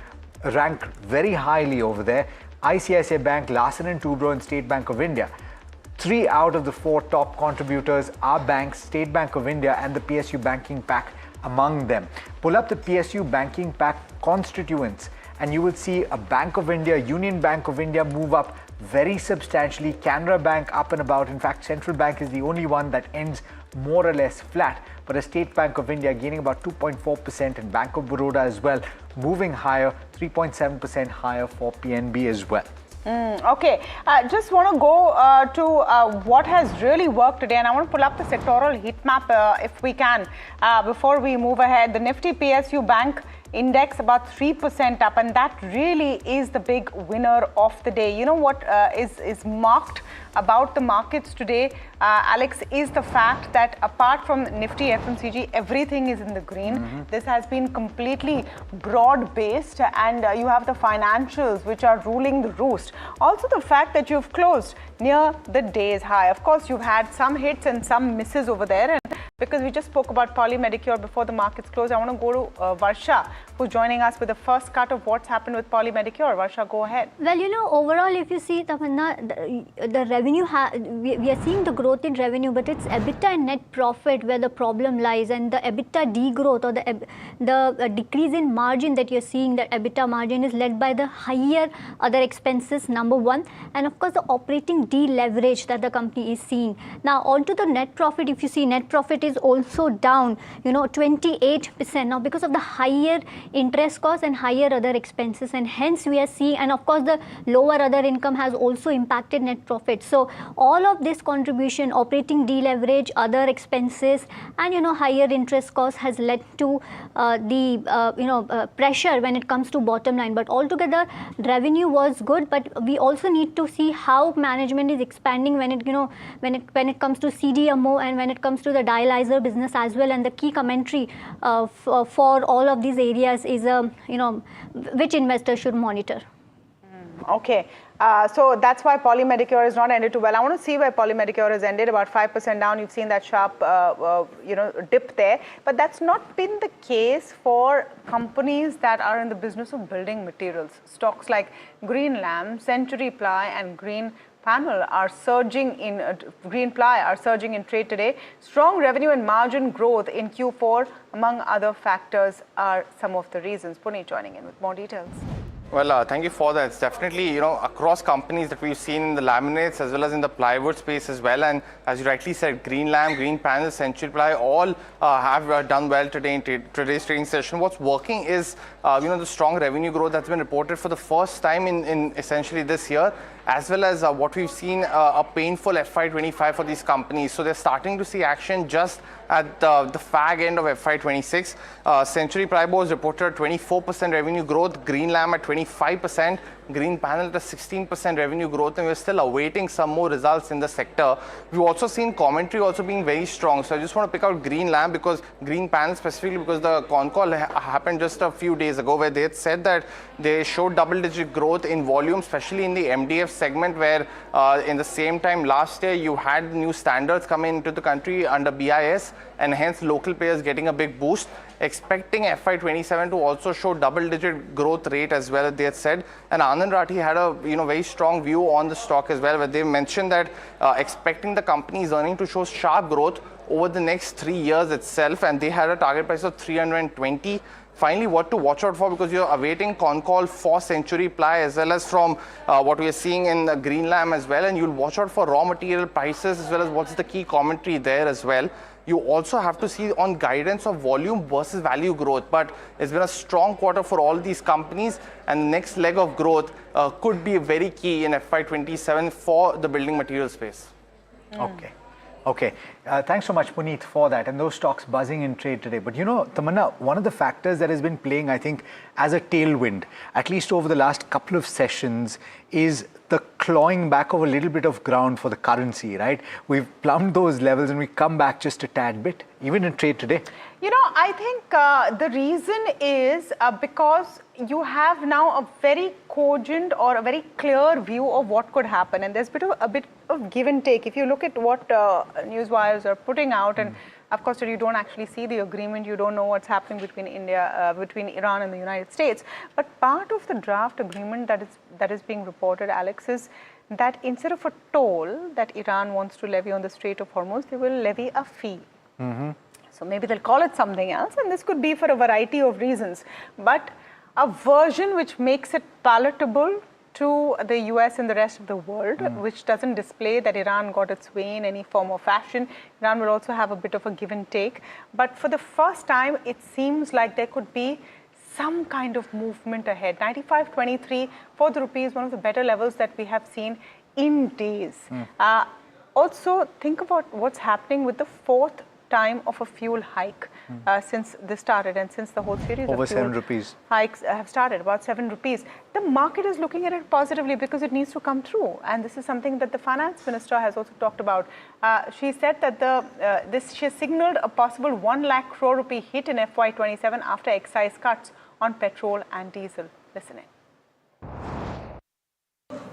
ranked very highly over there, ICICI Bank, Larsen & Toubro and State Bank of India. 3 out of the 4 top contributors are banks, State Bank of India and the PSU Banking Pack among them. Pull up the PSU Banking Pack constituents and you will see a Bank of India, Union Bank of India move up very substantially, Canara Bank up and about. In fact, Central Bank is the only one that ends more or less flat, but a State Bank of India gaining about 2.4% and Bank of Baroda as well moving higher, 3.7% higher for PNB as well. Okay, just want to go to what has really worked today, and I want to pull up the sectoral heat map if we can before we move ahead. The Nifty PSU Bank Index about 3% up, and that really is the big winner of the day. You know what is marked about the markets today, Alex, is the fact that apart from Nifty FMCG, everything is in the green. This has been completely broad-based, and you have the financials which are ruling the roost. Also the fact that you've closed near the day's high. Of course, you've had some hits and some misses over there, and because we just spoke about Poly Medicure before the markets close, I want to go to Varsha, who's joining us with the first cut of what's happened with Poly Medicure. Varsha, go ahead. Well, you know, overall, if you see, Tamanna, the revenue, we are seeing the growth in revenue, but it's EBITDA and net profit where the problem lies, and the EBITDA degrowth or the decrease in margin that you're seeing, that EBITDA margin is led by the higher other expenses, number one, and of course the operating deleverage that the company is seeing. Now, onto the net profit, if you see net profit is also down, 28% now because of the higher interest costs and higher other expenses, and hence we are seeing, and of course the lower other income has also impacted net profit. So all of this contribution, operating deleverage, other expenses, and higher interest costs has led to the pressure when it comes to bottom line. But altogether revenue was good, but we also need to see how management is expanding when it comes to CDMO and when it comes to the dialyzer business as well. And the key commentary for all of these areas is which investors should monitor. Okay, so that's why Polymedicure has not ended too well. I want to see where Polymedicure has ended, about 5% down. You've seen that sharp, dip there. But that's not been the case for companies that are in the business of building materials. Stocks like Greenlam, Century Ply, and Green Panel are surging in Green Ply are surging in trade today. Strong revenue and margin growth in Q4, among other factors, are some of the reasons. Puneet joining in with more details. Well, thank you for that. It's definitely, across companies that we've seen in the laminates as well as in the plywood space as well. And as you rightly said, Greenlam, Green Panel, Century Ply, all have done well today in today's trading session. What's working is, the strong revenue growth that's been reported for the first time in essentially this year, as well as what we've seen a painful FY25 for these companies. So they're starting to see action just at the fag end of FY26. Century Plyboards reported 24% revenue growth, Greenlam at 25%, Green Panel at a 16% revenue growth, and we're still awaiting some more results in the sector. We've also seen commentary also being very strong. So I just want to pick out Greenlam because Green Panel specifically because the con call happened just a few days ago where they had said that they showed double-digit growth in volume, especially in the MDF segment, where in the same time last year you had new standards coming into the country under BIS, and hence local players getting a big boost. Expecting FY27 to also show double-digit growth rate as well, they had said. And Anand Rathi had a very strong view on the stock as well, where they mentioned that expecting the company's earning to show sharp growth over the next 3 years itself, and they had a target price of 320. Finally, what to watch out for, because you're awaiting con call for Century Ply as well as from what we are seeing in Greenlam as well, and you'll watch out for raw material prices as well as what's the key commentary there as well. You also have to see on guidance of volume versus value growth, but it's been a strong quarter for all these companies, and the next leg of growth could be very key in FY27 for the building material space. Okay. Thanks so much, Puneet, for that. And those stocks buzzing in trade today. But Tamanna, one of the factors that has been playing, I think, as a tailwind, at least over the last couple of sessions, is the clawing back of a little bit of ground for the currency, right? We've plumbed those levels and we come back just a tad bit, even in trade today. I think the reason is because you have now a very cogent or a very clear view of what could happen, and there's a bit of give and take. If you look at what news wires are putting out, and of course you don't actually see the agreement, you don't know what's happening between between Iran and the United States. But part of the draft agreement that is being reported, Alex, is that instead of a toll that Iran wants to levy on the Strait of Hormuz, they will levy a fee. So maybe they'll call it something else, and this could be for a variety of reasons. But a version which makes it palatable to the US and the rest of the world, which doesn't display that Iran got its way in any form or fashion. Iran will also have a bit of a give and take. But for the first time, it seems like there could be some kind of movement ahead. 95.23 for the rupee is one of the better levels that we have seen in days. Also, think about what's happening with the fourth time of a fuel hike since this started, and since the whole series over of fuel 7 rupees hikes have started, about 7 rupees. The market is looking at it positively because it needs to come through, and this is something that the finance minister has also talked about. She said that she signaled a possible 1 lakh crore rupee hit in FY27 after excise cuts on petrol and diesel. Listen in.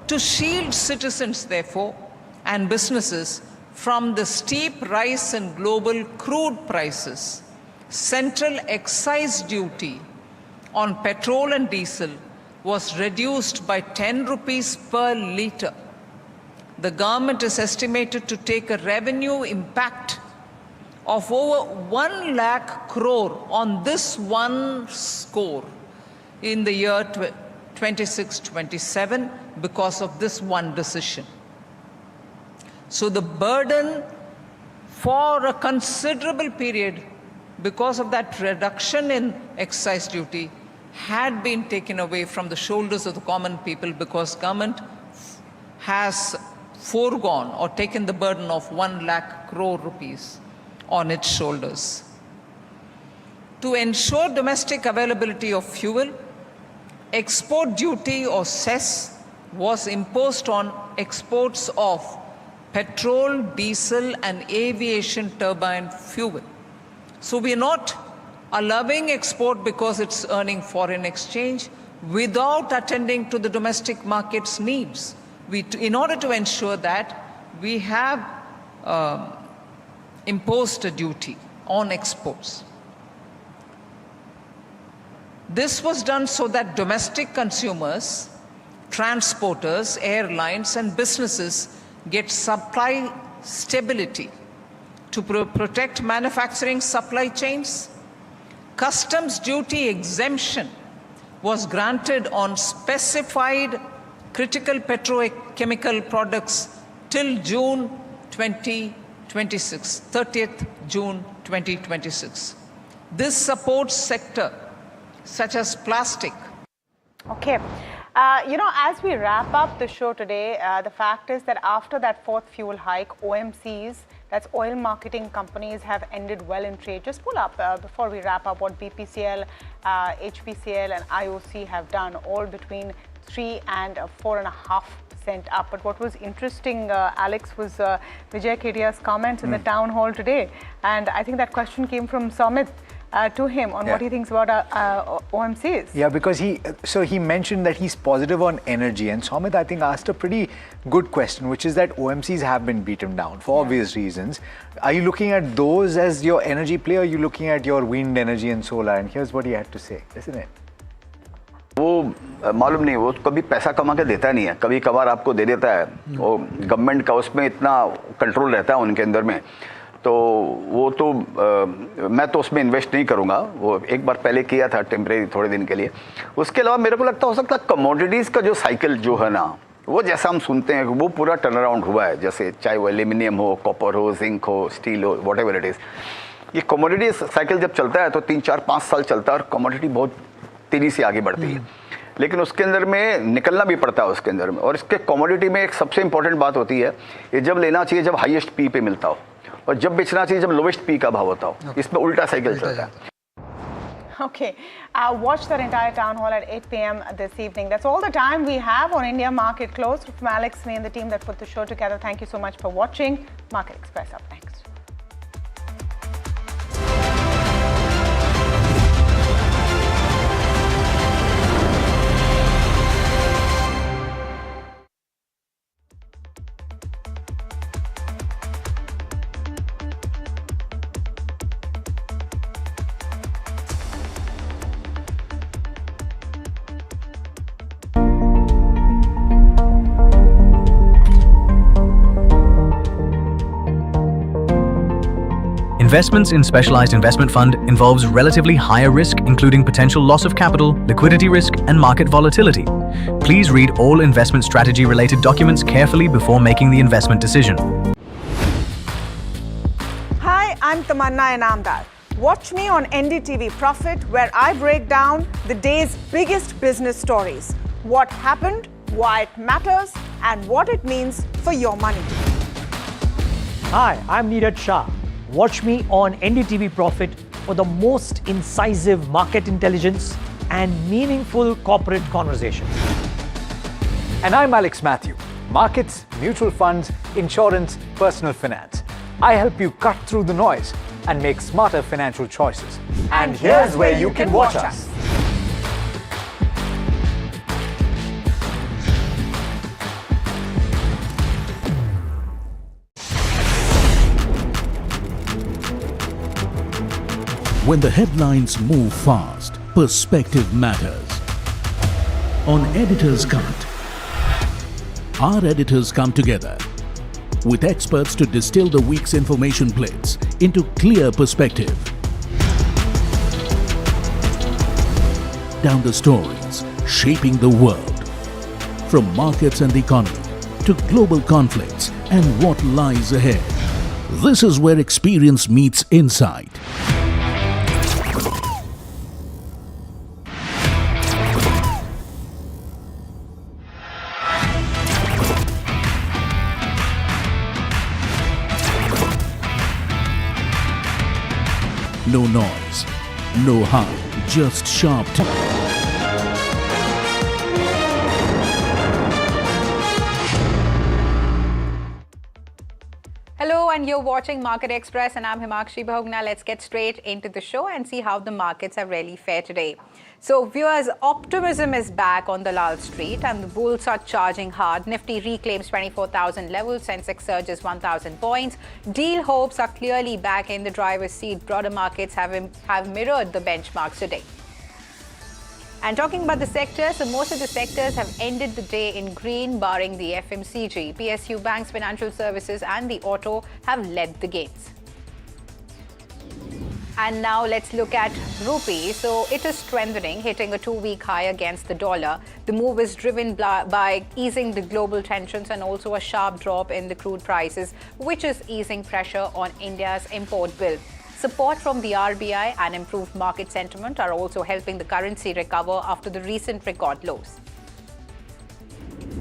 To shield citizens, therefore, and businesses from the steep rise in global crude prices, central excise duty on petrol and diesel was reduced by 10 rupees per litre. The government is estimated to take a revenue impact of over 1 lakh crore on this one score in the year 26-27 because of this one decision. So the burden for a considerable period, because of that reduction in excise duty, had been taken away from the shoulders of the common people, because government has foregone or taken the burden of 1 lakh crore rupees on its shoulders. To ensure domestic availability of fuel, export duty or cess was imposed on exports of petrol, diesel and aviation turbine fuel. So we are not allowing export because it's earning foreign exchange without attending to the domestic market's needs. In order to ensure that, we have imposed a duty on exports. This was done so that domestic consumers, transporters, airlines and businesses get supply stability to protect manufacturing supply chains. Customs duty exemption was granted on specified critical petrochemical products till June 2026, 30th June 2026. This supports sector such as plastic. Okay. As we wrap up the show today, the fact is that after that fourth fuel hike, OMCs, that's oil marketing companies, have ended well in trade. Just pull up, before we wrap up, what BPCL, HPCL and IOC have done, all between 3 and 4.5% up. But what was interesting, Alex, was Vijay Kedia's comments in the town hall today. And I think that question came from Sumit to him on what he thinks about OMCs. Yeah, because he mentioned that he's positive on energy, and Somit, I think, asked a pretty good question, which is that OMCs have been beaten down for obvious reasons. Are you looking at those as your energy play, or are you looking at your wind energy and solar? And here's what he had to say, isn't it? वो मालूम नहीं, वो कभी पैसा कमा के देता नहीं है, कभी कभार आपको दे देता है। वो गवर्नमेंट का उसमें इतना कंट्रोल रहता है उनके अंदर में, तो वो तो मैं तो उसमें इन्वेस्ट नहीं करूंगा। वो एक बार पहले किया था टेम्परेरी थोड़े दिन के लिए। उसके अलावा मेरे को लगता हो सकता है कमोडिटीज़ का जो साइकिल जो है ना, वो जैसा हम सुनते हैं वो पूरा टर्न अराउंड हुआ है। जैसे चाहे वो एल्यूमिनियम हो, कॉपर हो, जिंक हो, स्टील हो, वॉट एवर इट इज़, ये कमोडिटी साइकिल जब चलता है तो 3, 4, 5 साल चलता है और कमोडिटी बहुत तेज़ी से आगे बढ़ती है। लेकिन उसके अंदर में निकलना भी पड़ता है उसके अंदर में। और इसके कमोडिटी में एक सबसे इंपॉर्टेंट बात होती है, ये जब लेना चाहिए जब हाईएस्ट पी पे मिलता हो, और जब बेचना चाहिए जब लोवेस्ट पी का भाव होता हो। इसमें उल्टा साइकिल चलता है। Okay, watch that entire town hall at 8 p.m. this evening. That's all the time we have on India Market Close. From Alex, me and the team that put the show together, thank you so much for watching. Market Express up next. Investments in specialized investment fund involves relatively higher risk, including potential loss of capital, liquidity risk, and market volatility. Please read all investment strategy related documents carefully before making the investment decision. Hi, I'm Tamanna Inamdar. Watch me on NDTV Profit, where I break down the day's biggest business stories. What happened, why it matters, and what it means for your money. Hi, I'm Neeraj Shah. Watch me on NDTV Profit for the most incisive market intelligence and meaningful corporate conversations. And I'm Alex Matthew. Markets, mutual funds, insurance, personal finance. I help you cut through the noise and make smarter financial choices. And here's where you can watch us. When the headlines move fast, perspective matters. On Editor's Cut, our editors come together with experts to distill the week's information plates into clear perspective. Down the stories shaping the world, from markets and the economy to global conflicts and what lies ahead. This is where experience meets insight. No noise, no hype, just sharp. Hello, and you're watching Market Express, and I'm Himakshi Bhogna. Let's get straight into the show and see how the markets have really fared today. So, viewers, optimism is back on the Lal Street, and the bulls are charging hard. Nifty reclaims 24,000 levels, Sensex surges 1,000 points. Deal hopes are clearly back in the driver's seat. Broader markets have mirrored the benchmarks today. And talking about the sectors, so most of the sectors have ended the day in green, barring the FMCG. PSU, banks, financial services and the auto have led the gains. And now let's look at rupee. So it is strengthening, hitting a 2-week high against the dollar. The move is driven by easing the global tensions and also a sharp drop in the crude prices, which is easing pressure on India's import bill. Support from the RBI and improved market sentiment are also helping the currency recover after the recent record lows.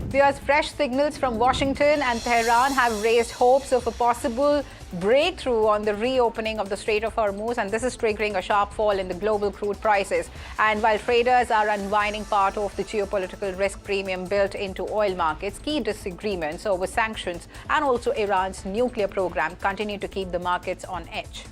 There's fresh signals from Washington and Tehran have raised hopes of a possible breakthrough on the reopening of the Strait of Hormuz, and this is triggering a sharp fall in the global crude prices. And while traders are unwinding part of the geopolitical risk premium built into oil markets, key disagreements over sanctions and also Iran's nuclear program continue to keep the markets on edge.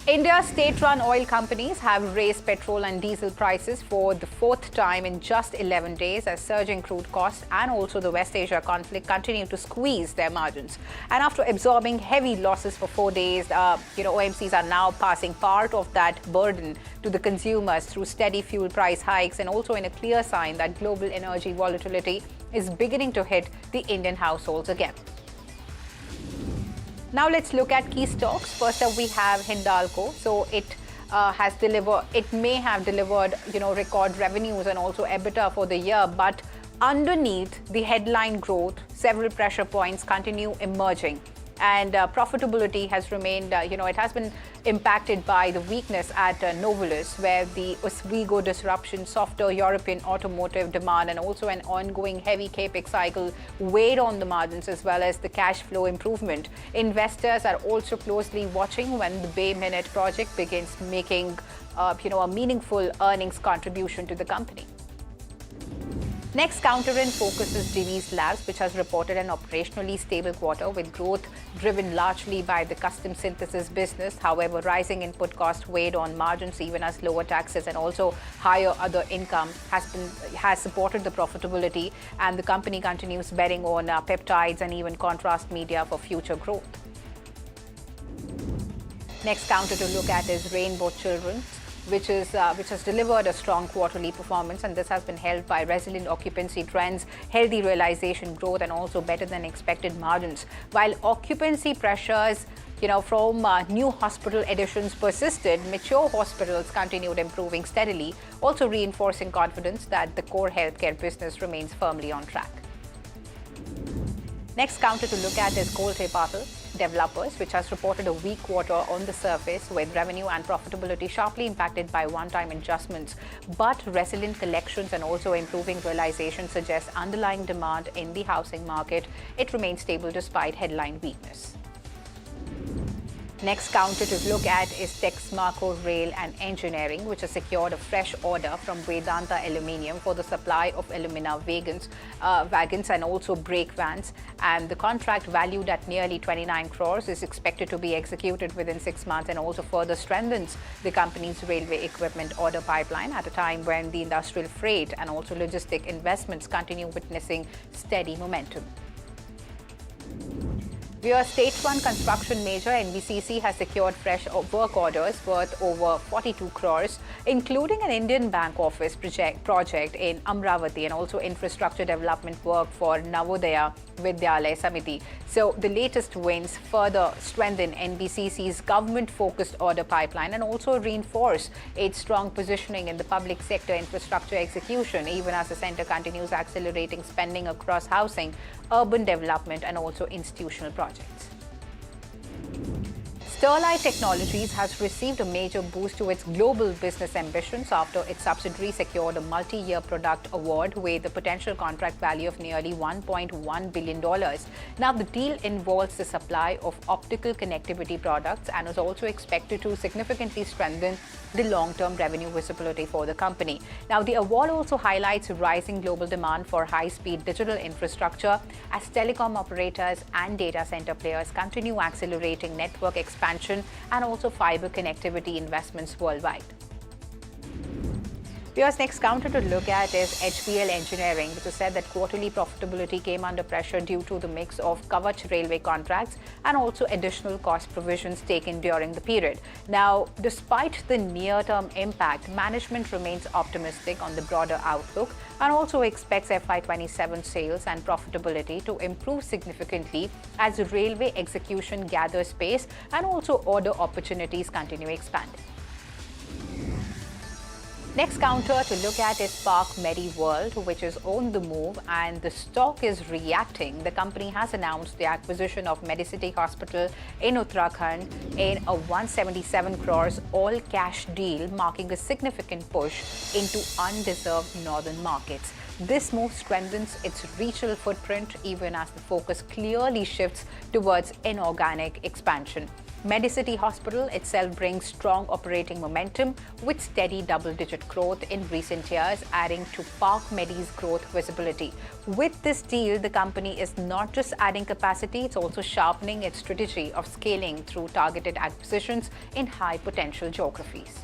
India's state-run oil companies have raised petrol and diesel prices for the 4th time in just 11 days as surging crude costs and also the West Asia conflict continue to squeeze their margins. And after absorbing heavy losses for 4 days, OMCs are now passing part of that burden to the consumers through steady fuel price hikes and also in a clear sign that global energy volatility is beginning to hit the Indian households again. Now let's look at key stocks. First up, we have Hindalco. So it may have delivered, record revenues and also EBITDA for the year, but underneath the headline growth, several pressure points continue emerging. And profitability has remained, it has been impacted by the weakness at Novelis, where the Oswego disruption, softer European automotive demand, and also an ongoing heavy capex cycle weighed on the margins as well as the cash flow improvement. Investors are also closely watching when the Bay Minette project begins making, a meaningful earnings contribution to the company. Next, Counter in focuses Divi's Labs, which has reported an operationally stable quarter with growth driven largely by the custom synthesis business. However, rising input costs weighed on margins even as lower taxes and also higher other income has supported the profitability, and the company continues betting on peptides and even contrast media for future growth. Next counter to look at is Rainbow Children's, which has delivered a strong quarterly performance, and this has been helped by resilient occupancy trends, healthy realization growth, and also better than expected margins. While occupancy pressures, from new hospital additions persisted, mature hospitals continued improving steadily, also reinforcing confidence that the core healthcare business remains firmly on track. Next counter to look at is Geopolitical Developers, which has reported a weak quarter on the surface with revenue and profitability sharply impacted by one-time adjustments. But resilient collections and also improving realization suggest underlying demand in the housing market. It remains stable despite headline weakness. Next counter to look at is Texmaco Rail and Engineering, which has secured a fresh order from Vedanta Aluminium for the supply of alumina wagons and also brake vans. And the contract, valued at nearly 29 crores, is expected to be executed within 6 months and also further strengthens the company's railway equipment order pipeline at a time when the industrial freight and also logistic investments continue witnessing steady momentum. Via state-run construction major, NBCC has secured fresh work orders worth over 42 crores, including an Indian bank office project in Amravati and also infrastructure development work for Navodaya Vidyalaya Samiti. So the latest wins further strengthen NBCC's government-focused order pipeline and also reinforce its strong positioning in the public sector infrastructure execution, even as the centre continues accelerating spending across housing, urban development and also institutional projects. Sterlite Technologies has received a major boost to its global business ambitions after its subsidiary secured a multi-year product award with a potential contract value of nearly $1.1 billion. Now, the deal involves the supply of optical connectivity products and is also expected to significantly strengthen the long-term revenue visibility for the company. Now, the award also highlights rising global demand for high-speed digital infrastructure as telecom operators and data center players continue accelerating network expansion and also fiber connectivity investments worldwide. Here's next counter to look at is HBL Engineering, which has said that quarterly profitability came under pressure due to the mix of Kavach railway contracts and also additional cost provisions taken during the period. Now, despite the near-term impact, management remains optimistic on the broader outlook and also expects FY27 sales and profitability to improve significantly as railway execution gathers pace and also order opportunities continue expanding. Next counter to look at is Park MediWorld, which is on the move and the stock is reacting. The company has announced the acquisition of Medicity Hospital in Uttarakhand in a 177 crores all-cash deal, marking a significant push into undeserved northern markets. This move strengthens its regional footprint even as the focus clearly shifts towards inorganic expansion. Medicity Hospital itself brings strong operating momentum with steady double-digit growth in recent years, adding to Park Medi's growth visibility. With this deal, the company is not just adding capacity, it's also sharpening its strategy of scaling through targeted acquisitions in high-potential geographies.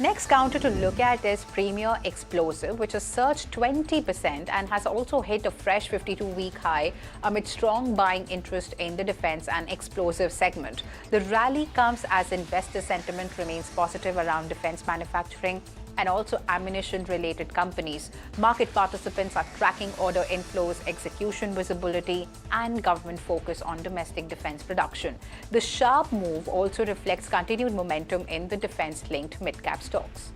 Next counter to look at is Premier Explosive, which has surged 20% and has also hit a fresh 52-week high amid strong buying interest in the defense and explosive segment. The rally comes as investor sentiment remains positive around defense manufacturing and also ammunition-related companies. Market participants are tracking order inflows, execution visibility, and government focus on domestic defense production. The sharp move also reflects continued momentum in the defense-linked mid-cap stocks.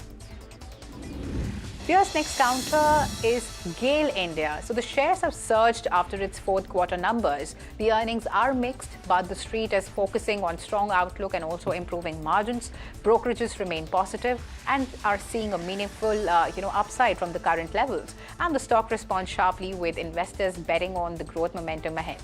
Here's next counter is GAIL India. So the shares have surged after its fourth quarter numbers. The earnings are mixed, but the street is focusing on strong outlook and also improving margins. Brokerages remain positive and are seeing a meaningful upside from the current levels. And the stock responds sharply with investors betting on the growth momentum ahead.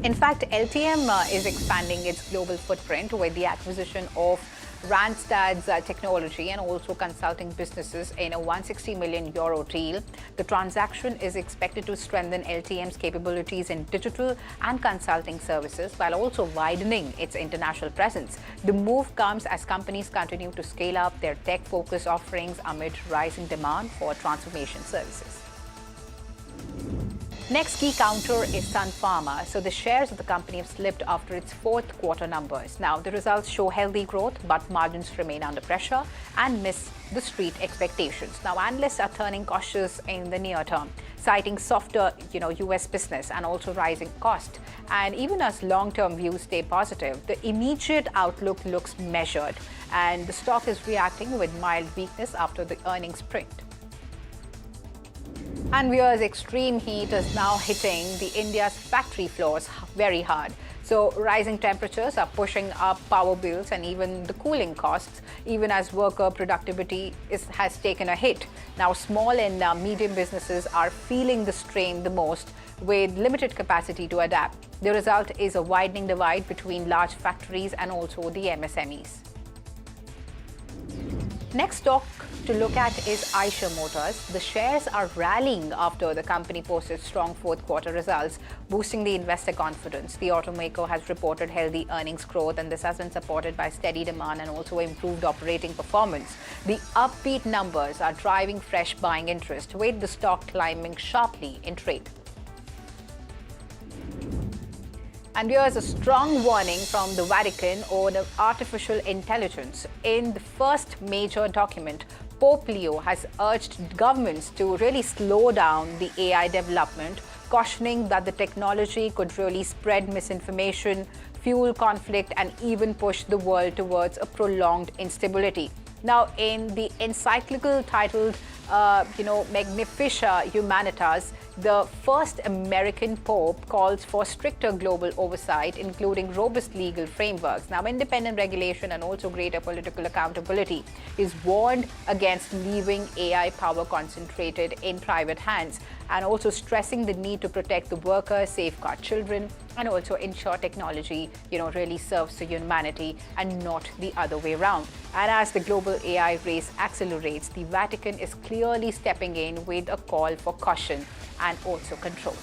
In fact, LTM is expanding its global footprint with the acquisition of Randstad's technology and also consulting businesses in a €160 million deal. The transaction is expected to strengthen LTM's capabilities in digital and consulting services while also widening its international presence. The move comes as companies continue to scale up their tech-focused offerings amid rising demand for transformation services. Next key counter is Sun Pharma. So the shares of the company have slipped after its fourth quarter numbers. Now, the results show healthy growth, but margins remain under pressure and miss the street expectations. Now, analysts are turning cautious in the near term, citing softer, US business and also rising cost. And even as long-term views stay positive, the immediate outlook looks measured, and the stock is reacting with mild weakness after the earnings print. And viewers, extreme heat is now hitting the India's factory floors very hard. So rising temperatures are pushing up power bills and even the cooling costs, even as worker productivity has taken a hit. Now, small and medium businesses are feeling the strain the most with limited capacity to adapt. The result is a widening divide between large factories and also the MSMEs. Next stock to look at is Eicher Motors. The shares are rallying after the company posted strong fourth quarter results, boosting the investor confidence. The automaker has reported healthy earnings growth, and this has been supported by steady demand and also improved operating performance. The upbeat numbers are driving fresh buying interest, with the stock climbing sharply in trade. And here's a strong warning from the Vatican on artificial intelligence. In the first major document, Pope Leo has urged governments to really slow down the AI development, cautioning that the technology could really spread misinformation, fuel conflict, and even push the world towards a prolonged instability. Now, in the encyclical titled, Magnifica Humanitas, the first American Pope calls for stricter global oversight, including robust legal frameworks, now independent regulation and also greater political accountability. He's warned against leaving AI power concentrated in private hands, and also stressing the need to protect the workers, safeguard children, and also ensure technology, really serves the humanity and not the other way around. And as the global AI race accelerates, the Vatican is clearly stepping in with a call for caution and also control.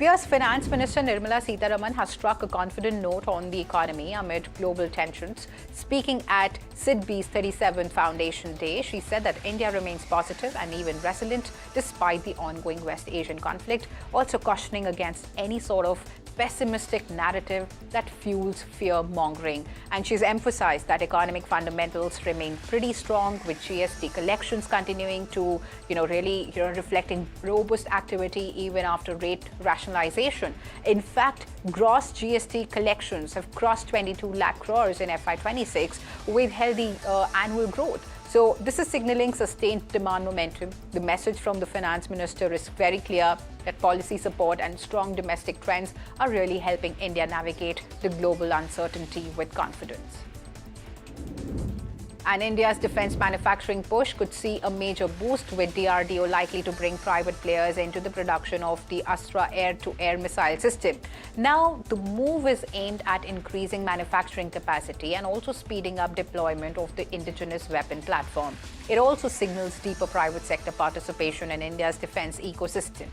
US Finance Minister Nirmala Sitharaman has struck a confident note on the economy amid global tensions. Speaking at SIDBI's 37th Foundation Day, she said that India remains positive and even resilient despite the ongoing West Asian conflict, also cautioning against any sort of pessimistic narrative that fuels fear-mongering. And she's emphasized that economic fundamentals remain pretty strong, with GST collections continuing to, really reflecting robust activity even after rate rationalization. In fact, gross GST collections have crossed 22 lakh crores in FY26 with healthy annual growth. So this is signaling sustained demand momentum. The message from the finance minister is very clear that policy support and strong domestic trends are really helping India navigate the global uncertainty with confidence. And India's defense manufacturing push could see a major boost, with DRDO likely to bring private players into the production of the Astra air-to-air missile system. Now, the move is aimed at increasing manufacturing capacity and also speeding up deployment of the indigenous weapon platform. It also signals deeper private sector participation in India's defense ecosystem.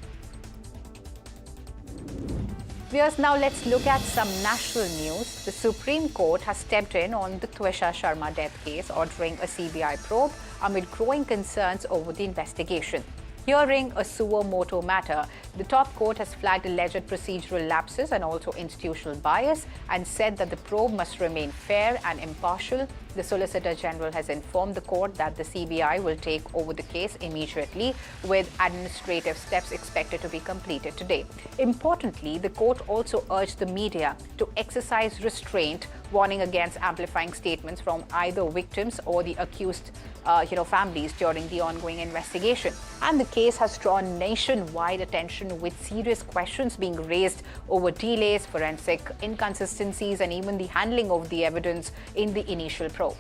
Viewers, now let's look at some national news. The Supreme Court has stepped in on the Twisha Sharma death case, ordering a CBI probe amid growing concerns over the investigation. Hearing a suo motu matter, the top court has flagged alleged procedural lapses and also institutional bias, and said that the probe must remain fair and impartial. The Solicitor General has informed the court that the CBI will take over the case immediately, with administrative steps expected to be completed today. Importantly, the court also urged the media to exercise restraint, warning against amplifying statements from either victims or the accused families during the ongoing investigation. And the case has drawn nationwide attention, with serious questions being raised over delays, forensic inconsistencies, and even the handling of the evidence in the initial probe.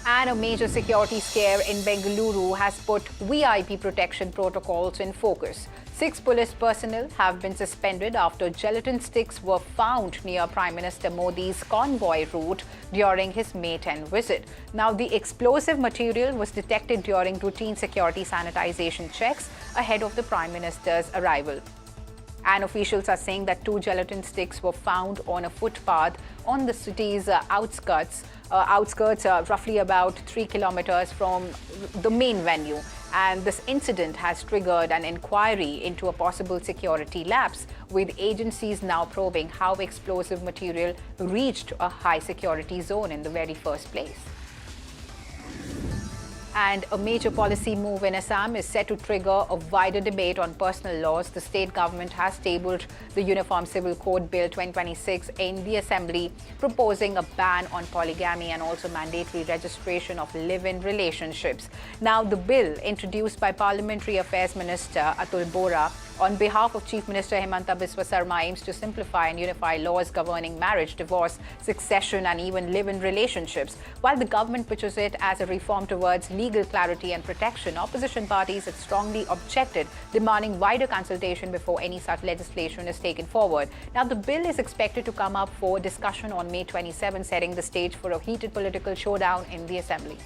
And a major security scare in Bengaluru has put VIP protection protocols in focus. 6 police personnel have been suspended after gelatin sticks were found near Prime Minister Modi's convoy route during his May 10 visit. Now, the explosive material was detected during routine security sanitization checks ahead of the Prime Minister's arrival. And officials are saying that 2 gelatin sticks were found on a footpath on the city's outskirts, roughly about 3 kilometers from the main venue. And this incident has triggered an inquiry into a possible security lapse, with agencies now probing how explosive material reached a high security zone in the very first place. And a major policy move in Assam is set to trigger a wider debate on personal laws. The state government has tabled the Uniform Civil Code Bill 2026 in the Assembly, proposing a ban on polygamy and also mandatory registration of live-in relationships. Now, the bill, introduced by Parliamentary Affairs Minister Atul Bora on behalf of Chief Minister Himanta Biswa Sarma, aims to simplify and unify laws governing marriage, divorce, succession, and even live-in relationships. While the government pitches it as a reform towards legal clarity and protection, opposition parties have strongly objected, demanding wider consultation before any such legislation is taken forward. Now, the bill is expected to come up for discussion on May 27, setting the stage for a heated political showdown in the Assembly.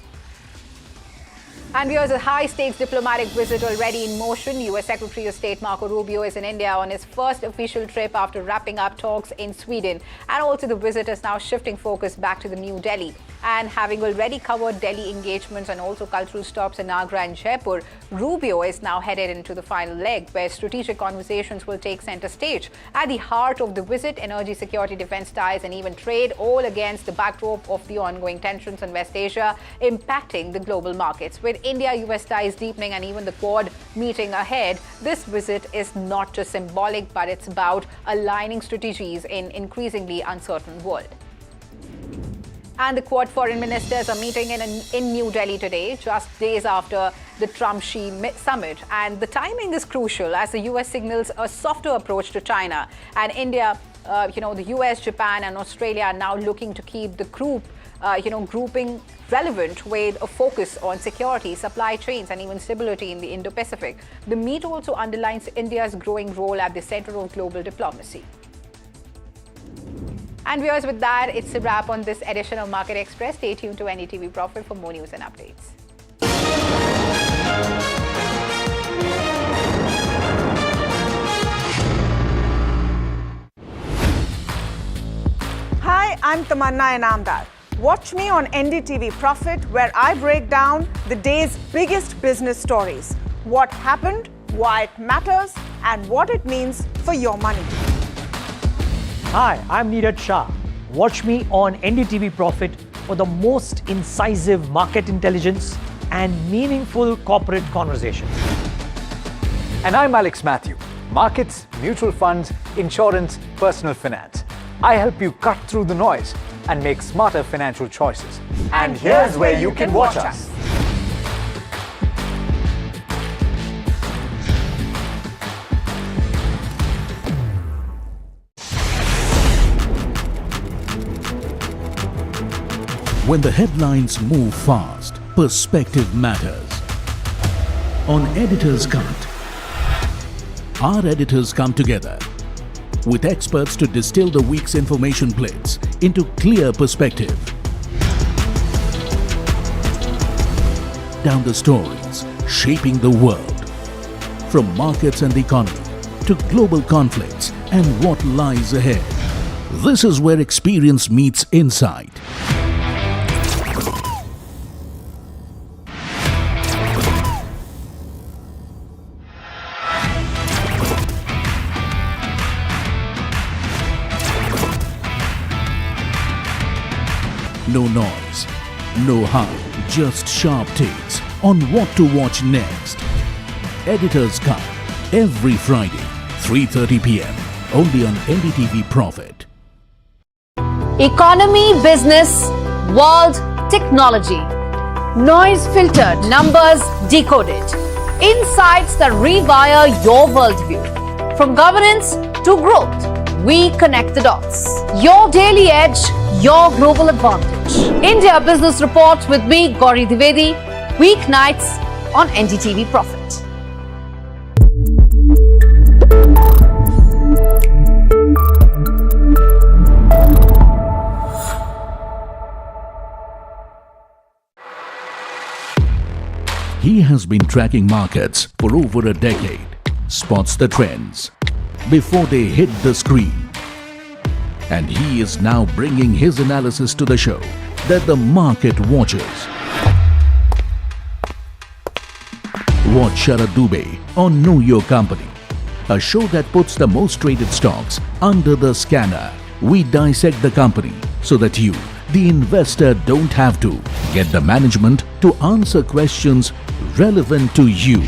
And here's a high-stakes diplomatic visit already in motion. U.S. Secretary of State Marco Rubio is in India on his first official trip after wrapping up talks in Sweden. And also the visit is now shifting focus back to the New Delhi. And having already covered Delhi engagements and also cultural stops in Agra and Jaipur, Rubio is now headed into the final leg, where strategic conversations will take center stage. At the heart of the visit, energy, security, defense ties, and even trade, all against the backdrop of the ongoing tensions in West Asia impacting the global markets. With India-US ties deepening and even the Quad meeting ahead, this visit is not just symbolic, but it's about aligning strategies in an increasingly uncertain world. And the Quad foreign ministers are meeting in New Delhi today, just days after the Trump-Xi summit. And the timing is crucial as the US signals a softer approach to China. And India, the US, Japan and Australia are now looking to keep the group, grouping relevant with a focus on security, supply chains and even stability in the Indo-Pacific. The meet also underlines India's growing role at the center of global diplomacy. And viewers, with that, it's a wrap on this edition of Market Express. Stay tuned to NDTV Profit for more news and updates. Hi, I'm Tamanna Inamdar. Watch me on NDTV Profit, where I break down the day's biggest business stories. What happened, why it matters, and what it means for your money. Hi, I'm Neeraj Shah. Watch me on NDTV Profit for the most incisive market intelligence and meaningful corporate conversations. And I'm Alex Matthew. Markets, mutual funds, insurance, personal finance. I help you cut through the noise and make smarter financial choices. And here's where you can watch us. When the headlines move fast, perspective matters. On Editor's Cut, our editors come together with experts to distill the week's information blitz into clear perspective. Down the stories shaping the world, from markets and the economy to global conflicts and what lies ahead. This is where experience meets insight. No noise, no hype, just sharp takes on what to watch next. Editor's Cut, every Friday, 3:30 p.m. only on NDTV Profit. Economy, business, world, technology. Noise filtered, numbers decoded. Insights that rewire your worldview. From governance to growth, we connect the dots. Your daily edge, your global advantage. India Business Report with me, Gauri Dwivedi, weeknights on NDTV Profit. He has been tracking markets for over a decade, spots the trends before they hit the screen. And he is now bringing his analysis to the show that the market watches. Watch Sharad Dubey on Know Your Company, a show that puts the most traded stocks under the scanner. We dissect the company so that you, the investor, don't have to. Get the management to answer questions relevant to you.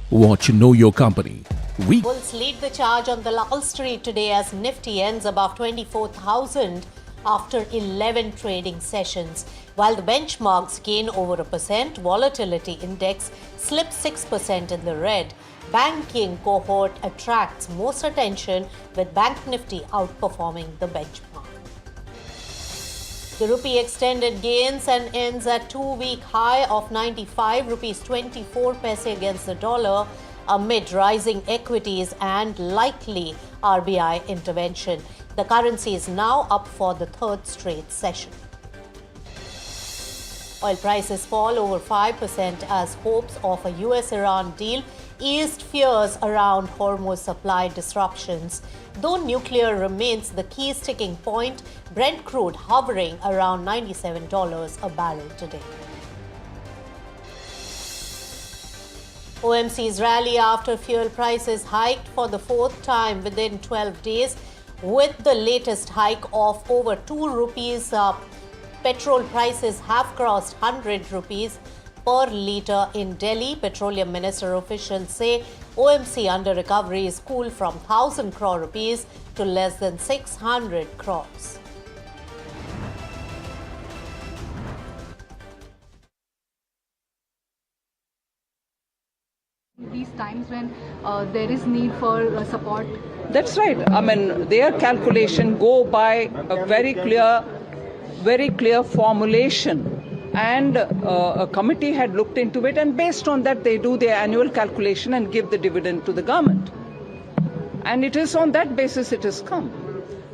Watch Know Your Company. Bulls lead the charge on the Wall Street today as Nifty ends above 24,000 after 11 trading sessions. While the benchmarks gain over 1%, volatility index slips 6% in the red. Banking cohort attracts most attention, with Bank Nifty outperforming the benchmark. The rupee extended gains and ends at two-week high of 95 rupees 24 paise against the dollar amid rising equities and likely RBI intervention. The currency is now up for the third straight session. Oil prices fall over 5% as hopes of a US-Iran deal eased fears around Hormuz supply disruptions. Though nuclear remains the key sticking point, Brent crude hovering around $97 a barrel today. OMC's rally after fuel prices hiked for the fourth time within 12 days, with the latest hike of over 2 rupees. Petrol prices have crossed 100 rupees per litre in Delhi. Petroleum Minister officials say OMC under recovery is cooled from 1,000 crore rupees to less than 600 crores. These times when there is need for support. That's right. I mean, their calculation go by a very clear formulation, and a committee had looked into it, and based on that they do their annual calculation and give the dividend to the government. And it is on that basis it has come.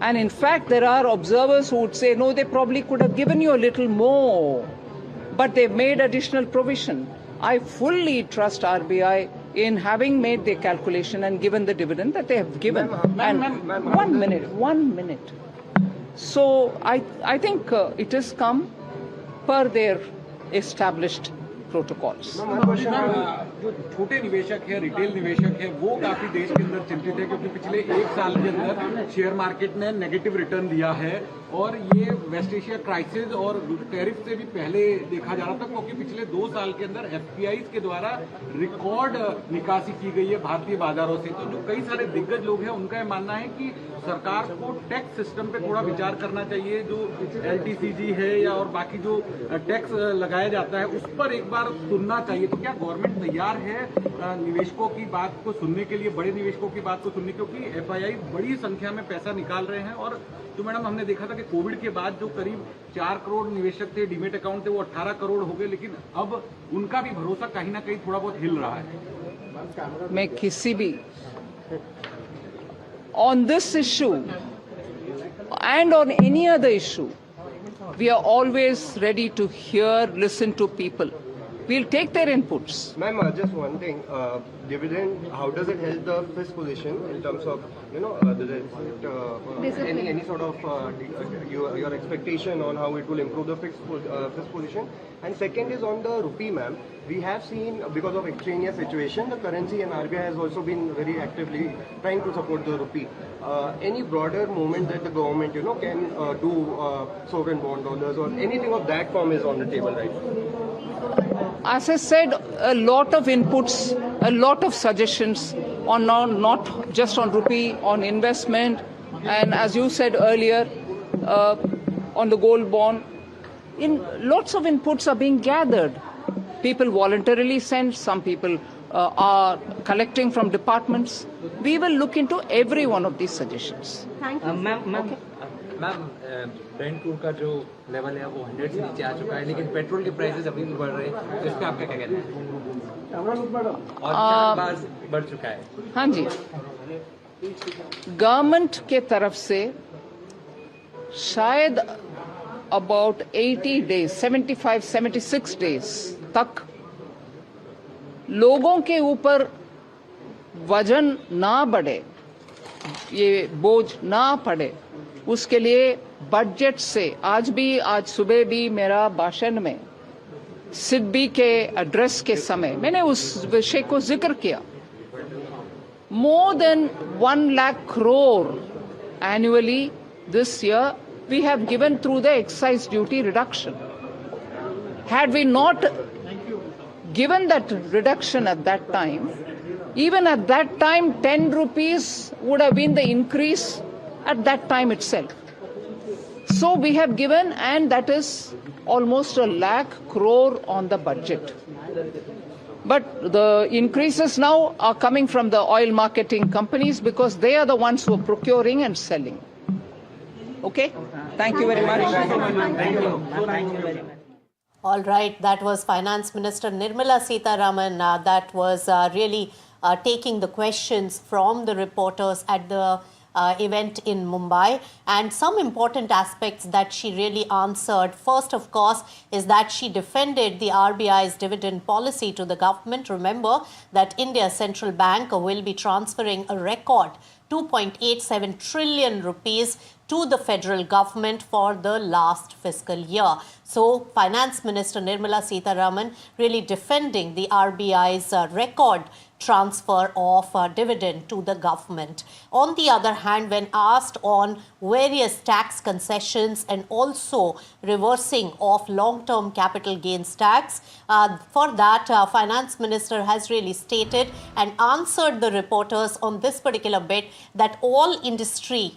And in fact, there are observers who would say, no, they probably could have given you a little more, but they've made additional provision. I fully trust RBI in having made their calculation and given the dividend that they have given. One minute. So I think it has come per their established protocols. जो छोटे निवेशक है, retail निवेशक है, वो काफी देश के अंदर चिंतित है क्योंकि पिछले एक साल के अंदर शेयर मार्केट ने नेगेटिव रिटर्न दिया है और ये वेस्ट एशिया क्राइसिस और टैरिफ से भी पहले देखा जा रहा था क्योंकि पिछले 2 साल के अंदर एफपीआईज के द्वारा रिकॉर्ड निकासी की गई है भारतीय बाजारों से। तो जो कई सारे दिग्गज लोग हैं उनका ये मानना है कि सरकार को टैक्स सिस्टम पे थोड़ा विचार करना चाहिए, जो एलटीसीजी है या और बाकी जो टैक्स लगाया जाता है उस पर एक बार सुनना चाहिए। तो क्या गवर्नमेंट तैयार है निवेशकों की बात को सुनने के लिए, बड़े निवेशकों की बात को सुनने, क्योंकि एफआईआई बड़ी संख्या में पैसा निकाल रहे हैं और जो मैडम हमने देखा था कि कोविड के बाद जो करीब 4 करोड़ निवेशक थे, डीमेट अकाउंट थे, वो 18 करोड़ हो गए, लेकिन अब उनका भी भरोसा कहीं ना कहीं थोड़ा बहुत हिल रहा है। मैं किसी भी on this issue and on any other issue, we are always ready to hear, listen to people. We'll take their inputs. Ma'am, just one thing. Dividend, how does it help the fiscal position in terms of, any sort of your expectation on how it will improve the fiscal position? And second is on the rupee, ma'am. We have seen, because of extraneous situation, the currency and RBI has also been very actively trying to support the rupee. Any broader movement that the government, can do sovereign bond holders or anything of that form is on the table right now? As I said, a lot of inputs, a lot of suggestions on not just on rupee, on investment, and as you said earlier, on the gold bond. Lots of inputs are being gathered. People voluntarily send, some people are collecting from departments. We will look into every one of these suggestions. Thank you. Ma'am Brent crude का जो level है वो 100 से नीचे आ चुका है, लेकिन petrol के प्राइसेस अभी भी बढ़ रहे हैं, तो इस पे आपका क्या कहना है? और बढ़ चुका है। हाँ जी, गवर्नमेंट के तरफ से शायद about 80 days, 76 days तक लोगों के ऊपर वजन ना बढ़े, ये बोझ ना पड़े, उसके लिए बजट से आज सुबह भी मेरा भाषण में सिडबी के एड्रेस के समय मैंने उस विषय को जिक्र किया। More than 1 lakh crore annually this year we have given through the excise duty reduction. Had we not given that reduction at that time, even at that time 10 rupees would have been the increase at that time itself. So we have given, and that is almost 1 lakh crore on the budget. But the increases now are coming from the oil marketing companies because they are the ones who are procuring and selling. Okay? Thank you very much. Thank you. All right, that was Finance Minister Nirmala Sitharaman. That was really taking the questions from the reporters at the event in Mumbai, and some important aspects that she really answered. First, of course, is that she defended the RBI's dividend policy to the government. Remember that India's central bank will be transferring a record 2.87 trillion rupees to the federal government for the last fiscal year. So, Finance Minister Nirmala Sitharaman really defending the RBI's record transfer of dividend to the government. On the other hand, when asked on various tax concessions and also reversing of long-term capital gains tax, for that Finance Minister has really stated and answered the reporters on this particular bit that all industry,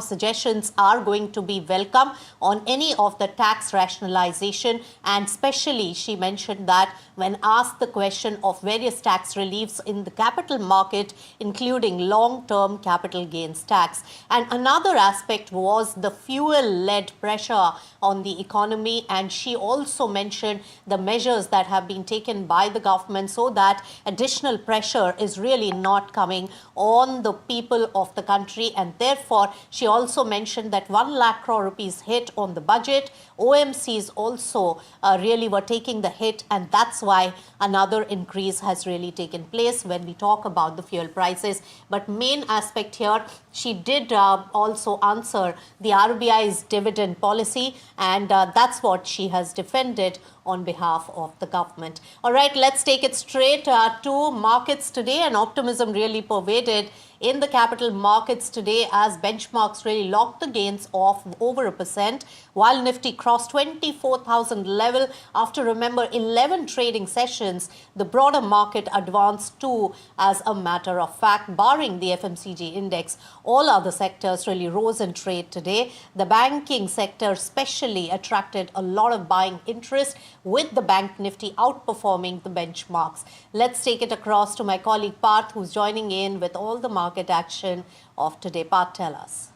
suggestions are going to be welcome on any of the tax rationalization, and especially she mentioned that when asked the question of various tax reliefs in the capital market, including long-term capital gains tax. And another aspect was the fuel-led pressure on the economy, and she also mentioned the measures that have been taken by the government so that additional pressure is really not coming on the people of the country, and therefore she also mentioned that 1 lakh crore rupees hit on the budget. OMCs also really were taking the hit, and that's why another increase has really taken place when we talk about the fuel prices. But main aspect here, she did also answer the RBI's dividend policy, and that's what she has defended on behalf of the government. All right, let's take it straight to markets today, and optimism really pervaded in the capital markets today as benchmarks really locked the gains of over 1%, while Nifty crossed 24,000 level after, remember, 11 trading sessions. The broader market advanced too, as a matter of fact, barring the FMCG index. All other sectors really rose in trade today. The banking sector especially attracted a lot of buying interest, with the Bank Nifty outperforming the benchmarks. Let's take it across to my colleague Parth, who's joining in with all the market action of today. Parth, tell us.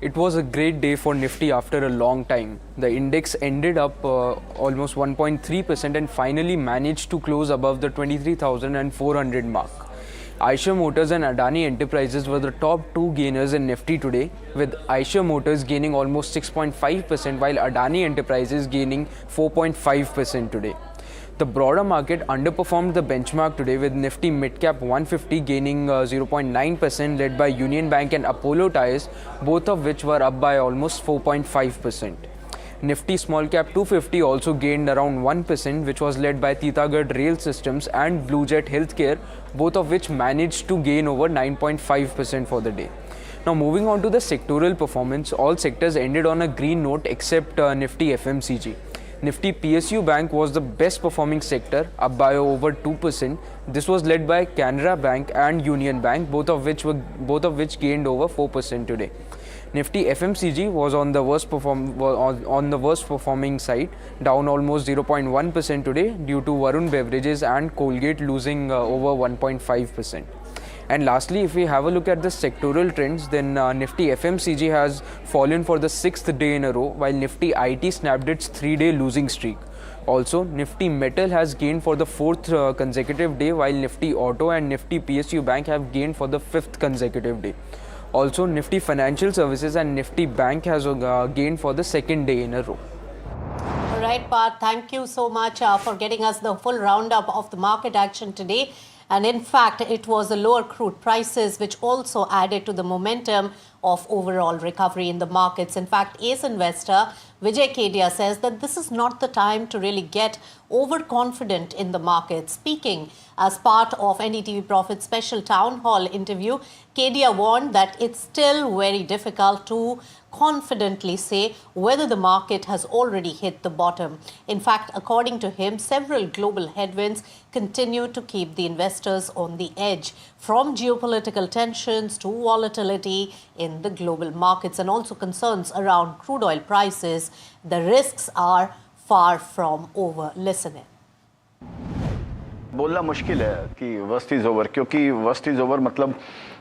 It was a great day for Nifty after a long time. The index ended up almost 1.3% and finally managed to close above the 23,400 mark. Eicher Motors and Adani Enterprises were the top two gainers in Nifty today, with Eicher Motors gaining almost 6.5% while Adani Enterprises gaining 4.5% today. The broader market underperformed the benchmark today, with Nifty Midcap 150 gaining 0.9%, led by Union Bank and Apollo Tyres, both of which were up by almost 4.5%. Nifty Small Cap 250 also gained around 1%, which was led by Titagarh Rail Systems and Blue Jet Healthcare, both of which managed to gain over 9.5% for the day. Now moving on to the sectoral performance, all sectors ended on a green note except Nifty FMCG. Nifty PSU Bank was the best performing sector, up by over 2%. This was led by Canara Bank and Union Bank, both of which gained over 4% today. Nifty FMCG was on the worst performing side, down almost 0.1% today due to Varun Beverages and Colgate losing over 1.5%. And lastly, if we have a look at the sectoral trends, then Nifty FMCG has fallen for the 6th day in a row, while Nifty IT snapped its 3-day losing streak. Also, Nifty Metal has gained for the 4th consecutive day, while Nifty Auto and Nifty PSU Bank have gained for the 5th consecutive day. Also, Nifty Financial Services and Nifty Bank has gained for the 2nd day in a row. All right, Parth, thank you so much for getting us the full roundup of the market action today. And in fact, it was the lower crude prices which also added to the momentum of overall recovery in the markets. In fact, Ace Investor Vijay Kedia says that this is not the time to really get overconfident in the market. Speaking as part of NDTV Profit special town hall interview, Kedia warned that it's still very difficult to confidently say whether the market has already hit the bottom. In fact, according to him, several global headwinds continue to keep the investors on the edge, from geopolitical tensions to volatility in the global markets and also concerns around crude oil prices. The risks are far from over. Listen in. बोलना मुश्किल है कि worst is over, क्योंकि worst is over मतलब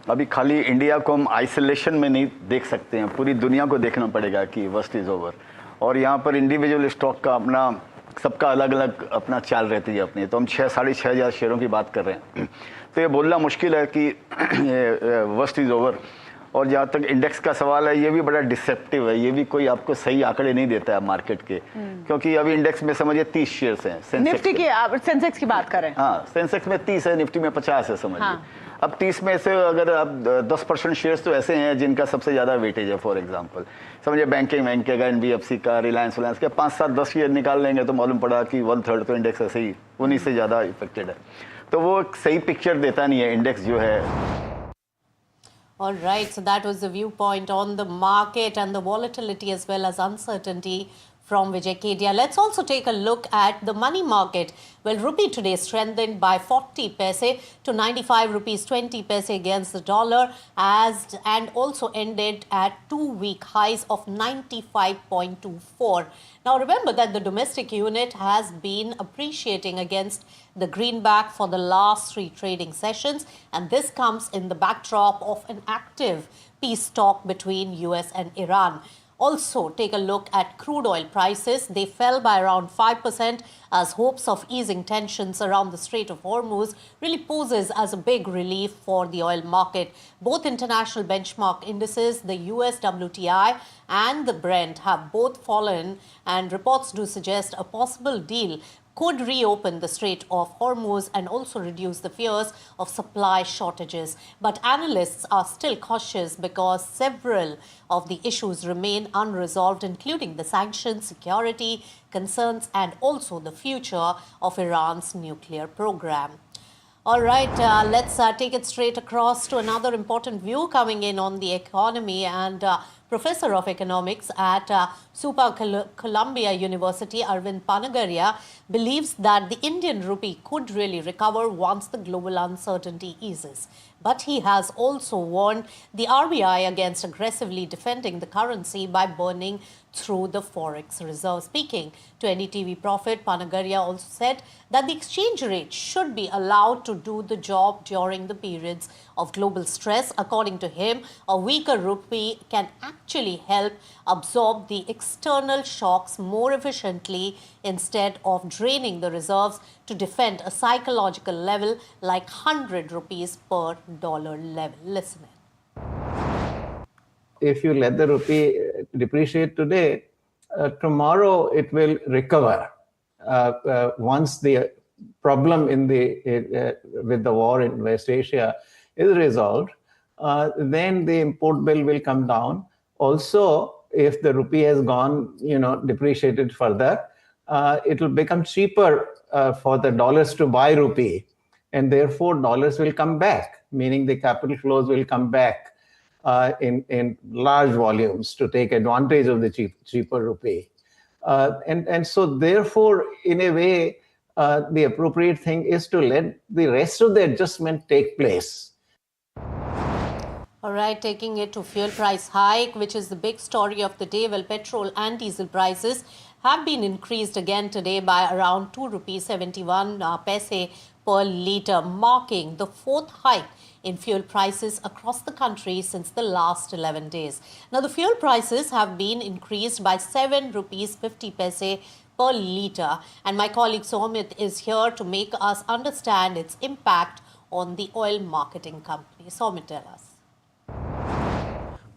अभी खाली India को हम आइसोलेशन में नहीं देख सकते हैं, पूरी दुनिया को देखना पड़ेगा कि वर्स्ट इज़ ओवर। और यहाँ पर इंडिविजुअल स्टॉक का अपना सबका अलग अलग अपना चाल रहती है अपनी, तो हम 6,500 शेयरों की बात कर रहे हैं। तो ये बोलना मुश्किल है कि वर्स्ट इज़ ओवर। और जहाँ तक इंडेक्स का सवाल है, ये भी बड़ा डिसेप्टिव है, ये भी कोई आपको सही आंकड़े नहीं देता है मार्केट के, क्योंकि अभी इंडेक्स में समझिए 30 शेयर्स हैं। निफ्टी की, आप सेंसेक्स की बात करें? हाँ, सेंसेक्स में 30 है, निफ्टी में 50 है समझिए। हाँ। अब 30 में से अगर आप 10% शेयर्स तो ऐसे हैं जिनका सबसे ज़्यादा वेटेज है। फॉर एग्जांपल समझिए बैंकिंग का, NBFC का, रिलायंस के 5, 7, 10 शेयर निकाल लेंगे तो मालूम पड़ा कि 1/3 तो इंडेक्स ऐसे ही उन्हीं से ज़्यादा इफेक्टेड है। तो वो एक सही पिक्चर देता नहीं है इंडेक्स जो है। All right, so that was the viewpoint on the market and the volatility as well as uncertainty from Vijay Kedia. Let's also take a look at the money market. Well, rupee today strengthened by 40 paise to 95 rupees 20 paise against the dollar, and also ended at 2-week highs of 95.24. Now, remember that the domestic unit has been appreciating against the greenback for the last 3 trading sessions, and this comes in the backdrop of an active peace talk between US and Iran. Also, take a look at crude oil prices. They fell by around 5% as hopes of easing tensions around the Strait of Hormuz really poses as a big relief for the oil market. Both international benchmark indices, the US WTI and the Brent, have both fallen, and reports do suggest a possible deal could reopen the Strait of Hormuz and also reduce the fears of supply shortages. But analysts are still cautious because several of the issues remain unresolved, including the sanctions, security concerns, and also the future of Iran's nuclear program. All right, let's take it straight across to another important view coming in on the economy, and Professor of Economics at Super Columbia University, Arvind Panagaria, believes that the Indian rupee could really recover once the global uncertainty eases. But he has also warned the RBI against aggressively defending the currency by burning through the forex reserve. Speaking to NDTV Profit, Panagaria also said that the exchange rate should be allowed to do the job during the periods of global stress. According to him, a weaker rupee can actually help absorb the external shocks more efficiently instead of draining the reserves to defend a psychological level like 100 rupees per dollar level. Listen in. If you let the rupee depreciate today, tomorrow it will recover. Once the problem in with the war in West Asia is resolved, then the import bill will come down. Also, if the rupee has gone, depreciated further, it will become cheaper for the dollars to buy rupee, and therefore dollars will come back, meaning the capital flows will come back in large volumes to take advantage of the cheaper rupee. And so therefore, in a way, the appropriate thing is to let the rest of the adjustment take place. All right, taking it to fuel price hike, which is the big story of the day. Well, petrol and diesel prices have been increased again today by around 2 rupees 71 paise per litre, marking the 4th hike in fuel prices across the country since the last 11 days. Now, the fuel prices have been increased by 7 rupees 50 paise per litre, and my colleague Somit is here to make us understand its impact on the oil marketing company. Somit, tell us.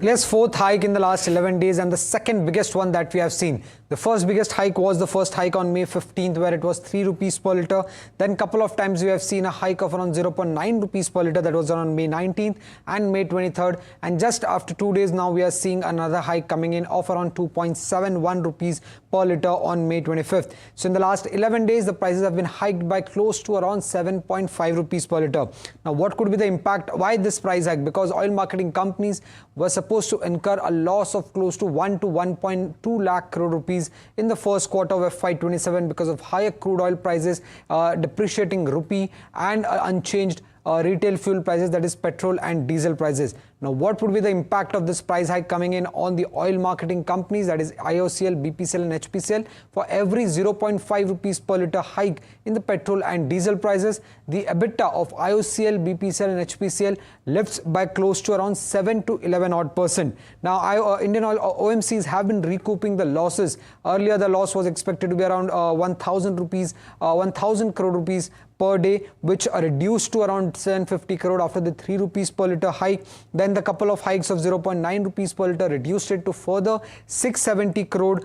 Yes, 4th hike in the last 11 days and the second biggest one that we have seen. The first biggest hike was the first hike on May 15th, where it was 3 rupees per litre. Then couple of times we have seen a hike of around 0.9 rupees per litre, that was on May 19th and May 23rd. And just after 2 days now, we are seeing another hike coming in of around 2.71 rupees per litre on May 25th. So in the last 11 days, the prices have been hiked by close to around 7.5 rupees per litre. Now, what could be the impact? Why this price hike? Because oil marketing companies were supposed to incur a loss of close to 1 to 1.2 lakh crore rupees in the first quarter of FY27 because of higher crude oil prices, depreciating rupee and unchanged retail fuel prices, that is petrol and diesel prices. Now, what would be the impact of this price hike coming in on the oil marketing companies, that is IOCL, BPCL and HPCL? For every 0.5 rupees per litre hike in the petrol and diesel prices, the EBITDA of IOCL, BPCL and HPCL lifts by close to around 7 to 11%. Now, Indian Oil OMCs have been recouping the losses. Earlier, the loss was expected to be around 1,000 crore rupees per day, which are reduced to around 750 crore after the 3 rupees per litre hike. Then the couple of hikes of 0.9 rupees per litre reduced it to further 670 crore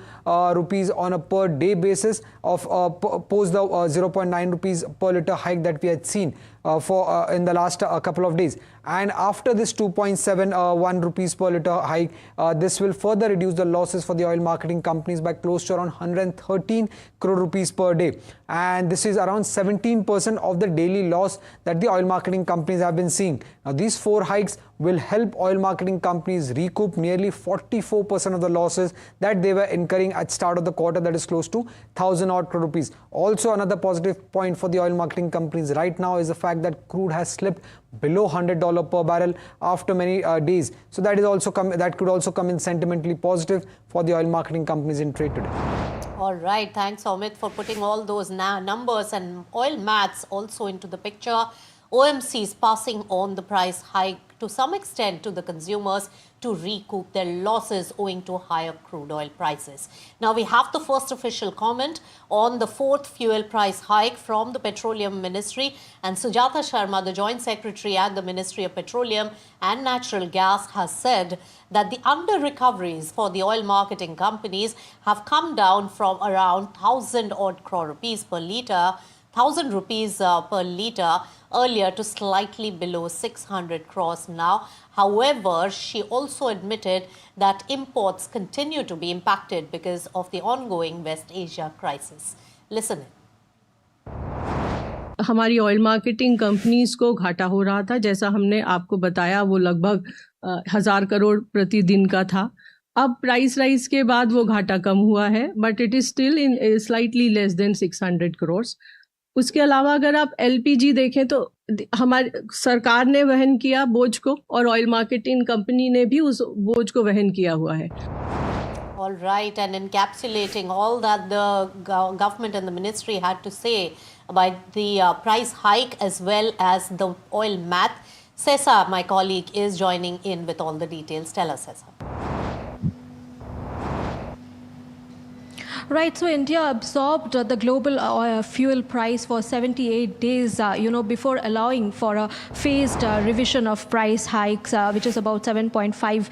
rupees on a per day basis of post the 0.9 rupees per litre hike that we had seen in the last couple of days. And after this 2.71 rupees per litre hike, this will further reduce the losses for the oil marketing companies by close to around 113 crore rupees per day. And this is around 17% of the daily loss that the oil marketing companies have been seeing. Now, these 4 hikes will help oil marketing companies recoup nearly 44% of the losses that they were incurring at start of the quarter, that is close to 1,000 odd crore rupees. Also, another positive point for the oil marketing companies right now is the fact that crude has slipped below $100 per barrel after many days. So that could also come in sentimentally positive for the oil marketing companies in trade today. All right, thanks Amit for putting all those numbers and oil maths also into the picture. OMCs passing on the price hike to some extent to the consumers to recoup their losses owing to higher crude oil prices. Now we have the first official comment on the 4th fuel price hike from the Petroleum Ministry, and Sujata Sharma, the Joint Secretary at the Ministry of Petroleum and Natural Gas, has said that the under-recoveries for the oil marketing companies have come down from around 1,000 odd crore rupees per litre, 1,000 rupees per litre earlier to slightly below 600 crores now. However, she also admitted that imports continue to be impacted because of the ongoing West Asia crisis. Listen in. हमारी oil marketing companies को घाटा हो रहा था, जैसा हमने आपको बताया वो लगभग 1000 करोड़ प्रतिदिन का था. अब प्राइस राइज के बाद वो घाटा कम हुआ है, but it is still in slightly less than 600 crore. उसके अलावा अगर आप एलपीजी देखें तो हमारी सरकार ने वहन किया बोझ को और ऑयल मार्केटिंग कंपनी ने भी उस बोझ को वहन किया हुआ है. All right, and encapsulating all that the government and the ministry had to say about the price hike as well as the oil math, Sesa, my colleague, is joining in with all the details. Tell us, Sesa. Right, so India absorbed the global fuel price for 78 days, before allowing for a phased revision of price hikes, which is about 7.5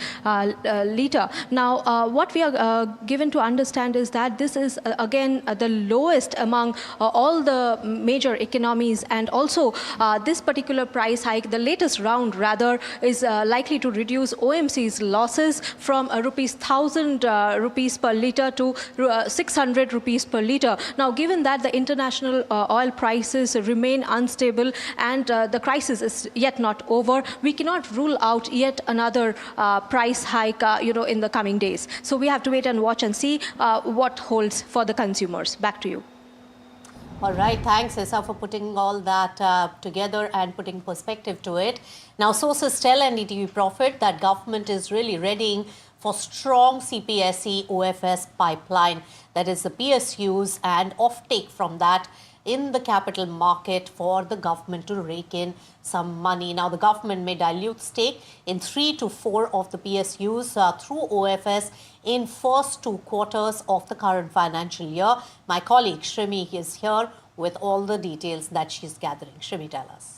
litre. Now, what we are given to understand is that this is, again, the lowest among all the major economies, and also this particular price hike, the latest round rather, is likely to reduce OMC's losses from ₹1,000 per litre to 600 rupees per litre. Now, given that the international oil prices remain unstable and the crisis is yet not over, we cannot rule out yet another price hike, in the coming days. So we have to wait and watch and see what holds for the consumers. Back to you. All right, thanks, Issa, for putting all that together and putting perspective to it. Now, sources tell NDTV Profit that government is really readying for strong CPSE OFS pipeline, that is the PSUs and offtake from that in the capital market for the government to rake in some money. Now, the government may dilute stake in 3 to 4 of the PSUs through OFS in first 2 quarters of the current financial year. My colleague Shrimi is here with all the details that she's gathering. Shrimi, tell us.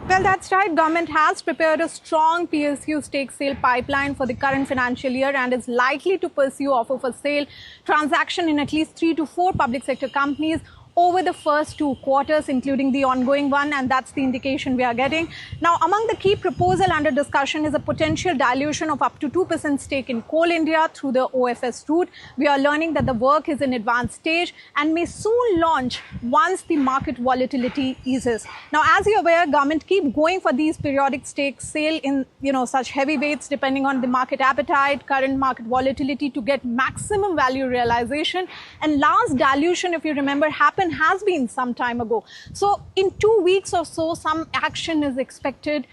Well, that's right. Government has prepared a strong PSU stake sale pipeline for the current financial year and is likely to pursue offer for sale transaction in at least 3 to 4 public sector companies over the first 2 quarters, including the ongoing one, and that's the indication we are getting. Now, among the key proposal under discussion is a potential dilution of up to 2% stake in Coal India through the OFS route. We are learning that the work is in advanced stage and may soon launch once the market volatility eases. Now, as you're aware, government keep going for these periodic stake sale in, such heavy weights depending on the market appetite, current market volatility to get maximum value realization. And last dilution, if you remember, happened announcement has been some time ago. So in 2 weeks or so, some action is expected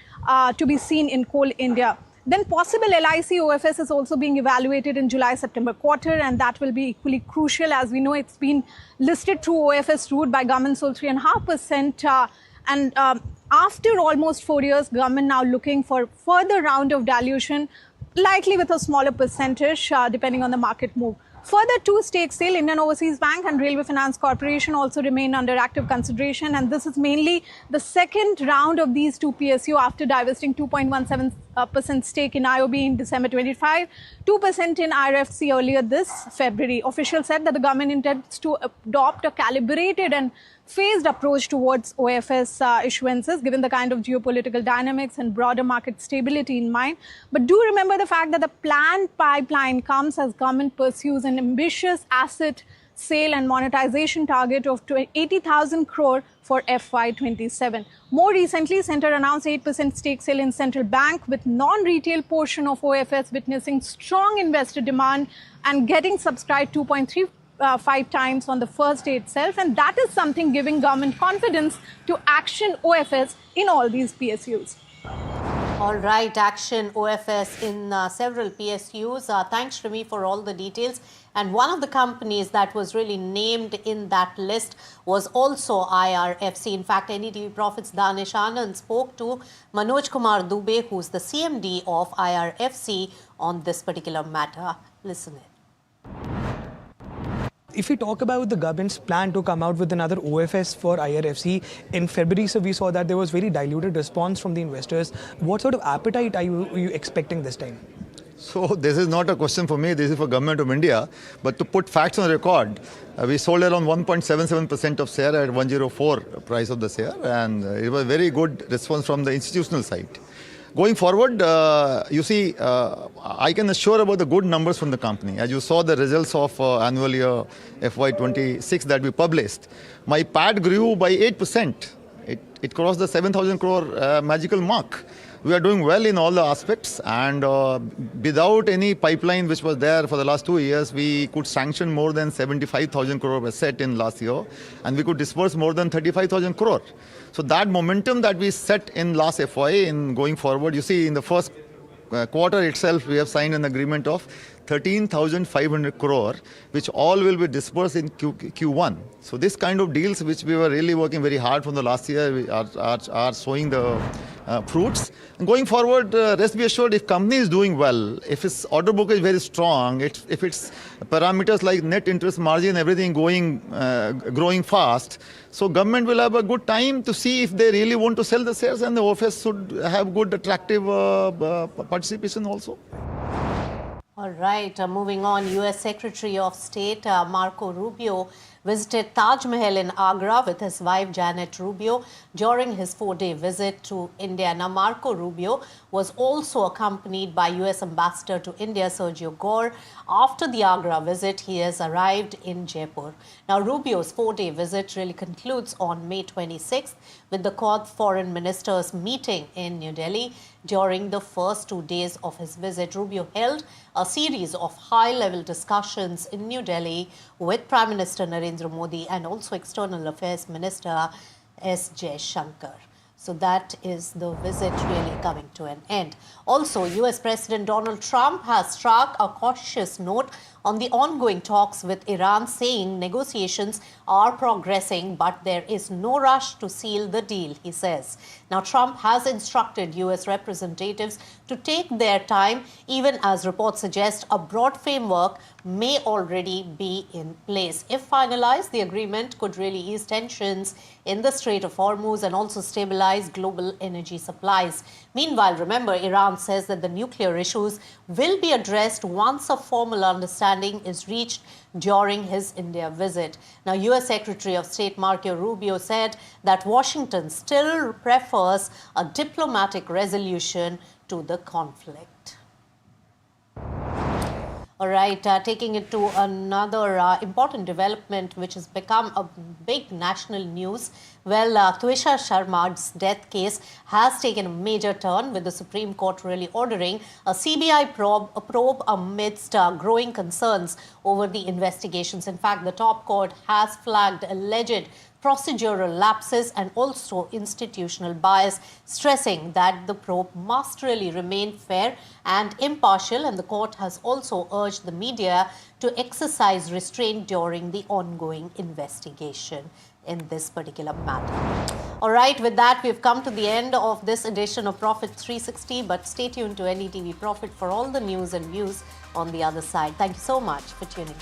to be seen in Coal India. Then possible LIC OFS is also being evaluated in July-September quarter, and that will be equally crucial. As we know, it's been listed through OFS route by government, sold 3.5%. After almost 4 years, government now looking for further round of dilution, likely with a smaller percentage depending on the market move. Further, two stake sale, Indian Overseas Bank and Railway Finance Corporation, also remain under active consideration, and this is mainly the second round of these two PSU after divesting 2.17% stake in IOB in December 25, 2% in IRFC earlier this February. Officials said that the government intends to adopt a calibrated and phased approach towards OFS issuances, given the kind of geopolitical dynamics and broader market stability in mind. But do remember the fact that the planned pipeline comes as government pursues an ambitious asset sale and monetization target of 80,000 crore for FY27. More recently, Centre announced 8% stake sale in Central Bank, with non-retail portion of OFS witnessing strong investor demand and getting subscribed 2.35 times on the first day itself, and that is something giving government confidence to action OFS in all these PSUs. All right, action OFS in several PSUs. Thanks, Shrimi, for all the details. And one of the companies that was really named in that list was also IRFC. In fact, NDTV Profit's Danish Anand spoke to Manoj Kumar Dubey, who's the CMD of IRFC, on this particular matter. Listen in. If we talk about the government's plan to come out with another OFS for IRFC in February, so we saw that there was very diluted response from the investors. What sort of appetite are you expecting this time? So this is not a question for me, this is for Government of India. But to put facts on record, we sold around 1.77% of share at 104 price of the share, and it was very good response from the institutional side. Going forward, you see, I can assure about the good numbers from the company. As you saw the results of annual year FY26 that we published, my PAT grew by 8%. It crossed the 7,000 crore magical mark. We are doing well in all the aspects, and without any pipeline which was there for the last 2 years, we could sanction more than 75,000 crore asset in last year, and we could disperse more than 35,000 crore. So that momentum that we set in last FY in going forward, you see in the first quarter itself, we have signed an agreement of 13,500 crore, which all will be dispersed in Q1. So this kind of deals, which we were really working very hard from the last year, are showing the fruits. And going forward, rest be assured, if company is doing well, if its order book is very strong, if its parameters like net interest margin, everything growing fast, so government will have a good time to see if they really want to sell the shares, and the OFS should have good attractive participation also. All right, moving on, US Secretary of State Marco Rubio visited Taj Mahal in Agra with his wife Janet Rubio during his 4-day visit to India. Now, Marco Rubio was also accompanied by US Ambassador to India Sergio Gore. After the Agra visit, he has arrived in Jaipur. Now, Rubio's 4-day visit really concludes on May 26th with the Quad Foreign Ministers meeting in New Delhi. During the first 2 days of his visit, Rubio held a series of high-level discussions in New Delhi with Prime Minister Narendra Modi and also External Affairs Minister S. Jaishankar. So that is the visit really coming to an end. Also, US President Donald Trump has struck a cautious note on the ongoing talks with Iran, saying negotiations are progressing, but there is no rush to seal the deal, he says. Now, Trump has instructed US representatives to take their time, even as reports suggest a broad framework may already be in place. If finalized, the agreement could really ease tensions in the Strait of Hormuz and also stabilize global energy supplies. Meanwhile, remember, Iran says that the nuclear issues will be addressed once a formal understanding is reached during his India visit. Now, US Secretary of State Marco Rubio said that Washington still prefers a diplomatic resolution to the conflict. All right, taking it to another important development which has become a big national news. Well, Tushar Sharma's death case has taken a major turn, with the Supreme Court really ordering a CBI probe amidst growing concerns over the investigations. In fact, the top court has flagged alleged procedural lapses and also institutional bias, stressing that the probe must really remain fair and impartial. And the court has also urged the media to exercise restraint during the ongoing investigation in this particular matter. All right, with that, we've come to the end of this edition of Profit 360, but stay tuned to NDTV Profit for all the news and views on the other side. Thank you so much for tuning in.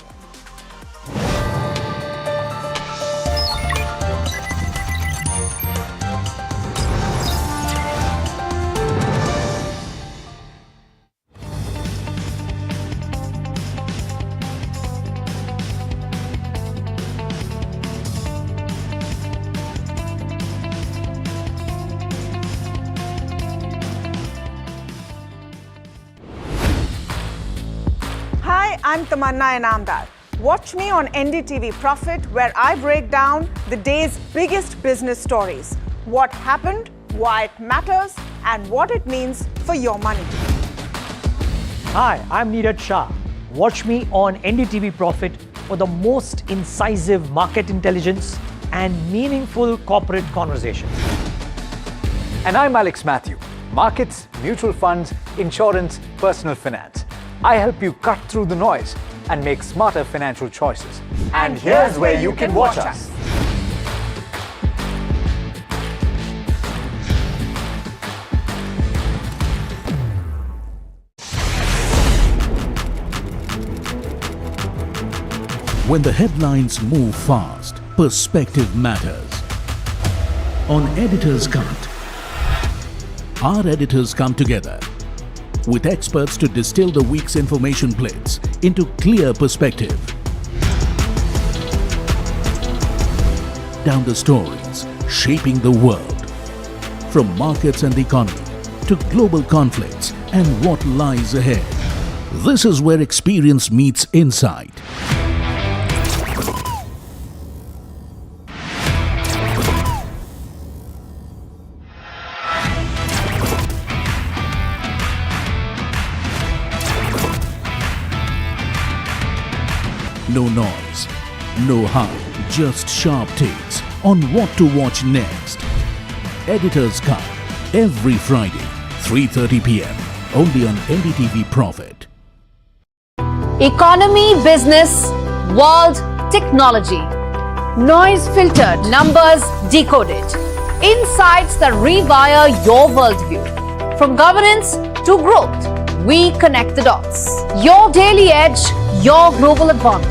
Hi, I'm Tamanna Inamdar. Watch me on NDTV Profit, where I break down the day's biggest business stories. What happened, why it matters, and what it means for your money. Hi, I'm Neeraj Shah. Watch me on NDTV Profit for the most incisive market intelligence and meaningful corporate conversation. And I'm Alex Matthew. Markets, mutual funds, insurance, personal finance. I help you cut through the noise and make smarter financial choices. And here's where you can watch us. When the headlines move fast, perspective matters. On Editor's Cut, our editors come together with experts to distill the week's information blitz into clear perspective. Down the stories shaping the world, from markets and the economy to global conflicts and what lies ahead. This is where experience meets insight. No noise, no hype, just sharp takes on what to watch next. Editor's Cut, every Friday, 3:30 p.m. only on NDTV Profit. Economy, business, world, technology. Noise filtered, numbers decoded. Insights that rewire your worldview. From governance to growth, we connect the dots. Your daily edge, your global advantage.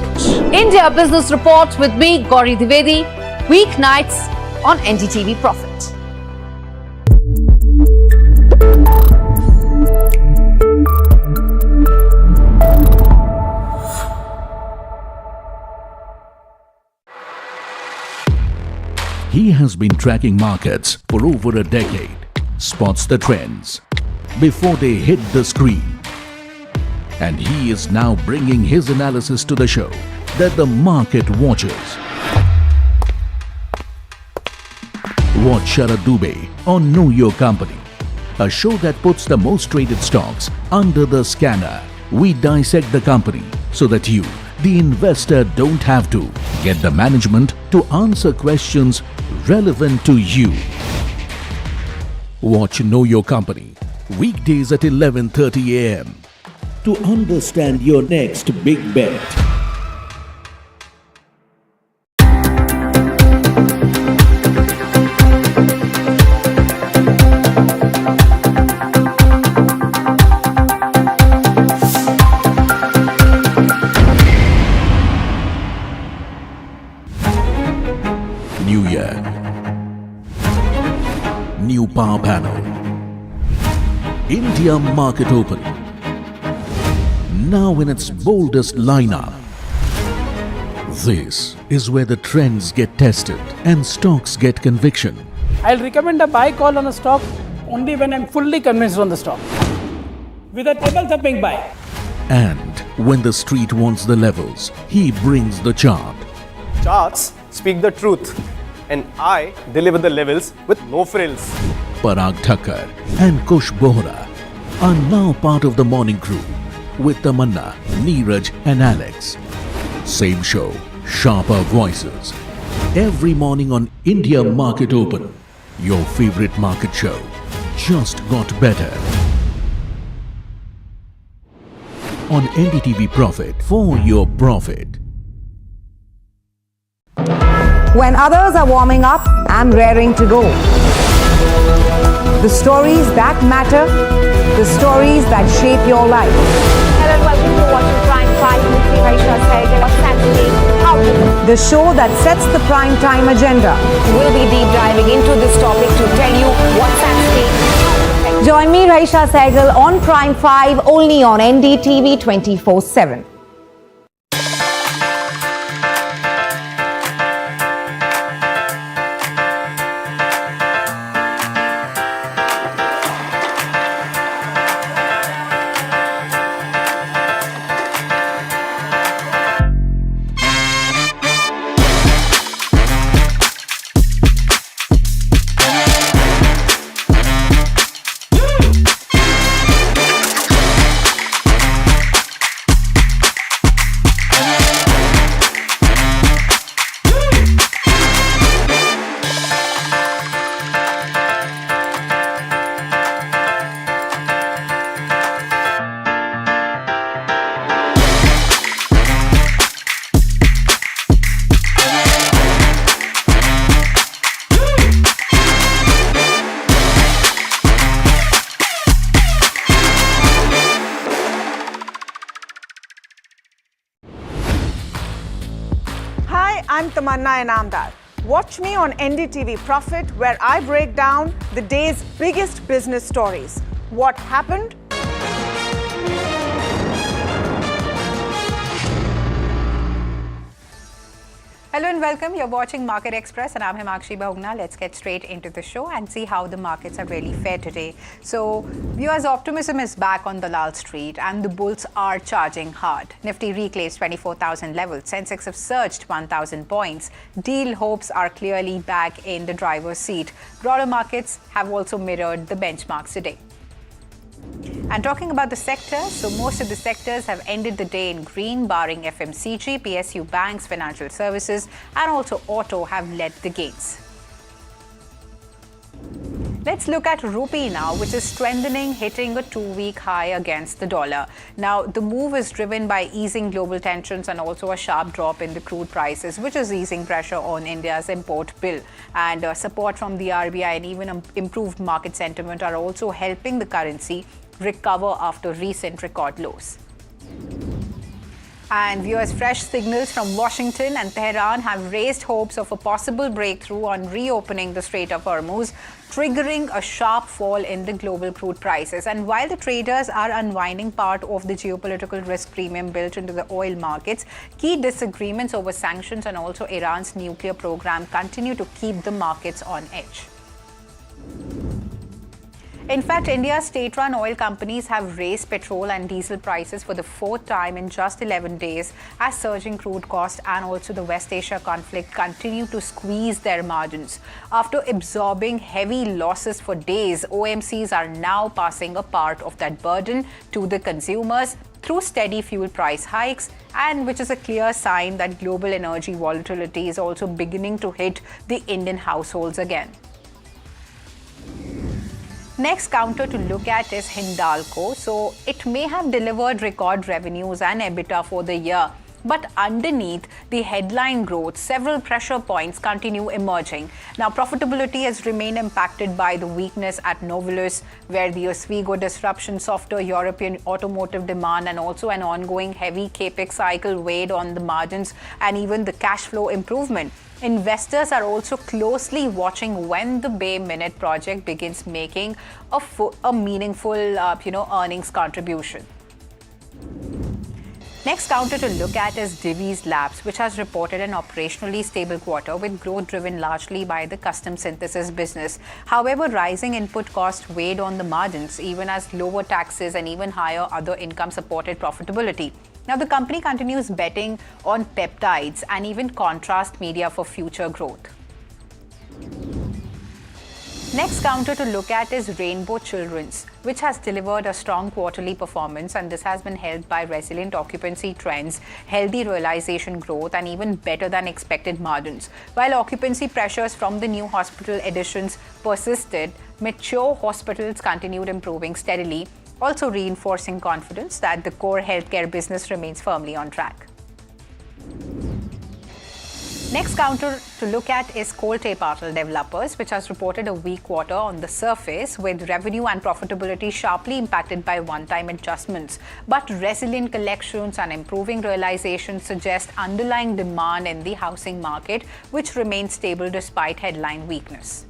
India Business Report with me, Gauri Dwivedi, weeknights on NDTV Profit. He has been tracking markets for over a decade, spots the trends before they hit the screen. And he is now bringing his analysis to the show that the market watches. Watch Sharad Dubey on Know Your Company, a show that puts the most traded stocks under the scanner. We dissect the company so that you, the investor, don't have to. Get the management to answer questions relevant to you. Watch Know Your Company, weekdays at 11:30 a.m. to understand your next big bet. New year, new power panel, India market open, now in its boldest lineup. This is where the trends get tested and stocks get conviction. I'll recommend a buy call on a stock only when I'm fully convinced on the stock. With a table thumping buy. And When the street wants the levels, he brings the chart. Charts speak the truth, and I deliver the levels with no frills. Parag Thakkar and Kush Bohra are now part of the morning crew with Tamanna, Neeraj and Alex. Same show, sharper voices. Every morning on India Market Open, your favorite market show just got better. On NDTV Profit, for your profit. When others are warming up, I'm raring to go. The stories that matter, the stories that shape your life. Hello and welcome to watching Prime 5 with me, Raisha Sehgal. What's happening? How to The show that sets the prime time agenda. We'll be deep diving into this topic to tell you what's at stake. Join me, Raisha Sehgal, on Prime 5, only on NDTV 24/7. Hi, I'm Tamanna Inamdar. Watch me on NDTV Profit, where I break down the day's biggest business stories. What happened? Hello and welcome. You're watching Market Express and I'm Himakshi Bahugna. Let's get straight into the show and see how the markets have really fared today. So, viewers, optimism is back on Dalal Street and the bulls are charging hard. Nifty reclaims 24,000 levels. Sensex have surged 1,000 points. Deal hopes are clearly back in the driver's seat. Broader markets have also mirrored the benchmarks today. And talking about the sectors, so most of the sectors have ended the day in green, barring FMCG, PSU banks, financial services, and also auto have led the gains. Let's look at rupee now, which is strengthening, hitting a 2-week high against the dollar. Now, the move is driven by easing global tensions and also a sharp drop in the crude prices, which is easing pressure on India's import bill. And support from the RBI and even improved market sentiment are also helping the currency recover after recent record lows. And viewers, fresh signals from Washington and Tehran have raised hopes of a possible breakthrough on reopening the Strait of Hormuz, triggering a sharp fall in the global crude prices. And while the traders are unwinding part of the geopolitical risk premium built into the oil markets, key disagreements over sanctions and also Iran's nuclear program continue to keep the markets on edge. In fact, India's state-run oil companies have raised petrol and diesel prices for the 4th time in just 11 days as surging crude costs and also the West Asia conflict continue to squeeze their margins. After absorbing heavy losses for days, OMCs are now passing a part of that burden to the consumers through steady fuel price hikes, and which is a clear sign that global energy volatility is also beginning to hit the Indian households again. Next counter to look at is Hindalco. So it may have delivered record revenues and EBITDA for the year, but underneath the headline growth, several pressure points continue emerging. Now, profitability has remained impacted by the weakness at Novelis, where the Oswego disruption, softer European automotive demand, and also an ongoing heavy capex cycle weighed on the margins and even the cash flow improvement. Investors are also closely watching when the Bay Minette project begins making a meaningful, earnings contribution. Next counter to look at is Divi's Labs, which has reported an operationally stable quarter with growth driven largely by the custom synthesis business. However, rising input costs weighed on the margins, even as lower taxes and even higher other income supported profitability. Now, the company continues betting on peptides and even contrast media for future growth. Next counter to look at is Rainbow Children's, which has delivered a strong quarterly performance, and this has been helped by resilient occupancy trends, healthy realization growth, and even better than expected margins. While occupancy pressures from the new hospital additions persisted, mature hospitals continued improving steadily, also reinforcing confidence that the core healthcare business remains firmly on track. Next counter to look at is Geopolitical Developers, which has reported a weak quarter on the surface, with revenue and profitability sharply impacted by one-time adjustments. But resilient collections and improving realizations suggest underlying demand in the housing market, which remains stable despite headline weakness.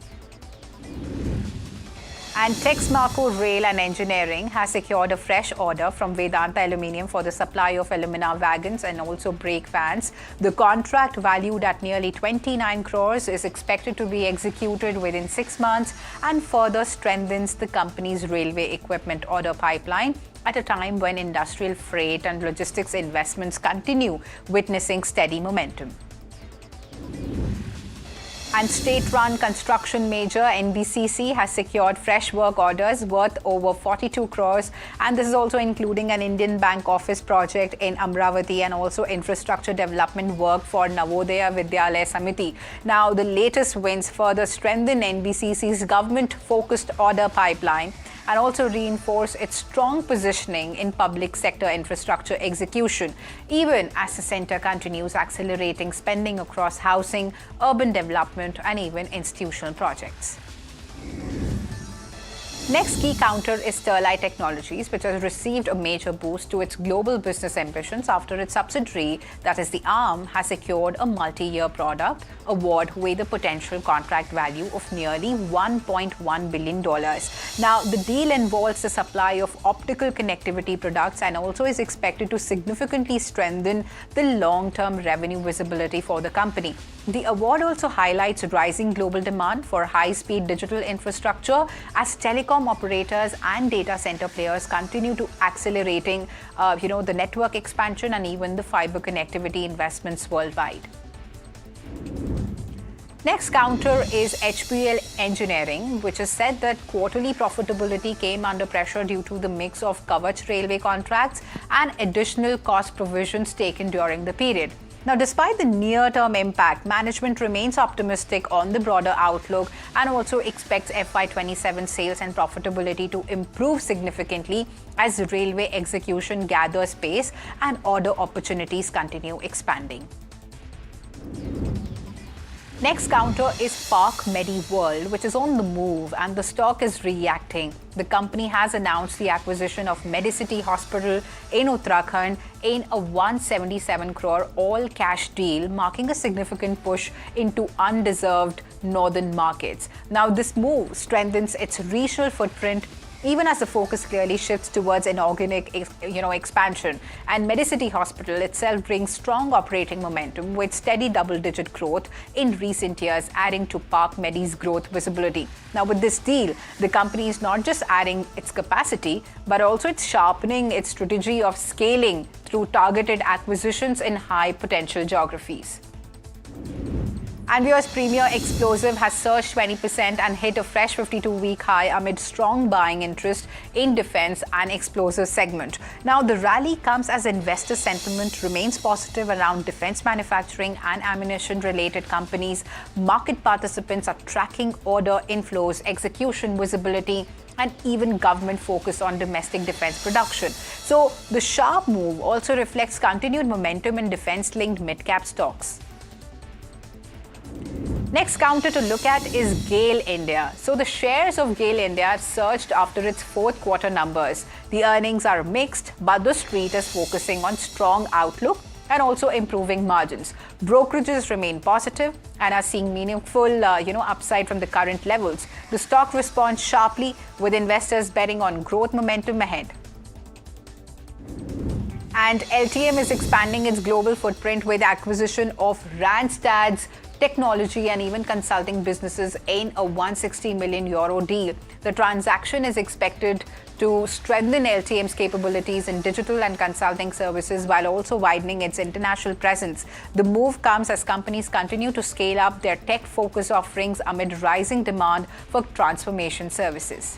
And Texmaco Rail and Engineering has secured a fresh order from Vedanta Aluminium for the supply of alumina wagons and also brake vans. The contract, valued at nearly 29 crores, is expected to be executed within 6 months and further strengthens the company's railway equipment order pipeline at a time when industrial freight and logistics investments continue witnessing steady momentum. And state-run construction major NBCC has secured fresh work orders worth over 42 crores, and this is also including an Indian Bank office project in Amravati and also infrastructure development work for Navodaya Vidyalaya Samiti. Now, the latest wins further strengthen NBCC's government-focused order pipeline and also reinforce its strong positioning in public sector infrastructure execution, even as the centre continues accelerating spending across housing, urban development, and even institutional projects. Next key counter is Sterlite Technologies, which has received a major boost to its global business ambitions after its subsidiary, that is the ARM, has secured a multi-year product award with a potential contract value of nearly $1.1 billion. Now, the deal involves the supply of optical connectivity products and also is expected to significantly strengthen the long-term revenue visibility for the company. The award also highlights rising global demand for high-speed digital infrastructure as telecom operators and data center players continue to accelerating, the network expansion and even the fiber connectivity investments worldwide. Next counter is HPL Engineering, which has said that quarterly profitability came under pressure due to the mix of Kavach railway contracts and additional cost provisions taken during the period. Now, despite the near-term impact, management remains optimistic on the broader outlook and also expects FY27 sales and profitability to improve significantly as railway execution gathers pace and order opportunities continue expanding. Next counter is Park MediWorld, which is on the move and the stock is reacting. The company has announced the acquisition of Medicity Hospital in Uttarakhand in a 177 crore all-cash deal, marking a significant push into undeserved northern markets. Now, this move strengthens its regional footprint even as the focus clearly shifts towards inorganic expansion. And Medicity Hospital itself brings strong operating momentum with steady double-digit growth in recent years, adding to Park Medi's growth visibility. Now, with this deal, the company is not just adding its capacity, but also it's sharpening its strategy of scaling through targeted acquisitions in high-potential geographies. And viewers, Premier Explosive has surged 20% and hit a fresh 52-week high amid strong buying interest in defense and explosive segment. Now, the rally comes as investor sentiment remains positive around defense manufacturing and ammunition-related companies. Market participants are tracking order inflows, execution visibility, and even government focus on domestic defense production. So, the sharp move also reflects continued momentum in defense-linked mid-cap stocks. Next counter to look at is GAIL India. So the shares of GAIL India surged after its fourth quarter numbers. The earnings are mixed, but the street is focusing on strong outlook and also improving margins. Brokerages remain positive and are seeing meaningful, upside from the current levels. The stock responds sharply with investors betting on growth momentum ahead. And LTM is expanding its global footprint with acquisition of Randstad's technology and even consulting businesses in a €160 million deal. The transaction is expected to strengthen LTM's capabilities in digital and consulting services while also widening its international presence. The move comes as companies continue to scale up their tech-focused offerings amid rising demand for transformation services.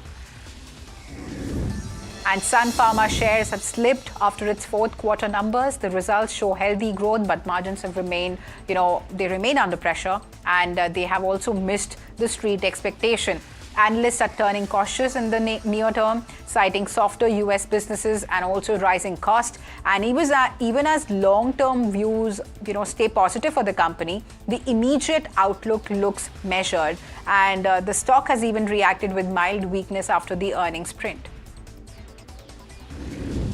And Sun Pharma shares have slipped after its fourth quarter numbers. The results show healthy growth, but margins have remained, they remain under pressure, and they have also missed the street expectation. Analysts are turning cautious in the near term, citing softer US businesses and also rising cost. And even as long-term views, stay positive for the company, the immediate outlook looks measured, and the stock has even reacted with mild weakness after the earnings print.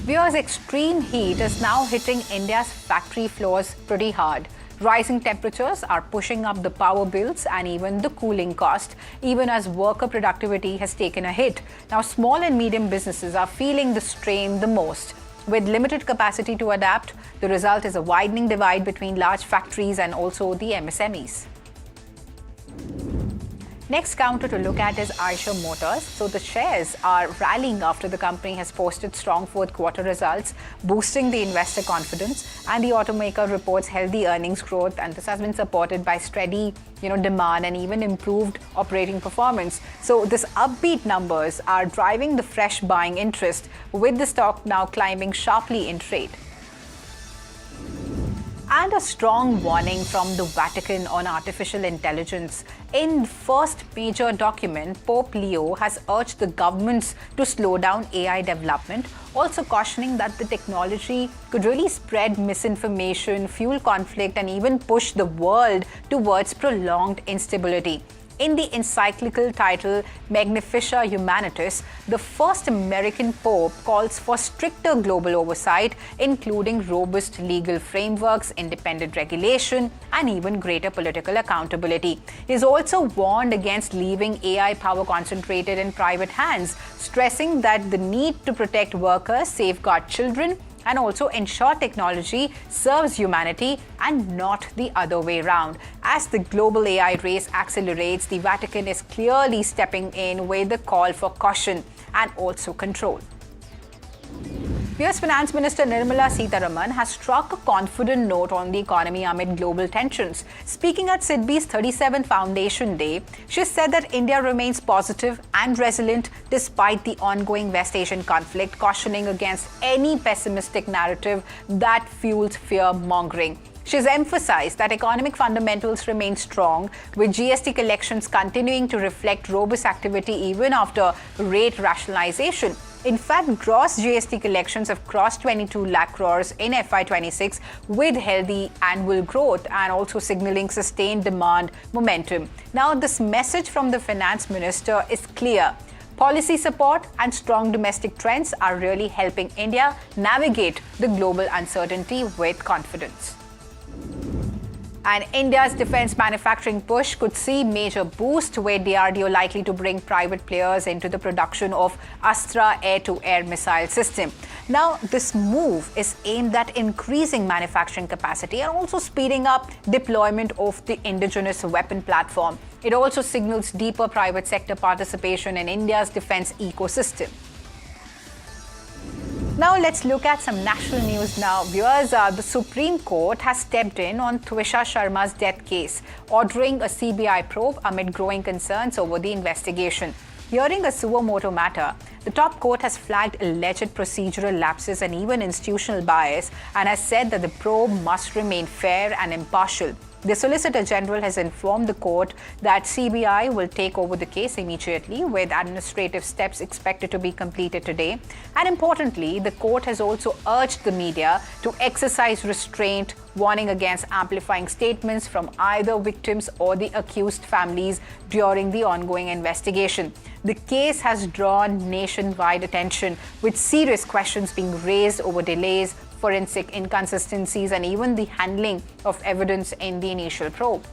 Viewers, extreme heat is now hitting India's factory floors pretty hard. Rising temperatures are pushing up the power bills and even the cooling cost, even as worker productivity has taken a hit. Now, small and medium businesses are feeling the strain the most. With limited capacity to adapt, the result is a widening divide between large factories and also the MSMEs. Next counter to look at is Eicher Motors. So the shares are rallying after the company has posted strong fourth quarter results, boosting the investor confidence, and the automaker reports healthy earnings growth, and this has been supported by steady demand and even improved operating performance. So this upbeat numbers are driving the fresh buying interest, with the stock now climbing sharply in trade. And a strong warning from the Vatican on artificial intelligence. In first major document, Pope Leo has urged the governments to slow down AI development, also cautioning that the technology could really spread misinformation, fuel conflict, and even push the world towards prolonged instability. In the encyclical title Magnifica Humanitas, the first American Pope calls for stricter global oversight, including robust legal frameworks, independent regulation, and even greater political accountability. He's also warned against leaving AI power concentrated in private hands, stressing that the need to protect workers, safeguard children, and also ensure technology serves humanity and not the other way around. As the global AI race accelerates, the Vatican is clearly stepping in with a call for caution and also control. US Finance Minister Nirmala Sitharaman has struck a confident note on the economy amid global tensions. Speaking at SIDBI's 37th Foundation Day, she said that India remains positive and resilient despite the ongoing West Asian conflict, cautioning against any pessimistic narrative that fuels fear-mongering. She's emphasized that economic fundamentals remain strong, with GST collections continuing to reflect robust activity even after rate rationalization. In fact, gross GST collections have crossed 22 lakh crores in FY26 with healthy annual growth and also signaling sustained demand momentum. Now, this message from the finance minister is clear. Policy support and strong domestic trends are really helping India navigate the global uncertainty with confidence. And India's defense manufacturing push could see major boost, with DRDO likely to bring private players into the production of Astra air-to-air missile system. Now, this move is aimed at increasing manufacturing capacity and also speeding up deployment of the indigenous weapon platform. It also signals deeper private sector participation in India's defense ecosystem. Now let's look at some national news now. Viewers, the Supreme Court has stepped in on Twisha Sharma's death case, ordering a CBI probe amid growing concerns over the investigation. Hearing a suo motu matter, the top court has flagged alleged procedural lapses and even institutional bias, and has said that the probe must remain fair and impartial. The Solicitor General has informed the court that CBI will take over the case immediately, with administrative steps expected to be completed today. And importantly, the court has also urged the media to exercise restraint, warning against amplifying statements from either victims or the accused families during the ongoing investigation. The case has drawn nationwide attention, with serious questions being raised over delays, forensic inconsistencies, and even the handling of evidence in the initial probe.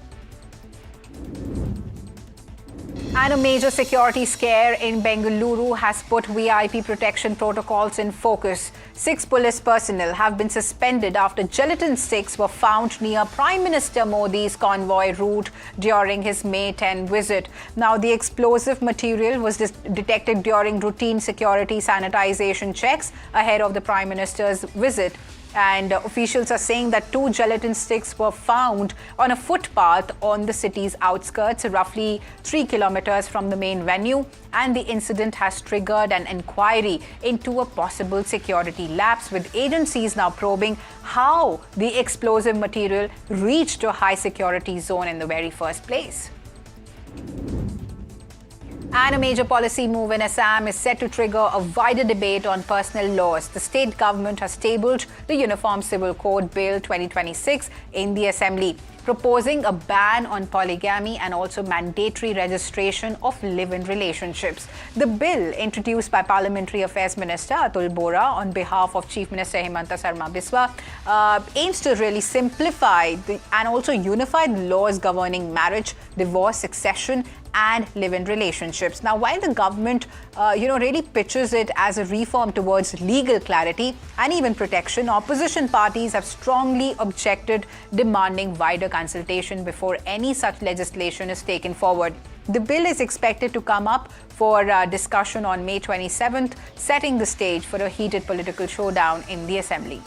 And a major security scare in Bengaluru has put VIP protection protocols in focus. 6 police personnel have been suspended after gelatin sticks were found near Prime Minister Modi's convoy route during his May 10 visit. Now, the explosive material was detected during routine security sanitization checks ahead of the Prime Minister's visit. And officials are saying that 2 gelatin sticks were found on a footpath on the city's outskirts, roughly 3 kilometers from the main venue. And the incident has triggered an inquiry into a possible security lapse, with agencies now probing how the explosive material reached a high security zone in the very first place. And a major policy move in Assam is set to trigger a wider debate on personal laws. The state government has tabled the Uniform Civil Code Bill 2026 in the Assembly, proposing a ban on polygamy and also mandatory registration of live-in relationships. The bill, introduced by Parliamentary Affairs Minister Atul Bora on behalf of Chief Minister Himanta Sarma Biswa, aims to really simplify and also unify the laws governing marriage, divorce, succession, and live-in relationships. Now, while the government, really pitches it as a reform towards legal clarity and even protection, opposition parties have strongly objected, demanding wider consultation before any such legislation is taken forward. The bill is expected to come up for discussion on May 27th, setting the stage for a heated political showdown in the Assembly.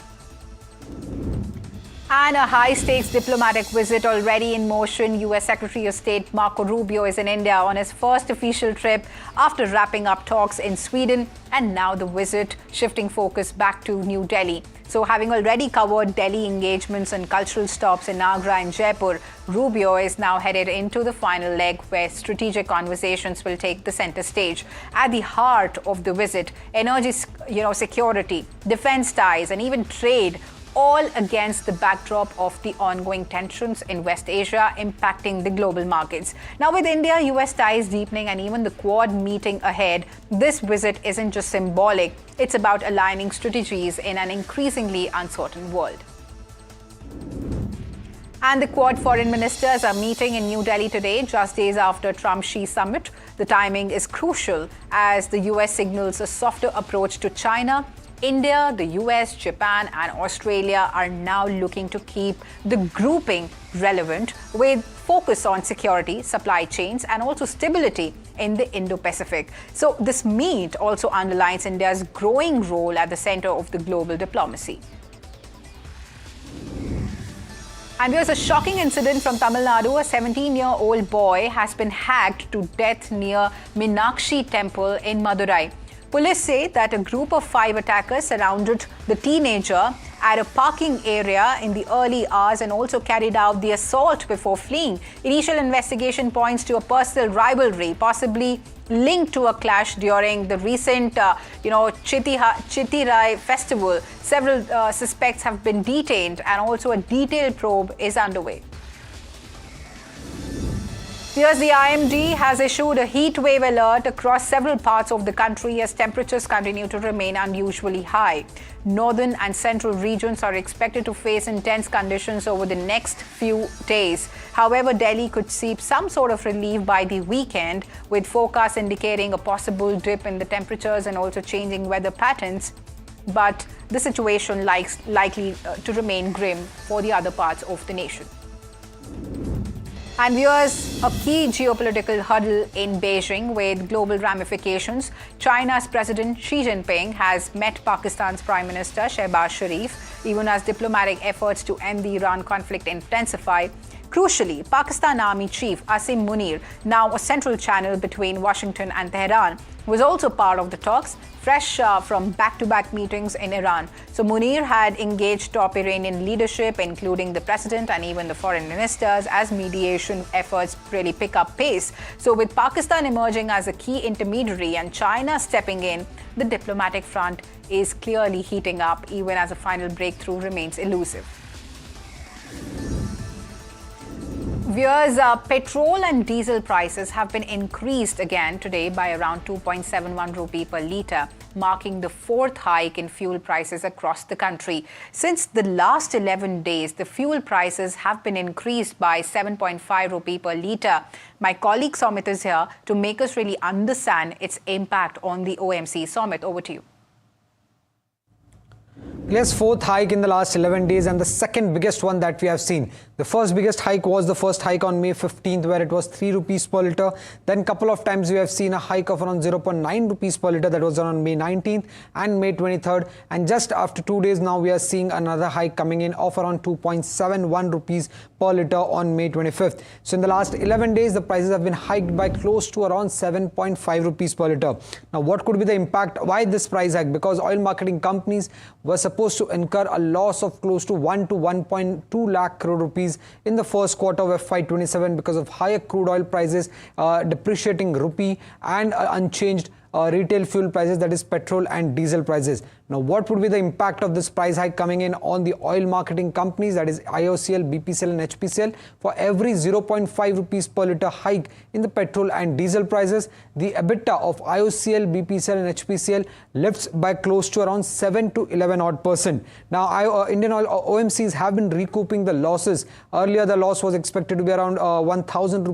And a high-stakes diplomatic visit already in motion. U.S. Secretary of State Marco Rubio is in India on his first official trip after wrapping up talks in Sweden, and now the visit shifting focus back to New Delhi. So, having already covered Delhi engagements and cultural stops in Agra and Jaipur, Rubio is now headed into the final leg where strategic conversations will take the center stage. At the heart of the visit, energy, security, defense ties, and even trade, all against the backdrop of the ongoing tensions in West Asia impacting the global markets. Now, with India-US ties deepening and even the Quad meeting ahead, this visit isn't just symbolic, it's about aligning strategies in an increasingly uncertain world. And the Quad foreign ministers are meeting in New Delhi today, just days after Trump-Xi summit. The timing is crucial as the US signals a softer approach to China. India, the US, Japan, and Australia are now looking to keep the grouping relevant, with focus on security, supply chains, and also stability in the Indo-Pacific. So this meet also underlines India's growing role at the center of the global diplomacy. And there's a shocking incident from Tamil Nadu. A 17-year-old boy has been hacked to death near Meenakshi Temple in Madurai. Police say that a group of 5 attackers surrounded the teenager at a parking area in the early hours and also carried out the assault before fleeing. Initial investigation points to a personal rivalry, possibly linked to a clash during the recent, Chittirai festival. Several suspects have been detained, and also a detailed probe is underway. Here's the IMD has issued a heat wave alert across several parts of the country as temperatures continue to remain unusually high. Northern and central regions are expected to face intense conditions over the next few days. However, Delhi could see some sort of relief by the weekend, with forecasts indicating a possible dip in the temperatures and also changing weather patterns. But the situation likely to remain grim for the other parts of the nation. And here's a key geopolitical hurdle in Beijing with global ramifications. China's President Xi Jinping has met Pakistan's Prime Minister Shehbaz Sharif, even as diplomatic efforts to end the Iran conflict intensify. Crucially, Pakistan Army Chief Asim Munir, now a central channel between Washington and Tehran, was also part of the talks, fresh from back-to-back meetings in Iran. So Munir had engaged top Iranian leadership, including the president and even the foreign ministers, as mediation efforts really pick up pace. So with Pakistan emerging as a key intermediary and China stepping in, the diplomatic front is clearly heating up, even as a final breakthrough remains elusive. Viewers, petrol and diesel prices have been increased again today by around 2.71 rupee per litre, marking the fourth hike in fuel prices across the country. Since the last 11 days, the fuel prices have been increased by 7.5 rupee per litre. My colleague Somit is here to make us really understand its impact on the OMC. Somit, over to you. Yes, fourth hike in the last 11 days and the second biggest one that we have seen. The first biggest hike was the first hike on May 15th, where it was 3 rupees per litre. Then couple of times we have seen a hike of around 0.9 rupees per litre, that was on May 19th and May 23rd. And just after 2 days now we are seeing another hike coming in of around 2.71 rupees per litre on May 25th. So in the last 11 days the prices have been hiked by close to around 7.5 rupees per litre. Now what could be the impact? Why this price hike? Because oil marketing companies were supposed to incur a loss of close to 1 to 1.2 lakh crore rupees in the first quarter of FY27 because of higher crude oil prices, depreciating rupee and unchanged retail fuel prices, that is petrol and diesel prices. Now what would be the impact of this price hike coming in on the oil marketing companies, that is IOCL, BPCL and HPCL? For every 0.5 rupees per litre hike in the petrol and diesel prices, the EBITDA of IOCL, BPCL and HPCL lifts by close to around 7 to 11%. Now Indian Oil OMCs have been recouping the losses. Earlier the loss was expected to be around 1,000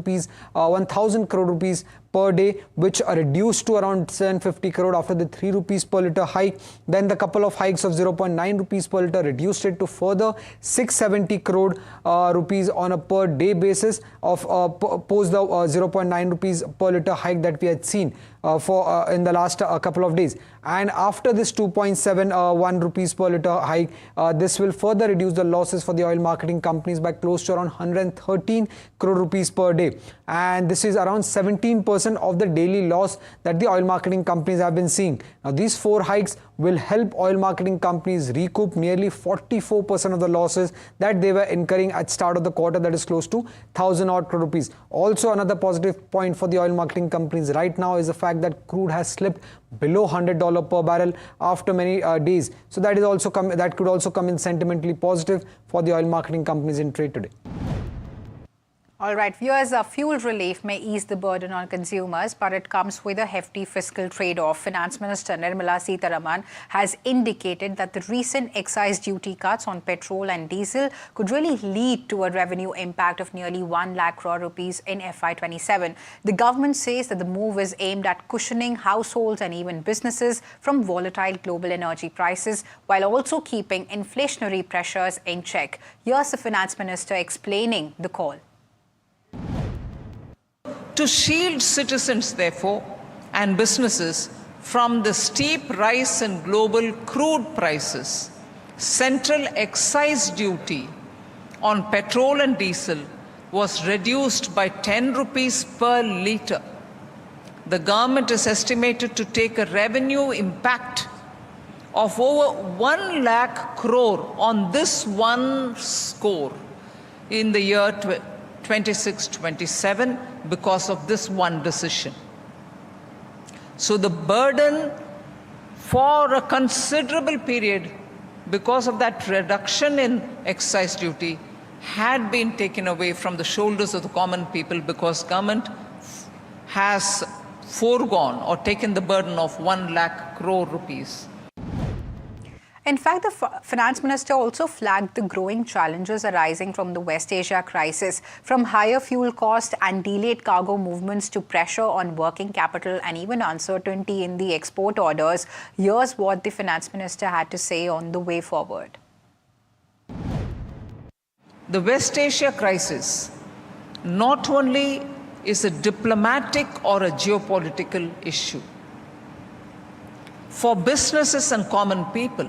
crore rupees per day, which are reduced to around 750 crore after the 3 rupees per litre hike. Then the couple of hikes of 0.9 rupees per litre reduced it to further 670 crore rupees on a per day basis of post the 0.9 rupees per litre hike that we had seen in the last couple of days. And after this 2.71 rupees per litre hike, this will further reduce the losses for the oil marketing companies by close to around 113 crore rupees per day. And this is around 17% of the daily loss that the oil marketing companies have been seeing. Now these 4 hikes will help oil marketing companies recoup nearly 44% of the losses that they were incurring at start of the quarter, that is close to 1,000 odd crore rupees. Also another positive point for the oil marketing companies right now is the fact that crude has slipped below $100 per barrel after many days. So that could also come in sentimentally positive for the oil marketing companies in trade today. All right, viewers, fuel relief may ease the burden on consumers, but it comes with a hefty fiscal trade-off. Finance Minister Nirmala Sitharaman has indicated that the recent excise duty cuts on petrol and diesel could really lead to a revenue impact of nearly 1 lakh crore rupees in FY27. The government says that the move is aimed at cushioning households and even businesses from volatile global energy prices, while also keeping inflationary pressures in check. Here's the Finance Minister explaining the call. To shield citizens, therefore, and businesses from the steep rise in global crude prices, central excise duty on petrol and diesel was reduced by 10 rupees per litre. The government is estimated to take a revenue impact of over 1 lakh crore on this one score in the year 26-27 because of this one decision. So the burden for a considerable period because of that reduction in excise duty had been taken away from the shoulders of the common people because government has foregone or taken the burden of 1 lakh crore rupees. In fact, the Finance Minister also flagged the growing challenges arising from the West Asia crisis, from higher fuel cost and delayed cargo movements to pressure on working capital and even uncertainty in the export orders. Here's what the Finance Minister had to say on the way forward. The West Asia crisis not only is a diplomatic or a geopolitical issue. For businesses and common people,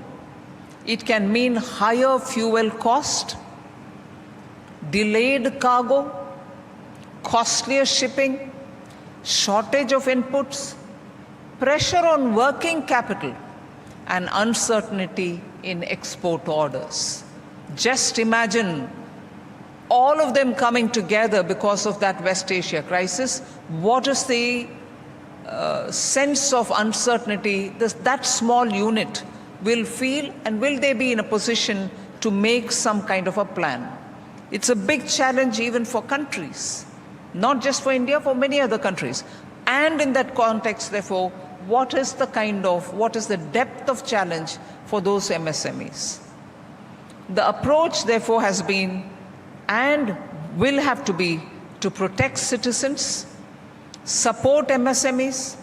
it can mean higher fuel cost, delayed cargo, costlier shipping, shortage of inputs, pressure on working capital, and uncertainty in export orders. Just imagine all of them coming together because of that West Asia crisis. What is the sense of uncertainty that small unit will feel, and will they be in a position to make some kind of a plan? It's a big challenge even for countries, not just for India, for many other countries. And in that context, therefore, what is the depth of challenge for those MSMEs? The approach, therefore, has been and will have to be to protect citizens, support MSMEs,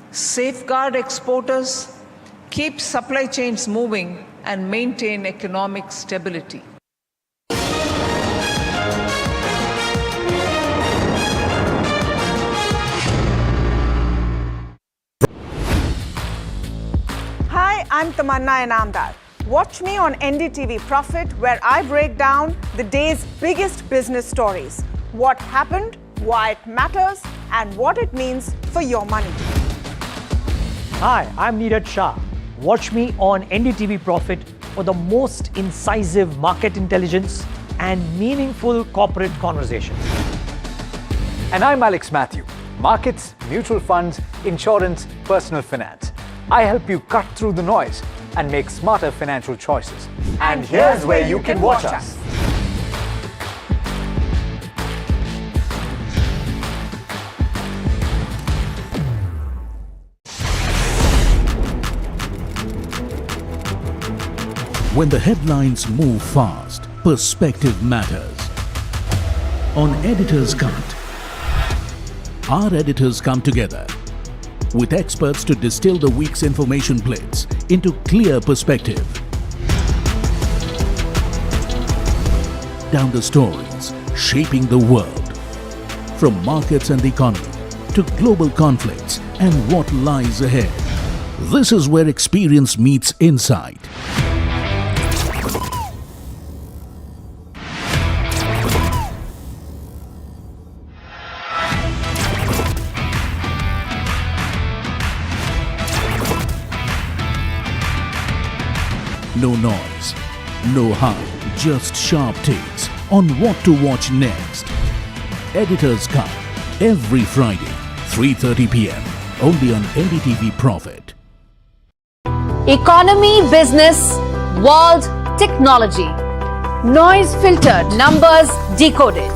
safeguard exporters, keep supply chains moving, and maintain economic stability. Hi, I'm Tamanna Inamdar. Watch me on NDTV Profit, where I break down the day's biggest business stories. What happened, why it matters, and what it means for your money. Hi, I'm Neeraj Shah. Watch me on NDTV Profit for the most incisive market intelligence and meaningful corporate conversations. And I'm Alex Matthew. Markets, mutual funds, insurance, personal finance. I help you cut through the noise and make smarter financial choices. And here's where you can watch us. When the headlines move fast, perspective matters. On Editor's Cut, our editors come together with experts to distill the week's information blitz into clear perspective. Down the stories shaping the world, from markets and the economy to global conflicts and what lies ahead. This is where experience meets insight. No noise, no hype, just sharp takes on what to watch next. Editor's Cut, every Friday, 3:30 p.m. only on NDTV Profit. Economy, business, world, technology. Noise filtered, numbers decoded.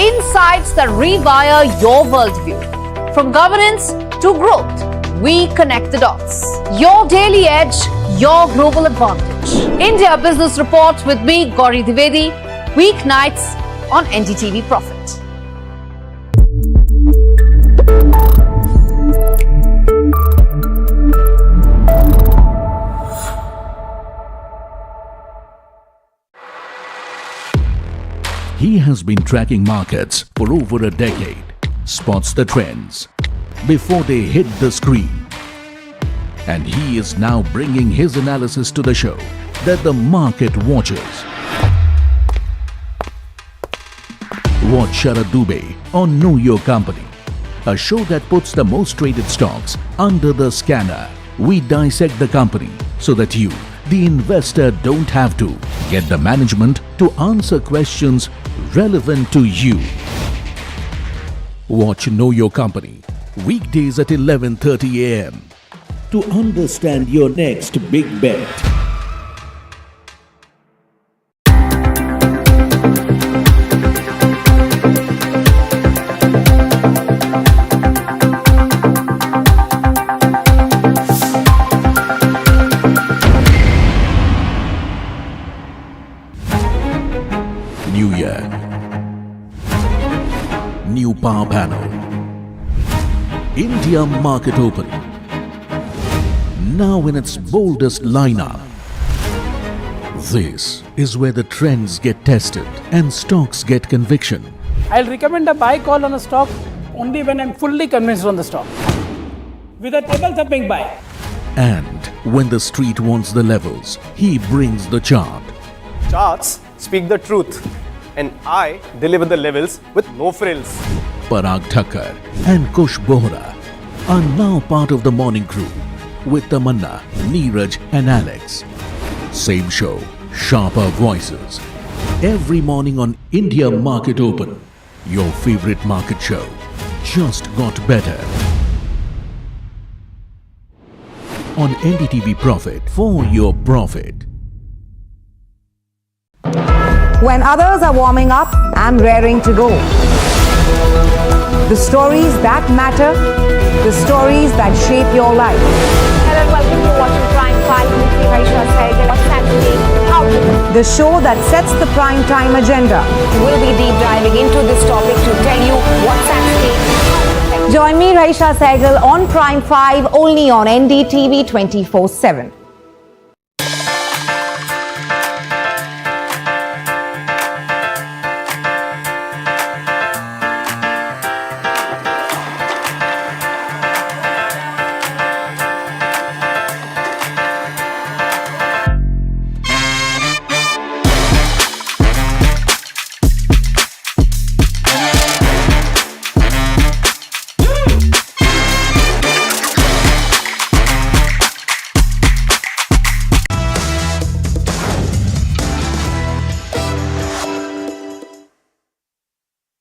Insights that rewire your worldview. From governance to growth, we connect the dots. Your daily edge, your global advantage. India Business Report with me, Gauri Dwivedi, weeknights on NDTV Profit. He has been tracking markets for over a decade, spots the trends before they hit the screen. And he is now bringing his analysis to the show that the market watches. Watch Sharad Dubey on Know Your Company, a show that puts the most traded stocks under the scanner. We dissect the company so that you, the investor, don't have to get the management to answer questions relevant to you. Watch Know Your Company, weekdays at 11:30 a.m. to understand your next big bet. New year, new power panel, India market open, now in its boldest lineup. This is where the trends get tested and stocks get conviction. I'll recommend a buy call on a stock only when I'm fully convinced on the stock. With a table thumping buy. And when the street wants the levels, he brings the chart. Charts speak the truth, and I deliver the levels with no frills. Parag Thakkar and Kush Bohra are now part of the morning crew with Tamanna, Neeraj and Alex. Same show, sharper voices. Every morning on India Market Open, your favorite market show just got better. On NDTV Profit, for your profit. When others are warming up, I'm raring to go. The stories that matter, the stories that shape your life. Hello and welcome to watching Prime 5 with me, Raisha Sehgal. What's that today? How to The show that sets the prime time agenda. We'll be deep diving into this topic to tell you what's at stake. Join me, Raisha Sehgal, on Prime 5 only on NDTV 24/7.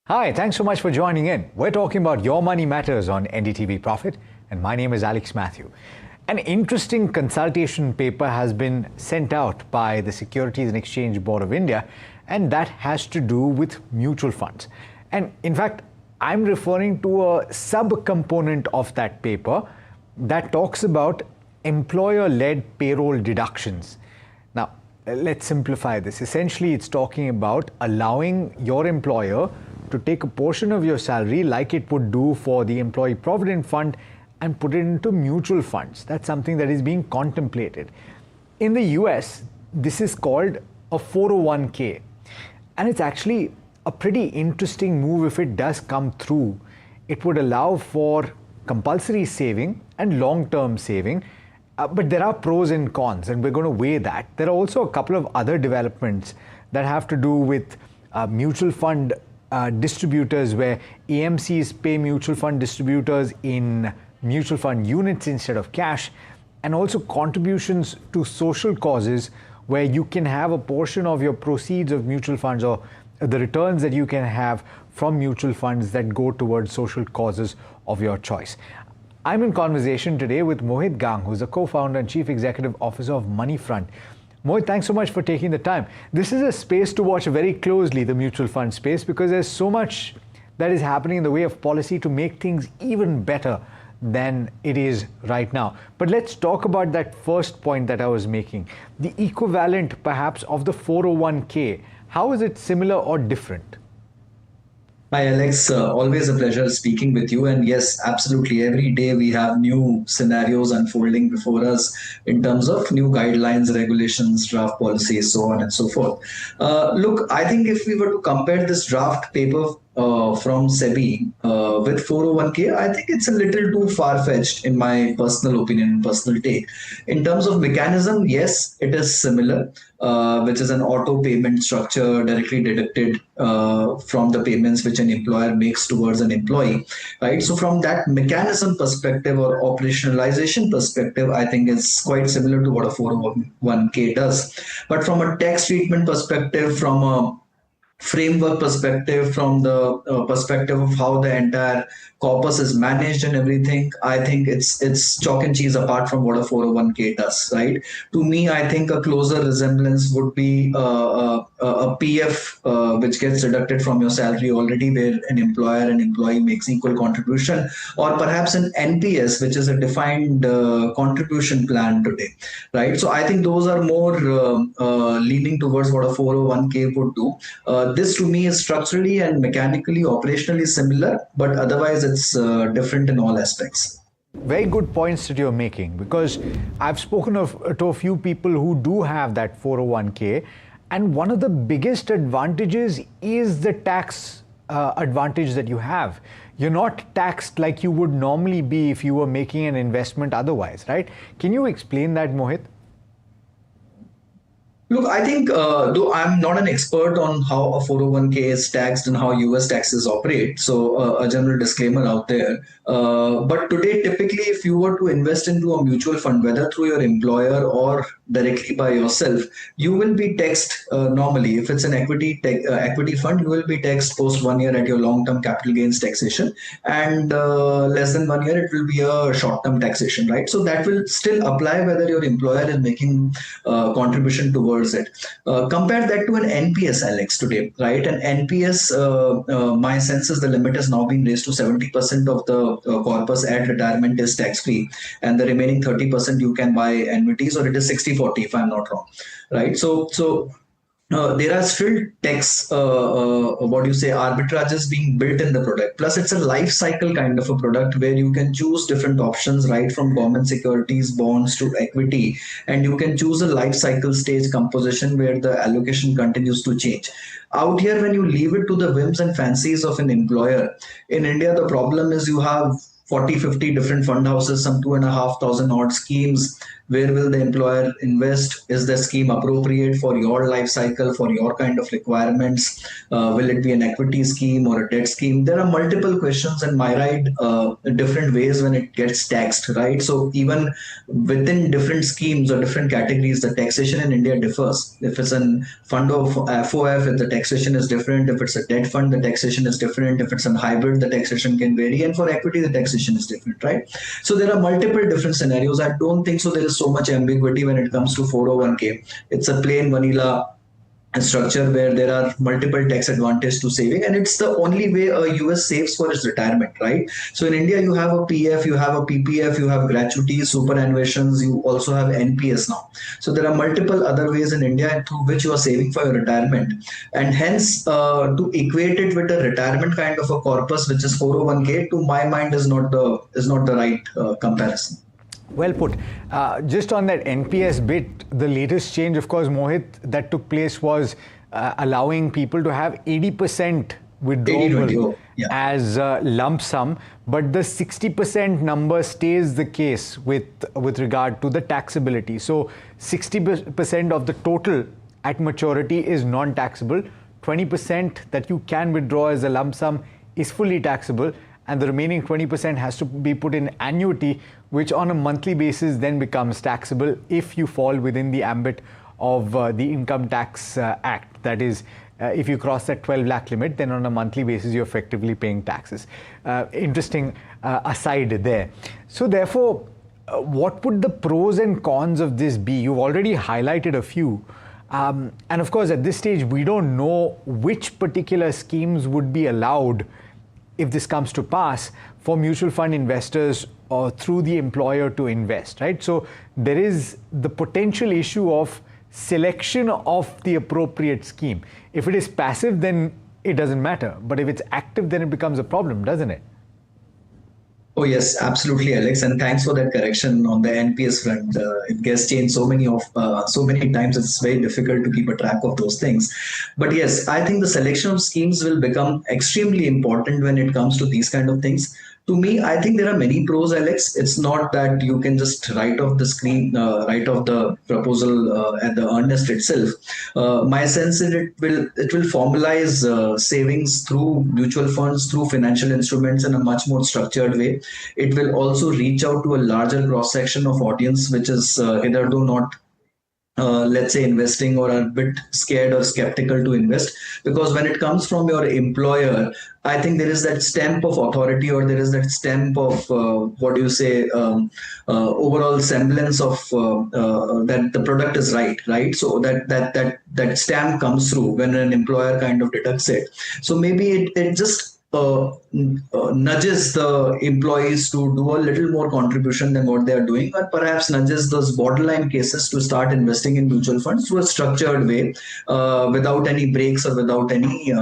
Hi, thanks so much for joining in. We're talking about Your Money Matters on NDTV Profit, and my name is Alex Matthew. An interesting consultation paper has been sent out by the Securities and Exchange Board of India, and that has to do with mutual funds. And in fact, I'm referring to a sub-component of that paper that talks about employer-led payroll deductions. Now, let's simplify this. Essentially, it's talking about allowing your employer to take a portion of your salary like it would do for the employee provident fund and put it into mutual funds. That's something that is being contemplated. In the US, this is called a 401k. And it's actually a pretty interesting move if it does come through. It would allow for compulsory saving and long-term saving. But there are pros and cons, and we're going to weigh that. There are also a couple of other developments that have to do with mutual fund distributors, where AMCs pay mutual fund distributors in mutual fund units instead of cash, and also contributions to social causes, where you can have a portion of your proceeds of mutual funds or the returns that you can have from mutual funds that go towards social causes of your choice. I'm in conversation today with Mohit Gang, who's the co-founder and chief executive officer of Moneyfront. Mohit, thanks so much for taking the time. This is a space to watch very closely, the mutual fund space, because there's so much that is happening in the way of policy to make things even better than it is right now. But let's talk about that first point that I was making, the equivalent perhaps of the 401k. How is it similar or different? Hi, Alex. Always a pleasure speaking with you. And yes, absolutely. Every day we have new scenarios unfolding before us in terms of new guidelines, regulations, draft policies, so on and so forth. Look, I think if we were to compare this draft paper from SEBI with 401k, I think it's a little too far-fetched in my personal opinion, personal take. In terms of mechanism, yes, it is similar, which is an auto payment structure directly deducted from the payments which an employer makes towards an employee, right? So from that mechanism perspective or operationalization perspective, I think it's quite similar to what a 401k does. But from a tax treatment perspective, from a framework perspective, from the perspective of how the entire corpus is managed and everything, I think it's chalk and cheese apart from what a 401k does, right? To me, I think a closer resemblance would be a PF which gets deducted from your salary already, where an employer and employee makes equal contribution, or perhaps an NPS, which is a defined contribution plan today, right? So I think those are more leaning towards what a 401k would do. This to me is structurally and mechanically, operationally similar, but otherwise it's different in all aspects. Very good points that you're making, because I've spoken to a few people who do have that 401k, and one of the biggest advantages is the tax advantage that you have. You're not taxed like you would normally be if you were making an investment otherwise, right? Can you explain that, Mohit? Look, I think, though I'm not an expert on how a 401k is taxed and how US taxes operate, so a general disclaimer out there. But today, typically, if you were to invest into a mutual fund, whether through your employer or directly by yourself, you will be taxed normally. If it's an equity fund, you will be taxed post 1 year at your long-term capital gains taxation, and less than 1 year it will be a short-term taxation, right? So that will still apply whether your employer is making contribution towards it. Compare that to an NPS, Alex, today, right? An NPS, my sense is the limit has now been raised to 70% of the corpus at retirement is tax-free, and the remaining 30% you can buy annuities, or it is 60-40 if I'm not wrong, right? So there are still tax, arbitrages being built in the product. Plus, it's a life cycle kind of a product where you can choose different options, right, from government securities, bonds to equity, and you can choose a life cycle stage composition where the allocation continues to change. Out here, when you leave it to the whims and fancies of an employer, in India, the problem is you have 40-50 different fund houses, some 2,500 odd schemes. Where will the employer invest? Is the scheme appropriate for your life cycle, for your kind of requirements? Will it be an equity scheme or a debt scheme? There are multiple questions and myriad different ways when it gets taxed, right? So even within different schemes or different categories, the taxation in India differs. If it's a fund of FOF, the taxation is different. If it's a debt fund, the taxation is different. If it's a hybrid, the taxation can vary. And for equity, the taxation is different, right? So there are multiple different scenarios. I don't think so there is so much ambiguity when it comes to 401k. It's a plain vanilla structure where there are multiple tax advantages to saving, and it's the only way a US saves for its retirement, right? So in India, you have a PF, you have a PPF, you have gratuities, superannuations, you also have NPS now. So there are multiple other ways in India through which you are saving for your retirement, and hence to equate it with a retirement kind of a corpus, which is 401k, to my mind is not the right comparison. Well put. Just on that NPS bit, the latest change, of course, Mohit, that took place was allowing people to have 80% withdrawal as lump sum, but the 60% number stays the case with regard to the taxability. So 60% of the total at maturity is non-taxable, 20% that you can withdraw as a lump sum is fully taxable, and the remaining 20% has to be put in annuity, which on a monthly basis then becomes taxable if you fall within the ambit of the Income Tax Act. That is, if you cross that 12 lakh limit, then on a monthly basis you're effectively paying taxes. Interesting aside there. So therefore, what would the pros and cons of this be? You've already highlighted a few. And of course, at this stage, we don't know which particular schemes would be allowed if this comes to pass for mutual fund investors or through the employer to invest, right? So there is the potential issue of selection of the appropriate scheme. If it is passive, then it doesn't matter. But if it's active, then it becomes a problem, doesn't it? Oh yes, absolutely, Alex, and thanks for that correction on the NPS front. It gets changed so many times. It's very difficult to keep a track of those things. But yes, I think the selection of schemes will become extremely important when it comes to these kind of things. To me, I think there are many pros, Alex. It's not that you can just write off the screen, write off the proposal at the earnest itself. My sense is it will formalize savings through mutual funds, through financial instruments in a much more structured way. It will also reach out to a larger cross section of audience, which is hitherto not let's say investing or a bit scared or skeptical to invest, because when it comes from your employer, I think there is that stamp of authority, or there is that stamp of overall semblance of that the product is right. So that stamp comes through when an employer kind of deducts it. So maybe it just nudges the employees to do a little more contribution than what they are doing, or perhaps nudges those borderline cases to start investing in mutual funds through a structured way, without any breaks or without any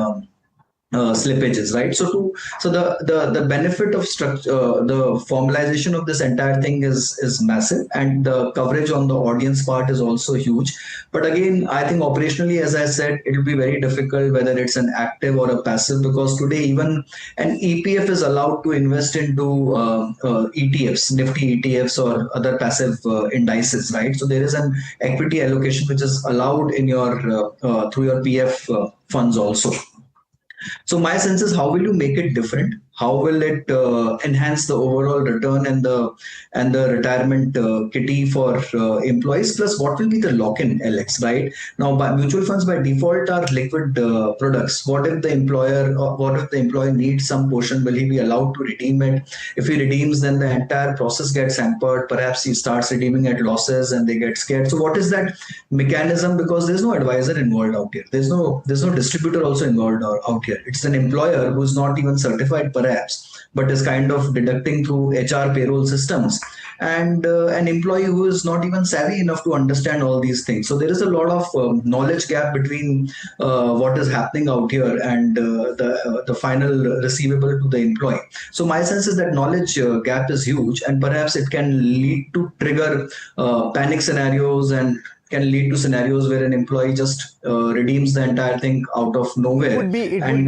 slippages, right? So the benefit of the formalization of this entire thing is massive, and the coverage on the audience part is also huge. But again, I think operationally, as I said, it will be very difficult whether it's an active or a passive, because today even an EPF is allowed to invest into ETFs, Nifty ETFs or other passive indices, right? So there is an equity allocation which is allowed in your through your PF funds also. So my sense is, how will you make it different? How will it enhance the overall return and the retirement kitty for employees? Plus, what will be the lock-in, Alex? Right now, mutual funds by default are liquid products. What if the employer needs some portion? Will he be allowed to redeem it? If he redeems, then the entire process gets hampered. Perhaps he starts redeeming at losses and they get scared. So what is that mechanism? Because there's no advisor involved out here. There's no distributor also involved out here. It's an employer who's not even certified perhaps, but is kind of deducting through HR payroll systems, and an employee who is not even savvy enough to understand all these things. So there is a lot of knowledge gap between what is happening out here and the final receivable to the employee. So my sense is that knowledge gap is huge, and perhaps it can lead to trigger panic scenarios and can lead to scenarios where an employee just redeems the entire thing out of nowhere and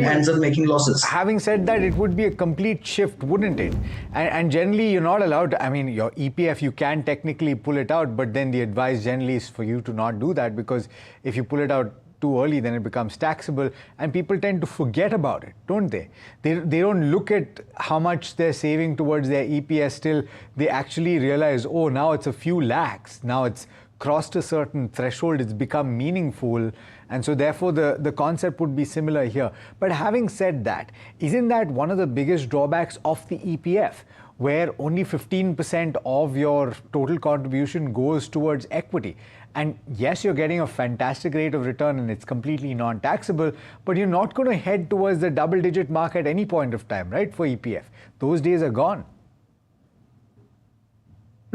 ends up making losses. Having said that, it would be a complete shift, wouldn't it? And generally, you're not allowed to, I mean, your EPF, you can technically pull it out, but then the advice generally is for you to not do that, because if you pull it out too early, then it becomes taxable, and people tend to forget about it, don't they? They don't look at how much they're saving towards their EPS till they actually realize, oh, now it's a few lakhs, now it's crossed a certain threshold, it's become meaningful, and so therefore the concept would be similar here. But having said that, isn't that one of the biggest drawbacks of the EPF, where only 15% of your total contribution goes towards equity? And yes, you're getting a fantastic rate of return and it's completely non-taxable, but you're not going to head towards the double-digit mark at any point of time, right, for EPF? Those days are gone.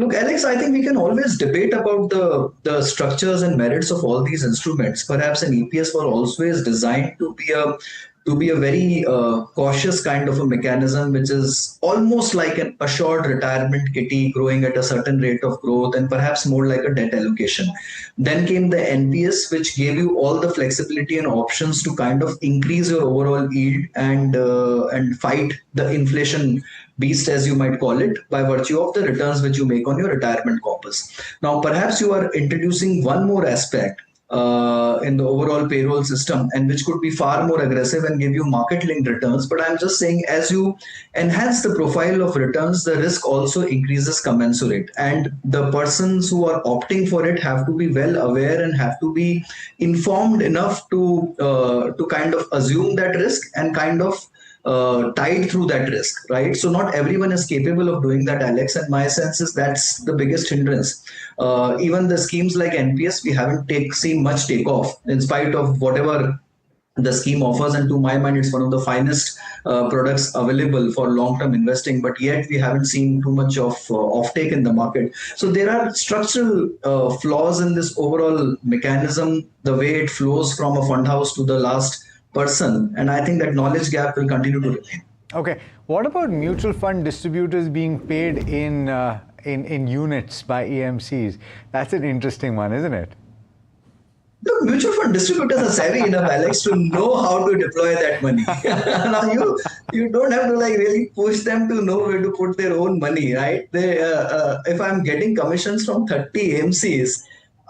Look, Alex, I think we can always debate about the structures and merits of all these instruments. Perhaps an EPS was always designed to be a very cautious kind of a mechanism, which is almost like an assured retirement kitty growing at a certain rate of growth, and perhaps more like a debt allocation. Then came the NPS, which gave you all the flexibility and options to kind of increase your overall yield and fight the inflation beast, as you might call it, by virtue of the returns which you make on your retirement corpus. Now, perhaps you are introducing one more aspect in the overall payroll system, and which could be far more aggressive and give you market-linked returns. But I'm just saying, as you enhance the profile of returns, the risk also increases commensurate. And the persons who are opting for it have to be well aware and have to be informed enough to kind of assume that risk and kind of tide through that risk, right? So not everyone is capable of doing that, Alex, and my sense is that's the biggest hindrance. Even the schemes like NPS, we haven't seen much takeoff in spite of whatever the scheme offers, and to my mind, it's one of the finest products available for long-term investing, but yet we haven't seen too much of offtake in the market. So there are structural flaws in this overall mechanism, the way it flows from a fund house to the last person, and I think that knowledge gap will continue to remain. Okay, what about mutual fund distributors being paid in units by AMCs? That's an interesting one, isn't it? Look, mutual fund distributors are savvy enough, Alex, to know how to deploy that money. Now you don't have to like really push them to know where to put their own money, right? If I'm getting commissions from 30 AMCs,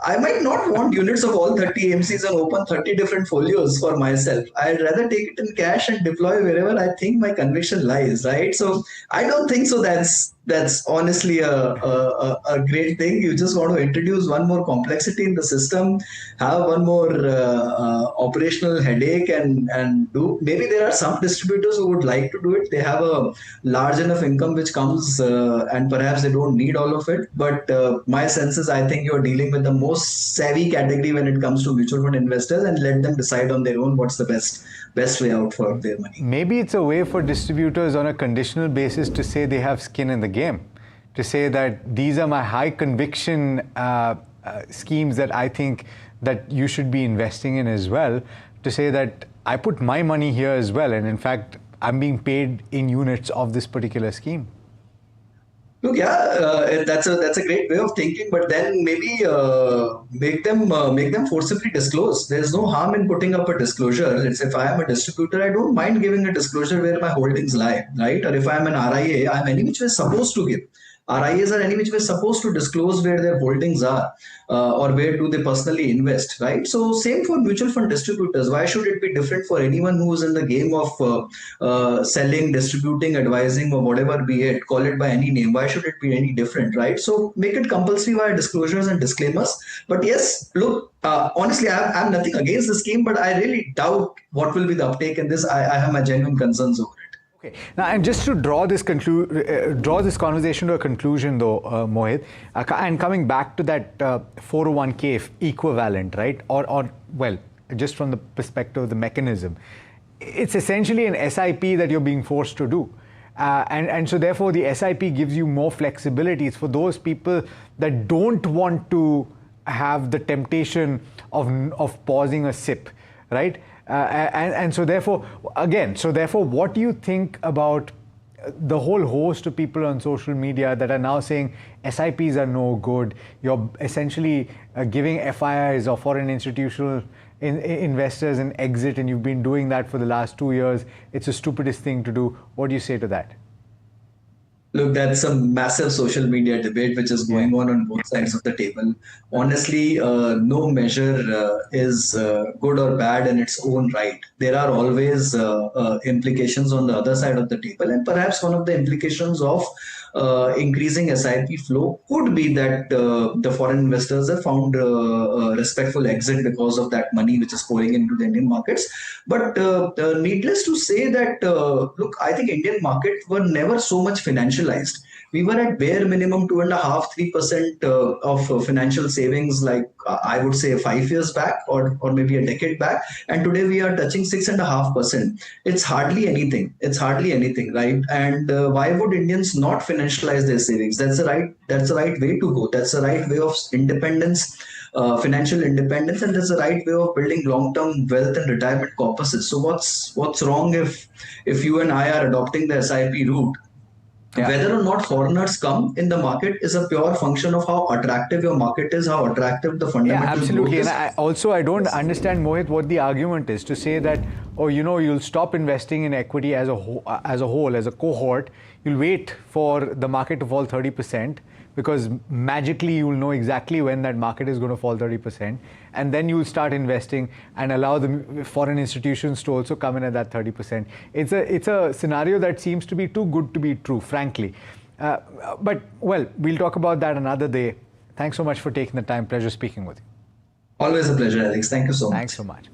I might not want units of all 30 AMCs and open 30 different folios for myself. I'd rather take it in cash and deploy wherever I think my conviction lies, right? So I don't think so that's honestly a great thing. You just want to introduce one more complexity in the system, have one more operational headache, and do. Maybe there are some distributors who would like to do it. They have a large enough income which comes and perhaps they don't need all of it. But my sense is I think you're dealing with the most savvy category when it comes to mutual fund investors, and let them decide on their own what's the best way out for their money. Maybe it's a way for distributors on a conditional basis to say they have skin in the game, to say that these are my high conviction schemes that I think that you should be investing in as well, to say that I put my money here as well, and in fact I'm being paid in units of this particular scheme. Look, yeah, that's a great way of thinking, but then maybe make them forcibly disclose. There's no harm in putting up a disclosure. If I am a distributor, I don't mind giving a disclosure where my holdings lie, right? Or if I'm an RIA, I'm any which way supposed to give RIAs are anyway supposed to disclose where their holdings are or where do they personally invest, right? So same for mutual fund distributors. Why should it be different for anyone who is in the game of selling, distributing, advising, or whatever be it, call it by any name? Why should it be any different, right? So make it compulsory via disclosures and disclaimers. But yes, look, honestly, I have nothing against the scheme, but I really doubt what will be the uptake in this. I have my genuine concerns over it. Okay. Now, and just to draw this conversation to a conclusion, though, Mohit, and coming back to that 401k equivalent, right? Or well, just from the perspective of the mechanism, it's essentially an SIP that you're being forced to do. And so therefore the SIP gives you more flexibility. It's for those people that don't want to have the temptation of pausing a sip, right? And so therefore, what do you think about the whole host of people on social media that are now saying SIPs are no good? You're essentially giving FIIs or foreign institutional investors an exit, and you've been doing that for the last 2 years. It's the stupidest thing to do. What do you say to that? Look, that's a massive social media debate which is going on both sides of the table. Honestly, no measure is good or bad in its own right. There are always implications on the other side of the table, and perhaps one of the implications of increasing SIP flow could be that the foreign investors have found a respectful exit because of that money which is pouring into the Indian markets. But needless to say that, look, I think Indian markets were never so much financialized. We were at bare minimum 2.5–3% of financial savings, like I would say 5 years back or maybe a decade back, and today we are touching 6.5%. It's hardly anything. Right? And why would Indians not financialize their savings? That's the right way to go. That's the right way of independence. Financial independence, and that's the right way of building long-term wealth and retirement corpuses. So what's wrong if you and I are adopting the SIP route? Yeah. Whether or not foreigners come in the market is a pure function of how attractive your market is, how attractive the fundamental absolutely. growth is. And I don't understand, Mohit, what the argument is to say that, you'll stop investing in equity as a whole, as a cohort. You'll wait for the market to fall 30%. Because magically you'll know exactly when that market is going to fall 30%, and then you'll start investing and allow the foreign institutions to also come in at that 30%. It's a scenario that seems to be too good to be true, frankly. But well, we'll talk about that another day. Thanks so much for taking the time. Pleasure speaking with you. Always a pleasure, Alex. Thank you so much. Thanks so much.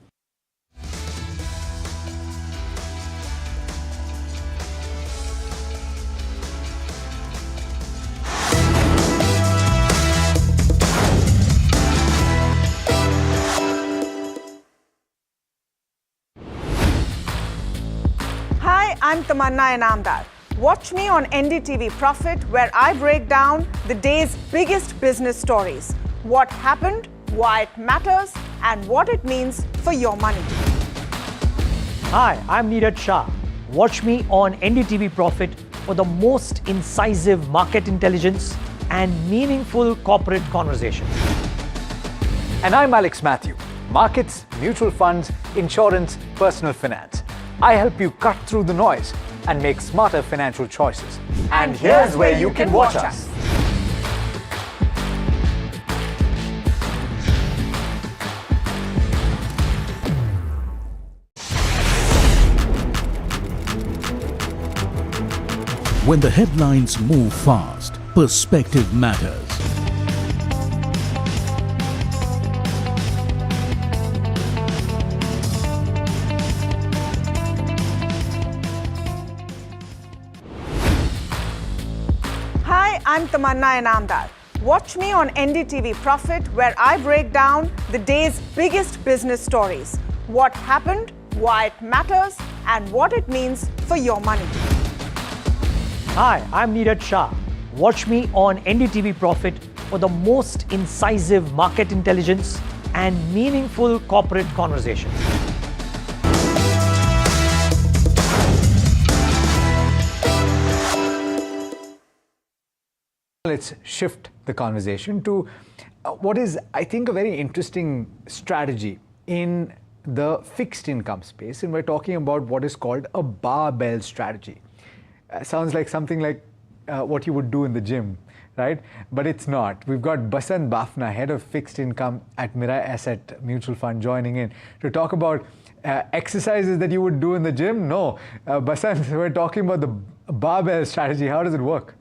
I'm Tamanna Inamdar. Watch me on NDTV Profit, where I break down the day's biggest business stories. What happened, why it matters, and what it means for your money. Hi, I'm Neeraj Shah. Watch me on NDTV Profit for the most incisive market intelligence and meaningful corporate conversation. And I'm Alex Matthew. Markets, mutual funds, insurance, personal finance. I help you cut through the noise and make smarter financial choices. And here's where you can watch us. When the headlines move fast, perspective matters. I'm Tamanna Inamdar. Watch me on NDTV Profit, where I break down the day's biggest business stories. What happened, why it matters, and what it means for your money. Hi, I'm Neeraj Shah. Watch me on NDTV Profit for the most incisive market intelligence and meaningful corporate conversation. Let's shift the conversation to what is, I think, a very interesting strategy in the fixed income space. And we're talking about what is called a barbell strategy. Sounds like something like what you would do in the gym, right? But it's not. We've got Basant Bafna, Head of Fixed Income at Mirai Asset Mutual Fund, joining in to talk about exercises that you would do in the gym. No, Basant, we're talking about the barbell strategy. How does it work?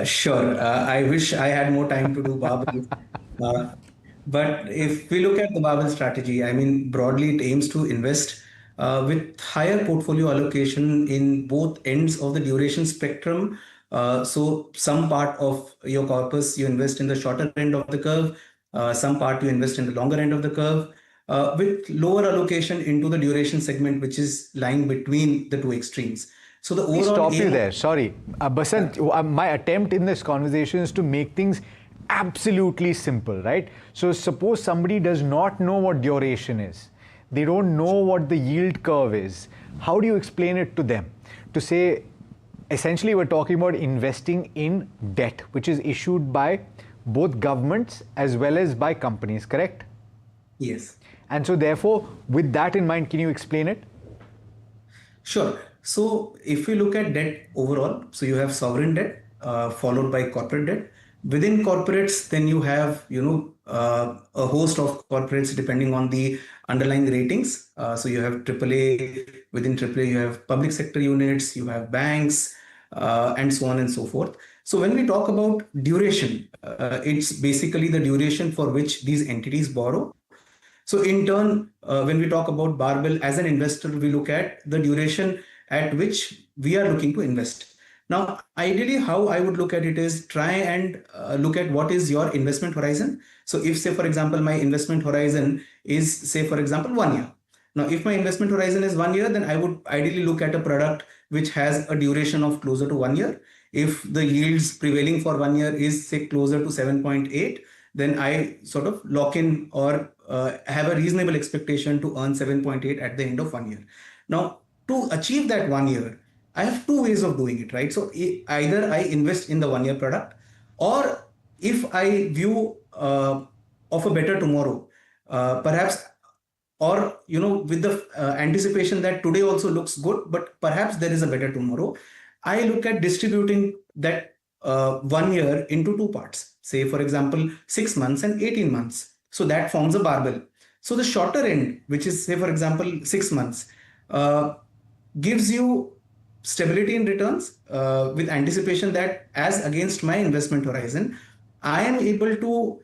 Sure. I wish I had more time to do barbell. But if we look at the barbell strategy, I mean, broadly, it aims to invest with higher portfolio allocation in both ends of the duration spectrum. So some part of your corpus, you invest in the shorter end of the curve. Some part you invest in the longer end of the curve. With lower allocation into the duration segment, which is lying between the two extremes. So the Let me overall stop you there. Sorry. Basant, my attempt in this conversation is to make things absolutely simple, right? So suppose somebody does not know what duration is. They don't know what the yield curve is. How do you explain it to them? To say, essentially, we're talking about investing in debt, which is issued by both governments as well as by companies, correct? Yes. And so therefore, with that in mind, can you explain it? Sure. So if we look at debt overall, so you have sovereign debt followed by corporate debt. Within corporates, then you have, a host of corporates depending on the underlying ratings. So you have AAA, within AAA, you have public sector units, you have banks, and so on and so forth. So when we talk about duration, it's basically the duration for which these entities borrow. So in turn, when we talk about barbell as an investor, we look at the duration at which we are looking to invest. Now, ideally, how I would look at it is try and look at what is your investment horizon. So if, say, for example, my investment horizon is, say, for example, 1 year. Now, if my investment horizon is 1 year, then I would ideally look at a product which has a duration of closer to 1 year. If the yields prevailing for 1 year is, say, closer to 7.8, then I sort of lock in or have a reasonable expectation to earn 7.8 at the end of 1 year. Now, to achieve that 1 year, I have two ways of doing it, right? So either I invest in the 1 year product, or if I view of a better tomorrow, perhaps, or, with the anticipation that today also looks good, but perhaps there is a better tomorrow, I look at distributing that 1 year into two parts, say, for example, 6 months and 18 months. So that forms a barbell. So the shorter end, which is, say, for example, 6 months, gives you stability in returns with anticipation that as against my investment horizon, I am able to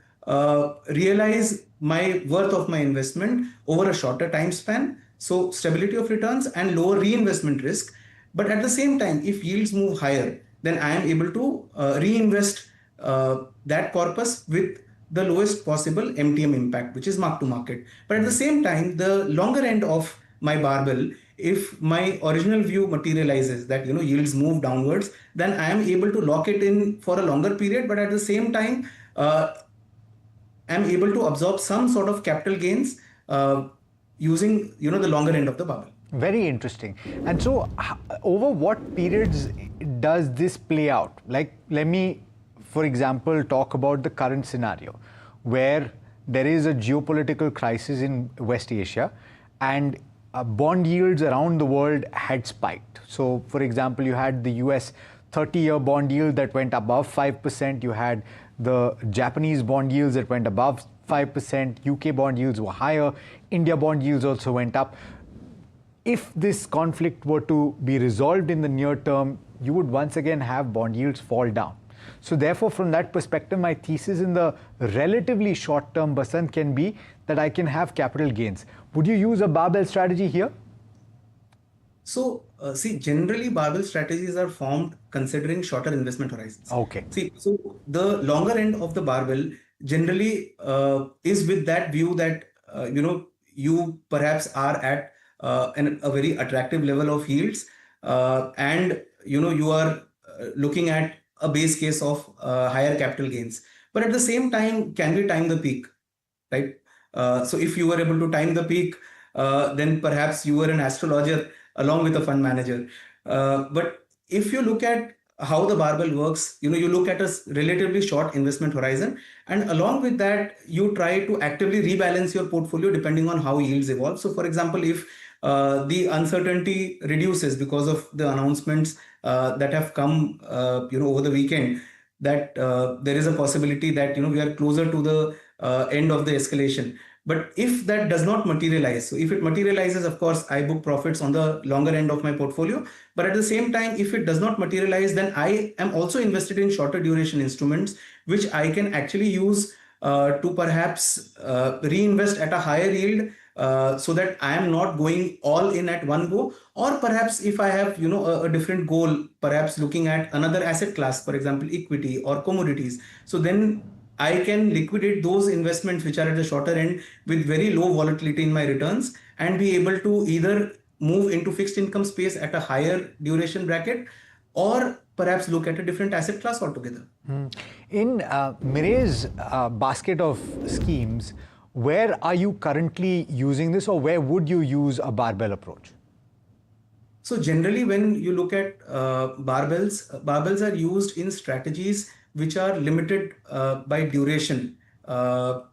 realize my worth of my investment over a shorter time span. So stability of returns and lower reinvestment risk. But at the same time, if yields move higher, then I am able to reinvest that corpus with the lowest possible MTM impact, which is mark to market. But at the same time, the longer end of my barbell, if my original view materializes that yields move downwards, then I am able to lock it in for a longer period. But at the same time, I am able to absorb some sort of capital gains using the longer end of the barbell. Very interesting. And so over what periods does this play out? Like, let me, for example, talk about the current scenario where there is a geopolitical crisis in West Asia and bond yields around the world had spiked. So, for example, you had the US 30-year bond yield that went above 5%. You had the Japanese bond yields that went above 5%. UK bond yields were higher. India bond yields also went up. If this conflict were to be resolved in the near term, you would once again have bond yields fall down. So therefore, from that perspective, my thesis in the relatively short term, Basant, can be that I can have capital gains. Would you use a barbell strategy here? So, see, generally barbell strategies are formed considering shorter investment horizons. Okay. See, so the longer end of the barbell generally is with that view that, you perhaps are at a very attractive level of yields and, you are looking at a base case of higher capital gains. But at the same time, can we time the peak, right? So if you were able to time the peak, then perhaps you were an astrologer along with a fund manager. But if you look at how the barbell works, you look at a relatively short investment horizon, and along with that, you try to actively rebalance your portfolio depending on how yields evolve. So for example, if the uncertainty reduces because of the announcements that have come, over the weekend, that there is a possibility that, we are closer to the end of the escalation. But if that does not materialize, so if it materializes, of course, I book profits on the longer end of my portfolio. But at the same time, if it does not materialize, then I am also invested in shorter duration instruments, which I can actually use to perhaps reinvest at a higher yield, so that I am not going all in at one go. Or perhaps if I have, a different goal, perhaps looking at another asset class, for example, equity or commodities. So then I can liquidate those investments which are at the shorter end with very low volatility in my returns, and be able to either move into fixed income space at a higher duration bracket, or perhaps look at a different asset class altogether. In Mireille's basket of schemes, where are you currently using this, or where would you use a barbell approach? So generally, when you look at barbells are used in strategies which are limited by duration. So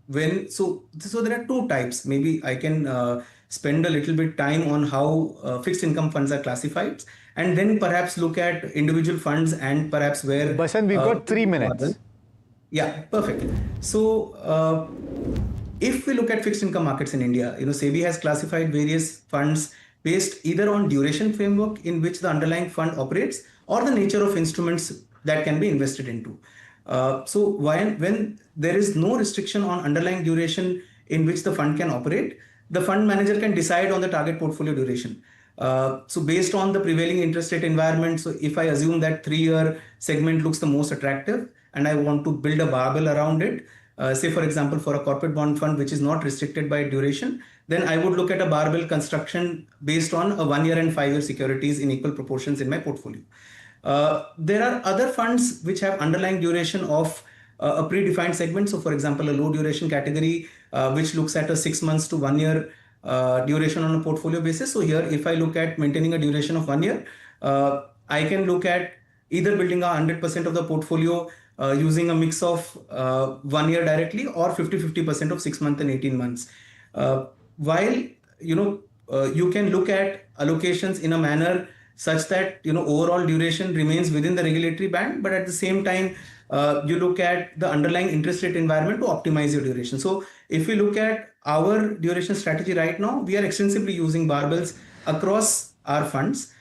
there are two types. Maybe I can spend a little bit time on how fixed income funds are classified, and then perhaps look at individual funds and perhaps where. Basan, we've got 3 minutes. Yeah, perfect. So if we look at fixed income markets in India, SEBI has classified various funds based either on duration framework in which the underlying fund operates, or the nature of instruments that can be invested into. So when there is no restriction on underlying duration in which the fund can operate, the fund manager can decide on the target portfolio duration. So based on the prevailing interest rate environment, so if I assume that 3-year segment looks the most attractive and I want to build a barbell around it, say for example for a corporate bond fund which is not restricted by duration, then I would look at a barbell construction based on a 1-year and 5-year securities in equal proportions in my portfolio. There are other funds which have underlying duration of a predefined segment. So for example, a low duration category which looks at a 6 months to 1 year duration on a portfolio basis. So here, if I look at maintaining a duration of 1 year, I can look at either building 100% of the portfolio using a mix of 1 year directly, or 50-50% of 6 months and 18 months. While you can look at allocations in a manner such that overall duration remains within the regulatory band, but at the same time you look at the underlying interest rate environment to optimize your duration. So if we look at our duration strategy right now, we are extensively using barbells across our funds,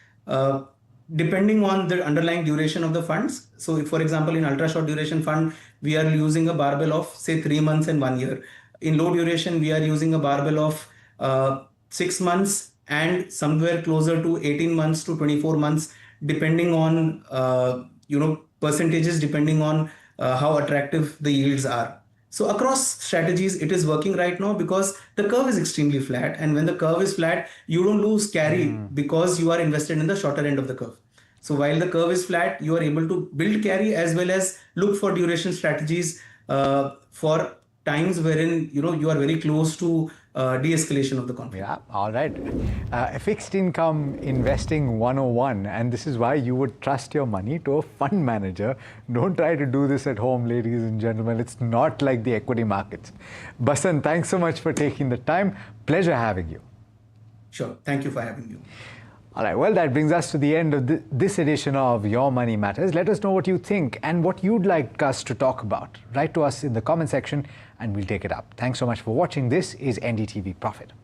depending on the underlying duration of the funds. So if, for example, in ultra short duration fund, we are using a barbell of say 3 months and 1 year. In low duration, we are using a barbell of 6 months and somewhere closer to 18 months to 24 months, depending on percentages, depending on how attractive the yields are. So across strategies, it is working right now because the curve is extremely flat, and when the curve is flat, you don't lose carry because you are invested in the shorter end of the curve. So while the curve is flat, you are able to build carry as well as look for duration strategies for times wherein you are very close to de-escalation of the conflict. Yeah, all right. Fixed income investing 101, and this is why you would trust your money to a fund manager. Don't try to do this at home, ladies and gentlemen. It's not like the equity markets. Basan, thanks so much for taking the time. Pleasure having you. Sure. Thank you for having me. All right, well, that brings us to the end of this edition of Your Money Matters. Let us know what you think and what you'd like us to talk about. Write to us in the comment section and we'll take it up. Thanks so much for watching. This is NDTV Profit.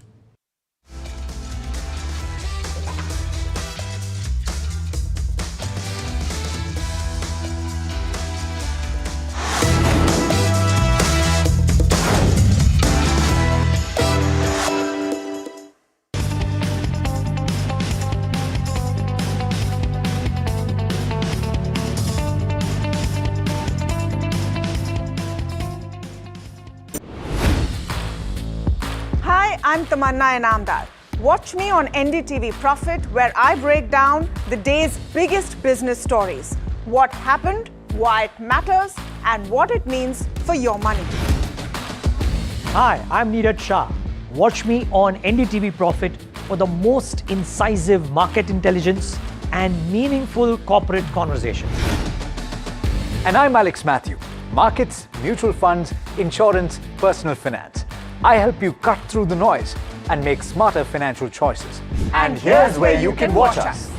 I'm Tamanna Inamdar. Watch me on NDTV Profit, where I break down the day's biggest business stories. What happened, why it matters, and what it means for your money. Hi, I'm Neeraj Shah. Watch me on NDTV Profit for the most incisive market intelligence and meaningful corporate conversation. And I'm Alex Matthew. Markets, mutual funds, insurance, personal finance. I help you cut through the noise and make smarter financial choices. And here's where you can watch us.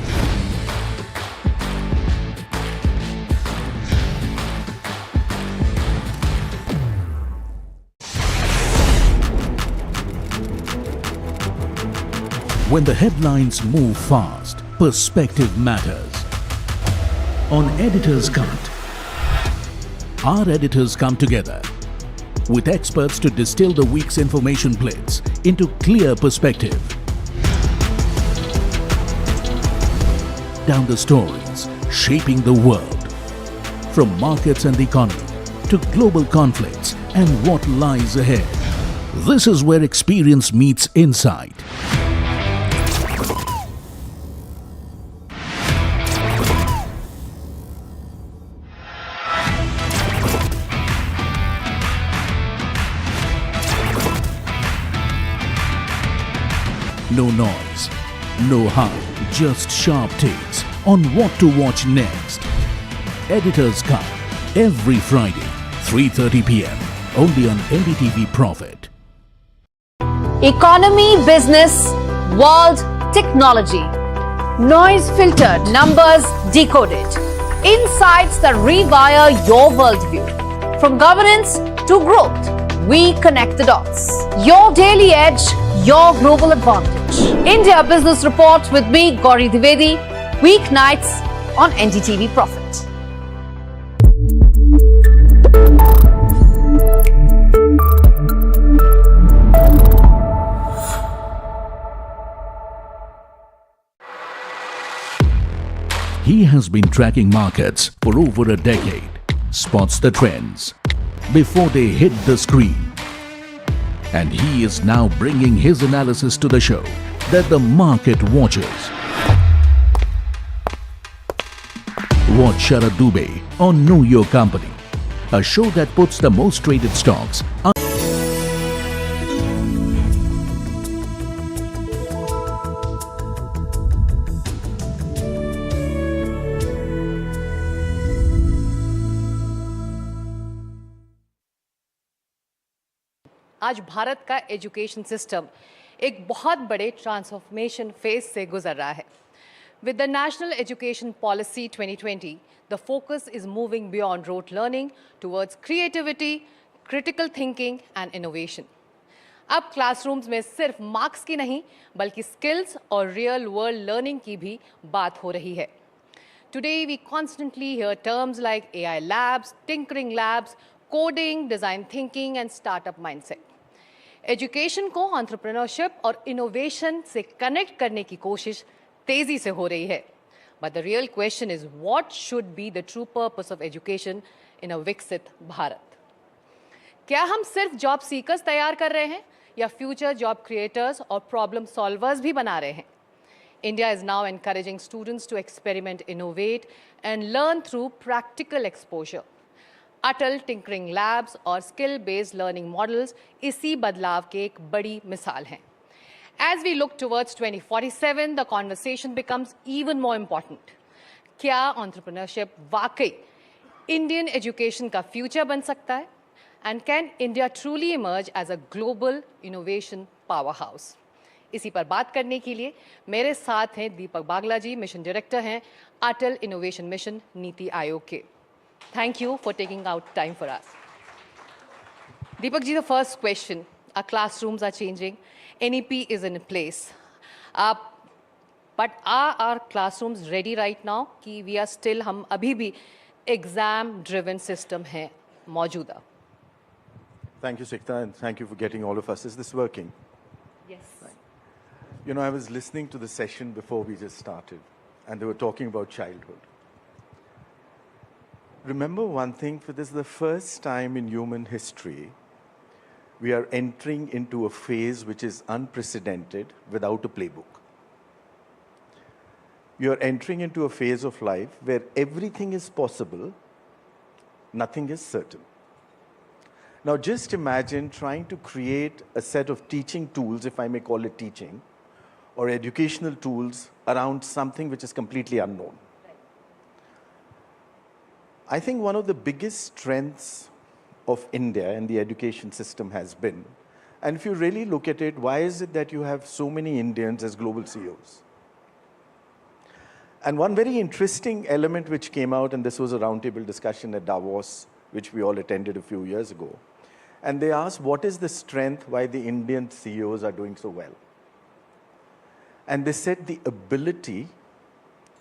When the headlines move fast, perspective matters. On Editor's Cut, our editors come together with experts to distill the week's information blitz into clear perspective. Down the stories shaping the world, from markets and the economy to global conflicts and what lies ahead. This is where experience meets insight. No noise, no hype, just sharp takes on what to watch next. Editor's Cut, every Friday, 3:30 p.m. only on NDTV Profit. Economy, business, world, technology. Noise filtered, numbers decoded. Insights that rewire your worldview. From governance to growth, we connect the dots. Your daily edge, your global advantage. India Business Report with me, Gauri Dwivedi, weeknights on NDTV Profit. He has been tracking markets for over a decade, spots the trends before they hit the screen. And he is now bringing his analysis to the show that the market watches. Watch Sharad Dubey on Know Your Company, a show that puts the most traded stocks आज भारत का education system एक बहुत बड़े transformation phase से गुजर रहा है. With the National Education Policy 2020, the focus is moving beyond rote learning towards creativity, critical thinking and innovation. अब क्लासरूम्स में सिर्फ मार्क्स की नहीं बल्कि स्किल्स और रियल वर्ल्ड लर्निंग की भी बात हो रही है. Today we constantly hear terms like AI labs, tinkering labs, coding, design thinking and startup mindset. Education को एंटरप्रेन्योरशिप और इनोवेशन से कनेक्ट करने की कोशिश तेजी से हो रही है. But the real question is what should be the true purpose of education in a Viksit Bharat. क्या हम सिर्फ जॉब सीकर्स तैयार कर रहे हैं या फ्यूचर जॉब क्रिएटर्स और प्रॉब्लम सॉल्वर्स भी बना रहे हैं? India is now encouraging students to experiment, innovate and learn through practical exposure. Atal tinkering labs और स्किल बेस्ड लर्निंग मॉडल्स इसी बदलाव के एक बड़ी मिसाल हैं. As we look towards 2047, the conversation becomes even more important. क्या entrepreneurship वाकई इंडियन एजुकेशन का फ्यूचर बन सकता है? And can India truly emerge as a global innovation powerhouse? इसी पर बात करने के लिए मेरे साथ हैं दीपक बागला जी, मिशन डायरेक्टर हैं अटल इनोवेशन मिशन नीति आयोग के. Thank you for taking out time for us. Deepak ji, the first question. Our classrooms are changing. NEP is in place. But are our classrooms ready right now? कि we are still, हम अभी भी exam-driven system हैं मौजूदा. Thank you, Sikta, and thank you for getting all of us. Is this working? Yes. You know, I was listening to the session before we just started, and they were talking about childhood. Remember one thing, for this is the first time in human history, we are entering into a phase which is unprecedented without a playbook. You are entering into a phase of life where everything is possible, nothing is certain. Now just imagine trying to create a set of teaching tools, if I may call it teaching, or educational tools around something which is completely unknown. I think one of the biggest strengths of India and the education system has been, and if you really look at it, why is it that you have so many Indians as global CEOs? And one very interesting element which came out, and this was a roundtable discussion at Davos, which we all attended a few years ago, and they asked, what is the strength why the Indian CEOs are doing so well? And they said the ability,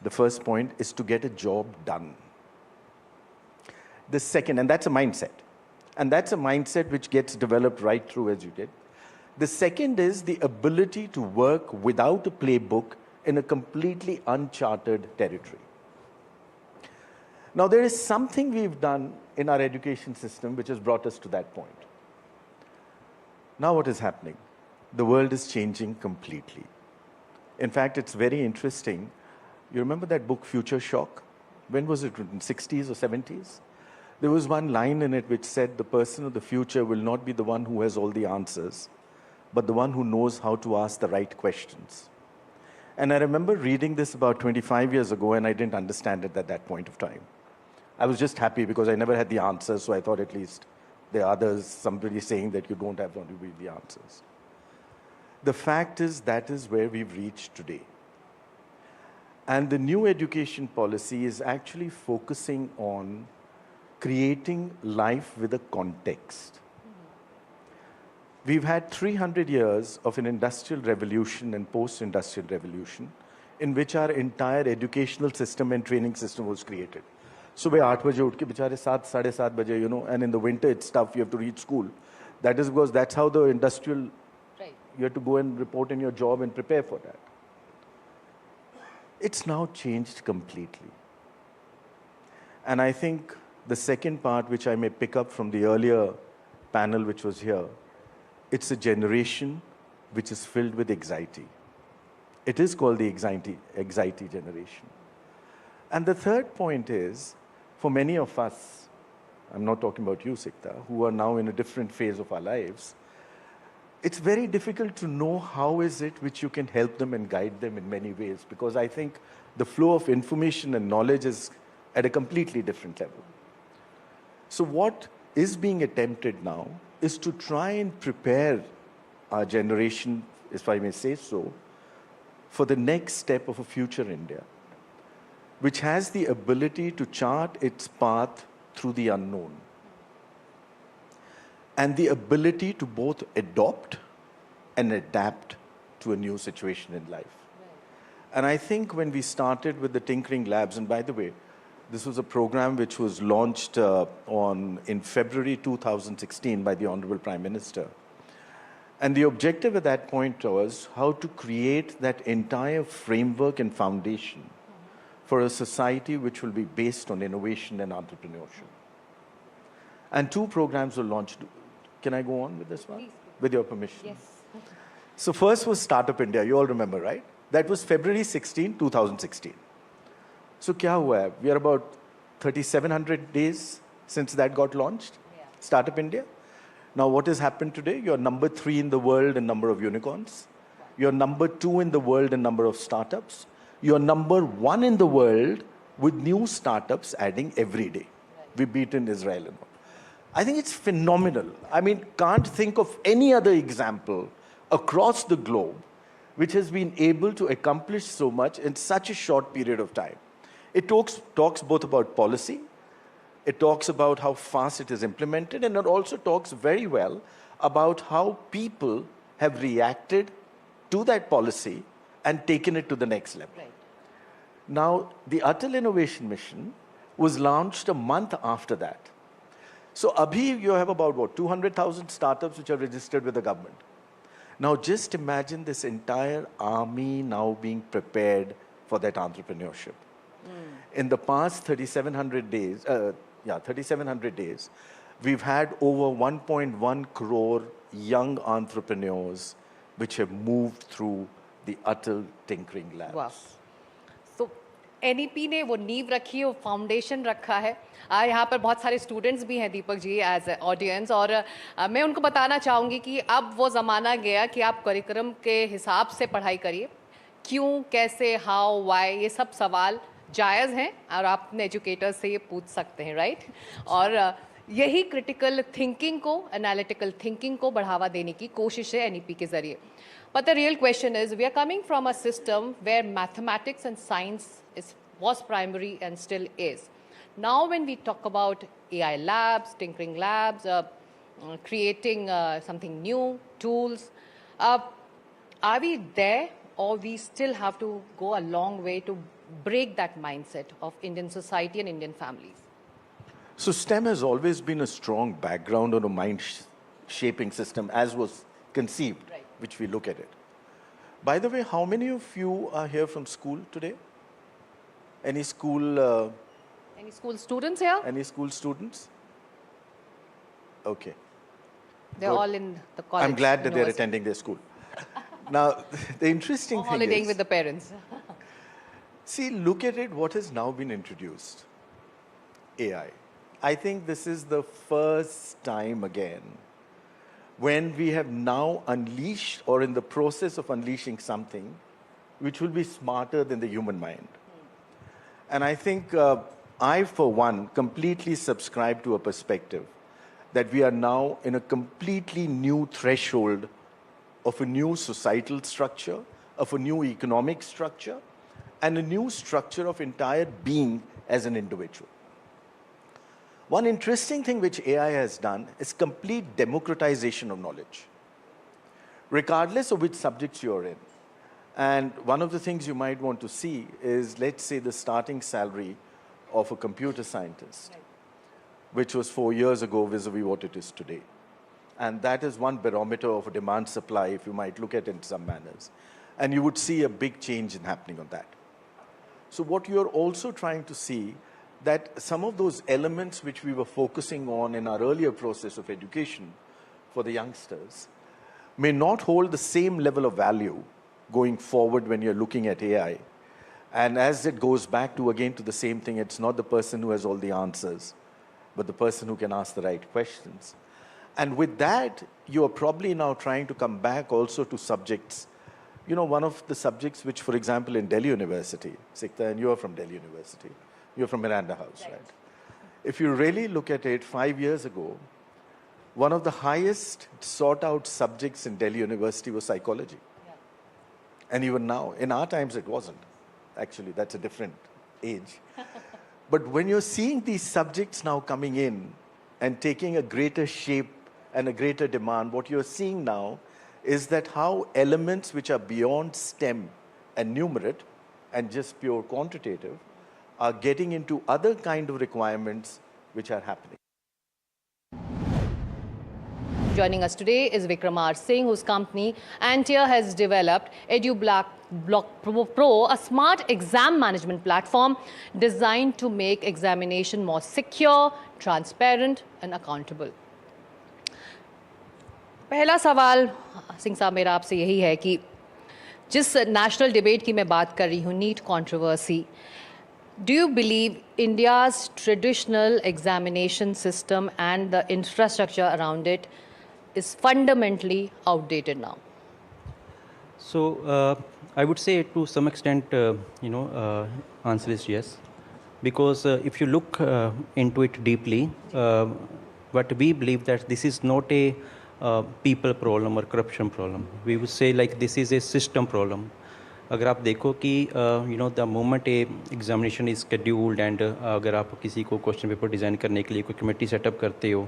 the first point, is to get a job done. The second, and that's a mindset. And that's a mindset which gets developed right through as you did. The second is the ability to work without a playbook in a completely uncharted territory. Now, there is something we've done in our education system which has brought us to that point. Now what is happening? The world is changing completely. In fact, it's very interesting. You remember that book, Future Shock? When was it written? 60s or 70s? There was one line in it which said the person of the future will not be the one who has all the answers, but the one who knows how to ask the right questions. And I remember reading this about 25 years ago, and I didn't understand it at that point of time. I was just happy because I never had the answers, so I thought at least there are others, somebody saying that you don't have the answers. The fact is that is where we've reached today. And the new education policy is actually focusing on creating life with a context. We've had 300 years of an industrial revolution and post-industrial revolution in which our entire educational system and training system was created. Subah 8 baje utke bichare 7, 7:30 baje, you know, and in the winter it's tough, you have to reach school. That is because that's how the industrial, you have to go and report in your job and prepare for that. It's now changed completely. And I think the second part, which I may pick up from the earlier panel which was here, it's a generation which is filled with anxiety. It is called the anxiety generation. And the third point is, for many of us, I'm not talking about you, Sikta, who are now in a different phase of our lives, it's very difficult to know how is it which you can help them and guide them in many ways, because I think the flow of information and knowledge is at a completely different level. So what is being attempted now is to try and prepare our generation, if I may say so, for the next step of a future India, which has the ability to chart its path through the unknown, and the ability to both adopt and adapt to a new situation in life. And I think when we started with the Tinkering Labs, and by the way, this was a program which was launched in February 2016 by the Honorable Prime Minister. And the objective at that point was how to create that entire framework and foundation for a society which will be based on innovation and entrepreneurship. And 2 programs were launched. Can I go on with this one? Please. With your permission. Yes. So first was Startup India, you all remember, right? That was February 16, 2016. So kya hua hai? We are about 3,700 days since that got launched, Startup India. Now what has happened today? You're number 3 in the world in number of unicorns. You're number 2 in the world in number of startups. You're number 1 in the world with new startups adding every day. We've beaten Israel and all. I think it's phenomenal. I mean, can't think of any other example across the globe which has been able to accomplish so much in such a short period of time. It talks both about policy, it talks about how fast it is implemented, and it also talks very well about how people have reacted to that policy and taken it to the next level. Right. Now, the Atal Innovation Mission was launched a month after that. So, abhi you have about, what, 200,000 startups which are registered with the government. Now, just imagine this entire army now being prepared for that entrepreneurship. In the past 3,700 days, 3,700 days, we've had over 1.1 crore young entrepreneurs which have moved through the Atal Tinkering Labs. Wow. So NEP ने वो नींव रखी है, वो foundation रखा है. यहाँ पर बहुत सारे स्टूडेंट्स भी हैं Deepak ji as a audience, और मैं उनको बताना चाहूँगी कि अब वो ज़माना गया कि आप करिकुलम के हिसाब से पढ़ाई करिए. क्यों, कैसे, हाउ, वाई, ये सब सवाल जायज़ हैं और आप अपने एजुकेटर्स से ये पूछ सकते हैं, राइट? और यही क्रिटिकल थिंकिंग को, एनालिटिकल थिंकिंग को बढ़ावा देने की कोशिश है NEP के ज़रिए. But the real question is, we are coming from a system where mathematics and science was primary and still is. Now when we talk about AI labs, tinkering labs, creating something new, tools, are we there or we still have to go a long way to break that mindset of Indian society and Indian families? So STEM has always been a strong background on a mind-shaping system as was conceived, which we look at it. By the way, how many of you are here from school today? Any school? Any school students here? Any school students? Okay. They're Good. all in the college. I'm glad that they're university. attending their school. Now, the interesting Or thing holidaying is, with the parents. see, look at it, what has now been introduced. AI. I think this is the first time again when we have now unleashed or in the process of unleashing something which will be smarter than the human mind. And I think I, for one, completely subscribe to a perspective that we are now in a completely new threshold of a new societal structure, of a new economic structure, and a new structure of entire being as an individual. One interesting thing which AI has done is complete democratization of knowledge, regardless of which subjects you're in. And one of the things you might want to see is, let's say, the starting salary of a computer scientist, which was 4 years ago vis-a-vis what it is today. And that is one barometer of a demand supply, if you might look at it in some manners. And you would see a big change in happening on that. So what you're also trying to see, that some of those elements which we were focusing on in our earlier process of education for the youngsters may not hold the same level of value going forward when you're looking at AI. And as it goes back to, again, to the same thing, it's not the person who has all the answers, but the person who can ask the right questions. And with that, you are probably now trying to come back also to subjects. You know, one of the subjects which, for example, in Delhi University, Sikta, and you are from Delhi University, you're from Miranda House, right? If you really look at it, 5 years ago, one of the highest sought out subjects in Delhi University was psychology. And even now, in our times, it wasn't. Actually, that's a different age. But when you're seeing these subjects now coming in and taking a greater shape and a greater demand, what you're seeing now is that how elements which are beyond STEM and numerate and just pure quantitative are getting into other kind of requirements which are happening. Joining us today is Vikramar Singh, whose company Antia has developed EduBlock Pro, a smart exam management platform designed to make examination more secure, transparent and accountable. पहला सवाल सिंह साहब मेरा आपसे यही है कि जिस national debate की मैं बात कर रही हूँ, NEET controversy, do you believe India's traditional examination system and the infrastructure around it is fundamentally outdated now? So I would say to some extent, answer is yes, because if you look into it deeply, but we believe that this is not a people problem or corruption problem. We would say like this is a system problem. अगर आप देखो कि the moment A examination is scheduled and अगर आप किसी को question paper design करने के लिए कोई कमेटी सेटअप करते हो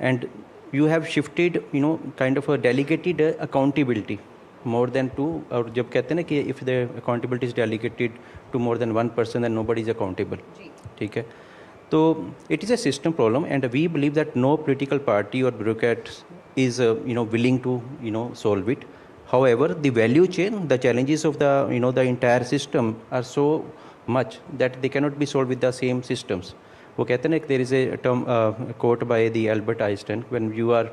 and you have shifted kind of a delegated accountability more than two, और जब कहते हैं ना कि if the accountability is delegated to more than one person then nobody is accountable, ठीक है. तो it is a system problem and we believe that no political party और bureaucrat is willing to solve it. However, the value chain, the challenges of the the entire system are so much that they cannot be solved with the same systems. वो कहते हैं ना, there is a term quote by the Albert Einstein, when you are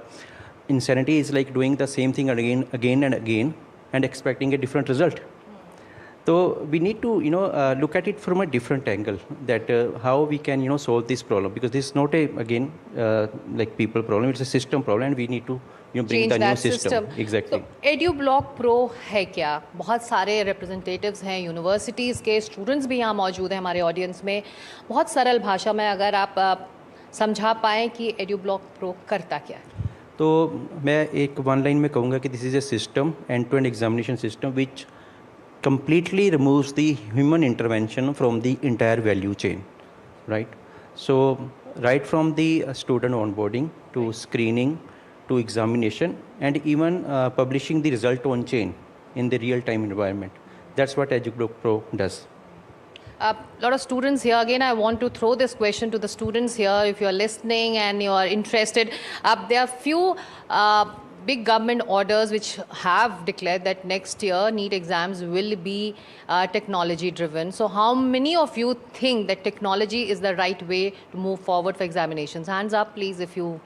insanity is like doing the same thing again and again and expecting a different result. So we need to look at it from a different angle, that how we can solve this problem, because this is not a like people problem, it's a system problem and we need to bring the new system. Exactly. So EduBlock Pro है क्या? बहुत सारे representatives हैं universities के, students भी यहाँ मौजूद हैं हमारे ऑडियंस में. बहुत सरल भाषा में अगर आप समझा पाएँ कि EduBlock Pro करता क्या है. तो मैं एक वन लाइन में कहूँगा कि this is a system, end-to-end examination system which completely removes the human intervention from the entire value chain, right? So right from the student onboarding to screening to examination and even publishing the result on chain, in the real-time environment. That's what EduBlock Pro does. A lot of students here. Again, I want to throw this question to the students here. If you're listening and you are interested, there are few big government orders which have declared that next year NEET exams will be technology driven. So how many of you think that technology is the right way to move forward for examinations? Hands up, please, if you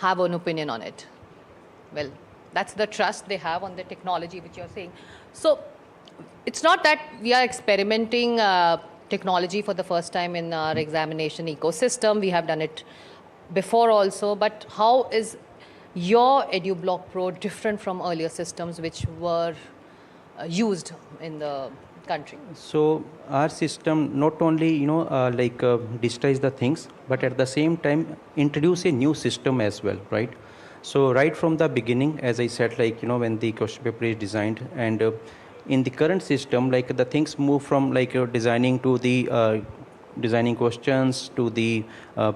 have an opinion on it. Well, that's the trust they have on the technology which you're saying. So it's not that we are experimenting technology for the first time in our examination ecosystem. We have done it before also, but how is your EduBlock Pro different from earlier systems which were used in the country? So our system not only digitize the things, but at the same time introduce a new system as well, right? So right from the beginning, as I said, when the question paper is designed, and in the current system, the things move from designing to the designing questions to the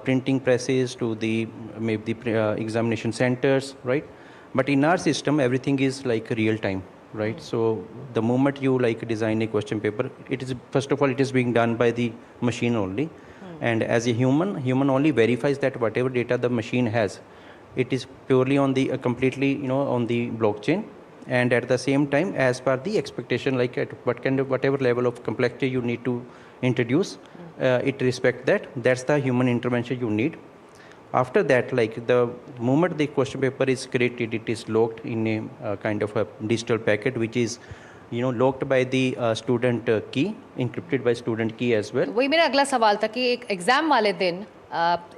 printing presses to the maybe the examination centers, right? But in our system, everything is real time, right? So the moment you design a question paper, it is first of all it is being done by the machine only, and as a human only verifies that whatever data the machine has, it is purely on the completely on the blockchain. And at the same time, as per the expectation, at whatever level of complexity you need to introduce, it respects that. That's the human intervention you need. After that, the moment the question paper is created, it is locked in a kind of a digital packet, which is locked by the student key, encrypted by student key as well. वही मेरा अगला सवाल था कि एक exam वाले दिन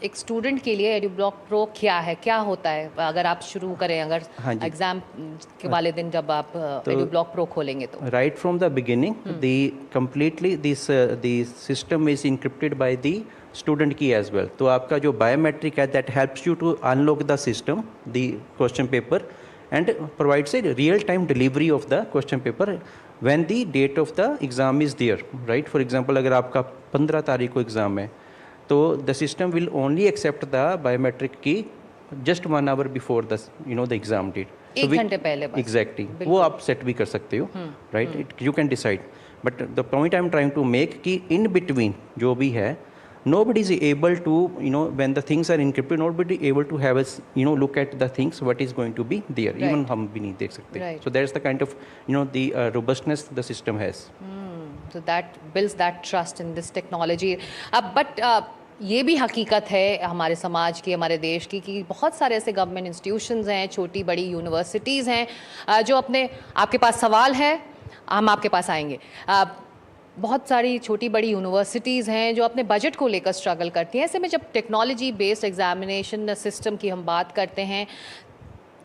एक स्टूडेंट के लिए EduBlock Pro क्या है, क्या होता है? अगर आप शुरू करें, अगर एग्जाम के वाले दिन जब आप EduBlock Pro खोलेंगे तो right from the beginning, the completely the system is encrypted by the student key as well. तो आपका जो biometric है, that helps you to unlock the system, the question paper, and provides a real-time delivery of the question paper when the date of the exam is there, right? For example, अगर आपका 15 तारीख को exam है, तो the system will only accept the biometric key just 1 hour before the the exam date. एक घंटे पहले बस. Exactly. वो आप set भी कर सकते हो, right? You can decide. But the point I'm trying to make कि in between जो भी है, nobody is able to when the things are encrypted, nobody is able to have a look at the things what is going to be there. Right. Even हम भी नहीं देख सकते. Right. So that's the kind of the robustness the system has. So that builds that trust in this technology. But ये भी हकीकत है हमारे समाज की, हमारे देश की, कि बहुत सारे ऐसे गवर्नमेंट इंस्टीट्यूशंस हैं, छोटी बड़ी यूनिवर्सिटीज़ हैं जो आपके पास सवाल है, हम आपके पास आएंगे। बहुत सारी छोटी बड़ी यूनिवर्सिटीज़ हैं जो अपने बजट को लेकर स्ट्रगल करती हैं। ऐसे में जब टेक्नोलॉजी बेस्ड एग्जामिनेशन सिस्टम की हम बात करते हैं,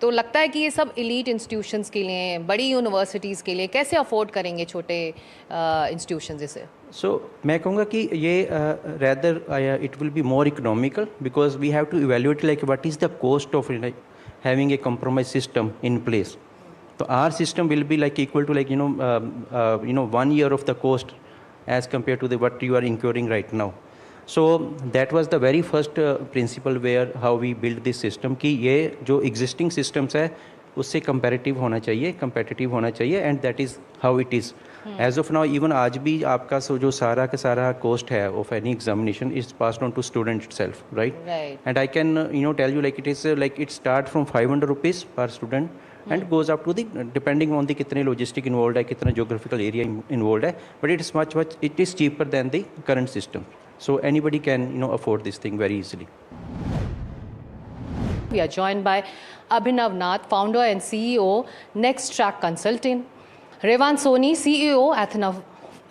तो लगता है कि ये सब एलीट इंस्टीट्यूशंस के लिए, बड़ी यूनिवर्सिटीज़ के लिए कैसे अफोर्ड करेंगे छोटे इंस्टीट्यूशंस इसे? So मैं कहूँगा कि ये rather it will be more economical, because we have to evaluate what is the cost of having a compromise system in place. So our system will be equal to 1 year of the cost as compared to what you are incurring right now. So that was the very first principle where how we build this system कि ये जो existing systems है उससे competitive होना चाहिए, and that is how it is. As of now, even आज भी आपका जो सारा का सारा cost है of any examination is passed on to student itself, right? Right. And I can tell you it is it start from 500 rupees per student and goes up to the depending on the कितने logistic involved है, कितना geographical area involved है, but it is much it is cheaper than the current system. So anybody can afford this thing very easily. We are joined by Abhinav Nath, founder and CEO, Next Track Consulting, Revan Soni, CEO, Athena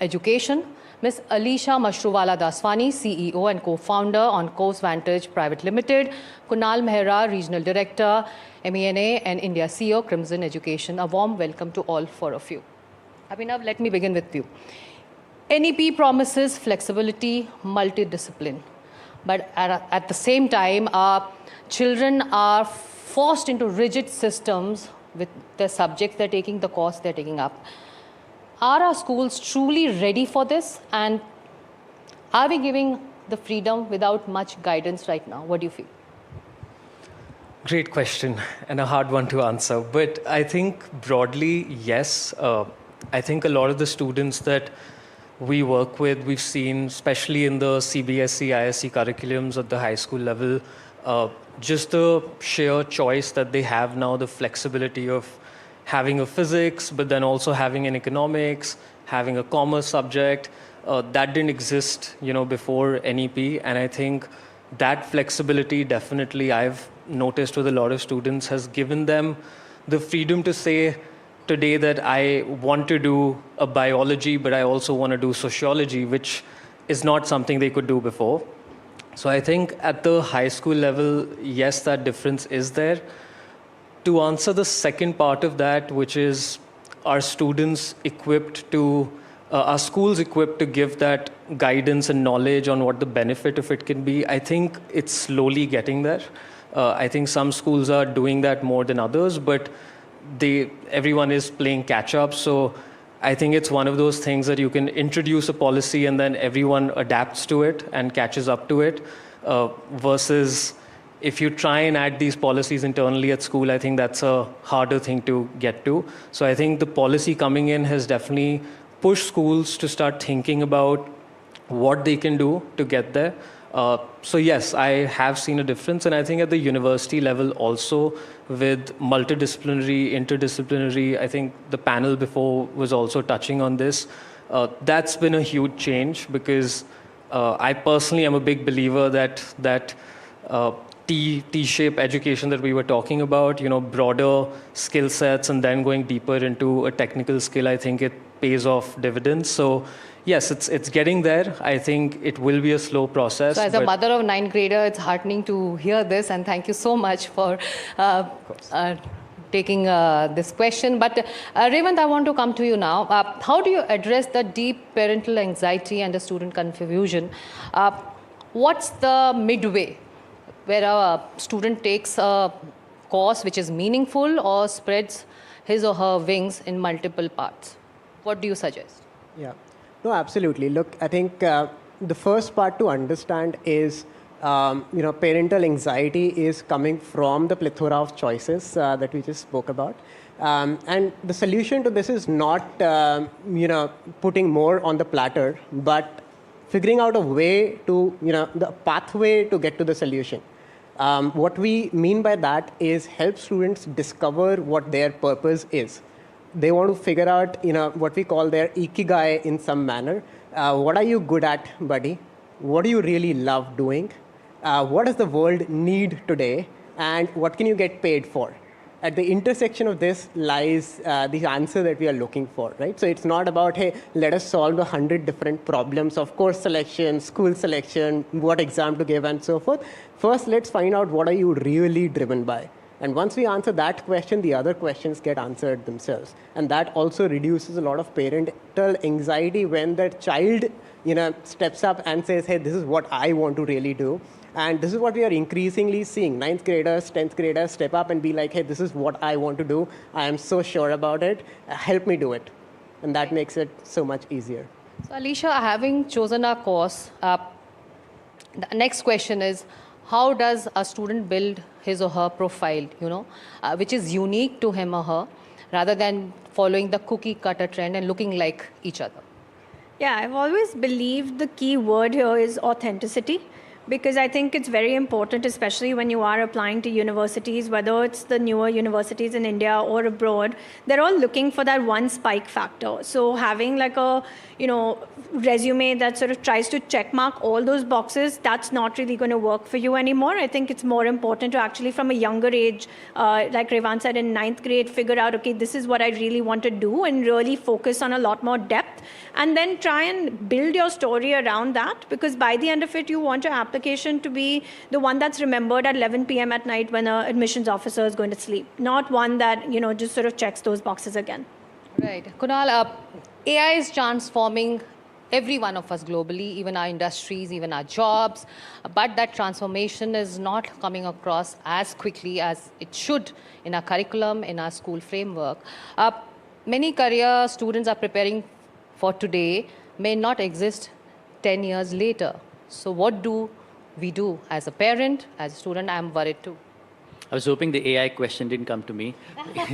Education, Ms. Alisha Mashruwala Daswani, CEO and co-founder on Coast Vantage Private Limited, Kunal Mehra, Regional Director, MENA and India CEO, Crimson Education. A warm welcome to all four of you. Abhinav, let me begin with you. NEP promises flexibility, multidiscipline, but at the same time, children are forced into rigid systems with the subjects they're taking, the course they're taking up. Are our schools truly ready for this? And are we giving the freedom without much guidance right now? What do you feel? Great question and a hard one to answer. But I think broadly, yes. I think a lot of the students that we work with, we've seen, especially in the CBSE, ISC curriculums at the high school level, just the sheer choice that they have now, the flexibility of having a physics, but then also having an economics, having a commerce subject, that didn't exist, before NEP. And I think that flexibility definitely I've noticed with a lot of students has given them the freedom to say today that I want to do a biology, but I also want to do sociology, which is not something they could do before. So I think at the high school level, yes, that difference is there. To answer the second part of that, which is are students equipped to, are schools equipped to give that guidance and knowledge on what the benefit of it can be? I think it's slowly getting there. I think some schools are doing that more than others, but everyone is playing catch up. So I think it's one of those things that you can introduce a policy and then everyone adapts to it and catches up to it, versus if you try and add these policies internally at school, I think that's a harder thing to get to. So I think the policy coming in has definitely pushed schools to start thinking about what they can do to get there. So yes, I have seen a difference. And I think at the university level also, with multidisciplinary, interdisciplinary, I think the panel before was also touching on this. That's been a huge change, because I personally am a big believer that T-shape education that we were talking about, broader skill sets and then going deeper into a technical skill, I think it pays off dividends. So yes, it's getting there. I think it will be a slow process. So as a mother of 9th grader, it's heartening to hear this, and thank you so much for taking this question. But Revant, I want to come to you now. How do you address the deep parental anxiety and the student confusion? What's the midway where a student takes a course which is meaningful or spreads his or her wings in multiple parts? What do you suggest? Yeah, no, absolutely. Look, I think the first part to understand is, parental anxiety is coming from the plethora of choices that we just spoke about. And the solution to this is not, putting more on the platter, but figuring out a way to, the pathway to get to the solution. What we mean by that is help students discover what their purpose is. They want to figure out, what we call their ikigai in some manner. What are you good at, buddy? What do you really love doing? What does the world need today? And what can you get paid for? At the intersection of this lies the answer that we are looking for, right? So it's not about, hey, let us solve 100 different problems of course selection, school selection, what exam to give, and so forth. First, let's find out what are you really driven by. And once we answer that question, the other questions get answered themselves. And that also reduces a lot of parental anxiety when the child, steps up and says, hey, this is what I want to really do. And this is what we are increasingly seeing. 9th graders, 10th graders step up and be like, hey, this is what I want to do. I am so sure about it. Help me do it. And that makes it so much easier. So Alicia, having chosen our course, the next question is, how does a student build his or her profile, which is unique to him or her, rather than following the cookie cutter trend and looking like each other? Yeah, I've always believed the key word here is authenticity. Because I think it's very important, especially when you are applying to universities, whether it's the newer universities in India or abroad, they're all looking for that one spike factor. So having like a, resume that sort of tries to check mark all those boxes, that's not really going to work for you anymore. I think it's more important to actually from a younger age, like Revant said, in 9th grade, figure out, okay, this is what I really want to do, and really focus on a lot more depth, and then try and build your story around that, because by the end of it, you want your application to be the one that's remembered at 11 p.m. at night when an admissions officer is going to sleep, not one that, just sort of checks those boxes again. Right. Kunal, AI is transforming every one of us globally, even our industries, even our jobs, but that transformation is not coming across as quickly as it should in our curriculum, in our school framework. Many career students are preparing for today may not exist 10 years later. So what do we do as a parent, as a student? I'm worried too. I was hoping the AI question didn't come to me.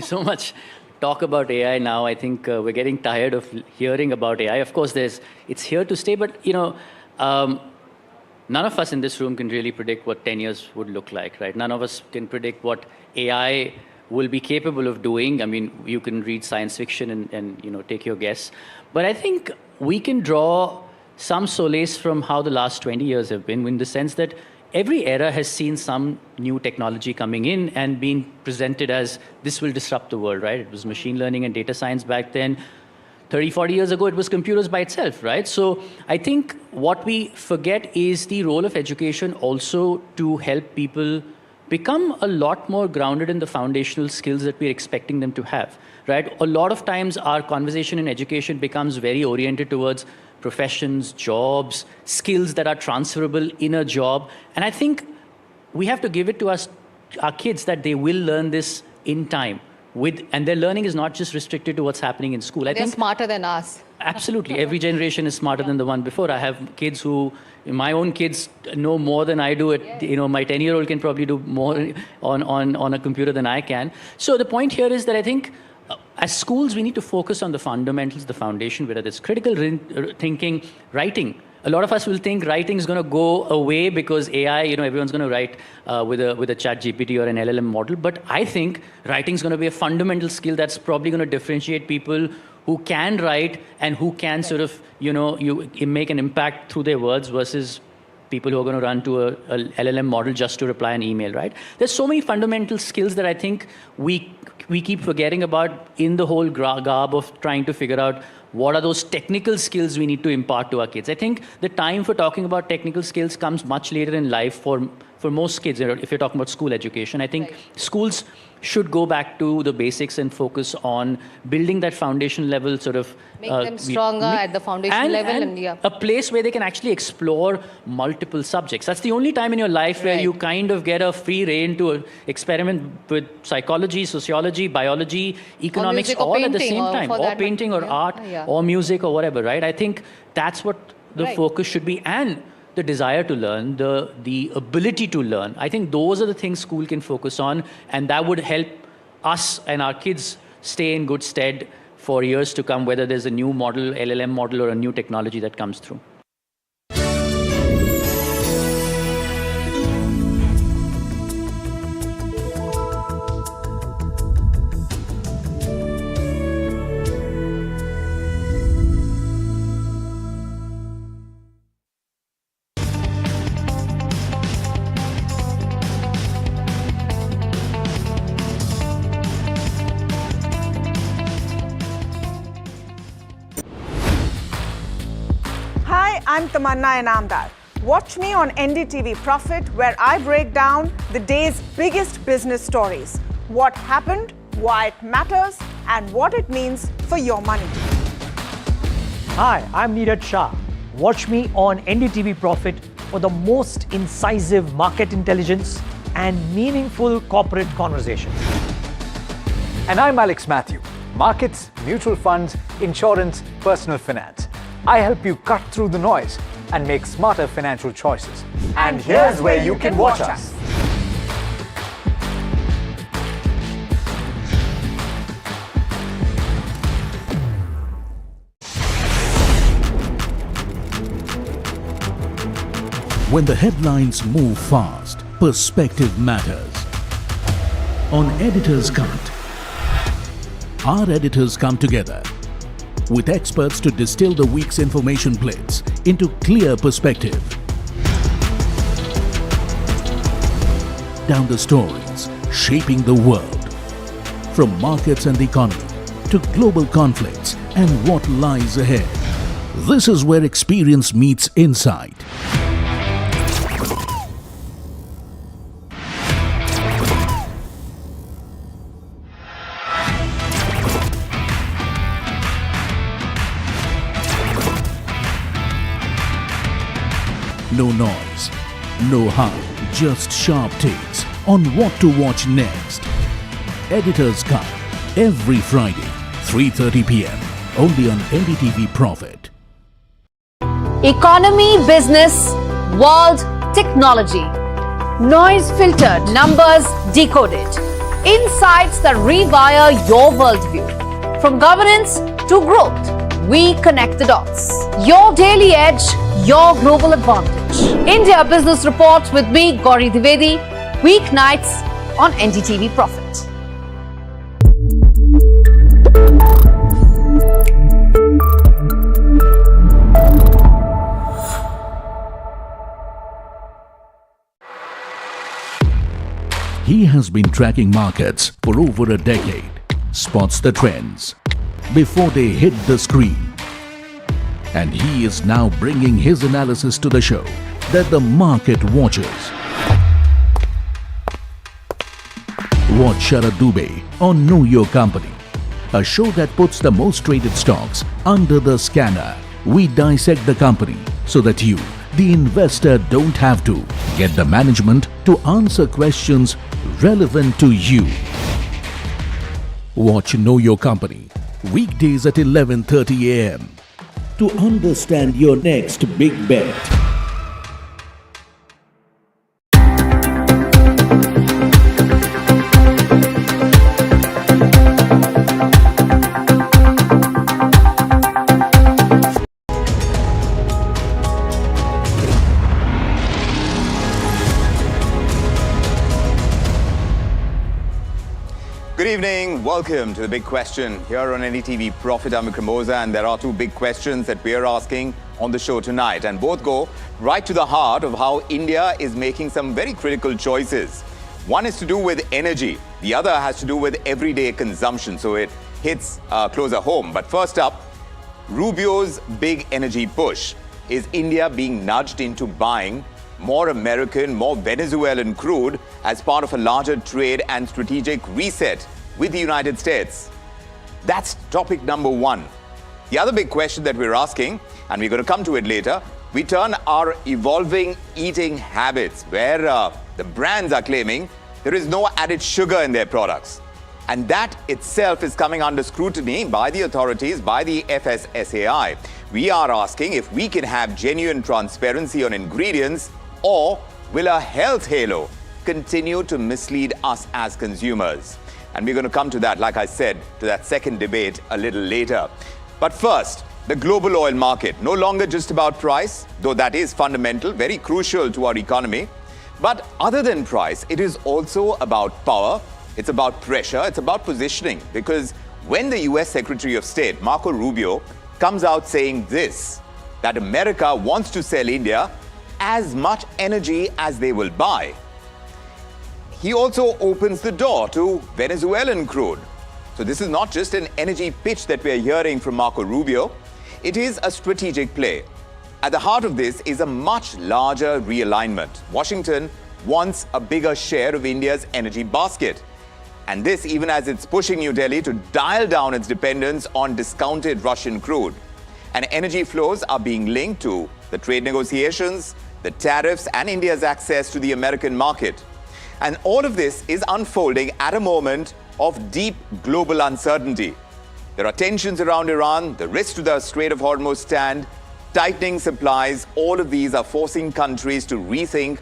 So much talk about AI now. I think we're getting tired of hearing about AI. Of course, it's here to stay, but none of us in this room can really predict what 10 years would look like, right? None of us can predict what AI will be capable of doing. I mean, you can read science fiction and take your guess. But I think we can draw some solace from how the last 20 years have been, in the sense that every era has seen some new technology coming in and being presented as this will disrupt the world, right? It was machine learning and data science back then. 30, 40 years ago, it was computers by itself, right? So I think what we forget is the role of education also to help people become a lot more grounded in the foundational skills that we're expecting them to have, right? A lot of times our conversation in education becomes very oriented towards professions, jobs, skills that are transferable in a job. And I think we have to give it to our kids that they will learn this in time. And their learning is not just restricted to what's happening in school. They're smarter than us. Absolutely. Every generation is smarter than the one before. I have kids my own kids know more than I do. My 10-year-old can probably do more on a computer than I can. So the point here is that I think as schools, we need to focus on the fundamentals, the foundation, whether it's critical thinking, writing. A lot of us will think writing is going to go away because AI, everyone's going to write with a chat GPT or an LLM model. But I think writing is going to be a fundamental skill that's probably going to differentiate people who can write and who can sort of, make an impact through their words versus people who are going to run to a LLM model just to reply an email, right? There's so many fundamental skills that I think we keep forgetting about in the whole garb of trying to figure out what are those technical skills we need to impart to our kids. I think the time for talking about technical skills comes much later in life for most kids. If you're talking about school education, I think schools should go back to the basics and focus on building that foundation level sort of... Make them stronger at the foundation level. And a place where they can actually explore multiple subjects. That's the only time in your life where you kind of get a free rein to experiment with psychology, sociology, biology, economics, all at the same time. Or painting or art or music or whatever, right? I think that's what the focus should be. And the desire to learn, the ability to learn. I think those are the things school can focus on, and that would help us and our kids stay in good stead for years to come, whether there's a new model, LLM model, or a new technology that comes through. I'm Tamanna Inamdar. Watch me on NDTV Profit, where I break down the day's biggest business stories. What happened, why it matters, and what it means for your money. Hi, I'm Neeraj Shah. Watch me on NDTV Profit for the most incisive market intelligence and meaningful corporate conversations. And I'm Alex Matthew. Markets, mutual funds, insurance, personal finance. I help you cut through the noise and make smarter financial choices. And here's where you can watch us. When the headlines move fast, perspective matters. On Editor's Cut, our editors come together with experts to distill the week's information plates into clear perspective. Down the stories shaping the world, from markets and the economy to global conflicts and what lies ahead. This is where experience meets insight. No noise, no hype, just sharp takes on what to watch next. Editor's Cut, every Friday, 3:30 p.m. only on NDTV Profit. Economy, business, world, technology. Noise filtered, numbers decoded. Insights that rewire your worldview. From governance to growth, we connect the dots. Your daily edge, your global advantage. India Business Report with me, Gauri Dwivedi, weeknights on NDTV Profit. He has been tracking markets for over a decade, spots the trends before they hit the screen. And he is now bringing his analysis to the show that the market watches. Watch Sharad Dubey on Know Your Company, a show that puts the most traded stocks under the scanner. We dissect the company so that you, the investor, don't have to get the management to answer questions relevant to you. Watch Know Your Company weekdays at 11:30 a.m. to understand your next big bet. Good evening, welcome to The Big Question here on NDTV Profit. I'm Kramoza, and there are two big questions that we're asking on the show tonight, and both go right to the heart of how India is making some very critical choices. One is to do with energy, the other has to do with everyday consumption, so it hits closer home. But first up, Rubio's big energy push. Is India being nudged into buying more American, more Venezuelan crude as part of a larger trade and strategic reset with the United States? That's topic number one. The other big question that we're asking, and we're going to come to it later, we turn our evolving eating habits, where the brands are claiming there is no added sugar in their products. And that itself is coming under scrutiny by the authorities, by the FSSAI. We are asking if we can have genuine transparency on ingredients, or will a health halo continue to mislead us as consumers? And we're going to come to that, like I said, to that second debate a little later. But first, the global oil market, no longer just about price, though that is fundamental, very crucial to our economy. But other than price, it is also about power, it's about pressure, it's about positioning. Because when the US Secretary of State, Marco Rubio, comes out saying this, that America wants to sell India as much energy as they will buy, he also opens the door to Venezuelan crude. So this is not just an energy pitch that we are hearing from Marco Rubio. It is a strategic play. At the heart of this is a much larger realignment. Washington wants a bigger share of India's energy basket. And this even as it's pushing New Delhi to dial down its dependence on discounted Russian crude. And energy flows are being linked to the trade negotiations, the tariffs, and India's access to the American market. And all of this is unfolding at a moment of deep global uncertainty. There are tensions around Iran, the risk to the Strait of Hormuz stand, tightening supplies. All of these are forcing countries to rethink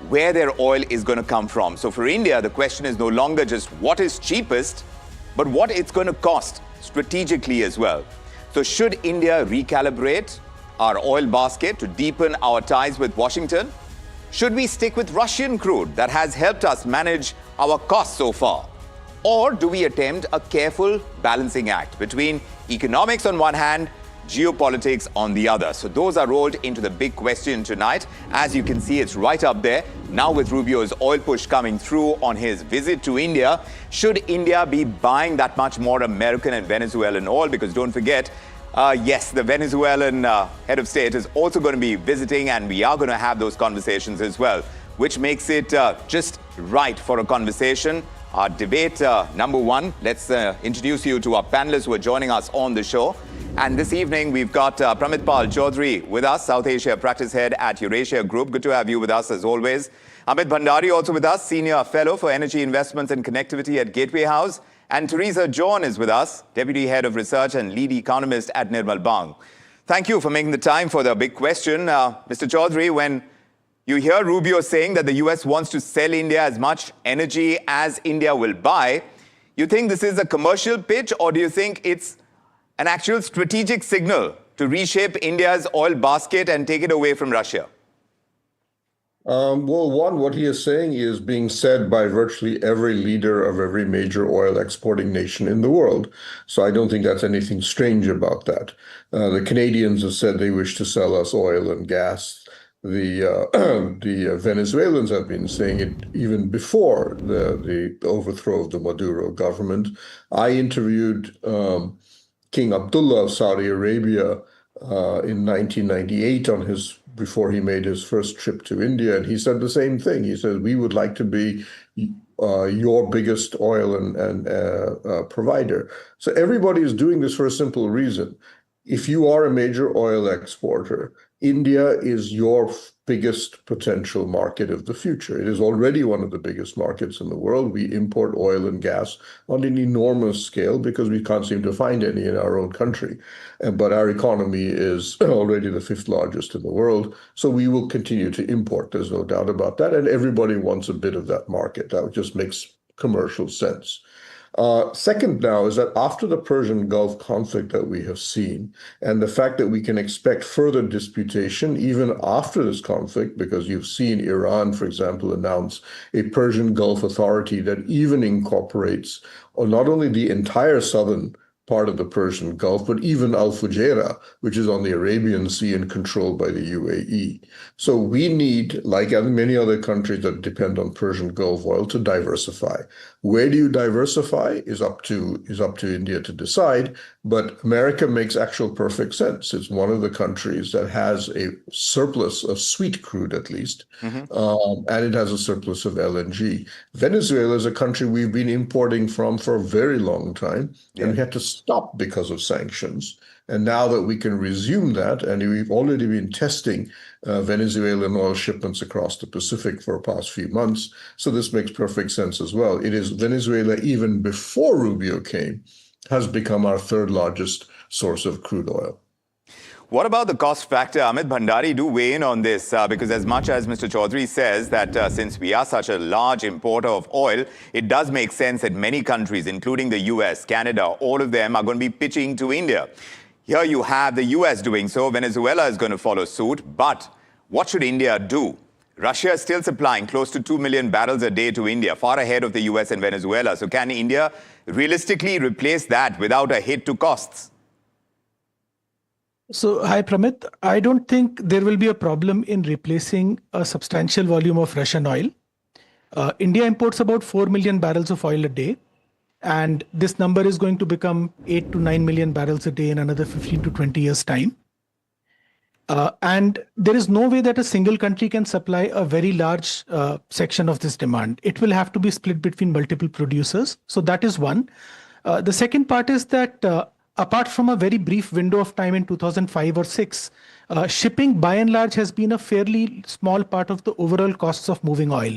where their oil is going to come from. So for India, the question is no longer just what is cheapest, but what it's going to cost strategically as well. So should India recalibrate our oil basket to deepen our ties with Washington? Should we stick with Russian crude that has helped us manage our costs so far? Or do we attempt a careful balancing act between economics on one hand, geopolitics on the other? So those are rolled into the big question tonight. As you can see, it's right up there. Now with Rubio's oil push coming through on his visit to India, should India be buying that much more American and Venezuelan oil? Because don't forget, yes, the Venezuelan head of state is also going to be visiting, and we are going to have those conversations as well, which makes it just right for a conversation. Our debate number one, let's introduce you to our panelists who are joining us on the show. And this evening, we've got Pramitpal Chaudhary with us, South Asia Practice Head at Eurasia Group. Good to have you with us as always. Amit Bhandari also with us, Senior Fellow for Energy Investments and Connectivity at Gateway House. And Teresa John is with us, Deputy Head of Research and Lead Economist at Nirmal Bang. Thank you for making the time for the big question. Mr. Chaudhary, when You hear Rubio saying that the US wants to sell India as much energy as India will buy. You think this is a commercial pitch, or do you think it's an actual strategic signal to reshape India's oil basket and take it away from Russia? Well, one, what he is saying is being said by virtually every leader of every major oil exporting nation in the world. So I don't think that's anything strange about that. The Canadians have said they wish to sell us oil and gas. The Venezuelans have been saying it even before the overthrow of the Maduro government. I interviewed King Abdullah of Saudi Arabia in 1998 before he made his first trip to India, and he said the same thing. He said, we would like to be your biggest oil and provider. So everybody is doing this for a simple reason. If you are a major oil exporter, India is your biggest potential market of the future. It is already one of the biggest markets in the world. We import oil and gas on an enormous scale because we can't seem to find any in our own country. But our economy is already the 5th largest in the world. So we will continue to import. There's no doubt about that. And everybody wants a bit of that market. That just makes commercial sense. Second now is that after the Persian Gulf conflict that we have seen, and the fact that we can expect further disputation even after this conflict, because you've seen Iran, for example, announce a Persian Gulf authority that even incorporates not only the entire southern part of the Persian Gulf, but even Al Fujairah, which is on the Arabian Sea and controlled by the UAE. So we need, like many other countries that depend on Persian Gulf oil, to diversify. Where do you diversify is up to India to decide, but America makes actual perfect sense. It's one of the countries that has a surplus of sweet crude, at least, and it has a surplus of LNG. Venezuela is a country we've been importing from for a very long time, and we had to stop because of sanctions. And now that we can resume that, and we've already been testing Venezuelan oil shipments across the Pacific for the past few months, so this makes perfect sense as well. It is Venezuela, even before Rubio came, has become our 3rd largest source of crude oil. What about the cost factor? Amit Bhandari, do weigh in on this, because as much as Mr. Chaudhary says that since we are such a large importer of oil, it does make sense that many countries, including the US, Canada, all of them are going to be pitching to India. Here you have the US doing so. Venezuela is going to follow suit. But what should India do? Russia is still supplying close to 2 million barrels a day to India, far ahead of the US and Venezuela. So can India realistically replace that without a hit to costs? So, hi Pramit, I don't think there will be a problem in replacing a substantial volume of Russian oil. India imports about 4 million barrels of oil a day. And this number is going to become 8 to 9 million barrels a day in another 15 to 20 years' time. And there is no way that a single country can supply a very large section of this demand. It will have to be split between multiple producers. So that is one. The second part is that apart from a very brief window of time in 2005 or 6, shipping by and large has been a fairly small part of the overall costs of moving oil.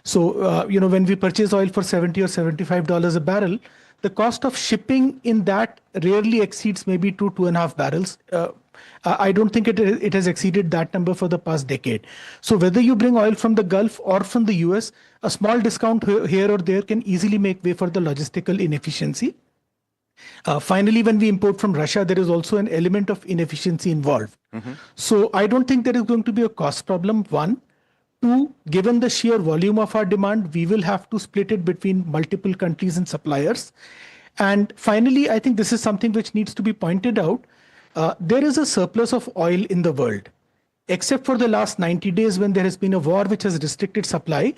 So, when we purchase oil for $70 or $75 a barrel, the cost of shipping in that rarely exceeds maybe 2.5 barrels. I don't think it has exceeded that number for the past decade. So whether you bring oil from the Gulf or from the US, a small discount here or there can easily make way for the logistical inefficiency. Finally, when we import from Russia, there is also an element of inefficiency involved. So I don't think there is going to be a cost problem, one. Two, given the sheer volume of our demand, we will have to split it between multiple countries and suppliers. And finally, I think this is something which needs to be pointed out. There is a surplus of oil in the world. Except for the last 90 days when there has been a war which has restricted supply,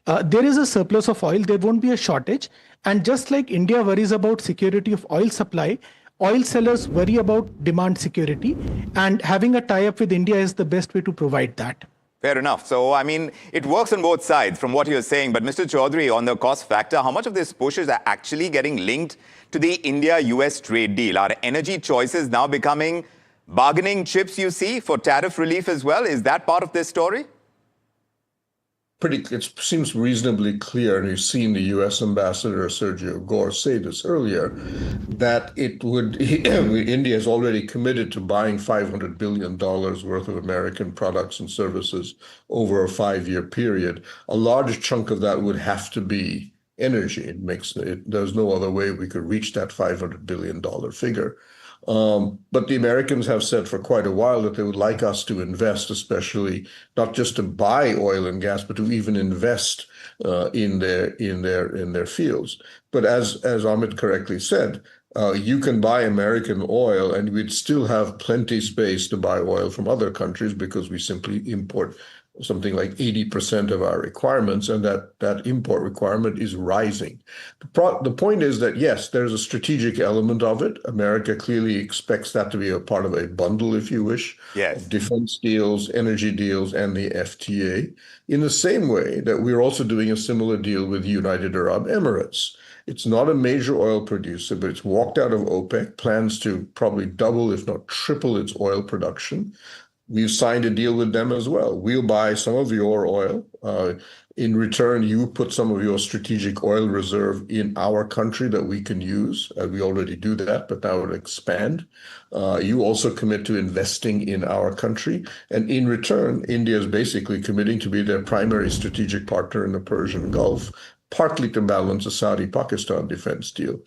there is a surplus of oil. There won't be a shortage. And just like India worries about security of oil supply, oil sellers worry about demand security. And having a tie-up with India is the best way to provide that. Fair enough. So, I mean, it works on both sides from what you're saying. But Mr. Chaudhary, on the cost factor, how much of this push is actually getting linked to the India-US trade deal? Are energy choices now becoming bargaining chips, you see, for tariff relief as well? Is that part of this story? it seems reasonably clear, and you've seen the U.S. Ambassador Sergio Gore say this earlier, that India has already committed to buying $500 billion worth of American products and services over a 5-year period. A large chunk of that would have to be energy. There's no other way we could reach that $500 billion figure. But the Americans have said for quite a while that they would like us to invest, especially not just to buy oil and gas, but to even invest in their fields. But as Amit correctly said, you can buy American oil and we'd still have plenty space to buy oil from other countries because we simply import something like 80% of our requirements, and that import requirement is rising. The point is that, yes, there's a strategic element of it. America clearly expects that to be a part of a bundle, if you wish, of defense deals, energy deals, and the FTA, in the same way that we're also doing a similar deal with the United Arab Emirates. It's not a major oil producer, but it's walked out of OPEC, plans to probably double, if not triple, its oil production. We've signed a deal with them as well. We'll buy some of your oil. In return, you put some of your strategic oil reserve in our country that we can use. We already do that, but that would expand. You also commit to investing in our country. And in return, India is basically committing to be their primary strategic partner in the Persian Gulf, partly to balance a Saudi-Pakistan defense deal.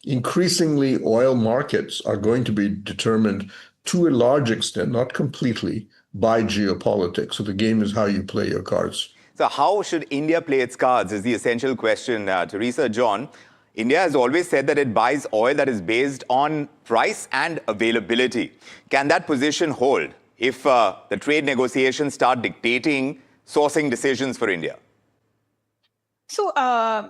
Increasingly, oil markets are going to be determined to a large extent, not completely, by geopolitics. So the game is how you play your cards. So how should India play its cards is the essential question. Teresa, John, India has always said that it buys oil that is based on price and availability. Can that position hold if the trade negotiations start dictating sourcing decisions for India? So, I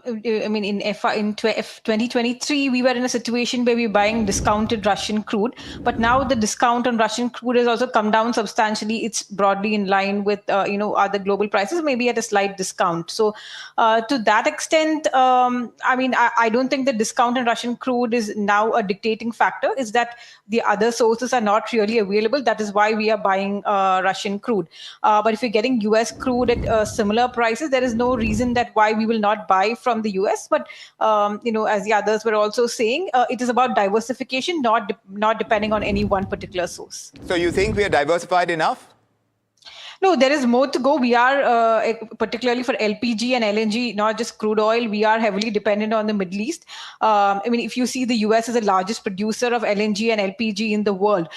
mean, in 2023, we were in a situation where we were buying discounted Russian crude, but now the discount on Russian crude has also come down substantially. It's broadly in line with, other global prices, maybe at a slight discount. So, to that extent, I mean, I don't think the discount on Russian crude is now a dictating factor. Is that the other sources are not really available. That is why we are buying Russian crude. But if you're getting US crude at similar prices, there is no reason that why we will not buy from the US. But, as the others were also saying, it is about diversification, not depending on any one particular source. So you think we are diversified enough? No, there is more to go. We are, particularly for LPG and LNG, not just crude oil, we are heavily dependent on the Middle East. I mean, if you see, the US is the largest producer of LNG and LPG in the world.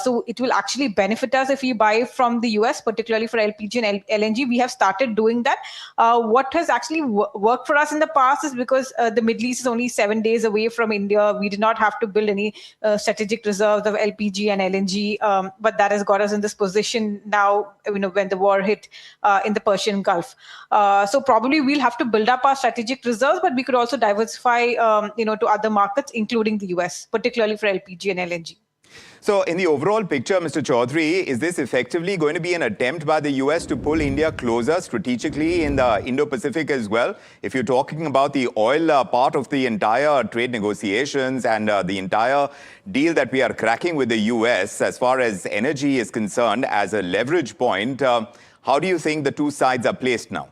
So it will actually benefit us if we buy from the US, particularly for LPG and LNG. We have started doing that. What has actually worked for us in the past is because the Middle East is only 7 days away from India. We did not have to build any strategic reserves of LPG and LNG, but that has got us in this position now, when the war hit in the Persian Gulf. So probably we'll have to build up our strategic reserves, but we could also diversify, to other markets, including the US, particularly for LPG and LNG. So in the overall picture, Mr. Chaudhary, is this effectively going to be an attempt by the US to pull India closer strategically in the Indo-Pacific as well? If you're talking about the oil part of the entire trade negotiations and the entire deal that we are cracking with the US, as far as energy is concerned, as a leverage point, how do you think the two sides are placed now?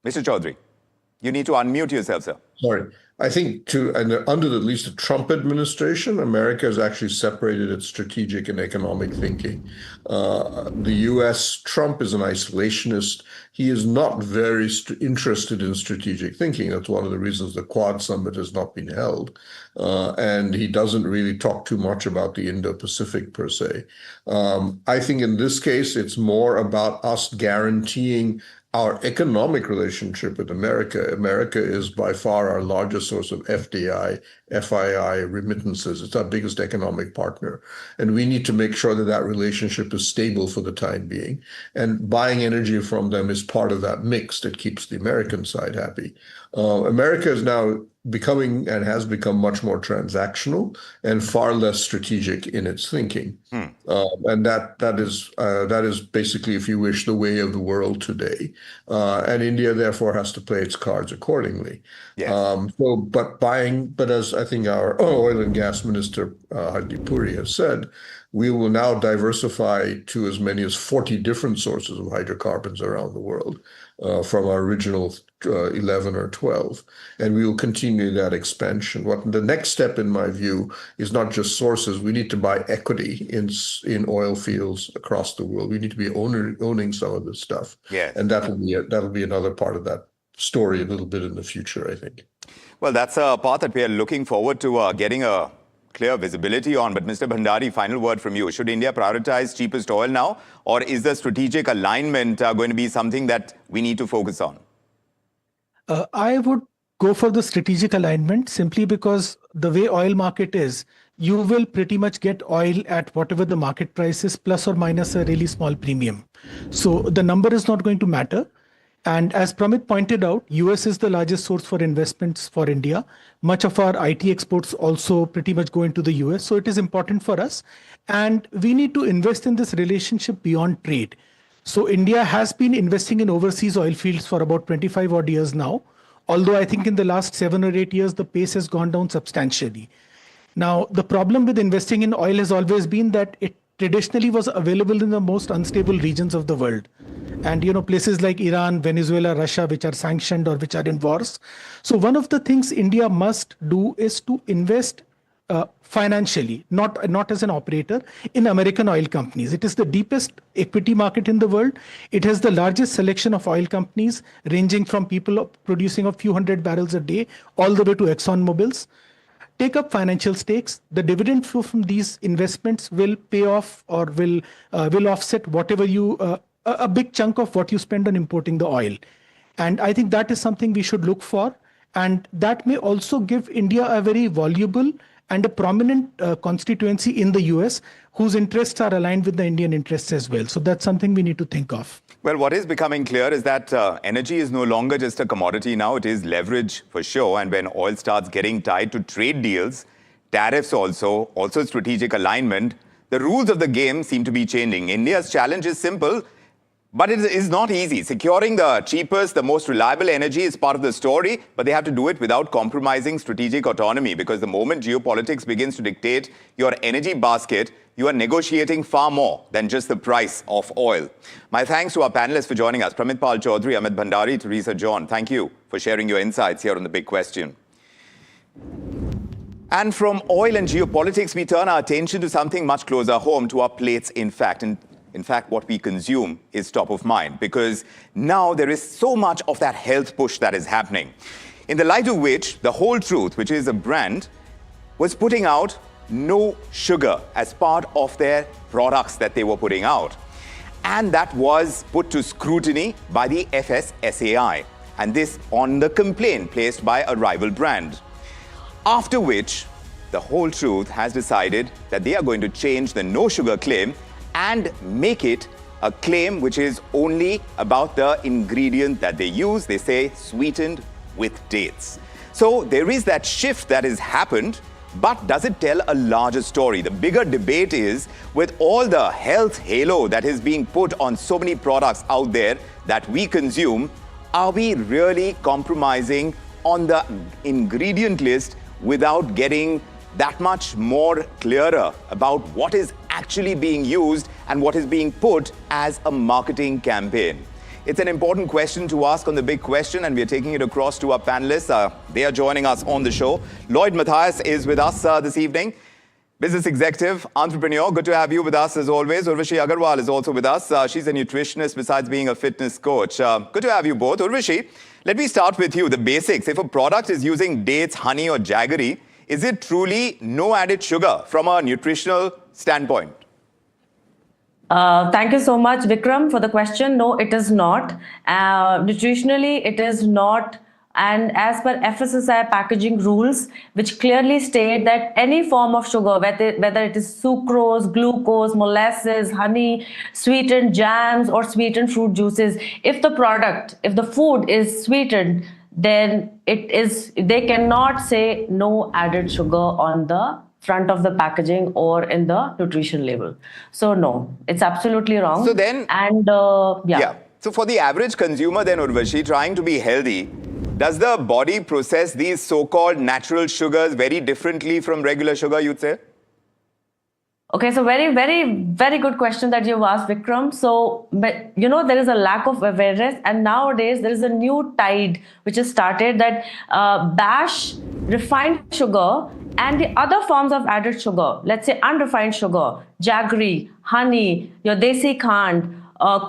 Mr. Chaudhary, you need to unmute yourself, sir. Sorry. I think under at least the Trump administration, America has actually separated its strategic and economic thinking. The U.S., Trump is an isolationist. He is not very interested in strategic thinking. That's one of the reasons the Quad Summit has not been held. And he doesn't really talk too much about the Indo-Pacific per se. I think in this case, it's more about us guaranteeing our economic relationship with America. America is by far our largest source of FDI, FII, remittances. It's our biggest economic partner. And we need to make sure that that relationship is stable for the time being. And buying energy from them is part of that mix that keeps the American side happy. America is now becoming and has become much more transactional and far less strategic in its thinking. And that is basically, if you wish, the way of the world today. And India therefore has to play its cards accordingly. But as I think our oil and gas minister Hardeep Puri has said, we will now diversify to as many as 40 different sources of hydrocarbons around the world, from our original 11 or 12. And we will continue that expansion. What the next step, in my view, is not just sources. We need to buy equity in oil fields across the world. We need to be owning some of this stuff. And that'll be another part of that story a little bit in the future, I think. Well, that's a part that we are looking forward to getting a clear visibility on. But Mr. Bhandari, final word from you. Should India prioritize cheapest oil now, or is the strategic alignment going to be something that we need to focus on? I would go for the strategic alignment, simply because the way oil market is, you will pretty much get oil at whatever the market price is, plus or minus a really small premium. So the number is not going to matter. And as Pramit pointed out, US is the largest source for investments for India. Much of our IT exports also pretty much go into the US. So it is important for us. And we need to invest in this relationship beyond trade. So India has been investing in overseas oil fields for about 25 odd years now. Although I think in the last 7 or 8 years, the pace has gone down substantially. Now, the problem with investing in oil has always been that it traditionally was available in the most unstable regions of the world. And, places like Iran, Venezuela, Russia, which are sanctioned or which are in wars. So one of the things India must do is to invest financially, not as an operator, in American oil companies. It is the deepest equity market in the world. It has the largest selection of oil companies, ranging from people producing a few hundred barrels a day all the way to ExxonMobil's. Take up financial stakes. The dividend flow from these investments will pay off, or will offset whatever a big chunk of what you spend on importing the oil. And I think that is something we should look for. And that may also give India a very valuable and a prominent constituency in the US, whose interests are aligned with the Indian interests as well. So that's something we need to think of. Well, what is becoming clear is that energy is no longer just a commodity now. It is leverage for sure. And when oil starts getting tied to trade deals, tariffs also strategic alignment, the rules of the game seem to be changing. India's challenge is simple, but it is not easy. Securing the cheapest, the most reliable energy is part of the story, but they have to do it without compromising strategic autonomy, because the moment geopolitics begins to dictate your energy basket, you are negotiating far more than just the price of oil. My thanks to our panelists for joining us. Pramit Pal Chaudhary, Amit Bhandari, Teresa John. Thank you for sharing your insights here on The Big Question. And from oil and geopolitics, we turn our attention to something much closer home, to our plates, in fact. In fact, what we consume is top of mind, because now there is so much of that health push that is happening. In the light of which, The Whole Truth, which is a brand, was putting out no sugar as part of their products that they were putting out. And that was put to scrutiny by the FSSAI. And this on the complaint placed by a rival brand. After which, The Whole Truth has decided that they are going to change the no sugar claim and make it a claim which is only about the ingredient that they use. They say sweetened with dates. So there is that shift that has happened, but does it tell a larger story? The bigger debate is, with all the health halo that is being put on so many products out there that we consume, are we really compromising on the ingredient list without getting that much more clearer about what is actually being used and what is being put as a marketing campaign? It's an important question to ask on The Big Question, and we're taking it across to our panelists. They are joining us on the show. Lloyd Matthias is with us this evening. Business executive, entrepreneur. Good to have you with us as always. Urvashi Agarwal is also with us. She's a nutritionist besides being a fitness coach. Good to have you both. Urvashi, let me start with you. The basics. If a product is using dates, honey or jaggery, is it truly no added sugar from a nutritional standpoint? Thank you so much, Vikram, for the question. No, it is not. Nutritionally, it is not. And as per FSSAI packaging rules, which clearly state that any form of sugar, whether it is sucrose, glucose, molasses, honey, sweetened jams, or sweetened fruit juices, if the food is sweetened, then they cannot say no added sugar on the front of the packaging or in the nutrition label. So no, it's absolutely wrong. So then, and yeah. So for the average consumer then, Urvashi, trying to be healthy, does the body process these so-called natural sugars very differently from regular sugar, you'd say? Okay, so very, very, very good question that you've asked, Vikram. So, but, there is a lack of awareness, and nowadays there is a new tide which has started that bash refined sugar and the other forms of added sugar, let's say unrefined sugar, jaggery, honey, your desi khand,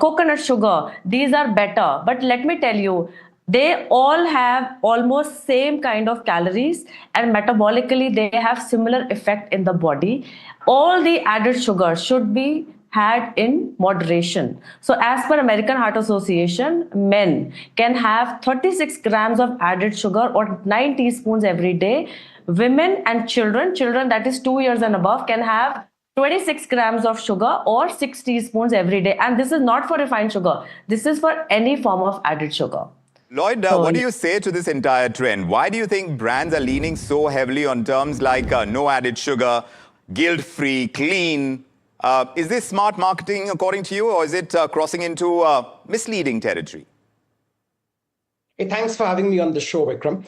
coconut sugar, these are better. But let me tell you, they all have almost same kind of calories, and metabolically they have similar effect in the body. All the added sugar should be had in moderation. So as per American Heart Association, men can have 36 grams of added sugar or 9 teaspoons every day. Women and children that is 2 years and above, can have 26 grams of sugar or 6 teaspoons every day. And this is not for refined sugar. This is for any form of added sugar. Lloyd, what do you say to this entire trend? Why do you think brands are leaning so heavily on terms like no added sugar, guilt-free, clean? Is this smart marketing according to you, or is it crossing into misleading territory? Hey, thanks for having me on the show, Vikram.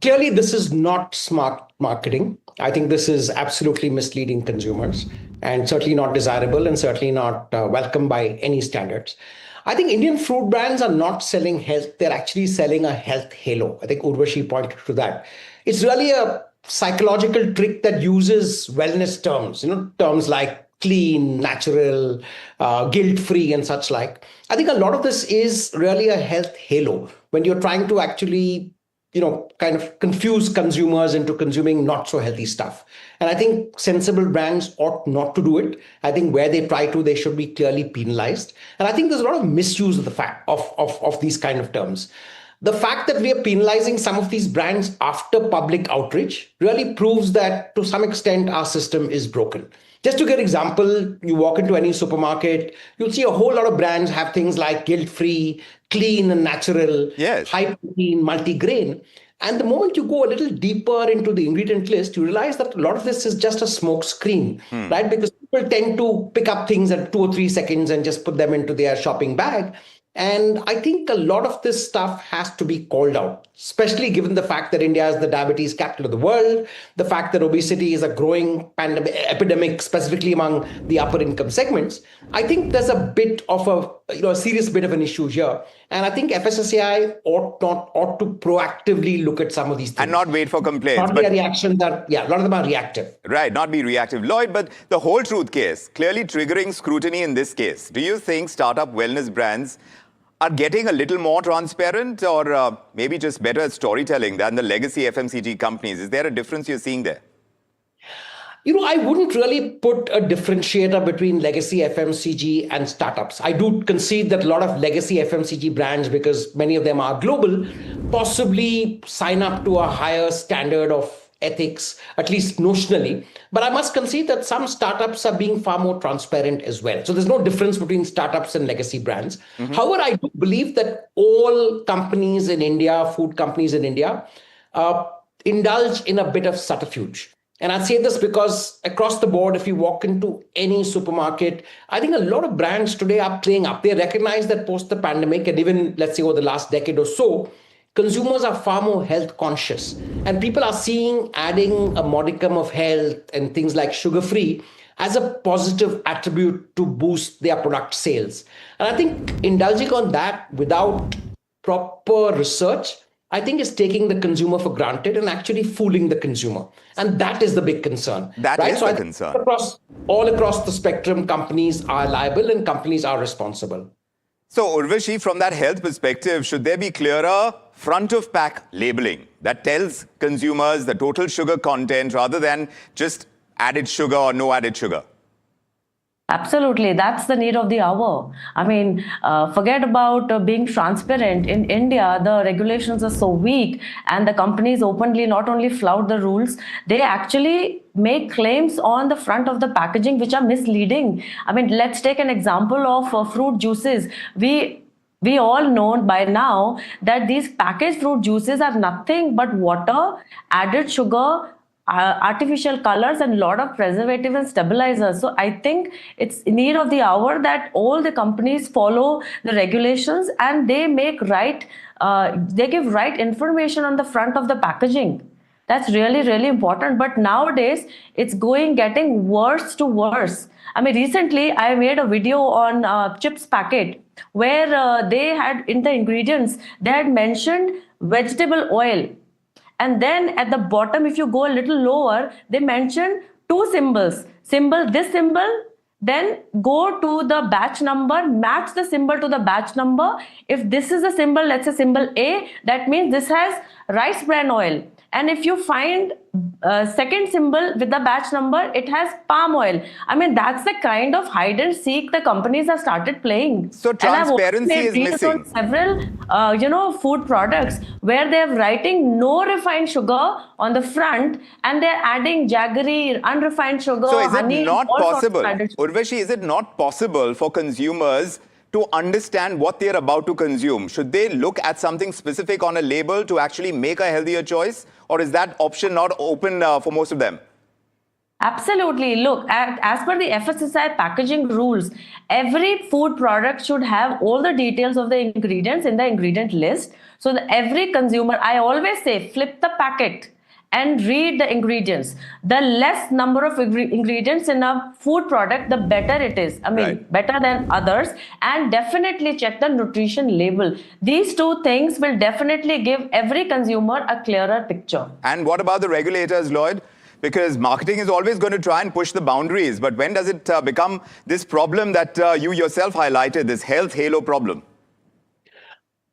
Clearly, this is not smart marketing. I think this is absolutely misleading consumers, and certainly not desirable, and certainly not welcome by any standards. I think Indian fruit brands are not selling health. They're actually selling a health halo. I think Urvashi pointed to that. It's really a psychological trick that uses wellness terms, terms like clean, natural, guilt-free and such like. I think a lot of this is really a health halo when you're trying to actually kind of confuse consumers into consuming not so healthy stuff. And I think sensible brands ought not to do it. I think where they try to, they should be clearly penalized. And I think there's a lot of misuse of the fact of these kind of terms. The fact that we are penalizing some of these brands after public outrage really proves that to some extent our system is broken. Just to get example, you walk into any supermarket, you'll see a whole lot of brands have things like guilt-free, clean and natural, high protein, multi-grain. And the moment you go a little deeper into the ingredient list, you realize that a lot of this is just a smoke screen, right? Because people tend to pick up things at 2 or 3 seconds and just put them into their shopping bag. And I think a lot of this stuff has to be called out, especially given the fact that India is the diabetes capital of the world, the fact that obesity is a growing epidemic, specifically among the upper income segments. I think there's a bit of a serious bit of an issue here. And I think FSSAI ought to proactively look at some of these things. And not wait for complaints. Not be a reaction that, a lot of them are reactive. Right, not be reactive. Lloyd, but the whole truth case, clearly triggering scrutiny in this case. Do you think startup wellness brands are getting a little more transparent, or maybe just better at storytelling than the legacy FMCG companies? Is there a difference you're seeing there? I wouldn't really put a differentiator between legacy FMCG and startups. I do concede that a lot of legacy FMCG brands, because many of them are global, possibly sign up to a higher standard of ethics, at least notionally. But I must concede that some startups are being far more transparent as well. So there's no difference between startups and legacy brands. However, I do believe that all companies in India, food companies in India, indulge in a bit of subterfuge. And I say this because across the board, if you walk into any supermarket, I think a lot of brands today are playing up. They recognize that post the pandemic, and even, let's say, over the last decade or so, consumers are far more health conscious. And people are seeing adding a modicum of health and things like sugar-free as a positive attribute to boost their product sales. And I think indulging on that without proper research, I think, is taking the consumer for granted and actually fooling the consumer. And that is the big concern. That is the concern. All across the spectrum, companies are liable and companies are responsible. So, Urvashi, from that health perspective, should there be clearer front-of-pack labeling that tells consumers the total sugar content rather than just added sugar or no added sugar? Absolutely. That's the need of the hour. I mean, forget about being transparent. In India, the regulations are so weak, and the companies openly not only flout the rules, they actually make claims on the front of the packaging which are misleading. I mean, let's take an example of fruit juices. We all know by now that these packaged fruit juices are nothing but water, added sugar, artificial colors, and a lot of preservatives and stabilizers. So I think it's in need of the hour that all the companies follow the regulations and they make they give right information on the front of the packaging. That's really, really important. But nowadays, it's getting worse to worse. I mean, recently I made a video on chips packet where they had in the ingredients, they had mentioned vegetable oil. And then at the bottom, if you go a little lower, they mentioned two symbols. This symbol, then go to the batch number, match the symbol to the batch number. If this is a symbol, let's say symbol A, that means this has rice bran oil. And if you find second symbol with the batch number, it has palm oil. I mean, that's the kind of hide and seek the companies have started playing. So transparency is missing. Several, food products where they're writing no refined sugar on the front and they're adding jaggery, unrefined sugar, So is honey, it not all sorts of possible, added sugar. Urvashi, is it not possible for consumers to understand what they're about to consume? Should they look at something specific on a label to actually make a healthier choice? Or is that option not open for most of them? Absolutely. Look, as per the FSSAI packaging rules, every food product should have all the details of the ingredients in the ingredient list. So that every consumer, I always say, flip the packet and read the ingredients. The less number of ingredients in a food product, the better it is. I mean, better than others. And definitely check the nutrition label. These two things will definitely give every consumer a clearer picture. And what about the regulators, Lloyd? Because marketing is always going to try and push the boundaries. But when does it become this problem that you yourself highlighted, this health halo problem?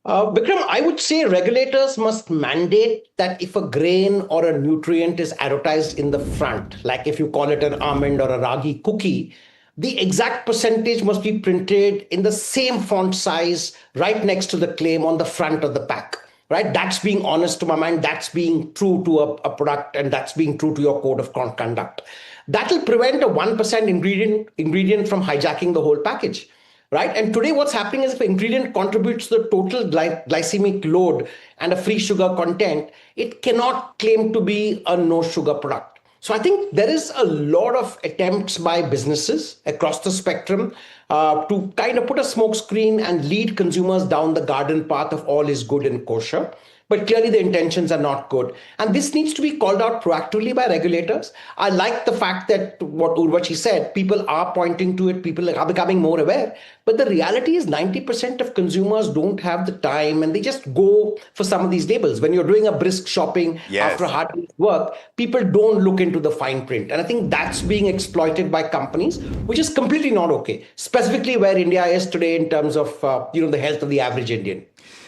Vikram, I would say regulators must mandate that if a grain or a nutrient is advertised in the front, like if you call it an almond or a ragi cookie, the exact percentage must be printed in the same font size right next to the claim on the front of the pack. Right? That's being honest to my mind. That's being true to a product, and that's being true to your code of conduct. That will prevent a 1% ingredient from hijacking the whole package. Right? And today what's happening is if an ingredient contributes to the total glycemic load and a free sugar content, it cannot claim to be a no sugar product. So I think there is a lot of attempts by businesses across the spectrum to kind of put a smokescreen and lead consumers down the garden path of all is good and kosher. But clearly the intentions are not good. And this needs to be called out proactively by regulators. I like the fact that what Urvashi said, people are pointing to it, people are becoming more aware. But the reality is 90% of consumers don't have the time and they just go for some of these labels. When you're doing a brisk shopping after a hard day's work, people don't look into the fine print. And I think that's being exploited by companies, which is completely not okay, specifically where India is today in terms of the health of the average Indian.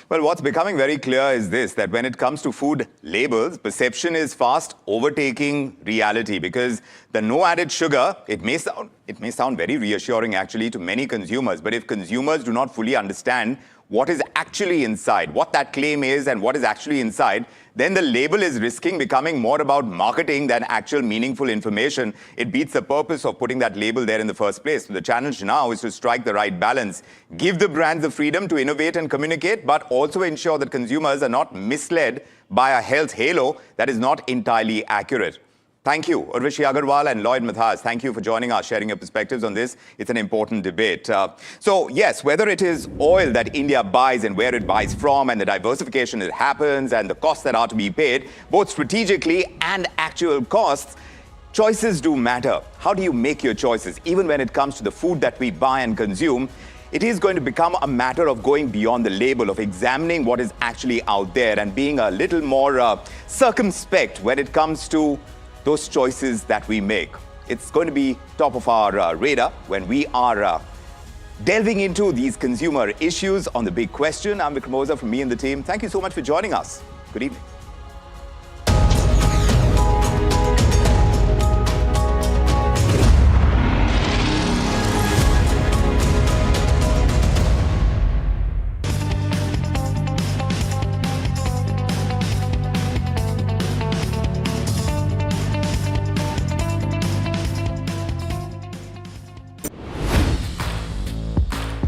Well, what's becoming very clear is this, that when it comes to food labels, perception is fast overtaking reality, because the no added sugar, it may sound very reassuring actually to many consumers, but if consumers do not fully understand what is actually inside, what that claim is and what is actually inside, then the label is risking becoming more about marketing than actual meaningful information. It beats the purpose of putting that label there in the first place. So the challenge now is to strike the right balance, give the brands the freedom to innovate and communicate, but also ensure that consumers are not misled by a health halo that is not entirely accurate. Thank you, Urvashi Agarwal and Lloyd Matthias. Thank you for joining us, sharing your perspectives on this. It's an important debate. So yes, whether it is oil that India buys and where it buys from and the diversification that happens and the costs that are to be paid, both strategically and actual costs, choices do matter. How do you make your choices? Even when it comes to the food that we buy and consume, it is going to become a matter of going beyond the label, of examining what is actually out there and being a little more circumspect when it comes to those choices that we make. It's going to be top of our radar when we are delving into these consumer issues on The Big Question. I'm Vikram Oza from me and the team. Thank you so much for joining us. Good evening.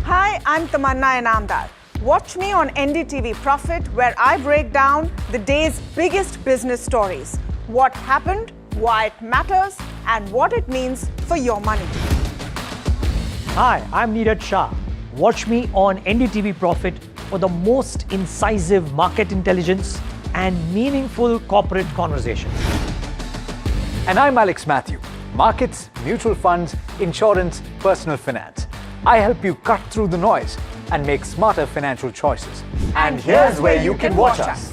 Hi, I'm Tamanna Inamdar. Watch me on NDTV Profit, where I break down the day's biggest business stories. What happened, why it matters, and what it means for your money. Hi, I'm Neeraj Shah. Watch me on NDTV Profit for the most incisive market intelligence and meaningful corporate conversations. And I'm Alex Matthew. Markets, mutual funds, insurance, personal finance. I help you cut through the noise and make smarter financial choices. And here's where you can watch us.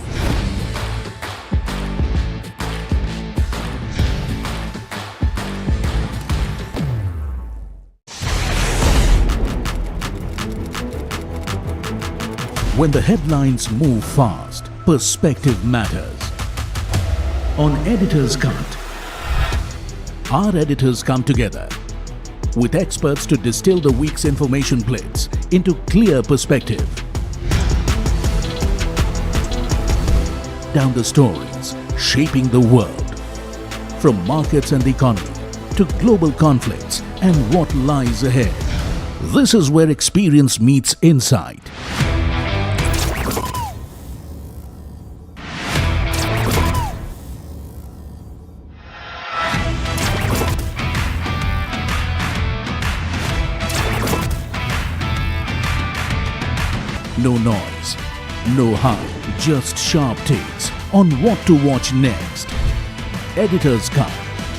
When the headlines move fast, perspective matters. On Editor's Cut, our editors come together with experts to distill the week's information blitz into clear perspective. Down the stories shaping the world, from markets and the economy to global conflicts and what lies ahead. This is where experience meets insight. No noise, no hype, just sharp takes on what to watch next. Editor's Cut,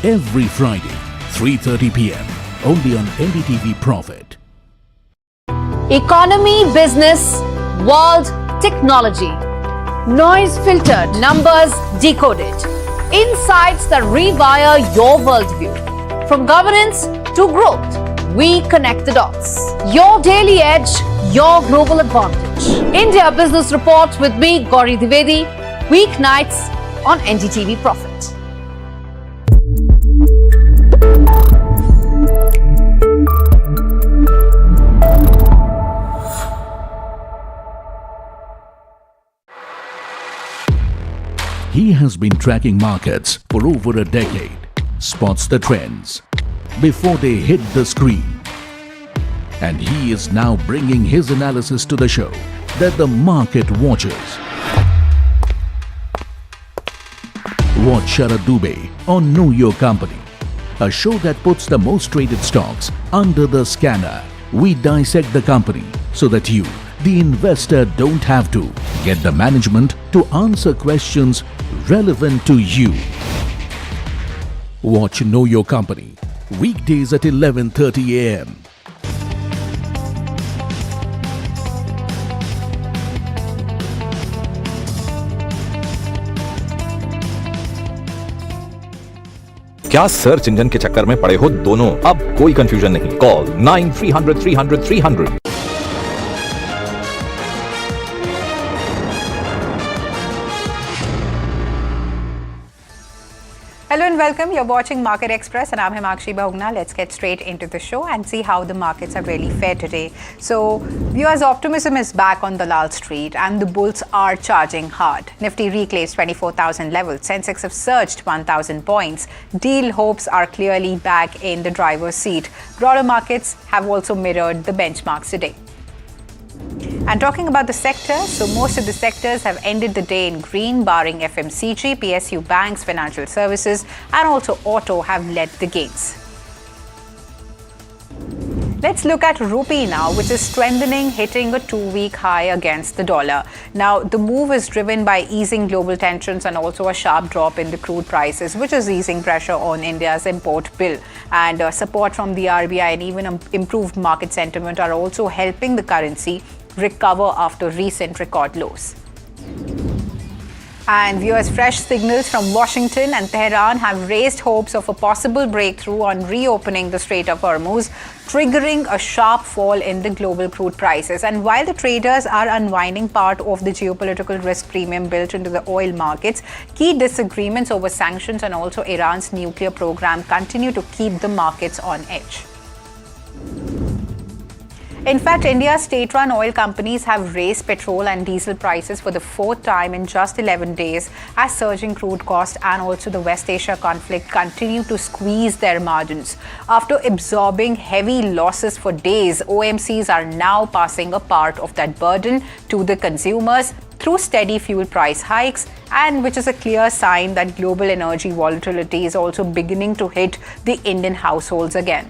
every Friday, 3:30 p.m. only on NDTV Profit. Economy, business, world, technology. Noise filtered, numbers decoded. Insights that rewire your worldview. From governance to growth, we connect the dots. Your daily edge, your global advantage. India Business Report with me, Gauri Dwivedi, weeknights on NDTV Profit. He has been tracking markets for over a decade, spots the trends before they hit the screen. And he is now bringing his analysis to the show that the market watches. Watch Sharad Dubey on Know Your Company, a show that puts the most traded stocks under the scanner. We dissect the company so that you, the investor, don't have to. Get the management to answer questions relevant to you. Watch Know Your Company, weekdays at 11:30 a.m. क्या search engine के चक्कर में पड़े हो दोनों? अब कोई confusion नहीं। Call 9300 Hello and welcome. You're watching Market Express and I'm Himakshi Bahugna. Let's get straight into the show and see how the markets have really fared today. So, viewers, optimism is back on Dalal Street and the bulls are charging hard. Nifty reclaims 24,000 levels. Sensex have surged 1,000 points. Deal hopes are clearly back in the driver's seat. Broader markets have also mirrored the benchmarks today. And talking about the sectors, so most of the sectors have ended the day in green, barring FMCG, PSU banks, financial services, and also auto have led the gains. Let's look at rupee now, which is strengthening, hitting a 2-week high against the dollar. Now, the move is driven by easing global tensions and also a sharp drop in the crude prices, which is easing pressure on India's import bill. And support from the RBI and even improved market sentiment are also helping the currency recover after recent record lows. And viewers, fresh signals from Washington and Tehran have raised hopes of a possible breakthrough on reopening the Strait of Hormuz, triggering a sharp fall in the global crude prices. And while the traders are unwinding part of the geopolitical risk premium built into the oil markets, key disagreements over sanctions and also Iran's nuclear program continue to keep the markets on edge. In fact, India's state-run oil companies have raised petrol and diesel prices for the fourth time in just 11 days as surging crude cost and also the West Asia conflict continue to squeeze their margins. After absorbing heavy losses for days, OMCs are now passing a part of that burden to the consumers through steady fuel price hikes, and which is a clear sign that global energy volatility is also beginning to hit the Indian households again.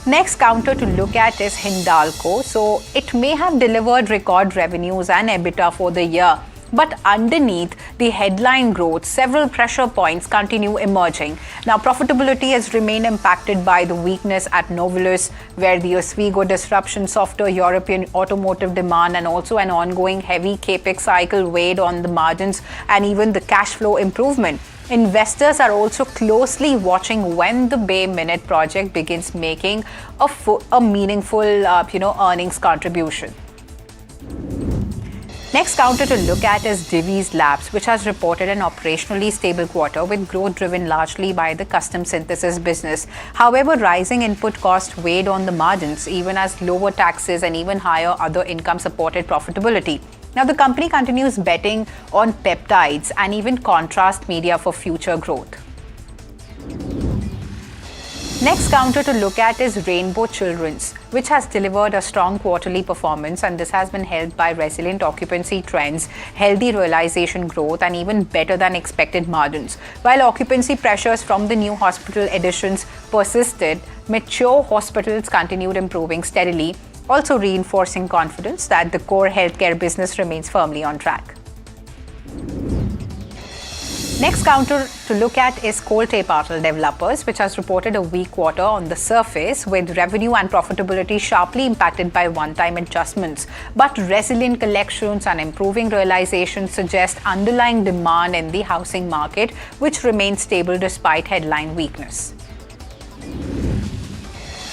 Next counter to look at is Hindalco. So it may have delivered record revenues and EBITDA for the year, but underneath the headline growth, several pressure points continue emerging. Now, profitability has remained impacted by the weakness at Novelis, where the Oswego disruption, softer European automotive demand, and also an ongoing heavy capex cycle weighed on the margins and even the cash flow improvement. Investors are also closely watching when the Bay Minette project begins making a meaningful, earnings contribution. Next counter to look at is Divi's Labs, which has reported an operationally stable quarter with growth driven largely by the custom synthesis business. However, rising input costs weighed on the margins, even as lower taxes and even higher other income supported profitability. Now, the company continues betting on peptides and even contrast media for future growth. Next counter to look at is Rainbow Children's, which has delivered a strong quarterly performance, and this has been helped by resilient occupancy trends, healthy realization growth, and even better than expected margins. While occupancy pressures from the new hospital additions persisted, mature hospitals continued improving steadily, also reinforcing confidence that the core healthcare business remains firmly on track. Next counter to look at is Coal-Tar-Pitch Developers, which has reported a weak quarter on the surface, with revenue and profitability sharply impacted by one-time adjustments. But resilient collections and improving realizations suggest underlying demand in the housing market, which remains stable despite headline weakness.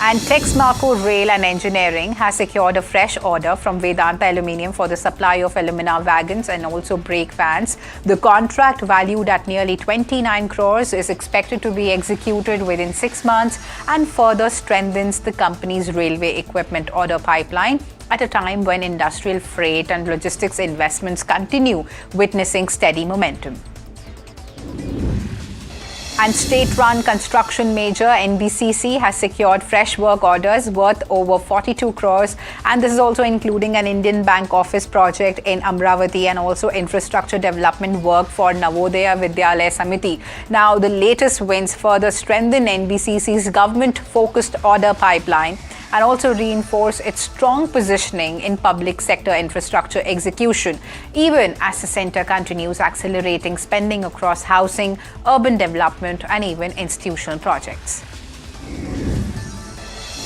And Texmaco Rail and Engineering has secured a fresh order from Vedanta Aluminium for the supply of alumina wagons and also brake fans. The contract, valued at nearly 29 crores, is expected to be executed within 6 months and further strengthens the company's railway equipment order pipeline at a time when industrial freight and logistics investments continue witnessing steady momentum. And state-run construction major NBCC has secured fresh work orders worth over 42 crores, and this is also including an Indian bank office project in Amravati and also infrastructure development work for Navodaya Vidyalaya Samiti. Now, the latest wins further strengthen NBCC's government-focused order pipeline and also reinforce its strong positioning in public sector infrastructure execution, even as the centre continues accelerating spending across housing, urban development, and even institutional projects.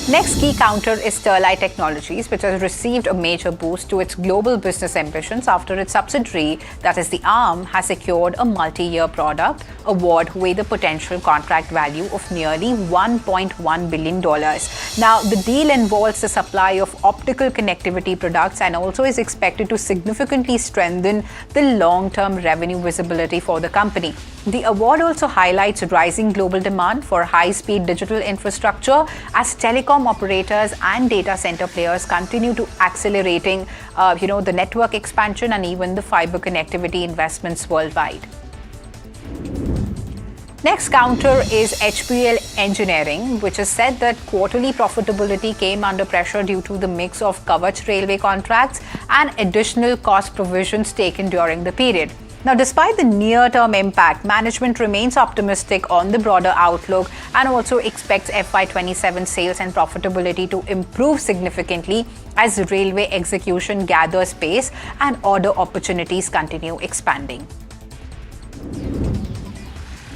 Next key counter is Sterlite Technologies, which has received a major boost to its global business ambitions after its subsidiary, that is the ARM, has secured a multi-year product award with a potential contract value of nearly $1.1 billion. Now, the deal involves the supply of optical connectivity products and also is expected to significantly strengthen the long-term revenue visibility for the company. The award also highlights rising global demand for high-speed digital infrastructure as telecom operators and data center players continue to accelerating, the network expansion and even the fiber connectivity investments worldwide. Next counter is HPL Engineering, which has said that quarterly profitability came under pressure due to the mix of Kavach railway contracts and additional cost provisions taken during the period. Now, despite the near-term impact, management remains optimistic on the broader outlook and also expects FY27 sales and profitability to improve significantly as railway execution gathers pace and order opportunities continue expanding.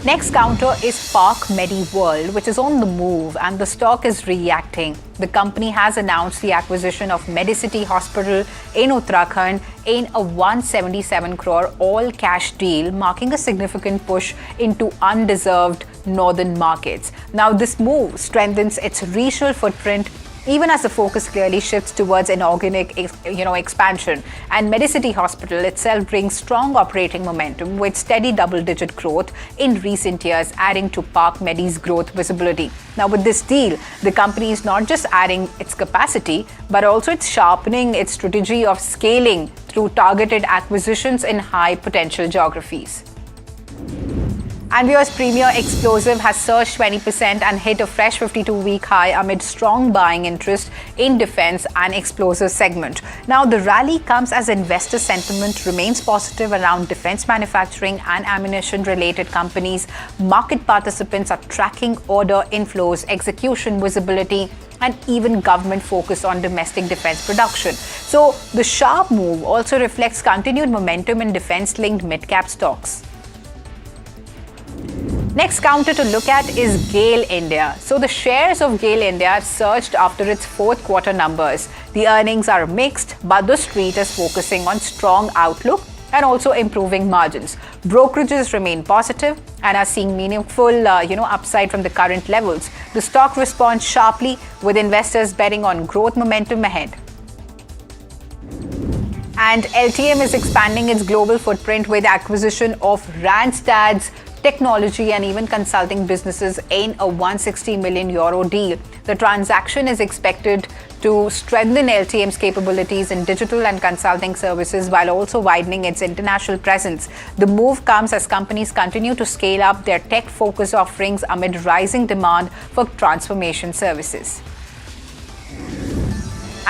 Next counter is Park MediWorld, which is on the move and the stock is reacting. The company has announced the acquisition of Medicity Hospital in Uttarakhand in a 177 crore all-cash deal, marking a significant push into undeserved northern markets. Now, this move strengthens its regional footprint, even as the focus clearly shifts towards inorganic expansion. And Medicity Hospital itself brings strong operating momentum with steady double-digit growth in recent years, adding to Park Medi's growth visibility. Now, with this deal, the company is not just adding its capacity, but also it's sharpening its strategy of scaling through targeted acquisitions in high-potential geographies. And viewers, Premier Explosive has surged 20% and hit a fresh 52-week high amid strong buying interest in defense and explosives segment. Now, the rally comes as investor sentiment remains positive around defense manufacturing and ammunition-related companies. Market participants are tracking order inflows, execution visibility, and even government focus on domestic defense production. So, the sharp move also reflects continued momentum in defense-linked mid-cap stocks. Next counter to look at is GAIL India. So the shares of GAIL India surged after its fourth quarter numbers. The earnings are mixed, but the street is focusing on strong outlook and also improving margins. Brokerages remain positive and are seeing meaningful upside from the current levels. The stock responds sharply with investors betting on growth momentum ahead. And LTM is expanding its global footprint with acquisition of Randstad's technology and even consulting businesses in a €160 million deal. The transaction is expected to strengthen LTM's capabilities in digital and consulting services while also widening its international presence. The move comes as companies continue to scale up their tech-focused offerings amid rising demand for transformation services.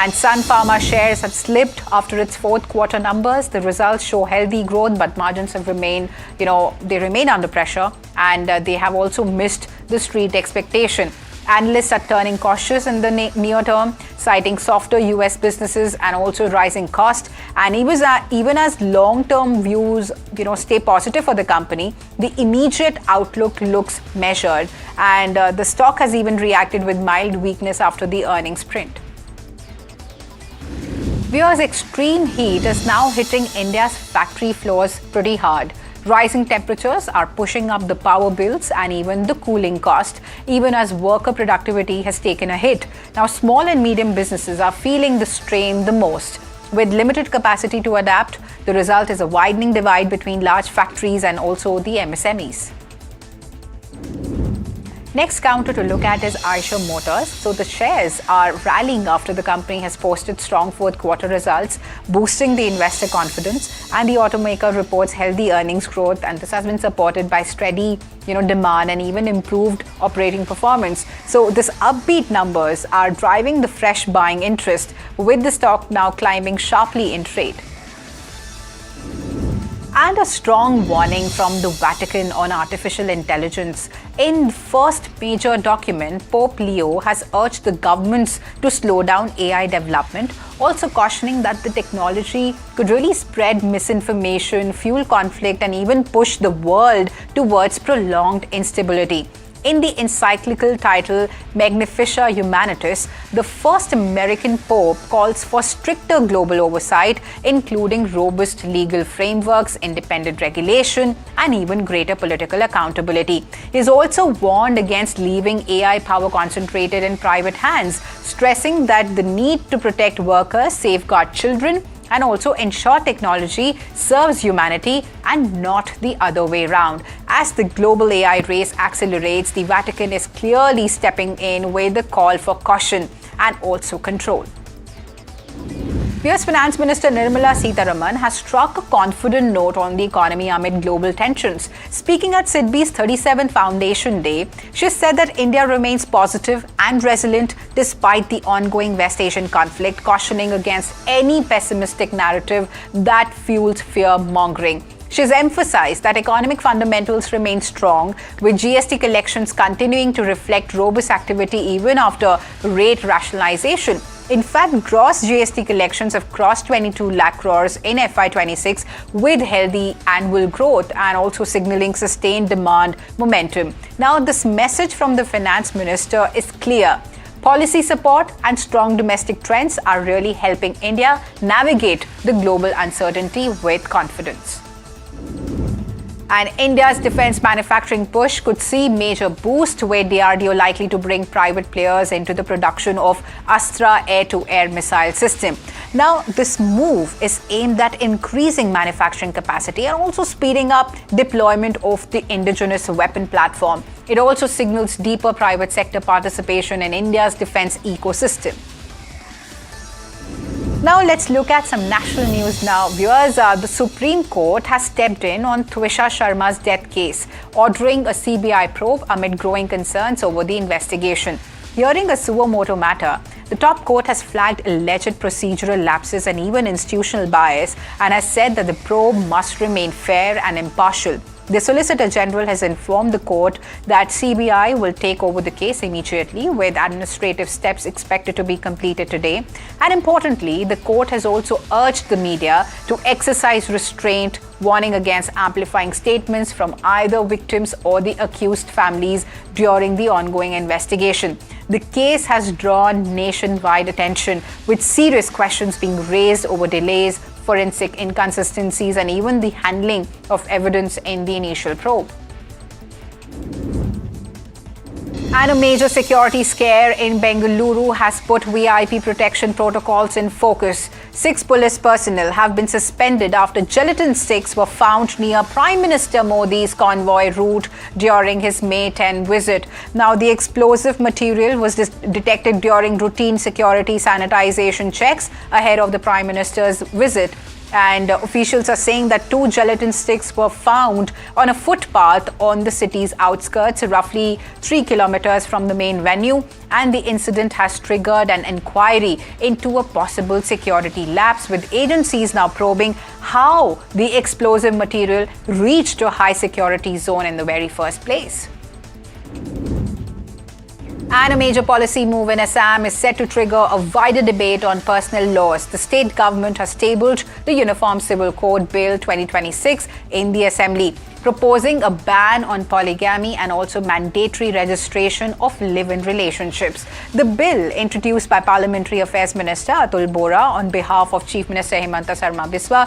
And Sun Pharma shares have slipped after its fourth quarter numbers. The results show healthy growth, but margins have remained, they remain under pressure, and they have also missed the street expectation. Analysts are turning cautious in the near term, citing softer US businesses and also rising cost. And even as long-term views, stay positive for the company, the immediate outlook looks measured, and the stock has even reacted with mild weakness after the earnings print. Viewers, extreme heat is now hitting India's factory floors pretty hard. Rising temperatures are pushing up the power bills and even the cooling cost, even as worker productivity has taken a hit. Now, small and medium businesses are feeling the strain the most. With limited capacity to adapt, the result is a widening divide between large factories and also the MSMEs. Next counter to look at is Eicher Motors. So the shares are rallying after the company has posted strong fourth quarter results, boosting the investor confidence, and the automaker reports healthy earnings growth, and this has been supported by steady demand and even improved operating performance. So this upbeat numbers are driving the fresh buying interest, with the stock now climbing sharply in trade. And a strong warning from the Vatican on artificial intelligence. In the first major document, Pope Leo has urged the governments to slow down AI development, also cautioning that the technology could really spread misinformation, fuel conflict, and even push the world towards prolonged instability. In the encyclical titled Magnifica Humanitas, the first American Pope calls for stricter global oversight, including robust legal frameworks, independent regulation, and even greater political accountability. He has also warned against leaving AI power concentrated in private hands, stressing that the need to protect workers, safeguard children, and also ensure technology serves humanity and not the other way around. As the global AI race accelerates, the Vatican is clearly stepping in with a call for caution and also control. US Finance Minister Nirmala Sitharaman has struck a confident note on the economy amid global tensions. Speaking at SIDBI's 37th Foundation Day, she said that India remains positive and resilient despite the ongoing West Asian conflict, cautioning against any pessimistic narrative that fuels fear-mongering. She has emphasized that economic fundamentals remain strong, with GST collections continuing to reflect robust activity even after rate rationalization. In fact, gross GST collections have crossed 22 lakh crores in FY26 with healthy annual growth and also signaling sustained demand momentum. Now, this message from the finance minister is clear. Policy support and strong domestic trends are really helping India navigate the global uncertainty with confidence. And India's defense manufacturing push could see major boost, with DRDO likely to bring private players into the production of Astra air-to-air missile system. Now, this move is aimed at increasing manufacturing capacity and also speeding up deployment of the indigenous weapon platform. It also signals deeper private sector participation in India's defense ecosystem. Now let's look at some national news now. Viewers, the Supreme Court has stepped in on Twisha Sharma's death case, ordering a CBI probe amid growing concerns over the investigation. Hearing a suo motu matter, the top court has flagged alleged procedural lapses and even institutional bias, and has said that the probe must remain fair and impartial. The Solicitor General has informed the court that CBI will take over the case immediately, with administrative steps expected to be completed today. And importantly, the court has also urged the media to exercise restraint, warning against amplifying statements from either victims or the accused families during the ongoing investigation. The case has drawn nationwide attention, with serious questions being raised over delays, forensic inconsistencies, and even the handling of evidence in the initial probe. And a major security scare in Bengaluru has put VIP protection protocols in focus. 6 police personnel have been suspended after gelatin sticks were found near Prime Minister Modi's convoy route during his May 10 visit. Now, the explosive material was detected during routine security sanitization checks ahead of the Prime Minister's visit. And officials are saying that 2 gelatin sticks were found on a footpath on the city's outskirts, roughly 3 kilometers from the main venue. And the incident has triggered an inquiry into a possible security lapse, with agencies now probing how the explosive material reached a high security zone in the very first place. And a major policy move in Assam is set to trigger a wider debate on personal laws. The state government has tabled the Uniform Civil Code Bill 2026 in the Assembly, proposing a ban on polygamy and also mandatory registration of live-in relationships. The bill, introduced by Parliamentary Affairs Minister Atul Bora on behalf of Chief Minister Hemanta Sarma Biswa,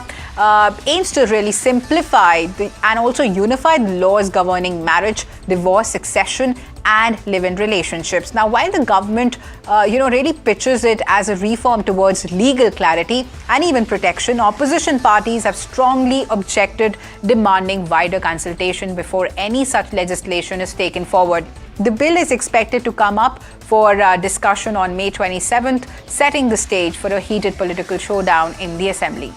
aims to really simplify and also unify the laws governing marriage, divorce, succession, and live-in relationships. Now, while the government, really pitches it as a reform towards legal clarity and even protection, opposition parties have strongly objected, demanding wider consultation before any such legislation is taken forward. The bill is expected to come up for discussion on May 27th, setting the stage for a heated political showdown in the Assembly.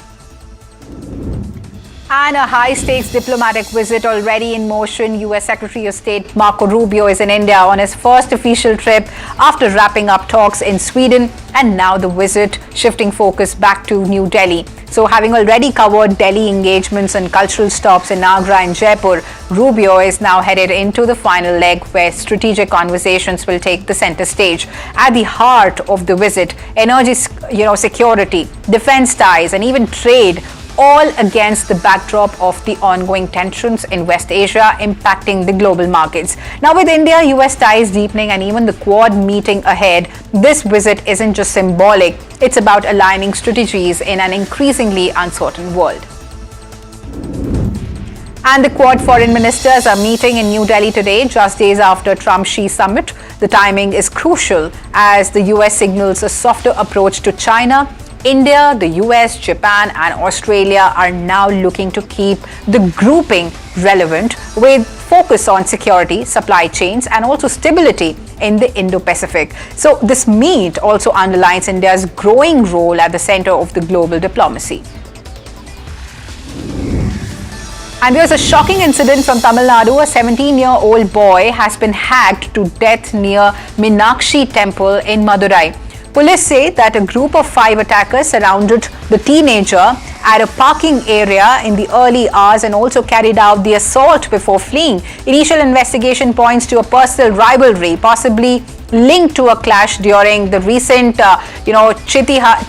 And a high-stakes diplomatic visit already in motion. U.S. Secretary of State Marco Rubio is in India on his first official trip after wrapping up talks in Sweden, and now the visit shifting focus back to New Delhi. So, having already covered Delhi engagements and cultural stops in Agra and Jaipur, Rubio is now headed into the final leg, where strategic conversations will take the center stage. At the heart of the visit, energy, security, defense ties, and even trade, all against the backdrop of the ongoing tensions in West Asia impacting the global markets. Now, with India-US ties deepening and even the Quad meeting ahead, this visit isn't just symbolic, it's about aligning strategies in an increasingly uncertain world. And the Quad foreign ministers are meeting in New Delhi today, just days after Trump-Xi summit. The timing is crucial as the US signals a softer approach to China. India, the US, Japan, and Australia are now looking to keep the grouping relevant, with focus on security, supply chains, and also stability in the Indo-Pacific. So this meet also underlines India's growing role at the center of the global diplomacy. And there's a shocking incident from Tamil Nadu. A 17-year-old boy has been hacked to death near Meenakshi Temple in Madurai. Police say that a group of 5 attackers surrounded the teenager at a parking area in the early hours and also carried out the assault before fleeing. Initial investigation points to a personal rivalry, possibly linked to a clash during the recent,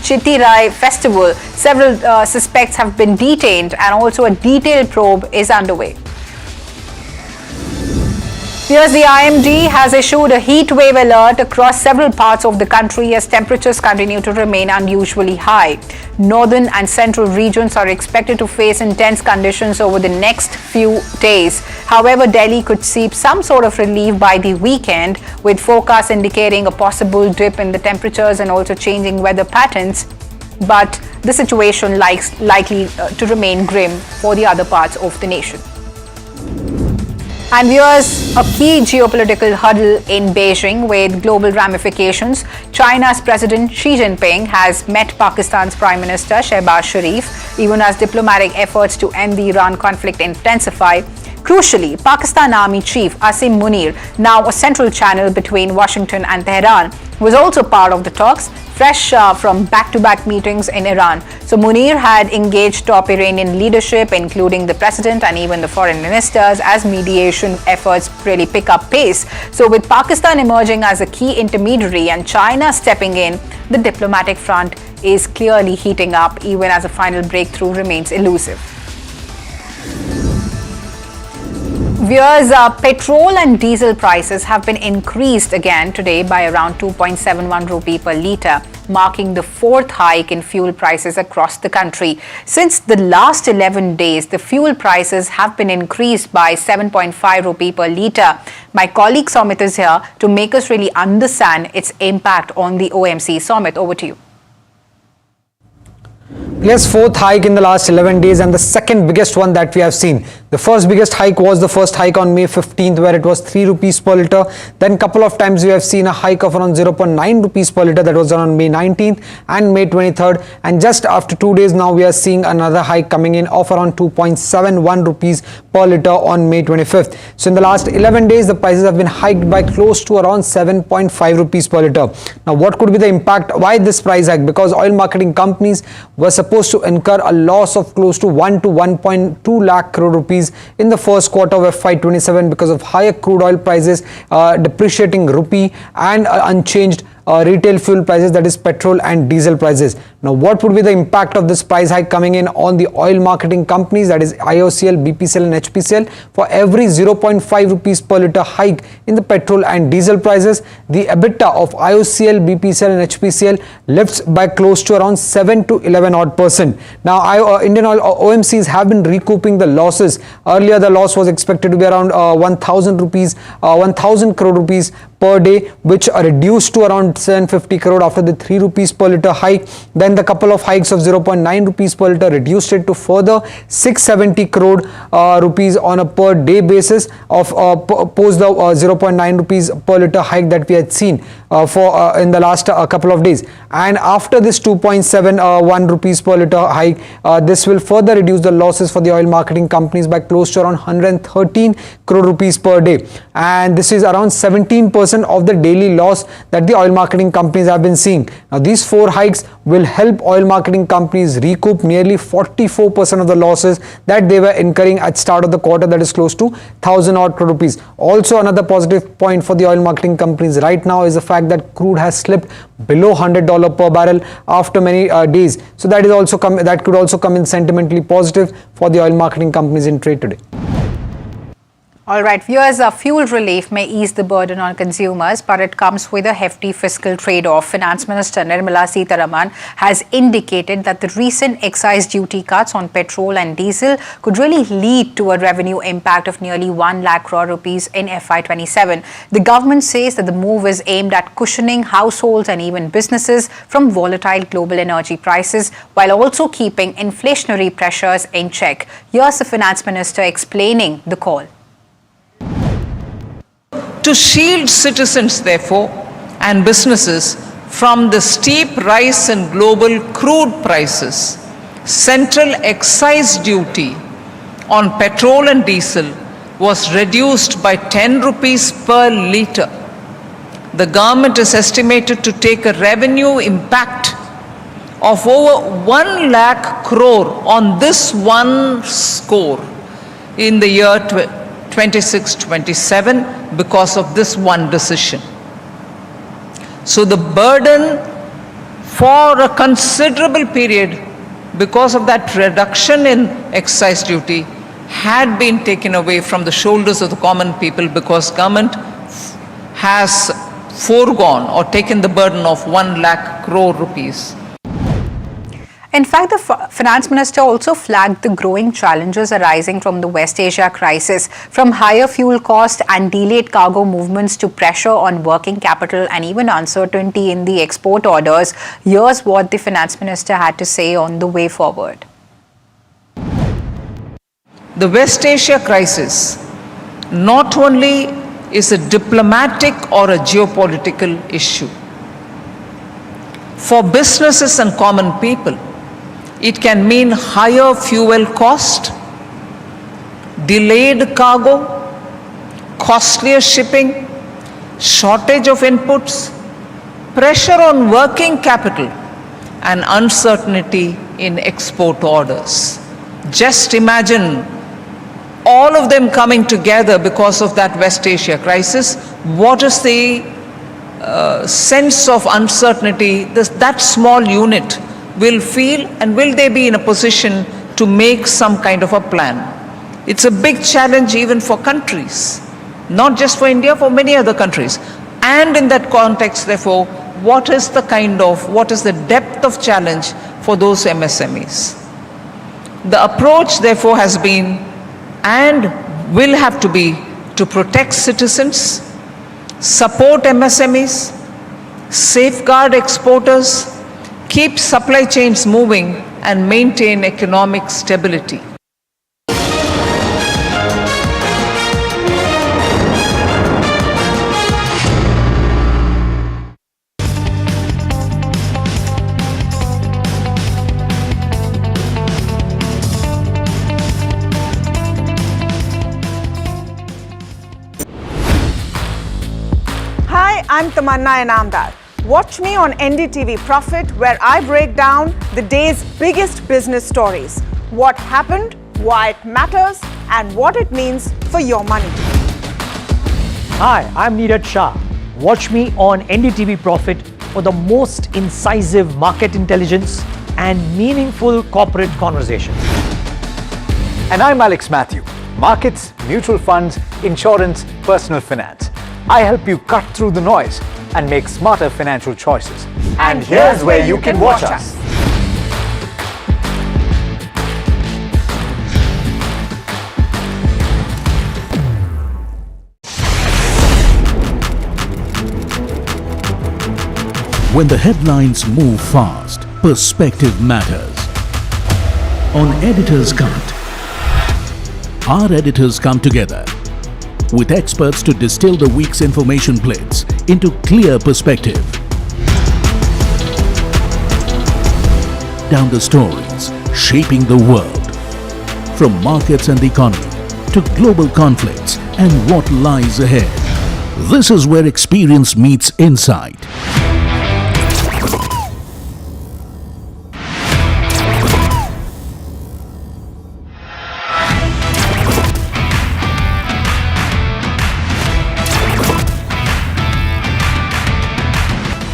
Chittirai festival. Several suspects have been detained, and also a detailed probe is underway. Here's the IMD has issued a heat wave alert across several parts of the country as temperatures continue to remain unusually high. Northern and central regions are expected to face intense conditions over the next few days. However, Delhi could see some sort of relief by the weekend, with forecasts indicating a possible dip in the temperatures and also changing weather patterns. But the situation likely to remain grim for the other parts of the nation. And here's a key geopolitical hurdle in Beijing with global ramifications. China's President Xi Jinping has met Pakistan's Prime Minister Shehbaz Sharif, even as diplomatic efforts to end the Iran conflict intensify. Crucially, Pakistan Army Chief Asim Munir, now a central channel between Washington and Tehran, was also part of the talks, fresh from back-to-back meetings in Iran. So Munir had engaged top Iranian leadership, including the president and even the foreign ministers, as mediation efforts really pick up pace. So with Pakistan emerging as a key intermediary and China stepping in, the diplomatic front is clearly heating up, even as a final breakthrough remains elusive. Viewers, petrol and diesel prices have been increased again today by around 2.71 rupee per litre, marking the fourth hike in fuel prices across the country. Since the last 11 days, the fuel prices have been increased by 7.5 rupee per litre. My colleague Somit is here to make us really understand its impact on the OMC. Somit, over to you. Yes, fourth hike in the last 11 days and the second biggest one that we have seen. The first biggest hike was the first hike on May 15th, where it was 3 rupees per litre. Then couple of times we have seen a hike of around 0.9 rupees per litre, that was on May 19th and May 23rd. And just after 2 days now we are seeing another hike coming in of around 2.71 rupees per litre on May 25th. So in the last 11 days the prices have been hiked by close to around 7.5 rupees per litre. Now what could be the impact? Why this price hike? Because oil marketing companies were supposed to incur a loss of close to 1 to 1.2 lakh crore rupees in the first quarter of FY27 because of higher crude oil prices, depreciating rupee and unchanged retail fuel prices, that is petrol and diesel prices. Now what would be the impact of this price hike coming in on the oil marketing companies, that is IOCL, BPCL and HPCL? For every 0.5 rupees per litre hike in the petrol and diesel prices, the EBITDA of IOCL, BPCL and HPCL lifts by close to around 7 to 11%. Now Indian Oil OMCs have been recouping the losses. Earlier the loss was expected to be around 1,000 crore rupees per day, which are reduced to around 750 crore after the 3 rupees per litre hike. Then the couple of hikes of 0.9 rupees per litre reduced it to further 670 crore rupees on a per day basis of post the 0.9 rupees per litre hike that we had seen in the last couple of days. And after this 2.71 rupees per litre hike, this will further reduce the losses for the oil marketing companies by close to around 113 crore rupees per day. And this is around 17% of the daily loss that the oil marketing companies have been seeing. Now these 4 hikes will help oil marketing companies recoup nearly 44% of the losses that they were incurring at start of the quarter, that is close to 1,000 odd crore rupees. Also another positive point for the oil marketing companies right now is the fact that crude has slipped below $100 per barrel after many days. So that could also come in sentimentally positive for the oil marketing companies in trade today. All right, viewers, fuel relief may ease the burden on consumers, but it comes with a hefty fiscal trade-off. Finance Minister Nirmala Sitharaman has indicated that the recent excise duty cuts on petrol and diesel could really lead to a revenue impact of nearly 1 lakh crore rupees in FY27. The government says that the move is aimed at cushioning households and even businesses from volatile global energy prices, while also keeping inflationary pressures in check. Here's the Finance Minister explaining the call. To shield citizens, therefore, and businesses from the steep rise in global crude prices, central excise duty on petrol and diesel was reduced by 10 rupees per litre. The government is estimated to take a revenue impact of over 1 lakh crore on this one score in the year 26-27 because of this one decision. So the burden for a considerable period because of that reduction in excise duty had been taken away from the shoulders of the common people because government has foregone or taken the burden of 1 lakh crore rupees. In fact, the finance minister also flagged the growing challenges arising from the West Asia crisis, from higher fuel cost and delayed cargo movements to pressure on working capital and even uncertainty in the export orders. Here's what the finance minister had to say on the way forward. The West Asia crisis not only is a diplomatic or a geopolitical issue. For businesses and common people, it can mean higher fuel cost, delayed cargo, costlier shipping, shortage of inputs, pressure on working capital, and uncertainty in export orders. Just imagine all of them coming together because of that West Asia crisis. What is the sense of uncertainty that small unit will feel, and will they be in a position to make some kind of a plan? It's a big challenge even for countries, not just for India, for many other countries. And in that context, therefore, what is the depth of challenge for those MSMEs? The approach, therefore, has been and will have to be to protect citizens, support MSMEs, safeguard exporters, keep supply chains moving, and maintain economic stability. Hi, I'm Tamanna Inamdar. Watch me on NDTV Profit, where I break down the day's biggest business stories. What happened, why it matters, and what it means for your money. Hi, I'm Neeraj Shah. Watch me on NDTV Profit for the most incisive market intelligence and meaningful corporate conversations. And I'm Alex Matthew. Markets, mutual funds, insurance, personal finance. I help you cut through the noise and make smarter financial choices. And here's where you can watch us. When the headlines move fast, perspective matters. On Editor's Cut, our editors come together with experts to distill the week's information blitz into clear perspective. Down the stories shaping the world, from markets and the economy to global conflicts and what lies ahead. This is where experience meets insight.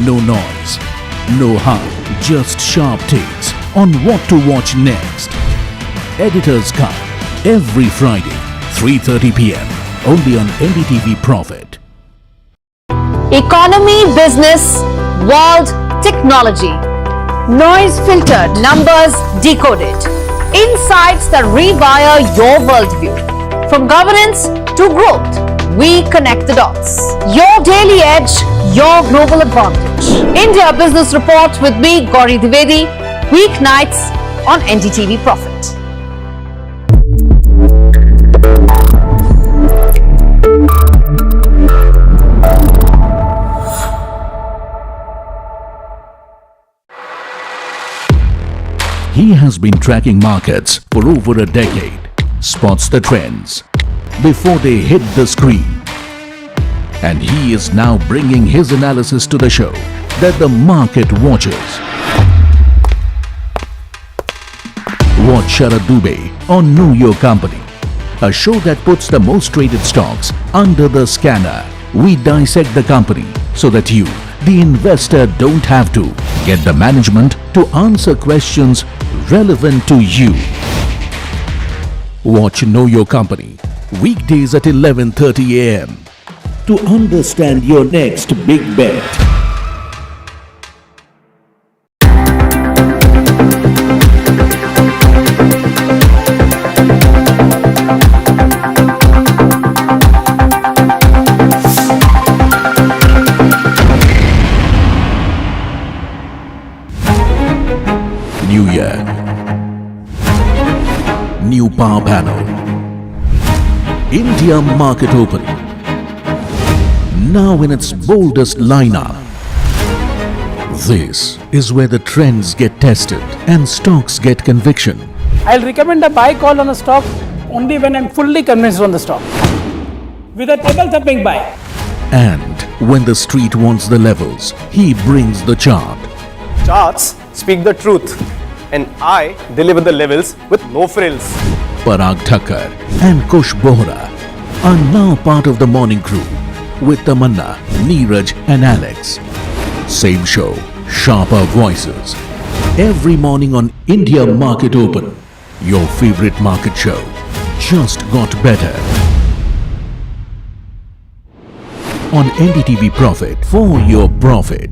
No noise, no hype, just sharp takes on what to watch next. Editor's Cut, every Friday, 3:30 p.m. only on NDTV Profit. Economy, business, world, technology. Noise filtered, numbers decoded. Insights that rewire your worldview. From governance to growth, we connect the dots. Your daily edge, your global advantage. India Business Report with me, Gauri Dwivedi, weeknights on NDTV Profit. He has been tracking markets for over a decade, spots the trends before they hit the screen. And he is now bringing his analysis to the show that the market watches. Watch Sharad Dubey on Know Your Company, a show that puts the most traded stocks under the scanner. We dissect the company so that you, the investor, don't have to. Get the management to answer questions relevant to you. Watch Know Your Company weekdays at 11:30 a.m. to understand your next big bet. New year, new power panel, India market open, now in its boldest lineup. This is where the trends get tested and stocks get conviction. I'll recommend a buy call on a stock only when I'm fully convinced on the stock. With a table thumping buy. And when the street wants the levels, he brings the chart. Charts speak the truth, and I deliver the levels with no frills. Parag Thakkar and Kush Bohra are now part of the morning crew with Tamanna, Neeraj and Alex. Same show, sharper voices. Every morning on India Market Open, your favorite market show just got better. On NDTV Profit, for your profit.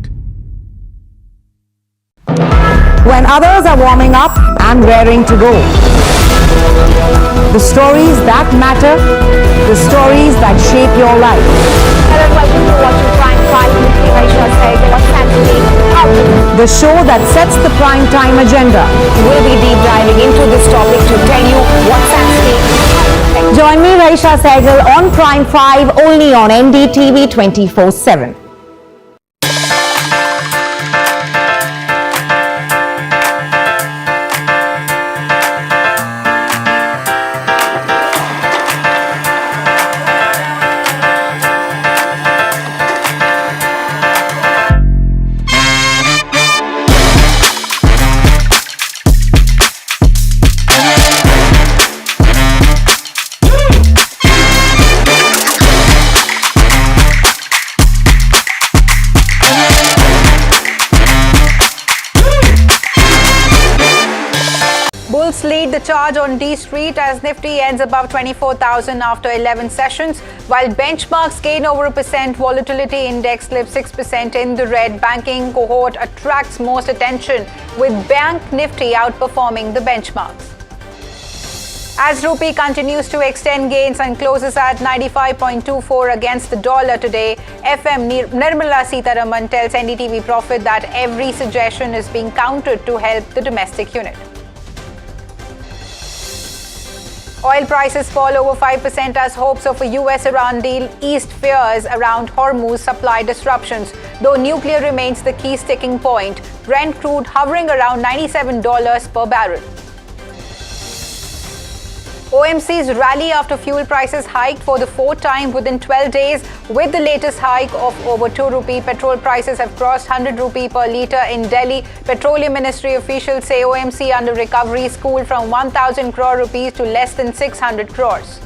When others are warming up, I'm raring to go. The stories that matter, the stories that shape your life. Hello, welcome to watching Prime 5 with Aisha Sehgal. What's happening? The show that sets the prime time agenda. We'll be deep diving into this topic to tell you what's at stake. Join me, Aisha Sehgal, on Prime 5 only on NDTV 24/7. Bulls lead the charge on D Street as Nifty ends above 24,000 after 11 sessions, while benchmarks gain over a percent. Volatility index slips 6% in the red. Banking cohort attracts most attention, with Bank Nifty outperforming the benchmarks. As rupee continues to extend gains and closes at 95.24 against the dollar today, FM Nirmala Sitharaman tells NDTV Profit that every suggestion is being countered to help the domestic unit. Oil prices fall over 5% as hopes of a US-Iran deal eased fears around Hormuz supply disruptions, though nuclear remains the key sticking point. Brent crude hovering around $97 per barrel. OMC's rally after fuel prices hiked for the fourth time within 12 days, with the latest hike of over 2 rupee. Petrol prices have crossed 100 rupee per litre in Delhi. Petroleum Ministry officials say OMC under recovery is cooled from 1,000 crore rupees to less than 600 crores.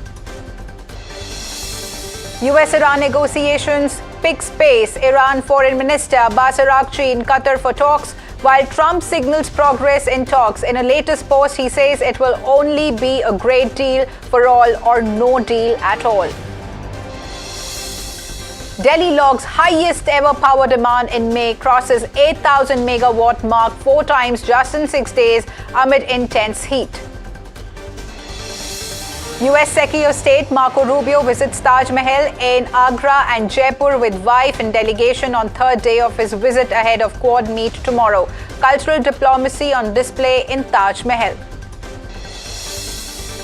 US-Iran negotiations pick space. Iran Foreign Minister Abbas Araghchi in Qatar for talks, while Trump signals progress in talks. In a latest post, he says it will only be a great deal for all or no deal at all. Delhi logs highest ever power demand in May, crosses 8,000 megawatt mark 4 times just in 6 days amid intense heat. US Secretary of State Marco Rubio visits Taj Mahal in Agra and Jaipur with wife and delegation on third day of his visit ahead of Quad meet tomorrow. Cultural diplomacy on display in Taj Mahal.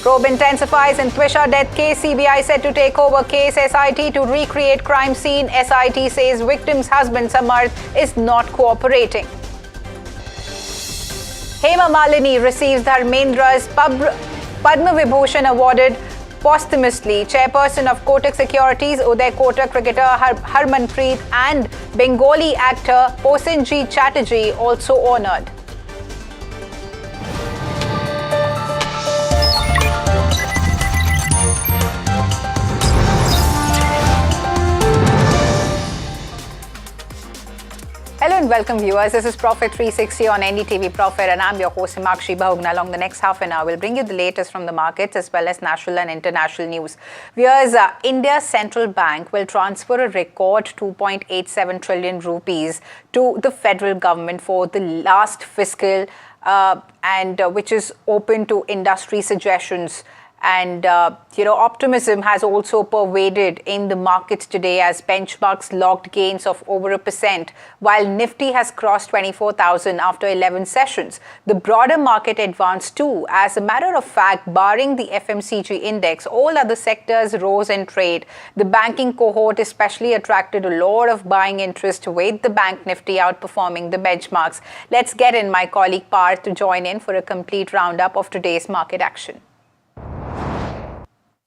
Probe intensifies in Twisha death case. CBI set to take over case. SIT to recreate crime scene. SIT says victim's husband Samarth is not cooperating. Hema Malini receives Dharmendra's Padma Vibhushan awarded posthumously. Chairperson of Kotak Securities, Uday Kotak, cricketer Harmanpreet and Bengali actor Prosenjit Chatterjee also honoured. Hello and welcome viewers. This is Profit 360 on NDTV Profit and I'm your host Himakshi Bahugna. Along the next half an hour, we'll bring you the latest from the markets as well as national and international news. Viewers, India's central bank will transfer a record 2.87 trillion rupees to the federal government for the last fiscal which is open to industry suggestions. And, optimism has also pervaded in the markets today as benchmarks logged gains of over 1%, while Nifty has crossed 24,000 after 11 sessions. The broader market advanced too. As a matter of fact, barring the FMCG index, all other sectors rose in trade. The banking cohort especially attracted a lot of buying interest with the bank Nifty outperforming the benchmarks. Let's get in my colleague Parth to join in for a complete roundup of today's market action.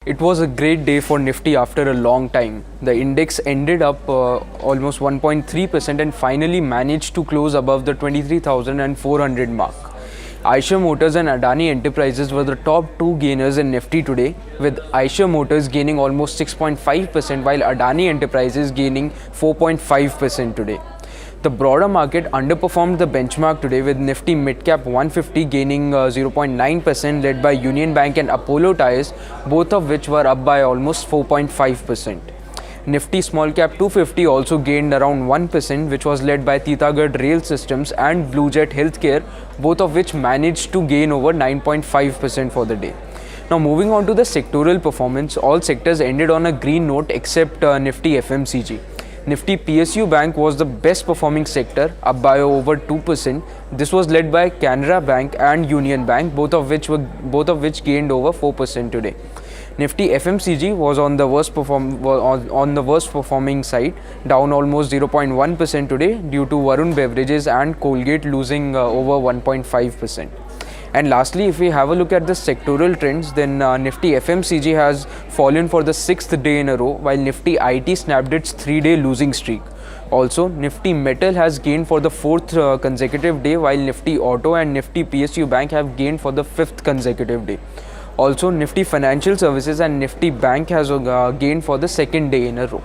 It was a great day for Nifty after a long time. The index ended up almost 1.3% and finally managed to close above the 23,400 mark. Eicher Motors and Adani Enterprises were the top two gainers in Nifty today, with Eicher Motors gaining almost 6.5% while Adani Enterprises gaining 4.5% today. The broader market underperformed the benchmark today, with Nifty Midcap 150 gaining 0.9% led by Union Bank and Apollo Tyres, both of which were up by almost 4.5%. Nifty Small Cap 250 also gained around 1%, which was led by Titagarh Rail Systems and Blue Jet Healthcare, both of which managed to gain over 9.5% for the day. Now moving on to the sectoral performance, all sectors ended on a green note except Nifty FMCG. Nifty PSU Bank was the best performing sector, up by over 2%. This was led by Canara Bank and Union Bank, both of which gained over 4% today. Nifty FMCG was on the worst performing side, down almost 0.1% today due to Varun Beverages and Colgate losing over 1.5%. And lastly, if we have a look at the sectoral trends, then Nifty FMCG has fallen for the 6th day in a row, while Nifty IT snapped its 3-day losing streak. Also, Nifty Metal has gained for the 4th consecutive day, while Nifty Auto and Nifty PSU Bank have gained for the 5th consecutive day. Also, Nifty Financial Services and Nifty Bank has gained for the 2nd day in a row.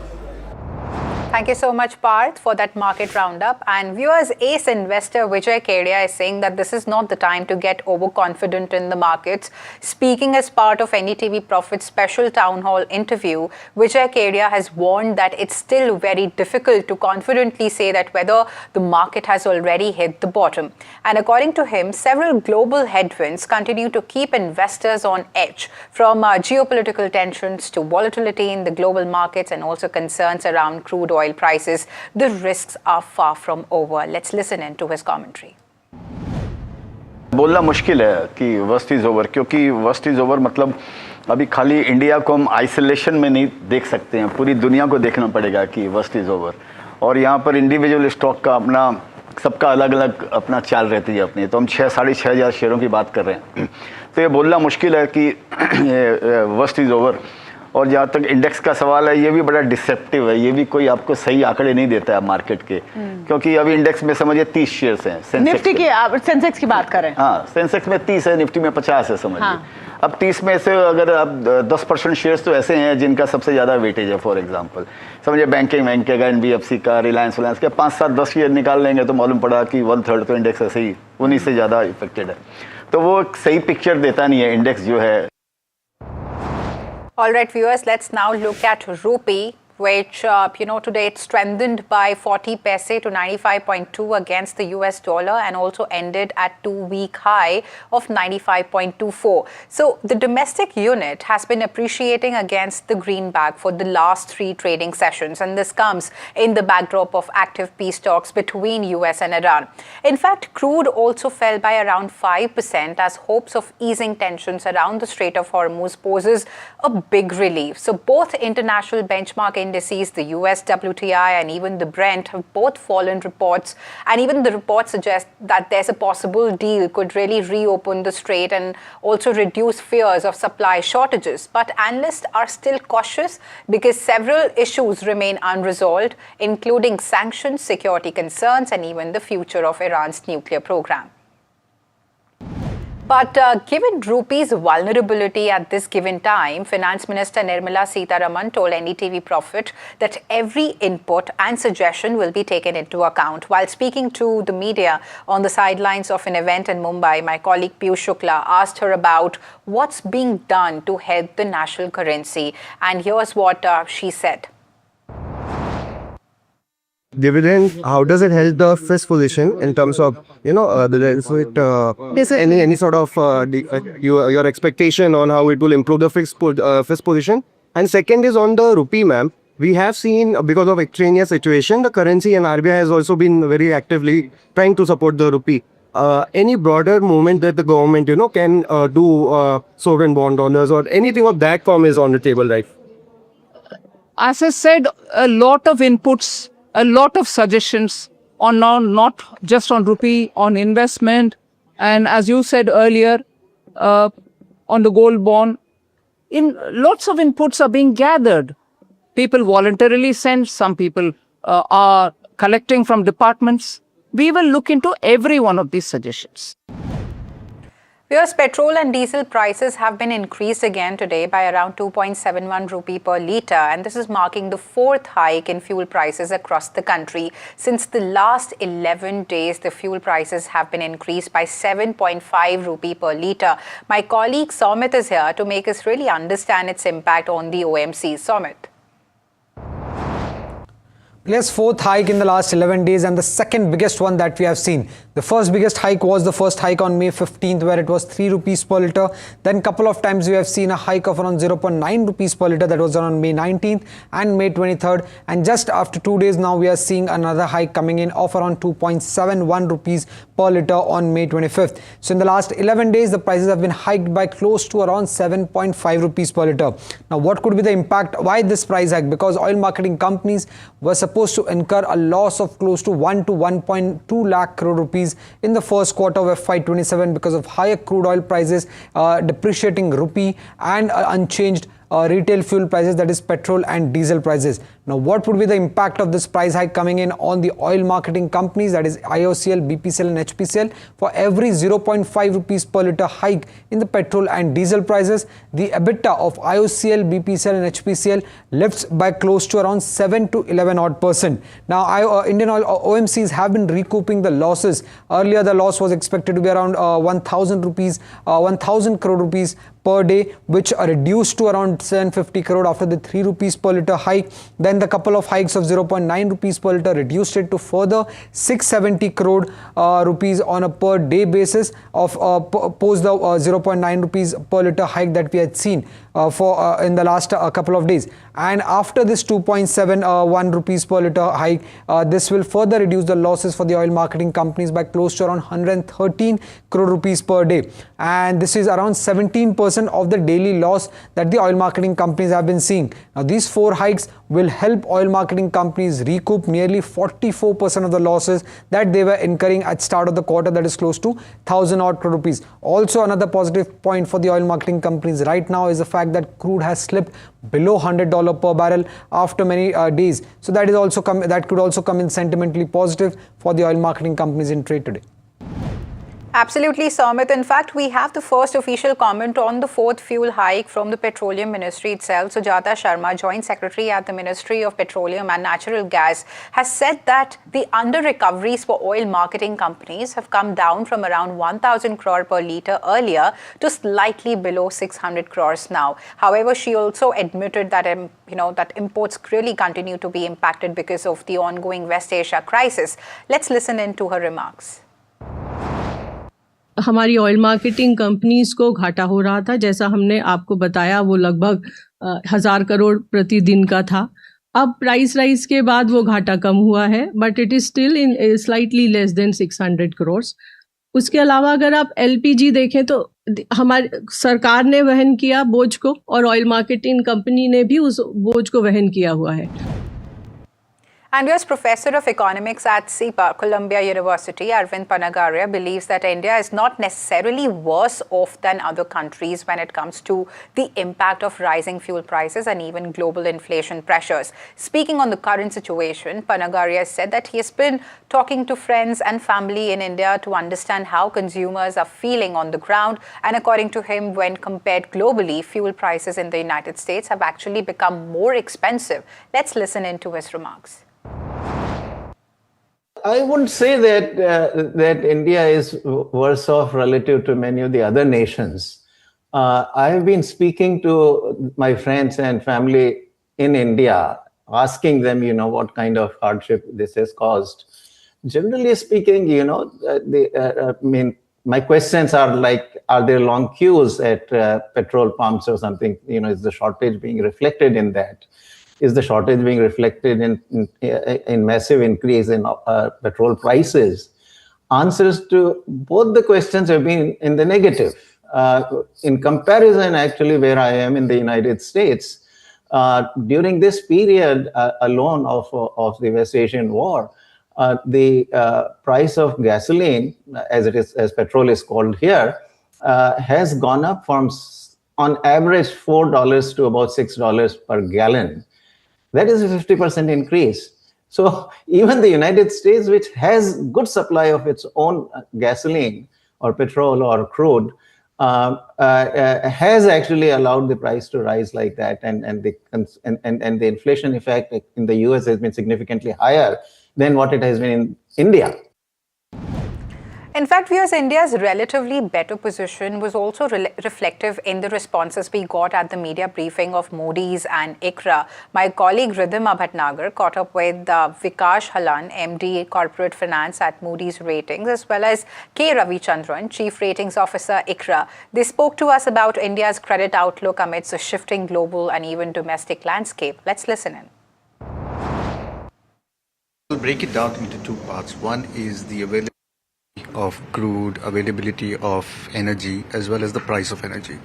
Thank you so much, Parth, for that market roundup. And viewers, ace investor Vijay Kedia is saying that this is not the time to get overconfident in the markets. Speaking as part of NDTV Profit's special town hall interview, Vijay Kedia has warned that it's still very difficult to confidently say that whether the market has already hit the bottom. And according to him, several global headwinds continue to keep investors on edge, from geopolitical tensions to volatility in the global markets and also concerns around crude oil prices. The risks are far from over. Let's listen in to his commentary. बोलना मुश्किल है कि worst is over, क्योंकि worst is over मतलब अभी खाली India को हम आइसोलेशन में नहीं देख सकते हैं, पूरी दुनिया को देखना पड़ेगा कि वर्स्ट इज ओवर। और यहाँ पर इंडिविजुअल स्टॉक का अपना सबका अलग अलग अपना चाल रहती है अपनी, तो हम 6,500 शेयरों की बात कर रहे हैं, तो ये बोलना मुश्किल है कि वर्स्ट इज ओवर। और जहाँ तक इंडेक्स का सवाल है, ये भी बड़ा डिसेप्टिव है, ये भी कोई आपको सही आंकड़े नहीं देता है मार्केट के, क्योंकि अभी इंडेक्स में समझिए 30 शेयर्स हैं। निफ्टी की सेंसेक्स की बात करें, हाँ, सेंसेक्स में 30 है, निफ्टी में 50 है समझिए। हाँ। अब 30 में से अगर आप 10% शेयर्स तो ऐसे हैं जिनका सबसे ज़्यादा वेटेज है। फॉर एग्जांपल समझिए बैंकिंग का, NBFC का, रिलायंस के 5, 7, 10 शेयर निकाल लेंगे तो मालूम पड़ा कि 1/3 तो इंडेक्स ऐसे ही उन्हीं से ज़्यादा इफेक्टेड है, तो वो एक सही पिक्चर देता नहीं है इंडेक्स जो है। All right, viewers, let's now look at rupee, which, today it strengthened by 40 paise to 95.2 against the US dollar and also ended at 2-week high of 95.24. So the domestic unit has been appreciating against the greenback for the last 3 trading sessions, and this comes in the backdrop of active peace talks between US and Iran. In fact, crude also fell by around 5% as hopes of easing tensions around the Strait of Hormuz poses a big relief. So both international benchmark indices, the US WTI and even the Brent, have both fallen reports, and even the reports suggest that there's a possible deal could really reopen the strait and also reduce fears of supply shortages. But analysts are still cautious because several issues remain unresolved, including sanctions, security concerns, and even the future of Iran's nuclear program. But given rupee's vulnerability at this given time, Finance Minister Nirmala Sitharaman told NDTV Profit that every input and suggestion will be taken into account. While speaking to the media on the sidelines of an event in Mumbai, my colleague Piyush Shukla asked her about what's being done to help the national currency. And here's what she said. Dividend, how does it help the FIS position in terms of, any sort of your expectation on how it will improve the FIS position? And second is on the rupee, ma'am. We have seen, because of extraneous situation, the currency and RBI has also been very actively trying to support the rupee. Any broader movement that the government, can do sovereign bond owners or anything of that form is on the table, right? As I said, a lot of inputs, a lot of suggestions on not just on rupee, on investment, and as you said earlier, on the gold bond. Lots of inputs are being gathered. People voluntarily send, some people are collecting from departments. We will look into every one of these suggestions. Whereas petrol and diesel prices have been increased again today by around 2.71 rupee per litre, and this is marking the fourth hike in fuel prices across the country. Since the last 11 days, the fuel prices have been increased by 7.5 rupee per litre. My colleague Somit is here to make us really understand its impact on the OMC. Somit. Yes, fourth hike in the last 11 days and the second biggest one that we have seen. The first biggest hike was the first hike on May 15th, where it was 3 rupees per litre. Then couple of times we have seen a hike of around 0.9 rupees per litre, that was on May 19th and May 23rd. And just after 2 days now, we are seeing another hike coming in of around 2.71 rupees per litre on May 25th. So in the last 11 days, the prices have been hiked by close to around 7.5 rupees per litre. Now, what could be the impact? Why this price hike? Because oil marketing companies were supposed to incur a loss of close to 1 to 1.2 lakh crore rupees in the first quarter of FY27 because of higher crude oil prices, depreciating rupee and unchanged retail fuel prices, that is petrol and diesel prices. Now, what would be the impact of this price hike coming in on the oil marketing companies, that is IOCL, BPCL and HPCL? For every 0.5 rupees per litre hike in the petrol and diesel prices, the EBITDA of IOCL, BPCL and HPCL lifts by close to around 7 to 11%. Now, Indian oil OMCs have been recouping the losses. Earlier, the loss was expected to be around 1,000 crore rupees per day, which are reduced to around 750 crore after the 3 rupees per litre hike. Then the couple of hikes of 0.9 rupees per litre reduced it to further 670 crore rupees on a per day basis of post the 0.9 rupees per litre hike that we had seen in the last couple of days. And after this 2.71 rupees per litre hike, this will further reduce the losses for the oil marketing companies by close to around 113 crore rupees per day. And this is around 17% of the daily loss that the oil marketing companies have been seeing. Now, these 4 hikes will help oil marketing companies recoup nearly 44% of the losses that they were incurring at start of the quarter, that is close to 1,000 odd crore rupees. Also, another positive point for the oil marketing companies right now is the fact that crude has slipped below $100 per barrel after many days. So that could also come in sentimentally positive for the oil marketing companies in trade today. Absolutely, Somit. In fact, we have the first official comment on the fourth fuel hike from the Petroleum Ministry itself. Sujata Sharma, Joint Secretary at the Ministry of Petroleum and Natural Gas, has said that the under-recoveries for oil marketing companies have come down from around 1,000 crore per litre earlier to slightly below 600 crores now. However, she also admitted that that imports really continue to be impacted because of the ongoing West Asia crisis. Let's listen in to her remarks. हमारी oil marketing companies को घाटा हो रहा था, जैसा हमने आपको बताया वो लगभग 1000 करोड़ प्रतिदिन का था. अब प्राइस राइज के बाद वो घाटा कम हुआ है, but it is still in slightly less than 600 crore. उसके अलावा अगर आप एलपीजी देखें तो हमारी सरकार ने वहन किया बोझ को और ऑयल मार्केटिंग कंपनी ने भी उस बोझ को वहन किया हुआ है. And US Professor of Economics at CEPA, Columbia University, Arvind Panagaria, believes that India is not necessarily worse off than other countries when it comes to the impact of rising fuel prices and even global inflation pressures. Speaking on the current situation, Panagaria said that he has been talking to friends and family in India to understand how consumers are feeling on the ground. And according to him, when compared globally, fuel prices in the United States have actually become more expensive. Let's listen into his remarks. I wouldn't say that India is worse off relative to many of the other nations. I have been speaking to my friends and family in India, asking them, what kind of hardship this has caused. Generally speaking, my questions are like, are there long queues at petrol pumps or something? Is the shortage being reflected in that? Is the shortage being reflected in massive increase in petrol prices? Answers to both the questions have been in the negative. In comparison, actually, where I am in the United States, during this period alone of the West Asian War, the price of gasoline, as petrol is called here, has gone up from on average $4 to about $6 per gallon. That is a 50% increase. So even the United States, which has good supply of its own gasoline or petrol or crude, has actually allowed the price to rise like that, and the inflation effect in the US has been significantly higher than what it has been in India. In fact, viewers, India's relatively better position was also reflective in the responses we got at the media briefing of Moody's and ICRA. My colleague Ridhima Bhatnagar caught up with Vikash Halan, MD Corporate Finance at Moody's Ratings, as well as K. Ravichandran, Chief Ratings Officer, ICRA. They spoke to us about India's credit outlook amidst a shifting global and even domestic landscape. Let's listen in. We'll break it down into two parts. One is the availability of crude, availability of energy, as well as the price of energy.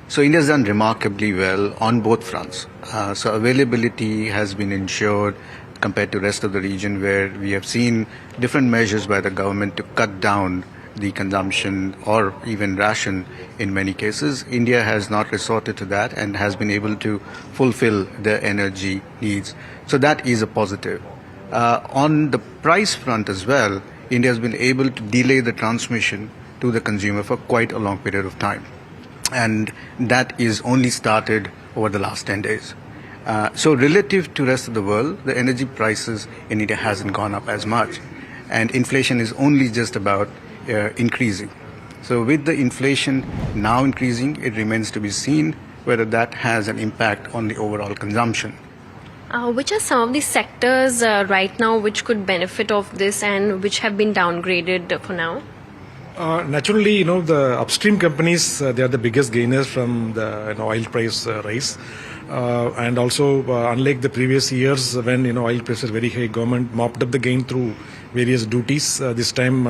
So India has done remarkably well on both fronts. So availability has been ensured compared to the rest of the region, where we have seen different measures by the government to cut down the consumption or even ration in many cases. India has not resorted to that and has been able to fulfill their energy needs. So that is a positive. On the price front as well, India has been able to delay the transmission to the consumer for quite a long period of time. And that is only started over the last 10 days. So relative to the rest of the world, the energy prices in India hasn't gone up as much. And inflation is only just about increasing. So with the inflation now increasing, it remains to be seen whether that has an impact on the overall consumption. Which are some of the sectors right now which could benefit of this and which have been downgraded for now? Naturally, the upstream companies, they are the biggest gainers from the oil price rise. And also, unlike the previous years when oil prices very high, government mopped up the gain through various duties. This time,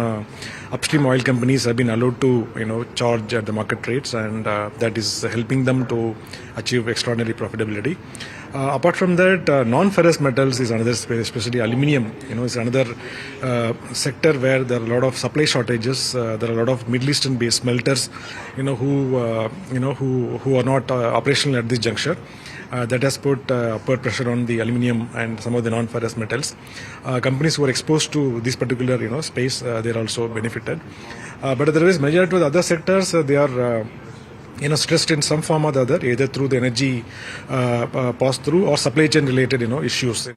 upstream oil companies have been allowed to charge at the market rates, and that is helping them to achieve extraordinary profitability. Apart from that, non-ferrous metals is another space, especially aluminium. Is another sector where there are a lot of supply shortages. There are a lot of Middle Eastern-based smelters, who are not operational at this juncture. That has put upward pressure on the aluminium and some of the non-ferrous metals. Companies who are exposed to this particular space, they are also benefited. But otherwise, majority of the other sectors, they are stressed in some form or the other, either through the energy pass-through or supply chain related issues.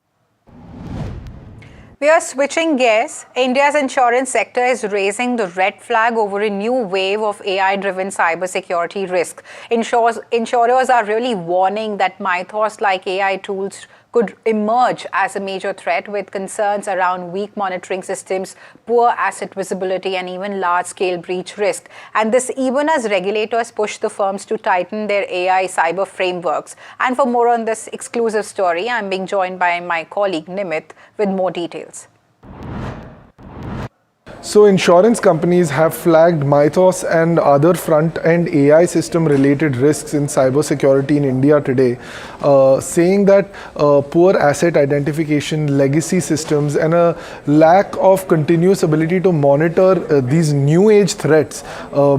We are switching gears. India's insurance sector is raising the red flag over a new wave of AI-driven cybersecurity risk. Insurers are really warning that mythos-like AI tools could emerge as a major threat, with concerns around weak monitoring systems, poor asset visibility, and even large-scale breach risk. And this even as regulators push the firms to tighten their AI cyber frameworks. And for more on this exclusive story, I'm being joined by my colleague Nimit with more details. So insurance companies have flagged Mythos and other front-end AI system-related risks in cybersecurity in India today, saying that poor asset identification, legacy systems, and a lack of continuous ability to monitor these new age threats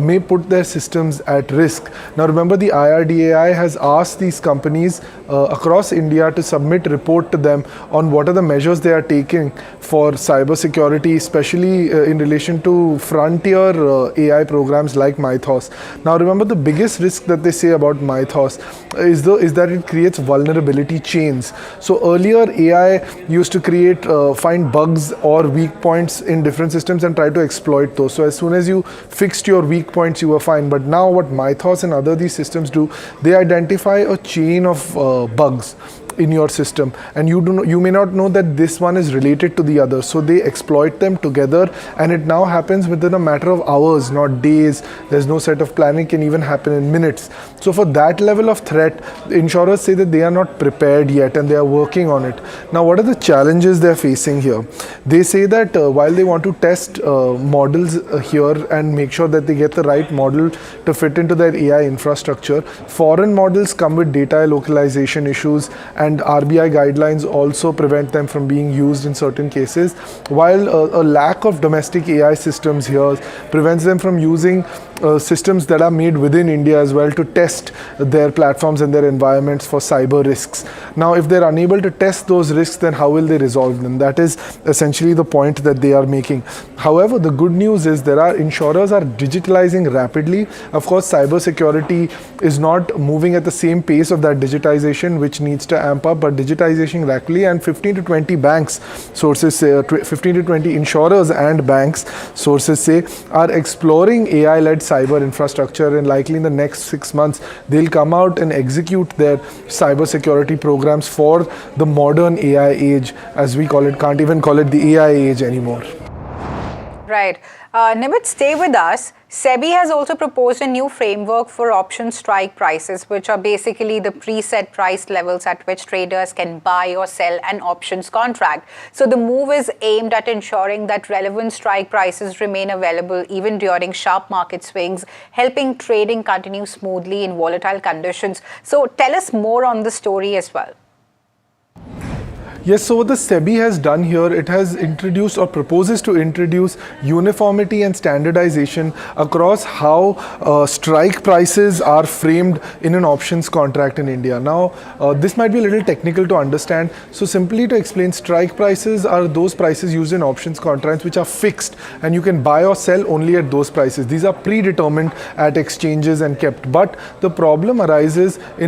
may put their systems at risk. Now remember, the IRDAI has asked these companies across India to submit report to them on what are the measures they are taking for cybersecurity, especially in relation to frontier AI programs like Mythos. Now remember, the biggest risk that they say about Mythos is that it creates vulnerability chains. So earlier AI used to find bugs or weak points in different systems and try to exploit those. So as soon as you fixed your weak points, you were fine. But now what Mythos and other these systems do, they identify a chain of bugs in your system, and you may not know that this one is related to the other, so they exploit them together, and it now happens within a matter of hours, not days. There's no set of planning, can even happen in minutes. So for that level of threat, insurers say that they are not prepared yet and they are working on it. Now what are the challenges they're facing here? They say that while they want to test models here and make sure that they get the right model to fit into their AI infrastructure, foreign models come with data localization issues, and RBI guidelines also prevent them from being used in certain cases, while a lack of domestic AI systems here prevents them from using systems that are made within India as well to test their platforms and their environments for cyber risks. Now if they're unable to test those risks, then how will they resolve them? That is essentially the point that they are making. However, the good news is insurers are digitalizing rapidly. Of course, cybersecurity is not moving at the same pace of that digitization, which needs to amp up, but digitization rapidly, and 15 to 20 banks, sources say, 15 to 20 insurers and banks, sources say, are exploring AI-led cyber infrastructure, and likely in the next 6 months they'll come out and execute their cyber security programs for the modern AI age, as we call it. Can't even call it the AI age anymore. Right. Nimit, stay with us. SEBI has also proposed a new framework for option strike prices, which are basically the preset price levels at which traders can buy or sell an options contract. So the move is aimed at ensuring that relevant strike prices remain available even during sharp market swings, helping trading continue smoothly in volatile conditions. So tell us more on the story as well. Yes, so what the SEBI has done here, it has introduced or proposes to introduce uniformity and standardization across how strike prices are framed in an options contract in India. Now, this might be a little technical to understand. So simply to explain, strike prices are those prices used in options contracts which are fixed, and you can buy or sell only at those prices. These are predetermined at exchanges and kept. But the problem arises in